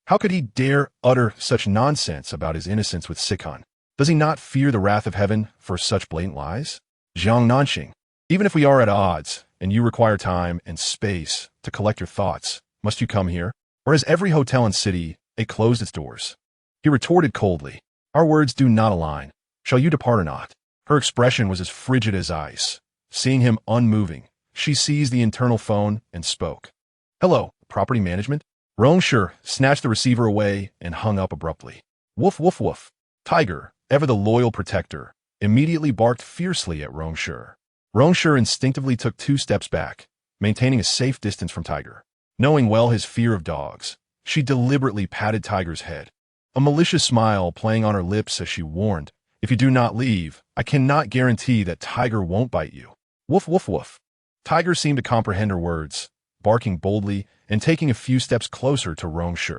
How could he dare utter such nonsense about his innocence with Sikhan? Does he not fear the wrath of heaven for such blatant lies? Jiang Nanxing, even if we are at odds, and you require time and space to collect your thoughts, must you come here? Or has every hotel and city closed its doors? He retorted coldly, our words do not align. Shall you depart or not? Her expression was as frigid as ice. Seeing him unmoving, she seized the internal phone and spoke. Hello, property management? Rong Shi snatched the receiver away and hung up abruptly. Woof, woof, woof. Tiger, ever the loyal protector, immediately barked fiercely at Rong Shi. Rong Shi instinctively took 2 steps back, maintaining a safe distance from Tiger. Knowing well his fear of dogs, she deliberately patted Tiger's head, a malicious smile playing on her lips as she warned, if you do not leave, I cannot guarantee that Tiger won't bite you. Woof, woof, woof. Tiger seemed to comprehend her words, barking boldly and taking a few steps closer to Rong Shi.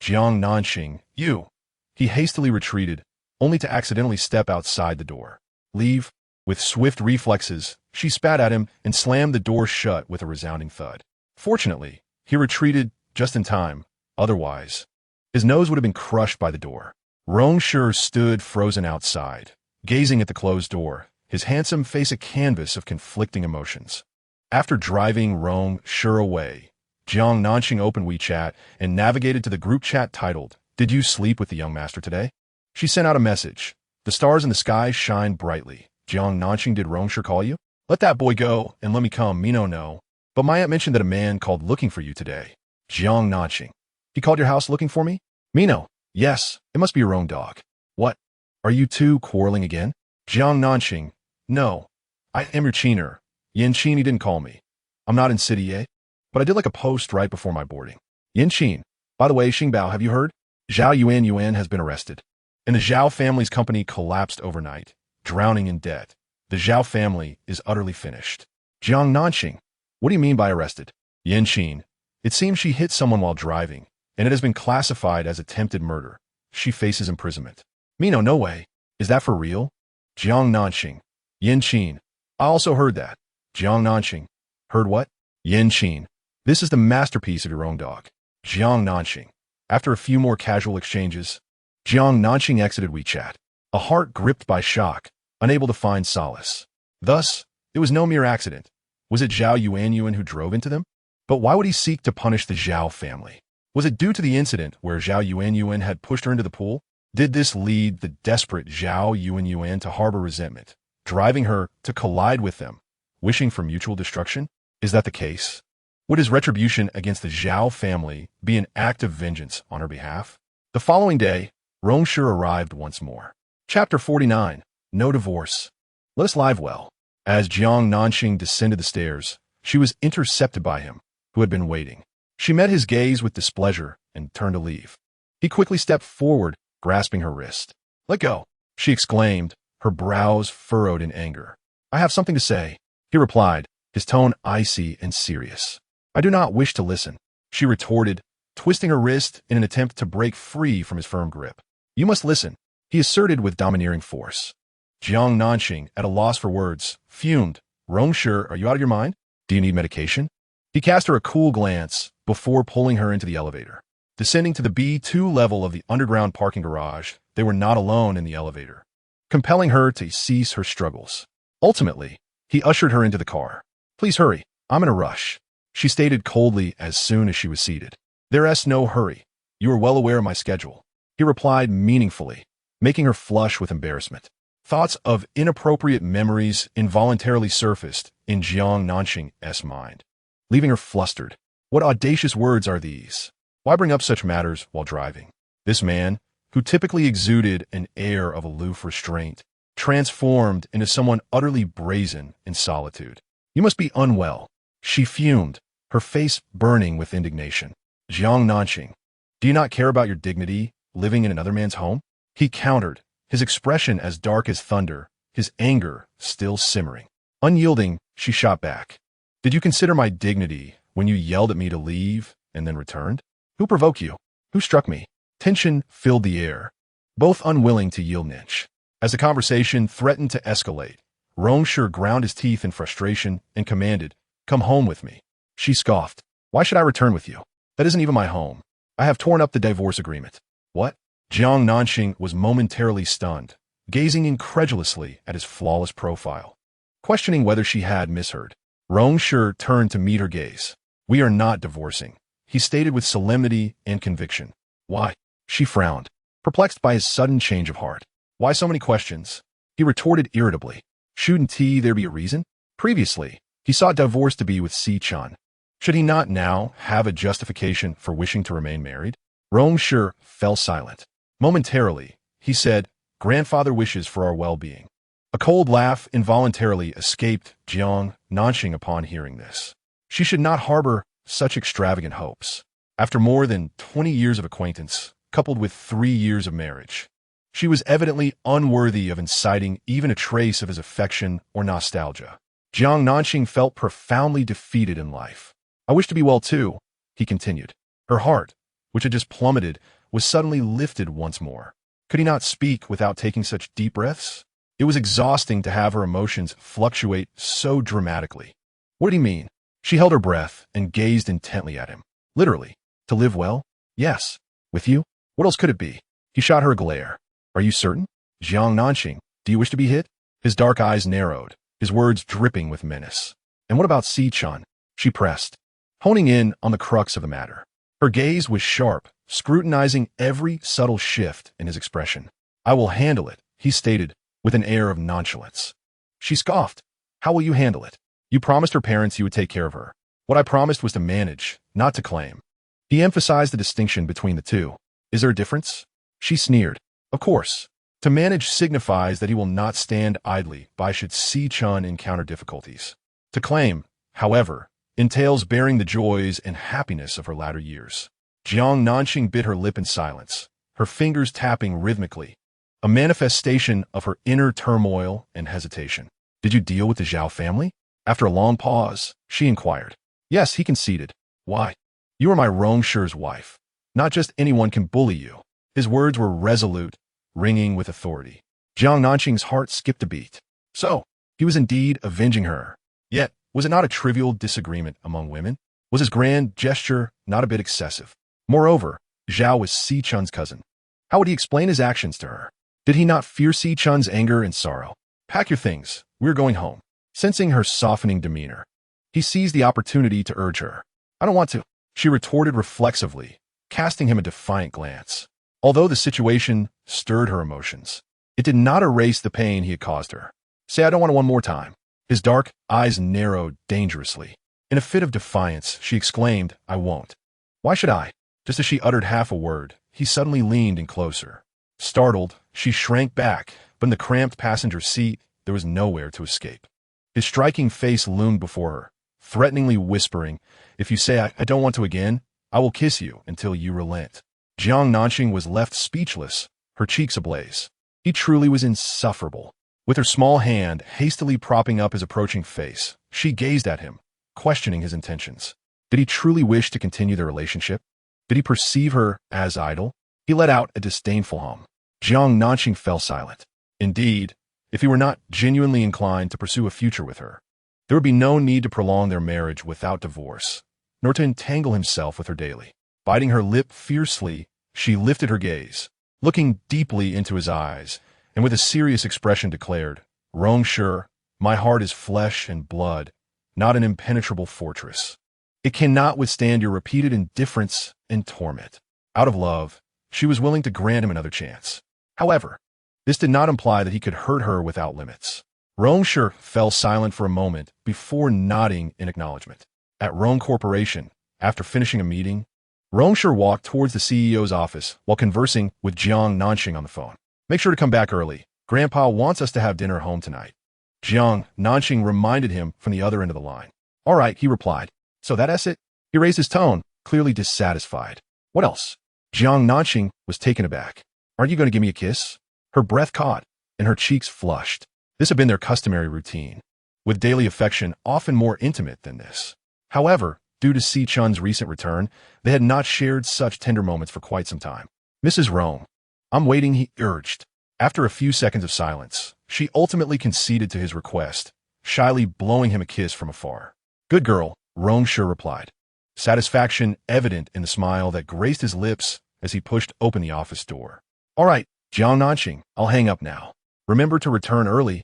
Jiang Nanxing, you. He hastily retreated, only to accidentally step outside the door. Leave. With swift reflexes, she spat at him and slammed the door shut with a resounding thud. Fortunately, he retreated just in time. Otherwise, his nose would have been crushed by the door. Rong Shi stood frozen outside, gazing at the closed door, his handsome face a canvas of conflicting emotions. After driving Rong Shi away, Jiang Nanxing opened WeChat and navigated to the group chat titled, Did you sleep with the young master today? She sent out a message. The stars in the sky shine brightly. Jiang Nanxing, did Rong Shi call you? Let that boy go and let me come. Mino, no. But my aunt mentioned that a man called looking for you today. Jiang Nanxing. He called your house looking for me? Mino. Yes, it must be your own dog. What? Are you two quarreling again? Jiang Nanxing. No. I am your chiner. Yin Qin, he didn't call me. I'm not in city yet, but I did like a post right before my boarding. Yin Qin. By the way, Xingbao, have you heard? Zhao Yuan has been arrested. And the Zhao family's company collapsed overnight, drowning in debt. The Zhao family is utterly finished. Jiang Nanxing. What do you mean by arrested? Yin Qin. It seems she hit someone while driving, and it has been classified as attempted murder. She faces imprisonment. Mino, no way. Is that for real? Jiang Nanxing. Yin Qin. I also heard that. Jiang Nanxing. Heard what? Yin Qin. This is the masterpiece of your own dog. Jiang Nanxing. After a few more casual exchanges, Jiang Nanxing exited WeChat, a heart gripped by shock, unable to find solace. Thus, it was no mere accident. Was it Zhao Yuan who drove into them? But why would he seek to punish the Zhao family? Was it due to the incident where Zhao Yuan had pushed her into the pool? Did this lead the desperate Zhao Yuan to harbor resentment, driving her to collide with them, wishing for mutual destruction? Is that the case? Would his retribution against the Zhao family be an act of vengeance on her behalf? The following day, Rong Shi arrived once more. Chapter 49. No divorce. Let us live well. As Jiang Nanxing descended the stairs, she was intercepted by him, who had been waiting. She met his gaze with displeasure and turned to leave. He quickly stepped forward, grasping her wrist. Let go, she exclaimed, her brows furrowed in anger. I have something to say, he replied, his tone icy and serious. I do not wish to listen, she retorted, twisting her wrist in an attempt to break free from his firm grip. You must listen, he asserted with domineering force. Jiang Nanxing, at a loss for words, fumed. Rong Shi, are you out of your mind? Do you need medication? He cast her a cool glance before pulling her into the elevator. Descending to the B2 level of the underground parking garage, they were not alone in the elevator, compelling her to cease her struggles. Ultimately, he ushered her into the car. "Please hurry, I'm in a rush," she stated coldly as soon as she was seated. "There's no hurry. You are well aware of my schedule," he replied meaningfully, making her flush with embarrassment. Thoughts of inappropriate memories involuntarily surfaced in Jiang Nanxing's mind, leaving her flustered. What audacious words are these? Why bring up such matters while driving? This man, who typically exuded an air of aloof restraint, transformed into someone utterly brazen in solitude. "You must be unwell," she fumed, her face burning with indignation. "Jiang Nanxing, do you not care about your dignity living in another man's home?" He countered, his expression as dark as thunder, his anger still simmering. Unyielding, she shot back. "Did you consider my dignity when you yelled at me to leave and then returned? Who provoked you? Who struck me?" Tension filled the air, both unwilling to yield an inch. As the conversation threatened to escalate, Rong Shi ground his teeth in frustration and commanded, "Come home with me." She scoffed. "Why should I return with you? That isn't even my home. I have torn up the divorce agreement." "What?" Jiang Nanxing was momentarily stunned, gazing incredulously at his flawless profile, questioning whether she had misheard. Rong Shi turned to meet her gaze. "We are not divorcing," he stated with solemnity and conviction. "Why?" She frowned, perplexed by his sudden change of heart. "Why so many questions?" He retorted irritably. "Shouldn't there be a reason?" Previously, he sought divorce to be with Xiao Chun. Should he not now have a justification for wishing to remain married? Rong Shi fell silent. Momentarily, he said, "Grandfather wishes for our well-being." A cold laugh involuntarily escaped Jiang Nanxing upon hearing this. She should not harbor such extravagant hopes. After more than 20 years of acquaintance, coupled with 3 years of marriage, she was evidently unworthy of inciting even a trace of his affection or nostalgia. Jiang Nanxing felt profoundly defeated in life. "I wish to be well too," he continued. Her heart, which had just plummeted, was suddenly lifted once more. Could he not speak without taking such deep breaths? It was exhausting to have her emotions fluctuate so dramatically. What did he mean? She held her breath and gazed intently at him. Literally, to live well? Yes. With you? What else could it be? He shot her a glare. "Are you certain? Jiang Nanxing, do you wish to be hit?" His dark eyes narrowed, his words dripping with menace. "And what about Xiao Chun?" She pressed, honing in on the crux of the matter. Her gaze was sharp, scrutinizing every subtle shift in his expression. "I will handle it," he stated, with an air of nonchalance. She scoffed. "How will you handle it? You promised her parents you would take care of her. What I promised was to manage, not to claim." He emphasized the distinction between the two. "Is there a difference?" She sneered. "Of course. To manage signifies that he will not stand idly by should Xiao Chun encounter difficulties. To claim, however, entails bearing the joys and happiness of her latter years." Jiang Nanxing bit her lip in silence, her fingers tapping rhythmically, a manifestation of her inner turmoil and hesitation. "Did you deal with the Zhao family?" After a long pause, she inquired. "Yes," he conceded. "Why?" "You are my Rong Shi's wife. Not just anyone can bully you." His words were resolute, ringing with authority. Jiang Nanxing's heart skipped a beat. So, he was indeed avenging her. Yet, was it not a trivial disagreement among women? Was his grand gesture not a bit excessive? Moreover, Zhao was Xiao Chun's cousin. How would he explain his actions to her? Did he not fear Xiao Chun's anger and sorrow? "Pack your things, we're going home." Sensing her softening demeanor, he seized the opportunity to urge her. "I don't want to," she retorted reflexively, casting him a defiant glance. Although the situation stirred her emotions, it did not erase the pain he had caused her. "Say I don't want to one more time." His dark eyes narrowed dangerously. In a fit of defiance, she exclaimed, "I won't." "Why should I?" Just as she uttered half a word, he suddenly leaned in closer. Startled, she shrank back, but in the cramped passenger seat, there was nowhere to escape. His striking face loomed before her, threateningly whispering, "If you say I don't want to again, I will kiss you until you relent." Jiang Nanxing was left speechless, her cheeks ablaze. He truly was insufferable. With her small hand hastily propping up his approaching face, she gazed at him, questioning his intentions. Did he truly wish to continue their relationship? Did he perceive her as idle? He let out a disdainful hum. Jiang Nanxing fell silent. Indeed, if he were not genuinely inclined to pursue a future with her, There would be no need to prolong their marriage without divorce, nor to entangle himself with her daily. Biting her lip fiercely, she lifted her gaze, looking deeply into his eyes, and with a serious expression declared, "Rong Shi, my heart is flesh and blood, not an impenetrable fortress. It cannot withstand your repeated indifference and torment." Out of love, she was willing to grant him another chance. However, this did not imply that he could hurt her without limits. Rong Shi fell silent for a moment before nodding in acknowledgement. At Rong Corporation, after finishing a meeting, Rong Shi walked towards the CEO's office while conversing with Jiang Nanxing on the phone. "Make sure to come back early. Grandpa wants us to have dinner home tonight." Jiang Nanxing reminded him from the other end of the line. "All right," he replied. "So that's it?" He raised his tone, clearly dissatisfied. "What else?" Jiang Nanxing was taken aback. "Aren't you going to give me a kiss?" Her breath caught, and her cheeks flushed. This had been their customary routine, with daily affection often more intimate than this. However, due to Xiao Chun's recent return, they had not shared such tender moments for quite some time. "Mrs. Rong, I'm waiting," he urged. After a few seconds of silence, she ultimately conceded to his request, shyly blowing him a kiss from afar. "Good girl," Rong Shi replied, satisfaction evident in the smile that graced his lips as he pushed open the office door. "All right, Jiang Nanxing, I'll hang up now. Remember to return early."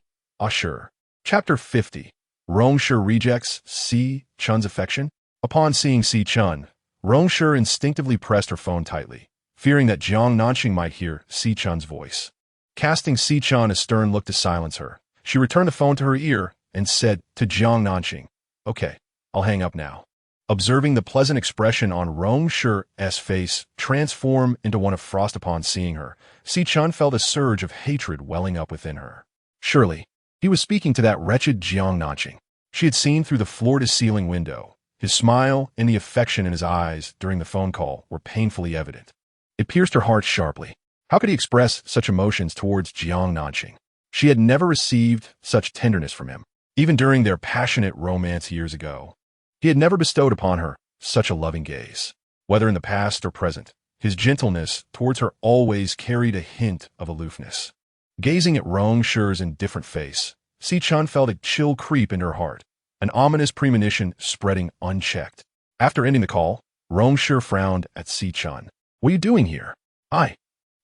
Sure. Chapter 50. Rong Shi rejects Xiao Chun's affection. Upon seeing Xiao Chun, Rong Shi instinctively pressed her phone tightly, fearing that Jiang Nanxing might hear Xiao Chun's voice. Casting Xiao Chun a stern look to silence her, she returned the phone to her ear and said to Jiang Nanxing, "Okay, I'll hang up now." Observing the pleasant expression on Rong Shi's face transform into one of frost upon seeing her, Xiao Chun felt a surge of hatred welling up within her. Surely, he was speaking to that wretched Jiang Nanxing. She had seen through the floor-to-ceiling window. His smile and the affection in his eyes during the phone call were painfully evident. It pierced her heart sharply. How could he express such emotions towards Jiang Nanxing? She had never received such tenderness from him, even during their passionate romance years ago. He had never bestowed upon her such a loving gaze. Whether in the past or present, his gentleness towards her always carried a hint of aloofness. Gazing at Rong Shi's indifferent face, Xiao Chun felt a chill creep into her heart, an ominous premonition spreading unchecked. After ending the call, Rong Shi frowned at Xiao Chun. "What are you doing here?" "I."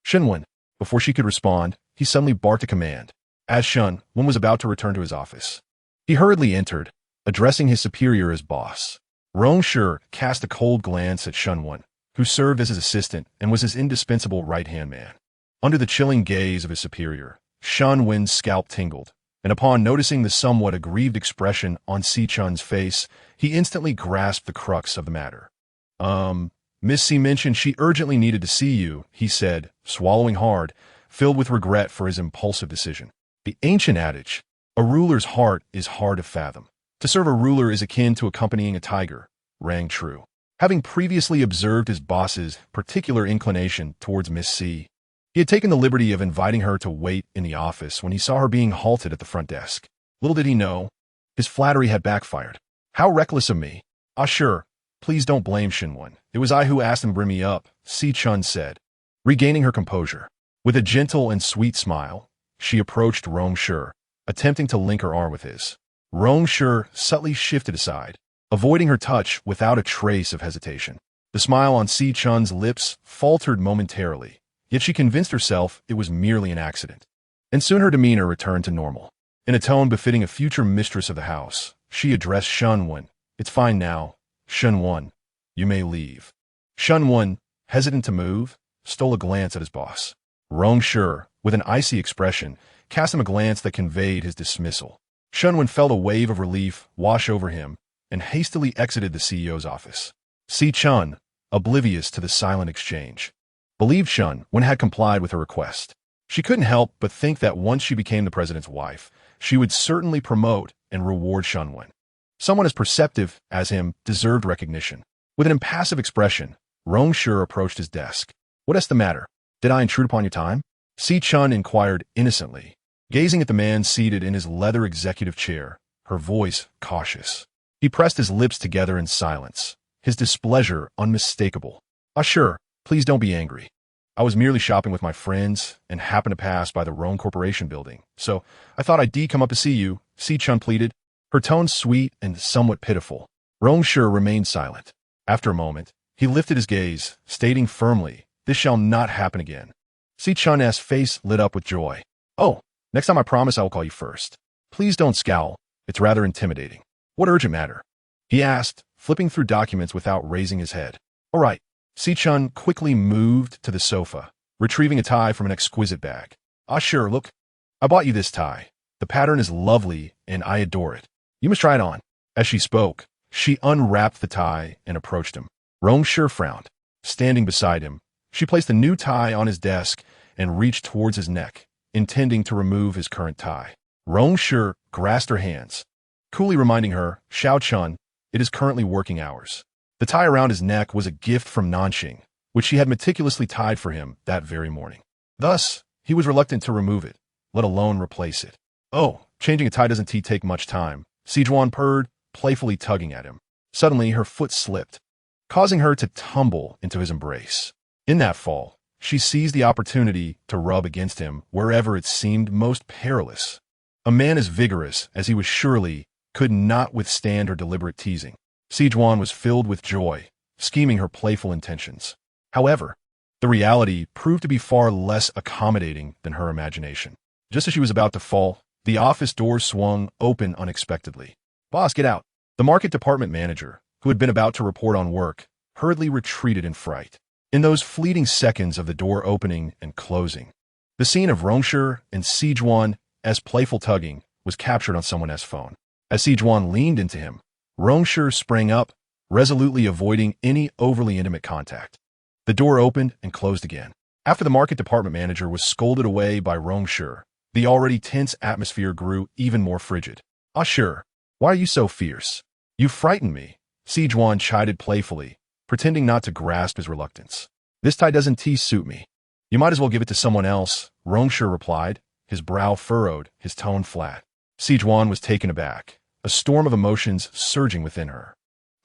Shenwen. Before she could respond, he suddenly barked a command. As Shenwen was about to return to his office, he hurriedly entered, addressing his superior as boss. Rong Shi cast a cold glance at Shenwen, who served as his assistant and was his indispensable right-hand man. Under the chilling gaze of his superior, Shenwen's scalp tingled, and upon noticing the somewhat aggrieved expression on Xiao Chun's face, he instantly grasped the crux of the matter. Miss C mentioned she urgently needed to see you," he said, swallowing hard, filled with regret for his impulsive decision. The ancient adage, "A ruler's heart is hard to fathom. To serve a ruler is akin to accompanying a tiger," rang true. Having previously observed his boss's particular inclination towards Miss C, he had taken the liberty of inviting her to wait in the office when he saw her being halted at the front desk. Little did he know, his flattery had backfired. "How reckless of me." Sure. Please don't blame Shenwen. It was I who asked him to bring me up," Xiao Chun said, regaining her composure. With a gentle and sweet smile, she approached Rong Shi, attempting to link her arm with his. Rong Shi subtly shifted aside, avoiding her touch without a trace of hesitation. The smile on Xiao Chun's lips faltered momentarily, yet she convinced herself it was merely an accident. And soon her demeanor returned to normal. In a tone befitting a future mistress of the house, she addressed Shenwen. "It's fine now. Shenwen, you may leave." Shenwen, hesitant to move, stole a glance at his boss. Rong Shi, with an icy expression, cast him a glance that conveyed his dismissal. Shenwen felt a wave of relief wash over him and hastily exited the CEO's office. Xiao Chun, oblivious to the silent exchange, believed Shenwen had complied with her request. She couldn't help but think that once she became the president's wife, she would certainly promote and reward Shenwen. Someone as perceptive as him deserved recognition. With an impassive expression, Rong Shi approached his desk. "What's the matter? Did I intrude upon your time?" Xiao Chun inquired innocently, gazing at the man seated in his leather executive chair, her voice cautious. He pressed his lips together in silence, his displeasure unmistakable. Sure, please don't be angry. I was merely shopping with my friends and happened to pass by the Rong Corporation building, so I thought I'd come up to see you," Xiao Chun pleaded. her tone sweet and somewhat pitiful. Rong Shi remained silent. After a moment, he lifted his gaze, stating firmly, "This shall not happen again." Xiao Chun's face lit up with joy. "Oh, next time I promise I will call you first. Please don't scowl. It's rather intimidating." "What urgent matter?" he asked, flipping through documents without raising his head. "All right." Xiao Chun quickly moved to the sofa, retrieving a tie from an exquisite bag. "Ah, sure, look. I bought you this tie. The pattern is lovely, and I adore it. You must try it on." As she spoke, she unwrapped the tie and approached him. Rong Shi frowned. Standing beside him, she placed a new tie on his desk and reached towards his neck, intending to remove his current tie. Rong Shi grasped her hands, coolly reminding her, "Xiao Chun, it is currently working hours." The tie around his neck was a gift from Nanxing, which she had meticulously tied for him that very morning. Thus, he was reluctant to remove it, let alone replace it. "Oh, changing a tie doesn't take much time," Sijuan purred, playfully tugging at him. Suddenly, her foot slipped, causing her to tumble into his embrace. In that fall, she seized the opportunity to rub against him wherever it seemed most perilous. A man as vigorous as he was surely could not withstand her deliberate teasing. Sijuan was filled with joy, scheming her playful intentions. However, the reality proved to be far less accommodating than her imagination. Just as she was about to fall, the office door swung open unexpectedly. "Boss, get out." The market department manager, who had been about to report on work, hurriedly retreated in fright. In those fleeting seconds of the door opening and closing, the scene of Rong Shi and Sijuan's playful tugging was captured on someone's phone. As Sijuan leaned into him, Rong Shi sprang up, resolutely avoiding any overly intimate contact. The door opened and closed again. After the market department manager was scolded away by Rong Shi, the already tense atmosphere grew even more frigid. "Ah, sure. Why are you so fierce? You frightened me," Sijuan chided playfully, pretending not to grasp his reluctance. "This tie doesn't suit me. You might as well give it to someone else," Rong Shi replied, his brow furrowed, his tone flat. Sijuan was taken aback, a storm of emotions surging within her.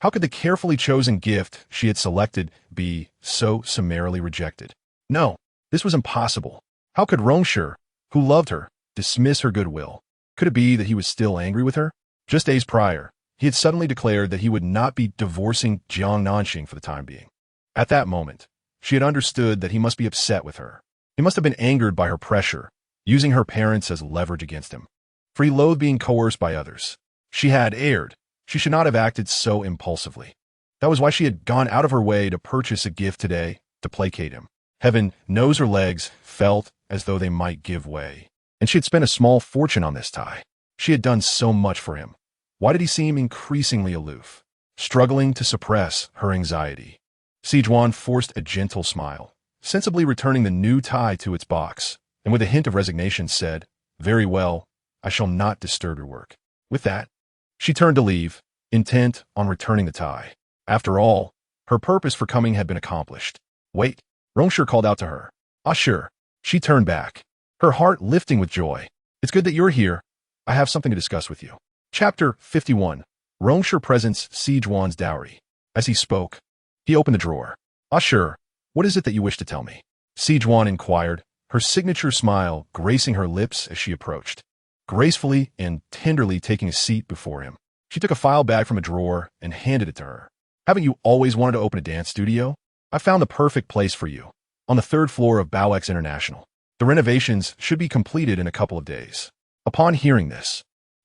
How could the carefully chosen gift she had selected be so summarily rejected? No, this was impossible. How could Rong Shi, who loved her, dismiss her goodwill? Could it be that he was still angry with her? Just days prior, he had suddenly declared that he would not be divorcing Jiang Nanxing for the time being. At that moment, she had understood that he must be upset with her. He must have been angered by her pressure, using her parents as leverage against him. For he loathed being coerced by others. She had erred. She should not have acted so impulsively. That was why she had gone out of her way to purchase a gift today to placate him. Heaven knows her legs felt as though they might give way. And she had spent a small fortune on this tie. She had done so much for him. Why did he seem increasingly aloof, struggling to suppress her anxiety? Sijuan forced a gentle smile, sensibly returning the new tie to its box, and with a hint of resignation said, "Very well, I shall not disturb your work." With that, she turned to leave, intent on returning the tie. After all, her purpose for coming had been accomplished. "Wait," Rong Shi called out to her. "Ah, sure." She turned back, her heart lifting with joy. "It's good that you're here. I have something to discuss with you." Chapter 51. Rong Shi presents Sijuan's dowry. As he spoke, he opened the drawer. "Ah, sure. What is it that you wish to tell me?" Sijuan inquired, her signature smile gracing her lips as she approached, gracefully and tenderly taking a seat before him. She took a file bag from a drawer and handed it to her. "Haven't you always wanted to open a dance studio? I found the perfect place for you, on the 3rd floor of Bowex International. The renovations should be completed in a couple of days." Upon hearing this,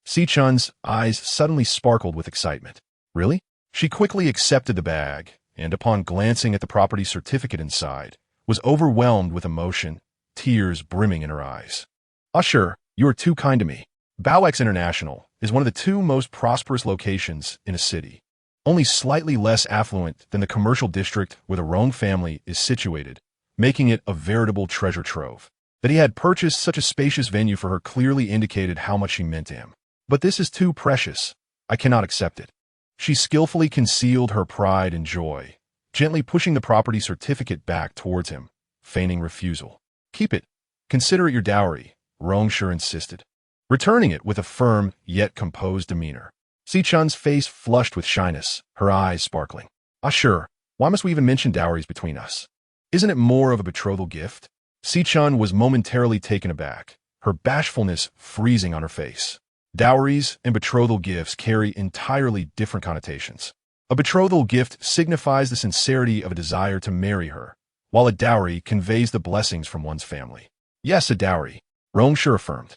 Xiao Chun's eyes suddenly sparkled with excitement. "Really?" She quickly accepted the bag, and upon glancing at the property certificate inside, was overwhelmed with emotion, tears brimming in her eyes. "Ah, sure, you are too kind to me." Bowex International is one of the 2 most prosperous locations in a city, only slightly less affluent than the commercial district where the Rong family is situated, making it a veritable treasure trove. That he had purchased such a spacious venue for her clearly indicated how much she meant to him. "But this is too precious. I cannot accept it." She skillfully concealed her pride and joy, gently pushing the property certificate back towards him, feigning refusal. "Keep it. Consider it your dowry," Rong Shi insisted, returning it with a firm yet composed demeanor. Xiao Chun's face flushed with shyness, her eyes sparkling. "Ah, sure. Why must we even mention dowries between us? Isn't it more of a betrothal gift?" Xiao Chun was momentarily taken aback, her bashfulness freezing on her face. Dowries and betrothal gifts carry entirely different connotations. A betrothal gift signifies the sincerity of a desire to marry her, while a dowry conveys the blessings from one's family. Yes, a dowry, Rong Shi affirmed.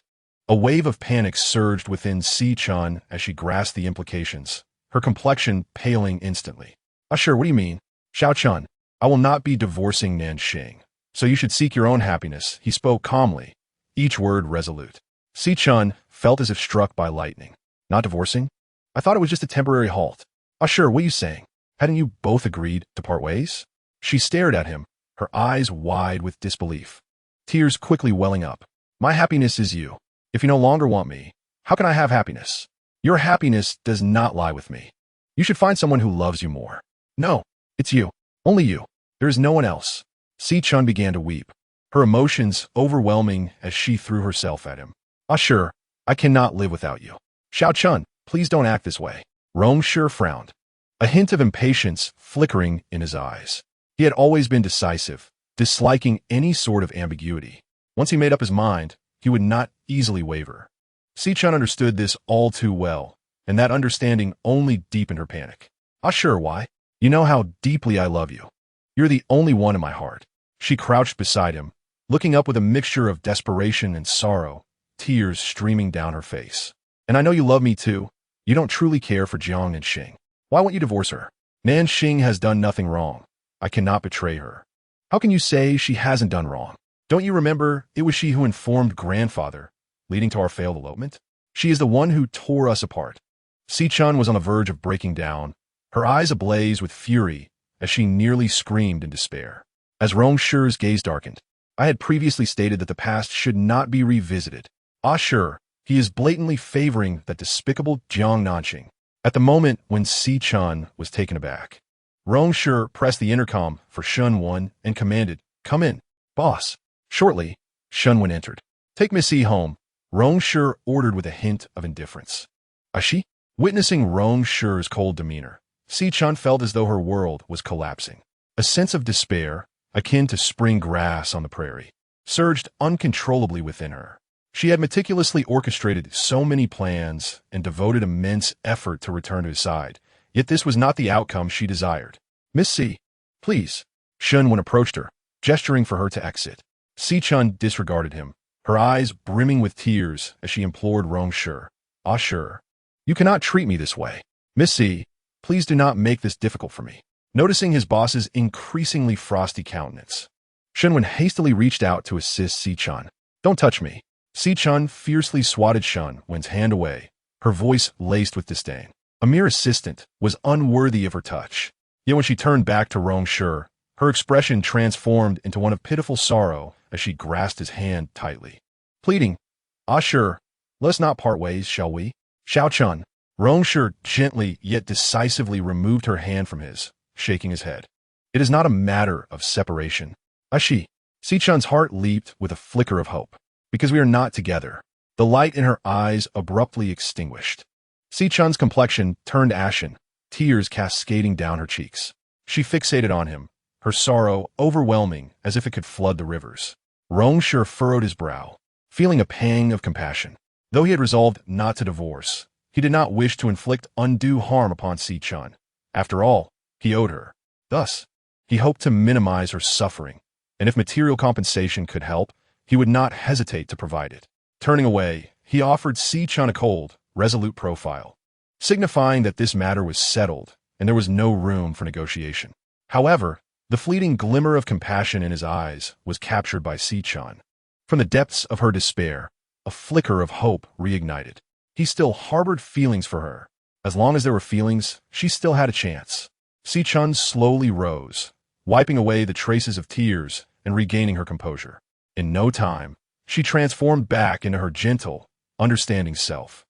A wave of panic surged within Xiao Chun as she grasped the implications, her complexion paling instantly. Sure, what do you mean? Xiao Chun, I will not be divorcing Nanxing, so you should seek your own happiness, he spoke calmly, each word resolute. Xiao Chun felt as if struck by lightning. Not divorcing? I thought it was just a temporary halt. Sure, what are you saying? Hadn't you both agreed to part ways? She stared at him, her eyes wide with disbelief, tears quickly welling up. My happiness is you. If you no longer want me, how can I have happiness? Your happiness does not lie with me. You should find someone who loves you more. No, it's you. Only you. There is no one else. Xiao Chun began to weep, her emotions overwhelming as she threw herself at him. Sure, I cannot live without you. Xiao Chun, please don't act this way. Rong Shi frowned, a hint of impatience flickering in his eyes. He had always been decisive, disliking any sort of ambiguity. Once he made up his mind, he would not easily waver. Xiao Chun understood this all too well, and that understanding only deepened her panic. Sure, why? You know how deeply I love you. You're the only one in my heart. She crouched beside him, looking up with a mixture of desperation and sorrow, tears streaming down her face. And I know you love me too. You don't truly care for Jiang Nanxing. Why won't you divorce her? Nanxing has done nothing wrong. I cannot betray her. How can you say she hasn't done wrong? Don't you remember it was she who informed grandfather, leading to our failed elopement? She is the one who tore us apart. Xiao Chun was on the verge of breaking down, her eyes ablaze with fury as she nearly screamed in despair. As Rong Shi's gaze darkened, I had previously stated that the past should not be revisited. Sure, he is blatantly favoring that despicable Jiang Nanxing. At the moment when Xiao Chun was taken aback, Rong Shi pressed the intercom for Shun Wen and commanded, "Come in, boss." Shortly, Shun Wen entered. "Take Miss E home," Rong Shi ordered with a hint of indifference. She? Witnessing Rong Shi's cold demeanor, Xiao Chun felt as though her world was collapsing. A sense of despair, akin to spring grass on the prairie, surged uncontrollably within her. She had meticulously orchestrated so many plans and devoted immense effort to return to his side, yet this was not the outcome she desired. "Miss C, please." Shun Wen approached her, gesturing for her to exit. Xiao Chun disregarded him, her eyes brimming with tears as she implored Rong Shi. Sure. You cannot treat me this way. Miss C, please do not make this difficult for me." Noticing his boss's increasingly frosty countenance, Shun Wen hastily reached out to assist Xiao Chun. "Don't touch me." Xiao Chun fiercely swatted Shun Wen's hand away, her voice laced with disdain. A mere assistant was unworthy of her touch. Yet when she turned back to Rong Shi, her expression transformed into one of pitiful sorrow as she grasped his hand tightly. Pleading, Sure, let us not part ways, shall we?" Xiao Chun. Rong Shi gently yet decisively removed her hand from his, shaking his head. "It is not a matter of separation. Xiao Chun's heart leaped with a flicker of hope. Because we are not together. The light in her eyes abruptly extinguished. Xiao Chun's complexion turned ashen, tears cascading down her cheeks. She fixated on him, her sorrow overwhelming as if it could flood the rivers. Rong Shi furrowed his brow, feeling a pang of compassion. Though he had resolved not to divorce, he did not wish to inflict undue harm upon Xiao Chun. After all, he owed her. Thus, he hoped to minimize her suffering, and if material compensation could help, he would not hesitate to provide it. Turning away, he offered Xiao Chun a cold, resolute profile, signifying that this matter was settled and there was no room for negotiation. However, the fleeting glimmer of compassion in his eyes was captured by Xiao Chun. From the depths of her despair, a flicker of hope reignited. He still harbored feelings for her. As long as there were feelings, she still had a chance. Xiao Chun slowly rose, wiping away the traces of tears and regaining her composure. In no time, she transformed back into her gentle, understanding self.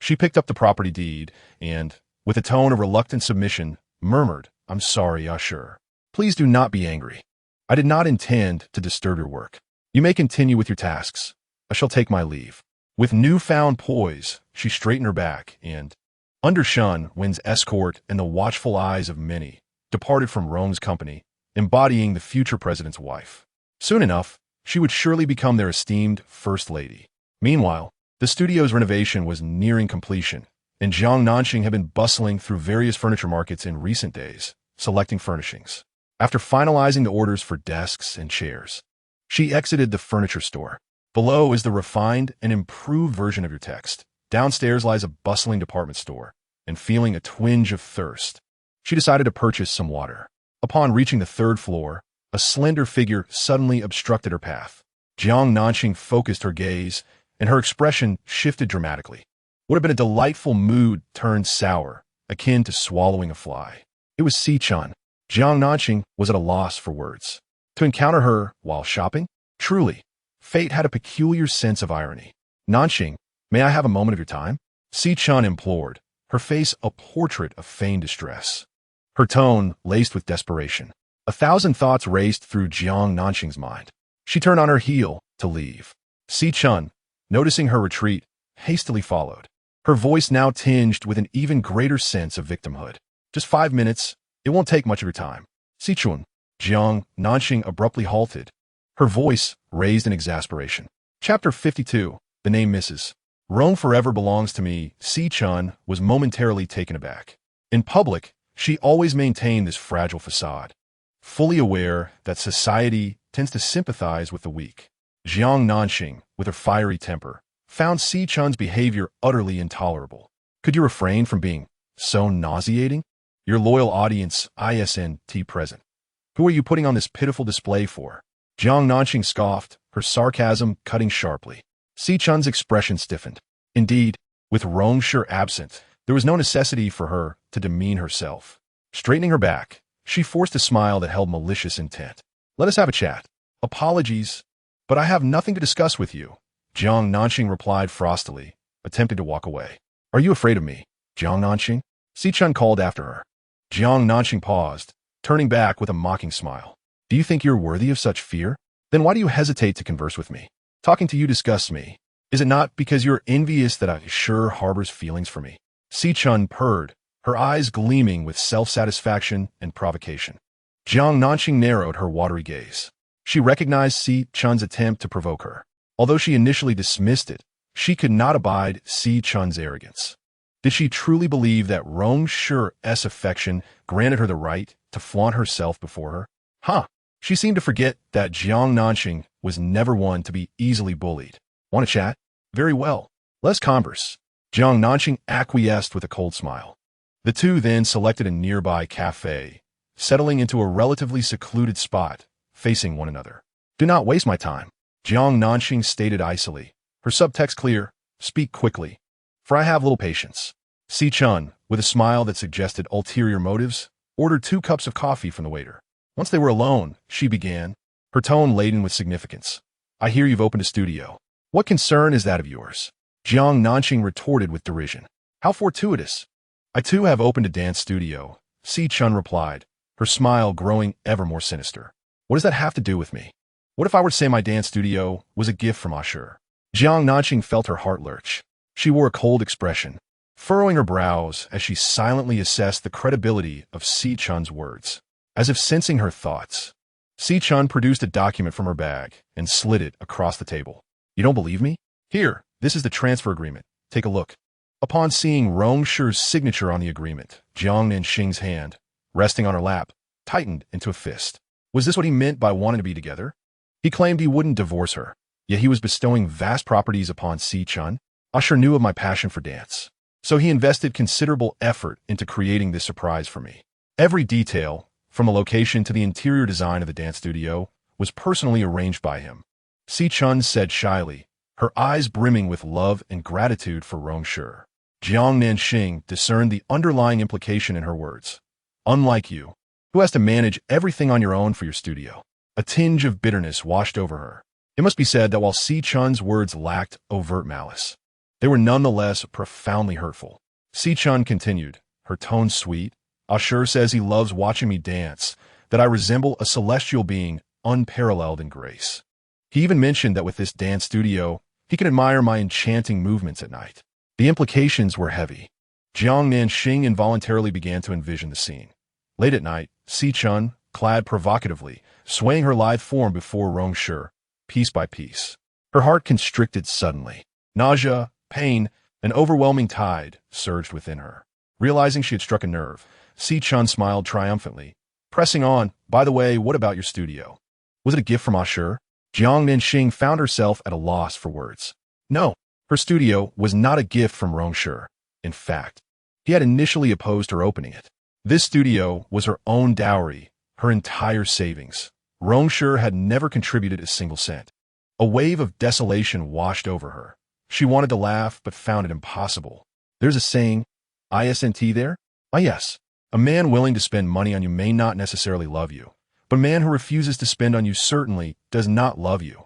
She picked up the property deed and, with a tone of reluctant submission, murmured, "I'm sorry, Sure. Please do not be angry. I did not intend to disturb your work. You may continue with your tasks. I shall take my leave." With newfound poise, she straightened her back and, under Shun Wen's escort and the watchful eyes of many, departed from Rong's company, embodying the future president's wife. Soon enough, she would surely become their esteemed first lady. Meanwhile, The studio's renovation was nearing completion, and Jiang Nanxing had been bustling through various furniture markets in recent days, selecting furnishings. After finalizing the orders for desks and chairs, she exited the furniture store. Below is the refined and improved version of your text. Downstairs lies a bustling department store, and feeling a twinge of thirst, she decided to purchase some water. Upon reaching the third floor, a slender figure suddenly obstructed her path. Jiang Nanxing focused her gaze, and her expression shifted dramatically. What had been a delightful mood turned sour, akin to swallowing a fly. It was Xiao Chun. Jiang Nanxing was at a loss for words. To encounter her while shopping? Truly, fate had a peculiar sense of irony. Nanxing, may I have a moment of your time? Xiao Chun implored, her face a portrait of feigned distress. Her tone laced with desperation. 1,000 thoughts raced through Jiang Nanxing's mind. She turned on her heel to leave. Xiao Chun, noticing her retreat, hastily followed. Her voice now tinged with an even greater sense of victimhood. Just 5 minutes, it won't take much of your time. Xiao Chun. Jiang Nanxing abruptly halted, her voice raised in exasperation. Chapter 52, The Name Mrs. Rome forever belongs to me. Xiao Chun was momentarily taken aback. In public, she always maintained this fragile facade, fully aware that society tends to sympathize with the weak. Jiang Nanxing, with her fiery temper, found Xiao Chun's behavior utterly intolerable. Could you refrain from being so nauseating? Your loyal audience, ISNT present. Who are you putting on this pitiful display for? Jiang Nanxing scoffed, her sarcasm cutting sharply. Xiao Chun's expression stiffened. Indeed, with Rong Shi absent, there was no necessity for her to demean herself. Straightening her back, she forced a smile that held malicious intent. Let us have a chat. Apologies, but I have nothing to discuss with you. Jiang Nanxing replied frostily, attempting to walk away. Are you afraid of me, Jiang Nanxing? Xiao Chun called after her. Jiang Nanxing paused, turning back with a mocking smile. Do you think you're worthy of such fear? Then why do you hesitate to converse with me? Talking to you disgusts me. Is it not because you're envious that I sure harbors feelings for me? Xiao Chun purred, her eyes gleaming with self-satisfaction and provocation. Jiang Nanxing narrowed her watery gaze. She recognized Xiao Chun's attempt to provoke her. Although she initially dismissed it, she could not abide Xiao Chun's arrogance. Did she truly believe that Rong Shi's affection granted her the right to flaunt herself before her? She seemed to forget that Jiang Nanxing was never one to be easily bullied. Want to chat? Very well. Let's converse. Jiang Nanxing acquiesced with a cold smile. The two then selected a nearby cafe, settling into a relatively secluded spot, facing one another. Do not waste my time, Jiang Nanxing stated icily, her subtext clear. Speak quickly, for I have little patience. Xiao Chun, with a smile that suggested ulterior motives, ordered 2 cups of coffee from the waiter. Once they were alone, she began, her tone laden with significance. I hear you've opened a studio. What concern is that of yours? Jiang Nanxing retorted with derision. How fortuitous. I too have opened a dance studio, Xiao Chun replied, her smile growing ever more sinister. What does that have to do with me? What if I were to say my dance studio was a gift from Ashur? Jiang Nanxing felt her heart lurch. She wore a cold expression, furrowing her brows as she silently assessed the credibility of Xiao Chun's words. As if sensing her thoughts, Xiao Chun produced a document from her bag and slid it across the table. You don't believe me? Here, this is the transfer agreement. Take a look. Upon seeing Rong Shi's signature on the agreement, Jiang Nanxing's hand, resting on her lap, tightened into a fist. Was this what he meant by wanting to be together? He claimed he wouldn't divorce her, yet he was bestowing vast properties upon Xiao Chun. Ashur knew of my passion for dance, so he invested considerable effort into creating this surprise for me. Every detail, from the location to the interior design of the dance studio, was personally arranged by him. Xiao Chun said shyly, her eyes brimming with love and gratitude for Rong Shi. Jiang Nanxing discerned the underlying implication in her words. Unlike you, who has to manage everything on your own for your studio. A tinge of bitterness washed over her. It must be said that while Xiao Chun's words lacked overt malice, they were nonetheless profoundly hurtful. Xiao Chun continued, her tone sweet. Ashur says he loves watching me dance, that I resemble a celestial being unparalleled in grace. He even mentioned that with this dance studio, he can admire my enchanting movements at night. The implications were heavy. Jiang Nanxing involuntarily began to envision the scene. Late at night, Xiao Chun, clad provocatively, swaying her lithe form before Rong Shi, piece by piece. Her heart constricted suddenly. Nausea, pain, an overwhelming tide surged within her. Realizing she had struck a nerve, Xiao Chun smiled triumphantly, pressing on, "By the way, what about your studio? Was it a gift from Ashur?" Jiang Nanxing found herself at a loss for words. No, her studio was not a gift from Rong Shi. In fact, he had initially opposed her opening it. This studio was her own dowry, her entire savings. Rong Shi had never contributed a single cent. A wave of desolation washed over her. She wanted to laugh, but found it impossible. There's a saying, isn't there? Ah, yes. A man willing to spend money on you may not necessarily love you, but a man who refuses to spend on you certainly does not love you.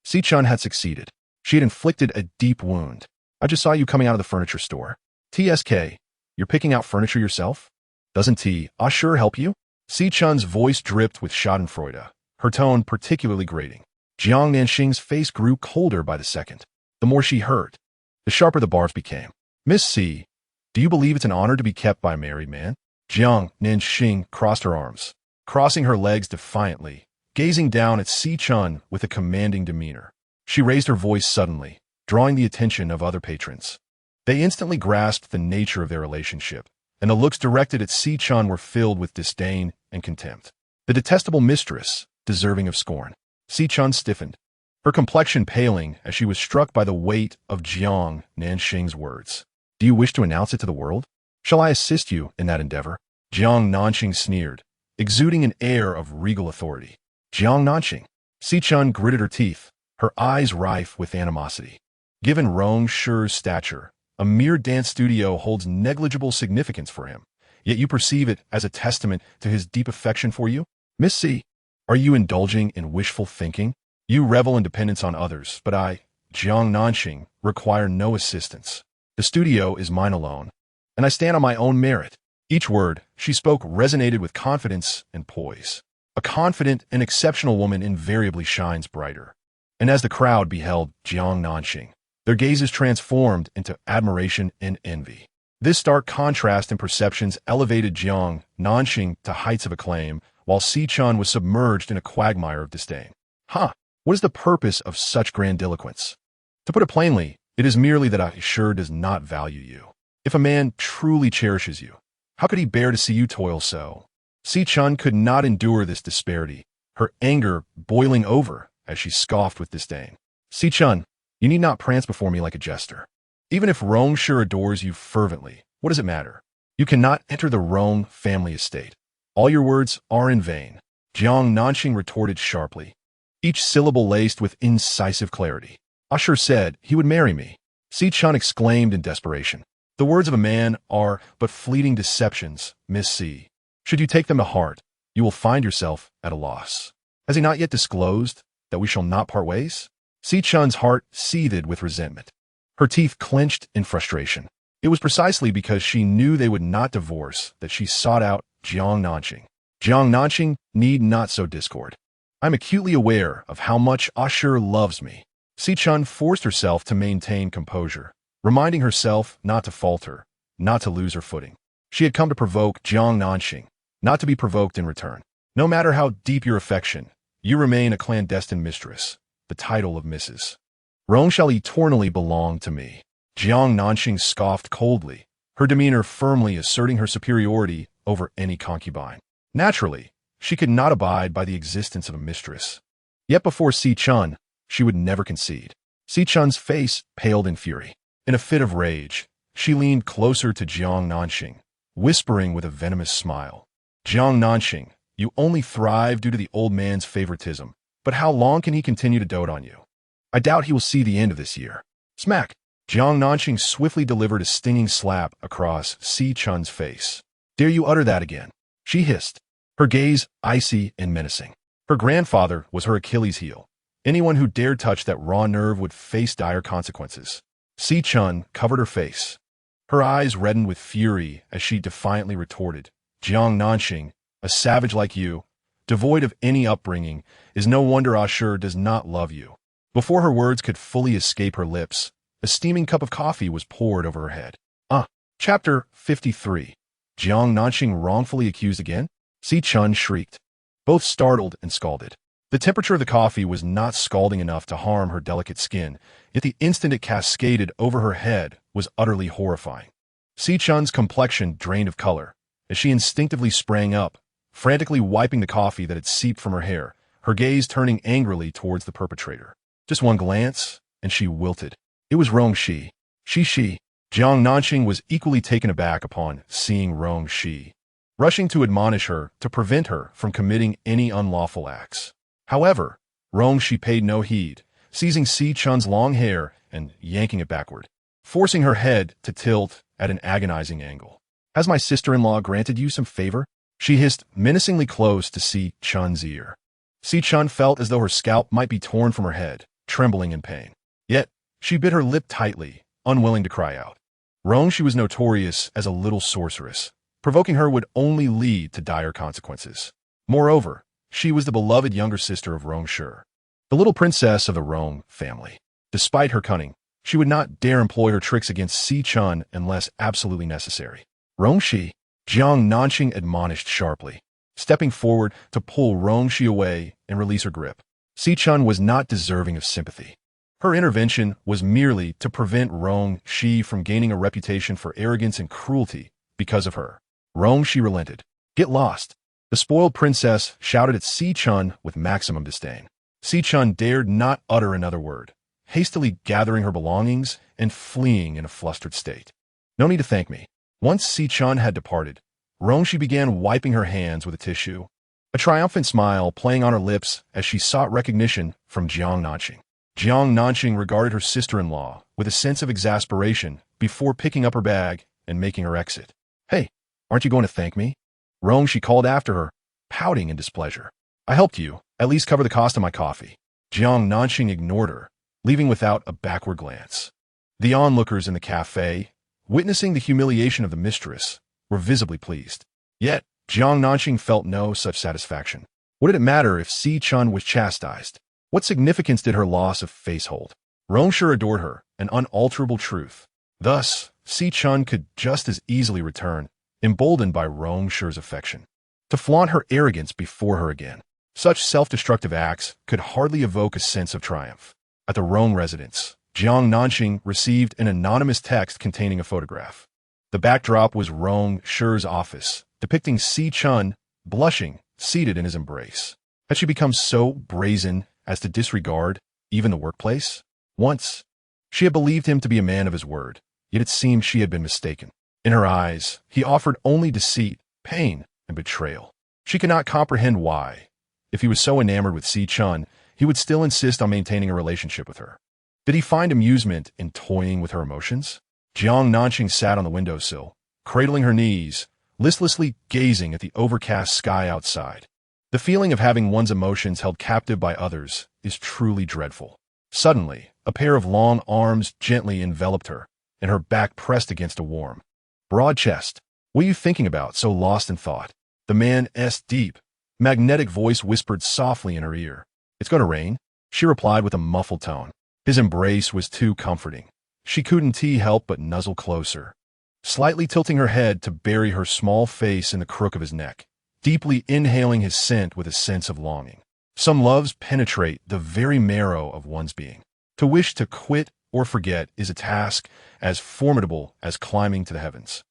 Xiao Chun had succeeded. She had inflicted a deep wound. "I just saw you coming out of the furniture store. TSK, you're picking out furniture yourself? Doesn't Ashur help you?" Xiao Chun's voice dripped with schadenfreude, her tone particularly grating. Jiang Nanxing's face grew colder by the second. The more she heard, the sharper the barbs became. "Miss C, do you believe it's an honor to be kept by a married man?" Jiang Nanxing crossed her arms, crossing her legs defiantly, gazing down at Xiao Chun with a commanding demeanor. She raised her voice suddenly, drawing the attention of other patrons. They instantly grasped the nature of their relationship, and the looks directed at Xiao Chun were filled with disdain and contempt. The detestable mistress, deserving of scorn. Xiao Chun stiffened, her complexion paling as she was struck by the weight of Jiang Nanxing's words. "Do you wish to announce it to the world? Shall I assist you in that endeavor?" Jiang Nanxing sneered, exuding an air of regal authority. "Jiang Nanxing." Xiao Chun gritted her teeth, her eyes rife with animosity. Given Rong Shi's stature, a mere dance studio holds negligible significance for him, yet you perceive it as a testament to his deep affection for you? "Miss C, are you indulging in wishful thinking? You revel in dependence on others, but I, Jiang Nanxing, require no assistance. The studio is mine alone, and I stand on my own merit." Each word she spoke resonated with confidence and poise. A confident and exceptional woman invariably shines brighter. And as the crowd beheld Jiang Nanxing, their gazes transformed into admiration and envy. This stark contrast in perceptions elevated Jiang Nanxing to heights of acclaim, while Xiao Chun was submerged in a quagmire of disdain. What is the purpose of such grandiloquence? To put it plainly, it is merely that Ashur does not value you. If a man truly cherishes you, how could he bear to see you toil so? Xiao Chun could not endure this disparity, her anger boiling over as she scoffed with disdain. "Xiao Chun, you need not prance before me like a jester. Even if Rong Shi adores you fervently, what does it matter? You cannot enter the Rong family estate. All your words are in vain." Jiang Nanxing retorted sharply, each syllable laced with incisive clarity. "Ashur said he would marry me." Xiao Chun exclaimed in desperation. "The words of a man are but fleeting deceptions, Miss C. Should you take them to heart, you will find yourself at a loss. Has he not yet disclosed that we shall not part ways?" Xiao Chun's heart seethed with resentment. Her teeth clenched in frustration. It was precisely because she knew they would not divorce that she sought out Jiang Nanxing. Jiang Nanxing need not sow discord. "I'm acutely aware of how much Ashur loves me." Xiao Chun forced herself to maintain composure, reminding herself not to falter, not to lose her footing. She had come to provoke Jiang Nanxing, not to be provoked in return. No matter how deep your affection, you remain a clandestine mistress, the title of Mrs. Rong shall eternally belong to me. Jiang Nanxing scoffed coldly, her demeanor firmly asserting her superiority over any concubine. Naturally, she could not abide by the existence of a mistress. Yet before Xiao Chun, she would never concede. Xiao Chun's face paled in fury. In a fit of rage, she leaned closer to Jiang Nanxing, whispering with a venomous smile. "Jiang Nanxing, you only thrive due to the old man's favoritism, but how long can he continue to dote on you? I doubt he will see the end of this year." Smack! Jiang Nanxing swiftly delivered a stinging slap across Xiao Chun's face. "Dare you utter that again?" she hissed, her gaze icy and menacing. Her grandfather was her Achilles heel. Anyone who dared touch that raw nerve would face dire consequences. Xiao Chun covered her face. Her eyes reddened with fury as she defiantly retorted, "Jiang Nanxing, a savage like you, devoid of any upbringing, is no wonder Ashur does not love you." Before her words could fully escape her lips, a steaming cup of coffee was poured over her head. Chapter 53. Jiang Nanxing wrongfully accused again? Xiao Chun shrieked, both startled and scalded. The temperature of the coffee was not scalding enough to harm her delicate skin, yet the instant it cascaded over her head was utterly horrifying. Xiao Chun's complexion drained of color as she instinctively sprang up, frantically wiping the coffee that had seeped from her hair, her gaze turning angrily towards the perpetrator. Just one glance, and she wilted. It was Rong Shi. Shi. Jiang Nanxing was equally taken aback upon seeing Rong Shi, rushing to admonish her to prevent her from committing any unlawful acts. However, Rong Shi paid no heed, seizing Xiao Chun's long hair and yanking it backward, forcing her head to tilt at an agonizing angle. "Has my sister-in-law granted you some favor?" she hissed menacingly close to Xiao Chun's ear. Xiao Chun felt as though her scalp might be torn from her head, trembling in pain. Yet, she bit her lip tightly, unwilling to cry out. Rong Shi was notorious as a little sorceress. Provoking her would only lead to dire consequences. Moreover, she was the beloved younger sister of Rong Shi, the little princess of the Rong family. Despite her cunning, she would not dare employ her tricks against Xiao Chun unless absolutely necessary. "Rong Shi," Jiang Nanxing admonished sharply, stepping forward to pull Rong Shi away and release her grip. Xiao Chun was not deserving of sympathy. Her intervention was merely to prevent Rong Shi from gaining a reputation for arrogance and cruelty because of her. Rong Shi relented. "Get lost," the spoiled princess shouted at Xiao Chun with maximum disdain. Xiao Chun dared not utter another word, hastily gathering her belongings and fleeing in a flustered state. "No need to thank me." Once Xiao Chun had departed, Rong Shi began wiping her hands with a tissue, a triumphant smile playing on her lips as she sought recognition from Jiang Nanxing. Jiang Nanxing regarded her sister-in-law with a sense of exasperation before picking up her bag and making her exit. "Hey, aren't you going to thank me?" Rong Shi called after her, pouting in displeasure. "I helped you, at least cover the cost of my coffee." Jiang Nanxing ignored her, leaving without a backward glance. The onlookers in the cafe, witnessing the humiliation of the mistress, were visibly pleased. Yet, Jiang Nanxing felt no such satisfaction. What did it matter if Xiao Chun was chastised? What significance did her loss of face hold? Rong Shi adored her, an unalterable truth. Thus, Xiao Chun could just as easily return, emboldened by Rong Shi's affection, to flaunt her arrogance before her again. Such self-destructive acts could hardly evoke a sense of triumph. At the Rong residence, Jiang Nanxing received an anonymous text containing a photograph. The backdrop was Rong Shi's office, depicting Xiao Chun, blushing, seated in his embrace. Had she become so brazen as to disregard even the workplace? Once, she had believed him to be a man of his word, yet it seemed she had been mistaken. In her eyes, he offered only deceit, pain, and betrayal. She could not comprehend why. If he was so enamored with Xiao Chun, he would still insist on maintaining a relationship with her. Did he find amusement in toying with her emotions? Jiang Nanxing sat on the windowsill, cradling her knees, listlessly gazing at the overcast sky outside. The feeling of having one's emotions held captive by others is truly dreadful. Suddenly, a pair of long arms gently enveloped her, and her back pressed against a warm, broad chest. "What are you thinking about, so lost in thought?" The man's deep, magnetic voice whispered softly in her ear. "It's going to rain," she replied with a muffled tone. His embrace was too comforting. She couldn't help but nuzzle closer, slightly tilting her head to bury her small face in the crook of his neck, deeply inhaling his scent with a sense of longing. Some loves penetrate the very marrow of one's being. To wish to quit or forget is a task as formidable as climbing to the heavens.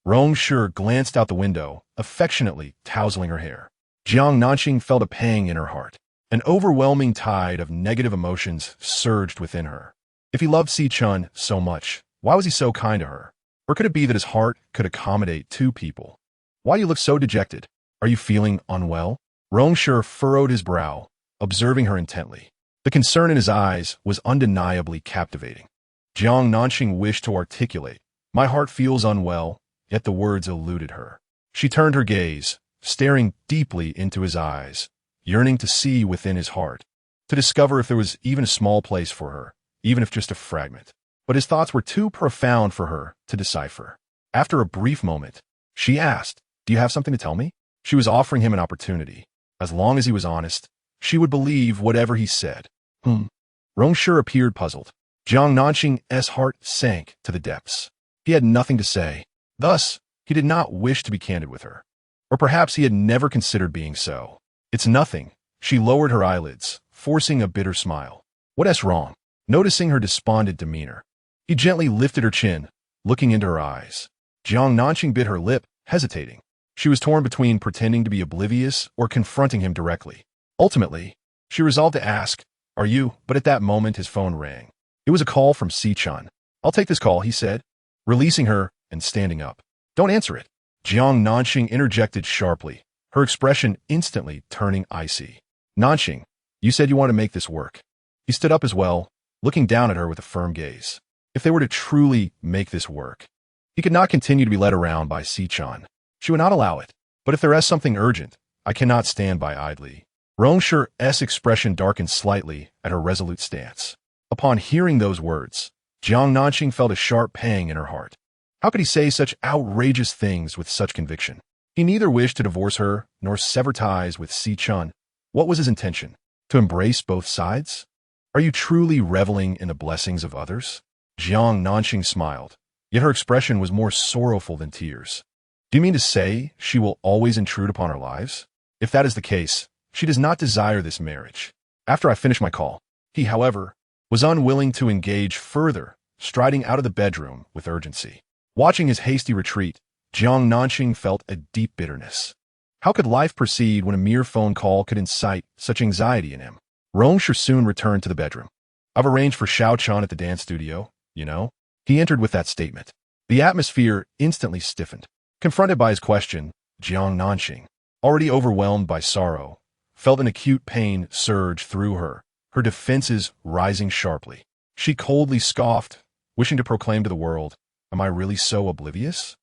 Rong Shi glanced out the window, affectionately tousling her hair. Jiang Nanxing felt a pang in her heart. An overwhelming tide of negative emotions surged within her. If he loved Xiao Chun so much, why was he so kind to her? Or could it be that his heart could accommodate two people? "Why do you look so dejected? Are you feeling unwell?" Rong Shi furrowed his brow, observing her intently. The concern in his eyes was undeniably captivating. Jiang Nanxing wished to articulate, "My heart feels unwell," yet the words eluded her. She turned her gaze, staring deeply into his eyes, yearning to see within his heart, to discover if there was even a small place for her, even if just a fragment. But his thoughts were too profound for her to decipher. After a brief moment, she asked, "Do you have something to tell me?" She was offering him an opportunity. As long as he was honest, she would believe whatever he said. Rong Shi appeared puzzled. Jiang Nanxing's heart sank to the depths. He had nothing to say. Thus, he did not wish to be candid with her. Or perhaps he had never considered being so. "It's nothing," She lowered her eyelids, forcing a bitter smile. What's wrong? Noticing her despondent demeanor, he gently lifted her chin, looking into her eyes. Jiang Nanxing bit her lip, hesitating. She was torn between pretending to be oblivious or confronting him directly. Ultimately, she resolved to ask, "Are you?" But at that moment his phone rang. It was a call from Xiao Chun. "I'll take this call," he said, releasing her and standing up. "Don't answer it." Jiang Nanxing interjected sharply, her expression instantly turning icy. "Nanxing, you said you want to make this work." He stood up as well, looking down at her with a firm gaze. If they were to truly make this work, he could not continue to be led around by Xiao Chun. She would not allow it. But if there is something urgent, I cannot stand by idly. Rong Shi's expression darkened slightly at her resolute stance. Upon hearing those words, Jiang Nanxing felt a sharp pang in her heart. How could he say such outrageous things with such conviction? He neither wished to divorce her nor sever ties with Xiao Chun. What was his intention? To embrace both sides? Are you truly reveling in the blessings of others? Jiang Nanxing smiled, yet her expression was more sorrowful than tears. Do you mean to say she will always intrude upon our lives? If that is the case, she does not desire this marriage. After I finished my call, he, however, was unwilling to engage further, striding out of the bedroom with urgency. Watching his hasty retreat, Jiang Nanxing felt a deep bitterness. How could life proceed when a mere phone call could incite such anxiety in him? Rong Shi soon returned to the bedroom. "I've arranged for Xiao Chun at the dance studio, you know?" He entered with that statement. The atmosphere instantly stiffened. Confronted by his question, Jiang Nanxing, already overwhelmed by sorrow, felt an acute pain surge through her, her defenses rising sharply. She coldly scoffed, wishing to proclaim to the world, "Am I really so oblivious?"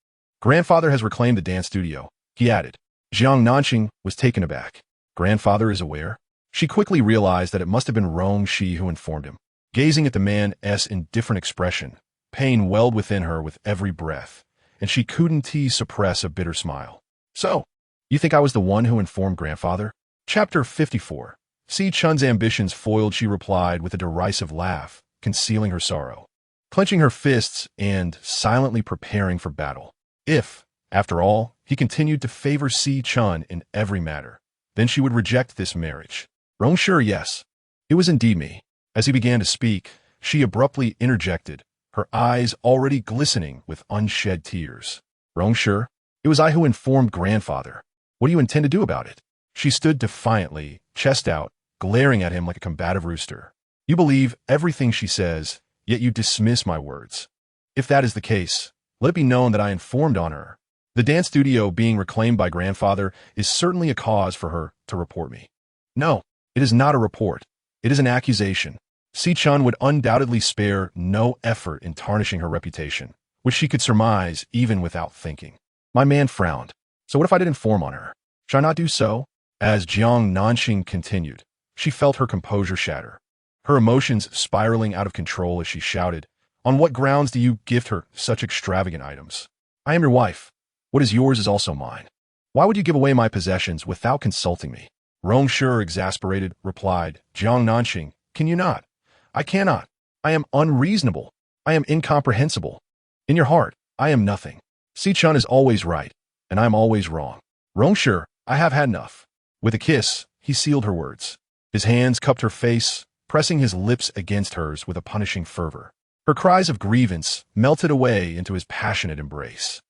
"Grandfather has reclaimed the dance studio," he added. Jiang Nanxing was taken aback. "Grandfather is aware?" She quickly realized that it must have been Rong Shi who informed him. Gazing at the man's indifferent expression, pain welled within her with every breath, and she couldn't suppress a bitter smile. "So, you think I was the one who informed Grandfather?" Chapter 54. Xiao Chun's ambitions foiled, she replied with a derisive laugh, concealing her sorrow, clenching her fists and silently preparing for battle. If, after all, he continued to favor Xiao Chun in every matter, then she would reject this marriage. Rong Shi, yes, it was indeed me. As he began to speak, she abruptly interjected, her eyes already glistening with unshed tears. "Rong Shi, it was I who informed Grandfather. What do you intend to do about it?" She stood defiantly, chest out, glaring at him like a combative rooster. "You believe everything she says, yet you dismiss my words. If that is the case, let it be known that I informed on her. The dance studio being reclaimed by Grandfather is certainly a cause for her to report me." "No, it is not a report. It is an accusation." Xiao Chun would undoubtedly spare no effort in tarnishing her reputation, which she could surmise even without thinking. My man frowned. "So what if I did inform on her? Should I not do so?" As Jiang Nanxing continued, she felt her composure shatter, her emotions spiraling out of control as she shouted, "On what grounds do you gift her such extravagant items? I am your wife. What is yours is also mine. Why would you give away my possessions without consulting me?" Rong Shi, exasperated, replied, "Jiang Nanxing, can you not?" "I cannot. I am unreasonable. I am incomprehensible. In your heart, I am nothing. Xiao Chun is always right, and I am always wrong. Rong Shi, I have had enough." With a kiss, he sealed her words. His hands cupped her face, pressing his lips against hers with a punishing fervor. Her cries of grievance melted away into his passionate embrace.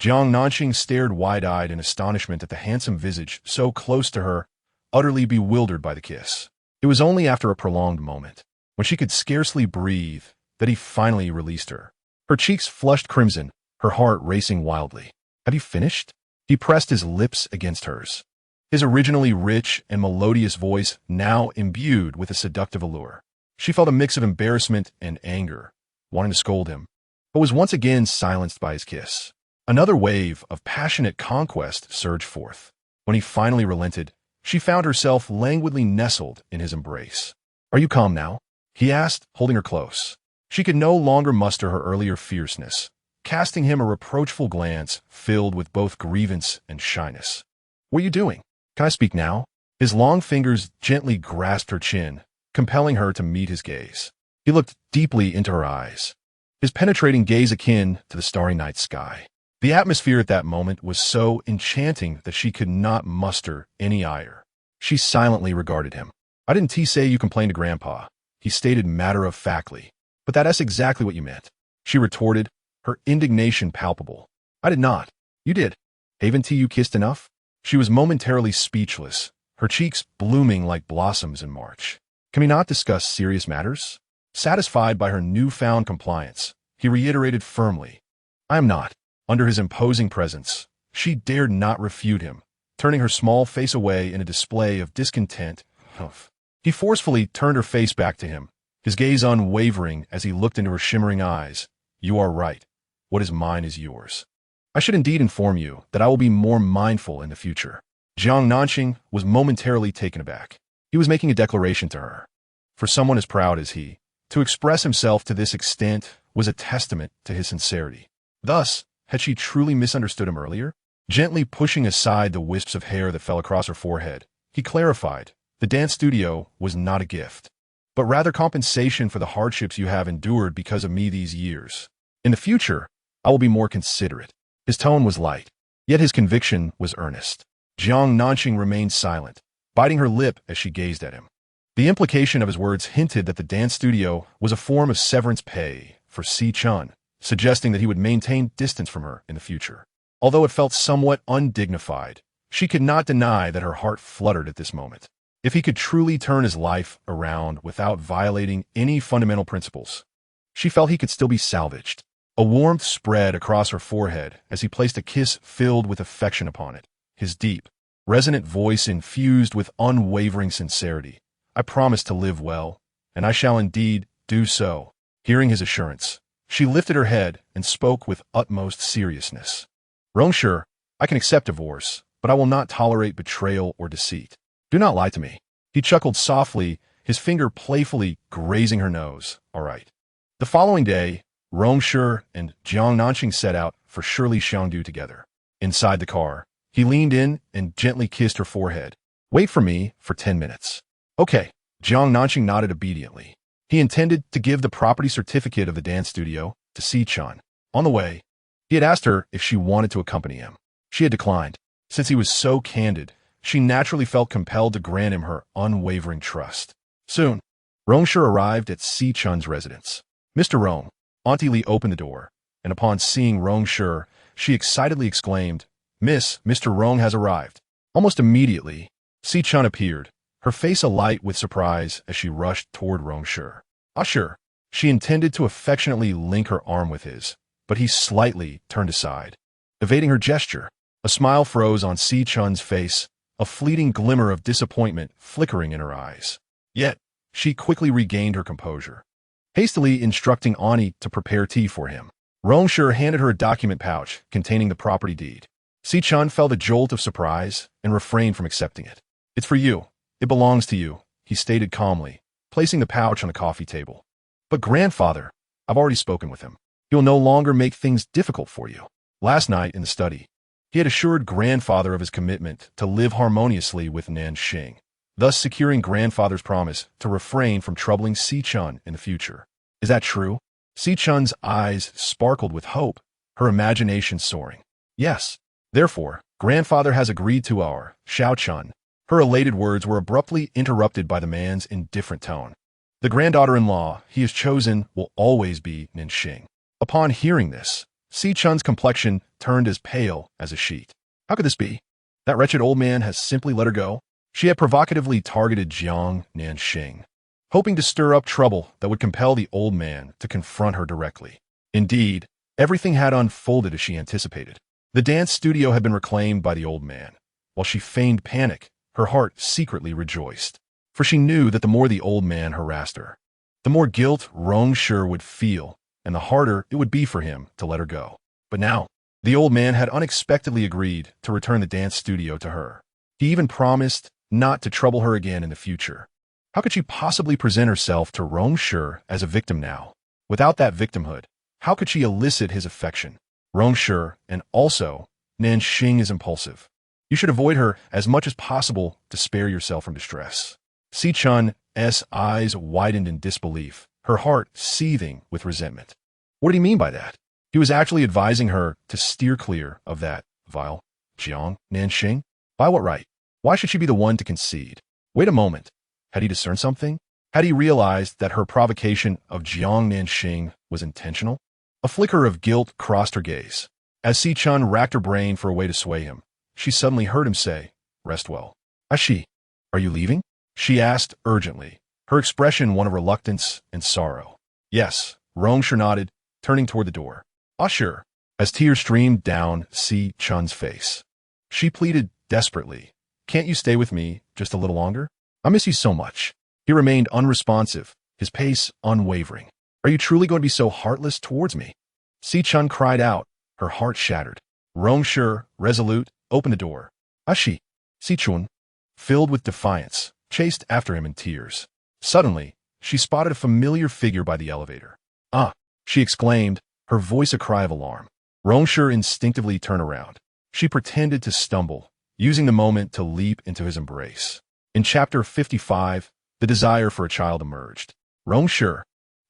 Jiang Nanxing stared wide-eyed in astonishment at the handsome visage so close to her, utterly bewildered by the kiss. It was only after a prolonged moment, when she could scarcely breathe, that he finally released her. Her cheeks flushed crimson, her heart racing wildly. "Have you finished?" He pressed his lips against hers, his originally rich and melodious voice now imbued with a seductive allure. She felt a mix of embarrassment and anger, wanting to scold him, but was once again silenced by his kiss. Another wave of passionate conquest surged forth. When he finally relented, she found herself languidly nestled in his embrace. "Are you calm now?" he asked, holding her close. She could no longer muster her earlier fierceness, casting him a reproachful glance filled with both grievance and shyness. "What are you doing? Can I speak now?" His long fingers gently grasped her chin, compelling her to meet his gaze. He looked deeply into her eyes, his penetrating gaze akin to the starry night sky. The atmosphere at that moment was so enchanting that she could not muster any ire. She silently regarded him. I didn't say you complained to Grandpa, he stated matter-of-factly. But that's exactly what you meant, she retorted, her indignation palpable. I did not. You did. Haven't you kissed enough? She was momentarily speechless, her cheeks blooming like blossoms in March. Can we not discuss serious matters? Satisfied by her newfound compliance, he reiterated firmly. I am not. Under his imposing presence, she dared not refute him, turning her small face away in a display of discontent. He forcefully turned her face back to him, his gaze unwavering as he looked into her shimmering eyes. You are right. What is mine is yours. I should indeed inform you that I will be more mindful in the future. Jiang Nanxing was momentarily taken aback. He was making a declaration to her. For someone as proud as he, to express himself to this extent was a testament to his sincerity. Thus, had she truly misunderstood him earlier? Gently pushing aside the wisps of hair that fell across her forehead, he clarified, the dance studio was not a gift, but rather compensation for the hardships you have endured because of me these years. In the future, I will be more considerate. His tone was light, yet his conviction was earnest. Jiang Nanxing remained silent, biting her lip as she gazed at him. The implication of his words hinted that the dance studio was a form of severance pay for Xiao Chun, suggesting that he would maintain distance from her in the future. Although it felt somewhat undignified, she could not deny that her heart fluttered at this moment. If he could truly turn his life around without violating any fundamental principles, she felt he could still be salvaged. A warmth spread across her forehead as he placed a kiss filled with affection upon it, his deep, resonant voice infused with unwavering sincerity. I promise to live well, and I shall indeed do so. Hearing his assurance, she lifted her head and spoke with utmost seriousness. Rong Shi, I can accept divorce, but I will not tolerate betrayal or deceit. Do not lie to me. He chuckled softly, his finger playfully grazing her nose. All right. The following day, Rong Shi and Jiang Nanxing set out for Shirley Xiangdu together. Inside the car, he leaned in and gently kissed her forehead. Wait for me for 10 minutes. Okay. Jiang Nanxing nodded obediently. He intended to give the property certificate of the dance studio to Xiao Chun. On the way, he had asked her if she wanted to accompany him. She had declined. Since he was so candid, she naturally felt compelled to grant him her unwavering trust. Soon, Rong Shi arrived at Xiao Chun's residence. Mr. Rong, Auntie Li opened the door, and upon seeing Rong Shi, she excitedly exclaimed, Mr. Rong has arrived. Almost immediately, Xiao Chun appeared, her face alight with surprise as she rushed toward Rong Shi. Ah, sure. She intended to affectionately link her arm with his, but he slightly turned aside, evading her gesture. A smile froze on Xiao Chun's face, a fleeting glimmer of disappointment flickering in her eyes. Yet, she quickly regained her composure, hastily instructing Ani to prepare tea for him. Rong Shi handed her a document pouch containing the property deed. Xiao Chun felt a jolt of surprise and refrained from accepting it. It's for you. It belongs to you, he stated calmly, placing the pouch on the coffee table. But grandfather, I've already spoken with him. He will no longer make things difficult for you. Last night in the study, he had assured grandfather of his commitment to live harmoniously with Nanxing, thus securing grandfather's promise to refrain from troubling Xiao Chun in the future. Is that true? Xiao Chun's eyes sparkled with hope, her imagination soaring. Yes. Therefore, grandfather has agreed to our Xiao Chun. Her elated words were abruptly interrupted by the man's indifferent tone. The granddaughter-in-law he has chosen will always be Nanxing. Upon hearing this, Xiao Chun's complexion turned as pale as a sheet. How could this be? That wretched old man has simply let her go? She had provocatively targeted Jiang Nanxing, hoping to stir up trouble that would compel the old man to confront her directly. Indeed, everything had unfolded as she anticipated. The dance studio had been reclaimed by the old man. While she feigned panic, her heart secretly rejoiced, for she knew that the more the old man harassed her, the more guilt Rong Shi would feel, and the harder it would be for him to let her go. But now, the old man had unexpectedly agreed to return the dance studio to her. He even promised not to trouble her again in the future. How could she possibly present herself to Rong Shi as a victim now? Without that victimhood, how could she elicit his affection? Rong Shi, and also, Nanxing is impulsive. You should avoid her as much as possible to spare yourself from distress. Xiao Chun's eyes widened in disbelief, her heart seething with resentment. What did he mean by that? He was actually advising her to steer clear of that vile Jiang Nanxing? By what right? Why should she be the one to concede? Wait a moment. Had he discerned something? Had he realized that her provocation of Jiang Nanxing was intentional? A flicker of guilt crossed her gaze. As Xiao Chun racked her brain for a way to sway him, she suddenly heard him say, "Rest well." "Ashi, are you leaving?" she asked urgently, her expression one of reluctance and sorrow. "Yes," Rong Shi nodded, turning toward the door. "Ah, sure." As tears streamed down Xiao Chun's face, she pleaded desperately, "Can't you stay with me just a little longer? I miss you so much." He remained unresponsive, his pace unwavering. "Are you truly going to be so heartless towards me?" Xiao Chun cried out, her heart shattered. Rong Shi, resolute, opened the door. "Ashi." Xiao Chun, filled with defiance, chased after him in tears. Suddenly, she spotted a familiar figure by the elevator. "Ah!" she exclaimed, her voice a cry of alarm. Rong Shi instinctively turned around. She pretended to stumble, using the moment to leap into his embrace. In Chapter 55, the desire for a child emerged. Rong Shi,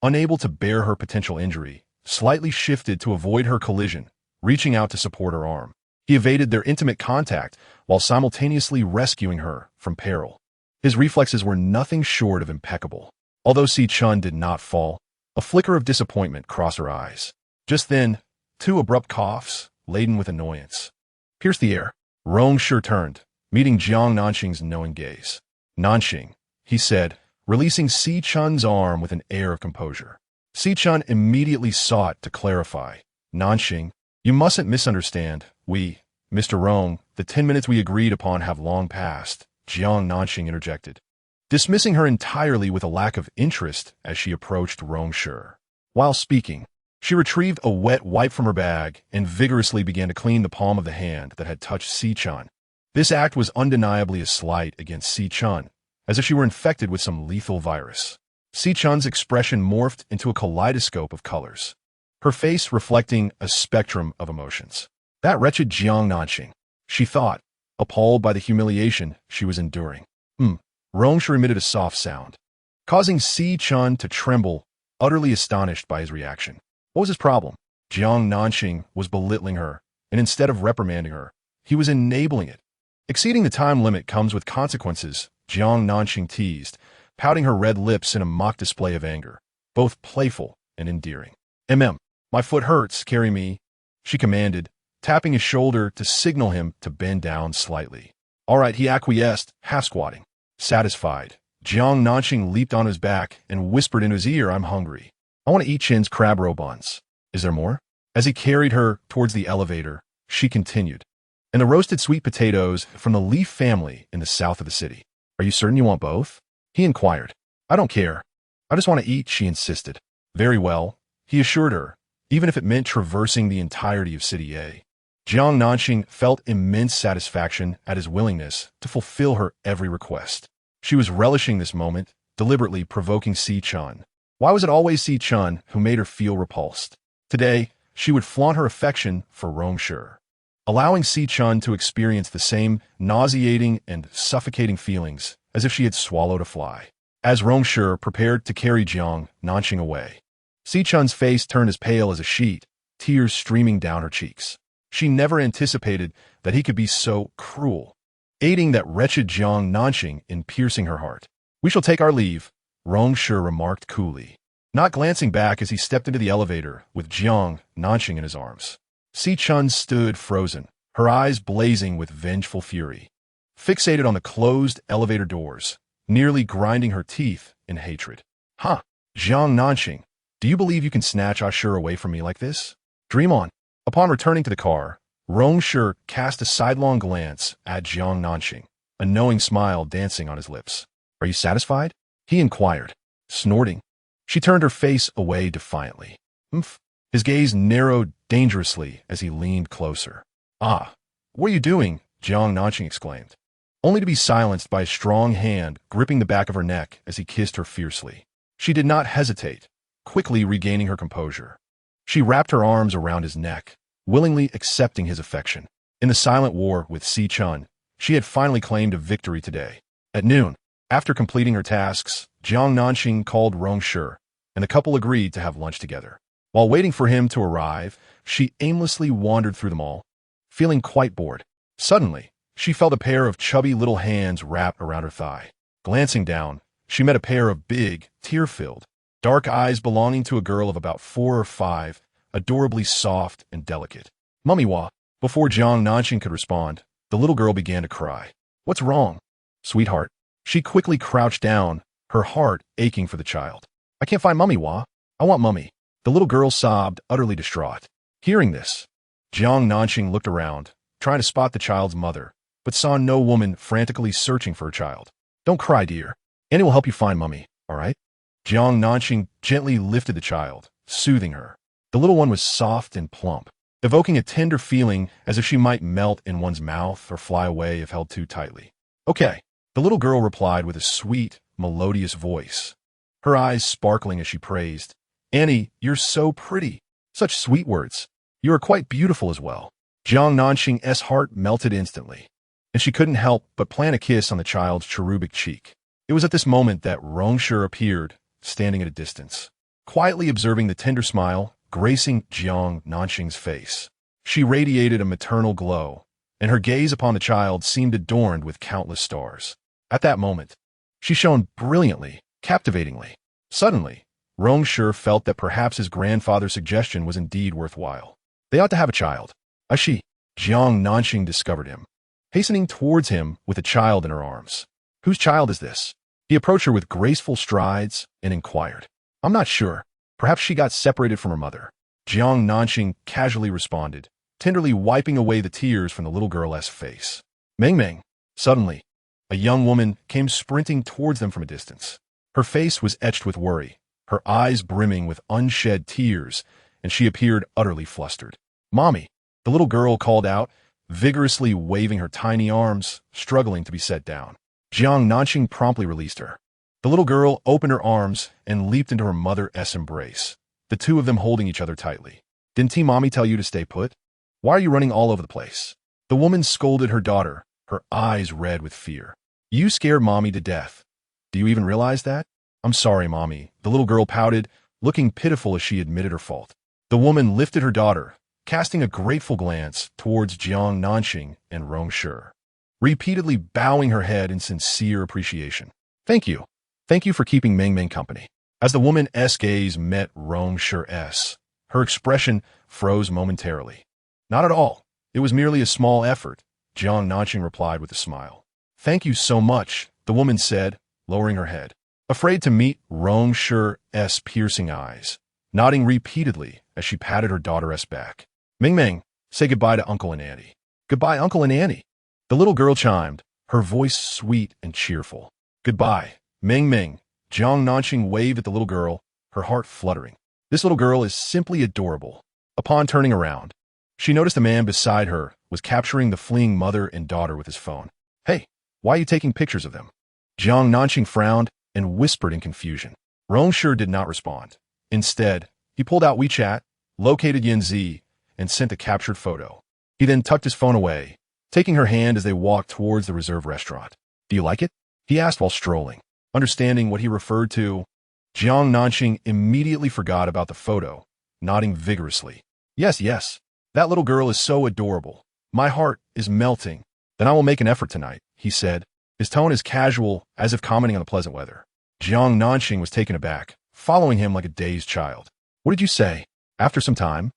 unable to bear her potential injury, slightly shifted to avoid her collision, reaching out to support her arm. He evaded their intimate contact while simultaneously rescuing her from peril. His reflexes were nothing short of impeccable. Although Xiao Chun did not fall, a flicker of disappointment crossed her eyes. Just then, two abrupt coughs, laden with annoyance, pierced the air. Rong Shi turned, meeting Jiang Nanxing's knowing gaze. "Nanxing," he said, releasing Xiao Chun's arm with an air of composure. Xiao Chun immediately sought to clarify. "Nanxing, you mustn't misunderstand. Mr. Rong, the 10 minutes we agreed upon have long passed," Jiang Nanxing interjected, dismissing her entirely with a lack of interest as she approached Rong Shi. While speaking, she retrieved a wet wipe from her bag and vigorously began to clean the palm of the hand that had touched Xiao Chun. This act was undeniably a slight against Xiao Chun, as if she were infected with some lethal virus. Xiao Chun's expression morphed into a kaleidoscope of colors, her face reflecting a spectrum of emotions. That wretched Jiang Nanxing, she thought, appalled by the humiliation she was enduring. Rong Shi emitted a soft sound, causing Xiao Chun to tremble, utterly astonished by his reaction. What was his problem? Jiang Nanxing was belittling her, and instead of reprimanding her, he was enabling it. Exceeding the time limit comes with consequences, Jiang Nanxing teased, pouting her red lips in a mock display of anger, both playful and endearing. My foot hurts, carry me," she commanded, tapping his shoulder to signal him to bend down slightly. "All right," he acquiesced, half-squatting. Satisfied, Jiang Nanxing leaped on his back and whispered into his ear, "I'm hungry. I want to eat Chin's crab roe buns. Is there more?" As he carried her towards the elevator, she continued, "And the roasted sweet potatoes from the Leaf family in the south of the city. Are you certain you want both?" he inquired. "I don't care. I just want to eat," she insisted. "Very well," he assured her, even if it meant traversing the entirety of City A. Jiang Nanxing felt immense satisfaction at his willingness to fulfill her every request. She was relishing this moment, deliberately provoking Xiao Chun. Why was it always Xiao Chun who made her feel repulsed? Today, she would flaunt her affection for Rong Shi, allowing Xiao Chun to experience the same nauseating and suffocating feelings as if she had swallowed a fly. As Rong Shi prepared to carry Jiang Nanxing away, Xiao Chun's face turned as pale as a sheet, tears streaming down her cheeks. She never anticipated that he could be so cruel, aiding that wretched Jiang Nanxing in piercing her heart. "We shall take our leave," Rong Shi remarked coolly, not glancing back as he stepped into the elevator with Jiang Nanxing in his arms. Xiao Chun stood frozen, her eyes blazing with vengeful fury, fixated on the closed elevator doors, nearly grinding her teeth in hatred. Jiang Nanxing, do you believe you can snatch Ashur away from me like this? Dream on." Upon returning to the car, Rong Shi cast a sidelong glance at Jiang Nanxing, a knowing smile dancing on his lips. "Are you satisfied?" he inquired, snorting. She turned her face away defiantly. His gaze narrowed dangerously as he leaned closer. "What are you doing?" Jiang Nanxing exclaimed, only to be silenced by a strong hand gripping the back of her neck as he kissed her fiercely. She did not hesitate, quickly regaining her composure. She wrapped her arms around his neck, willingly accepting his affection. In the silent war with Xiao Chun, she had finally claimed a victory today. At noon, after completing her tasks, Jiang Nanxing called Rong Shi, and the couple agreed to have lunch together. While waiting for him to arrive, she aimlessly wandered through the mall, feeling quite bored. Suddenly, She felt a pair of chubby little hands wrapped around her thigh. Glancing down, she met a pair of big, tear-filled, dark eyes belonging to a girl of about 4 or 5, adorably soft and delicate. Mummy wa. Before Jiang Nanxing could respond, the little girl began to cry. What's wrong, sweetheart? She quickly crouched down, her heart aching for the child. I can't find Mummy wa. I want Mummy. The little girl sobbed, utterly distraught. Hearing this, Jiang Nanxing looked around, trying to spot the child's mother, but saw no woman frantically searching for her child. Don't cry, dear. Annie will help you find Mummy, all right? Jiang Nanxing gently lifted the child, soothing her. The little one was soft and plump, evoking a tender feeling as if she might melt in one's mouth or fly away if held too tightly. Okay, the little girl replied with a sweet, melodious voice, her eyes sparkling as she praised. Annie, you're so pretty. Such sweet words. You are quite beautiful as well. Jiang Nanxing's heart melted instantly, and she couldn't help but plant a kiss on the child's cherubic cheek. It was at this moment that Rong Shi appeared, standing at a distance, quietly observing the tender smile gracing Jiang Nanxing's face. She radiated a maternal glow, and her gaze upon the child seemed adorned with countless stars. At that moment, she shone brilliantly, captivatingly. Suddenly, Rong Shi felt that perhaps his grandfather's suggestion was indeed worthwhile. They ought to have a child. She. Jiang Nanxing discovered him, hastening towards him with a child in her arms. Whose child is this? He approached her with graceful strides and inquired. I'm not sure. Perhaps she got separated from her mother. Jiang Nanxing casually responded, tenderly wiping away the tears from the little girl's face. Meng Meng. Suddenly, a young woman came sprinting towards them from a distance. Her face was etched with worry, her eyes brimming with unshed tears, and she appeared utterly flustered. Mommy, the little girl called out, vigorously waving her tiny arms, struggling to be set down. Jiang Nanxing promptly released her. The little girl opened her arms and leaped into her mother's embrace, the two of them holding each other tightly. Didn't Mommy tell you to stay put? Why are you running all over the place? The woman scolded her daughter, her eyes red with fear. You scared Mommy to death. Do you even realize that? I'm sorry, Mommy. The little girl pouted, looking pitiful as she admitted her fault. The woman lifted her daughter, casting a grateful glance towards Jiang Nanxing and Rong Shi, repeatedly bowing her head in sincere appreciation. Thank you. Thank you for keeping Meng Meng company. As the woman's gaze met Rong Shi's, her expression froze momentarily. Not at all. It was merely a small effort, Jiang Nanxing replied with a smile. Thank you so much, the woman said, lowering her head, afraid to meet Rong Shi's piercing eyes, nodding repeatedly as she patted her daughter's back. Meng Meng, say goodbye to Uncle and Auntie. Goodbye, Uncle and Auntie. The little girl chimed, her voice sweet and cheerful. Goodbye, Meng Meng. Jiang Nanxing waved at the little girl, her heart fluttering. This little girl is simply adorable. Upon turning around, she noticed a man beside her was capturing the fleeing mother and daughter with his phone. Hey, why are you taking pictures of them? Jiang Nanxing frowned and whispered in confusion. Rong Shi did not respond. Instead, he pulled out WeChat, located Yanzi, and sent a captured photo. He then tucked his phone away, taking her hand as they walked towards the reserve restaurant. Do you like it? He asked while strolling. Understanding what he referred to, Jiang Nanxing immediately forgot about the photo, nodding vigorously. Yes, yes. That little girl is so adorable. My heart is melting. Then I will make an effort tonight, he said, his tone as casual as if commenting on the pleasant weather. Jiang Nanxing was taken aback, following him like a dazed child. What did you say? After some time,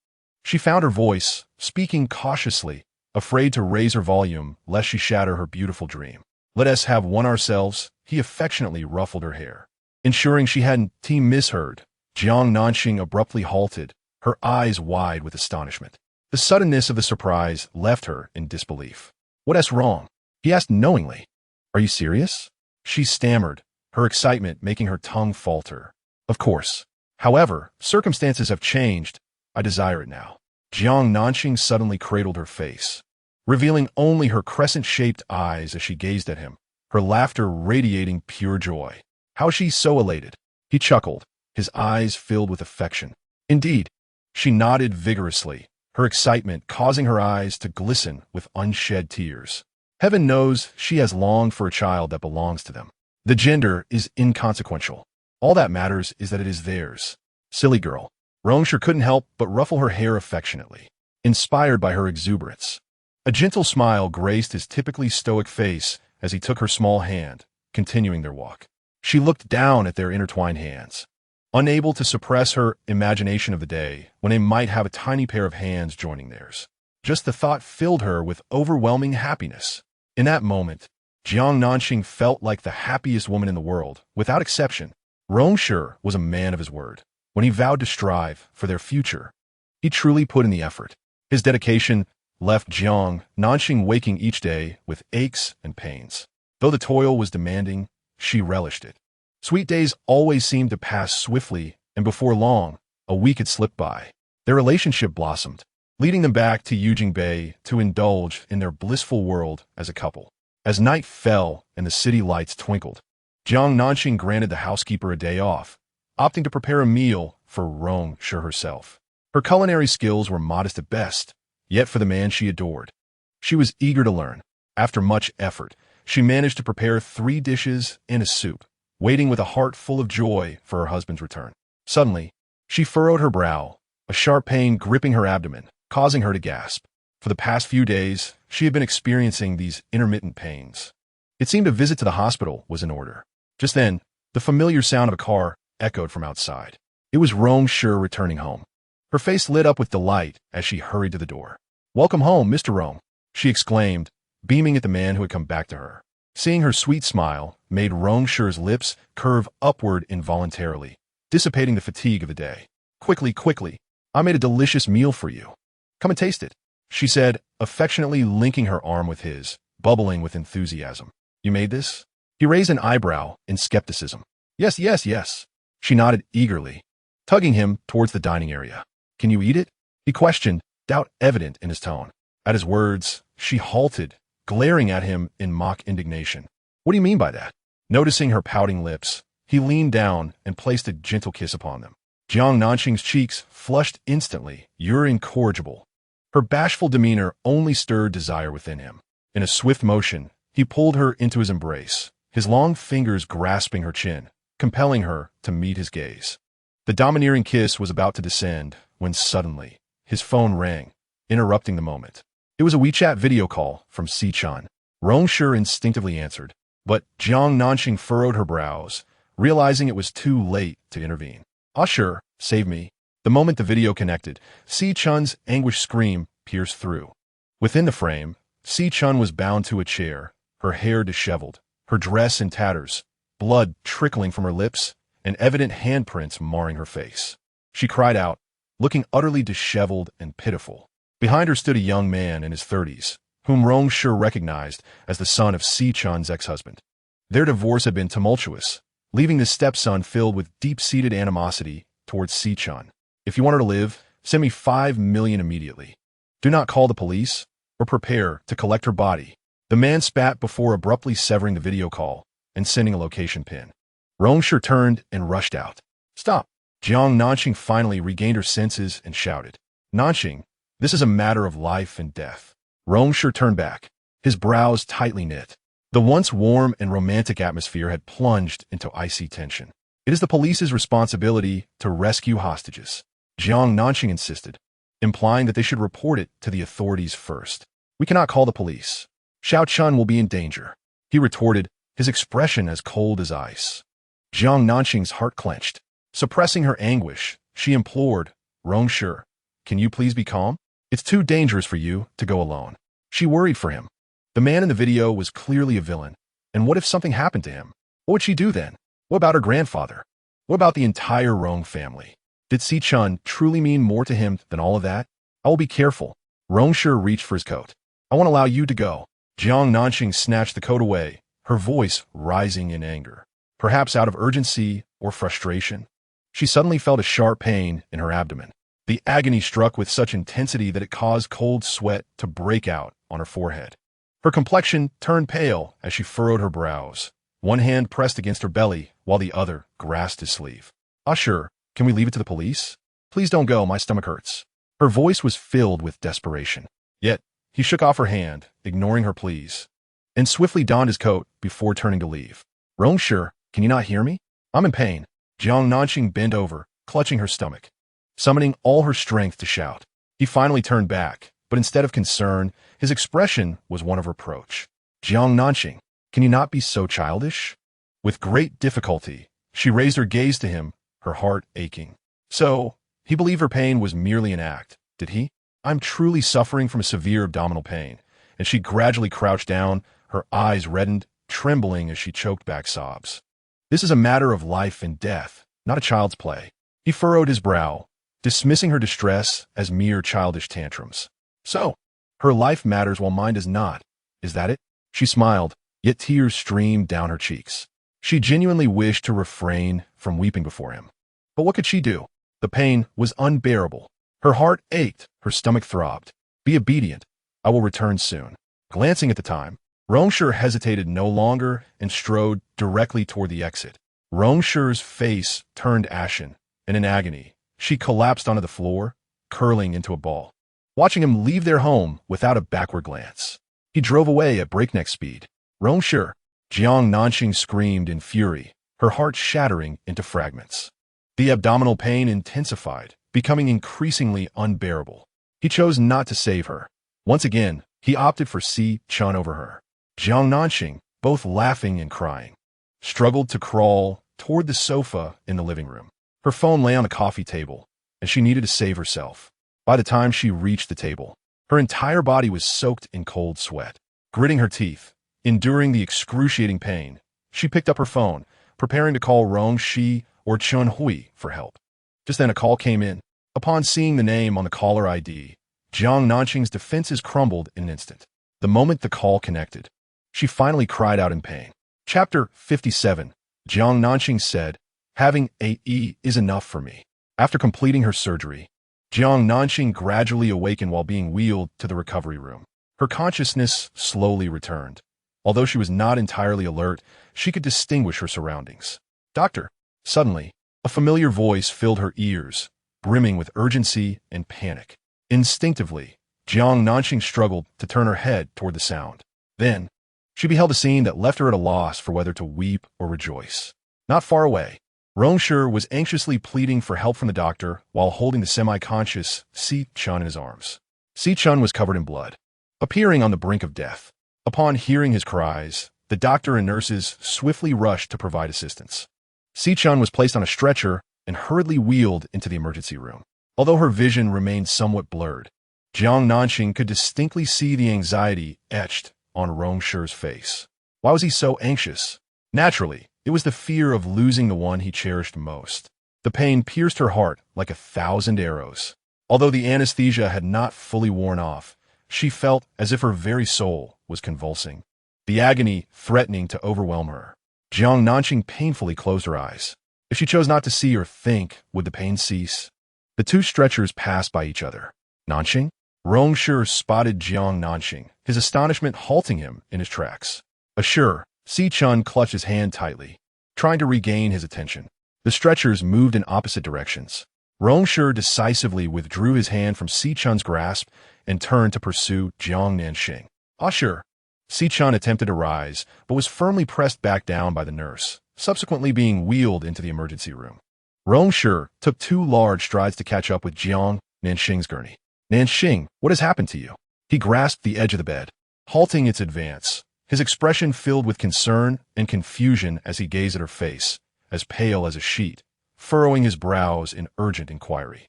she found her voice, speaking cautiously, afraid to raise her volume lest she shatter her beautiful dream. Let us have one ourselves, he affectionately ruffled her hair. Ensuring she hadn't misheard, Jiang Nanxing abruptly halted, her eyes wide with astonishment. The suddenness of the surprise left her in disbelief. What's wrong? He asked knowingly. Are you serious? She stammered, her excitement making her tongue falter. Of course. However, circumstances have changed. I desire it now. Jiang Nanxing suddenly cradled her face, revealing only her crescent-shaped eyes as she gazed at him, her laughter radiating pure joy. How she's so elated. He chuckled, his eyes filled with affection. Indeed, she nodded vigorously, her excitement causing her eyes to glisten with unshed tears. Heaven knows she has longed for a child that belongs to them. The gender is inconsequential. All that matters is that it is theirs. Silly girl. Rong Shi couldn't help but ruffle her hair affectionately, inspired by her exuberance. A gentle smile graced his typically stoic face as he took her small hand, continuing their walk. She looked down at their intertwined hands, unable to suppress her imagination of the day when they might have a tiny pair of hands joining theirs. Just the thought filled her with overwhelming happiness. In that moment, Jiang Nanxing felt like the happiest woman in the world, without exception. Rong Shi was a man of his word. When he vowed to strive for their future, he truly put in the effort. His dedication left Jiang Nanxing waking each day with aches and pains. Though the toil was demanding, she relished it. Sweet days always seemed to pass swiftly, and before long, a week had slipped by. Their relationship blossomed, leading them back to Yujing Bay to indulge in their blissful world as a couple. As night fell and the city lights twinkled, Jiang Nanxing granted the housekeeper a day off, opting to prepare a meal for Rong Shi herself. Her culinary skills were modest at best, yet for the man she adored, she was eager to learn. After much effort, she managed to prepare 3 dishes and a soup, waiting with a heart full of joy for her husband's return. Suddenly, she furrowed her brow, a sharp pain gripping her abdomen, causing her to gasp. For the past few days, she had been experiencing these intermittent pains. It seemed a visit to the hospital was in order. Just then, the familiar sound of a car echoed from outside. It was Rong Shi returning home. Her face lit up with delight as she hurried to the door. "Welcome home, Mr. Rong," she exclaimed, beaming at the man who had come back to her. Seeing her sweet smile made Rong Shi's lips curve upward involuntarily, dissipating the fatigue of the day. Quickly, I made a delicious meal for you. Come and taste it," she said, affectionately linking her arm with his, bubbling with enthusiasm. "You made this?" He raised an eyebrow in skepticism. Yes. She nodded eagerly, tugging him towards the dining area. "Can you eat it?" he questioned, doubt evident in his tone. At his words, she halted, glaring at him in mock indignation. "What do you mean by that?" Noticing her pouting lips, he leaned down and placed a gentle kiss upon them. Jiang Nanxing's cheeks flushed instantly. "You're incorrigible." Her bashful demeanor only stirred desire within him. In a swift motion, he pulled her into his embrace, his long fingers grasping her chin, compelling her to meet his gaze. The domineering kiss was about to descend when suddenly, his phone rang, interrupting the moment. It was a WeChat video call from Xiao Chun. Rong Shi instinctively answered, but Jiang Nanxing furrowed her brows, realizing it was too late to intervene. "Ah, sure, save me." The moment the video connected, Xiao Chun's anguished scream pierced through. Within the frame, Xiao Chun was bound to a chair, her hair disheveled, her dress in tatters, blood trickling from her lips, and evident handprints marring her face. She cried out, looking utterly disheveled and pitiful. Behind her stood a young man in his 30s, whom Rong Shi recognized as the son of Xiao Chun's ex-husband. Their divorce had been tumultuous, leaving the stepson filled with deep-seated animosity towards Xiao Chun. "If you want her to live, send me 5 million immediately. Do not call the police, or prepare to collect her body." The man spat before abruptly severing the video call and sending a location pin. Rong Shi turned and rushed out. "Stop!" Jiang Nanxing finally regained her senses and shouted. "Nanxing, this is a matter of life and death." Rong Shi turned back, his brows tightly knit. The once warm and romantic atmosphere had plunged into icy tension. "It is the police's responsibility to rescue hostages," Jiang Nanxing insisted, implying that they should report it to the authorities first. "We cannot call the police. Xiao Chun will be in danger," he retorted, his expression as cold as ice. Jiang Nanxing's heart clenched. Suppressing her anguish, she implored, "Rong Shi, can you please be calm? It's too dangerous for you to go alone." She worried for him. The man in the video was clearly a villain, and what if something happened to him? What would she do then? What about her grandfather? What about the entire Rong family? Did Xiao Chun truly mean more to him than all of that? "I will be careful." Rong Shi reached for his coat. "I won't allow you to go." Jiang Nanxing snatched the coat away, her voice rising in anger. Perhaps out of urgency or frustration, she suddenly felt a sharp pain in her abdomen. The agony struck with such intensity that it caused cold sweat to break out on her forehead. Her complexion turned pale as she furrowed her brows. One hand pressed against her belly, while the other grasped his sleeve. "Ah, sure, can we leave it to the police? Please don't go, my stomach hurts." Her voice was filled with desperation. Yet, he shook off her hand, ignoring her pleas, and swiftly donned his coat before turning to leave. "Rong Shi, can you not hear me? I'm in pain." Jiang Nanxing bent over, clutching her stomach, summoning all her strength to shout. He finally turned back, but instead of concern, his expression was one of reproach. Jiang Nanxing, can you not be so childish? With great difficulty, she raised her gaze to him, her heart aching. So, he believed her pain was merely an act, did he? I'm truly suffering from a severe abdominal pain, and she gradually crouched down, her eyes reddened, trembling as she choked back sobs. This is a matter of life and death, not a child's play. He furrowed his brow, dismissing her distress as mere childish tantrums. So, her life matters while mine does not. Is that it? She smiled, yet tears streamed down her cheeks. She genuinely wished to refrain from weeping before him. But what could she do? The pain was unbearable. Her heart ached, her stomach throbbed. Be obedient. I will return soon. Glancing at the time, Rong Shi hesitated no longer and strode directly toward the exit. Rong Shi's face turned ashen, and in agony, she collapsed onto the floor, curling into a ball. Watching him leave their home without a backward glance, he drove away at breakneck speed. Rong Shi, Jiang Nanxing screamed in fury, her heart shattering into fragments. The abdominal pain intensified, becoming increasingly unbearable. He chose not to save her. Once again, he opted for Xiao Chun over her. Jiang Nanxing, both laughing and crying, struggled to crawl toward the sofa in the living room. Her phone lay on the coffee table, and she needed to save herself. By the time she reached the table, her entire body was soaked in cold sweat. Gritting her teeth, enduring the excruciating pain, she picked up her phone, preparing to call Rong Shi or Chun Hui for help. Just then a call came in. Upon seeing the name on the caller ID, Jiang Nanxing's defenses crumbled in an instant. The moment the call connected, she finally cried out in pain. Chapter 57. Jiang Nanxing said, having AE is enough for me. After completing her surgery, Jiang Nanxing gradually awakened while being wheeled to the recovery room. Her consciousness slowly returned. Although she was not entirely alert, she could distinguish her surroundings. Doctor. Suddenly, a familiar voice filled her ears, brimming with urgency and panic. Instinctively, Jiang Nanxing struggled to turn her head toward the sound. Then, she beheld a scene that left her at a loss for whether to weep or rejoice. Not far away, Rong Shi was anxiously pleading for help from the doctor while holding the semi-conscious Xiao Chun in his arms. Xiao Chun was covered in blood, appearing on the brink of death. Upon hearing his cries, the doctor and nurses swiftly rushed to provide assistance. Xiao Chun was placed on a stretcher and hurriedly wheeled into the emergency room. Although her vision remained somewhat blurred, Jiang Nanxing could distinctly see the anxiety etched on Rong Shi's face. Why was he so anxious? Naturally, it was the fear of losing the one he cherished most. The pain pierced her heart like 1,000 arrows. Although the anesthesia had not fully worn off, she felt as if her very soul was convulsing, the agony threatening to overwhelm her. Jiang Nanxing painfully closed her eyes. If she chose not to see or think, would the pain cease? The two stretchers passed by each other. Nanxing? Rong Shi spotted Jiang Nanxing, his astonishment halting him in his tracks. Assure, Xiao Chun clutched his hand tightly, trying to regain his attention. The stretchers moved in opposite directions. Rong Shi decisively withdrew his hand from Xiao Chun's grasp and turned to pursue Jiang Nanxing. Sure. Xiao Chun attempted to rise, but was firmly pressed back down by the nurse, subsequently being wheeled into the emergency room. Rong Shi took 2 large strides to catch up with Jiang Nanxing's gurney. Nanxing, what has happened to you? He grasped the edge of the bed, halting its advance, his expression filled with concern and confusion as he gazed at her face, as pale as a sheet, furrowing his brows in urgent inquiry.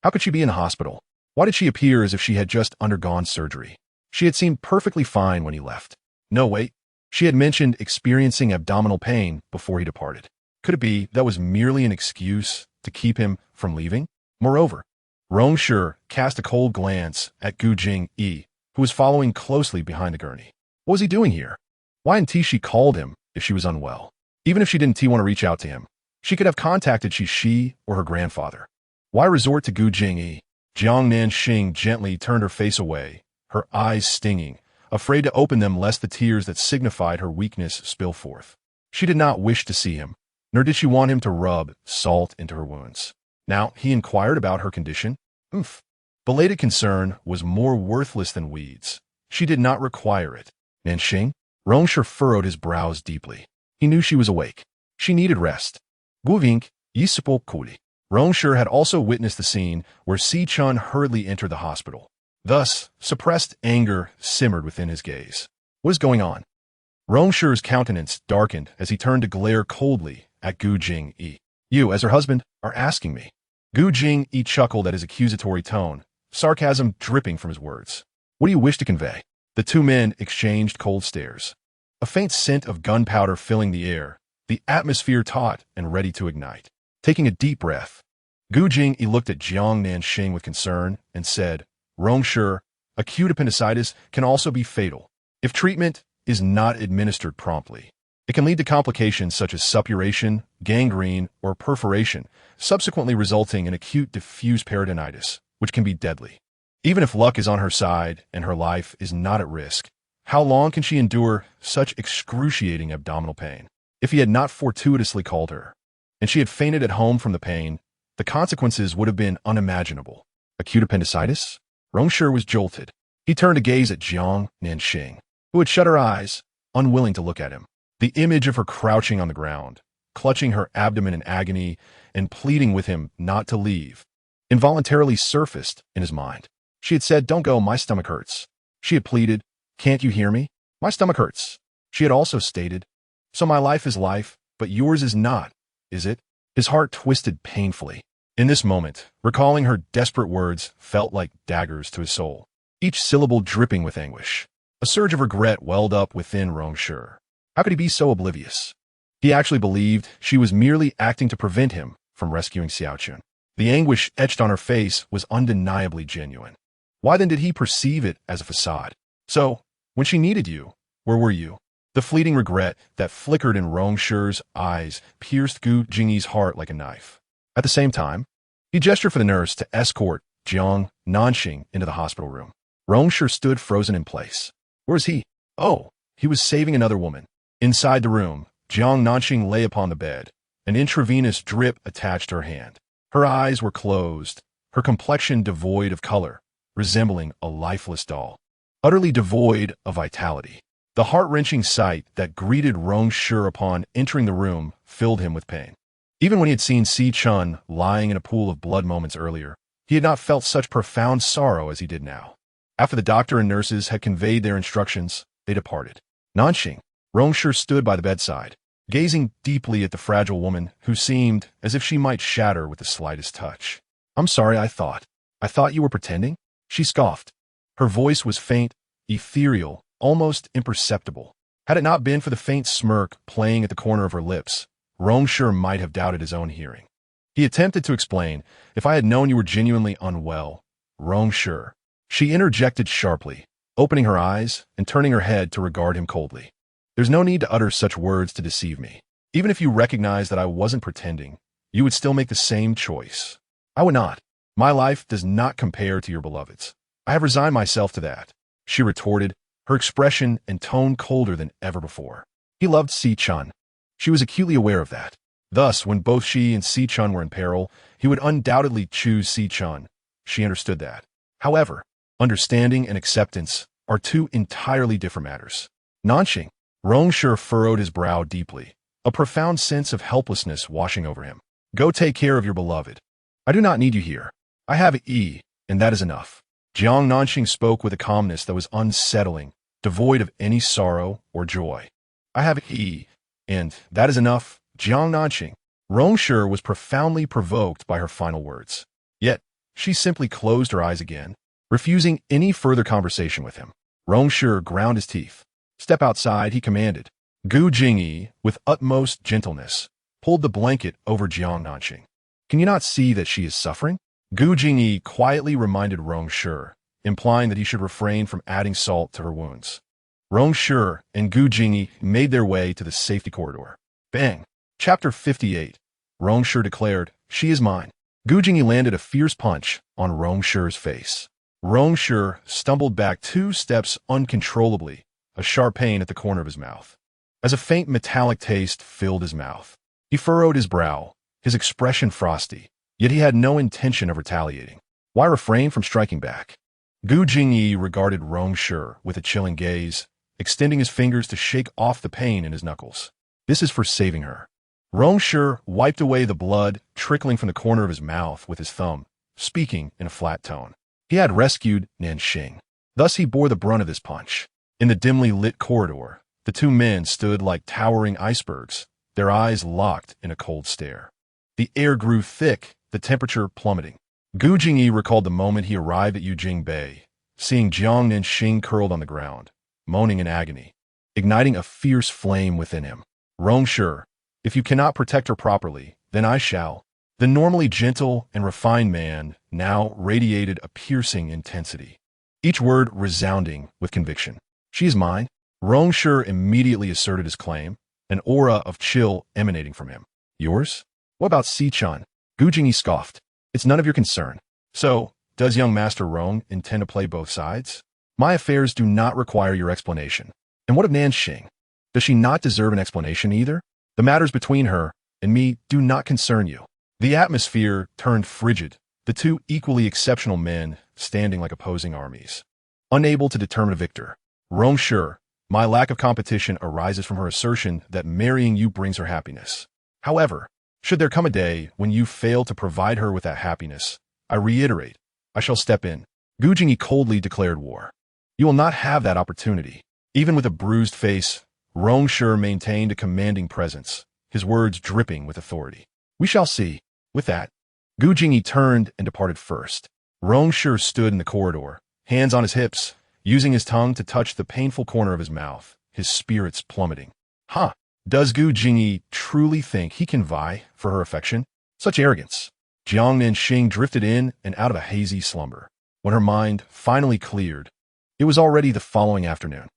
How could she be in the hospital? Why did she appear as if she had just undergone surgery? She had seemed perfectly fine when he left. No, wait. She had mentioned experiencing abdominal pain before he departed. Could it be that was merely an excuse to keep him from leaving? Moreover, Rong Shi cast a cold glance at Gu Jing-yi, who was following closely behind the gurney. What was he doing here? Why hadn't she called him if she was unwell? Even if she didn't want to reach out to him, she could have contacted Shi or her grandfather. Why resort to Gu Jing-yi? Jiang Nanxing gently turned her face away, her eyes stinging, afraid to open them lest the tears that signified her weakness spill forth. She did not wish to see him, nor did she want him to rub salt into her wounds. Now he inquired about her condition. Belated concern was more worthless than weeds. She did not require it. Nanxing? Rong Shi furrowed his brows deeply. He knew she was awake. She needed rest. Guvink, Yisipo Kuli. Rong Shi had also witnessed the scene where Xiao Chun hurriedly entered the hospital. Thus, suppressed anger simmered within his gaze. What is going on? Rong Shi's countenance darkened as he turned to glare coldly at Gu Jingyi. You, as her husband, are asking me. Gu Jingyi chuckled at his accusatory tone, sarcasm dripping from his words. What do you wish to convey? The two men exchanged cold stares. A faint scent of gunpowder filling the air, the atmosphere taut and ready to ignite. Taking a deep breath, Gu Jingyi looked at Jiang Nanxing with concern and said, Rong Shi, acute appendicitis can also be fatal. If treatment is not administered promptly, it can lead to complications such as suppuration, gangrene, or perforation, subsequently resulting in acute diffuse peritonitis, which can be deadly. Even if luck is on her side and her life is not at risk, how long can she endure such excruciating abdominal pain? If he had not fortuitously called her, and she had fainted at home from the pain, the consequences would have been unimaginable. Acute appendicitis? Rong Shi was jolted. He turned to gaze at Jiang Nanxing, who had shut her eyes, unwilling to look at him. The image of her crouching on the ground, clutching her abdomen in agony, and pleading with him not to leave, involuntarily surfaced in his mind. She had said, Don't go, my stomach hurts. She had pleaded, Can't you hear me? My stomach hurts. She had also stated, So my life is life, but yours is not, is it? His heart twisted painfully. In this moment, recalling her desperate words felt like daggers to his soul, each syllable dripping with anguish. A surge of regret welled up within Rong Shi. How could he be so oblivious? He actually believed she was merely acting to prevent him from rescuing Xiao Chun. The anguish etched on her face was undeniably genuine. Why then did he perceive it as a facade? So, when she needed you, where were you? The fleeting regret that flickered in Rong Shi's eyes pierced Gu Jingyi's heart like a knife. At the same time, he gestured for the nurse to escort Jiang Nanxing into the hospital room. Rong Shi stood frozen in place. Where is he? Oh, he was saving another woman. Inside the room, Jiang Nanxing lay upon the bed. An intravenous drip attached her hand. Her eyes were closed, her complexion devoid of color, resembling a lifeless doll. Utterly devoid of vitality. The heart-wrenching sight that greeted Rong Shi upon entering the room filled him with pain. Even when he had seen Xiao Chun lying in a pool of blood moments earlier, he had not felt such profound sorrow as he did now. After the doctor and nurses had conveyed their instructions, they departed. Nanxing, Rong Shi stood by the bedside, gazing deeply at the fragile woman who seemed as if she might shatter with the slightest touch. I'm sorry, I thought you were pretending? She scoffed. Her voice was faint, ethereal, almost imperceptible. Had it not been for the faint smirk playing at the corner of her lips, Rong Shi might have doubted his own hearing. He attempted to explain, if I had known you were genuinely unwell, Rong Shi. She interjected sharply, opening her eyes and turning her head to regard him coldly. There's no need to utter such words to deceive me. Even if you recognize that I wasn't pretending, you would still make the same choice. I would not. My life does not compare to your beloved's. I have resigned myself to that, she retorted, her expression and tone colder than ever before. He loved Xiao Chun. She was acutely aware of that. Thus, when both she and Xiao Chun were in peril, he would undoubtedly choose Xiao Chun. She understood that. However, understanding and acceptance are two entirely different matters. Nanxing, Rong Shi furrowed his brow deeply, a profound sense of helplessness washing over him. Go take care of your beloved. I do not need you here. I have and that is enough. Jiang Nanxing spoke with a calmness that was unsettling, devoid of any sorrow or joy. I have and that is enough, Jiang Nanxing. Rong Shi was profoundly provoked by her final words. Yet, she simply closed her eyes again, refusing any further conversation with him. Rong Shi ground his teeth. Step outside, he commanded. Gu Jingyi, with utmost gentleness, pulled the blanket over Jiang Nanxing. Can you not see that she is suffering? Gu Jingyi quietly reminded Rong Shi, implying that he should refrain from adding salt to her wounds. Rong Shi and Gu Jingyi made their way to the safety corridor. Bang! Chapter 58. Rong Shi declared, She is mine. Gu Jingyi landed a fierce punch on Rong Shi's face. Rong Shi stumbled back 2 steps uncontrollably, a sharp pain at the corner of his mouth. As a faint metallic taste filled his mouth, he furrowed his brow, his expression frosty, yet he had no intention of retaliating. Why refrain from striking back? Gu Jingyi regarded Rong Shi with a chilling gaze, extending his fingers to shake off the pain in his knuckles. This is for saving her. Rong Shi wiped away the blood trickling from the corner of his mouth with his thumb, speaking in a flat tone. He had rescued Nanxing. Thus he bore the brunt of this punch. In the dimly lit corridor, the two men stood like towering icebergs, their eyes locked in a cold stare. The air grew thick, the temperature plummeting. Gu Jingyi recalled the moment he arrived at Yujing Bay, seeing Jiang Nanxing curled on the ground, moaning in agony, igniting a fierce flame within him. Rong Shi, if you cannot protect her properly, then I shall. The normally gentle and refined man now radiated a piercing intensity, each word resounding with conviction. She is mine. Rong Shi immediately asserted his claim, an aura of chill emanating from him. Yours? What about Xiao Chun? Gu Jingyi scoffed. It's none of your concern. So, does young Master Rong intend to play both sides? My affairs do not require your explanation. And what of Nanxing? Does she not deserve an explanation either? The matters between her and me do not concern you. The atmosphere turned frigid, the two equally exceptional men standing like opposing armies. Unable to determine a victor, Rong Shi, my lack of competition arises from her assertion that marrying you brings her happiness. However, should there come a day when you fail to provide her with that happiness, I reiterate, I shall step in. Gu Jingyi coldly declared war. You will not have that opportunity. Even with a bruised face, Rong Shi maintained a commanding presence, his words dripping with authority. We shall see. With that, Gu Jingyi turned and departed first. Rong Shi stood in the corridor, hands on his hips, using his tongue to touch the painful corner of his mouth, his spirits plummeting. Huh? Does Gu Jingyi truly think he can vie for her affection? Such arrogance. Jiang Nanxing drifted in and out of a hazy slumber. When her mind finally cleared, it was already the following afternoon.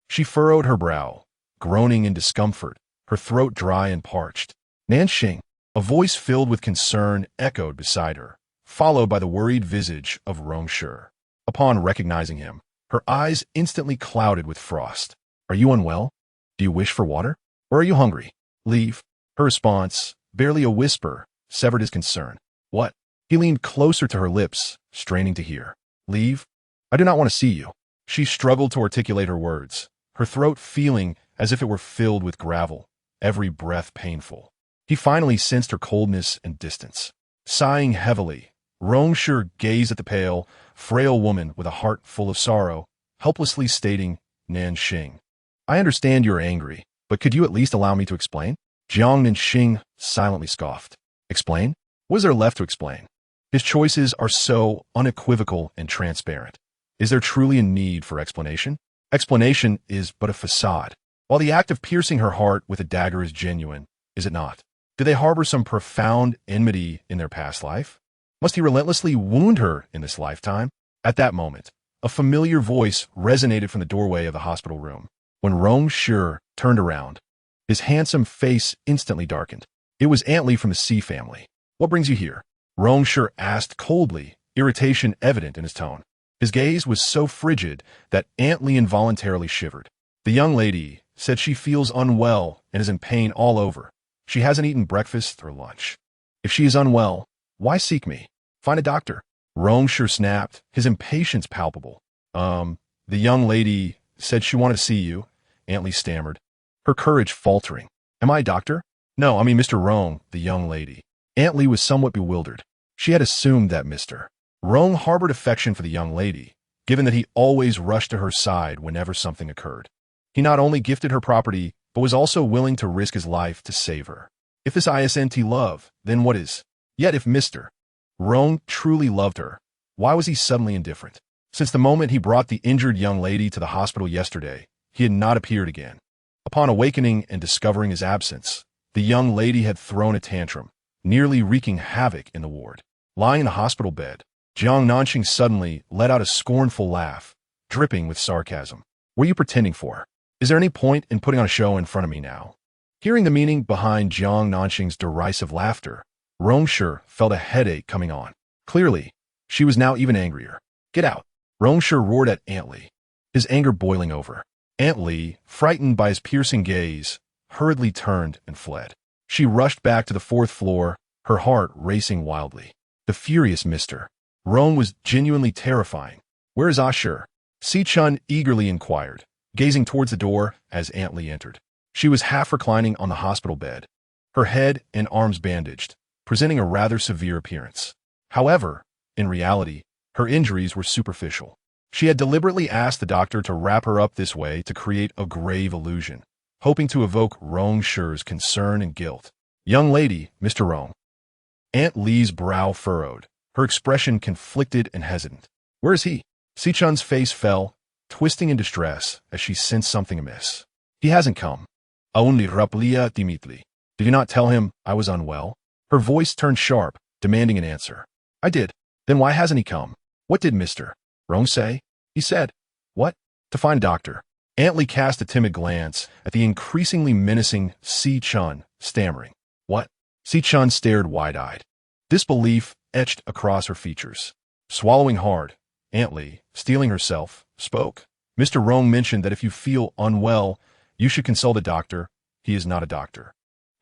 She furrowed her brow, groaning in discomfort, her throat dry and parched. Nanxing, a voice filled with concern, echoed beside her, followed by the worried visage of Rong Shi. Upon recognizing him, her eyes instantly clouded with frost. Are you unwell? Do you wish for water? Or are you hungry? Leave. Her response, barely a whisper, severed his concern. What? He leaned closer to her lips, straining to hear. Leave? I do not want to see you. She struggled to articulate her words, her throat feeling as if it were filled with gravel, every breath painful. He finally sensed her coldness and distance. Sighing heavily, Rong Shi gazed at the pale, frail woman with a heart full of sorrow, helplessly stating, Nanxing, I understand you are angry, but could you at least allow me to explain? Jiang Nanxing silently scoffed. Explain? What is there left to explain? His choices are so unequivocal and transparent. Is there truly a need for explanation? Explanation is but a facade. While the act of piercing her heart with a dagger is genuine, is it not? Do they harbor some profound enmity in their past life? Must he relentlessly wound her in this lifetime? At that moment, a familiar voice resonated from the doorway of the hospital room. When Rong Shi turned around, his handsome face instantly darkened. It was Aunt Li from the Xi family. What brings you here? Rong Shi asked coldly, irritation evident in his tone. His gaze was so frigid that Aunt Li involuntarily shivered. The young lady said she feels unwell and is in pain all over. She hasn't eaten breakfast or lunch. If she is unwell, why seek me? Find a doctor. Rong Shi snapped, his impatience palpable. The young lady said she wanted to see you, Aunt Li stammered, her courage faltering. Am I a doctor? No, I mean Mr. Rong, the young lady. Aunt Li was somewhat bewildered. She had assumed that Mr. Rong harbored affection for the young lady, given that he always rushed to her side whenever something occurred. He not only gifted her property, but was also willing to risk his life to save her. If this isn't love, then what is? Yet if Mr. Rong truly loved her, why was he suddenly indifferent? Since the moment he brought the injured young lady to the hospital yesterday, he had not appeared again. Upon awakening and discovering his absence, the young lady had thrown a tantrum, nearly wreaking havoc in the ward. Lying in a hospital bed, Jiang Nanxing suddenly let out a scornful laugh, dripping with sarcasm. What are you pretending for? Is there any point in putting on a show in front of me now? Hearing the meaning behind Jiang Nanxing's derisive laughter, Rong Shi felt a headache coming on. Clearly, she was now even angrier. Get out! Rong Shi roared at Aunt Li, his anger boiling over. Aunt Li, frightened by his piercing gaze, hurriedly turned and fled. She rushed back to the fourth floor, her heart racing wildly. The furious Mr. Rong was genuinely terrifying. Where is Ashur? Xiao Chun eagerly inquired, gazing towards the door as Aunt Li entered. She was half reclining on the hospital bed, her head and arms bandaged, presenting a rather severe appearance. However, in reality, Her injuries were superficial. She had deliberately asked the doctor to wrap her up this way to create a grave illusion, hoping to evoke Rong Shi's concern and guilt. "Young lady, Mr. Rong." Aunt Li's brow furrowed, her expression conflicted and hesitant. "Where is he?" Xiao Chun's face fell, twisting in distress as she sensed something amiss. "He hasn't come." "Only raplia Dimitri. Did you not tell him I was unwell?" Her voice turned sharp, demanding an answer. "I did." "Then why hasn't he come?" "What did Mr. Rong say?" "He said." "What?" "To find a doctor." Aunt Li cast a timid glance at the increasingly menacing Xiao Chun, stammering. "What?" Xiao Chun stared wide-eyed. Disbelief etched across her features. Swallowing hard, Aunt Li, steeling herself, spoke. "Mr. Rong mentioned that if you feel unwell, you should consult a doctor. He is not a doctor."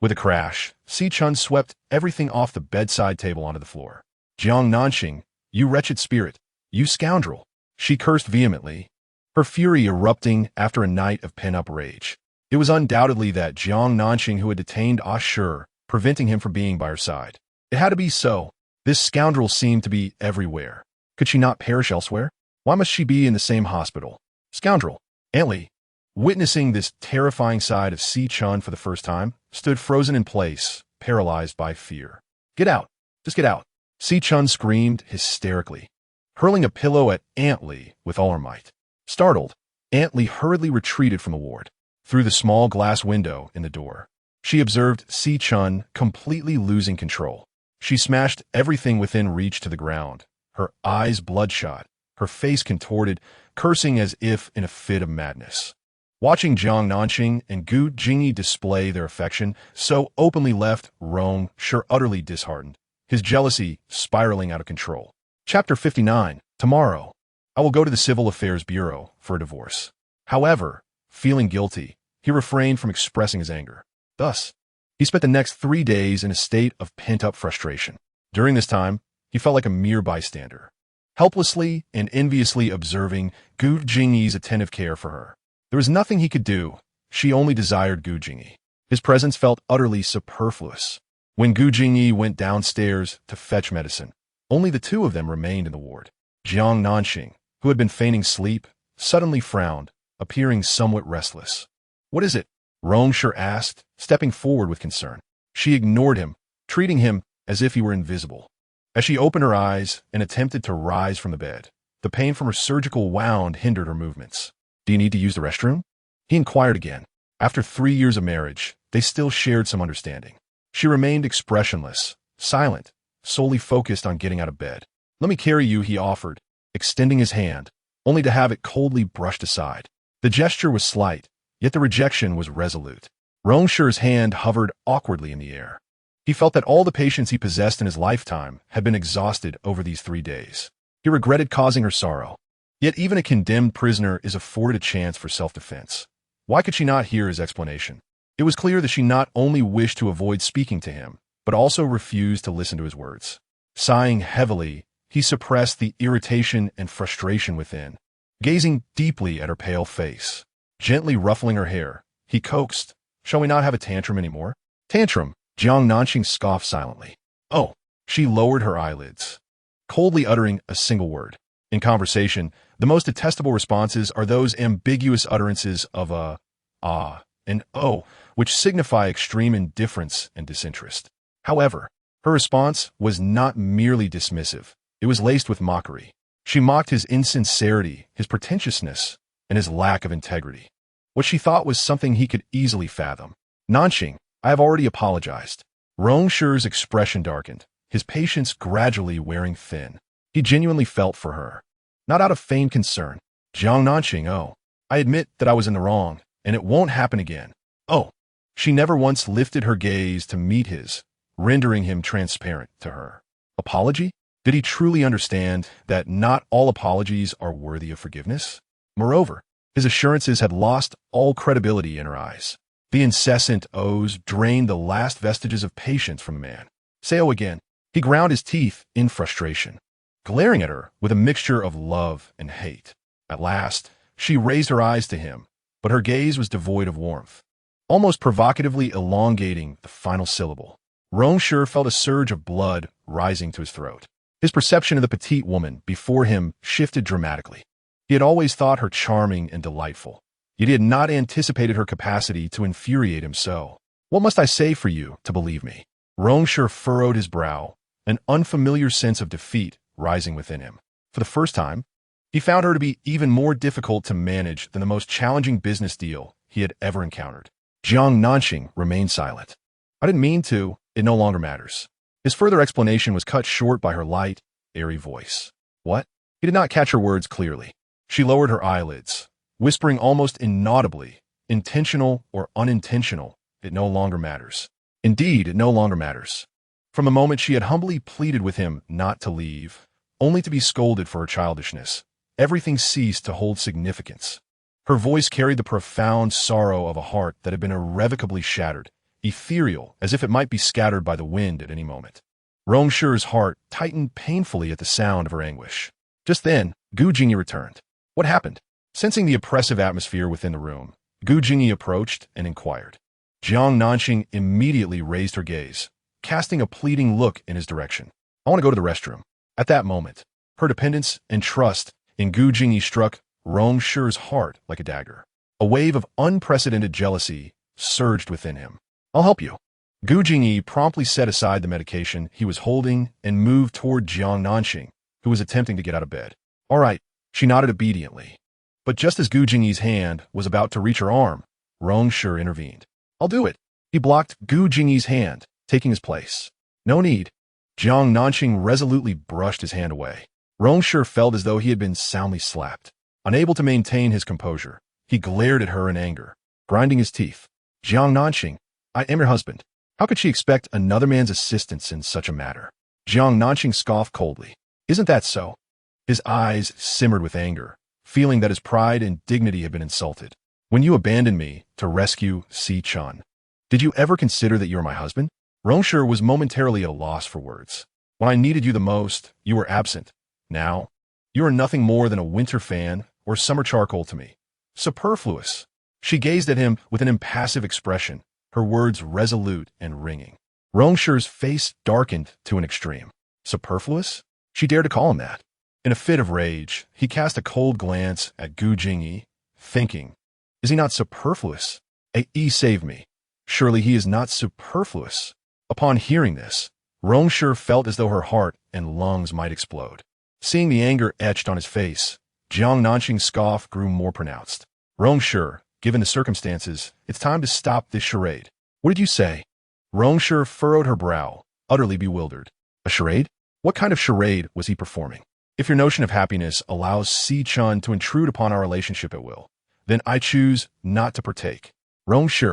With a crash, Xiao Chun swept everything off the bedside table onto the floor. "Jiang Nanxing, you wretched spirit, you scoundrel!" She cursed vehemently, her fury erupting after a night of pent-up rage. It was undoubtedly that Jiang Nanxing who had detained Shi, preventing him from being by her side. It had to be so. This scoundrel seemed to be everywhere. Could she not perish elsewhere? Why must she be in the same hospital? Scoundrel! Aunt Li, witnessing this terrifying side of Xiao Chun for the first time, stood frozen in place, paralyzed by fear. "Get out! Just get out!" Xiao Chun screamed hysterically, hurling a pillow at Aunt Li with all her might. Startled, Aunt Li hurriedly retreated from the ward. Through the small glass window in the door, she observed Xiao Chun completely losing control. She smashed everything within reach to the ground, her eyes bloodshot, her face contorted, cursing as if in a fit of madness. Watching Jiang Nanxing and Gu Jingyi display their affection so openly left Rong Shi utterly disheartened, his jealousy spiraling out of control. Chapter 59. Tomorrow, I will go to the Civil Affairs Bureau for a divorce. However, feeling guilty, he refrained from expressing his anger. Thus, he spent the next 3 days in a state of pent-up frustration. During this time, he felt like a mere bystander, helplessly and enviously observing Gu Jingyi's attentive care for her. There was nothing he could do. She only desired Gu Jingyi. His presence felt utterly superfluous. When Gu Jingyi went downstairs to fetch medicine, only the two of them remained in the ward. Jiang Nanxing, who had been feigning sleep, suddenly frowned, appearing somewhat restless. "What is it?" Rong Shi asked, stepping forward with concern. She ignored him, treating him as if he were invisible. As she opened her eyes and attempted to rise from the bed, the pain from her surgical wound hindered her movements. "Do you need to use the restroom?" He inquired again. After 3 years of marriage, they still shared some understanding. She remained expressionless, silent, solely focused on getting out of bed. "Let me carry you," he offered, extending his hand, only to have it coldly brushed aside. The gesture was slight, yet the rejection was resolute. Rong Shi's hand hovered awkwardly in the air. He felt that all the patience he possessed in his lifetime had been exhausted over these 3 days. He regretted causing her sorrow. Yet even a condemned prisoner is afforded a chance for self-defense. Why could she not hear his explanation? It was clear that she not only wished to avoid speaking to him, but also refused to listen to his words. Sighing heavily, he suppressed the irritation and frustration within. Gazing deeply at her pale face, gently ruffling her hair, he coaxed, "Shall we not have a tantrum anymore?" "Tantrum?" Jiang Nanxing scoffed silently. "Oh." She lowered her eyelids, coldly uttering a single word. In conversation, the most detestable responses are those ambiguous utterances of a, ah, and oh, which signify extreme indifference and disinterest. However, her response was not merely dismissive. It was laced with mockery. She mocked his insincerity, his pretentiousness, and his lack of integrity. What she thought was something he could easily fathom. "Nanxing, I have already apologized." Rong Shi's expression darkened, his patience gradually wearing thin. He genuinely felt for her, not out of feigned concern. "Jiang Nanxing, oh, I admit that I was in the wrong, and it won't happen again. Oh." She never once lifted her gaze to meet his, rendering him transparent to her. Apology? Did he truly understand that not all apologies are worthy of forgiveness? Moreover, his assurances had lost all credibility in her eyes. The incessant ohs drained the last vestiges of patience from the man. "Say oh again." He ground his teeth in frustration, glaring at her with a mixture of love and hate. At last, she raised her eyes to him, but her gaze was devoid of warmth, almost provocatively elongating the final syllable. Rong Shi felt a surge of blood rising to his throat. His perception of the petite woman before him shifted dramatically. He had always thought her charming and delightful, yet he had not anticipated her capacity to infuriate him so. What must I say for you to believe me? Rong Shi furrowed his brow, an unfamiliar sense of defeat rising within him. For the first time, he found her to be even more difficult to manage than the most challenging business deal he had ever encountered. Jiang Nanxing remained silent. I didn't mean to. It no longer matters. His further explanation was cut short by her light, airy voice. What? He did not catch her words clearly. She lowered her eyelids, whispering almost inaudibly, intentional or unintentional, it no longer matters. Indeed, it no longer matters. From the moment she had humbly pleaded with him not to leave, only to be scolded for her childishness, everything ceased to hold significance. Her voice carried the profound sorrow of a heart that had been irrevocably shattered, ethereal as if it might be scattered by the wind at any moment. Rong Shi's heart tightened painfully at the sound of her anguish. Just then, Gu Jingyi returned. What happened? Sensing the oppressive atmosphere within the room, Gu Jingyi approached and inquired. Jiang Nanxing immediately raised her gaze, casting a pleading look in his direction. I want to go to the restroom. At that moment, her dependence and trust in Gu Jingyi struck Rong Shi's heart like a dagger. A wave of unprecedented jealousy surged within him. I'll help you. Gu Jingyi promptly set aside the medication he was holding and moved toward Jiang Nanxing, who was attempting to get out of bed. All right, she nodded obediently. But just as Gu Jingyi's hand was about to reach her arm, Rong Shi intervened. I'll do it. He blocked Gu Jingyi's hand, taking his place. No need. Jiang Nanxing resolutely brushed his hand away. Rong Shi felt as though he had been soundly slapped. Unable to maintain his composure, he glared at her in anger, grinding his teeth. Jiang Nanxing, I am your husband. How could she expect another man's assistance in such a matter? Jiang Nanxing scoffed coldly. Isn't that so? His eyes simmered with anger, feeling that his pride and dignity had been insulted. When you abandoned me to rescue Xiao Chun, did you ever consider that you were my husband? Rong Shi was momentarily at a loss for words. When I needed you the most, you were absent. Now, you are nothing more than a winter fan or summer charcoal to me. Superfluous. She gazed at him with an impassive expression, her words resolute and ringing. Rong Shi's face darkened to an extreme. Superfluous? She dared to call him that. In a fit of rage, he cast a cold glance at Gu Jingyi, thinking, is he not superfluous? He saved me. Surely he is not superfluous. Upon hearing this, Rong Shi felt as though her heart and lungs might explode. Seeing the anger etched on his face, Jiang Nanxing's scoff grew more pronounced. Rong Shi, given the circumstances, it's time to stop this charade. What did you say? Rong Shi furrowed her brow, utterly bewildered. A charade? What kind of charade was he performing? If your notion of happiness allows Xiao Chun to intrude upon our relationship at will, then I choose not to partake. Rong Shi,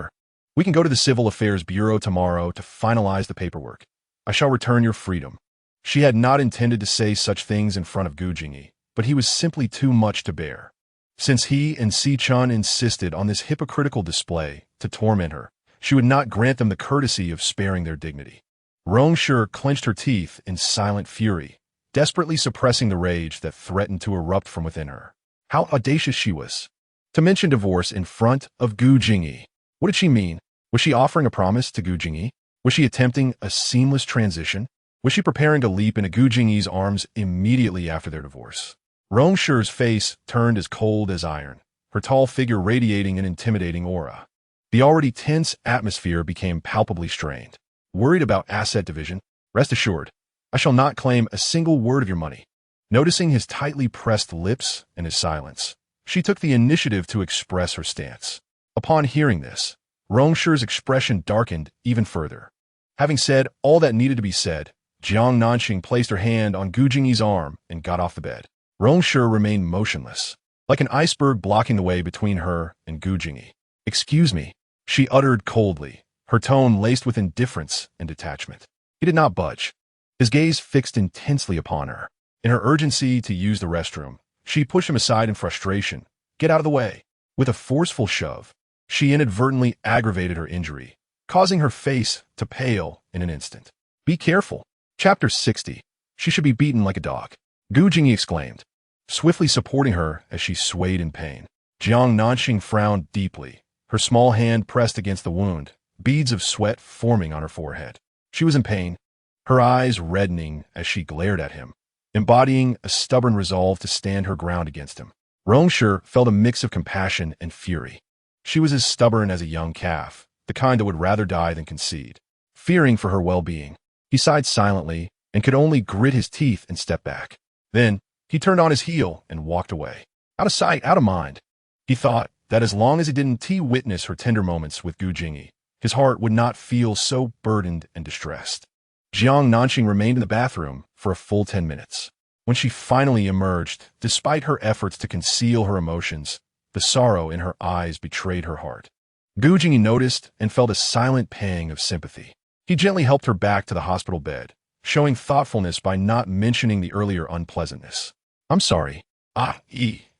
we can go to the Civil Affairs Bureau tomorrow to finalize the paperwork. I shall return your freedom. She had not intended to say such things in front of Gu Jingyi, but he was simply too much to bear. Since he and Xiao Chun insisted on this hypocritical display to torment her, she would not grant them the courtesy of sparing their dignity. Rong Shi clenched her teeth in silent fury, desperately suppressing the rage that threatened to erupt from within her. How audacious she was! To mention divorce in front of Gu Jingyi. What did she mean? Was she offering a promise to Gu Jingyi? Was she attempting a seamless transition? Was she preparing to leap into Gu Jingyi's arms immediately after their divorce? Rong Shi's face turned as cold as iron, her tall figure radiating an intimidating aura. The already tense atmosphere became palpably strained. Worried about asset division? Rest assured, I shall not claim a single word of your money. Noticing his tightly pressed lips and his silence, she took the initiative to express her stance. Upon hearing this, Rong Shi's expression darkened even further. Having said all that needed to be said, Jiang Nanxing placed her hand on Gu Jingyi's arm and got off the bed. Rong Shi remained motionless, like an iceberg blocking the way between her and Gu Jingyi. Excuse me, she uttered coldly, her tone laced with indifference and detachment. He did not budge, his gaze fixed intensely upon her. In her urgency to use the restroom, she pushed him aside in frustration. Get out of the way. With a forceful shove, she inadvertently aggravated her injury, causing her face to pale in an instant. Be careful. Chapter 60. She should be beaten like a dog. Gu Jingyi exclaimed, swiftly supporting her as she swayed in pain. Jiang Nanxing frowned deeply, her small hand pressed against the wound, beads of sweat forming on her forehead. She was in pain, her eyes reddening as she glared at him. embodying a stubborn resolve to stand her ground against him. Rong Shi felt a mix of compassion and fury. She was as stubborn as a young calf, the kind that would rather die than concede. Fearing for her well-being, he sighed silently and could only grit his teeth and step back. Then, he turned on his heel and walked away. Out of sight, out of mind. He thought that as long as he didn't witness her tender moments with Gu Jingyi, his heart would not feel so burdened and distressed. Jiang Nanxing remained in the bathroom for a full 10 minutes. When she finally emerged, despite her efforts to conceal her emotions, the sorrow in her eyes betrayed her heart. Gu Jingyi noticed and felt a silent pang of sympathy. He gently helped her back to the hospital bed, showing thoughtfulness by not mentioning the earlier unpleasantness. "I'm sorry."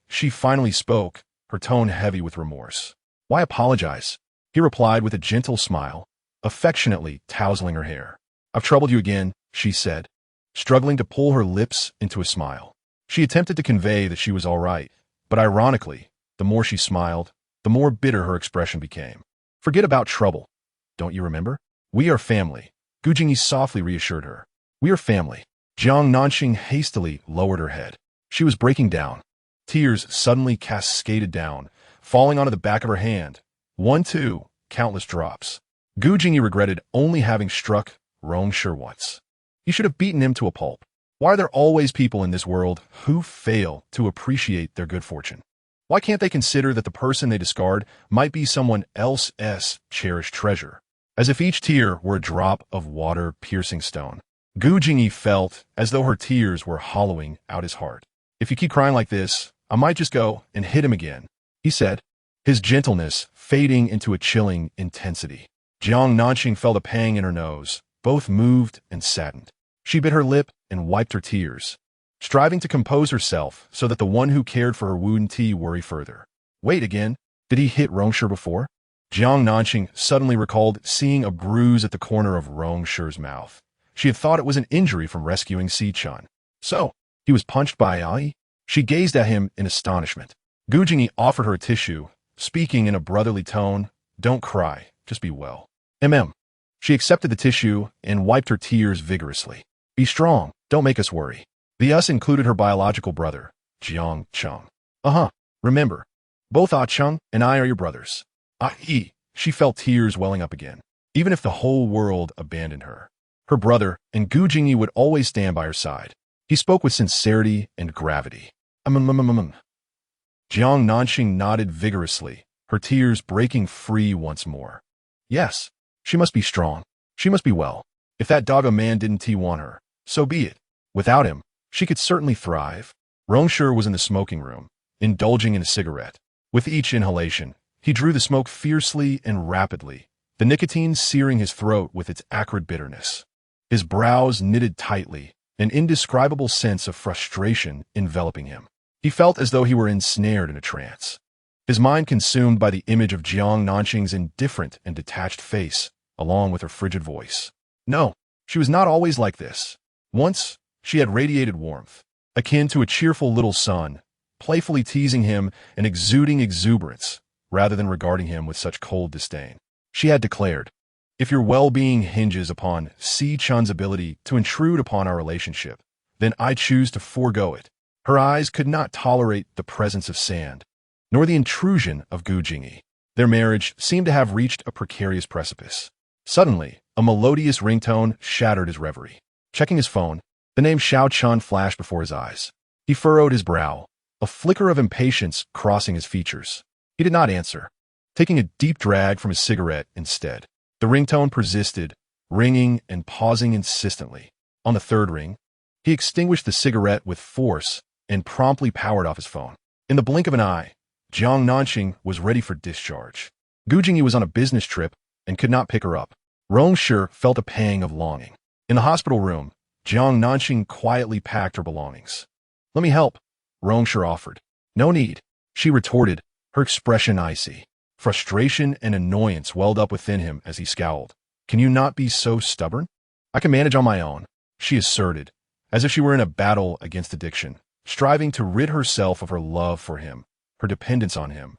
She finally spoke, her tone heavy with remorse. "Why apologize?" He replied with a gentle smile, affectionately tousling her hair. "I've troubled you again," she said, struggling to pull her lips into a smile. She attempted to convey that she was all right, but ironically, the more she smiled, the more bitter her expression became. "Forget about trouble. Don't you remember? We are family," Gu Jingyi softly reassured her. "We are family." Jiang Nanxing hastily lowered her head. She was breaking down. Tears suddenly cascaded down, falling onto the back of her hand. One, two, countless drops. Gu Jingyi regretted only having struck Rong Shi once. He should have beaten him to a pulp. Why are there always people in this world who fail to appreciate their good fortune? Why can't they consider that the person they discard might be someone else's cherished treasure? As if each tear were a drop of water-piercing stone. Gu Jingyi felt as though her tears were hollowing out his heart. "If you keep crying like this, I might just go and hit him again," he said, his gentleness fading into a chilling intensity. Jiang Nanxing felt a pang in her nose, both moved and saddened. She bit her lip and wiped her tears, striving to compose herself so that the one who cared for her wouldn't worry further. Wait again, did he hit Rong Shi before? Jiang Nanxing suddenly recalled seeing a bruise at the corner of Rong Shi's mouth. She had thought it was an injury from rescuing Xiao Chun. So, he was punched by Ai? She gazed at him in astonishment. Gu Jingyi offered her a tissue, speaking in a brotherly tone, "Don't cry, just be well." She accepted the tissue and wiped her tears vigorously. "Be strong, don't make us worry." The us included her biological brother, Jiang Cheng. Remember, both Ah Cheng and I are your brothers. She felt tears welling up again. Even if the whole world abandoned her, her brother and Gu Jingyi would always stand by her side. He spoke with sincerity and gravity. Jiang Nanxing nodded vigorously, her tears breaking free once more. Yes, she must be strong. She must be well. If that dog a man didn't want her, so be it. Without him, she could certainly thrive. Rong Shi was in the smoking room, indulging in a cigarette. With each inhalation, he drew the smoke fiercely and rapidly, the nicotine searing his throat with its acrid bitterness. His brows knitted tightly, an indescribable sense of frustration enveloping him. He felt as though he were ensnared in a trance. His mind consumed by the image of Jiang Nanxing's indifferent and detached face, along with her frigid voice. No, she was not always like this. Once, she had radiated warmth, akin to a cheerful little sun, playfully teasing him and exuding exuberance, rather than regarding him with such cold disdain. She had declared, "If your well-being hinges upon Xiao Chun's ability to intrude upon our relationship, then I choose to forego it." Her eyes could not tolerate the presence of sand, nor the intrusion of Gu Jingyi. Their marriage seemed to have reached a precarious precipice. Suddenly, a melodious ringtone shattered his reverie. Checking his phone, the name Xiao Chun flashed before his eyes. He furrowed his brow, a flicker of impatience crossing his features. He did not answer, taking a deep drag from his cigarette instead. The ringtone persisted, ringing and pausing insistently. On the third ring, he extinguished the cigarette with force and promptly powered off his phone. In the blink of an eye, Jiang Nanxing was ready for discharge. Gu Jingyi was on a business trip and could not pick her up. Rong Shi felt a pang of longing. In the hospital room, Jiang Nanxing quietly packed her belongings. "Let me help," Rong Shi offered. "No need," she retorted, her expression icy. Frustration and annoyance welled up within him as he scowled. "Can you not be so stubborn?" "I can manage on my own," she asserted, as if she were in a battle against addiction, striving to rid herself of her love for him, her dependence on him,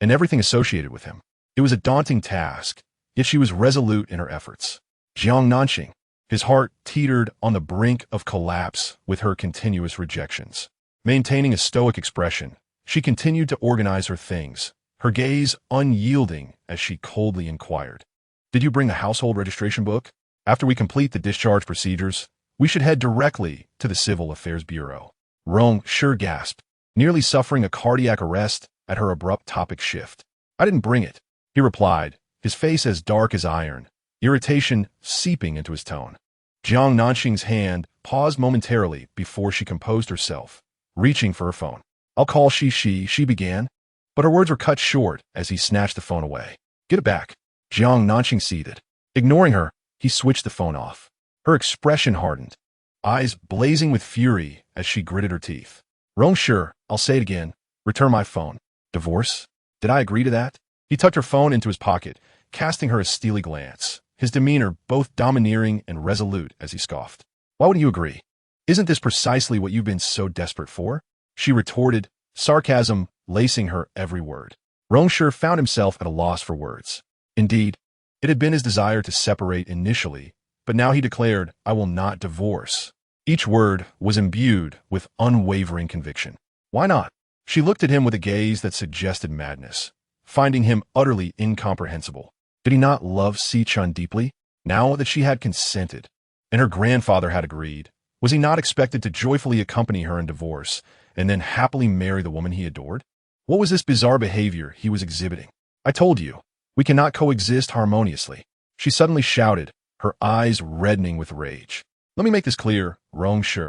and everything associated with him. It was a daunting task, yet she was resolute in her efforts. "Jiang Nanxing," His heart teetered on the brink of collapse with her continuous rejections. Maintaining a stoic expression, she continued to organize her things, her gaze unyielding as she coldly inquired, "Did you bring the household registration book? After we complete the discharge procedures, we should head directly to the Civil Affairs Bureau." Rong Shi gasped, nearly suffering a cardiac arrest at her abrupt topic shift. "I didn't bring it," he replied, his face as dark as iron, irritation seeping into his tone. Jiang Nanxing's hand paused momentarily before she composed herself, reaching for her phone. "I'll call she began, but her words were cut short as he snatched the phone away. "Get it back." Jiang Nanxing seethed. Ignoring her, he switched the phone off. Her expression hardened, eyes blazing with fury as she gritted her teeth. "Rong Shi, I'll say it again. Return my phone." "Divorce? Did I agree to that?" He tucked her phone into his pocket, casting her a steely glance, his demeanor both domineering and resolute as he scoffed. "Why wouldn't you agree? Isn't this precisely what you've been so desperate for?" She retorted, sarcasm lacing her every word. Rong Shi found himself at a loss for words. Indeed, it had been his desire to separate initially, but now he declared, "I will not divorce." Each word was imbued with unwavering conviction. Why not? She looked at him with a gaze that suggested madness, finding him utterly incomprehensible. Did he not love Xiao Chun deeply? Now that she had consented, and her grandfather had agreed, was he not expected to joyfully accompany her in divorce and then happily marry the woman he adored? What was this bizarre behavior he was exhibiting? "I told you, we cannot coexist harmoniously," she suddenly shouted, her eyes reddening with rage. "Let me make this clear, Rong Shi.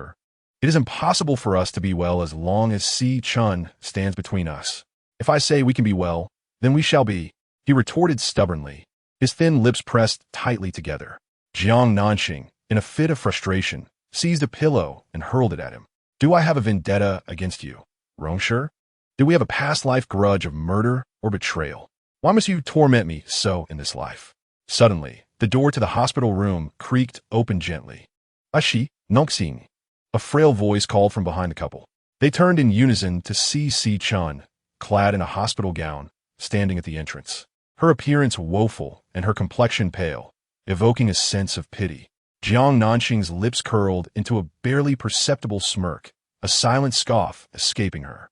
It is impossible for us to be well as long as Xiao Chun stands between us. If I say we can be well, then we shall be," he retorted stubbornly, his thin lips pressed tightly together. Jiang Nanxing, in a fit of frustration, seized a pillow and hurled it at him. "Do I have a vendetta against you, Rong Shi? Do we have a past life grudge of murder or betrayal? Why must you torment me so in this life?" Suddenly, the door to the hospital room creaked open gently. "Jiang Nanxing," a frail voice called from behind the couple. They turned in unison to see Xiao Chun, clad in a hospital gown, standing at the entrance. Her appearance woeful and her complexion pale, evoking a sense of pity. Jiang Nanxing's lips curled into a barely perceptible smirk, a silent scoff escaping her.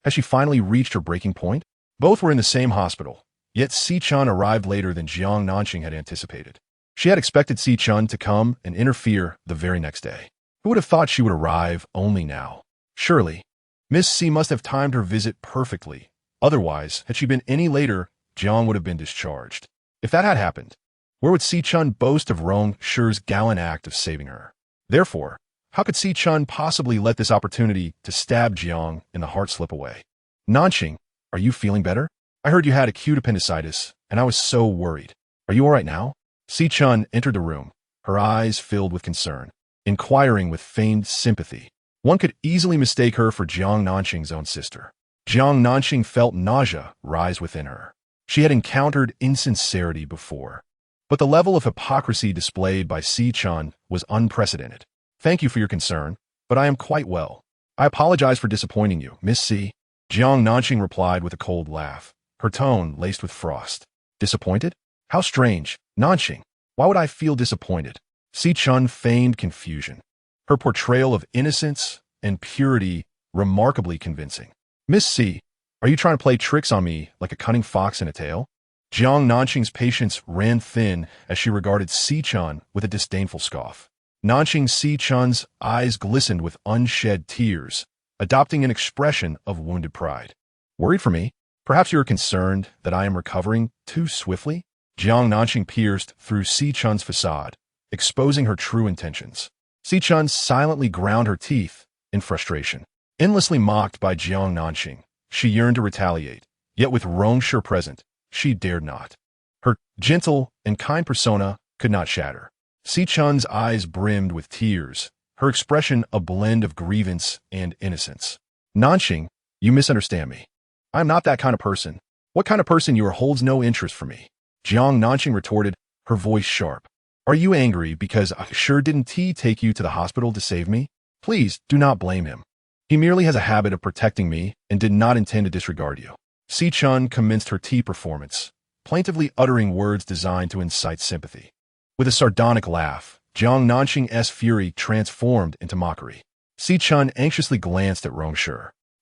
Has she finally reached her breaking point? Both were in the same hospital, yet Xiao Chun arrived later than Jiang Nanxing had anticipated. She had expected Xiao Chun to come and interfere the very next day. Who would have thought she would arrive only now? Surely, Miss C must have timed her visit perfectly. Otherwise, had she been any later, Jiang would have been discharged. If that had happened, where would Xiao Chun boast of Rong Shi's gallant act of saving her? Therefore, how could Xiao Chun possibly let this opportunity to stab Jiang in the heart slip away? "Nanxing, are you feeling better? I heard you had acute appendicitis, and I was so worried. Are you all right now?" Xiao Chun entered the room, her eyes filled with concern, inquiring with feigned sympathy. One could easily mistake her for Jiang Nanxing's own sister. Jiang Nanxing felt nausea rise within her. She had encountered insincerity before, but the level of hypocrisy displayed by Xiao Chun was unprecedented. "Thank you for your concern, but I am quite well. I apologize for disappointing you, Miss C." Jiang Nanxing replied with a cold laugh, her tone laced with frost. "Disappointed? How strange, Nanxing. Why would I feel disappointed?" Xiao Chun feigned confusion, her portrayal of innocence and purity remarkably convincing. "Miss C, are you trying to play tricks on me like a cunning fox in a tail?" Jiang Nanxing's patience ran thin as she regarded Xiao Chun with a disdainful scoff. Nanxing Xiao Chun's eyes glistened with unshed tears, adopting an expression of wounded pride. "Worried for me? Perhaps you are concerned that I am recovering too swiftly?" Jiang Nanxing pierced through Xiao Chun's facade, exposing her true intentions. Xiao Chun silently ground her teeth in frustration. Endlessly mocked by Jiang Nanxing, she yearned to retaliate, yet with Rong Shi present, she dared not. Her gentle and kind persona could not shatter. Xiao Chun's eyes brimmed with tears, her expression a blend of grievance and innocence. "Nanxing, you misunderstand me. I am not that kind of person. What kind of person you are holds no interest for me." Jiang Nanxing retorted, her voice sharp. "Are you angry because I sure didn't take you to the hospital to save me? Please do not blame him. He merely has a habit of protecting me and did not intend to disregard you." Xiao Chun commenced her tea performance, plaintively uttering words designed to incite sympathy. With a sardonic laugh, Jiang Nanxing's fury transformed into mockery. Xiao Chun anxiously glanced at Rong Shi.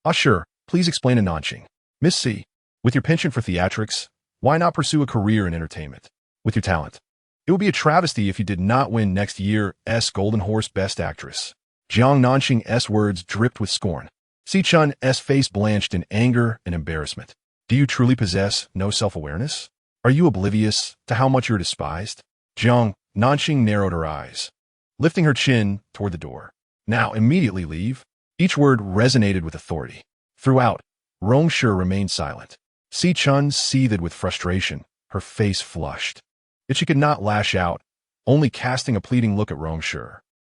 Ah, sure, please explain to Nanxing. Miss C, with your penchant for theatrics, why not pursue a career in entertainment? With your talent. It would be a travesty if you did not win next year's Golden Horse Best Actress. Jiang Nanxing's words dripped with scorn. Xiao Chun's face blanched in anger and embarrassment. Do you truly possess no self-awareness? Are you oblivious to how much you're despised? Jiang Nanxing narrowed her eyes, lifting her chin toward the door. Now immediately leave. Each word resonated with authority. Throughout, Rong Shi remained silent. Xiao Chun seethed with frustration, her face flushed. Yet she could not lash out, only casting a pleading look at Rong Shi.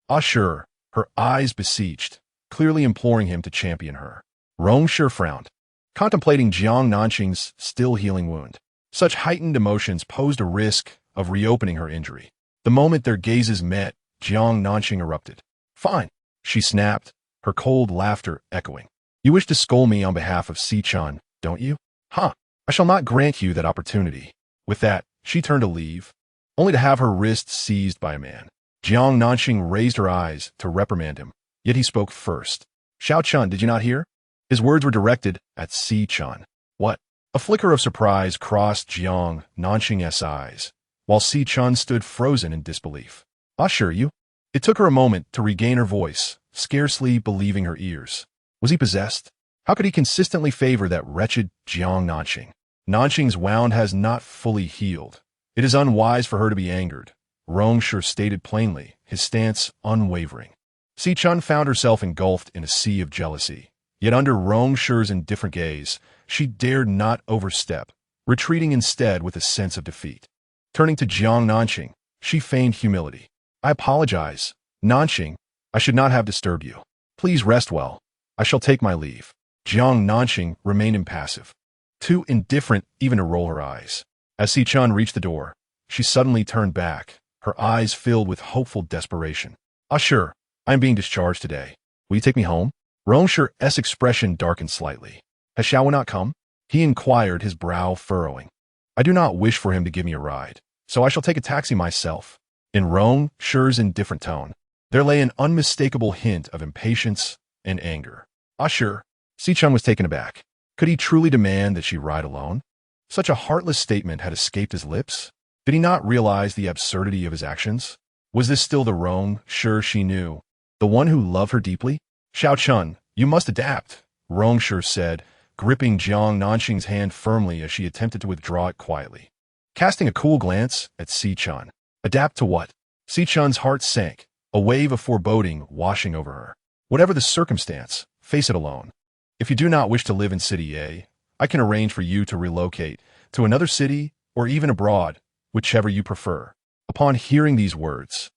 Ah, sure, her eyes beseeched, clearly imploring him to champion her. Rong Shi frowned, contemplating Jiang Nanxing's still-healing wound. Such heightened emotions posed a risk of reopening her injury. The moment their gazes met, Jiang Nanxing erupted. Fine, she snapped, her cold laughter echoing. You wish to scold me on behalf of Xiao Chun, don't you? Huh, I shall not grant you that opportunity. With that, she turned to leave, only to have her wrists seized by a man. Jiang Nanxing raised her eyes to reprimand him, yet he spoke first. Xiao Chun, did you not hear? His words were directed at Xiao Chun. What? A flicker of surprise crossed Jiang Nanxing's eyes, while Xiao Chun stood frozen in disbelief. I assure you. It took her a moment to regain her voice, scarcely believing her ears. Was he possessed? How could he consistently favor that wretched Jiang Nanxing? Nanxing's wound has not fully healed. It is unwise for her to be angered. Rong Shi stated plainly, his stance unwavering. Xiao Chun found herself engulfed in a sea of jealousy. Yet under Rong Shi's indifferent gaze, she dared not overstep, retreating instead with a sense of defeat. Turning to Jiang Nanxing, she feigned humility. I apologize, Nanxing. I should not have disturbed you. Please rest well. I shall take my leave. Jiang Nanxing remained impassive, too indifferent even to roll her eyes. As Xiao Chun reached the door, she suddenly turned back, her eyes filled with hopeful desperation. Ah, sure, I am being discharged today. Will you take me home? Rong Shi's expression darkened slightly. Has Xiao not come? He inquired, his brow furrowing. I do not wish for him to give me a ride, so I shall take a taxi myself. In Rong Shi's indifferent tone, there lay an unmistakable hint of impatience and anger. Ah, sure. Xiao Chun was taken aback. Could he truly demand that she ride alone? Such a heartless statement had escaped his lips. Did he not realize the absurdity of his actions? Was this still the Rong Shi she knew, the one who loved her deeply? Xiao Chun, you must adapt, Rong Shi said, gripping Jiang Nanxing's hand firmly as she attempted to withdraw it quietly. Casting a cool glance at Xiao Chun. Adapt to what? Xiao Chun's heart sank, a wave of foreboding washing over her. Whatever the circumstance, face it alone. If you do not wish to live in City A, I can arrange for you to relocate to another city or even abroad, whichever you prefer. Upon hearing these words,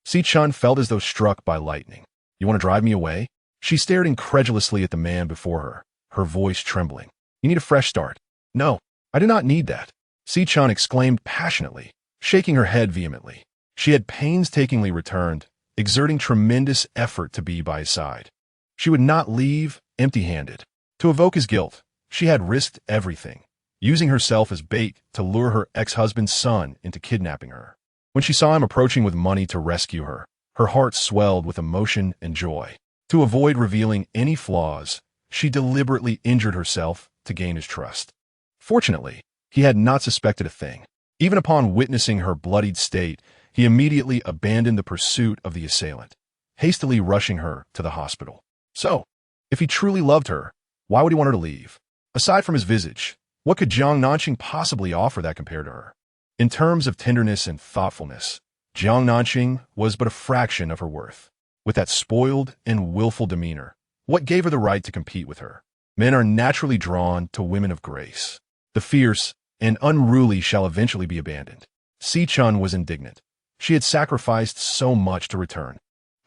Xiao Chun felt as though struck by lightning. You want to drive me away? She stared incredulously at the man before her, her voice trembling. You need a fresh start. No, I do not need that. Xiao Chun exclaimed passionately, shaking her head vehemently. She had painstakingly returned, exerting tremendous effort to be by his side. She would not leave empty-handed. To evoke his guilt, she had risked everything, using herself as bait to lure her ex-husband's son into kidnapping her. When she saw him approaching with money to rescue her, her heart swelled with emotion and joy. To avoid revealing any flaws, she deliberately injured herself to gain his trust. Fortunately, he had not suspected a thing. Even upon witnessing her bloodied state, he immediately abandoned the pursuit of the assailant, hastily rushing her to the hospital. So, if he truly loved her, why would he want her to leave? Aside from his visage, what could Jiang Nanxing possibly offer that compared to her? In terms of tenderness and thoughtfulness, Jiang Nanxing was but a fraction of her worth. With that spoiled and willful demeanor, what gave her the right to compete with her? Men are naturally drawn to women of grace. The fierce and unruly shall eventually be abandoned. Xiao Chun was indignant. She had sacrificed so much to return.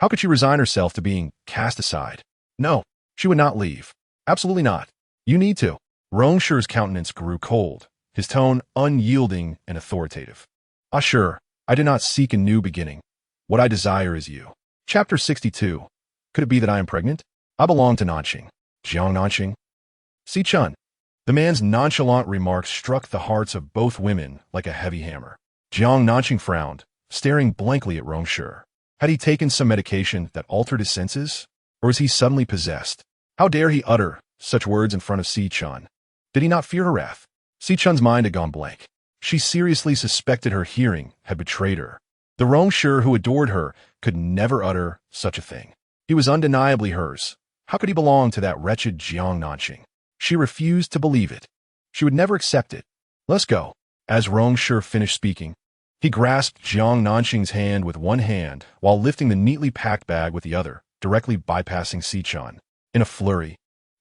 How could she resign herself to being cast aside? No, she would not leave. Absolutely not. You need to. Rong Shi's countenance grew cold, his tone unyielding and authoritative. Ah, sure, I do not seek a new beginning. What I desire is you. Chapter 62. Could it be that I am pregnant? I belong to Nanxing. Jiang Nanxing? Xiao Chun. The man's nonchalant remarks struck the hearts of both women like a heavy hammer. Jiang Nanxing frowned, staring blankly at Rong Shi. Had he taken some medication that altered his senses? Or was he suddenly possessed? How dare he utter such words in front of Xiao Chun? Did he not fear her wrath? Xiao Chun's mind had gone blank. She seriously suspected her hearing had betrayed her. The Rong Shi who adored her could never utter such a thing. He was undeniably hers. How could he belong to that wretched Jiang Nanxing? She refused to believe it. She would never accept it. Let's go. As Rong Shi finished speaking, he grasped Jiang Nanxing's hand with one hand while lifting the neatly packed bag with the other, directly bypassing Xiao Chun. In a flurry,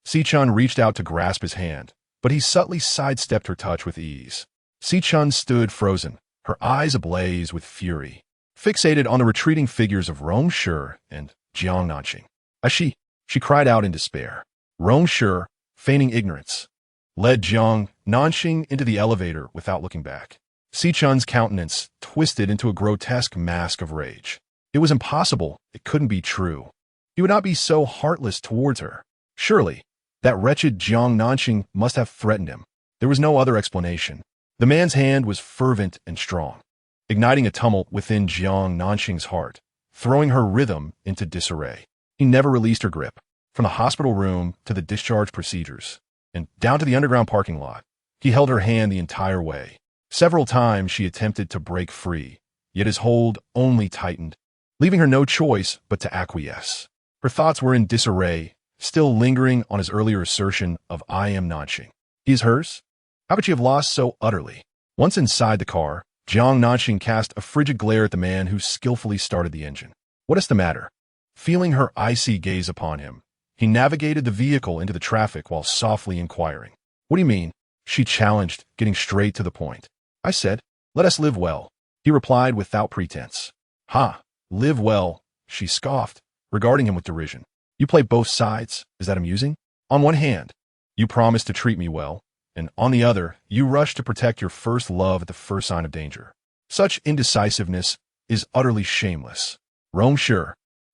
Xiao Chun reached out to grasp his hand, but he subtly sidestepped her touch with ease. Xiao Chun stood frozen, her eyes ablaze with fury, fixated on the retreating figures of Rong Shi and Jiang Nanxing. As she cried out in despair. Rong Shi, feigning ignorance, led Jiang Nanxing into the elevator without looking back. Xiao Chun's countenance twisted into a grotesque mask of rage. It was impossible. It couldn't be true. He would not be so heartless towards her. Surely, that wretched Jiang Nanxing must have threatened him. There was no other explanation. The man's hand was fervent and strong, igniting a tumult within Jiang Nanxing's heart, throwing her rhythm into disarray. He never released her grip. From the hospital room to the discharge procedures, and down to the underground parking lot, he held her hand the entire way. Several times she attempted to break free, yet his hold only tightened, leaving her no choice but to acquiesce. Her thoughts were in disarray, still lingering on his earlier assertion of I am Nanxing. He is hers? How could she have lost so utterly? Once inside the car, Jiang Nanxing cast a frigid glare at the man who skillfully started the engine. What is the matter? Feeling her icy gaze upon him, he navigated the vehicle into the traffic while softly inquiring. What do you mean? She challenged, getting straight to the point. I said, let us live well. He replied without pretense. Ha, live well, she scoffed, regarding him with derision. You play both sides, is that amusing? On one hand, you promise to treat me well, and on the other, you rush to protect your first love at the first sign of danger. Such indecisiveness is utterly shameless. Rong Shi,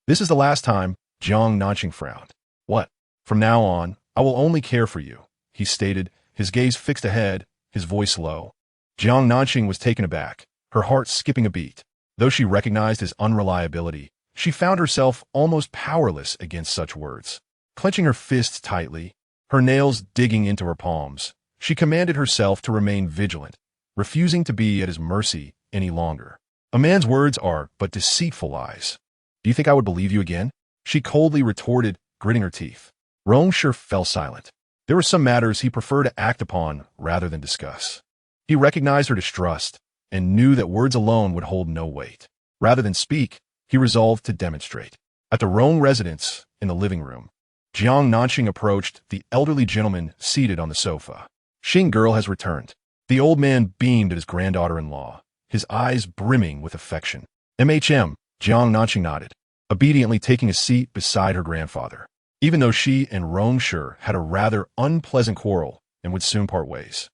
this is the last time. Jiang Nanxing frowned. What? From now on, I will only care for you, he stated, his gaze fixed ahead, his voice low. Jiang Nanxing was taken aback, her heart skipping a beat. Though she recognized his unreliability, she found herself almost powerless against such words. Clenching her fists tightly, her nails digging into her palms, she commanded herself to remain vigilant, refusing to be at his mercy any longer. A man's words are but deceitful lies. Do you think I would believe you again? She coldly retorted, gritting her teeth. Rong Shi fell silent. There were some matters he preferred to act upon rather than discuss. He recognized her distrust and knew that words alone would hold no weight. Rather than speak, he resolved to demonstrate. At the Rong residence, in the living room, Jiang Nanxing approached the elderly gentleman seated on the sofa. Xing girl has returned. The old man beamed at his granddaughter-in-law, his eyes brimming with affection. Jiang Nanxing nodded, obediently taking a seat beside her grandfather, even though she and Rong Shi had a rather unpleasant quarrel and would soon part ways.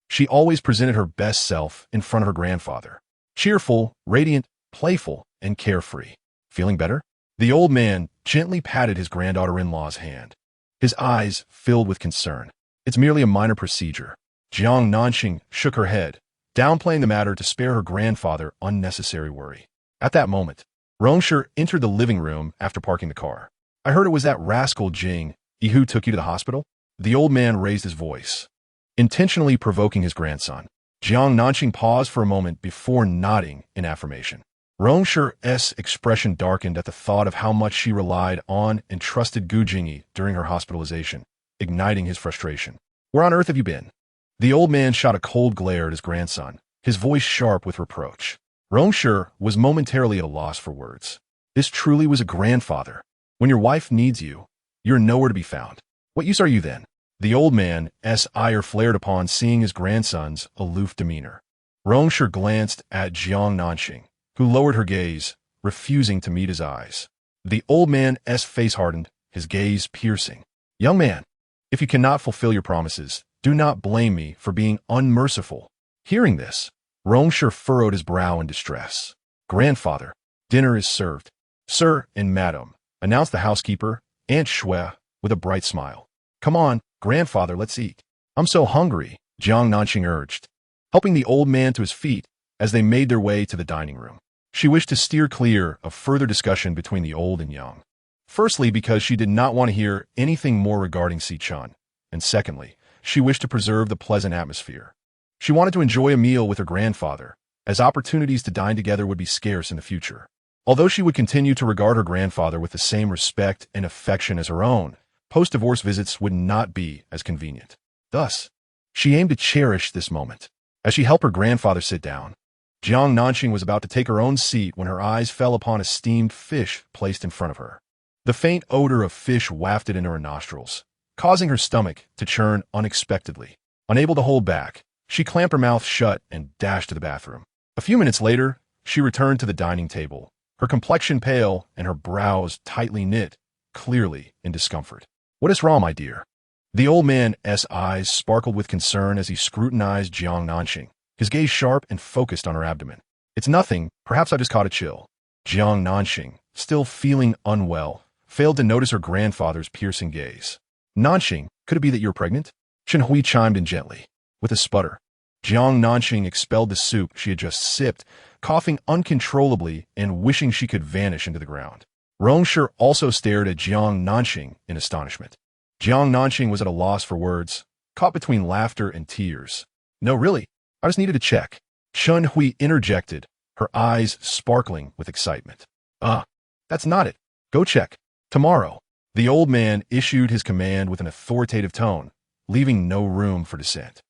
She always presented her best self in front of her grandfather. Cheerful, radiant, playful, and carefree. Feeling better? The old man gently patted his granddaughter-in-law's hand. His eyes filled with concern. It's merely a minor procedure. Jiang Nanxing shook her head, downplaying the matter to spare her grandfather unnecessary worry. At that moment, Rong Shi entered the living room after parking the car. I heard it was that rascal Jing who took you to the hospital? The old man raised his voice, intentionally provoking his grandson. Jiang Nanxing paused for a moment before nodding in affirmation. Rong Shi's expression darkened at the thought of how much she relied on and trusted Gu Jingyi during her hospitalization, igniting his frustration. Where on earth have you been? The old man shot a cold glare at his grandson, his voice sharp with reproach. Rong Shi was momentarily at a loss for words. This truly was a grandfather. When your wife needs you, you're nowhere to be found. What use are you then? The old man's ire flared upon seeing his grandson's aloof demeanor. Rong Shi glanced at Jiang Nanxing, who lowered her gaze, refusing to meet his eyes. The old man's face hardened, his gaze piercing. Young man, if you cannot fulfill your promises, do not blame me for being unmerciful. Hearing this, Rong Shi furrowed his brow in distress. Grandfather, dinner is served. Sir and madam, announced the housekeeper, Aunt Shui, with a bright smile. Come on, grandfather, let's eat. I'm so hungry, Jiang Nanxing urged, helping the old man to his feet as they made their way to the dining room. She wished to steer clear of further discussion between the old and young. Firstly, because she did not want to hear anything more regarding Xiao Chun, and secondly, she wished to preserve the pleasant atmosphere. She wanted to enjoy a meal with her grandfather, as opportunities to dine together would be scarce in the future. Although she would continue to regard her grandfather with the same respect and affection as her own, post-divorce visits would not be as convenient. Thus, she aimed to cherish this moment. As she helped her grandfather sit down, Jiang Nanxing was about to take her own seat when her eyes fell upon a steamed fish placed in front of her. The faint odor of fish wafted into her nostrils, causing her stomach to churn unexpectedly. Unable to hold back, she clamped her mouth shut and dashed to the bathroom. A few minutes later, she returned to the dining table, her complexion pale and her brows tightly knit, clearly in discomfort. "What is wrong, my dear?" The old man's eyes sparkled with concern as he scrutinized Jiang Nanxing, his gaze sharp and focused on her abdomen. "It's nothing. Perhaps I just caught a chill." Jiang Nanxing, still feeling unwell, failed to notice her grandfather's piercing gaze. "Nanxing, could it be that you're pregnant?" Chen Hui chimed in gently. With a sputter, Jiang Nanxing expelled the soup she had just sipped, coughing uncontrollably and wishing she could vanish into the ground. Rong Shi also stared at Jiang Nanxing in astonishment. Jiang Nanxing was at a loss for words, caught between laughter and tears. "No, really, I just needed to check." Chen Hui interjected, her eyes sparkling with excitement. That's not it. Go check. Tomorrow." The old man issued his command with an authoritative tone, leaving no room for dissent.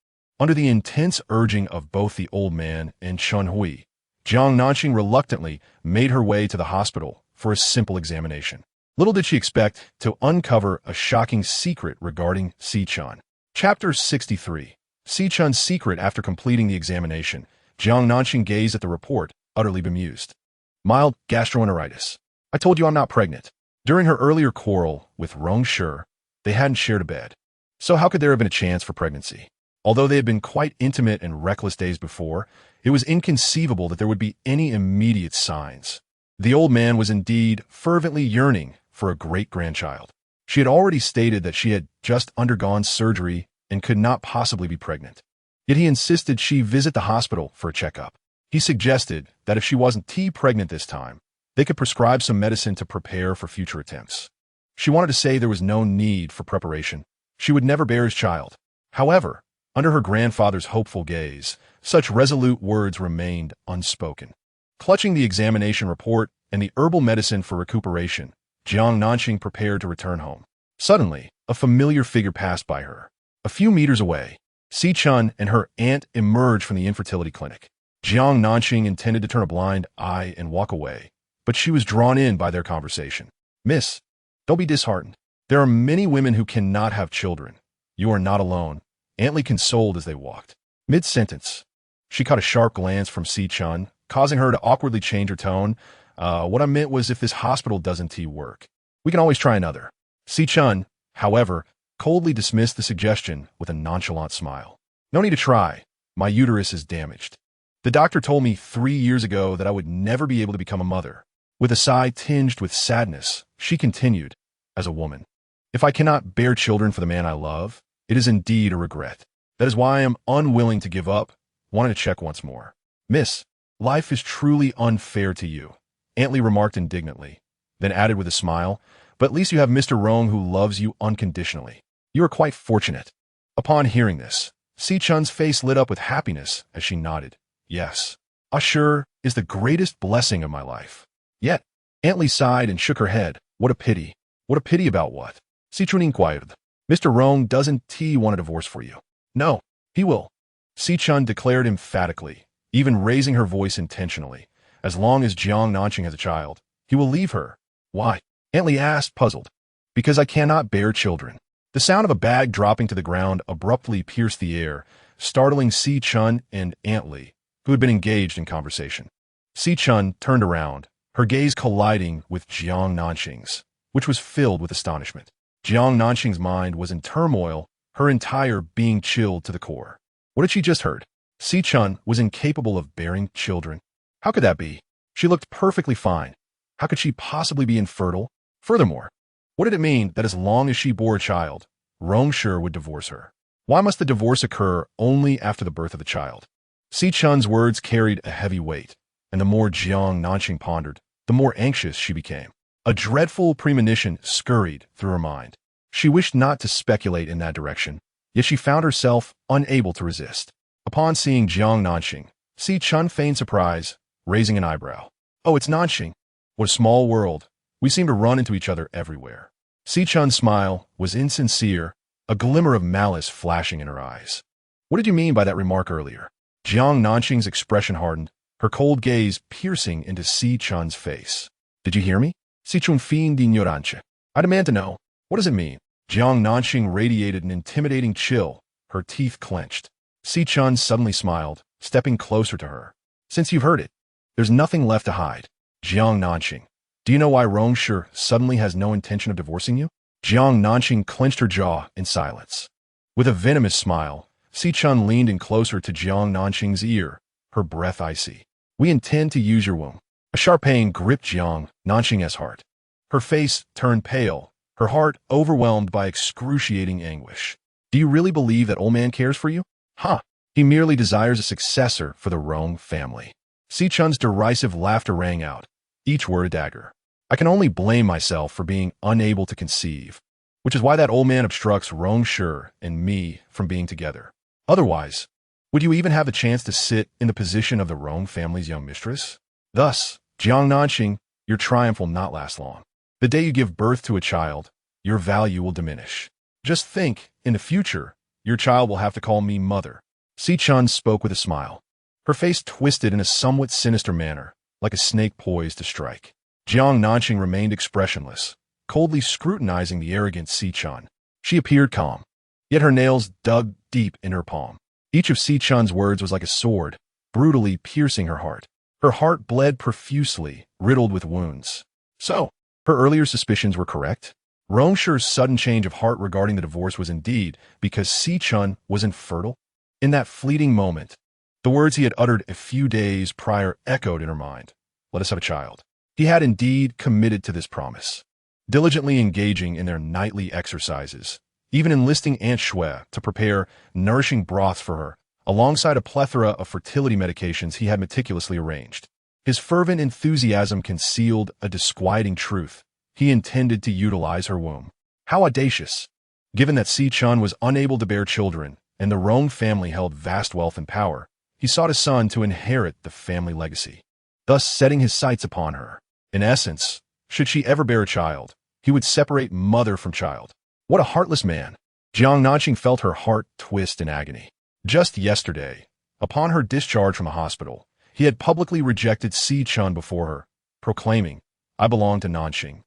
Under the intense urging of both the old man and Chen Hui, Jiang Nanxing reluctantly made her way to the hospital for a simple examination. Little did she expect to uncover a shocking secret regarding Xiao Chun. Chapter 63. Xiao Chun's secret. After completing the examination, Jiang Nanxing gazed at the report, utterly bemused. "Mild gastroenteritis. I told you I'm not pregnant." During her earlier quarrel with Rong Shi, they hadn't shared a bed. So how could there have been a chance for pregnancy? Although they had been quite intimate and reckless days before, it was inconceivable that there would be any immediate signs. The old man was indeed fervently yearning for a great-grandchild. She had already stated that she had just undergone surgery and could not possibly be pregnant. Yet he insisted she visit the hospital for a checkup. He suggested that if she wasn't pregnant this time, they could prescribe some medicine to prepare for future attempts. She wanted to say there was no need for preparation. She would never bear his child. However, under her grandfather's hopeful gaze, such resolute words remained unspoken. Clutching the examination report and the herbal medicine for recuperation, Jiang Nanxing prepared to return home. Suddenly, a familiar figure passed by her. A few meters away, Xiao Chun and her aunt emerged from the infertility clinic. Jiang Nanxing intended to turn a blind eye and walk away, but she was drawn in by their conversation. "Miss, don't be disheartened. There are many women who cannot have children. You are not alone," Aunt Lee consoled as they walked. Mid-sentence, she caught a sharp glance from Xiao Chun, causing her to awkwardly change her tone. What I meant was, if this hospital doesn't work, we can always try another." Xiao Chun, however, coldly dismissed the suggestion with a nonchalant smile. "No need to try. My uterus is damaged. The doctor told me 3 years ago that I would never be able to become a mother." With a sigh tinged with sadness, she continued, "As a woman, if I cannot bear children for the man I love, it is indeed a regret. That is why I am unwilling to give up." Wanted to check once more. "Miss, life is truly unfair to you," Aunt Lee remarked indignantly, then added with a smile, "but at least you have Mr. Rong who loves you unconditionally. You are quite fortunate." Upon hearing this, Xiao Chun's face lit up with happiness as she nodded. "Yes, Ashur is the greatest blessing of my life." Yet, Aunt Lee sighed and shook her head. "What a pity." "What a pity about what?" Xiao Chun inquired. "Mr. Rong doesn't want a divorce for you." "No, he will," Xiao Chun declared emphatically, even raising her voice intentionally. "As long as Jiang Nanxing has a child, he will leave her." "Why?" Aunt Lee asked, puzzled. "Because I cannot bear children." The sound of a bag dropping to the ground abruptly pierced the air, startling Xiao Chun and Aunt Lee, who had been engaged in conversation. Xiao Chun turned around, her gaze colliding with Jiang Nanxing's, which was filled with astonishment. Jiang Nanxing's mind was in turmoil, her entire being chilled to the core. What had she just heard? Xiao Chun was incapable of bearing children. How could that be? She looked perfectly fine. How could she possibly be infertile? Furthermore, what did it mean that as long as she bore a child, Rong Shi would divorce her? Why must the divorce occur only after the birth of the child? Xiao Chun's words carried a heavy weight, and the more Jiang Nanxing pondered, the more anxious she became. A dreadful premonition scurried through her mind. She wished not to speculate in that direction, yet she found herself unable to resist. Upon seeing Jiang Nanxing, Xiao Chun feigned surprise, raising an eyebrow. "Oh, it's Nanxing. What a small world. We seem to run into each other everywhere." Xiao Chun's smile was insincere, a glimmer of malice flashing in her eyes. "What did you mean by that remark earlier?" Jiang Nanxing's expression hardened, her cold gaze piercing into Xiao Chun's face. "Did you hear me? Xiao Chun fin d'ignorance. I demand to know. What does it mean?" Jiang Nanxing radiated an intimidating chill, her teeth clenched. Xiao Chun suddenly smiled, stepping closer to her. "Since you've heard it, there's nothing left to hide. Jiang Nanxing, do you know why Rong Shi suddenly has no intention of divorcing you?" Jiang Nanxing clenched her jaw in silence. With a venomous smile, Xiao Chun leaned in closer to Jiang Nanxing's ear, her breath icy. "We intend to use your womb." A sharp pain gripped Jiang Nanxing's heart. Her face turned pale, her heart overwhelmed by excruciating anguish. "Do you really believe that old man cares for you?" "Huh. He merely desires a successor for the Rong family." Xiao Chun's derisive laughter rang out, each word a dagger. "I can only blame myself for being unable to conceive, which is why that old man obstructs Rong Shi and me from being together. Otherwise, would you even have the chance to sit in the position of the Rong family's young mistress? Thus, Jiang Nanxing, your triumph will not last long. The day you give birth to a child, your value will diminish. Just think, in the future, your child will have to call me mother." Xiao Chun spoke with a smile. Her face twisted in a somewhat sinister manner, like a snake poised to strike. Jiang Nanxing remained expressionless, coldly scrutinizing the arrogant Xiao Chun. She appeared calm, yet her nails dug deep in her palm. Each of Xiao Chun's words was like a sword, brutally piercing her heart. Her heart bled profusely, riddled with wounds. So, her earlier suspicions were correct? Rong Shi's sudden change of heart regarding the divorce was indeed because Xiao Chun was infertile? In that fleeting moment, the words he had uttered a few days prior echoed in her mind. Let us have a child. He had indeed committed to this promise, diligently engaging in their nightly exercises, even enlisting Aunt Shui to prepare nourishing broths for her, alongside a plethora of fertility medications he had meticulously arranged. His fervent enthusiasm concealed a disquieting truth. He intended to utilize her womb. How audacious! Given that Xiao Chun was unable to bear children, and the Rong family held vast wealth and power, he sought a son to inherit the family legacy, thus setting his sights upon her. In essence, should she ever bear a child, he would separate mother from child. What a heartless man! Jiang Nanxing felt her heart twist in agony. Just yesterday, upon her discharge from the hospital, he had publicly rejected Xiao Chun before her, proclaiming, "I belong to Nanxing,"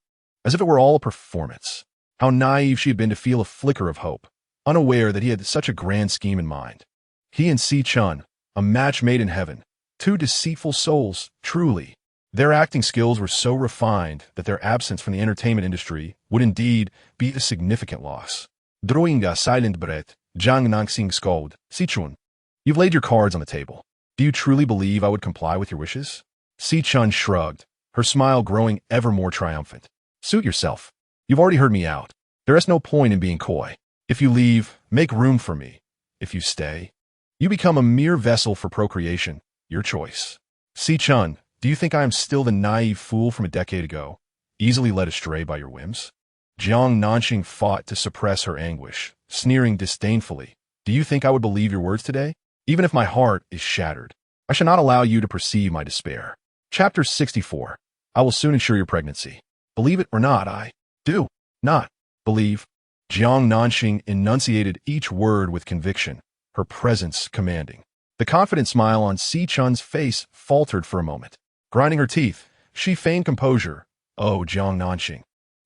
as if it were all a performance. How naive she had been to feel a flicker of hope, unaware that he had such a grand scheme in mind. He and Xiao Chun, a match made in heaven, two deceitful souls, truly. Their acting skills were so refined that their absence from the entertainment industry would indeed be a significant loss. Drawing a silent breath, Jiang Nanxing scolded, "Xiao Chun, you've laid your cards on the table. Do you truly believe I would comply with your wishes?" Xiao Chun shrugged, her smile growing ever more triumphant. "Suit yourself. You've already heard me out. There is no point in being coy. If you leave, make room for me. If you stay, you become a mere vessel for procreation. Your choice." "Xiao Chun, do you think I am still the naive fool from a decade ago, easily led astray by your whims?" Jiang Nanxing fought to suppress her anguish, sneering disdainfully. "Do you think I would believe your words today? Even if my heart is shattered, I shall not allow you to perceive my despair." Chapter 64. I will soon ensure your pregnancy. Believe it or not, I do not believe. Jiang Nanxing enunciated each word with conviction, her presence commanding. The confident smile on Xiao Chun's face faltered for a moment. Grinding her teeth, she feigned composure. "Oh, Jiang Nanxing,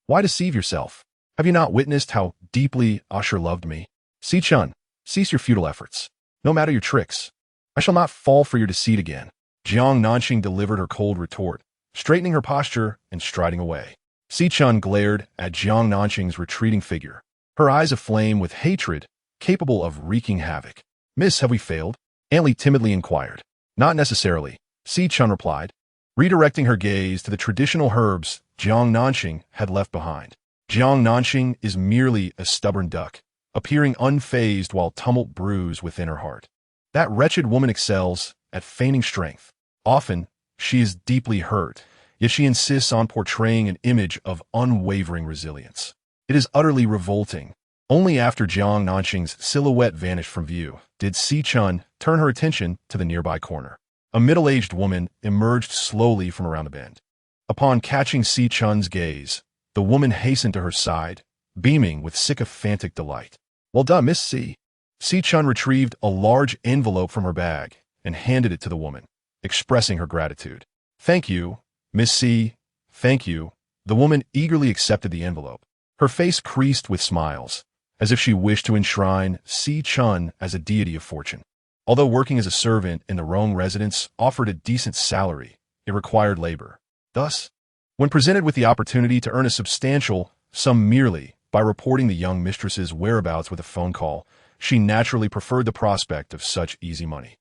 why deceive yourself? Have you not witnessed how deeply Usher loved me? Xiao Chun, cease your futile efforts. No matter your tricks, I shall not fall for your deceit again." Jiang Nanxing delivered her cold retort, straightening her posture and striding away. Xiao Chun glared at Jiang Nanxing's retreating figure, her eyes aflame with hatred, capable of wreaking havoc. "Miss, have we failed?" Aunt Li timidly inquired. "Not necessarily," Xiao Chun replied, redirecting her gaze to the traditional herbs Jiang Nanxing had left behind. Jiang Nanxing is merely a stubborn duck, appearing unfazed while tumult brews within her heart. That wretched woman excels at feigning strength. Often, She is deeply hurt, yet she insists on portraying an image of unwavering resilience. It is utterly revolting. Only after Jiang Nanxing's silhouette vanished from view did Xiao Chun turn her attention to the nearby corner. A middle-aged woman emerged slowly from around the bend. Upon catching Xiao Chun's gaze, the woman hastened to her side, beaming with sycophantic delight. "Well done, Miss C." Xiao Chun retrieved a large envelope from her bag and handed it to the woman, expressing her gratitude. "Thank you, Miss C. Thank you." The woman eagerly accepted the envelope. Her face creased with smiles, as if she wished to enshrine Xiao Chun as a deity of fortune. Although working as a servant in the Rong residence offered a decent salary, it required labor. Thus, when presented with the opportunity to earn a substantial sum merely by reporting the young mistress's whereabouts with a phone call, she naturally preferred the prospect of such easy money.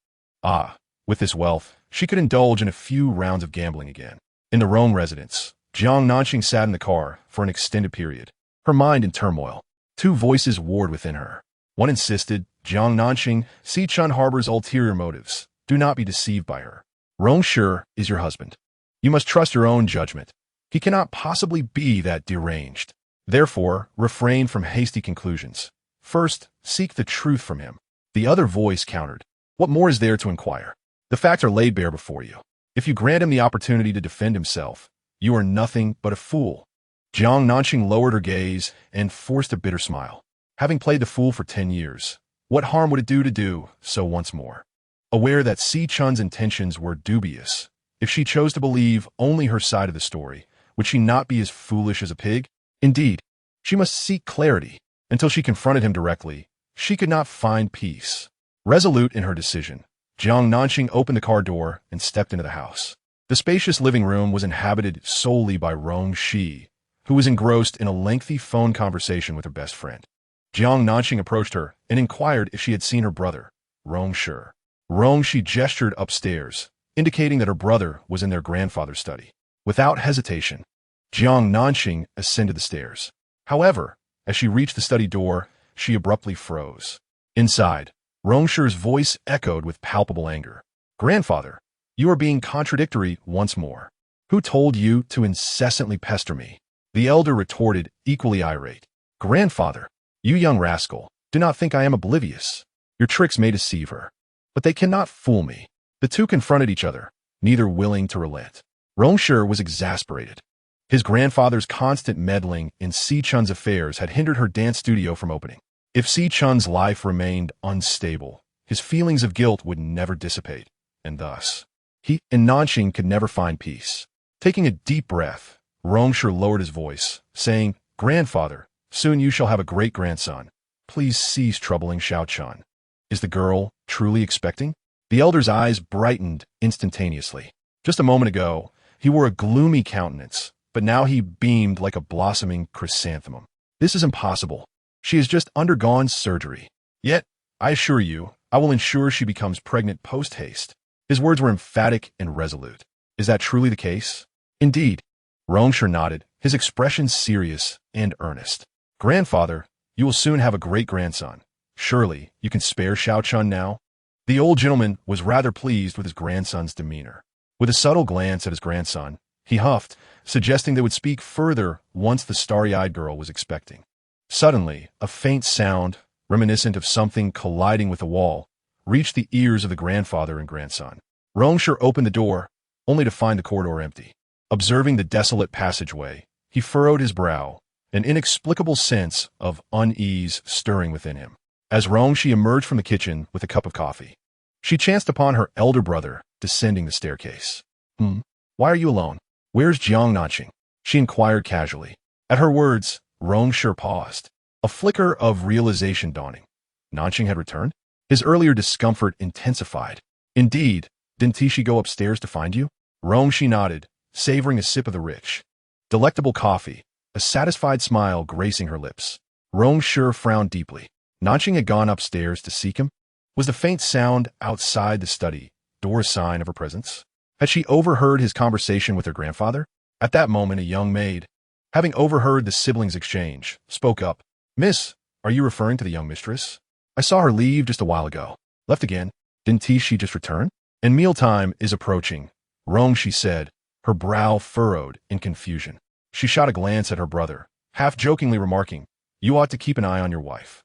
With this wealth, she could indulge in a few rounds of gambling again. In the Rong residence, Jiang Nanxing sat in the car for an extended period, her mind in turmoil. Two voices warred within her. One insisted, "Jiang Nanxing, Xiao Chun harbors ulterior motives. Do not be deceived by her. Rong Shi is your husband. You must trust your own judgment. He cannot possibly be that deranged. Therefore, refrain from hasty conclusions. First, seek the truth from him." The other voice countered, "What more is there to inquire? The facts are laid bare before you. If you grant him the opportunity to defend himself, you are nothing but a fool." Jiang Nanxing lowered her gaze and forced a bitter smile. Having played the fool for 10 years, what harm would it do so once more? Aware that Xiao Chun's intentions were dubious, if she chose to believe only her side of the story, would she not be as foolish as a pig? Indeed, she must seek clarity. Until she confronted him directly, she could not find peace. Resolute in her decision, Jiang Nanxing opened the car door and stepped into the house. The spacious living room was inhabited solely by Rong Shi, who was engrossed in a lengthy phone conversation with her best friend. Jiang Nanxing approached her and inquired if she had seen her brother, Rong Shi. Rong Shi gestured upstairs, indicating that her brother was in their grandfather's study. Without hesitation, Jiang Nanxing ascended the stairs. However, as she reached the study door, she abruptly froze. Inside, Rong Shi's voice echoed with palpable anger. "Grandfather, you are being contradictory once more. Who told you to incessantly pester me?" The elder retorted, equally irate. "Grandfather, you young rascal, do not think I am oblivious. Your tricks may deceive her, but they cannot fool me." The two confronted each other, neither willing to relent. Rong Shi was exasperated. His grandfather's constant meddling in Xiao Chun's affairs had hindered her dance studio from opening. If Xiao Chun's life remained unstable, his feelings of guilt would never dissipate, and thus, he and Nanxing could never find peace. Taking a deep breath, Rong Shi lowered his voice, saying, "Grandfather, soon you shall have a great-grandson. Please cease troubling Xiao Chun. Is the girl truly expecting?" The elder's eyes brightened instantaneously. Just a moment ago, he wore a gloomy countenance, but now he beamed like a blossoming chrysanthemum. "This is impossible. She has just undergone surgery. Yet, I assure you, I will ensure she becomes pregnant post-haste." His words were emphatic and resolute. "Is that truly the case?" "Indeed." Rong Shi nodded, his expression serious and earnest. "Grandfather, you will soon have a great-grandson. Surely, you can spare Xiao Chun now?" The old gentleman was rather pleased with his grandson's demeanor. With a subtle glance at his grandson, he huffed, suggesting they would speak further once the starry-eyed girl was expecting. Suddenly, a faint sound, reminiscent of something colliding with the wall, reached the ears of the grandfather and grandson. Rong Shi opened the door, only to find the corridor empty. Observing the desolate passageway, he furrowed his brow, an inexplicable sense of unease stirring within him. As Rong Shi emerged from the kitchen with a cup of coffee, she chanced upon her elder brother descending the staircase. Why are you alone? Where's Jiang Nanxing?" she inquired casually. At her words, Rong Shi paused, a flicker of realization dawning. Nanxing had returned? His earlier discomfort intensified. "Indeed, didn't she go upstairs to find you?" Rong Shi nodded, savoring a sip of the rich, delectable coffee, a satisfied smile gracing her lips. Rong Shi frowned deeply. Nanxing had gone upstairs to seek him? Was the faint sound outside the study door a sign of her presence? Had she overheard his conversation with her grandfather? At that moment, a young maid, having overheard the siblings' exchange, spoke up. "Miss, are you referring to the young mistress? I saw her leave just a while ago." "Left again? Didn't she just return?" "And mealtime is approaching," Rong Shi said, her brow furrowed in confusion. She shot a glance at her brother, half-jokingly remarking, "You ought to keep an eye on your wife.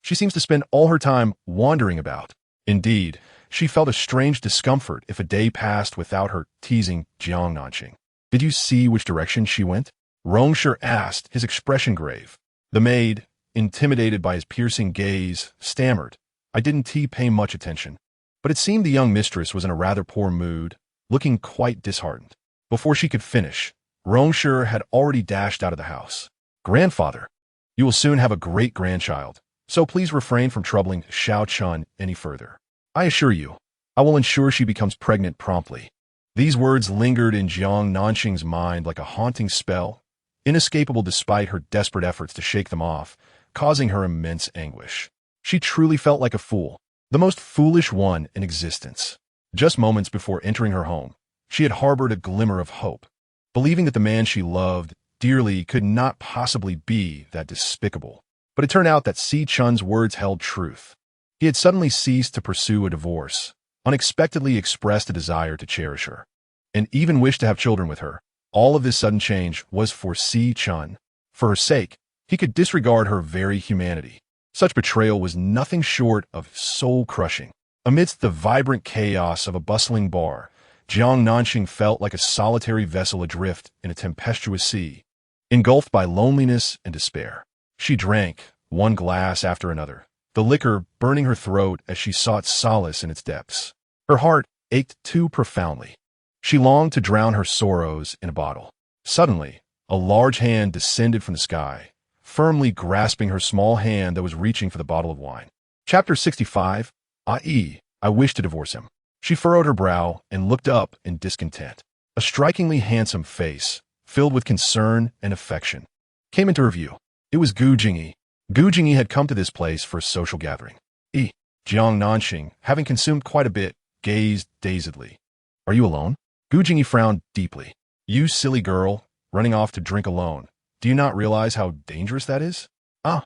She seems to spend all her time wandering about." Indeed, she felt a strange discomfort if a day passed without her teasing Jiang Nanxing. "Did you see which direction she went?" Rong Shi asked, his expression grave. The maid, intimidated by his piercing gaze, stammered, "I didn't pay much attention." But it seemed the young mistress was in a rather poor mood, looking quite disheartened. Before she could finish, Rong Shi had already dashed out of the house. "Grandfather, you will soon have a great-grandchild, so please refrain from troubling Xiao Chun any further. I assure you, I will ensure she becomes pregnant promptly." These words lingered in Jiang Nanxing's mind like a haunting spell, inescapable despite her desperate efforts to shake them off, causing her immense anguish. She truly felt like a fool, the most foolish one in existence. Just moments before entering her home, she had harbored a glimmer of hope, believing that the man she loved dearly could not possibly be that despicable. But it turned out that Xiao Chun's words held truth. He had suddenly ceased to pursue a divorce, unexpectedly expressed a desire to cherish her, and even wished to have children with her. All of this sudden change was for Xiao Chun. For her sake, he could disregard her very humanity. Such betrayal was nothing short of soul-crushing. Amidst the vibrant chaos of a bustling bar, Jiang Nanxing felt like a solitary vessel adrift in a tempestuous sea, engulfed by loneliness and despair. She drank, one glass after another, the liquor burning her throat as she sought solace in its depths. Her heart ached too profoundly. She longed to drown her sorrows in a bottle. Suddenly, a large hand descended from the sky, firmly grasping her small hand that was reaching for the bottle of wine. Chapter 65, i.e., I wish to divorce him. She furrowed her brow and looked up in discontent. A strikingly handsome face, filled with concern and affection, came into her view. It was Gu Jingyi. Gu Jingyi had come to this place for a social gathering. Jiang Nanxing, having consumed quite a bit, gazed dazedly. "Are you alone?" Gu Jingyi frowned deeply. "You silly girl, running off to drink alone. Do you not realize how dangerous that is?" "Ah."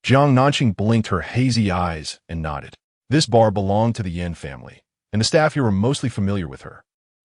Jiang Nanxing blinked her hazy eyes and nodded. This bar belonged to the Yin family, and the staff here were mostly familiar with her.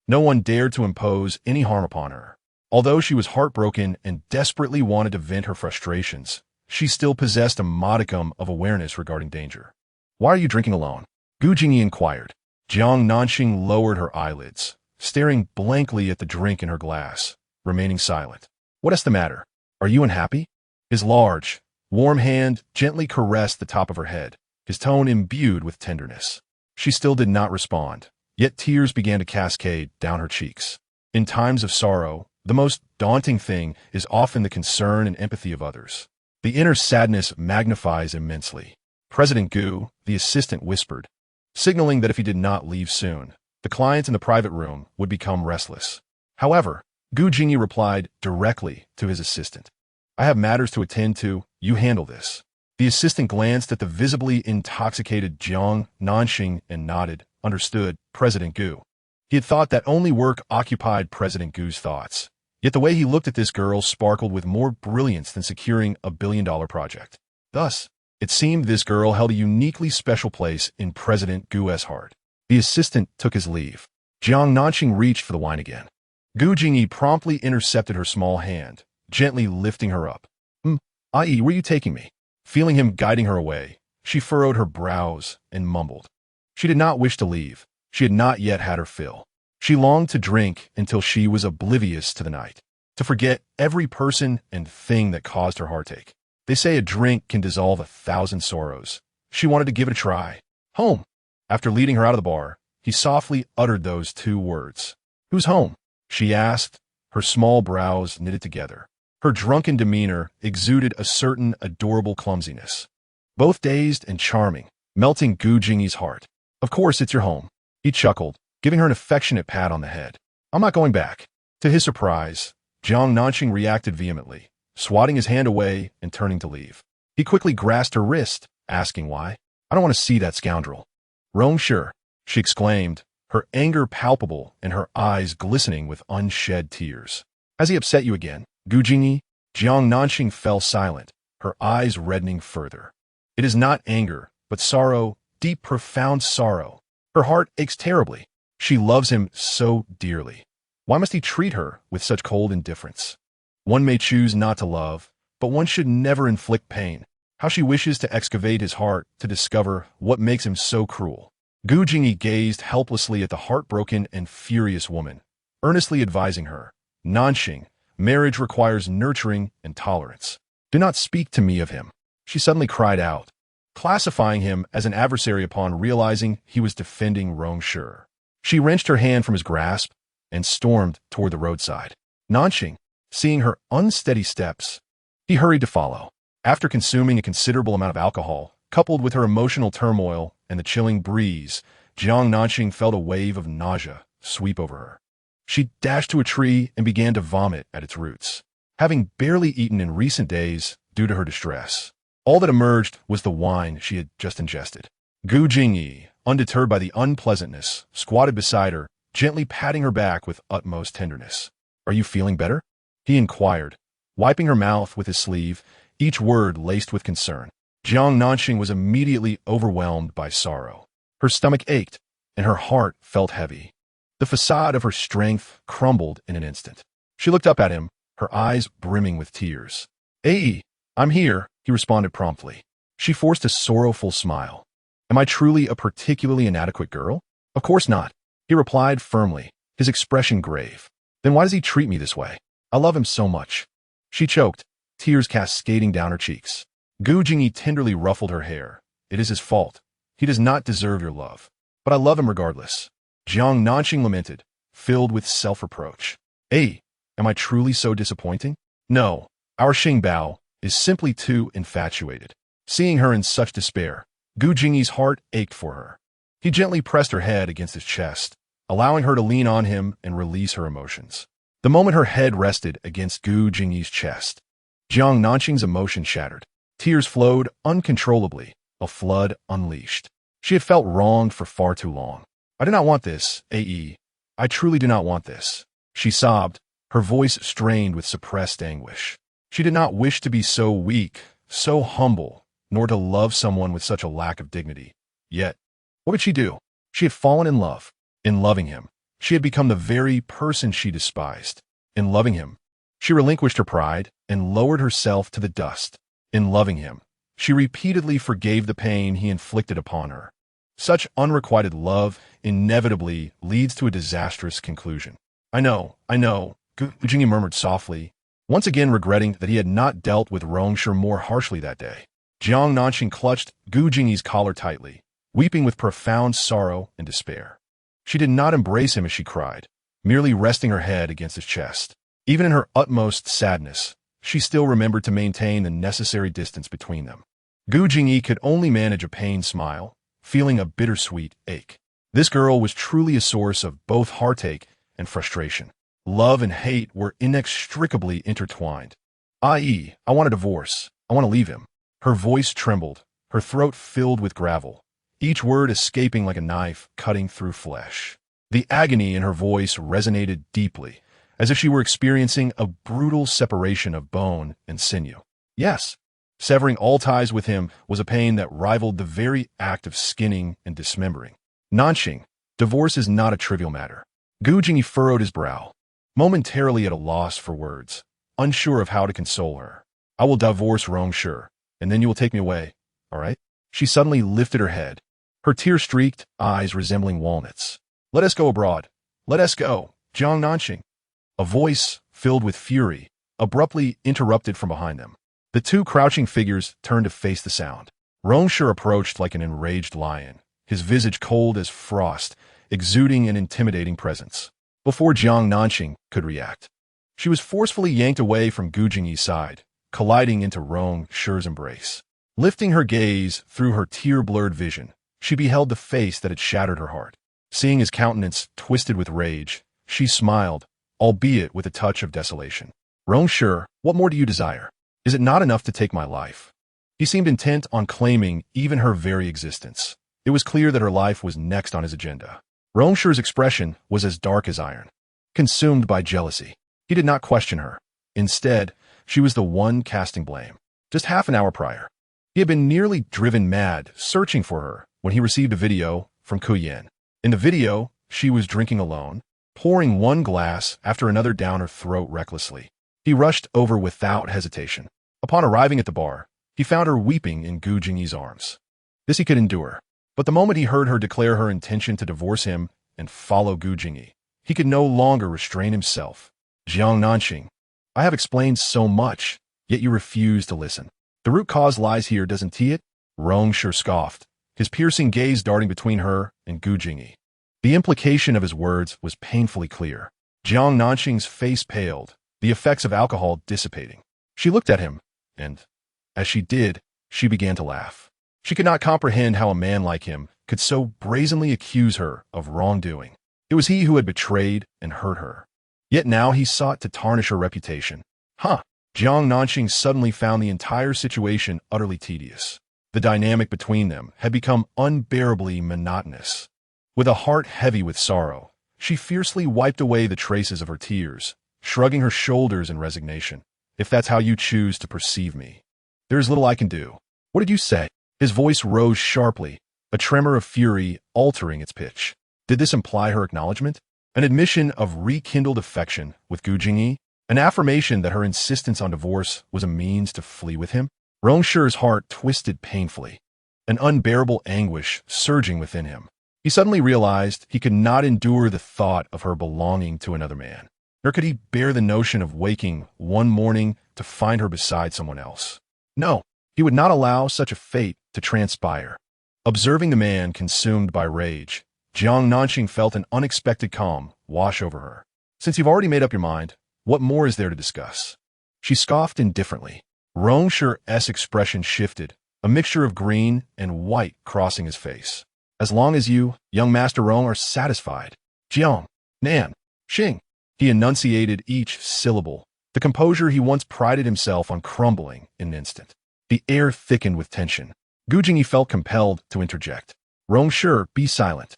No one dared to impose any harm upon her. Although she was heartbroken and desperately wanted to vent her frustrations, she still possessed a modicum of awareness regarding danger. "Why are you drinking alone?" Gu Jingyi inquired. Jiang Nanxing lowered her eyelids, staring blankly at the drink in her glass, remaining silent. "What is the matter? Are you unhappy?" His large, warm hand gently caressed the top of her head, his tone imbued with tenderness. She still did not respond, yet tears began to cascade down her cheeks. In times of sorrow, the most daunting thing is often the concern and empathy of others. The inner sadness magnifies immensely. President Gu, the assistant, whispered, signaling that if he did not leave soon, the client in the private room would become restless. However, Gu Jingyi replied directly to his assistant. "I have matters to attend to, you handle this." The assistant glanced at the visibly intoxicated Jiang Nanxing and nodded, understood, President Gu. He had thought that only work occupied President Gu's thoughts. Yet the way he looked at this girl sparkled with more brilliance than securing a billion-dollar project. Thus, it seemed this girl held a uniquely special place in President Gu's heart. The assistant took his leave. Jiang Nanxing reached for the wine again. Gu Jingyi promptly intercepted her small hand, gently lifting her up. "I.e., where are you taking me?" Feeling him guiding her away, she furrowed her brows and mumbled. She did not wish to leave. She had not yet had her fill. She longed to drink until she was oblivious to the night, to forget every person and thing that caused her heartache. They say a drink can dissolve 1,000 sorrows. She wanted to give it a try. "Home." After leading her out of the bar, he softly uttered those two words. "Who's home?" she asked, her small brows knitted together. Her drunken demeanor exuded a certain adorable clumsiness, both dazed and charming, melting Gu Jingyi's heart. "Of course it's your home," he chuckled, giving her an affectionate pat on the head. "I'm not going back." To his surprise, Jiang Nanxing reacted vehemently, swatting his hand away and turning to leave. He quickly grasped her wrist, asking why. "I don't want to see that scoundrel." "Rong Shi," she exclaimed, her anger palpable and her eyes glistening with unshed tears. "Has he upset you again, Gu Jingyi?" Jiang Nanxing fell silent, her eyes reddening further. "It is not anger, but sorrow, deep, profound sorrow. Her heart aches terribly." She loves him so dearly. Why must he treat her with such cold indifference? One may choose not to love, but one should never inflict pain. How she wishes to excavate his heart to discover what makes him so cruel. Gu Jingyi gazed helplessly at the heartbroken and furious woman, earnestly advising her, Nanxing, marriage requires nurturing and tolerance. Do not speak to me of him. She suddenly cried out, classifying him as an adversary upon realizing he was defending Rong Shi. She wrenched her hand from his grasp and stormed toward the roadside. Nanxing, seeing her unsteady steps, he hurried to follow. After consuming a considerable amount of alcohol, coupled with her emotional turmoil and the chilling breeze, Jiang Nanxing felt a wave of nausea sweep over her. She dashed to a tree and began to vomit at its roots, having barely eaten in recent days due to her distress. All that emerged was the wine she had just ingested. Gu Jingyi, undeterred by the unpleasantness, squatted beside her, gently patting her back with utmost tenderness. "Are you feeling better?" he inquired, wiping her mouth with his sleeve, each word laced with concern. Jiang Nanxing was immediately overwhelmed by sorrow. Her stomach ached, and her heart felt heavy. The facade of her strength crumbled in an instant. She looked up at him, her eyes brimming with tears. I'm here," he responded promptly. She forced a sorrowful smile. "Am I truly a particularly inadequate girl?" "Of course not," he replied firmly, his expression grave. "Then why does he treat me this way? I love him so much." She choked, tears cascading down her cheeks. Gu Jingyi tenderly ruffled her hair. "It is his fault. He does not deserve your love. But I love him regardless." Jiang Nanxing lamented, filled with self-reproach. Am I truly so disappointing?" "No, our Xingbao is simply too infatuated." Seeing her in such despair, Gu Jingyi's heart ached for her. He gently pressed her head against his chest, allowing her to lean on him and release her emotions. The moment her head rested against Gu Jingyi's chest, Jiang Nanxing's emotion shattered. Tears flowed uncontrollably, a flood unleashed. She had felt wronged for far too long. "I do not want this, I truly do not want this," she sobbed, her voice strained with suppressed anguish. She did not wish to be so weak, so humble, nor to love someone with such a lack of dignity. Yet, what could she do? She had fallen in love. In loving him, she had become the very person she despised. In loving him, she relinquished her pride and lowered herself to the dust. In loving him, she repeatedly forgave the pain he inflicted upon her. Such unrequited love inevitably leads to a disastrous conclusion. I know, Gu Jingyi murmured softly, once again regretting that he had not dealt with Rong Shi more harshly that day. Jiang Nanxing clutched Gu Jingyi's collar tightly, weeping with profound sorrow and despair. She did not embrace him as she cried, merely resting her head against his chest. Even in her utmost sadness, she still remembered to maintain the necessary distance between them. Gu Jingyi could only manage a pained smile, feeling a bittersweet ache. This girl was truly a source of both heartache and frustration. Love and hate were inextricably intertwined. I want a divorce. I want to leave him. Her voice trembled, her throat filled with gravel, each word escaping like a knife cutting through flesh. The agony in her voice resonated deeply, as if she were experiencing a brutal separation of bone and sinew. Yes, severing all ties with him was a pain that rivaled the very act of skinning and dismembering. Nanxing, divorce is not a trivial matter. Gu Jingyi furrowed his brow, momentarily at a loss for words, unsure of how to console her. "I will divorce Rong Shi, and then you will take me away, all right?" She suddenly lifted her head, her tear-streaked eyes resembling walnuts. "Let us go abroad. Let us go, Jiang Nanxing." A voice, filled with fury, abruptly interrupted from behind them. The two crouching figures turned to face the sound. Rong Shi approached like an enraged lion, his visage cold as frost, exuding an intimidating presence. Before Jiang Nanxing could react, she was forcefully yanked away from Gu Jingyi's side, colliding into Rong Shi's embrace. Lifting her gaze through her tear-blurred vision, she beheld the face that had shattered her heart. Seeing his countenance twisted with rage, she smiled, albeit with a touch of desolation. "Rong Shi, what more do you desire? Is it not enough to take my life?" He seemed intent on claiming even her very existence. It was clear that her life was next on his agenda. Rong Shi's expression was as dark as iron, consumed by jealousy. He did not question her. Instead, she was the one casting blame. Just half an hour prior, he had been nearly driven mad searching for her when he received a video from Kuyan. In the video, she was drinking alone, pouring one glass after another down her throat recklessly. He rushed over without hesitation. Upon arriving at the bar, he found her weeping in Gu Jingyi's arms. This he could endure. But the moment he heard her declare her intention to divorce him and follow Gu Jingyi, he could no longer restrain himself. Jiang Nanxing, I have explained so much, yet you refuse to listen. The root cause lies here, doesn't it? Rong Shi scoffed, his piercing gaze darting between her and Gu Jingyi. The implication of his words was painfully clear. Jiang Nanxing's face paled, the effects of alcohol dissipating. She looked at him, and, as she did, she began to laugh. She could not comprehend how a man like him could so brazenly accuse her of wrongdoing. It was he who had betrayed and hurt her. Yet now he sought to tarnish her reputation. Jiang Nanxing suddenly found the entire situation utterly tedious. The dynamic between them had become unbearably monotonous. With a heart heavy with sorrow, she fiercely wiped away the traces of her tears, shrugging her shoulders in resignation. If that's how you choose to perceive me, there is little I can do. What did you say? His voice rose sharply, a tremor of fury altering its pitch. Did this imply her acknowledgement? An admission of rekindled affection with Gu Jingyi? An affirmation that her insistence on divorce was a means to flee with him? Rong Shi's heart twisted painfully, an unbearable anguish surging within him. He suddenly realized he could not endure the thought of her belonging to another man, nor could he bear the notion of waking one morning to find her beside someone else. No, he would not allow such a fate to transpire. Observing the man consumed by rage, Jiang Nanxing felt an unexpected calm wash over her. Since you've already made up your mind, what more is there to discuss? She scoffed indifferently. Rong Shi's expression shifted, a mixture of green and white crossing his face. As long as you, young Master Rong, are satisfied. Jiang Nanxing. He enunciated each syllable. The composure he once prided himself on crumbling in an instant. The air thickened with tension. Gu Jingyi felt compelled to interject. Rong Shi, be silent.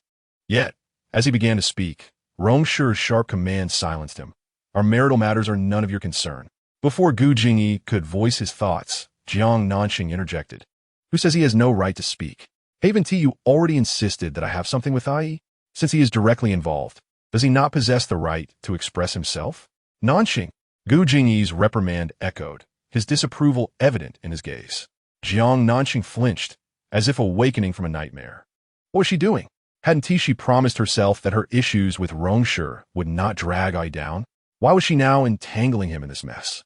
Yet, as he began to speak, Rong Shi's sharp command silenced him. Our marital matters are none of your concern. Before Gu Jingyi could voice his thoughts, Jiang Nanxing interjected. Who says he has no right to speak? Haven't you already insisted that I have something with Ai? Since he is directly involved, does he not possess the right to express himself? Nanxing. Gu Jingyi's reprimand echoed, his disapproval evident in his gaze. Jiang Nanxing flinched, as if awakening from a nightmare. What was she doing? Hadn't she promised herself that her issues with Rong Shi would not drag Ai down? Why was she now entangling him in this mess?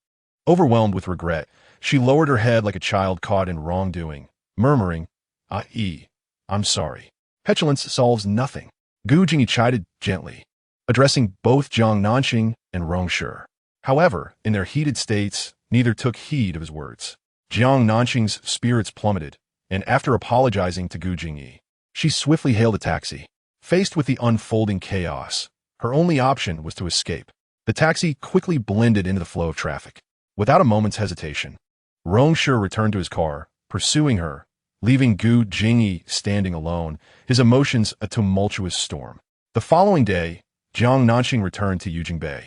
Overwhelmed with regret, she lowered her head like a child caught in wrongdoing, murmuring, I'm sorry. Petulance solves nothing. Gu Jingyi chided gently, addressing both Jiang Nanxing and Rong Shi. However, in their heated states, neither took heed of his words. Jiang Nanxing's spirits plummeted, and after apologizing to Gu Jingyi, she swiftly hailed a taxi. Faced with the unfolding chaos, her only option was to escape. The taxi quickly blended into the flow of traffic. Without a moment's hesitation, Rong Shi returned to his car, pursuing her, leaving Gu Jingyi standing alone, his emotions a tumultuous storm. The following day, Jiang Nanxing returned to Yujingbei,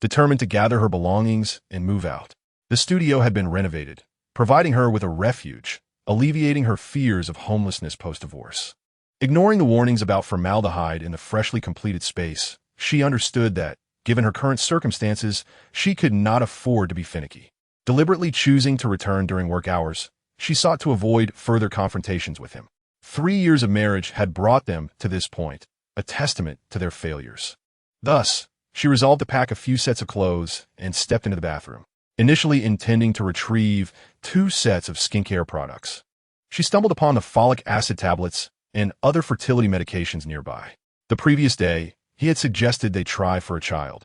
determined to gather her belongings and move out. The studio had been renovated, providing her with a refuge, alleviating her fears of homelessness post-divorce. Ignoring the warnings about formaldehyde in the freshly completed space, she understood that, given her current circumstances, she could not afford to be finicky. Deliberately choosing to return during work hours, she sought to avoid further confrontations with him. 3 years of marriage had brought them to this point, a testament to their failures. Thus, she resolved to pack a few sets of clothes and stepped into the bathroom, initially intending to retrieve 2 sets of skincare products. She stumbled upon the folic acid tablets and other fertility medications nearby. The previous day, he had suggested they try for a child,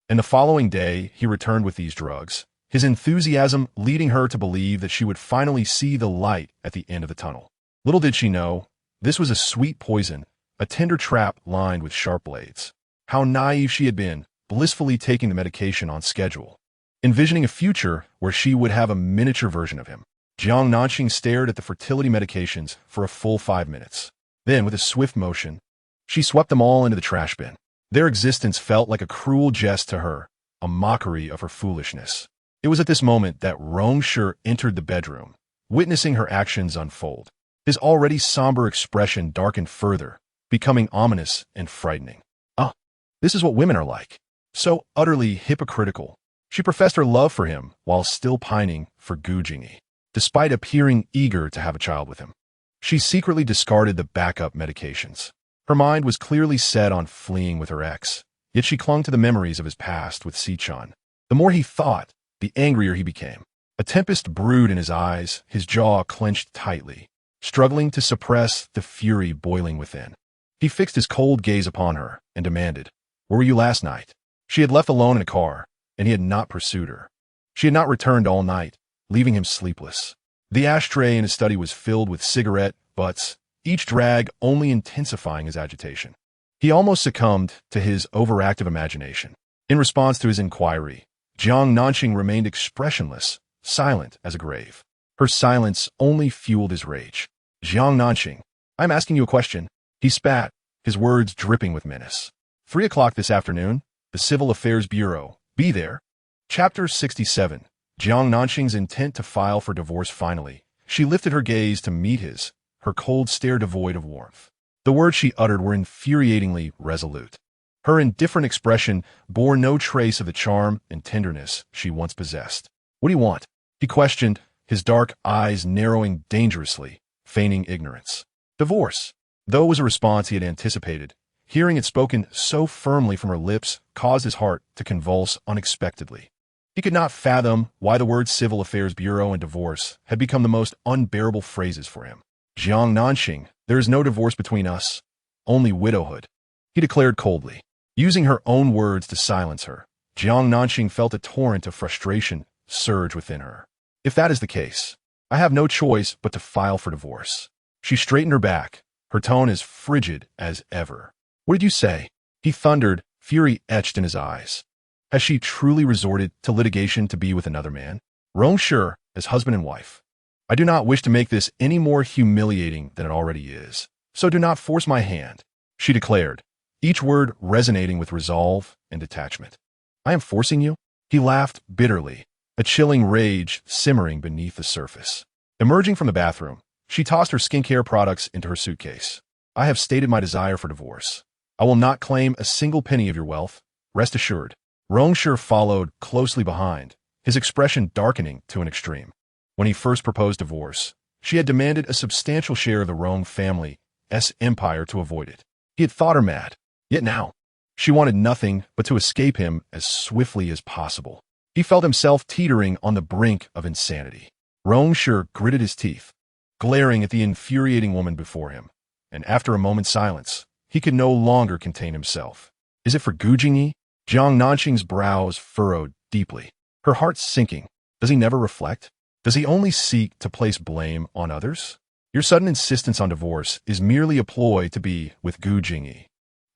and the following day he returned with these drugs, his enthusiasm leading her to believe that she would finally see the light at the end of the tunnel. Little did she know, this was a sweet poison, a tender trap lined with sharp blades. How naive she had been, blissfully taking the medication on schedule, envisioning a future where she would have a miniature version of him. Jiang Nanxing stared at the fertility medications for a full 5 minutes. Then, with a swift motion, she swept them all into the trash bin. Their existence felt like a cruel jest to her, a mockery of her foolishness. It was at this moment that Rong Shi entered the bedroom, witnessing her actions unfold. His already somber expression darkened further, becoming ominous and frightening. This is what women are like. So utterly hypocritical. She professed her love for him while still pining for Gu Jingyi, despite appearing eager to have a child with him. She secretly discarded the backup medications. Her mind was clearly set on fleeing with her ex, yet she clung to the memories of his past with Xiao Chun. The more he thought, the angrier he became. A tempest brewed in his eyes, his jaw clenched tightly, struggling to suppress the fury boiling within. He fixed his cold gaze upon her and demanded, "Where were you last night?" She had left alone in a car, and he had not pursued her. She had not returned all night, leaving him sleepless. The ashtray in his study was filled with cigarette butts, each drag only intensifying his agitation. He almost succumbed to his overactive imagination. In response to his inquiry, Jiang Nanxing remained expressionless, silent as a grave. Her silence only fueled his rage. "Jiang Nanxing, I'm asking you a question." He spat, his words dripping with menace. 3 o'clock this afternoon, the Civil Affairs Bureau. Be there. Chapter 67. Jiang Nanxing's intent to file for divorce finally. She lifted her gaze to meet his, her cold stare devoid of warmth. The words she uttered were infuriatingly resolute. Her indifferent expression bore no trace of the charm and tenderness she once possessed. "What do you want?" he questioned, his dark eyes narrowing dangerously, feigning ignorance. "Divorce." Though it was a response he had anticipated, hearing it spoken so firmly from her lips caused his heart to convulse unexpectedly. He could not fathom why the words Civil Affairs Bureau and divorce had become the most unbearable phrases for him. "Jiang Nanxing, there is no divorce between us, only widowhood," he declared coldly. Using her own words to silence her, Jiang Nanxing felt a torrent of frustration surge within her. "If that is the case, I have no choice but to file for divorce." She straightened her back, her tone as frigid as ever. "What did you say?" he thundered, fury etched in his eyes. Has she truly resorted to litigation to be with another man? Rong Shi, as husband and wife. I do not wish to make this any more humiliating than it already is, so do not force my hand, she declared, each word resonating with resolve and detachment. "I am forcing you?" He laughed bitterly, a chilling rage simmering beneath the surface. Emerging from the bathroom, she tossed her skincare products into her suitcase. "I have stated my desire for divorce. I will not claim a single penny of your wealth, rest assured." Rong Shi followed closely behind, his expression darkening to an extreme. When he first proposed divorce, she had demanded a substantial share of the Rong family's empire to avoid it. He had thought her mad. Yet now, she wanted nothing but to escape him as swiftly as possible. He felt himself teetering on the brink of insanity. Rong Shi gritted his teeth, glaring at the infuriating woman before him, and after a moment's silence, he could no longer contain himself. "Is it for Gu Jingyi?" Jiang Nanxing's brows furrowed deeply, her heart sinking. Does he never reflect? Does he only seek to place blame on others? Your sudden insistence on divorce is merely a ploy to be with Gu Jingyi.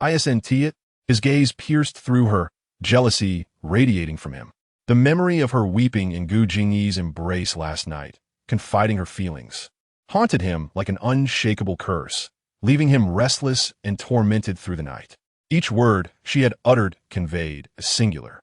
Isn't it? His gaze pierced through her, jealousy radiating from him. The memory of her weeping in Gu Jingyi's embrace last night, confiding her feelings, haunted him like an unshakable curse, leaving him restless and tormented through the night. Each word she had uttered conveyed a singular,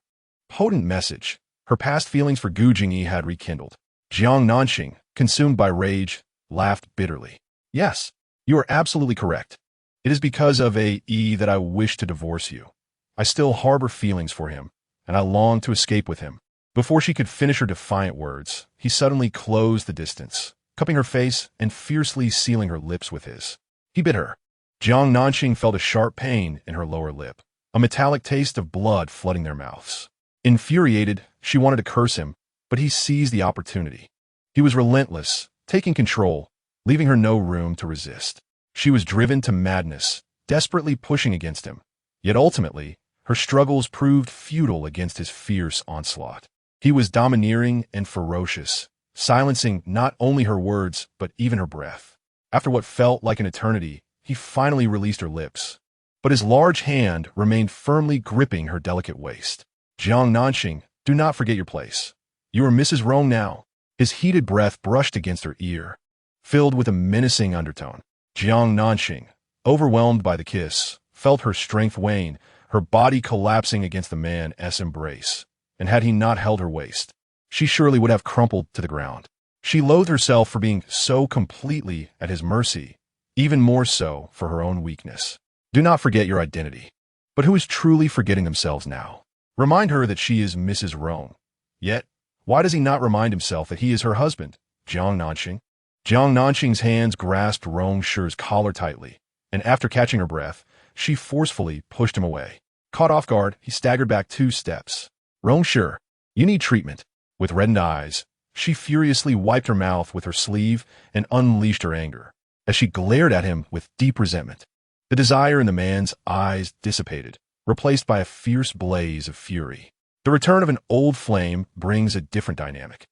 potent message. Her past feelings for Gu Jingyi had rekindled. Jiang Nanxing, consumed by rage, laughed bitterly. "Yes, you are absolutely correct. It is because of A.E. that I wish to divorce you. I still harbor feelings for him, and I long to escape with him." Before she could finish her defiant words, he suddenly closed the distance, cupping her face and fiercely sealing her lips with his. He bit her. Jiang Nanxing felt a sharp pain in her lower lip, a metallic taste of blood flooding their mouths. Infuriated, she wanted to curse him, but he seized the opportunity. He was relentless, taking control, leaving her no room to resist. She was driven to madness, desperately pushing against him. Yet ultimately, her struggles proved futile against his fierce onslaught. He was domineering and ferocious, silencing not only her words, but even her breath. After what felt like an eternity, he finally released her lips, but his large hand remained firmly gripping her delicate waist. "Jiang Nanxing, do not forget your place. You are Mrs. Rong now." His heated breath brushed against her ear, filled with a menacing undertone. Jiang Nanxing, overwhelmed by the kiss, felt her strength wane, her body collapsing against the man's embrace, and had he not held her waist, she surely would have crumpled to the ground. She loathed herself for being so completely at his mercy, even more so for her own weakness. "Do not forget your identity." But but who is truly forgetting themselves now. Remind her that she is Mrs. Rong. Yet, why does he not remind himself that he is her husband, Jiang Nanxing? Jiang Nanxing's hands grasped Rong Shi's collar tightly, and after catching her breath, she forcefully pushed him away. Caught off guard, he staggered back 2 steps. Rong Shi, you need treatment. With reddened eyes, she furiously wiped her mouth with her sleeve and unleashed her anger, as she glared at him with deep resentment. The desire in the man's eyes dissipated, replaced by a fierce blaze of fury. The return of an old flame brings a different dynamic.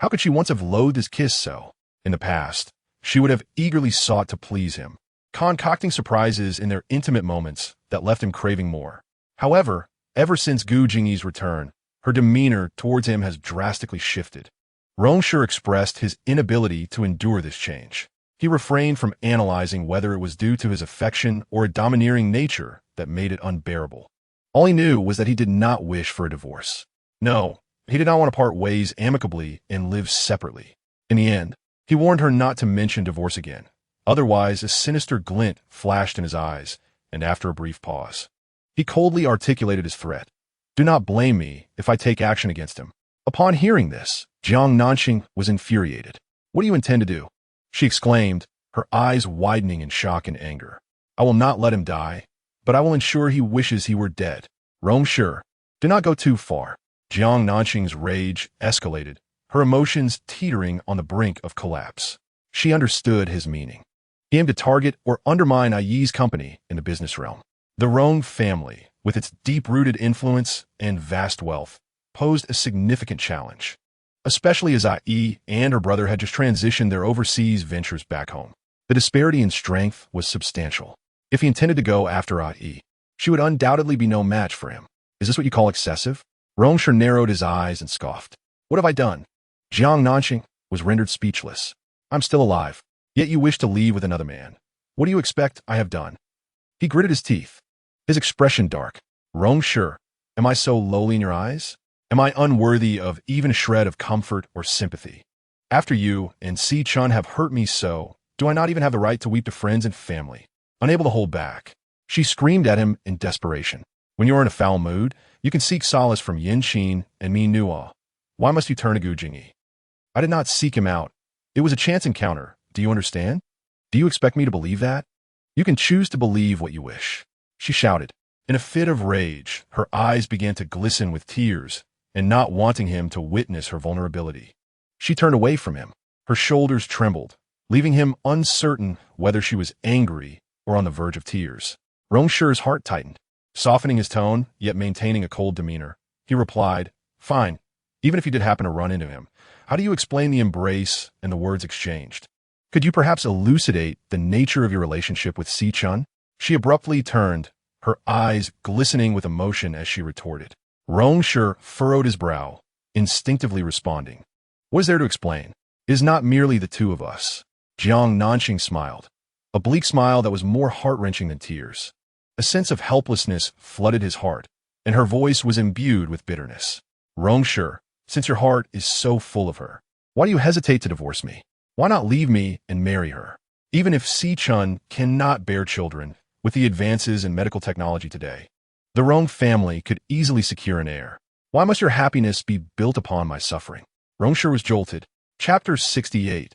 How could she once have loathed his kiss so? In the past, she would have eagerly sought to please him, concocting surprises in their intimate moments that left him craving more. However, ever since Gu Jingyi's return, her demeanor towards him has drastically shifted. Rong Shi expressed his inability to endure this change. He refrained from analyzing whether it was due to his affection or a domineering nature that made it unbearable. All he knew was that he did not wish for a divorce. No, he did not want to part ways amicably and live separately. In the end, he warned her not to mention divorce again. Otherwise, a sinister glint flashed in his eyes, and after a brief pause, he coldly articulated his threat. Do not blame me if I take action against him. Upon hearing this, Jiang Nanxing was infuriated. What do you intend to do? She exclaimed, her eyes widening in shock and anger. I will not let him die, but I will ensure he wishes he were dead. Rong Shi, do not go too far. Jiang Nanxing's rage escalated, her emotions teetering on the brink of collapse. She understood his meaning. He aimed to target or undermine Yi's company in the business realm. The Rong family, with its deep-rooted influence and vast wealth, posed a significant challenge, especially as Yi and her brother had just transitioned their overseas ventures back home. The disparity in strength was substantial. If he intended to go after Yi, she would undoubtedly be no match for him. Is this what you call excessive? Rong Shi narrowed his eyes and scoffed. What have I done? Jiang Nanxing was rendered speechless. I'm still alive, yet you wish to leave with another man. What do you expect I have done? He gritted his teeth, his expression dark. Rong Shi, am I so lowly in your eyes? Am I unworthy of even a shred of comfort or sympathy? After you and Xiao Chun have hurt me so, do I not even have the right to weep to friends and family? Unable to hold back, she screamed at him in desperation. When you are in a foul mood, you can seek solace from Yin Xin and me Nua. Why must you turn to Gu Jingyi? I did not seek him out. It was a chance encounter. Do you understand? Do you expect me to believe that? You can choose to believe what you wish. She shouted. In a fit of rage, her eyes began to glisten with tears, and not wanting him to witness her vulnerability. She turned away from him. Her shoulders trembled, leaving him uncertain whether she was angry or on the verge of tears. Rong Shi's heart tightened. Softening his tone, yet maintaining a cold demeanor, he replied, Fine, even if you did happen to run into him, how do you explain the embrace and the words exchanged? Could you perhaps elucidate the nature of your relationship with Xiao Chun? She abruptly turned, her eyes glistening with emotion as she retorted. Rong Shi furrowed his brow, instinctively responding. What is there to explain? It is not merely the two of us. Jiang Nanxing smiled, a bleak smile that was more heart-wrenching than tears. A sense of helplessness flooded his heart, and her voice was imbued with bitterness. Rong Shi, since your heart is so full of her, why do you hesitate to divorce me? Why not leave me and marry her? Even if Xiao Chun cannot bear children, with the advances in medical technology today, the Rong family could easily secure an heir. Why must your happiness be built upon my suffering? Rong Shi was jolted. Chapter 68.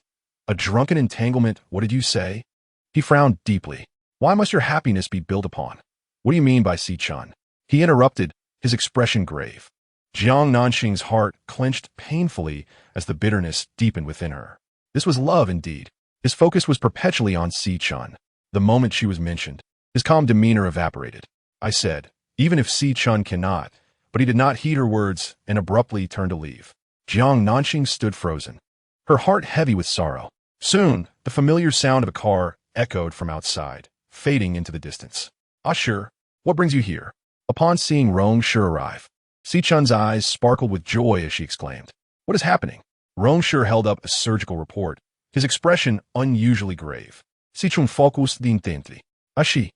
A drunken entanglement, what did you say? He frowned deeply. Why must your happiness be built upon? What do you mean by Xiao Chun? He interrupted, his expression grave. Jiang Nanxing's heart clenched painfully as the bitterness deepened within her. This was love indeed. His focus was perpetually on Xiao Chun. The moment she was mentioned, his calm demeanor evaporated. I said, even if Xiao Chun cannot, but he did not heed her words and abruptly turned to leave. Jiang Nanxing stood frozen, her heart heavy with sorrow. Soon, the familiar sound of a car echoed from outside, fading into the distance. Ah, sure. What brings you here? Upon seeing Rong Shi arrive, Xiao Chun's eyes sparkled with joy as she exclaimed, What is happening? Rong Shi held up a surgical report, his expression unusually grave. Xiao Chun focused the intently. She.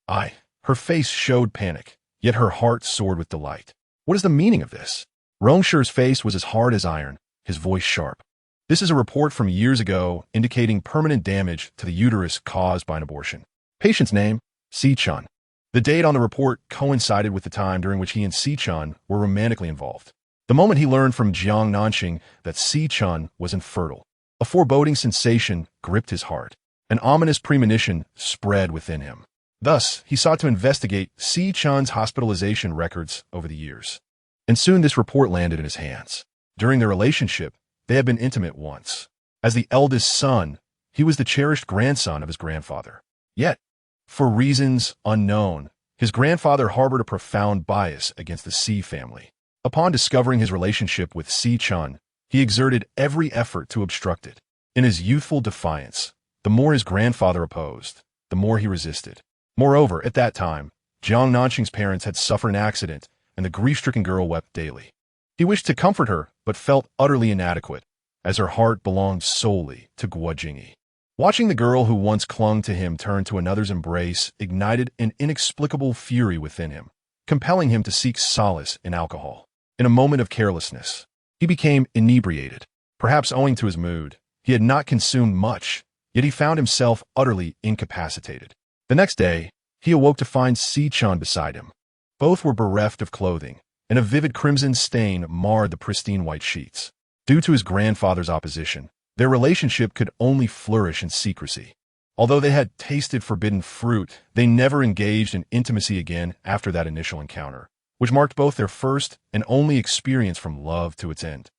Her face showed panic, yet her heart soared with delight. What is the meaning of this? Rong Shi's face was as hard as iron, his voice sharp. This is a report from years ago indicating permanent damage to the uterus caused by an abortion. Patient's name, Xiao Chun. The date on the report coincided with the time during which he and Xiao Chun were romantically involved. The moment he learned from Jiang Nanxing that Xiao Chun was infertile, a foreboding sensation gripped his heart. An ominous premonition spread within him. Thus, he sought to investigate Xiao Chun's hospitalization records over the years. And soon this report landed in his hands. During their relationship, they had been intimate once. As the eldest son, he was the cherished grandson of his grandfather. Yet, for reasons unknown, his grandfather harbored a profound bias against the Xi family. Upon discovering his relationship with Xiao Chun, he exerted every effort to obstruct it. In his youthful defiance, the more his grandfather opposed, the more he resisted. Moreover, at that time, Jiang Nanxing's parents had suffered an accident, and the grief-stricken girl wept daily. He wished to comfort her, but felt utterly inadequate, as her heart belonged solely to Guo Jingyi. Watching the girl who once clung to him turn to another's embrace ignited an inexplicable fury within him, compelling him to seek solace in alcohol. In a moment of carelessness, he became inebriated. Perhaps owing to his mood, he had not consumed much, yet he found himself utterly incapacitated. The next day, he awoke to find Xiao Chun beside him. Both were bereft of clothing, and a vivid crimson stain marred the pristine white sheets. Due to his grandfather's opposition, their relationship could only flourish in secrecy. Although they had tasted forbidden fruit, they never engaged in intimacy again after that initial encounter, which marked both their first and only experience from love to its end.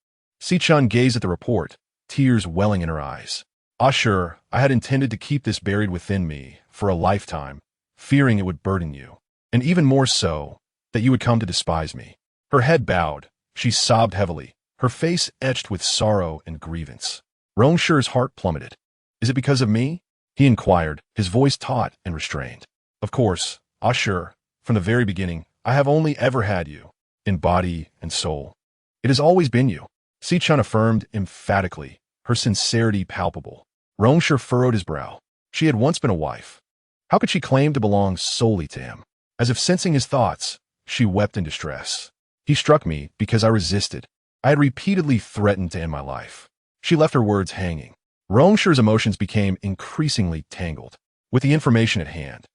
Xiao Chun gazed at the report, tears welling in her eyes. Sure, I had intended to keep this buried within me for a lifetime, fearing it would burden you, and even more so, that you would come to despise me. Her head bowed, she sobbed heavily, her face etched with sorrow and grievance. Rong Shi's heart plummeted. Is it because of me? He inquired, his voice taut and restrained. Of course, sure, from the very beginning, I have only ever had you, in body and soul. It has always been you. Xiao Chun affirmed emphatically, her sincerity palpable. Rong Shi furrowed his brow. She had once been a wife. How could she claim to belong solely to him? As if sensing his thoughts, she wept in distress. He struck me because I resisted. I had repeatedly threatened to end my life. She left her words hanging. Rong Shi's emotions became increasingly tangled. With the information at hand,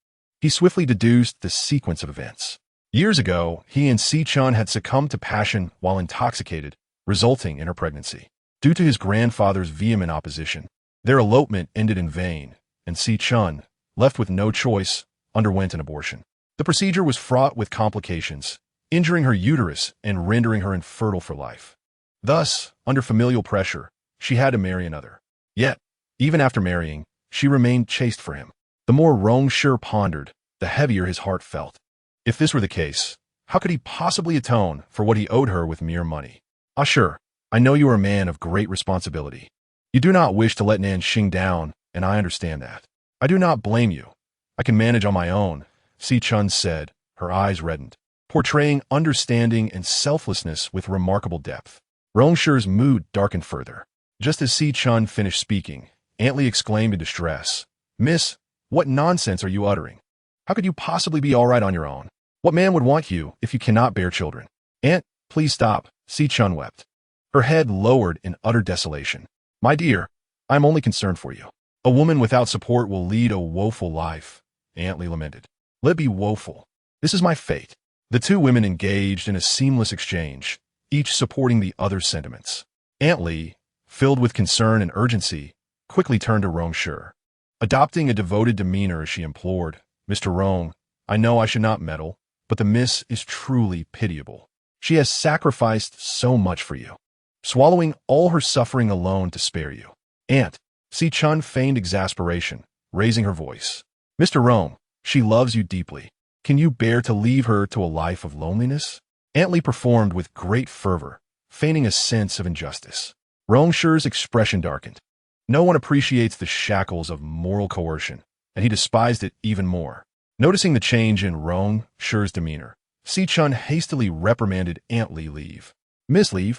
he swiftly deduced the sequence of events. Years ago, he and Xiao Chun had succumbed to passion while intoxicated, resulting in her pregnancy. Due to his grandfather's vehement opposition, their elopement ended in vain, and Xiao Chun, left with no choice, underwent an abortion. The procedure was fraught with complications, injuring her uterus and rendering her infertile for life. Thus, under familial pressure, she had to marry another. Yet, even after marrying, she remained chaste for him. The more Rong Shi pondered, the heavier his heart felt. If this were the case, how could he possibly atone for what he owed her with mere money? Sure, I know you are a man of great responsibility. You do not wish to let Nanxing down, and I understand that. I do not blame you. I can manage on my own, Xiao Chun said, her eyes reddened, portraying understanding and selflessness with remarkable depth. Rong Shi's mood darkened further. Just as Xiao Chun finished speaking, Aunt Li exclaimed in distress, Miss, what nonsense are you uttering? How could you possibly be all right on your own? What man would want you if you cannot bear children? Aunt, please stop, Xiao Chun wept. Her head lowered in utter desolation. My dear, I am only concerned for you. A woman without support will lead a woeful life, Aunt Li lamented. Let it be woeful. This is my fate. The two women engaged in a seamless exchange, each supporting the other's sentiments. Aunt Li, filled with concern and urgency, quickly turned to Rong Shi. Adopting a devoted demeanor as she implored, Mr. Rong, I know I should not meddle, but the miss is truly pitiable. She has sacrificed so much for you, swallowing all her suffering alone to spare you. Aunt, Xiao Chun feigned exasperation, raising her voice. Mr. Rong, she loves you deeply. Can you bear to leave her to a life of loneliness? Aunt Li performed with great fervor, feigning a sense of injustice. Rong Shi's expression darkened. No one appreciates the shackles of moral coercion, and he despised it even more. Noticing the change in Rong Shi's demeanor, Xiao Chun hastily reprimanded Aunt Li. Miss Li,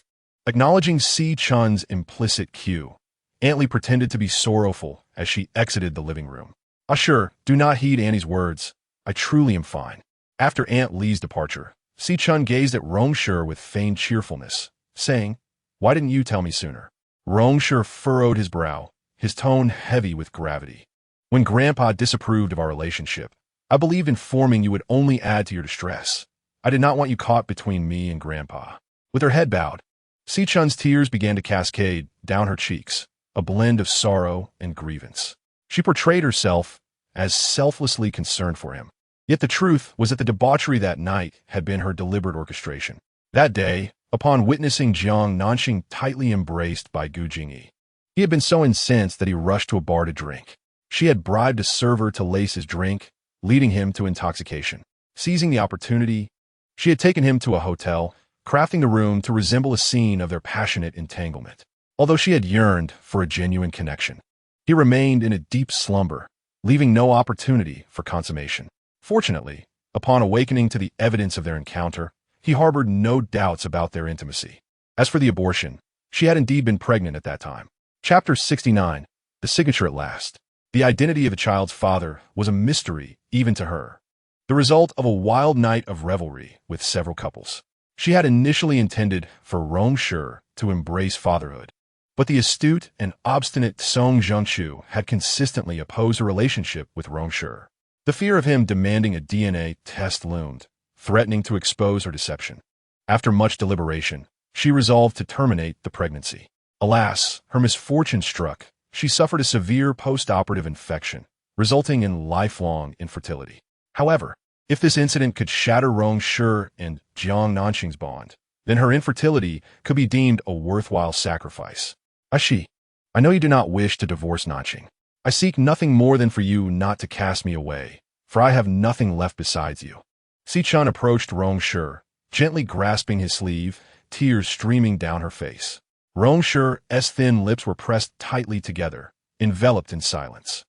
acknowledging Xiao Chun's implicit cue, Aunt Li pretended to be sorrowful as she exited the living room. Sure, do not heed Annie's words. I truly am fine. After Aunt Li's departure, Xiao Chun gazed at Rong Shi with feigned cheerfulness, saying, Why didn't you tell me sooner? Rong Shi furrowed his brow, his tone heavy with gravity. When Grandpa disapproved of our relationship, I believed informing you would only add to your distress. I did not want you caught between me and Grandpa. With her head bowed, Xiao Chun's tears began to cascade down her cheeks, a blend of sorrow and grievance. She portrayed herself as selflessly concerned for him. Yet the truth was that the debauchery that night had been her deliberate orchestration. That day, upon witnessing Jiang Nanxing tightly embraced by Gu Jingyi, he had been so incensed that he rushed to a bar to drink. She had bribed a server to lace his drink, leading him to intoxication. Seizing the opportunity, she had taken him to a hotel, crafting the room to resemble a scene of their passionate entanglement. Although she had yearned for a genuine connection, he remained in a deep slumber, leaving no opportunity for consummation. Fortunately, upon awakening to the evidence of their encounter, he harbored no doubts about their intimacy. As for the abortion, she had indeed been pregnant at that time. Chapter 69. The signature at last. The identity of the child's father was a mystery even to her, the result of a wild night of revelry with several couples. She had initially intended for Rong Shi to embrace fatherhood, but the astute and obstinate Song Zhengshu had consistently opposed her relationship with Rong Shi. The fear of him demanding a DNA test loomed, threatening to expose her deception. After much deliberation, she resolved to terminate the pregnancy. Alas, her misfortune struck. She suffered a severe post-operative infection, resulting in lifelong infertility. However, if this incident could shatter Rong Shi and Jiang Nanxing's bond, then her infertility could be deemed a worthwhile sacrifice. Ashi, I know you do not wish to divorce Nanxing. I seek nothing more than for you not to cast me away, for I have nothing left besides you. Xiao Chun approached Rong Shi, gently grasping his sleeve, tears streaming down her face. Rong Shi's thin lips were pressed tightly together, enveloped in silence.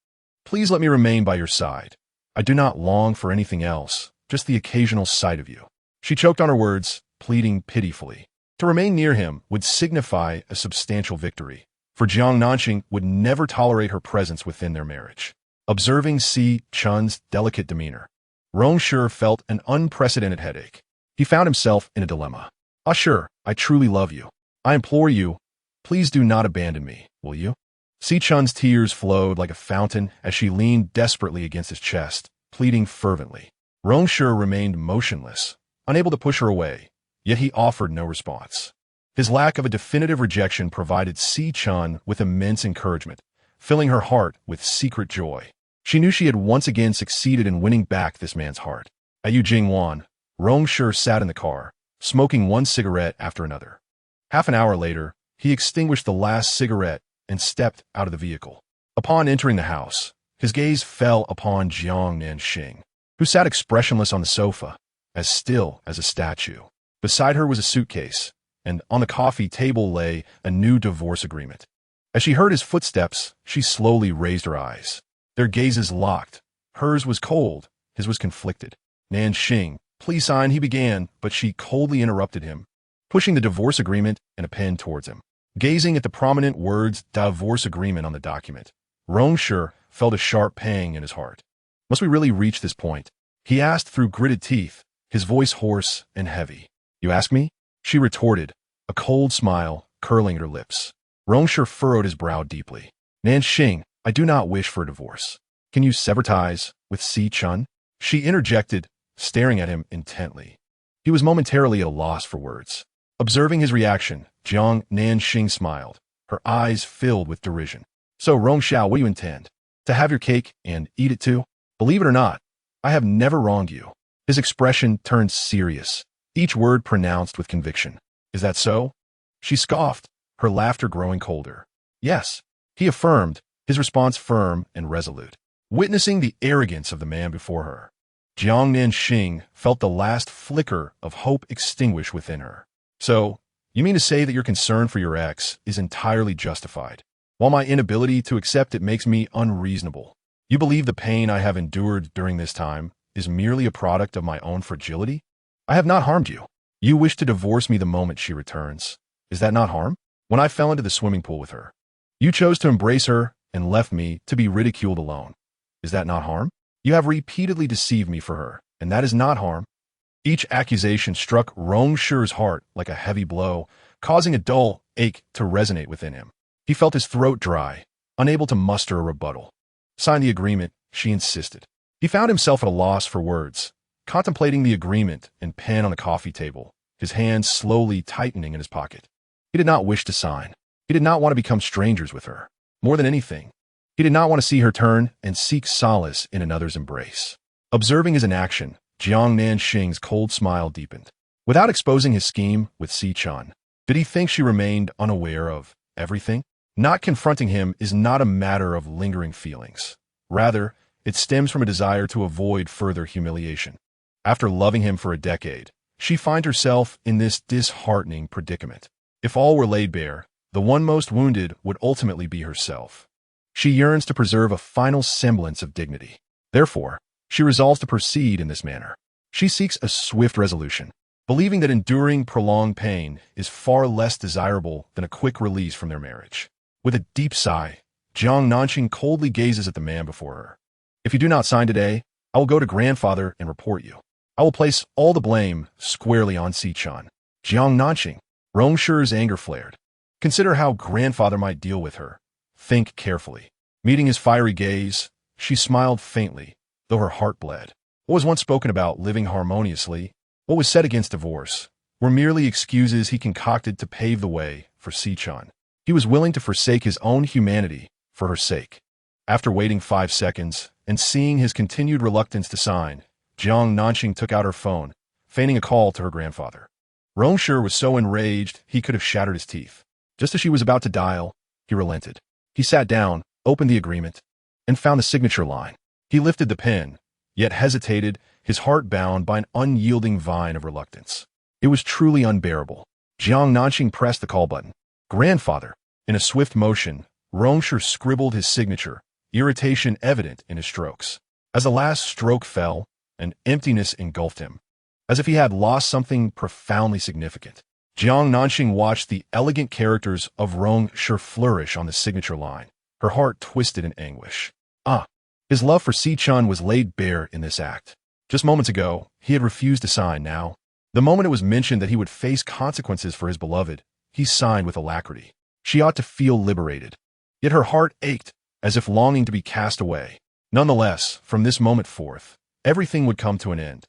Please let me remain by your side. I do not long for anything else, just the occasional sight of you. She choked on her words, pleading pitifully. To remain near him would signify a substantial victory, for Jiang Nanxing would never tolerate her presence within their marriage. Observing Xiao Chun's delicate demeanor, Rong Shi felt an unprecedented headache. He found himself in a dilemma. Ah, sure, I truly love you. I implore you, please do not abandon me, will you? Xiao Chun's tears flowed like a fountain as she leaned desperately against his chest, pleading fervently. Rong Shi remained motionless, unable to push her away, yet he offered no response. His lack of a definitive rejection provided Xiao Chun with immense encouragement, filling her heart with secret joy. She knew she had once again succeeded in winning back this man's heart. At Yujingwan, Rong Shi sat in the car, smoking one cigarette after another. Half an hour later, he extinguished the last cigarette and stepped out of the vehicle. Upon entering the house, his gaze fell upon Jiang Nanxing, who sat expressionless on the sofa, as still as a statue. Beside her was a suitcase, and on the coffee table lay a new divorce agreement. As she heard his footsteps, she slowly raised her eyes. Their gazes locked. Hers was cold, his was conflicted. Nanxing, please sign, he began, but she coldly interrupted him, pushing the divorce agreement and a pen towards him. Gazing at the prominent words divorce agreement on the document, Rong Shi felt a sharp pang in his heart. Must we really reach this point? He asked through gritted teeth, his voice hoarse and heavy. You ask me? She retorted, a cold smile curling at her lips. Rong Shi furrowed his brow deeply. Nanxing, I do not wish for a divorce. Can you sever ties with Xiao Chun? She interjected, staring at him intently. He was momentarily at a loss for words. Observing his reaction, Jiang Nanxing smiled, her eyes filled with derision. So, Rong Xiao, what do you intend? To have your cake and eat it too? Believe it or not, I have never wronged you. His expression turned serious, each word pronounced with conviction. Is that so? She scoffed, her laughter growing colder. Yes, he affirmed, his response firm and resolute. Witnessing the arrogance of the man before her, Jiang Nanxing felt the last flicker of hope extinguish within her. So, you mean to say that your concern for your ex is entirely justified, while my inability to accept it makes me unreasonable? You believe the pain I have endured during this time is merely a product of my own fragility? I have not harmed you. You wish to divorce me the moment she returns. Is that not harm? When I fell into the swimming pool with her, you chose to embrace her and left me to be ridiculed alone. Is that not harm? You have repeatedly deceived me for her, and that is not harm. Each accusation struck Rong Shi's heart like a heavy blow, causing a dull ache to resonate within him. He felt his throat dry, unable to muster a rebuttal. Sign the agreement, she insisted. He found himself at a loss for words, contemplating the agreement and pen on the coffee table, his hands slowly tightening in his pocket. He did not wish to sign. He did not want to become strangers with her. More than anything, he did not want to see her turn and seek solace in another's embrace. Observing his inaction, Jiang Nanxing's cold smile deepened. Without exposing his scheme with Xiao Chun, did he think she remained unaware of everything? Not confronting him is not a matter of lingering feelings. Rather, it stems from a desire to avoid further humiliation. After loving him for a decade, she finds herself in this disheartening predicament. If all were laid bare, the one most wounded would ultimately be herself. She yearns to preserve a final semblance of dignity. Therefore, she resolves to proceed in this manner. She seeks a swift resolution, believing that enduring prolonged pain is far less desirable than a quick release from their marriage. With a deep sigh, Jiang Nanxing coldly gazes at the man before her. If you do not sign today, I will go to grandfather and report you. I will place all the blame squarely on Xiao Chun. Jiang Nanxing. Rong Shi's anger flared. Consider how grandfather might deal with her. Think carefully. Meeting his fiery gaze, she smiled faintly, though her heart bled. What was once spoken about living harmoniously, what was said against divorce, were merely excuses he concocted to pave the way for Xiao Chun. He was willing to forsake his own humanity for her sake. After waiting 5 seconds and seeing his continued reluctance to sign, Jiang Nanxing took out her phone, feigning a call to her grandfather. Rong Shi was so enraged he could have shattered his teeth. Just as she was about to dial, he relented. He sat down, opened the agreement, and found the signature line. He lifted the pen, yet hesitated, his heart bound by an unyielding vine of reluctance. It was truly unbearable. Jiang Nanxing pressed the call button. Grandfather. In a swift motion, Rong Shi scribbled his signature, irritation evident in his strokes. As the last stroke fell, an emptiness engulfed him, as if he had lost something profoundly significant. Jiang Nanxing watched the elegant characters of Rong Shi flourish on the signature line, her heart twisted in anguish. His love for Xiao Chun was laid bare in this act. Just moments ago, he had refused to sign. Now, the moment it was mentioned that he would face consequences for his beloved, he signed with alacrity. She ought to feel liberated. Yet her heart ached, as if longing to be cast away. Nonetheless, from this moment forth, everything would come to an end.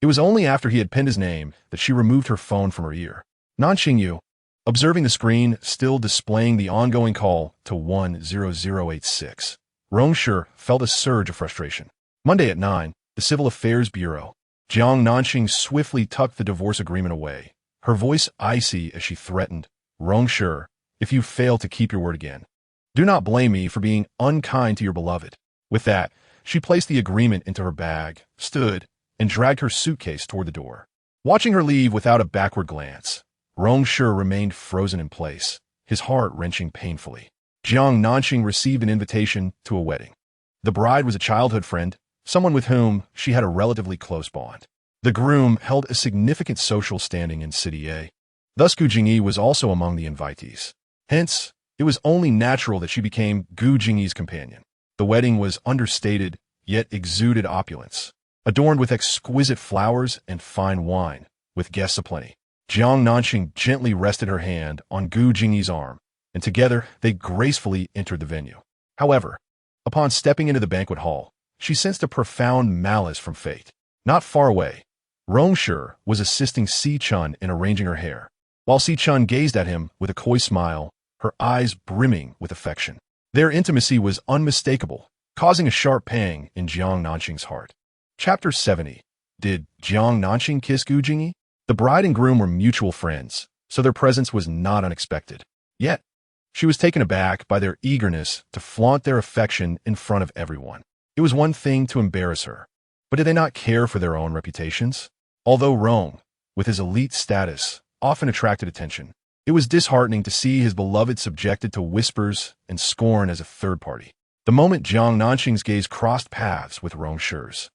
It was only after he had penned his name that she removed her phone from her ear. Nanxing Yu, observing the screen still displaying the ongoing call to 10086, Rong Shi felt a surge of frustration. Monday at 9, the Civil Affairs Bureau. Jiang Nanxing swiftly tucked the divorce agreement away, her voice icy as she threatened, Rong Shi, if you fail to keep your word again, do not blame me for being unkind to your beloved. With that, she placed the agreement into her bag, stood, and dragged her suitcase toward the door. Watching her leave without a backward glance, Rong Shi remained frozen in place, his heart wrenching painfully. Jiang Nanxing received an invitation to a wedding. The bride was a childhood friend, someone with whom she had a relatively close bond. The groom held a significant social standing in City A. Thus Gu Jingyi was also among the invitees. Hence, it was only natural that she became Gu Jingyi's companion. The wedding was understated, yet exuded opulence, adorned with exquisite flowers and fine wine, with guests aplenty. Jiang Nanxing gently rested her hand on Gu Jingyi's arm, and together they gracefully entered the venue. However, upon stepping into the banquet hall, she sensed a profound malice from fate. Not far away, Rong Shi was assisting Xiao Chun in arranging her hair, while Xiao Chun gazed at him with a coy smile, her eyes brimming with affection. Their intimacy was unmistakable, causing a sharp pang in Jiang Nanxing's heart. Chapter 70. Did Jiang Nanxing kiss Gu Jingyi? The bride and groom were mutual friends, so their presence was not unexpected. Yet, she was taken aback by their eagerness to flaunt their affection in front of everyone. It was one thing to embarrass her, but did they not care for their own reputations? Although Rong, with his elite status, often attracted attention, it was disheartening to see his beloved subjected to whispers and scorn as a third party. The moment Jiang Nanxing's gaze crossed paths with Rong Shi's,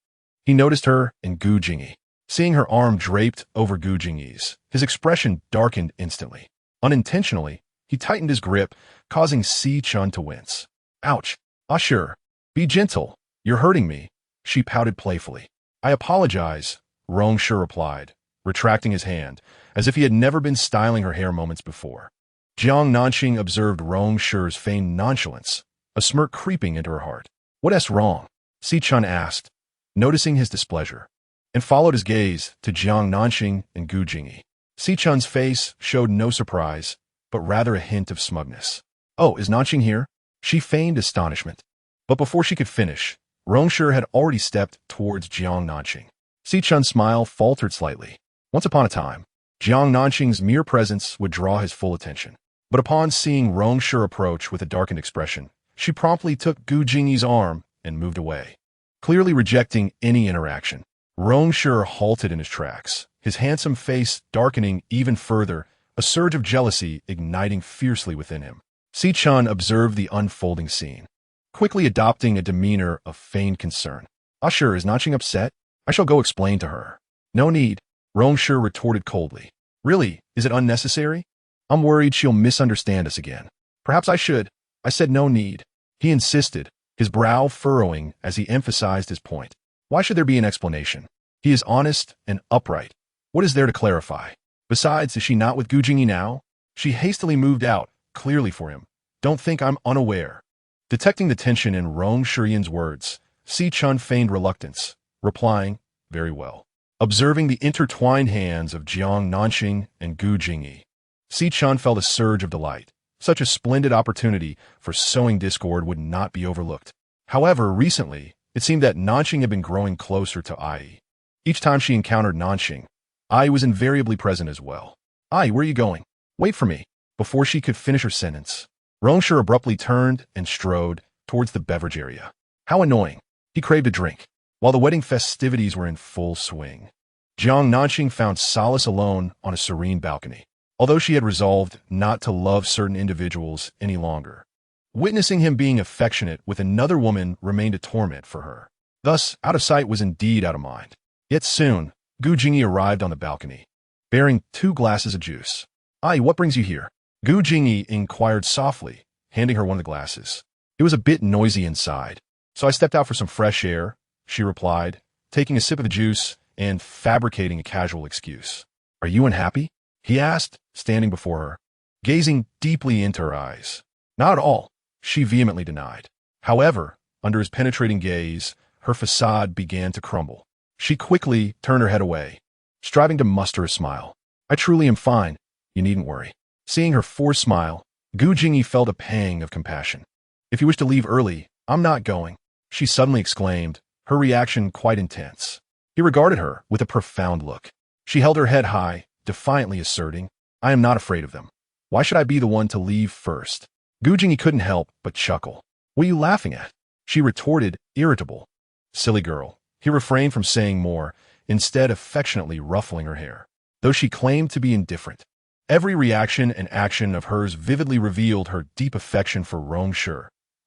he noticed her and Gu Jingyi. Seeing her arm draped over Gu Jingyi's, his expression darkened instantly. Unintentionally, he tightened his grip, causing Xiao Chun to wince. Ouch! Sure. Be gentle. You're hurting me, she pouted playfully. I apologize, Rong Shi replied, retracting his hand, as if he had never been styling her hair moments before. Jiang Nanxing observed Rong Shi's feigned nonchalance, a smirk creeping into her heart. What's wrong? Xiao Chun asked, noticing his displeasure, and followed his gaze to Jiang Nanxing and Gu Jingyi. Xiao Chun's face showed no surprise, but rather a hint of smugness. "Oh, is Nanxing here?" She feigned astonishment. But before she could finish, Rong Shi had already stepped towards Jiang Nanxing. Xiao Chun's smile faltered slightly. Once upon a time, Jiang Nanxing's mere presence would draw his full attention. But upon seeing Rong Shi approach with a darkened expression, she promptly took Gu Jingyi's arm and moved away. Clearly rejecting any interaction, Rong Shi halted in his tracks, his handsome face darkening even further, a surge of jealousy igniting fiercely within him. Xiao Chun observed the unfolding scene, quickly adopting a demeanor of feigned concern. "Sure, is Nanxing upset? I shall go explain to her." "No need," Rong Shi retorted coldly. "Really, is it unnecessary? I'm worried she'll misunderstand us again." "Perhaps I should. I said no need," he insisted, his brow furrowing as he emphasized his point. "Why should there be an explanation? He is honest and upright. What is there to clarify? Besides, is she not with Gu Jingyi now?" She hastily moved out, clearly for him. "Don't think I'm unaware." Detecting the tension in Rong Shi's words, Xiao Chun feigned reluctance, replying, "Very well." Observing the intertwined hands of Jiang Nanxing and Gu Jingyi, Xiao Chun felt a surge of delight. Such a splendid opportunity for sowing discord would not be overlooked. However, recently, it seemed that Nanxing had been growing closer to Ai. Each time she encountered Nanxing, Ai was invariably present as well. "Ai, where are you going?" "Wait for me." Before she could finish her sentence, Rong Shi abruptly turned and strode towards the beverage area. How annoying. He craved a drink. While the wedding festivities were in full swing, Jiang Nanxing found solace alone on a serene balcony, although she had resolved not to love certain individuals any longer. Witnessing him being affectionate with another woman remained a torment for her. Thus, out of sight was indeed out of mind. Yet soon, Gu Jingyi arrived on the balcony, bearing 2 glasses of juice. "Ai, what brings you here?" Gu Jingyi inquired softly, handing her one of the glasses. "It was a bit noisy inside, so I stepped out for some fresh air," she replied, taking a sip of the juice and fabricating a casual excuse. "Are you unhappy?" he asked, standing before her, gazing deeply into her eyes. "Not at all," she vehemently denied. However, under his penetrating gaze, her facade began to crumble. She quickly turned her head away, striving to muster a smile. "I truly am fine. You needn't worry." Seeing her forced smile, Gu Jingyi felt a pang of compassion. "If you wish to leave early, I'm not going," she suddenly exclaimed, her reaction quite intense. He regarded her with a profound look. She held her head high, defiantly asserting, "I am not afraid of them. Why should I be the one to leave first?" Gu Jingyi couldn't help but chuckle. "What are you laughing at?" she retorted, irritable. "Silly girl." He refrained from saying more, instead affectionately ruffling her hair. Though she claimed to be indifferent, every reaction and action of hers vividly revealed her deep affection for Rong Shi,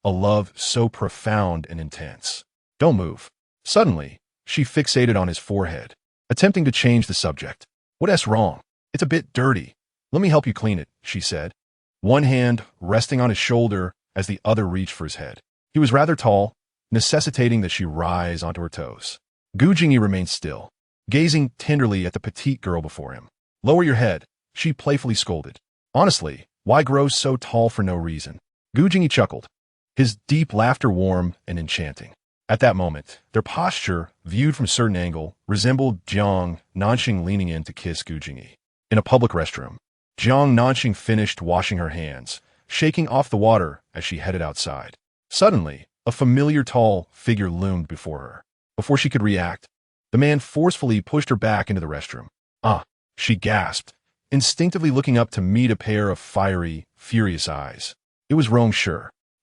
a love so profound and intense. "Don't move." Suddenly, she fixated on his forehead, attempting to change the subject. "What's wrong? It's a bit dirty. Let me help you clean it," she said, one hand resting on his shoulder as the other reached for his head. He was rather tall, necessitating that she rise onto her toes. Gu Jingyi remained still, gazing tenderly at the petite girl before him. "Lower your head," she playfully scolded. "Honestly, why grow so tall for no reason?" Gu Jingyi chuckled, his deep laughter warm and enchanting. At that moment, their posture, viewed from a certain angle, resembled Jiang Nanxing leaning in to kiss Gu Jingyi. In a public restroom, Jiang Nanxing finished washing her hands, shaking off the water as she headed outside. Suddenly, a familiar tall figure loomed before her. Before she could react, the man forcefully pushed her back into the restroom. "Ah," she gasped, instinctively looking up to meet a pair of fiery, furious eyes. It was Rong Shi.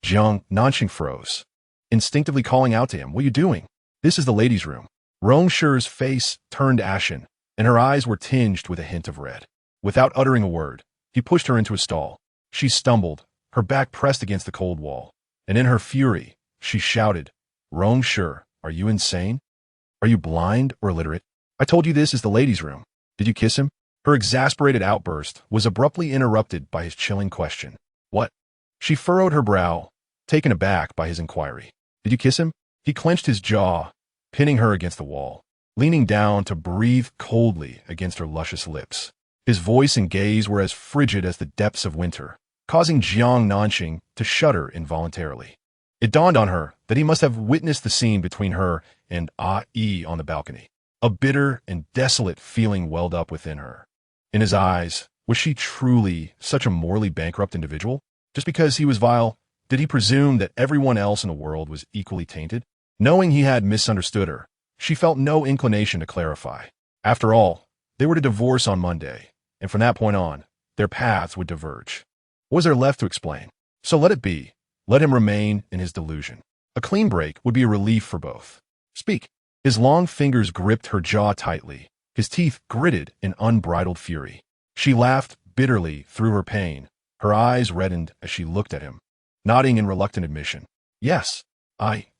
Jiang Nanxing froze, instinctively calling out to him, "What are you doing? This is the ladies' room." Rong Shi's face turned ashen, and her eyes were tinged with a hint of red. Without uttering a word, he pushed her into a stall. She stumbled, her back pressed against the cold wall, and in her fury, she shouted, "Rong Shi, are you insane? Are you blind or illiterate? I told you this is the ladies' room. Did you kiss him?" Her exasperated outburst was abruptly interrupted by his chilling question. "What?" She furrowed her brow, taken aback by his inquiry. "Did you kiss him?" He clenched his jaw, pinning her against the wall, leaning down to breathe coldly against her luscious lips. His voice and gaze were as frigid as the depths of winter, causing Jiang Nanxing to shudder involuntarily. It dawned on her that he must have witnessed the scene between her and Ah-E on the balcony. A bitter and desolate feeling welled up within her. In his eyes, was she truly such a morally bankrupt individual? Just because he was vile, did he presume that everyone else in the world was equally tainted? Knowing he had misunderstood her, she felt no inclination to clarify. After all, they were to divorce on Monday, and from that point on, their paths would diverge. What was there left to explain? So let it be. Let him remain in his delusion. A clean break would be a relief for both. Speak. His long fingers gripped her jaw tightly, his teeth gritted in unbridled fury. She laughed bitterly through her pain, her eyes reddened as she looked at him, nodding in reluctant admission. Yes,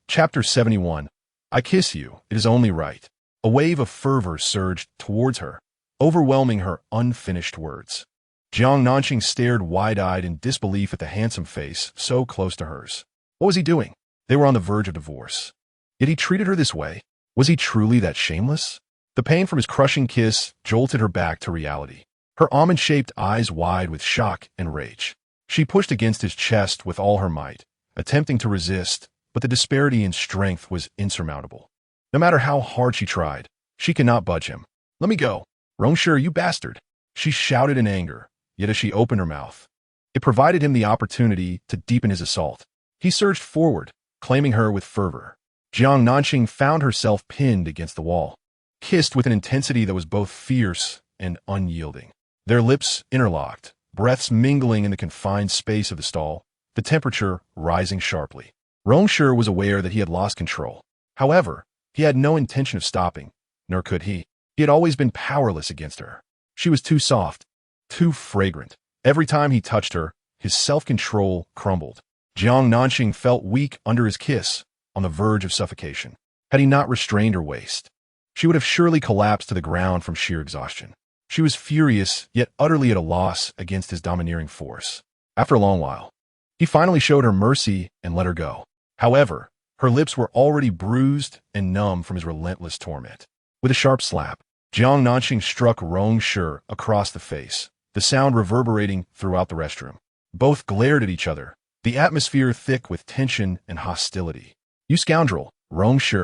Chapter 71. I kiss you, it is only right. A wave of fervor surged towards her, overwhelming her unfinished words. Jiang Nanxing stared wide-eyed in disbelief at the handsome face so close to hers. What was he doing? They were on the verge of divorce. Yet he treated her this way. Was he truly that shameless? The pain from his crushing kiss jolted her back to reality. Her almond-shaped eyes wide with shock and rage. She pushed against his chest with all her might, attempting to resist, but the disparity in strength was insurmountable. No matter how hard she tried, she could not budge him. Let me go. Rong Shi, you bastard. She shouted in anger, yet as she opened her mouth, it provided him the opportunity to deepen his assault. He surged forward, claiming her with fervor. Jiang Nanxing found herself pinned against the wall, kissed with an intensity that was both fierce and unyielding. Their lips interlocked, breaths mingling in the confined space of the stall, the temperature rising sharply. Rong Shi was aware that he had lost control. However, he had no intention of stopping, nor could he. He had always been powerless against her. She was too soft, too fragrant. Every time he touched her, his self-control crumbled. Jiang Nanxing felt weak under his kiss, on the verge of suffocation. Had he not restrained her waist, she would have surely collapsed to the ground from sheer exhaustion. She was furious, yet utterly at a loss against his domineering force. After a long while, he finally showed her mercy and let her go. However, her lips were already bruised and numb from his relentless torment. With a sharp slap, Jiang Nanxing struck Rong Shi across the face, the sound reverberating throughout the restroom. Both glared at each other, the atmosphere thick with tension and hostility. You scoundrel, Rong Shi.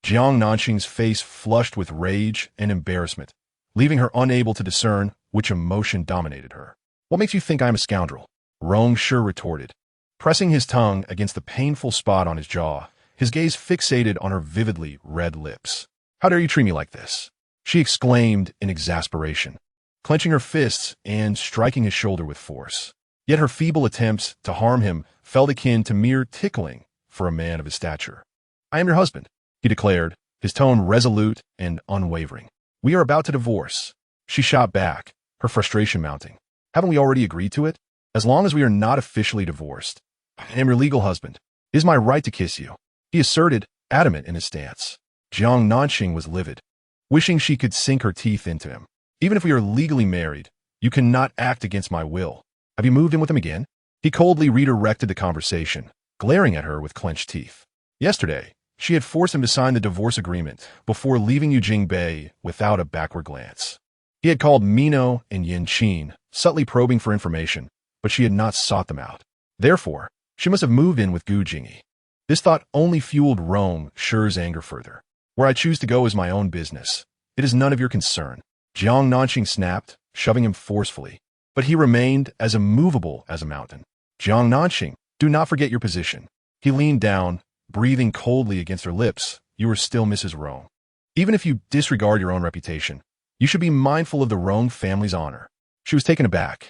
Jiang Nanxing's face flushed with rage and embarrassment, leaving her unable to discern which emotion dominated her. What makes you think I'm a scoundrel? Rong Shi retorted, pressing his tongue against the painful spot on his jaw, his gaze fixated on her vividly red lips. How dare you treat me like this? She exclaimed in exasperation, clenching her fists and striking his shoulder with force. Yet her feeble attempts to harm him felt akin to mere tickling for a man of his stature. I am your husband, he declared, his tone resolute and unwavering. We are about to divorce. She shot back, her frustration mounting. Haven't we already agreed to it? As long as we are not officially divorced, I am your legal husband. It is my right to kiss you, he asserted, adamant in his stance. Jiang Nanxing was livid, wishing she could sink her teeth into him. Even if we are legally married, you cannot act against my will. Have you moved in with him again? He coldly redirected the conversation, glaring at her with clenched teeth. Yesterday, she had forced him to sign the divorce agreement before leaving Yujing Bay without a backward glance. He had called Mino and Yin Qin, subtly probing for information, but she had not sought them out. Therefore, she must have moved in with Gu Jingyi. This thought only fueled Rong Shi's anger further. Where I choose to go is my own business. It is none of your concern. Jiang Nanxing snapped, shoving him forcefully, but he remained as immovable as a mountain. Jiang Nanxing, do not forget your position. He leaned down, breathing coldly against her lips. You are still Mrs. Rong. Even if you disregard your own reputation, you should be mindful of the Rong family's honor. She was taken aback,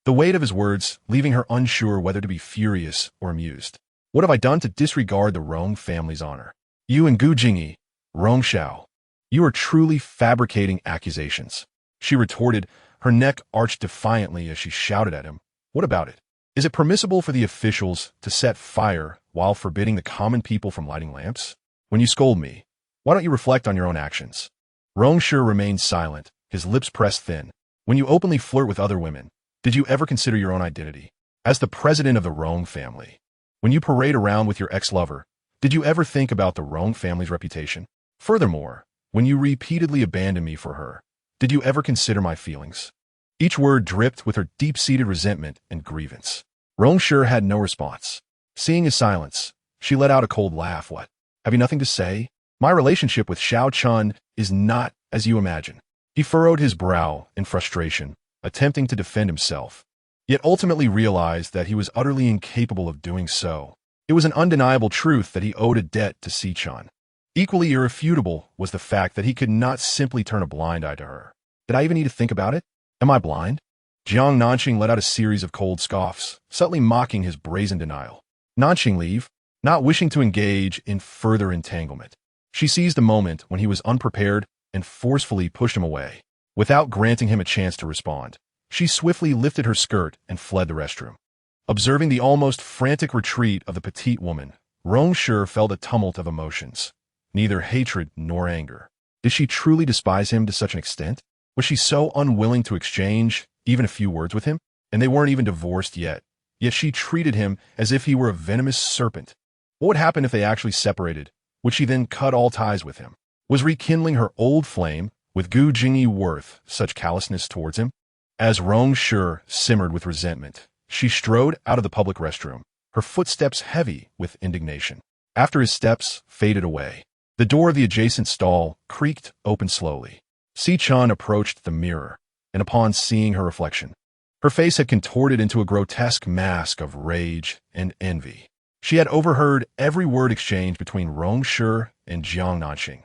the weight of his words leaving her unsure whether to be furious or amused. What have I done to disregard the Rong family's honor? You and Gu Jingyi, Rong Xiao, you are truly fabricating accusations. She retorted, her neck arched defiantly as she shouted at him. What about it? Is it permissible for the officials to set fire while forbidding the common people from lighting lamps? When you scold me, why don't you reflect on your own actions? Rong Shi remained silent, his lips pressed thin. When you openly flirt with other women, did you ever consider your own identity? As the president of the Rong family, when you parade around with your ex-lover, did you ever think about the Rong family's reputation? Furthermore, when you repeatedly abandoned me for her, did you ever consider my feelings? Each word dripped with her deep-seated resentment and grievance. Rong Shi had no response. Seeing his silence, She let out a cold laugh. What? Have you nothing to say? My relationship with Xiao Chun is not as you imagine. He furrowed his brow in frustration, attempting to defend himself, yet ultimately realized that he was utterly incapable of doing so. It was an undeniable truth that he owed a debt to Si Chun. Equally irrefutable was the fact that he could not simply turn a blind eye to her. Did I even need to think about it? Am I blind? Jiang Nanxing let out a series of cold scoffs, subtly mocking his brazen denial. Nanxing leave, not wishing to engage in further entanglement. She seized a moment when he was unprepared and forcefully pushed him away. Without granting him a chance to respond, she swiftly lifted her skirt and fled the restroom. Observing the almost frantic retreat of the petite woman, Rong Shi felt a tumult of emotions, neither hatred nor anger. Did she truly despise him to such an extent? Was she so unwilling to exchange even a few words with him? And they weren't even divorced yet she treated him as if he were a venomous serpent. What would happen if they actually separated? Would she then cut all ties with him? Was rekindling her old flame with Gu Jingyi worth such callousness towards him? As Rong Shi simmered with resentment, she strode out of the public restroom, her footsteps heavy with indignation. After his steps faded away, the door of the adjacent stall creaked open slowly. Si Chun approached the mirror, and upon seeing her reflection, her face had contorted into a grotesque mask of rage and envy. She had overheard every word exchanged between Rong Shi and Jiang Nanxing,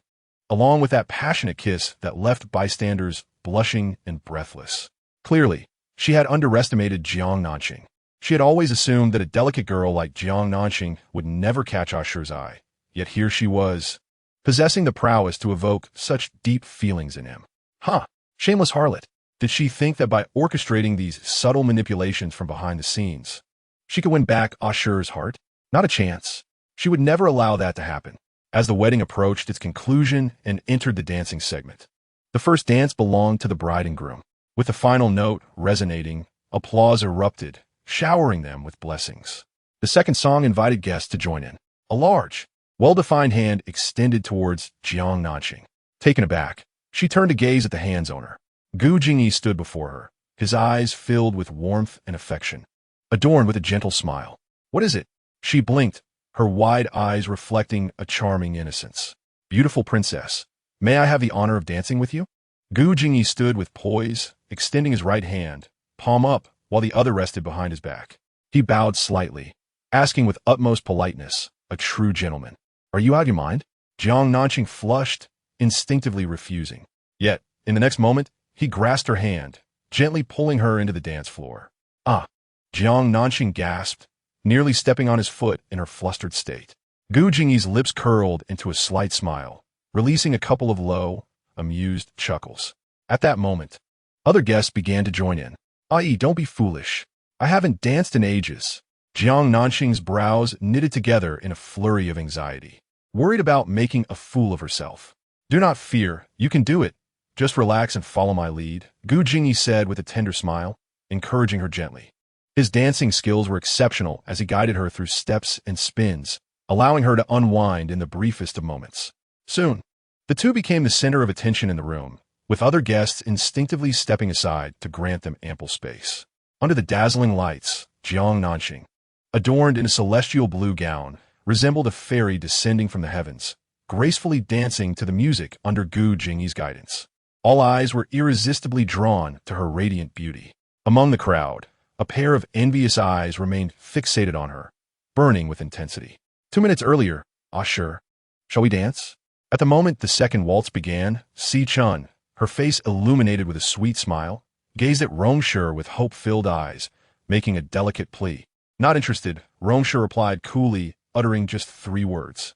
along with that passionate kiss that left bystanders blushing and breathless. Clearly, she had underestimated Jiang Nanxing. She had always assumed that a delicate girl like Jiang Nanxing would never catch Ah Shi's eye, yet here she was, possessing the prowess to evoke such deep feelings in him. Shameless harlot. Did she think that by orchestrating these subtle manipulations from behind the scenes, she could win back Ah Shi's heart? Not a chance. She would never allow that to happen. As the wedding approached its conclusion and entered the dancing segment, the first dance belonged to the bride and groom. With the final note resonating, applause erupted, showering them with blessings. The second song invited guests to join in. A large, well-defined hand extended towards Jiang Nanxing. Taken aback, she turned to gaze at the hand's owner. Gu Jingyi stood before her, his eyes filled with warmth and affection, adorned with a gentle smile. What is it? She blinked, her wide eyes reflecting a charming innocence. Beautiful princess, may I have the honor of dancing with you? Gu Jingyi stood with poise, extending his right hand, palm up, while the other rested behind his back. He bowed slightly, asking with utmost politeness, a true gentleman. Are you out of your mind? Jiang Nanxing flushed, instinctively refusing. Yet, in the next moment, he grasped her hand, gently pulling her into the dance floor. Jiang Nanxing gasped, nearly stepping on his foot in her flustered state. Gu Jingyi's lips curled into a slight smile, releasing a couple of low, amused chuckles. At that moment, other guests began to join in. Don't be foolish. I haven't danced in ages. Jiang Nanxing's brows knitted together in a flurry of anxiety, worried about making a fool of herself. Do not fear, you can do it. Just relax and follow my lead, Gu Jingyi said with a tender smile, encouraging her gently. His dancing skills were exceptional as he guided her through steps and spins, allowing her to unwind in the briefest of moments. Soon, the two became the center of attention in the room, with other guests instinctively stepping aside to grant them ample space. Under the dazzling lights, Jiang Nanxing, adorned in a celestial blue gown, resembled a fairy descending from the heavens, gracefully dancing to the music under Gu Jingyi's guidance. All eyes were irresistibly drawn to her radiant beauty. Among the crowd, a pair of envious eyes remained fixated on her, burning with intensity. 2 minutes earlier, Shall we dance? At the moment the second waltz began, Si Chun, her face illuminated with a sweet smile, gazed at Rong Shi with hope-filled eyes, making a delicate plea. Not interested, Rong Shi replied coolly, uttering just 3 words.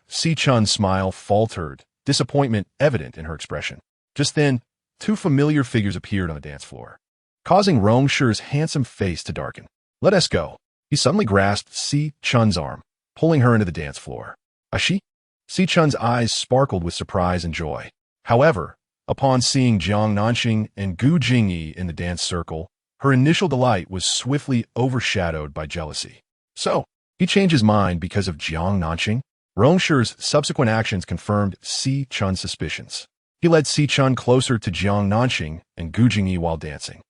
Si Chun's smile faltered, disappointment evident in her expression. Just then, 2 familiar figures appeared on the dance floor, causing Rong Shi's handsome face to darken. Let us go. He suddenly grasped Si Chun's arm, pulling her into the dance floor. She? Si Chun's eyes sparkled with surprise and joy. However, upon seeing Jiang Nanxing and Gu Jingyi in the dance circle, her initial delight was swiftly overshadowed by jealousy. So, he changed his mind because of Jiang Nanxing? Rong Shi's subsequent actions confirmed Si Chun's suspicions. He led Si Chun closer to Jiang Nanxing and Gu Jingyi while dancing.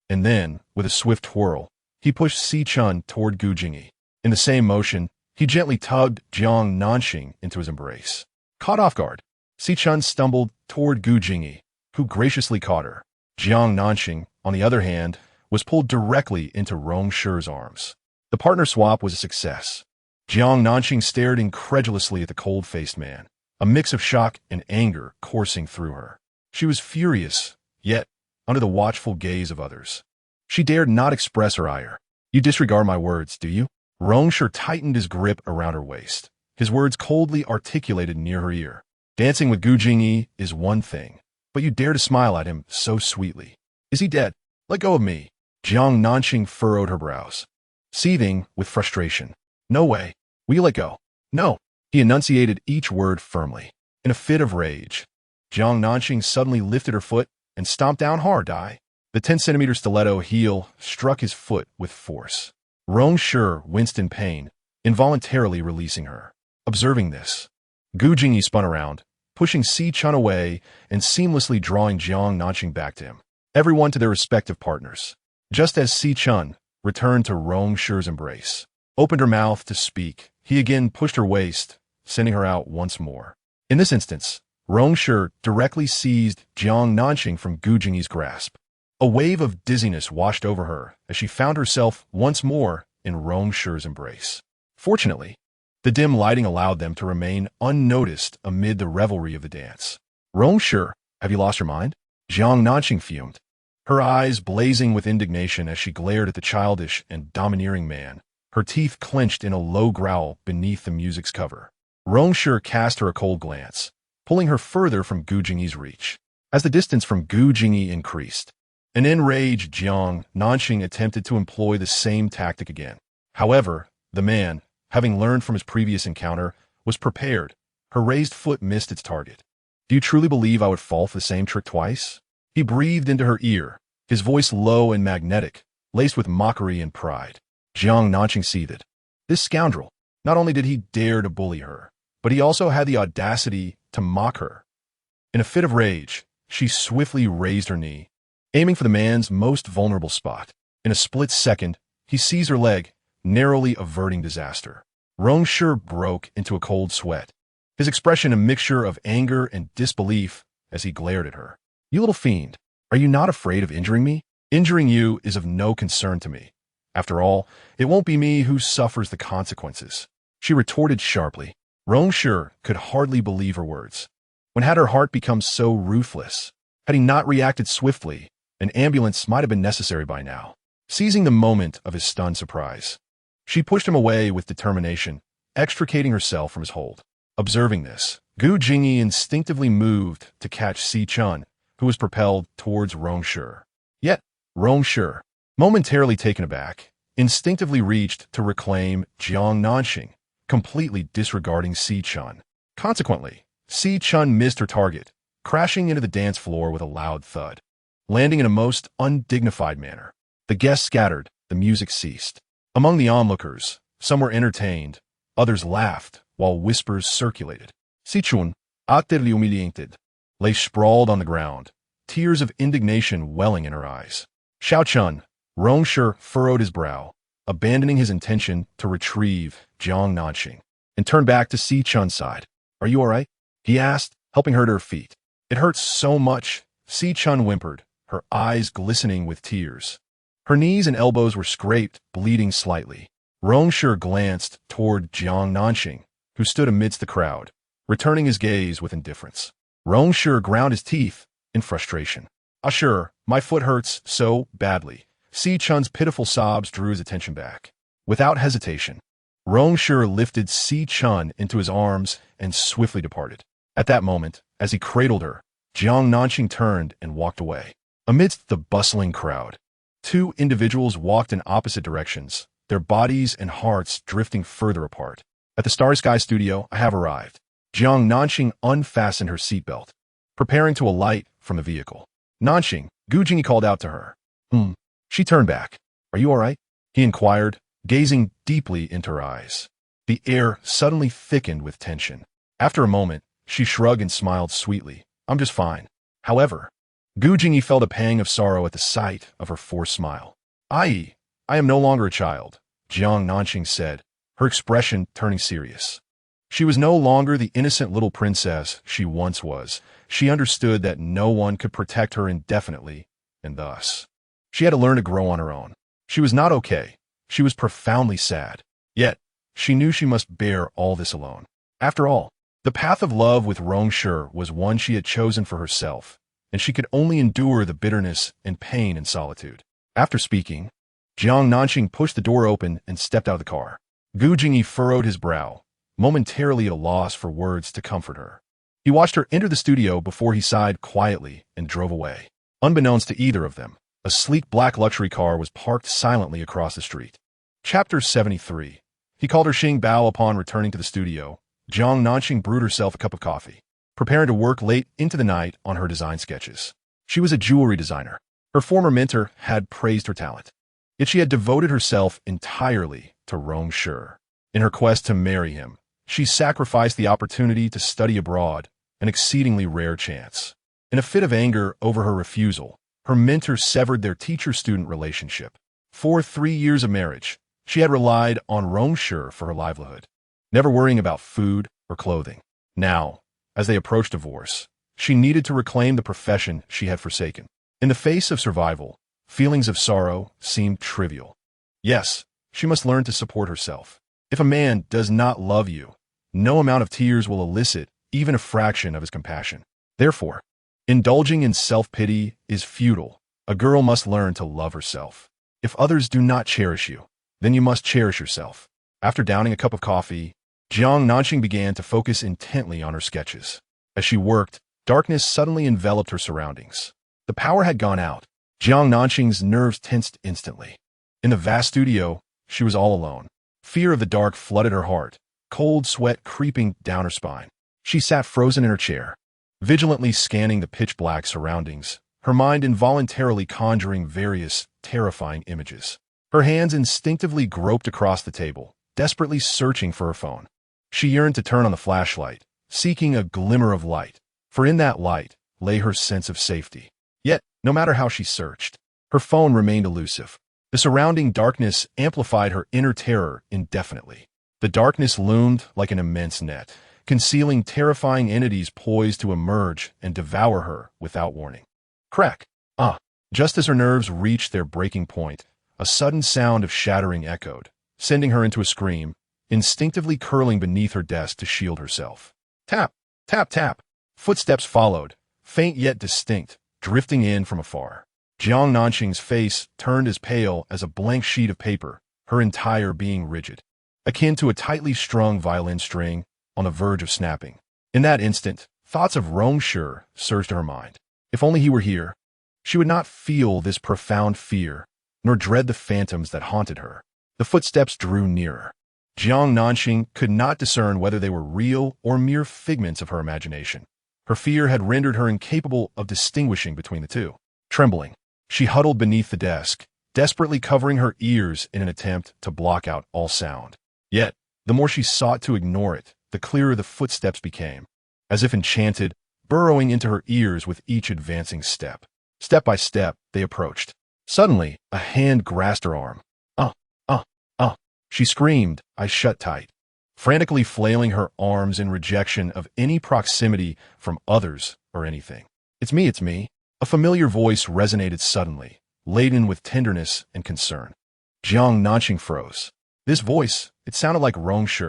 And then, with a swift twirl, he pushed Si Chun toward Gu Jingyi. In the same motion, He gently tugged Jiang Nanxing into his embrace. Caught off guard, Xiao Chun stumbled toward Gu Jingyi, who graciously caught her. Jiang Nanxing, on the other hand, was pulled directly into Rong Shi's arms. The partner swap was a success. Jiang Nanxing stared incredulously at the cold-faced man, a mix of shock and anger coursing through her. She was furious, yet under the watchful gaze of others. She dared not express her ire. You disregard my words, do you? Rong Shi tightened his grip around her waist, his words coldly articulated near her ear. Dancing with Gu Jingyi is one thing, but you dare to smile at him so sweetly. Is he dead? Let go of me. Jiang Nanxing furrowed her brows, seething with frustration. No way. Will you let go? No. He enunciated each word firmly. In a fit of rage, Jiang Nanxing suddenly lifted her foot and stomped down hard. The 10-centimeter stiletto heel struck his foot with force. Rong Shi winced in pain, involuntarily releasing her. Observing this, Gu Jingyi spun around, pushing Xiao Chun away and seamlessly drawing Jiang Nanxing back to him. Everyone to their respective partners. Just as Xiao Chun returned to Rong Shi's embrace, opened her mouth to speak, he again pushed her waist, sending her out once more. In this instance, Rong Shi directly seized Jiang Nanxing from Gu Jingyi's grasp. A wave of dizziness washed over her as she found herself once more in Rong Shi's embrace. Fortunately, the dim lighting allowed them to remain unnoticed amid the revelry of the dance. Rong Shi, have you lost your mind? Jiang Nanxing fumed, her eyes blazing with indignation as she glared at the childish and domineering man, her teeth clenched in a low growl beneath the music's cover. Rong Shi cast her a cold glance, pulling her further from Gu Jingyi's reach. As the distance from Gu Jingyi increased, an enraged Jiang Nanxing attempted to employ the same tactic again. However, the man, having learned from his previous encounter, was prepared. Her raised foot missed its target. Do you truly believe I would fall for the same trick twice? He breathed into her ear, his voice low and magnetic, laced with mockery and pride. Jiang Nanxing seethed. This scoundrel, not only did he dare to bully her, but he also had the audacity to mock her. In a fit of rage, she swiftly raised her knee, aiming for the man's most vulnerable spot. In a split second, he seized her leg, narrowly averting disaster. Rong Shi broke into a cold sweat, his expression a mixture of anger and disbelief as he glared at her. You little fiend, are you not afraid of injuring me? Injuring you is of no concern to me. After all, it won't be me who suffers the consequences. She retorted sharply. Rong Shi could hardly believe her words. When had her heart become so ruthless? Had he not reacted swiftly, an ambulance might have been necessary by now. Seizing the moment of his stunned surprise, she pushed him away with determination, extricating herself from his hold. Observing this, Gu Jingyi instinctively moved to catch Xiao Chun, who was propelled towards Rong Shi. Yet, Rong Shi, momentarily taken aback, instinctively reached to reclaim Jiang Nanxing, completely disregarding Xiao Chun. Consequently, Xiao Chun missed her target, crashing into the dance floor with a loud thud, landing in a most undignified manner. The guests scattered, the music ceased. Among the onlookers, some were entertained, others laughed, while whispers circulated. Xiao Chun, utterly humiliated, lay sprawled on the ground, tears of indignation welling in her eyes. Xiao Chun, Rong Shi furrowed his brow, abandoning his intention to retrieve Jiang Nanxing, and turned back to Xiao Chun's side. Are you all right? He asked, helping her to her feet. It hurts so much, Xiao Chun whimpered, her eyes glistening with tears. Her knees and elbows were scraped, bleeding slightly. Rong Shi glanced toward Jiang Nanxing, who stood amidst the crowd, returning his gaze with indifference. Rong Shi ground his teeth in frustration. Ah, sure, my foot hurts so badly. Xiao Chun's pitiful sobs drew his attention back. Without hesitation, Rong Shi lifted Xiao Chun into his arms and swiftly departed. At that moment, as he cradled her, Jiang Nanxing turned and walked away. Amidst the bustling crowd, two individuals walked in opposite directions, their bodies and hearts drifting further apart. At the Starry Sky studio, I have arrived. Jiang Nanxing unfastened her seatbelt, preparing to alight from the vehicle. Nanxing, Gu Jingyi called out to her. She turned back. Are you all right? He inquired, gazing deeply into her eyes. The air suddenly thickened with tension. After a moment, she shrugged and smiled sweetly. I'm just fine. However, Gu Jingyi felt a pang of sorrow at the sight of her forced smile. I am no longer a child, Jiang Nanxing said, her expression turning serious. She was no longer the innocent little princess she once was. She understood that no one could protect her indefinitely, and thus, she had to learn to grow on her own. She was not okay. She was profoundly sad. Yet, she knew she must bear all this alone. After all, the path of love with Rong Shi was one she had chosen for herself, and she could only endure the bitterness and pain in solitude. After speaking, Jiang Nanxing pushed the door open and stepped out of the car. Gu Jingyi furrowed his brow, momentarily at a loss for words to comfort her. He watched her enter the studio before he sighed quietly and drove away. Unbeknownst to either of them, a sleek black luxury car was parked silently across the street. Chapter 73. He called her Xing Bao upon returning to the studio. Jiang Nanxing brewed herself a cup of coffee, preparing to work late into the night on her design sketches. She was a jewelry designer. Her former mentor had praised her talent, yet she had devoted herself entirely to Rong Shi. In her quest to marry him, she sacrificed the opportunity to study abroad, an exceedingly rare chance. In a fit of anger over her refusal, her mentor severed their teacher-student relationship. For 3 years of marriage, she had relied on Rong Shi for her livelihood, never worrying about food or clothing. Now, as they approached divorce, she needed to reclaim the profession she had forsaken. In the face of survival, feelings of sorrow seemed trivial. Yes, she must learn to support herself. If a man does not love you, no amount of tears will elicit even a fraction of his compassion. Therefore, indulging in self-pity is futile. A girl must learn to love herself. If others do not cherish you, then you must cherish yourself. After downing a cup of coffee, Jiang Nanxing began to focus intently on her sketches. As she worked, darkness suddenly enveloped her surroundings. The power had gone out. Jiang Nanxing's nerves tensed instantly. In the vast studio, she was all alone. Fear of the dark flooded her heart, cold sweat creeping down her spine. She sat frozen in her chair, vigilantly scanning the pitch-black surroundings, her mind involuntarily conjuring various terrifying images. Her hands instinctively groped across the table, desperately searching for her phone. She yearned to turn on the flashlight, seeking a glimmer of light, for in that light lay her sense of safety. Yet, no matter how she searched, her phone remained elusive. The surrounding darkness amplified her inner terror indefinitely. The darkness loomed like an immense net, concealing terrifying entities poised to emerge and devour her without warning. Crack! Just as her nerves reached their breaking point, a sudden sound of shattering echoed, sending her into a scream, instinctively curling beneath her desk to shield herself. Tap! Tap! Tap! Footsteps followed, faint yet distinct, drifting in from afar. Jiang Nanxing's face turned as pale as a blank sheet of paper, her entire being rigid, akin to a tightly strung violin string on the verge of snapping. In that instant, thoughts of Rong Shi surged to her mind. If only he were here, she would not feel this profound fear, nor dread the phantoms that haunted her. The footsteps drew nearer. Jiang Nanxing could not discern whether they were real or mere figments of her imagination. Her fear had rendered her incapable of distinguishing between the two. Trembling, she huddled beneath the desk, desperately covering her ears in an attempt to block out all sound. Yet, the more she sought to ignore it, the clearer the footsteps became, as if enchanted, burrowing into her ears with each advancing step. Step by step, they approached. Suddenly, a hand grasped her arm. She screamed, eyes shut tight, frantically flailing her arms in rejection of any proximity from others or anything. It's me, it's me. A familiar voice resonated suddenly, laden with tenderness and concern. Jiang Nanxing froze. This voice, it sounded like Rong Shi.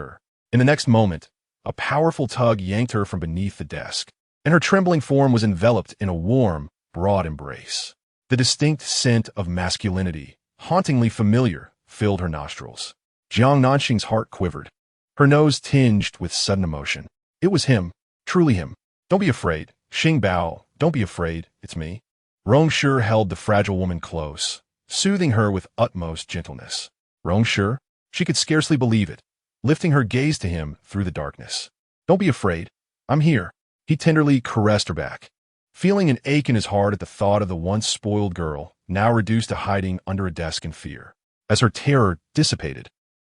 In the next moment, a powerful tug yanked her from beneath the desk, and her trembling form was enveloped in a warm, broad embrace. The distinct scent of masculinity, hauntingly familiar, filled her nostrils. Jiang Nanxing's heart quivered, her nose tinged with sudden emotion. It was him, truly him. Don't be afraid, Xing Bao, don't be afraid, it's me. Rong Shi held the fragile woman close, soothing her with utmost gentleness. Rong Shi? She could scarcely believe it, lifting her gaze to him through the darkness. Don't be afraid, I'm here. He tenderly caressed her back, feeling an ache in his heart at the thought of the once spoiled girl, now reduced to hiding under a desk in fear. As her terror dissipated,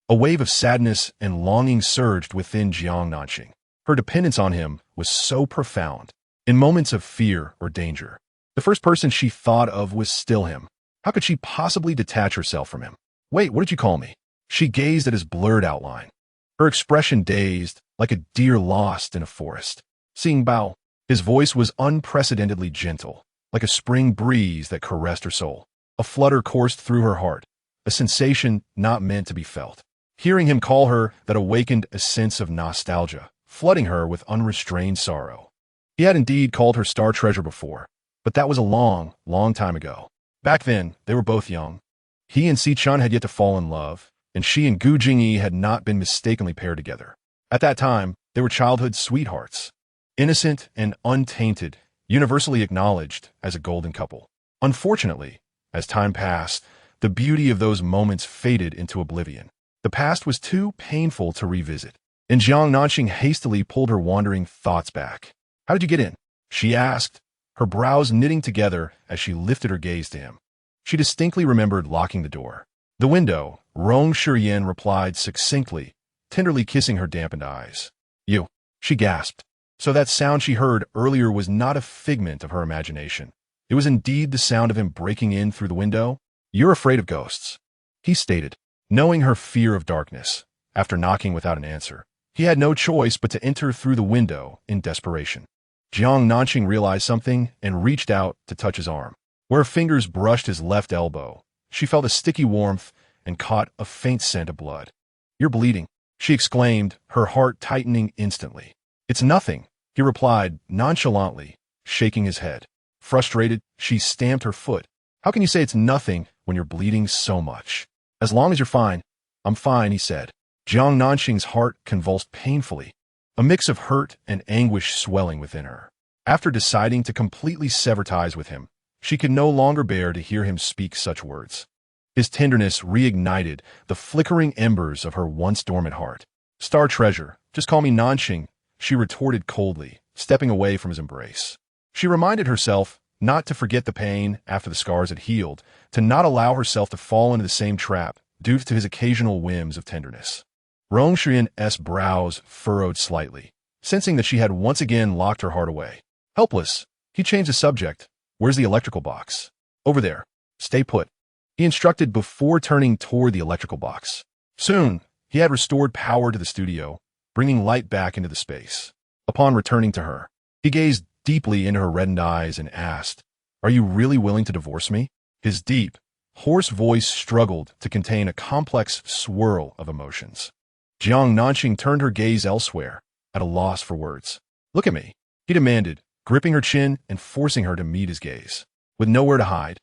a wave of sadness and longing surged within Jiang Nanxing. Her dependence on him was so profound. In moments of fear or danger, the first person she thought of was still him. How could she possibly detach herself from him? Wait, what did you call me? She gazed at his blurred outline, her expression dazed, like a deer lost in a forest. Seeing Bao, his voice was unprecedentedly gentle, like a spring breeze that caressed her soul. A flutter coursed through her heart, a sensation not meant to be felt. Hearing him call her that awakened a sense of nostalgia, flooding her with unrestrained sorrow. He had indeed called her star treasure before, but that was a long, long time ago. Back then, they were both young. He and Xiao Chun had yet to fall in love, and she and Gu Jingyi had not been mistakenly paired together. At that time, they were childhood sweethearts, innocent and untainted, universally acknowledged as a golden couple. Unfortunately, as time passed, the beauty of those moments faded into oblivion. The past was too painful to revisit, and Jiang Nanxing hastily pulled her wandering thoughts back. "How did you get in?" she asked, her brows knitting together as she lifted her gaze to him. She distinctly remembered locking the door. "The window," Rong Shi replied succinctly, tenderly kissing her dampened eyes. "You," she gasped. So that sound she heard earlier was not a figment of her imagination. It was indeed the sound of him breaking in through the window. "You're afraid of ghosts," he stated, knowing her fear of darkness. After knocking without an answer, he had no choice but to enter through the window in desperation. Jiang Nanxing realized something and reached out to touch his arm. Where her fingers brushed his left elbow, she felt a sticky warmth and caught a faint scent of blood. "You're bleeding," she exclaimed, her heart tightening instantly. "It's nothing," he replied nonchalantly, shaking his head. Frustrated, she stamped her foot. "How can you say it's nothing when you're bleeding so much?" "As long as you're fine." "I'm fine," he said. Jiang Nanxing's heart convulsed painfully, a mix of hurt and anguish swelling within her. After deciding to completely sever ties with him, she could no longer bear to hear him speak such words. His tenderness reignited the flickering embers of her once dormant heart. "Star treasure, just call me Nanxing," she retorted coldly, stepping away from his embrace. She reminded herself not to forget the pain after the scars had healed, to not allow herself to fall into the same trap due to his occasional whims of tenderness. Rong Shi's brows furrowed slightly, sensing that she had once again locked her heart away. Helpless, he changed the subject. "Where's the electrical box?" "Over there. Stay put," he instructed before turning toward the electrical box. Soon, he had restored power to the studio, bringing light back into the space. Upon returning to her, he gazed deeply into her reddened eyes and asked, "Are you really willing to divorce me?" His deep, hoarse voice struggled to contain a complex swirl of emotions. Jiang Nanxing turned her gaze elsewhere, at a loss for words. "Look at me," he demanded, gripping her chin and forcing her to meet his gaze. With nowhere to hide,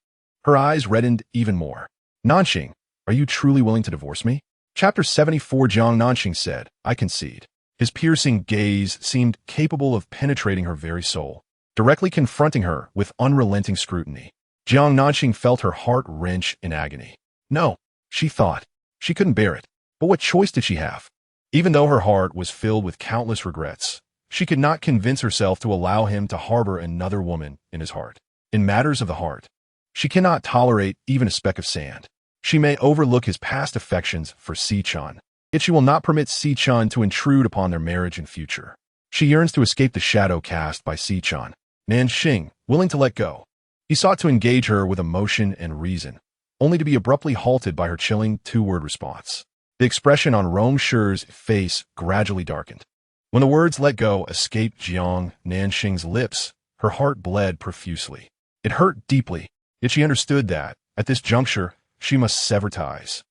her eyes reddened even more. "Nanxing, are you truly willing to divorce me?" Chapter 74. Jiang Nanxing said, "I concede." His piercing gaze seemed capable of penetrating her very soul, directly confronting her with unrelenting scrutiny. Jiang Nanxing felt her heart wrench in agony. No, she thought. She couldn't bear it. But what choice did she have? Even though her heart was filled with countless regrets, she could not convince herself to allow him to harbor another woman in his heart. In matters of the heart, she cannot tolerate even a speck of sand. She may overlook his past affections for Xiao Chun, yet she will not permit Xiao Chun to intrude upon their marriage and future. She yearns to escape the shadow cast by Xiao Chun. Nanxing, willing to let go. He sought to engage her with emotion and reason, only to be abruptly halted by her chilling two-word response. The expression on Rong Shi's face gradually darkened. When the words "let go" escaped Jiang Nanxing's lips, her heart bled profusely. It hurt deeply, yet she understood that, at this juncture, she must sever ties.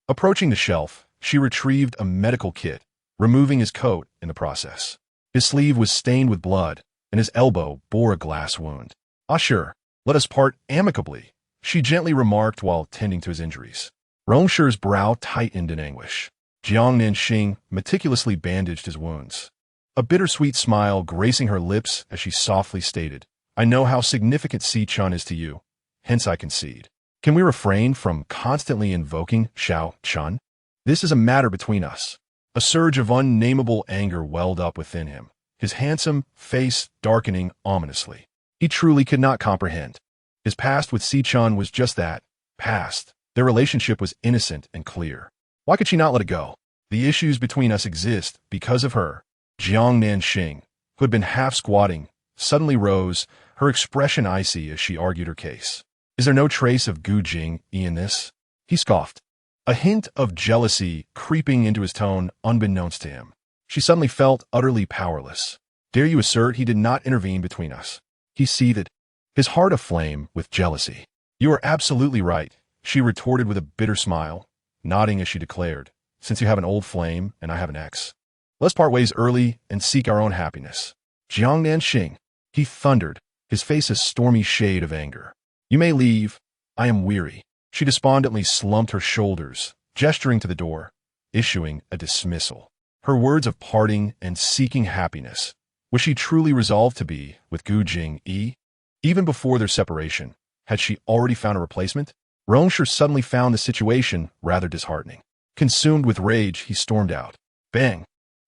Approaching the shelf, she retrieved a medical kit, removing his coat in the process. His sleeve was stained with blood, and his elbow bore a glass wound. "Ah, sure, let us part amicably," she gently remarked while tending to his injuries. Rong Shi's brow tightened in anguish. Jiang Nanxing meticulously bandaged his wounds. A bittersweet smile gracing her lips as she softly stated, "I know how significant Xiao Chun is to you, hence I concede. Can we refrain from constantly invoking Xiao Chun? This is a matter between us." A surge of unnameable anger welled up within him, his handsome face darkening ominously. He truly could not comprehend. His past with Xiao Chun was just that, past. Their relationship was innocent and clear. Why could she not let it go? The issues between us exist because of her. Jiang Nanxing, who had been half squatting, suddenly rose, her expression icy as she argued her case. "Is there no trace of Gu Jingyi in this?" He scoffed. a hint of jealousy creeping into his tone unbeknownst to him. She suddenly felt utterly powerless. Dare you assert he did not intervene between us? He seethed, his heart aflame with jealousy. You are absolutely right, she retorted with a bitter smile, nodding as she declared, since you have an old flame and I have an ex. Let's part ways early and seek our own happiness. Jiang Nanxing, he thundered, his face a stormy shade of anger. You may leave. I am weary. She despondently slumped her shoulders, gesturing to the door, issuing a dismissal. Her words of parting and seeking happiness. Was she truly resolved to be with Gu Jing-yi? Even before their separation, had she already found a replacement? Rong Shi suddenly found the situation rather disheartening. Consumed with rage, he stormed out. Bang!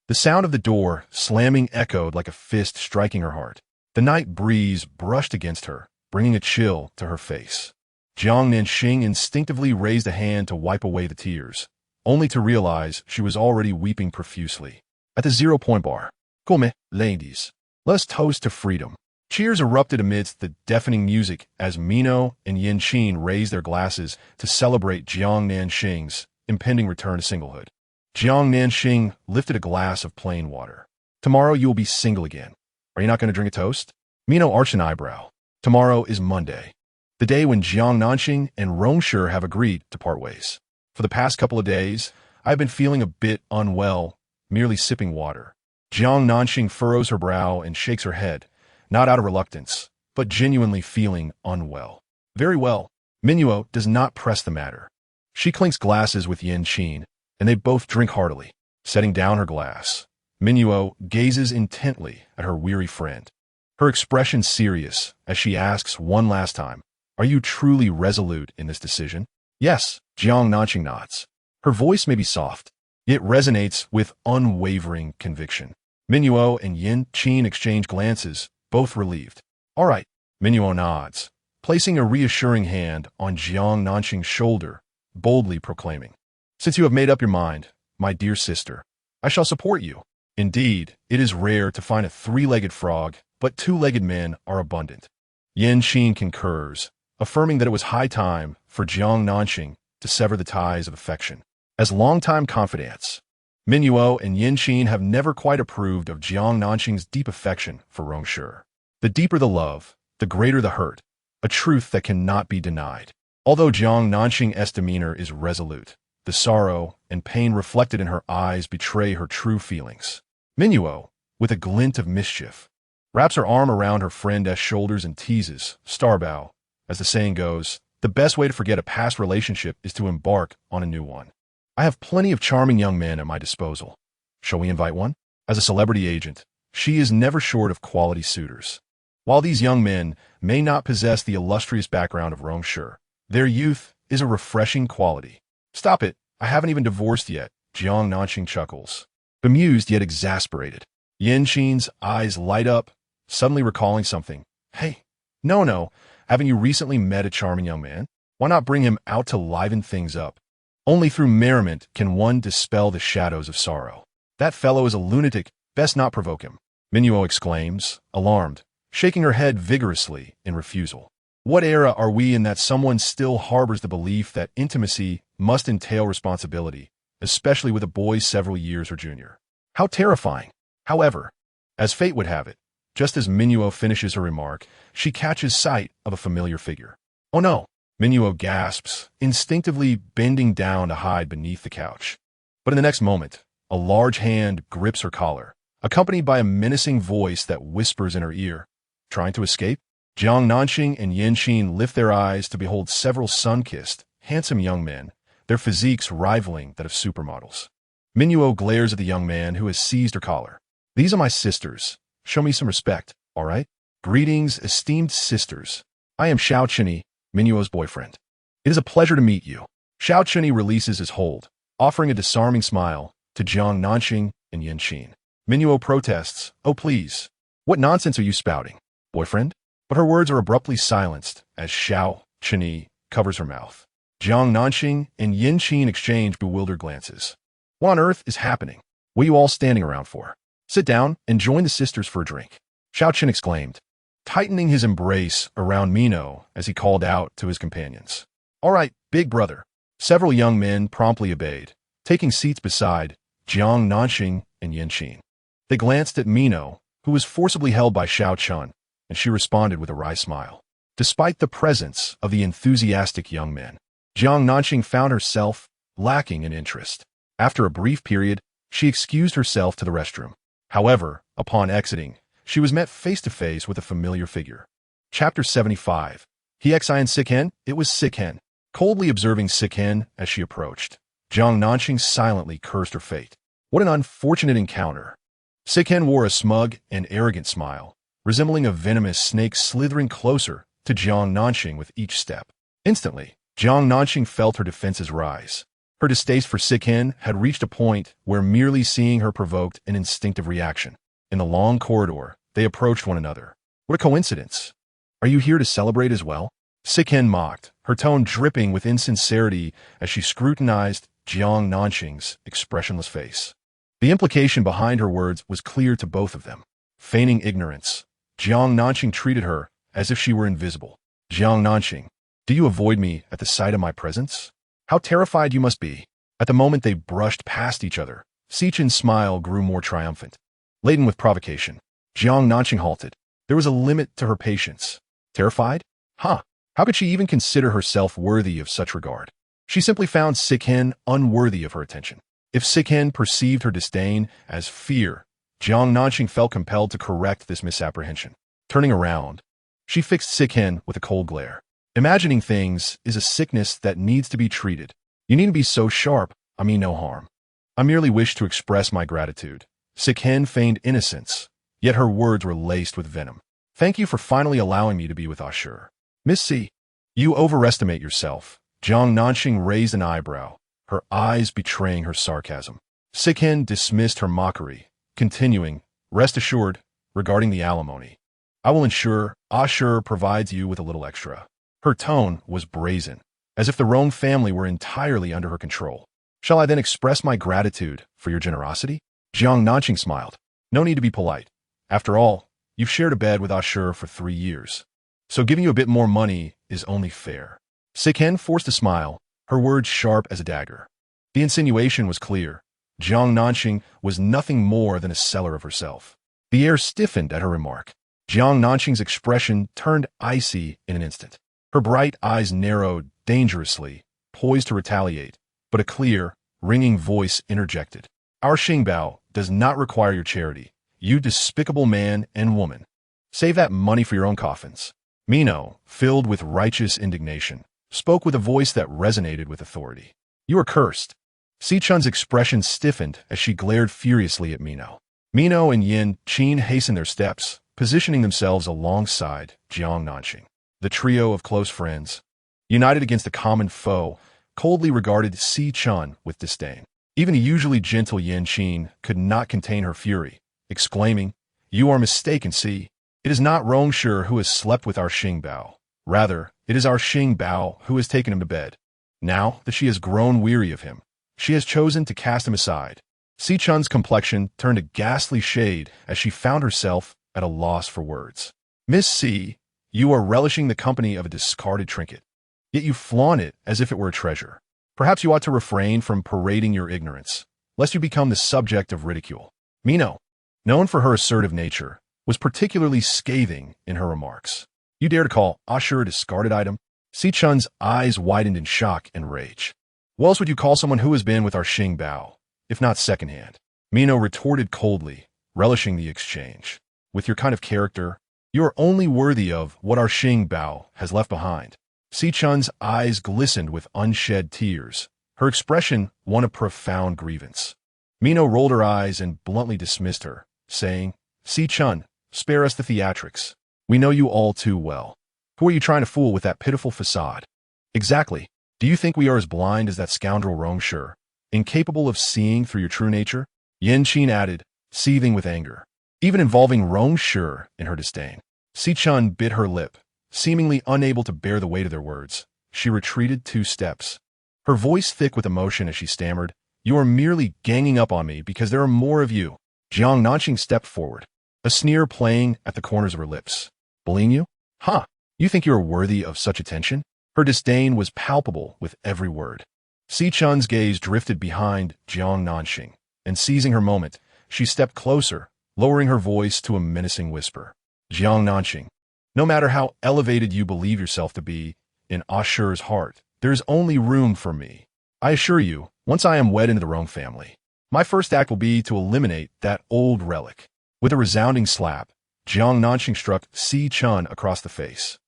The sound of the door slamming echoed like a fist striking her heart. The night breeze brushed against her, bringing a chill to her face. Jiang Nanxing instinctively raised a hand to wipe away the tears, only to realize she was already weeping profusely. At the 0-point bar, Come, ladies, let us toast to freedom. Cheers erupted amidst the deafening music as Mino and Yanqing raised their glasses to celebrate Jiang Nanxing's impending return to singlehood. Jiang Nanxing lifted a glass of plain water. Tomorrow you will be single again. Are you not going to drink a toast? Mino arched an eyebrow. Tomorrow is Monday, the day when Jiang Nanxing and Rong Shi have agreed to part ways. For the past couple of days, I have been feeling a bit unwell, merely sipping water. Jiang Nanxing furrows her brow and shakes her head, not out of reluctance, but genuinely feeling unwell. Very well. Minuo does not press the matter. She clinks glasses with Yanqing, and they both drink heartily. Setting down her glass, Minuo gazes intently at her weary friend, her expression serious as she asks one last time, Are you truly resolute in this decision? Yes, Jiang Nanxing nods. Her voice may be soft, yet resonates with unwavering conviction. Minuo and Yanqing exchange glances, both relieved. All right, Minuo nods, placing a reassuring hand on Jiang Nanxing's shoulder, boldly proclaiming, Since you have made up your mind, my dear sister, I shall support you. Indeed, it is rare to find a three-legged frog, but two-legged men are abundant. Yanqing concurs, affirming that it was high time for Jiang Nanxing to sever the ties of affection. As longtime confidants, Minuo and Yanqing have never quite approved of Jiang Nanxing's deep affection for Rong Shi. The deeper the love, the greater the hurt, a truth that cannot be denied. Although Jiang Nanxing's demeanor is resolute, the sorrow and pain reflected in her eyes betray her true feelings. Minuo, with a glint of mischief, wraps her arm around her friend's shoulders and teases, Starbow. As the saying goes, the best way to forget a past relationship is to embark on a new one. I have plenty of charming young men at my disposal. Shall we invite one? As a celebrity agent, she is never short of quality suitors. While these young men may not possess the illustrious background of Rong Shi, their youth is a refreshing quality. Stop it, I haven't even divorced yet, Jiang Nanxing chuckles, bemused yet exasperated. Yanqing's eyes light up, suddenly recalling something. Hey, no, haven't you recently met a charming young man? Why not bring him out to liven things up? Only through merriment can one dispel the shadows of sorrow. That fellow is a lunatic, best not provoke him, Minuo exclaims, alarmed, shaking her head vigorously in refusal. What era are we in that someone still harbors the belief that intimacy must entail responsibility, especially with a boy several years her junior? How terrifying! However, as fate would have it, just as Minuo finishes her remark, she catches sight of a familiar figure. Oh no! Minuo gasps, instinctively bending down to hide beneath the couch. But in the next moment, a large hand grips her collar, accompanied by a menacing voice that whispers in her ear. Trying to escape? Jiang Nanxing and Yanqing lift their eyes to behold several sun-kissed, handsome young men, their physiques rivaling that of supermodels. Minuo glares at the young man who has seized her collar. These are my sisters. Show me some respect, all right? Greetings, esteemed sisters. I am Xiao Chun, Minuo's boyfriend. It is a pleasure to meet you. Xiao Chun releases his hold, offering a disarming smile to Jiang Nanxing and Yanqing. Minuo protests, Oh please, what nonsense are you spouting, boyfriend? But her words are abruptly silenced as Xiao Chun covers her mouth. Jiang Nanxing and Yanqing exchange bewildered glances. What on earth is happening? What are you all standing around for? Sit down and join the sisters for a drink, Xiao Chun exclaimed, tightening his embrace around Mino as he called out to his companions. All right, big brother, Several young men promptly obeyed, taking seats beside Jiang Nanxing and Yin Qin. They glanced at Mino, who was forcibly held by Xiao Chun, and she responded with a wry smile. Despite the presence of the enthusiastic young men, Jiang Nanxing found herself lacking in interest. After a brief period, she excused herself to the restroom. However, upon exiting, she was met face-to-face with a familiar figure. Chapter 75. Hexin Sikhen. It was Sikhen. Coldly observing Sikhen as she approached, Jiang Nanxing silently cursed her fate. What an unfortunate encounter. Sikhen wore a smug and arrogant smile, resembling a venomous snake slithering closer to Jiang Nanxing with each step. Instantly, Jiang Nanxing felt her defenses rise. Her distaste for Sikhen had reached a point where merely seeing her provoked an instinctive reaction. In the long corridor, they approached one another. What a coincidence. Are you here to celebrate as well? Sikhen mocked, her tone dripping with insincerity as she scrutinized Jiang Nanxing's expressionless face. The implication behind her words was clear to both of them. Feigning ignorance, Jiang Nanxing treated her as if she were invisible. Jiang Nanxing, do you avoid me at the sight of my presence? How terrified you must be. At the moment they brushed past each other, Sichen's smile grew more triumphant. Laden with provocation, Jiang Nanxing halted. There was a limit to her patience. Terrified? Huh. How could she even consider herself worthy of such regard? She simply found Sikhen unworthy of her attention. If Sikhen perceived her disdain as fear, Jiang Nanxing felt compelled to correct this misapprehension. Turning around, she fixed Sikhen with a cold glare. Imagining things is a sickness that needs to be treated. You needn't be so sharp, I mean no harm. I merely wish to express my gratitude. Sikhen feigned innocence, yet her words were laced with venom. Thank you for finally allowing me to be with Ashur. Miss C, you overestimate yourself. Jiang Nanxing raised an eyebrow, her eyes betraying her sarcasm. Sikhen dismissed her mockery, continuing, rest assured, regarding the alimony, I will ensure Ashur provides you with a little extra. Her tone was brazen, as if the Rong family were entirely under her control. Shall I then express my gratitude for your generosity? Jiang Nanxing smiled. No need to be polite. After all, you've shared a bed with Ashur for 3 years. So giving you a bit more money is only fair. Sikhen forced a smile, her words sharp as a dagger. The insinuation was clear. Jiang Nanxing was nothing more than a seller of herself. The air stiffened at her remark. Jiang Nanxing's expression turned icy in an instant. Her bright eyes narrowed dangerously, poised to retaliate, but a clear, ringing voice interjected. Our Xingbao does not require your charity, you despicable man and woman. Save that money for your own coffins. Mino, filled with righteous indignation, spoke with a voice that resonated with authority. You are cursed. Sichun's expression stiffened as she glared furiously at Mino. Mino and Yin Qin hastened their steps, positioning themselves alongside Jiang Nanxing. The trio of close friends, united against a common foe, coldly regarded Sichun with disdain. Even the usually gentle Yin Qin could not contain her fury, exclaiming, You are mistaken, Si. It is not Rong Shi who has slept with our Xingbao. Rather, it is our Xingbao who has taken him to bed. Now that she has grown weary of him, she has chosen to cast him aside. Sichun's complexion turned a ghastly shade as she found herself at a loss for words. Miss Si, you are relishing the company of a discarded trinket. Yet you flaunt it as if it were a treasure. Perhaps you ought to refrain from parading your ignorance, lest you become the subject of ridicule. Mino, known for her assertive nature, was particularly scathing in her remarks. You dare to call Ashur a discarded item? Sichun's eyes widened in shock and rage. What else would you call someone who has been with our Xingbao, if not secondhand? Mino retorted coldly, relishing the exchange. With your kind of character, you are only worthy of what our Xingbao has left behind. Sichun's eyes glistened with unshed tears, her expression one of profound grievance. Mino rolled her eyes and bluntly dismissed her, saying, Sichun, spare us the theatrics. We know you all too well. Who are you trying to fool with that pitiful facade? Exactly. Do you think we are as blind as that scoundrel Rong Shi, incapable of seeing through your true nature? Yin Qin added, seething with anger, even involving Rong Shi in her disdain. Sichun bit her lip, seemingly unable to bear the weight of their words. She retreated 2 steps, her voice thick with emotion as she stammered, You are merely ganging up on me because there are more of you. Jiang Nanxing stepped forward, a sneer playing at the corners of her lips. Bullying you? Huh, you think you are worthy of such attention? Her disdain was palpable with every word. Si Chun's gaze drifted behind Jiang Nanxing, and seizing her moment, she stepped closer, lowering her voice to a menacing whisper. Jiang Nanxing, no matter how elevated you believe yourself to be, in Ashur's heart, there is only room for me. I assure you, once I am wed into the Rong family, my first act will be to eliminate that old relic. With a resounding slap, Jiang Nanxing struck Si Chun across the face.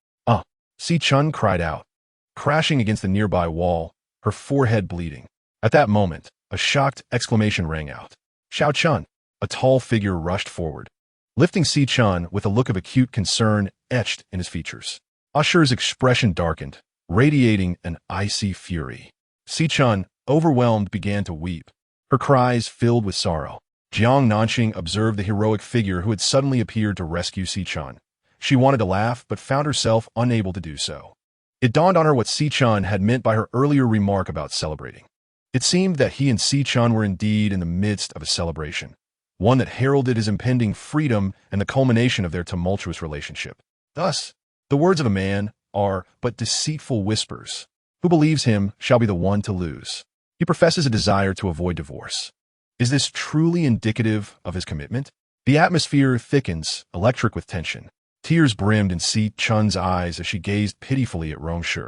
Si Chun cried out, crashing against the nearby wall, her forehead bleeding. At that moment, a shocked exclamation rang out. Xiao Chun, a tall figure rushed forward, lifting Si Chun with a look of acute concern etched in his features. Ashur's expression darkened, radiating an icy fury. Si Chun, overwhelmed, began to weep, her cries filled with sorrow. Jiang Nanxing observed the heroic figure who had suddenly appeared to rescue Si Chun. She wanted to laugh, but found herself unable to do so. It dawned on her what Si Chun had meant by her earlier remark about celebrating. It seemed that he and Si Chun were indeed in the midst of a celebration, one that heralded his impending freedom and the culmination of their tumultuous relationship. Thus, the words of a man are but deceitful whispers. Who believes him shall be the one to lose. He professes a desire to avoid divorce. Is this truly indicative of his commitment? The atmosphere thickens, electric with tension. Tears brimmed in Si Chun's eyes as she gazed pitifully at Rong Shi,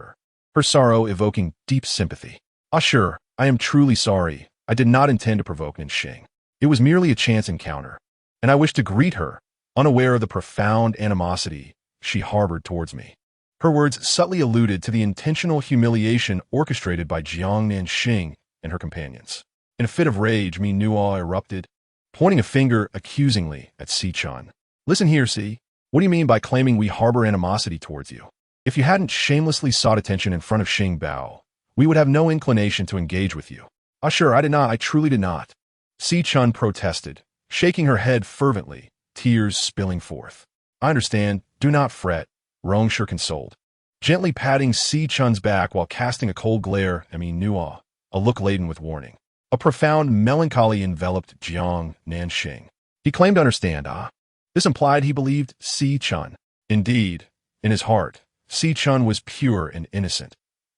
her sorrow evoking deep sympathy. Ashur, I am truly sorry. I did not intend to provoke Nanxing. It was merely a chance encounter, and I wished to greet her, unaware of the profound animosity she harbored towards me. Her words subtly alluded to the intentional humiliation orchestrated by Jiang Nanxing and her companions. In a fit of rage, Minua erupted, pointing a finger accusingly at Si Chun. Listen here, Si. What do you mean by claiming we harbor animosity towards you? If you hadn't shamelessly sought attention in front of Xing Bao, we would have no inclination to engage with you. Sure, I did not. I truly did not. Si Chun protested, shaking her head fervently, tears spilling forth. I understand. Do not fret, Rong Shi consoled, gently patting Si Chun's back while casting a cold glare at Minua, a look laden with warning. A profound melancholy enveloped Jiang Nanxing. He claimed to understand, This implied he believed Si Chun. Indeed, in his heart, Si Chun was pure and innocent.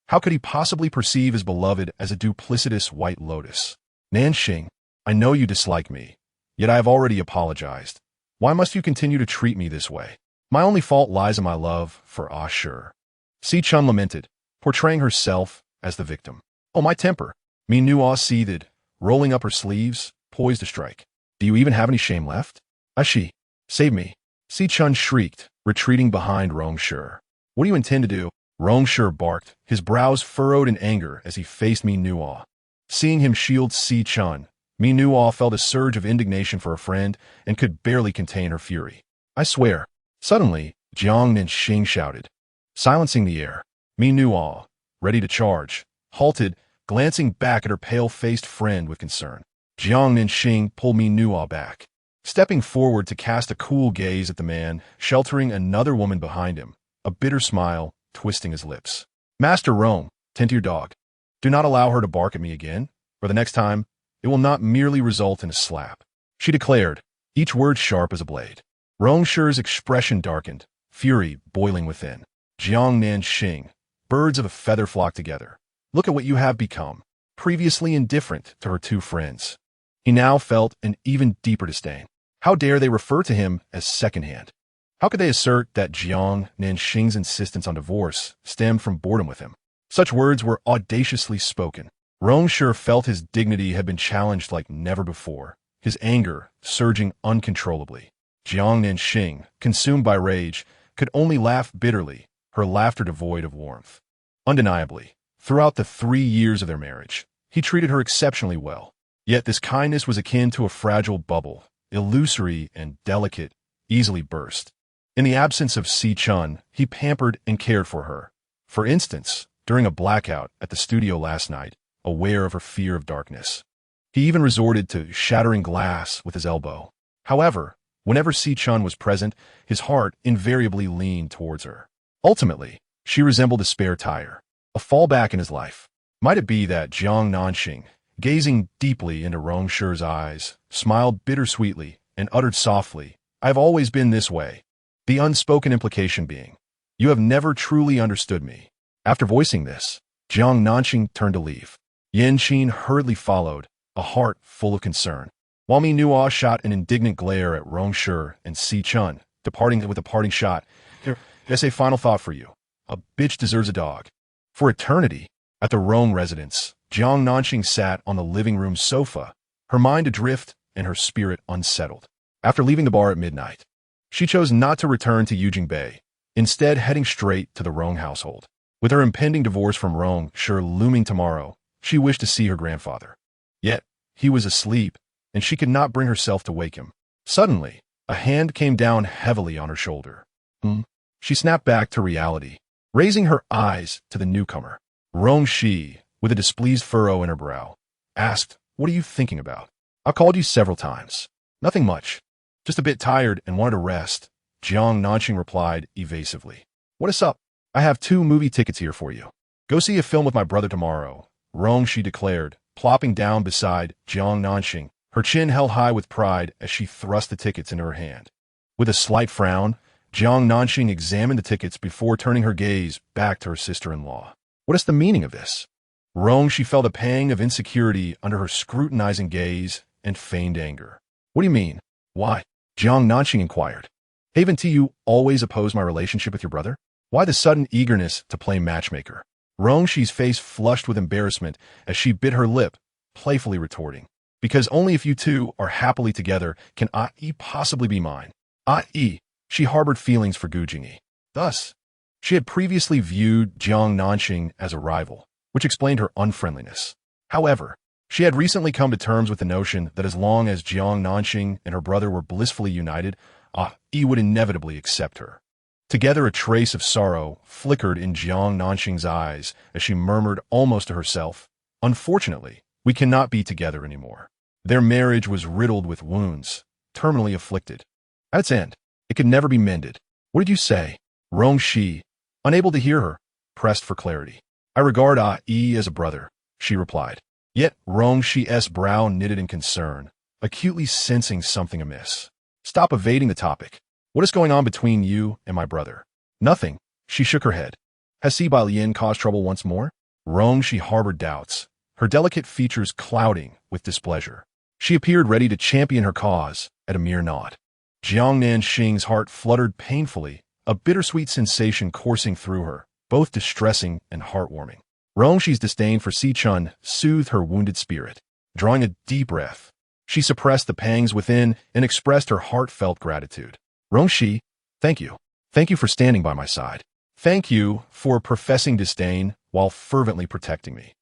How could he possibly perceive his beloved as a duplicitous white lotus? Nanxing, I know you dislike me, yet I have already apologized. Why must you continue to treat me this way? My only fault lies in my love for Ashur. Si Chun lamented, portraying herself as the victim. Oh, my temper. Minua seethed, rolling up her sleeves, poised to strike. Do you even have any shame left? Ashi, save me. Si Chun shrieked, retreating behind Rong Shi. What do you intend to do? Rong Shi barked, his brows furrowed in anger as he faced Minua. Seeing him shield Si Chun, Minua felt a surge of indignation for her friend and could barely contain her fury. I swear. Suddenly, Jiang Nanxing shouted, silencing the heir. Minua, ready to charge, halted, glancing back at her pale-faced friend with concern. Jiang Nanxing pulled Minua back, stepping forward to cast a cool gaze at the man, sheltering another woman behind him, a bitter smile twisting his lips. Master Rome, tend to your dog. Do not allow her to bark at me again, for the next time, it will not merely result in a slap, she declared, each word sharp as a blade. Rong Shi's expression darkened, fury boiling within. Jiang Nanxing, birds of a feather flocked together. Look at what you have become. Previously indifferent to her two friends, he now felt an even deeper disdain. How dare they refer to him as secondhand? How could they assert that Jiang Nanxing's insistence on divorce stemmed from boredom with him? Such words were audaciously spoken. Rong Shi felt his dignity had been challenged like never before, his anger surging uncontrollably. Jiang Nanxing, consumed by rage, could only laugh bitterly, her laughter devoid of warmth. Undeniably, throughout the 3 years of their marriage, he treated her exceptionally well. Yet this kindness was akin to a fragile bubble, illusory and delicate, easily burst. In the absence of Si Chun, he pampered and cared for her. For instance, during a blackout at the studio last night, aware of her fear of darkness, he even resorted to shattering glass with his elbow. However, whenever Si Chun was present, his heart invariably leaned towards her. Ultimately, she resembled a spare tire, a fallback in his life. Might it be that Jiang Nanxing, gazing deeply into Rong Shi's eyes, smiled bittersweetly and uttered softly, I have always been this way. The unspoken implication being, you have never truly understood me. After voicing this, Jiang Nanxing turned to leave. Yan Qin hurriedly followed, a heart full of concern. While Mi Nuo shot an indignant glare at Rong Shi and Xiao Chun, departing with a parting shot. There's a final thought for you. A bitch deserves a dog. For eternity, at the Rong residence, Jiang Nanxing sat on the living room sofa, her mind adrift and her spirit unsettled. After leaving the bar at midnight, she chose not to return to Yujing Bay, instead heading straight to the Rong household. With her impending divorce from Rong Shi looming tomorrow, she wished to see her grandfather. Yet, he was asleep, and she could not bring herself to wake him. Suddenly, a hand came down heavily on her shoulder. She snapped back to reality, raising her eyes to the newcomer. Rong Shi, with a displeased furrow in her brow, asked, "What are you thinking about?" "I called you several times." "Nothing much. Just a bit tired and wanted to rest," Jiang Nanxing replied evasively. "What is up? I have 2 movie tickets here for you. Go see a film with my brother tomorrow," Rong Shi declared, plopping down beside Jiang Nanxing, her chin held high with pride as she thrust the tickets into her hand. With a slight frown, Jiang Nanxing examined the tickets before turning her gaze back to her sister-in-law. "What is the meaning of this?" Rong Shi felt a pang of insecurity under her scrutinizing gaze and feigned anger. "What do you mean? Why?" Jiang Nanxing inquired. "Haven't you always opposed my relationship with your brother? Why the sudden eagerness to play matchmaker?" Rong Shi's face flushed with embarrassment as she bit her lip, playfully retorting, "Because only if you two are happily together can I possibly be mine." She harbored feelings for Gu Jingyi. Thus, she had previously viewed Jiang Nanxing as a rival, which explained her unfriendliness. However, she had recently come to terms with the notion that as long as Jiang Nanxing and her brother were blissfully united, He would inevitably accept her. Together, a trace of sorrow flickered in Jiang Nanxing's eyes as she murmured almost to herself, "Unfortunately, we cannot be together anymore." Their marriage was riddled with wounds, terminally afflicted. At its end, it could never be mended. "What did you say?" Rong Shi, unable to hear her, pressed for clarity. "I regard as a brother," she replied. Yet Rong Shi's brow knitted in concern, acutely sensing something amiss. "Stop evading the topic. What is going on between you and my brother?" "Nothing." She shook her head. "Has Sibai Lian caused trouble once more?" Rong Shi harbored doubts, her delicate features clouding with displeasure. She appeared ready to champion her cause at a mere nod. Jiang Nanxing's heart fluttered painfully, a bittersweet sensation coursing through her, both distressing and heartwarming. Rong Shi's disdain for Xiao Chun soothed her wounded spirit. Drawing a deep breath, she suppressed the pangs within and expressed her heartfelt gratitude. "Rong Shi, thank you. Thank you for standing by my side. Thank you for professing disdain while fervently protecting me."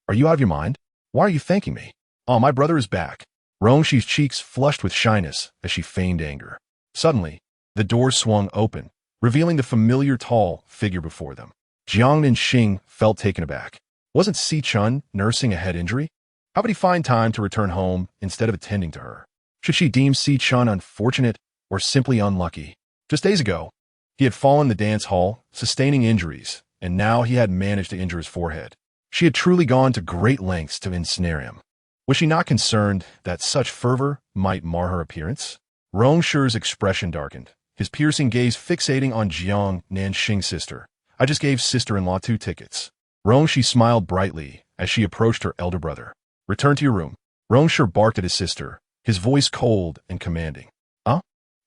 "Are you out of your mind? Why are you thanking me?" "Oh, my brother is back." Rong Shi's cheeks flushed with shyness as she feigned anger. Suddenly, the door swung open, revealing the familiar tall figure before them. Jiang Nanxing felt taken aback. Wasn't Xiao Chun nursing a head injury? How could he find time to return home instead of attending to her? Should she deem Xiao Chun unfortunate or simply unlucky? Just days ago, he had fallen in the dance hall, sustaining injuries, and now he had managed to injure his forehead. She had truly gone to great lengths to ensnare him. Was she not concerned that such fervor might mar her appearance? Rong Shi's expression darkened, his piercing gaze fixating on Jiang Nanxing's sister. "I just gave sister-in-law 2 tickets. Rong Shi smiled brightly as she approached her elder brother. "Return to your room." Rong Shi barked at his sister, his voice cold and commanding.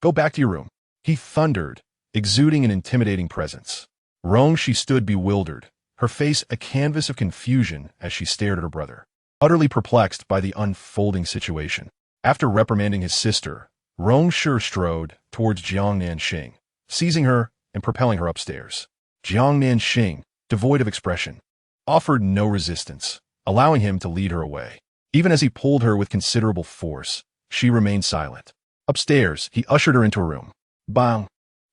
Go back to your room," he thundered, exuding an intimidating presence. Rong Shi stood bewildered, her face a canvas of confusion as she stared at her brother, utterly perplexed by the unfolding situation. After reprimanding his sister, Rong Shi strode towards Jiang Nanxing, seizing her and propelling her upstairs. Jiang Nanxing, devoid of expression, offered no resistance, allowing him to lead her away. Even as he pulled her with considerable force, she remained silent. Upstairs, he ushered her into a room. Bang!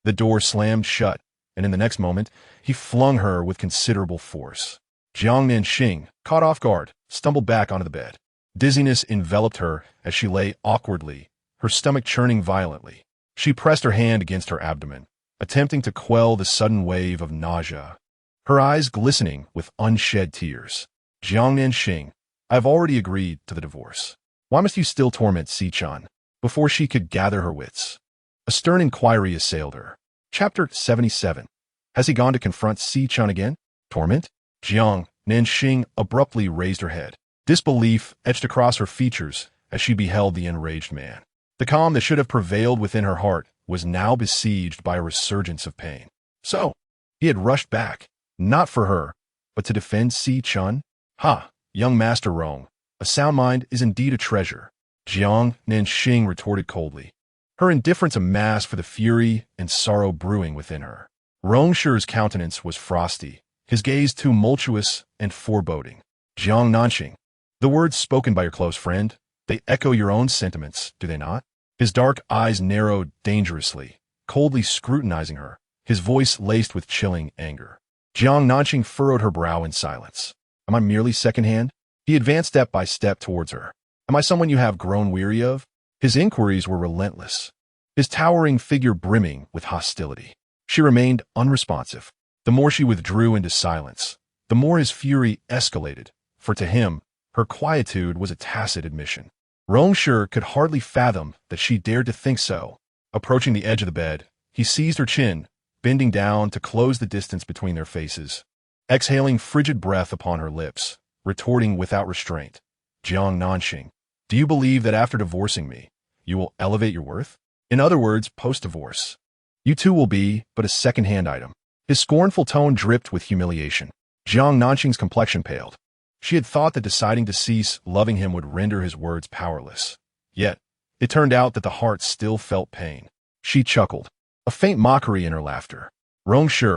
The door slammed shut, and in the next moment, he flung her with considerable force. Jiang Nanxing, caught off guard, stumbled back onto the bed. Dizziness enveloped her as she lay awkwardly, her stomach churning violently. She pressed her hand against her abdomen, attempting to quell the sudden wave of nausea, her eyes glistening with unshed tears. "Jiang Nanxing, I have already agreed to the divorce. Why must you still torment Xiao Chun?" Before she could gather her wits, a stern inquiry assailed her. Chapter 77. Has he gone to confront Xiao Chun again? Torment? Jiang Nanxing abruptly raised her head. Disbelief etched across her features as she beheld the enraged man. The calm that should have prevailed within her heart was now besieged by a resurgence of pain. So, he had rushed back, not for her, but to defend Xiao Chun? Ha, young Master Rong, a sound mind is indeed a treasure, Jiang Nanxing retorted coldly, her indifference a mask for the fury and sorrow brewing within her. Rong Shi's countenance was frosty, his gaze tumultuous and foreboding. Jiang Nanxing, the words spoken by your close friend, they echo your own sentiments, do they not? His dark eyes narrowed dangerously, coldly scrutinizing her, his voice laced with chilling anger. Jiang Nanxing furrowed her brow in silence. Am I merely secondhand? He advanced step by step towards her. Am I someone you have grown weary of? His inquiries were relentless, his towering figure brimming with hostility. She remained unresponsive. The more she withdrew into silence, the more his fury escalated, for to him, her quietude was a tacit admission. Rong Shi could hardly fathom that she dared to think so. Approaching the edge of the bed, he seized her chin, bending down to close the distance between their faces, exhaling frigid breath upon her lips, retorting without restraint. Jiang Nanxing, do you believe that after divorcing me, you will elevate your worth? In other words, post-divorce, you too will be but a second-hand item. His scornful tone dripped with humiliation. Jiang Nanxing's complexion paled. She had thought that deciding to cease loving him would render his words powerless. Yet, it turned out that the heart still felt pain. She chuckled, a faint mockery in her laughter. Rong Shi,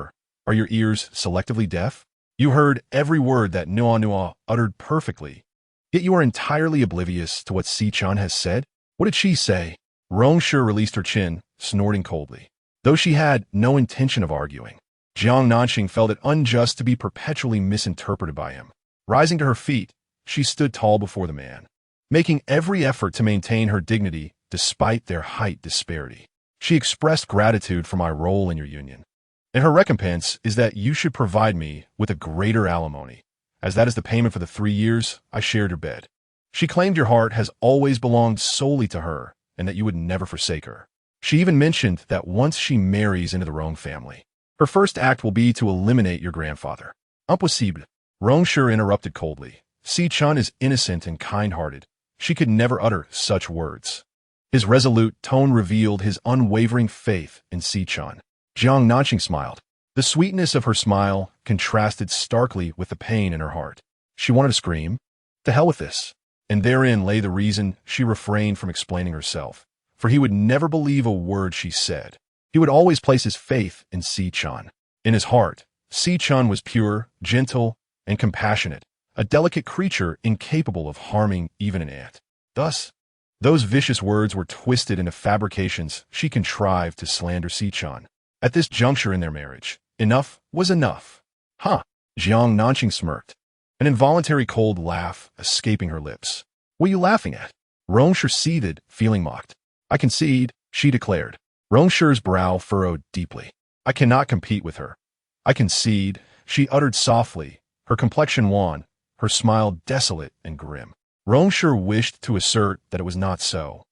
are your ears selectively deaf? You heard every word that Nua uttered perfectly, yet you are entirely oblivious to what Xiao Chun has said? What did she say? Rong Shi released her chin, snorting coldly. Though she had no intention of arguing, Jiang Nanxing felt it unjust to be perpetually misinterpreted by him. Rising to her feet, she stood tall before the man, making every effort to maintain her dignity despite their height disparity. She expressed gratitude for my role in your union, and her recompense is that you should provide me with a greater alimony, as that is the payment for the 3 years I shared your bed. She claimed your heart has always belonged solely to her, and that you would never forsake her. She even mentioned that once she marries into the Rong family, her first act will be to eliminate your grandfather. Impossible. Rong Shi interrupted coldly. Xiao Chun is innocent and kind-hearted. She could never utter such words. His resolute tone revealed his unwavering faith in Xiao Chun. Jiang Nanxing smiled. The sweetness of her smile contrasted starkly with the pain in her heart. She wanted to scream, "To hell with this!" And therein lay the reason she refrained from explaining herself, for he would never believe a word she said. He would always place his faith in Xiao Chun. In his heart, Xiao Chun was pure, gentle, and compassionate, a delicate creature incapable of harming even an ant. Thus, those vicious words were twisted into fabrications she contrived to slander Xiao Chun. At this juncture in their marriage, enough was enough. Huh? Jiang Nanxing smirked, an involuntary cold laugh escaping her lips. What are you laughing at? Rong Shi seethed, feeling mocked. I concede, she declared. Rong Shi's brow furrowed deeply. I cannot compete with her. I concede, she uttered softly, her complexion wan, her smile desolate and grim. Rong Shi wished to assert that it was not so,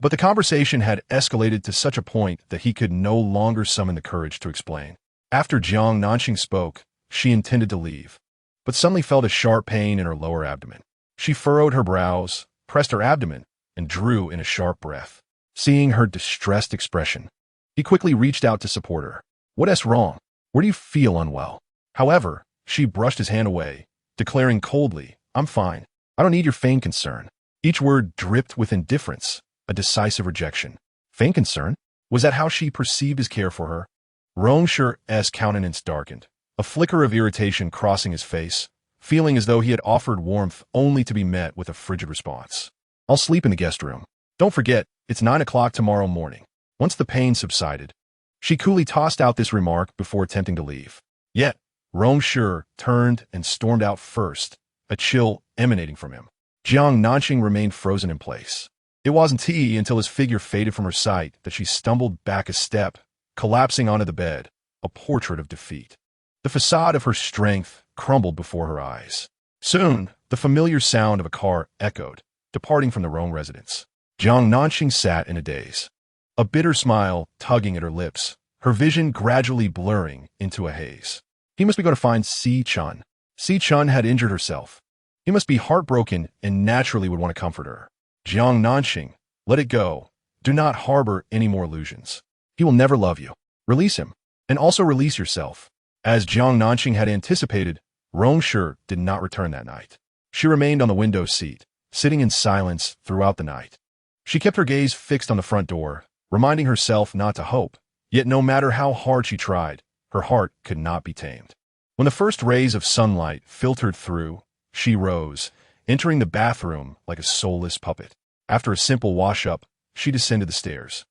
but the conversation had escalated to such a point that he could no longer summon the courage to explain. After Jiang Nanxing spoke, she intended to leave, but suddenly felt a sharp pain in her lower abdomen. She furrowed her brows, pressed her abdomen, and drew in a sharp breath. Seeing her distressed expression, he quickly reached out to support her. What's wrong? Where do you feel unwell? However, she brushed his hand away, declaring coldly, I'm fine. I don't need your feigned concern. Each word dripped with indifference, a decisive rejection. Feigned concern? Was that how she perceived his care for her? Rong Shi's countenance darkened, a flicker of irritation crossing his face, feeling as though he had offered warmth only to be met with a frigid response. I'll sleep in the guest room. Don't forget, it's 9 o'clock tomorrow morning. Once the pain subsided, she coolly tossed out this remark before attempting to leave. Yet, Rong Shi turned and stormed out first, a chill emanating from him. Jiang Nanxing remained frozen in place. It wasn't until his figure faded from her sight that she stumbled back a step, collapsing onto the bed, a portrait of defeat. The facade of her strength crumbled before her eyes. Soon, the familiar sound of a car echoed, departing from the Rong residence. Jiang Nanxing sat in a daze, a bitter smile tugging at her lips, her vision gradually blurring into a haze. He must be going to find Xiao Chun. Xiao Chun had injured herself. He must be heartbroken and naturally would want to comfort her. Jiang Nanxing, let it go. Do not harbor any more illusions. He will never love you. Release him. And also release yourself. As Jiang Nanxing had anticipated, Rong Shi did not return that night. She remained on the window seat, sitting in silence throughout the night. She kept her gaze fixed on the front door, reminding herself not to hope. Yet no matter how hard she tried, her heart could not be tamed. When the first rays of sunlight filtered through, she rose, entering the bathroom like a soulless puppet. After a simple wash-up, she descended the stairs.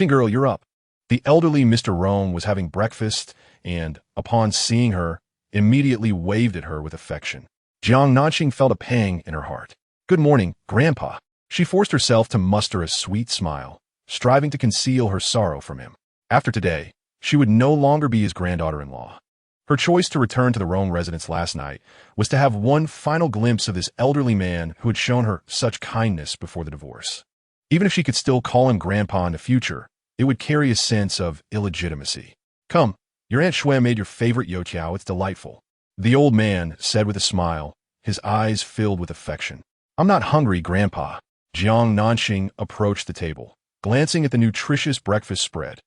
"Girl, you're up." The elderly Mr. Rong was having breakfast and, upon seeing her, immediately waved at her with affection. Jiang Nanxing felt a pang in her heart. "Good morning, Grandpa." She forced herself to muster a sweet smile, striving to conceal her sorrow from him. After today, she would no longer be his granddaughter-in-law. Her choice to return to the Rome residence last night was to have one final glimpse of this elderly man who had shown her such kindness before the divorce. Even if she could still call him Grandpa in the future, it would carry a sense of illegitimacy. "Come, your Aunt Shui made your favorite youtiao. It's delightful," the old man said with a smile, his eyes filled with affection. "I'm not hungry, Grandpa." Jiang Nanxing approached the table, glancing at the nutritious breakfast spread.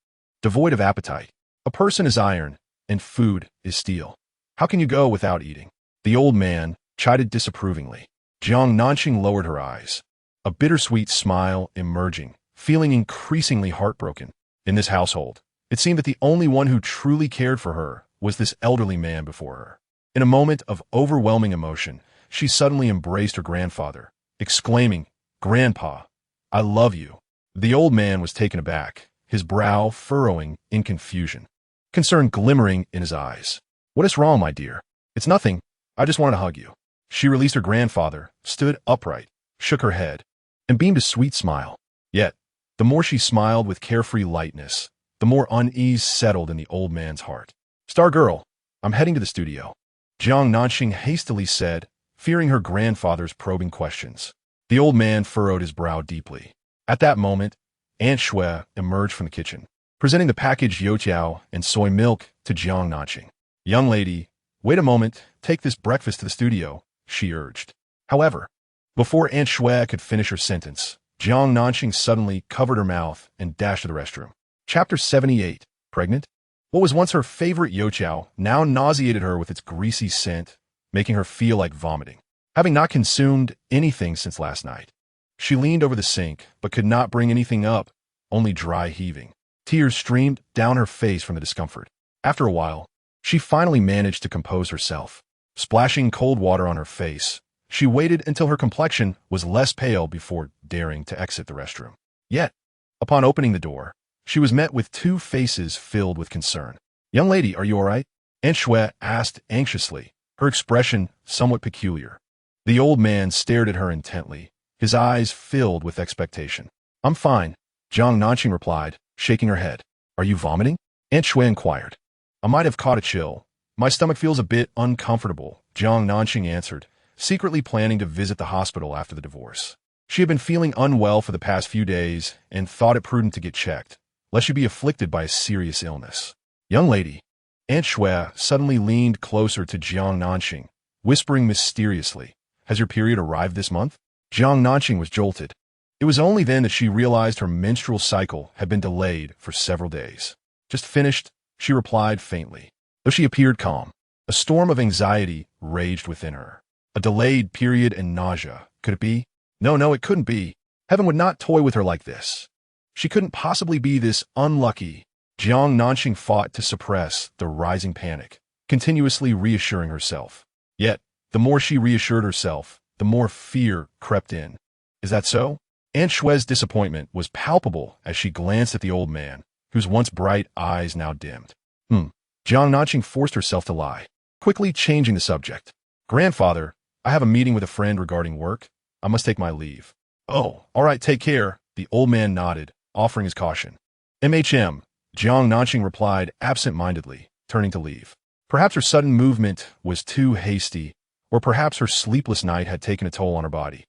Devoid of appetite, a person is iron, and food is steel. How can you go without eating? The old man chided disapprovingly. Jiang Nanxing lowered her eyes, a bittersweet smile emerging, feeling increasingly heartbroken. In this household, it seemed that the only one who truly cared for her was this elderly man before her. In a moment of overwhelming emotion, she suddenly embraced her grandfather, exclaiming, "Grandpa, I love you." The old man was taken aback, his brow furrowing in confusion, concern glimmering in his eyes. "What is wrong, my dear?" "It's nothing. I just wanted to hug you." She released her grandfather, stood upright, shook her head, and beamed a sweet smile. Yet, the more she smiled with carefree lightness, the more unease settled in the old man's heart. "Star girl, I'm heading to the studio," Jiang Nanxing hastily said, fearing her grandfather's probing questions. The old man furrowed his brow deeply. At that moment, Aunt Shui emerged from the kitchen, presenting the packaged youtiao and soy milk to Jiang Nanxing. "Young lady, wait a moment, take this breakfast to the studio," she urged. However, before Aunt Shui could finish her sentence, Jiang Nanxing suddenly covered her mouth and dashed to the restroom. Chapter 78, Pregnant? What was once her favorite youtiao now nauseated her with its greasy scent, making her feel like vomiting. Having not consumed anything since last night, she leaned over the sink, but could not bring anything up, only dry heaving. Tears streamed down her face from the discomfort. After a while, she finally managed to compose herself. Splashing cold water on her face, she waited until her complexion was less pale before daring to exit the restroom. Yet, upon opening the door, she was met with two faces filled with concern. "Young lady, are you all right?" Aunt Shui asked anxiously, her expression somewhat peculiar. The old man stared at her intently, his eyes filled with expectation. "I'm fine," Jiang Nanxing replied, shaking her head. "Are you vomiting?" Aunt Shui inquired. "I might have caught a chill. My stomach feels a bit uncomfortable," Jiang Nanxing answered, secretly planning to visit the hospital after the divorce. She had been feeling unwell for the past few days and thought it prudent to get checked, lest she be afflicted by a serious illness. "Young lady," Aunt Shui suddenly leaned closer to Jiang Nanxing, whispering mysteriously, "Has your period arrived this month?" Jiang Nanxing was jolted. It was only then that she realized her menstrual cycle had been delayed for several days. "Just finished," she replied faintly. Though she appeared calm, a storm of anxiety raged within her. A delayed period and nausea. Could it be? No, it couldn't be. Heaven would not toy with her like this. She couldn't possibly be this unlucky. Jiang Nanxing fought to suppress the rising panic, continuously reassuring herself. Yet, the more she reassured herself, the more fear crept in. Is that so? Aunt Shui's disappointment was palpable as she glanced at the old man, whose once bright eyes now dimmed. Jiang Nanxing forced herself to lie, quickly changing the subject. "Grandfather, I have a meeting with a friend regarding work. I must take my leave." "Oh, all right, take care," the old man nodded, offering his caution. "MHM," Jiang Nanxing replied absent-mindedly, turning to leave. Perhaps her sudden movement was too hasty, or perhaps her sleepless night had taken a toll on her body,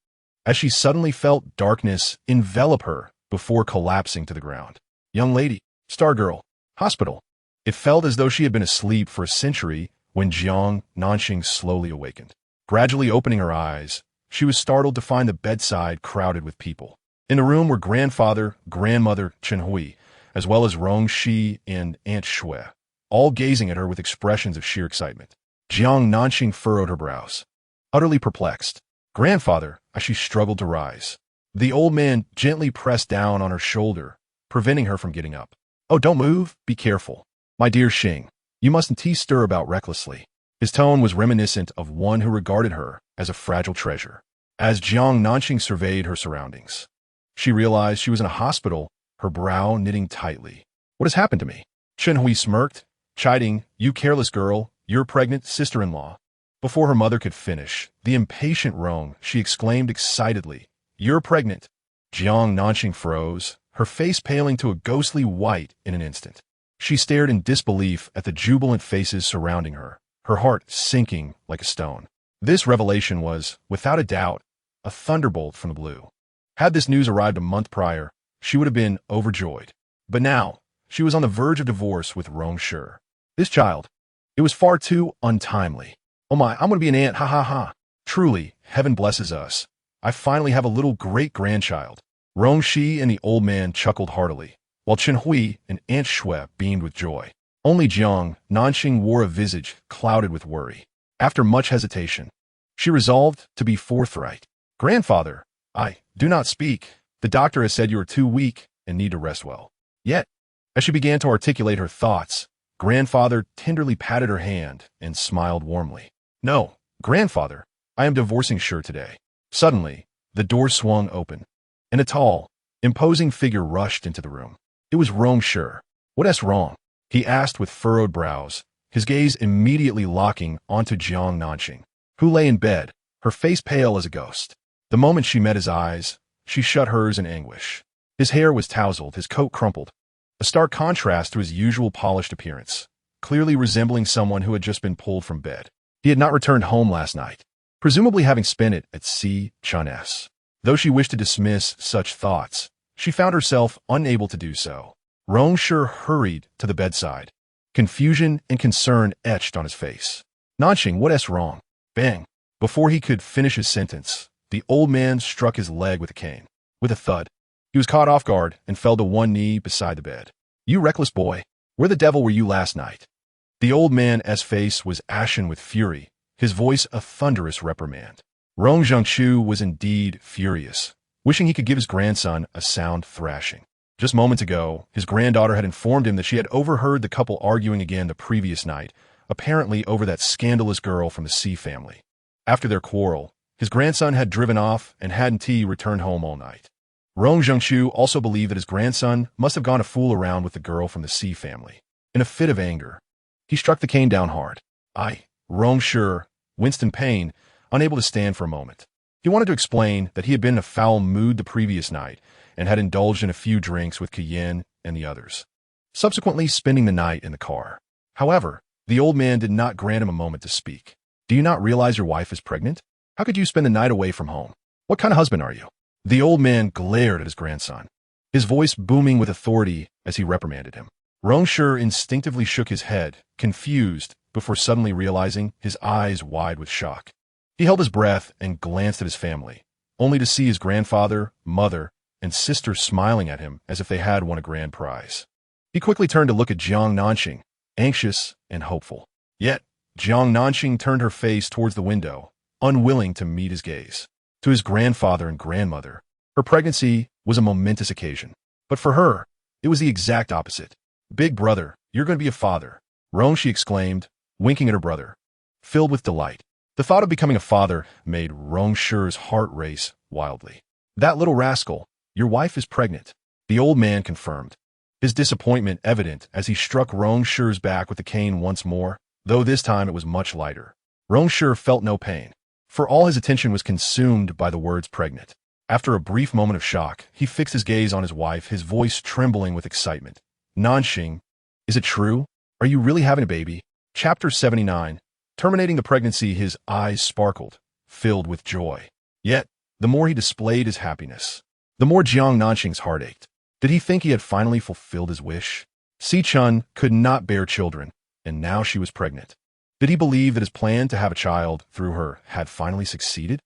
as she suddenly felt darkness envelop her before collapsing to the ground. "Young lady, star girl, hospital." It felt as though she had been asleep for a century when Jiang Nanxing slowly awakened. Gradually opening her eyes, she was startled to find the bedside crowded with people. In the room were grandfather, grandmother Chen Hui, as well as Rong Shi and Aunt Shui, all gazing at her with expressions of sheer excitement. Jiang Nanxing furrowed her brows, utterly perplexed. Grandfather, as she struggled to rise. The old man gently pressed down on her shoulder, preventing her from getting up. Oh, don't move. Be careful. My dear Xing, you mustn't stir about recklessly. His tone was reminiscent of one who regarded her as a fragile treasure. As Jiang Nanxing surveyed her surroundings, she realized she was in a hospital, her brow knitting tightly. What has happened to me? Chen Hui smirked, chiding, you careless girl, your pregnant sister-in-law. Before her mother could finish, the impatient Rong Shi exclaimed excitedly, you're pregnant. Jiang Nanxing froze, her face paling to a ghostly white in an instant. She stared in disbelief at the jubilant faces surrounding her, her heart sinking like a stone. This revelation was, without a doubt, a thunderbolt from the blue. Had this news arrived a month prior, she would have been overjoyed. But now, she was on the verge of divorce with Rong Shi. This child, it was far too untimely. Oh my, I'm going to be an aunt, ha ha ha. Truly, heaven blesses us. I finally have a little great-grandchild. Rong Shi and the old man chuckled heartily, while Chen Hui and Aunt Shui beamed with joy. Only Jiang Nanxing wore a visage clouded with worry. After much hesitation, she resolved to be forthright. Grandfather, do not speak. The doctor has said you are too weak and need to rest well. Yet, as she began to articulate her thoughts, Grandfather tenderly patted her hand and smiled warmly. No, Grandfather, I am divorcing Shi today. Suddenly, the door swung open, and a tall, imposing figure rushed into the room. It was Rong Shi. What's wrong? He asked with furrowed brows, his gaze immediately locking onto Jiang Nanxing, who lay in bed, her face pale as a ghost. The moment she met his eyes, she shut hers in anguish. His hair was tousled, his coat crumpled, a stark contrast to his usual polished appearance, clearly resembling someone who had just been pulled from bed. He had not returned home last night, presumably having spent it at Xiao Chun's. Though she wished to dismiss such thoughts, she found herself unable to do so. Rong Shi hurried to the bedside, confusion and concern etched on his face. Nanxing, what's wrong? Bang! Before he could finish his sentence, the old man struck his leg with a cane. With a thud, he was caught off guard and fell to one knee beside the bed. You reckless boy, where the devil were you last night? The old man's face was ashen with fury, his voice a thunderous reprimand. Rong Shi was indeed furious, wishing he could give his grandson a sound thrashing. Just moments ago, his granddaughter had informed him that she had overheard the couple arguing again the previous night, apparently over that scandalous girl from the C family. After their quarrel, his grandson had driven off and hadn't returned home all night. Rong Shi also believed that his grandson must have gone to fool around with the girl from the C family. In a fit of anger, he struck the cane down hard. Rong Shi winced in pain, unable to stand for a moment. He wanted to explain that he had been in a foul mood the previous night and had indulged in a few drinks with Qian and the others, subsequently spending the night in the car. However, the old man did not grant him a moment to speak. Do you not realize your wife is pregnant? How could you spend the night away from home? What kind of husband are you? The old man glared at his grandson, his voice booming with authority as he reprimanded him. Rong Shi instinctively shook his head, confused, before suddenly realizing, his eyes wide with shock. He held his breath and glanced at his family, only to see his grandfather, mother, and sister smiling at him as if they had won a grand prize. He quickly turned to look at Jiang Nanxing, anxious and hopeful. Yet, Jiang Nanxing turned her face towards the window, unwilling to meet his gaze. To his grandfather and grandmother, her pregnancy was a momentous occasion. But for her, it was the exact opposite. Big brother, you're going to be a father, Rong Shi exclaimed, winking at her brother, filled with delight. The thought of becoming a father made Rong Shi's heart race wildly. That little rascal, your wife is pregnant, the old man confirmed, his disappointment evident as he struck Rong Shi's back with the cane once more, though this time it was much lighter. Rong Shi felt no pain, for all his attention was consumed by the words pregnant. After a brief moment of shock, he fixed his gaze on his wife, his voice trembling with excitement. Nanxing, is it true? Are you really having a baby? Chapter 79. Terminating the pregnancy, his eyes sparkled, filled with joy. Yet, the more he displayed his happiness, the more Jiang Nanxing's heart ached. Did he think he had finally fulfilled his wish? Xiao Chun could not bear children, and now she was pregnant. Did he believe that his plan to have a child through her had finally succeeded?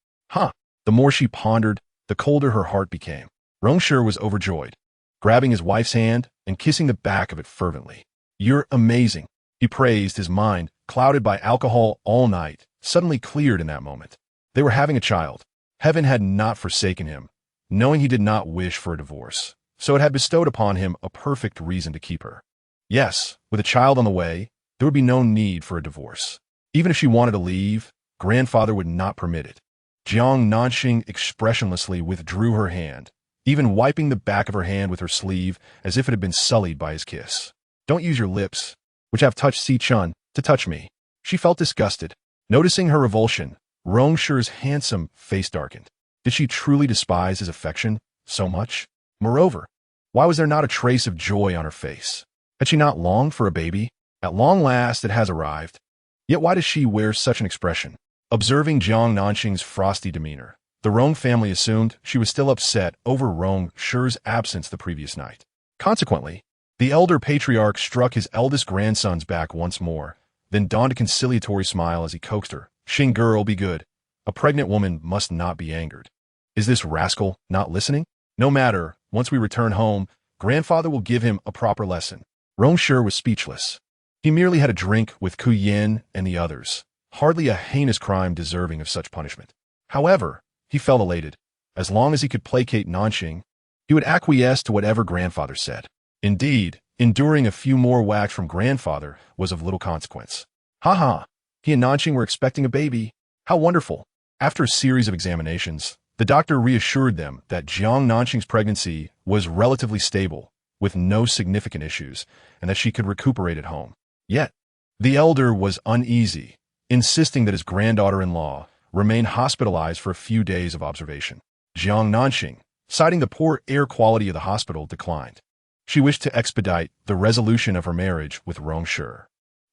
The more she pondered, the colder her heart became. Rong Shi was overjoyed, grabbing his wife's hand and kissing the back of it fervently. "You're amazing," he praised, his mind, clouded by alcohol all night, suddenly cleared in that moment. They were having a child. Heaven had not forsaken him, knowing he did not wish for a divorce, so it had bestowed upon him a perfect reason to keep her. Yes, with a child on the way, there would be no need for a divorce. Even if she wanted to leave, grandfather would not permit it. Jiang Nanxing expressionlessly withdrew her hand, even wiping the back of her hand with her sleeve as if it had been sullied by his kiss. "Don't use your lips, which have touched Xiao Chun, to touch me." She felt disgusted. Noticing her revulsion, Rong Shi's handsome face darkened. Did she truly despise his affection so much? Moreover, why was there not a trace of joy on her face? Had she not longed for a baby? At long last it has arrived. Yet why does she wear such an expression? Observing Jiang Nanxing's frosty demeanor, the Rong family assumed she was still upset over Rong Shi's absence the previous night. Consequently, the elder patriarch struck his eldest grandson's back once more, then donned a conciliatory smile as he coaxed her. "Xing girl, be good. A pregnant woman must not be angered. Is this rascal not listening? No matter, once we return home, grandfather will give him a proper lesson." Rong Shi was speechless. He merely had a drink with Ku Yin and the others, hardly a heinous crime deserving of such punishment. However, he felt elated. As long as he could placate Nanxing, he would acquiesce to whatever grandfather said. Indeed, enduring a few more whacks from grandfather was of little consequence. He and Nanxing were expecting a baby. How wonderful. After a series of examinations, the doctor reassured them that Jiang Nanxing's pregnancy was relatively stable, with no significant issues, and that she could recuperate at home. Yet, the elder was uneasy, insisting that his granddaughter-in-law remain hospitalized for a few days of observation. Jiang Nanxing, citing the poor air quality of the hospital, declined. She wished to expedite the resolution of her marriage with Rong Shi.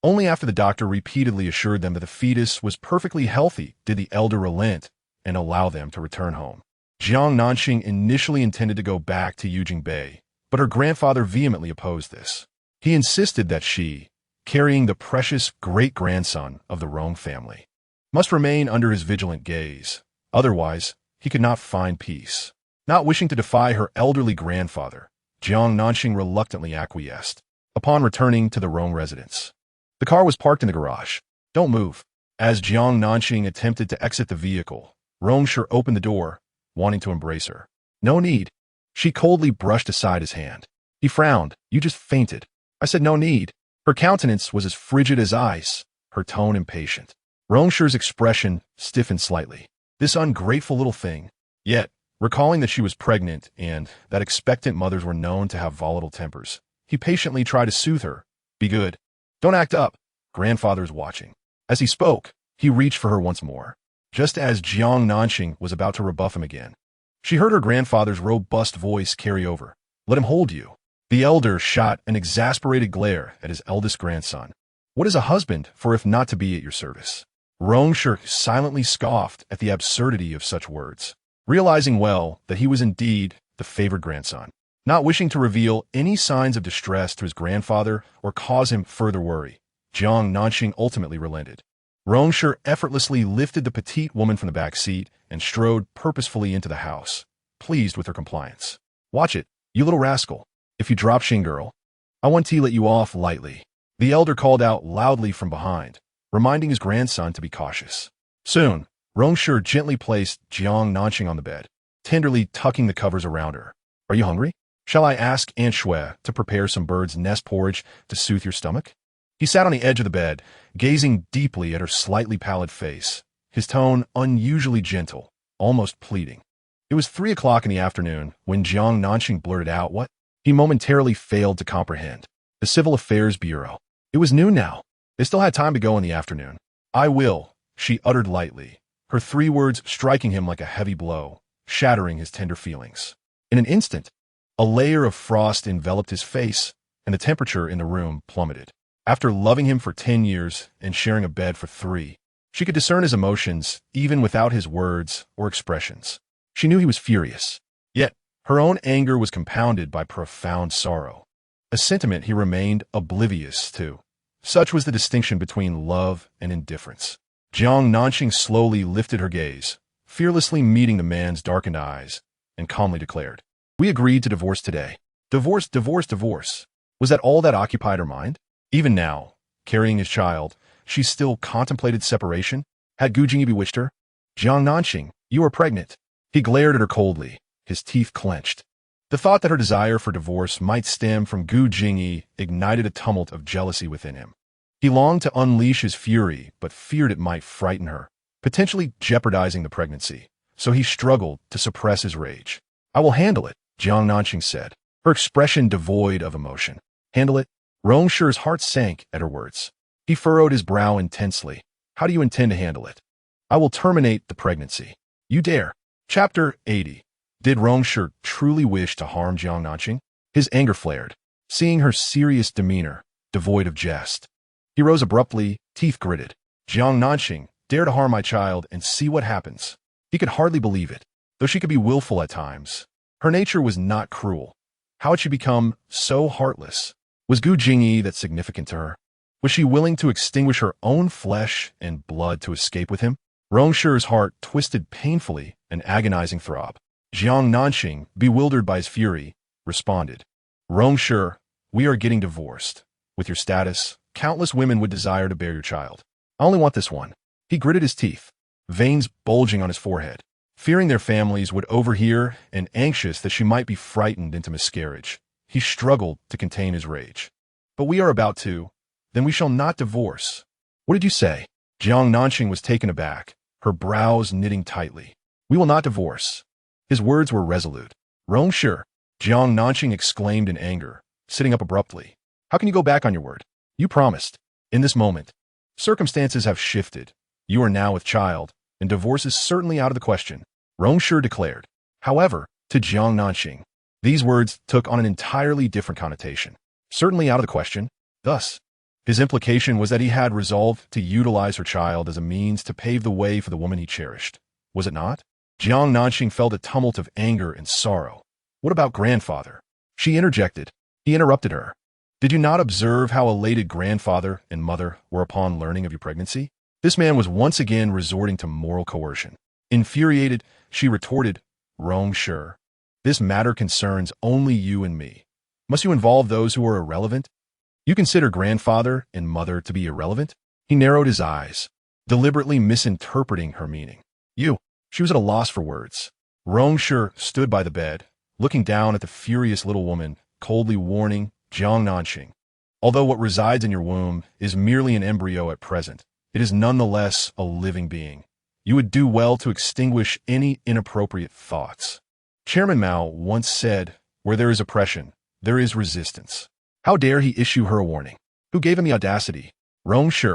Only after the doctor repeatedly assured them that the fetus was perfectly healthy did the elder relent and allow them to return home. Jiang Nanxing initially intended to go back to Yujing Bay, but her grandfather vehemently opposed this. He insisted that she, carrying the precious great-grandson of the Rong family, must remain under his vigilant gaze. Otherwise, he could not find peace. Not wishing to defy her elderly grandfather, Jiang Nanxing reluctantly acquiesced. Upon returning to the Rong residence, the car was parked in the garage. "Don't move." As Jiang Nanxing attempted to exit the vehicle, Rong Shi opened the door, wanting to embrace her. "No need." She coldly brushed aside his hand. He frowned. "You just fainted." "I said no need." Her countenance was as frigid as ice, her tone impatient. Rong Shi's expression stiffened slightly. This ungrateful little thing. Yet, recalling that she was pregnant and that expectant mothers were known to have volatile tempers, he patiently tried to soothe her. "Be good. Don't act up. Grandfather is watching." As he spoke, he reached for her once more. Just as Jiang Nanxing was about to rebuff him again, she heard her grandfather's robust voice carry over. "Let him hold you." The elder shot an exasperated glare at his eldest grandson. "What is a husband for if not to be at your service?" Rong Shi silently scoffed at the absurdity of such words, realizing well that he was indeed the favored grandson. Not wishing to reveal any signs of distress to his grandfather or cause him further worry, Jiang Nanxing ultimately relented. Rong Shi effortlessly lifted the petite woman from the back seat and strode purposefully into the house, pleased with her compliance. "Watch it, you little rascal. If you drop Xing girl, I want to let you off lightly." The elder called out loudly from behind, reminding his grandson to be cautious. Soon, Rong Shi gently placed Jiang Nanxing on the bed, tenderly tucking the covers around her. "Are you hungry? Shall I ask Aunt Shui to prepare some bird's nest porridge to soothe your stomach?" He sat on the edge of the bed, gazing deeply at her slightly pallid face, his tone unusually gentle, almost pleading. It was 3 o'clock in the afternoon when Jiang Nanxing blurted out what he momentarily failed to comprehend. The Civil Affairs Bureau. It was noon now. They still had time to go in the afternoon. "I will," she uttered lightly, her 3 words striking him like a heavy blow, shattering his tender feelings. In an instant, a layer of frost enveloped his face, and the temperature in the room plummeted. After loving him for 10 years and sharing a bed for 3, she could discern his emotions even without his words or expressions. She knew he was furious. Yet, her own anger was compounded by profound sorrow, a sentiment he remained oblivious to. Such was the distinction between love and indifference. Jiang Nanxing slowly lifted her gaze, fearlessly meeting the man's darkened eyes, and calmly declared, "We agreed to divorce today." Divorce, divorce, divorce. Was that all that occupied her mind? Even now, carrying his child, she still contemplated separation? Had Gu Jingyi bewitched her? "Jiang Nanxing, you are pregnant." He glared at her coldly, his teeth clenched. The thought that her desire for divorce might stem from Gu Jingyi ignited a tumult of jealousy within him. He longed to unleash his fury, but feared it might frighten her, potentially jeopardizing the pregnancy. So he struggled to suppress his rage. "I will handle it," Jiang Nanxing said, her expression devoid of emotion. "Handle it?" Rong Shi's heart sank at her words. He furrowed his brow intensely. "How do you intend to handle it?" "I will terminate the pregnancy." "You dare." Chapter 80. Did Rong Shi truly wish to harm Jiang Nanxing? His anger flared, seeing her serious demeanor, devoid of jest. He rose abruptly, teeth gritted. "Jiang Nanxing, dare to harm my child and see what happens." He could hardly believe it, though she could be willful at times. Her nature was not cruel. How had she become so heartless? Was Gu Jingyi that significant to her? Was she willing to extinguish her own flesh and blood to escape with him? Rong Shi's heart twisted painfully, an agonizing throb. Jiang Nanxing, bewildered by his fury, responded, "Rong Shi, we are getting divorced. With your status, countless women would desire to bear your child. I only want this one." He gritted his teeth, veins bulging on his forehead, fearing their families would overhear and anxious that she might be frightened into miscarriage. He struggled to contain his rage. "But we are about to. Then we shall not divorce." "What did you say?" Jiang Nanxing was taken aback, her brows knitting tightly. "We will not divorce." His words were resolute. "Rong Shi," Jiang Nanxing exclaimed in anger, sitting up abruptly. "How can you go back on your word? You promised." "In this moment, circumstances have shifted. You are now with child, and divorce is certainly out of the question," Rong Shi declared. However, to Jiang Nanxing, these words took on an entirely different connotation. Certainly out of the question. Thus, his implication was that he had resolved to utilize her child as a means to pave the way for the woman he cherished. Was it not? Jiang Nanxing felt a tumult of anger and sorrow. "What about grandfather?" She interjected. He interrupted her. "Did you not observe how elated grandfather and mother were upon learning of your pregnancy?" This man was once again resorting to moral coercion. Infuriated, she retorted, "Rong Shi, this matter concerns only you and me. Must you involve those who are irrelevant? You consider grandfather and mother to be irrelevant?" He narrowed his eyes, deliberately misinterpreting her meaning. "You." She was at a loss for words. Rong Shi stood by the bed, looking down at the furious little woman, coldly warning Jiang Nanxing, "Although what resides in your womb is merely an embryo at present, it is nonetheless a living being. You would do well to extinguish any inappropriate thoughts." Chairman Mao once said, "Where there is oppression, there is resistance." How dare he issue her a warning? Who gave him the audacity? "Rong Shi,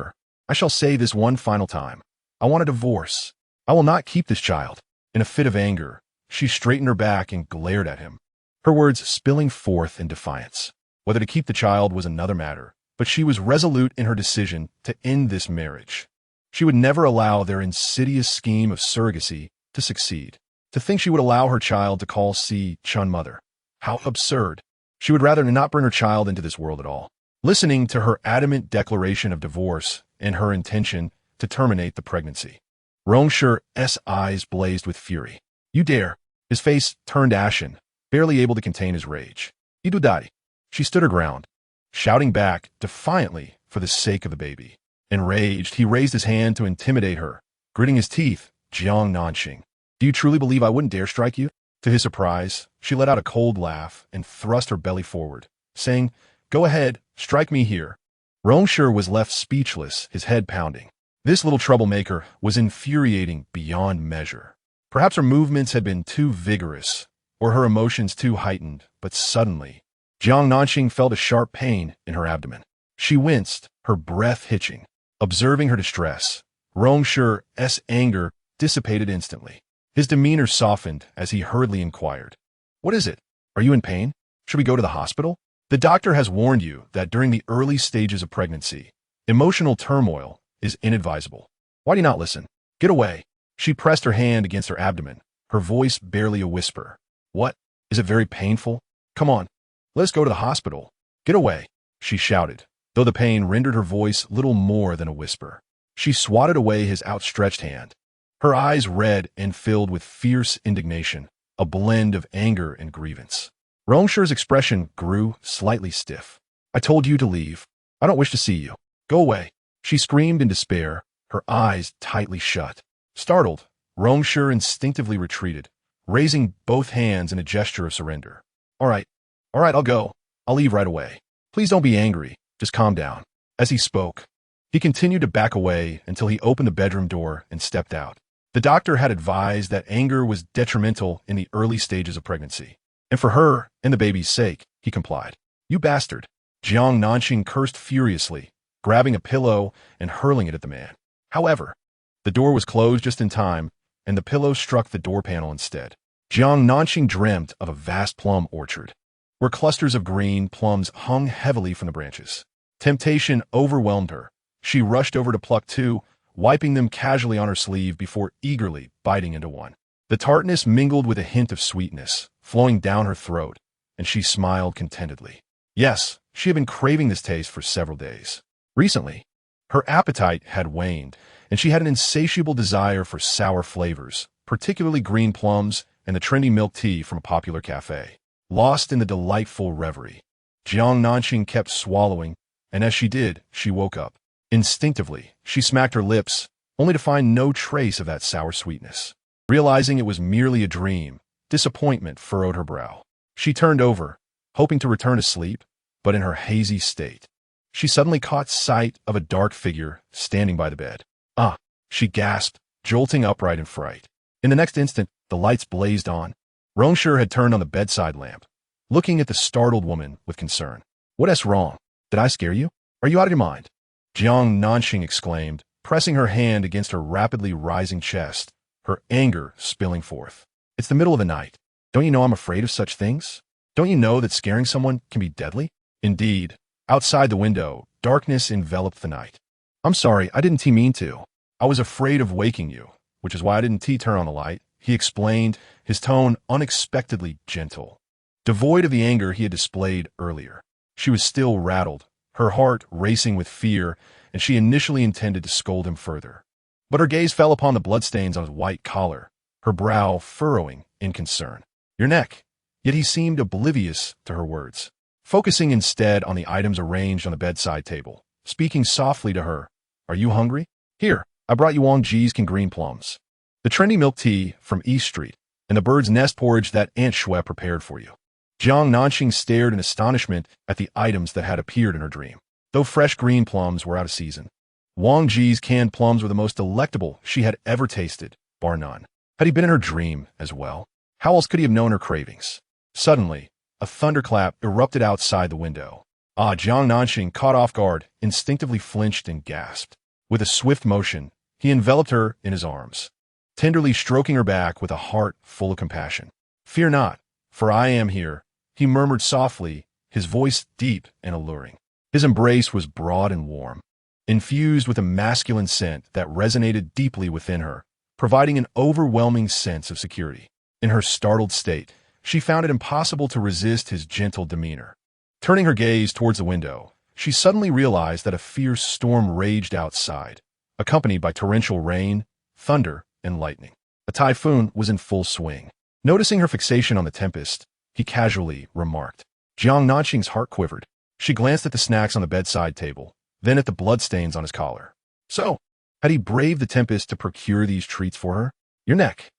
I shall say this one final time. I want a divorce. I will not keep this child." In a fit of anger, she straightened her back and glared at him, her words spilling forth in defiance. Whether to keep the child was another matter, but she was resolute in her decision to end this marriage. She would never allow their insidious scheme of surrogacy to succeed. To think she would allow her child to call Xiao Chun mother. How absurd. She would rather not bring her child into this world at all. Listening to her adamant declaration of divorce and her intention to terminate the pregnancy, Rong Shi's eyes blazed with fury. "You dare!" His face turned ashen, barely able to contain his rage. "Idudai!" She stood her ground, shouting back defiantly for the sake of the baby. Enraged, he raised his hand to intimidate her, gritting his teeth. "Jiang Nanxing, do you truly believe I wouldn't dare strike you?" To his surprise, she let out a cold laugh and thrust her belly forward, saying, "Go ahead, strike me here." Rong Shi was left speechless, his head pounding. This little troublemaker was infuriating beyond measure. Perhaps her movements had been too vigorous, or her emotions too heightened, but suddenly, Jiang Nanxing felt a sharp pain in her abdomen. She winced, her breath hitching. Observing her distress, Rong Shi's anger dissipated instantly. His demeanor softened as he hurriedly inquired, "What is it? Are you in pain? Should we go to the hospital? The doctor has warned you that during the early stages of pregnancy, emotional turmoil is inadvisable. Why do you not listen? Get away." She pressed her hand against her abdomen, her voice barely a whisper. "What? Is it very painful? Come on, let us go to the hospital." "Get away," she shouted, though the pain rendered her voice little more than a whisper. She swatted away his outstretched hand, her eyes red and filled with fierce indignation, a blend of anger and grievance. Rong Shi's expression grew slightly stiff. "I told you to leave. I don't wish to see you. Go away," she screamed in despair, her eyes tightly shut. Startled, Rong Shi instinctively retreated, raising both hands in a gesture of surrender. All right, I'll go. I'll leave right away. Please don't be angry. Just calm down." As he spoke, he continued to back away until he opened the bedroom door and stepped out. The doctor had advised that anger was detrimental in the early stages of pregnancy. And for her and the baby's sake, he complied. "You bastard." Jiang Nanxing cursed furiously, grabbing a pillow and hurling it at the man. However, the door was closed just in time, and the pillow struck the door panel instead. Jiang Nanxing dreamt of a vast plum orchard, where clusters of green plums hung heavily from the branches. Temptation overwhelmed her. She rushed over to pluck two, wiping them casually on her sleeve before eagerly biting into one. The tartness mingled with a hint of sweetness, flowing down her throat, and she smiled contentedly. Yes, she had been craving this taste for several days. Recently, her appetite had waned, and she had an insatiable desire for sour flavors, particularly green plums and the trendy milk tea from a popular cafe. Lost in the delightful reverie, Jiang Nanxing kept swallowing, and as she did, she woke up. Instinctively, she smacked her lips, only to find no trace of that sour sweetness. Realizing it was merely a dream, disappointment furrowed her brow. She turned over, hoping to return to sleep, but in her hazy state, she suddenly caught sight of a dark figure standing by the bed. "Ah!" she gasped, jolting upright in fright. In the next instant, the lights blazed on. Rong Shi had turned on the bedside lamp, looking at the startled woman with concern. "What's wrong? Did I scare you? Are you out of your mind?" Jiang Nanxing exclaimed, pressing her hand against her rapidly rising chest, her anger spilling forth. "It's the middle of the night. Don't you know I'm afraid of such things? Don't you know that scaring someone can be deadly?" Indeed, outside the window, darkness enveloped the night. "I'm sorry, I didn't mean to. I was afraid of waking you, which is why I didn't turn on the light," he explained, his tone unexpectedly gentle, devoid of the anger he had displayed earlier. She was still rattled, her heart racing with fear, and she initially intended to scold him further. But her gaze fell upon the bloodstains on his white collar, her brow furrowing in concern. "Your neck." Yet he seemed oblivious to her words, focusing instead on the items arranged on the bedside table, speaking softly to her. "Are you hungry? Here, I brought you Wang Ji's green plums, the trendy milk tea from East Street, and the bird's nest porridge that Aunt Shui prepared for you." Jiang Nanxing stared in astonishment at the items that had appeared in her dream. Though fresh green plums were out of season, Wang Ji's canned plums were the most delectable she had ever tasted, bar none. Had he been in her dream as well? How else could he have known her cravings? Suddenly, a thunderclap erupted outside the window. Jiang Nanxing, caught off guard, instinctively flinched and gasped. With a swift motion, he enveloped her in his arms, tenderly stroking her back with a heart full of compassion. "Fear not, for I am here," he murmured softly, his voice deep and alluring. His embrace was broad and warm, infused with a masculine scent that resonated deeply within her, providing an overwhelming sense of security. In her startled state, she found it impossible to resist his gentle demeanor. Turning her gaze towards the window, she suddenly realized that a fierce storm raged outside, accompanied by torrential rain, thunder, and lightning. A typhoon was in full swing. Noticing her fixation on the tempest, he casually remarked. Jiang Nanxing's heart quivered. She glanced at the snacks on the bedside table, then at the bloodstains on his collar. So, had he braved the tempest to procure these treats for her? "Your neck,"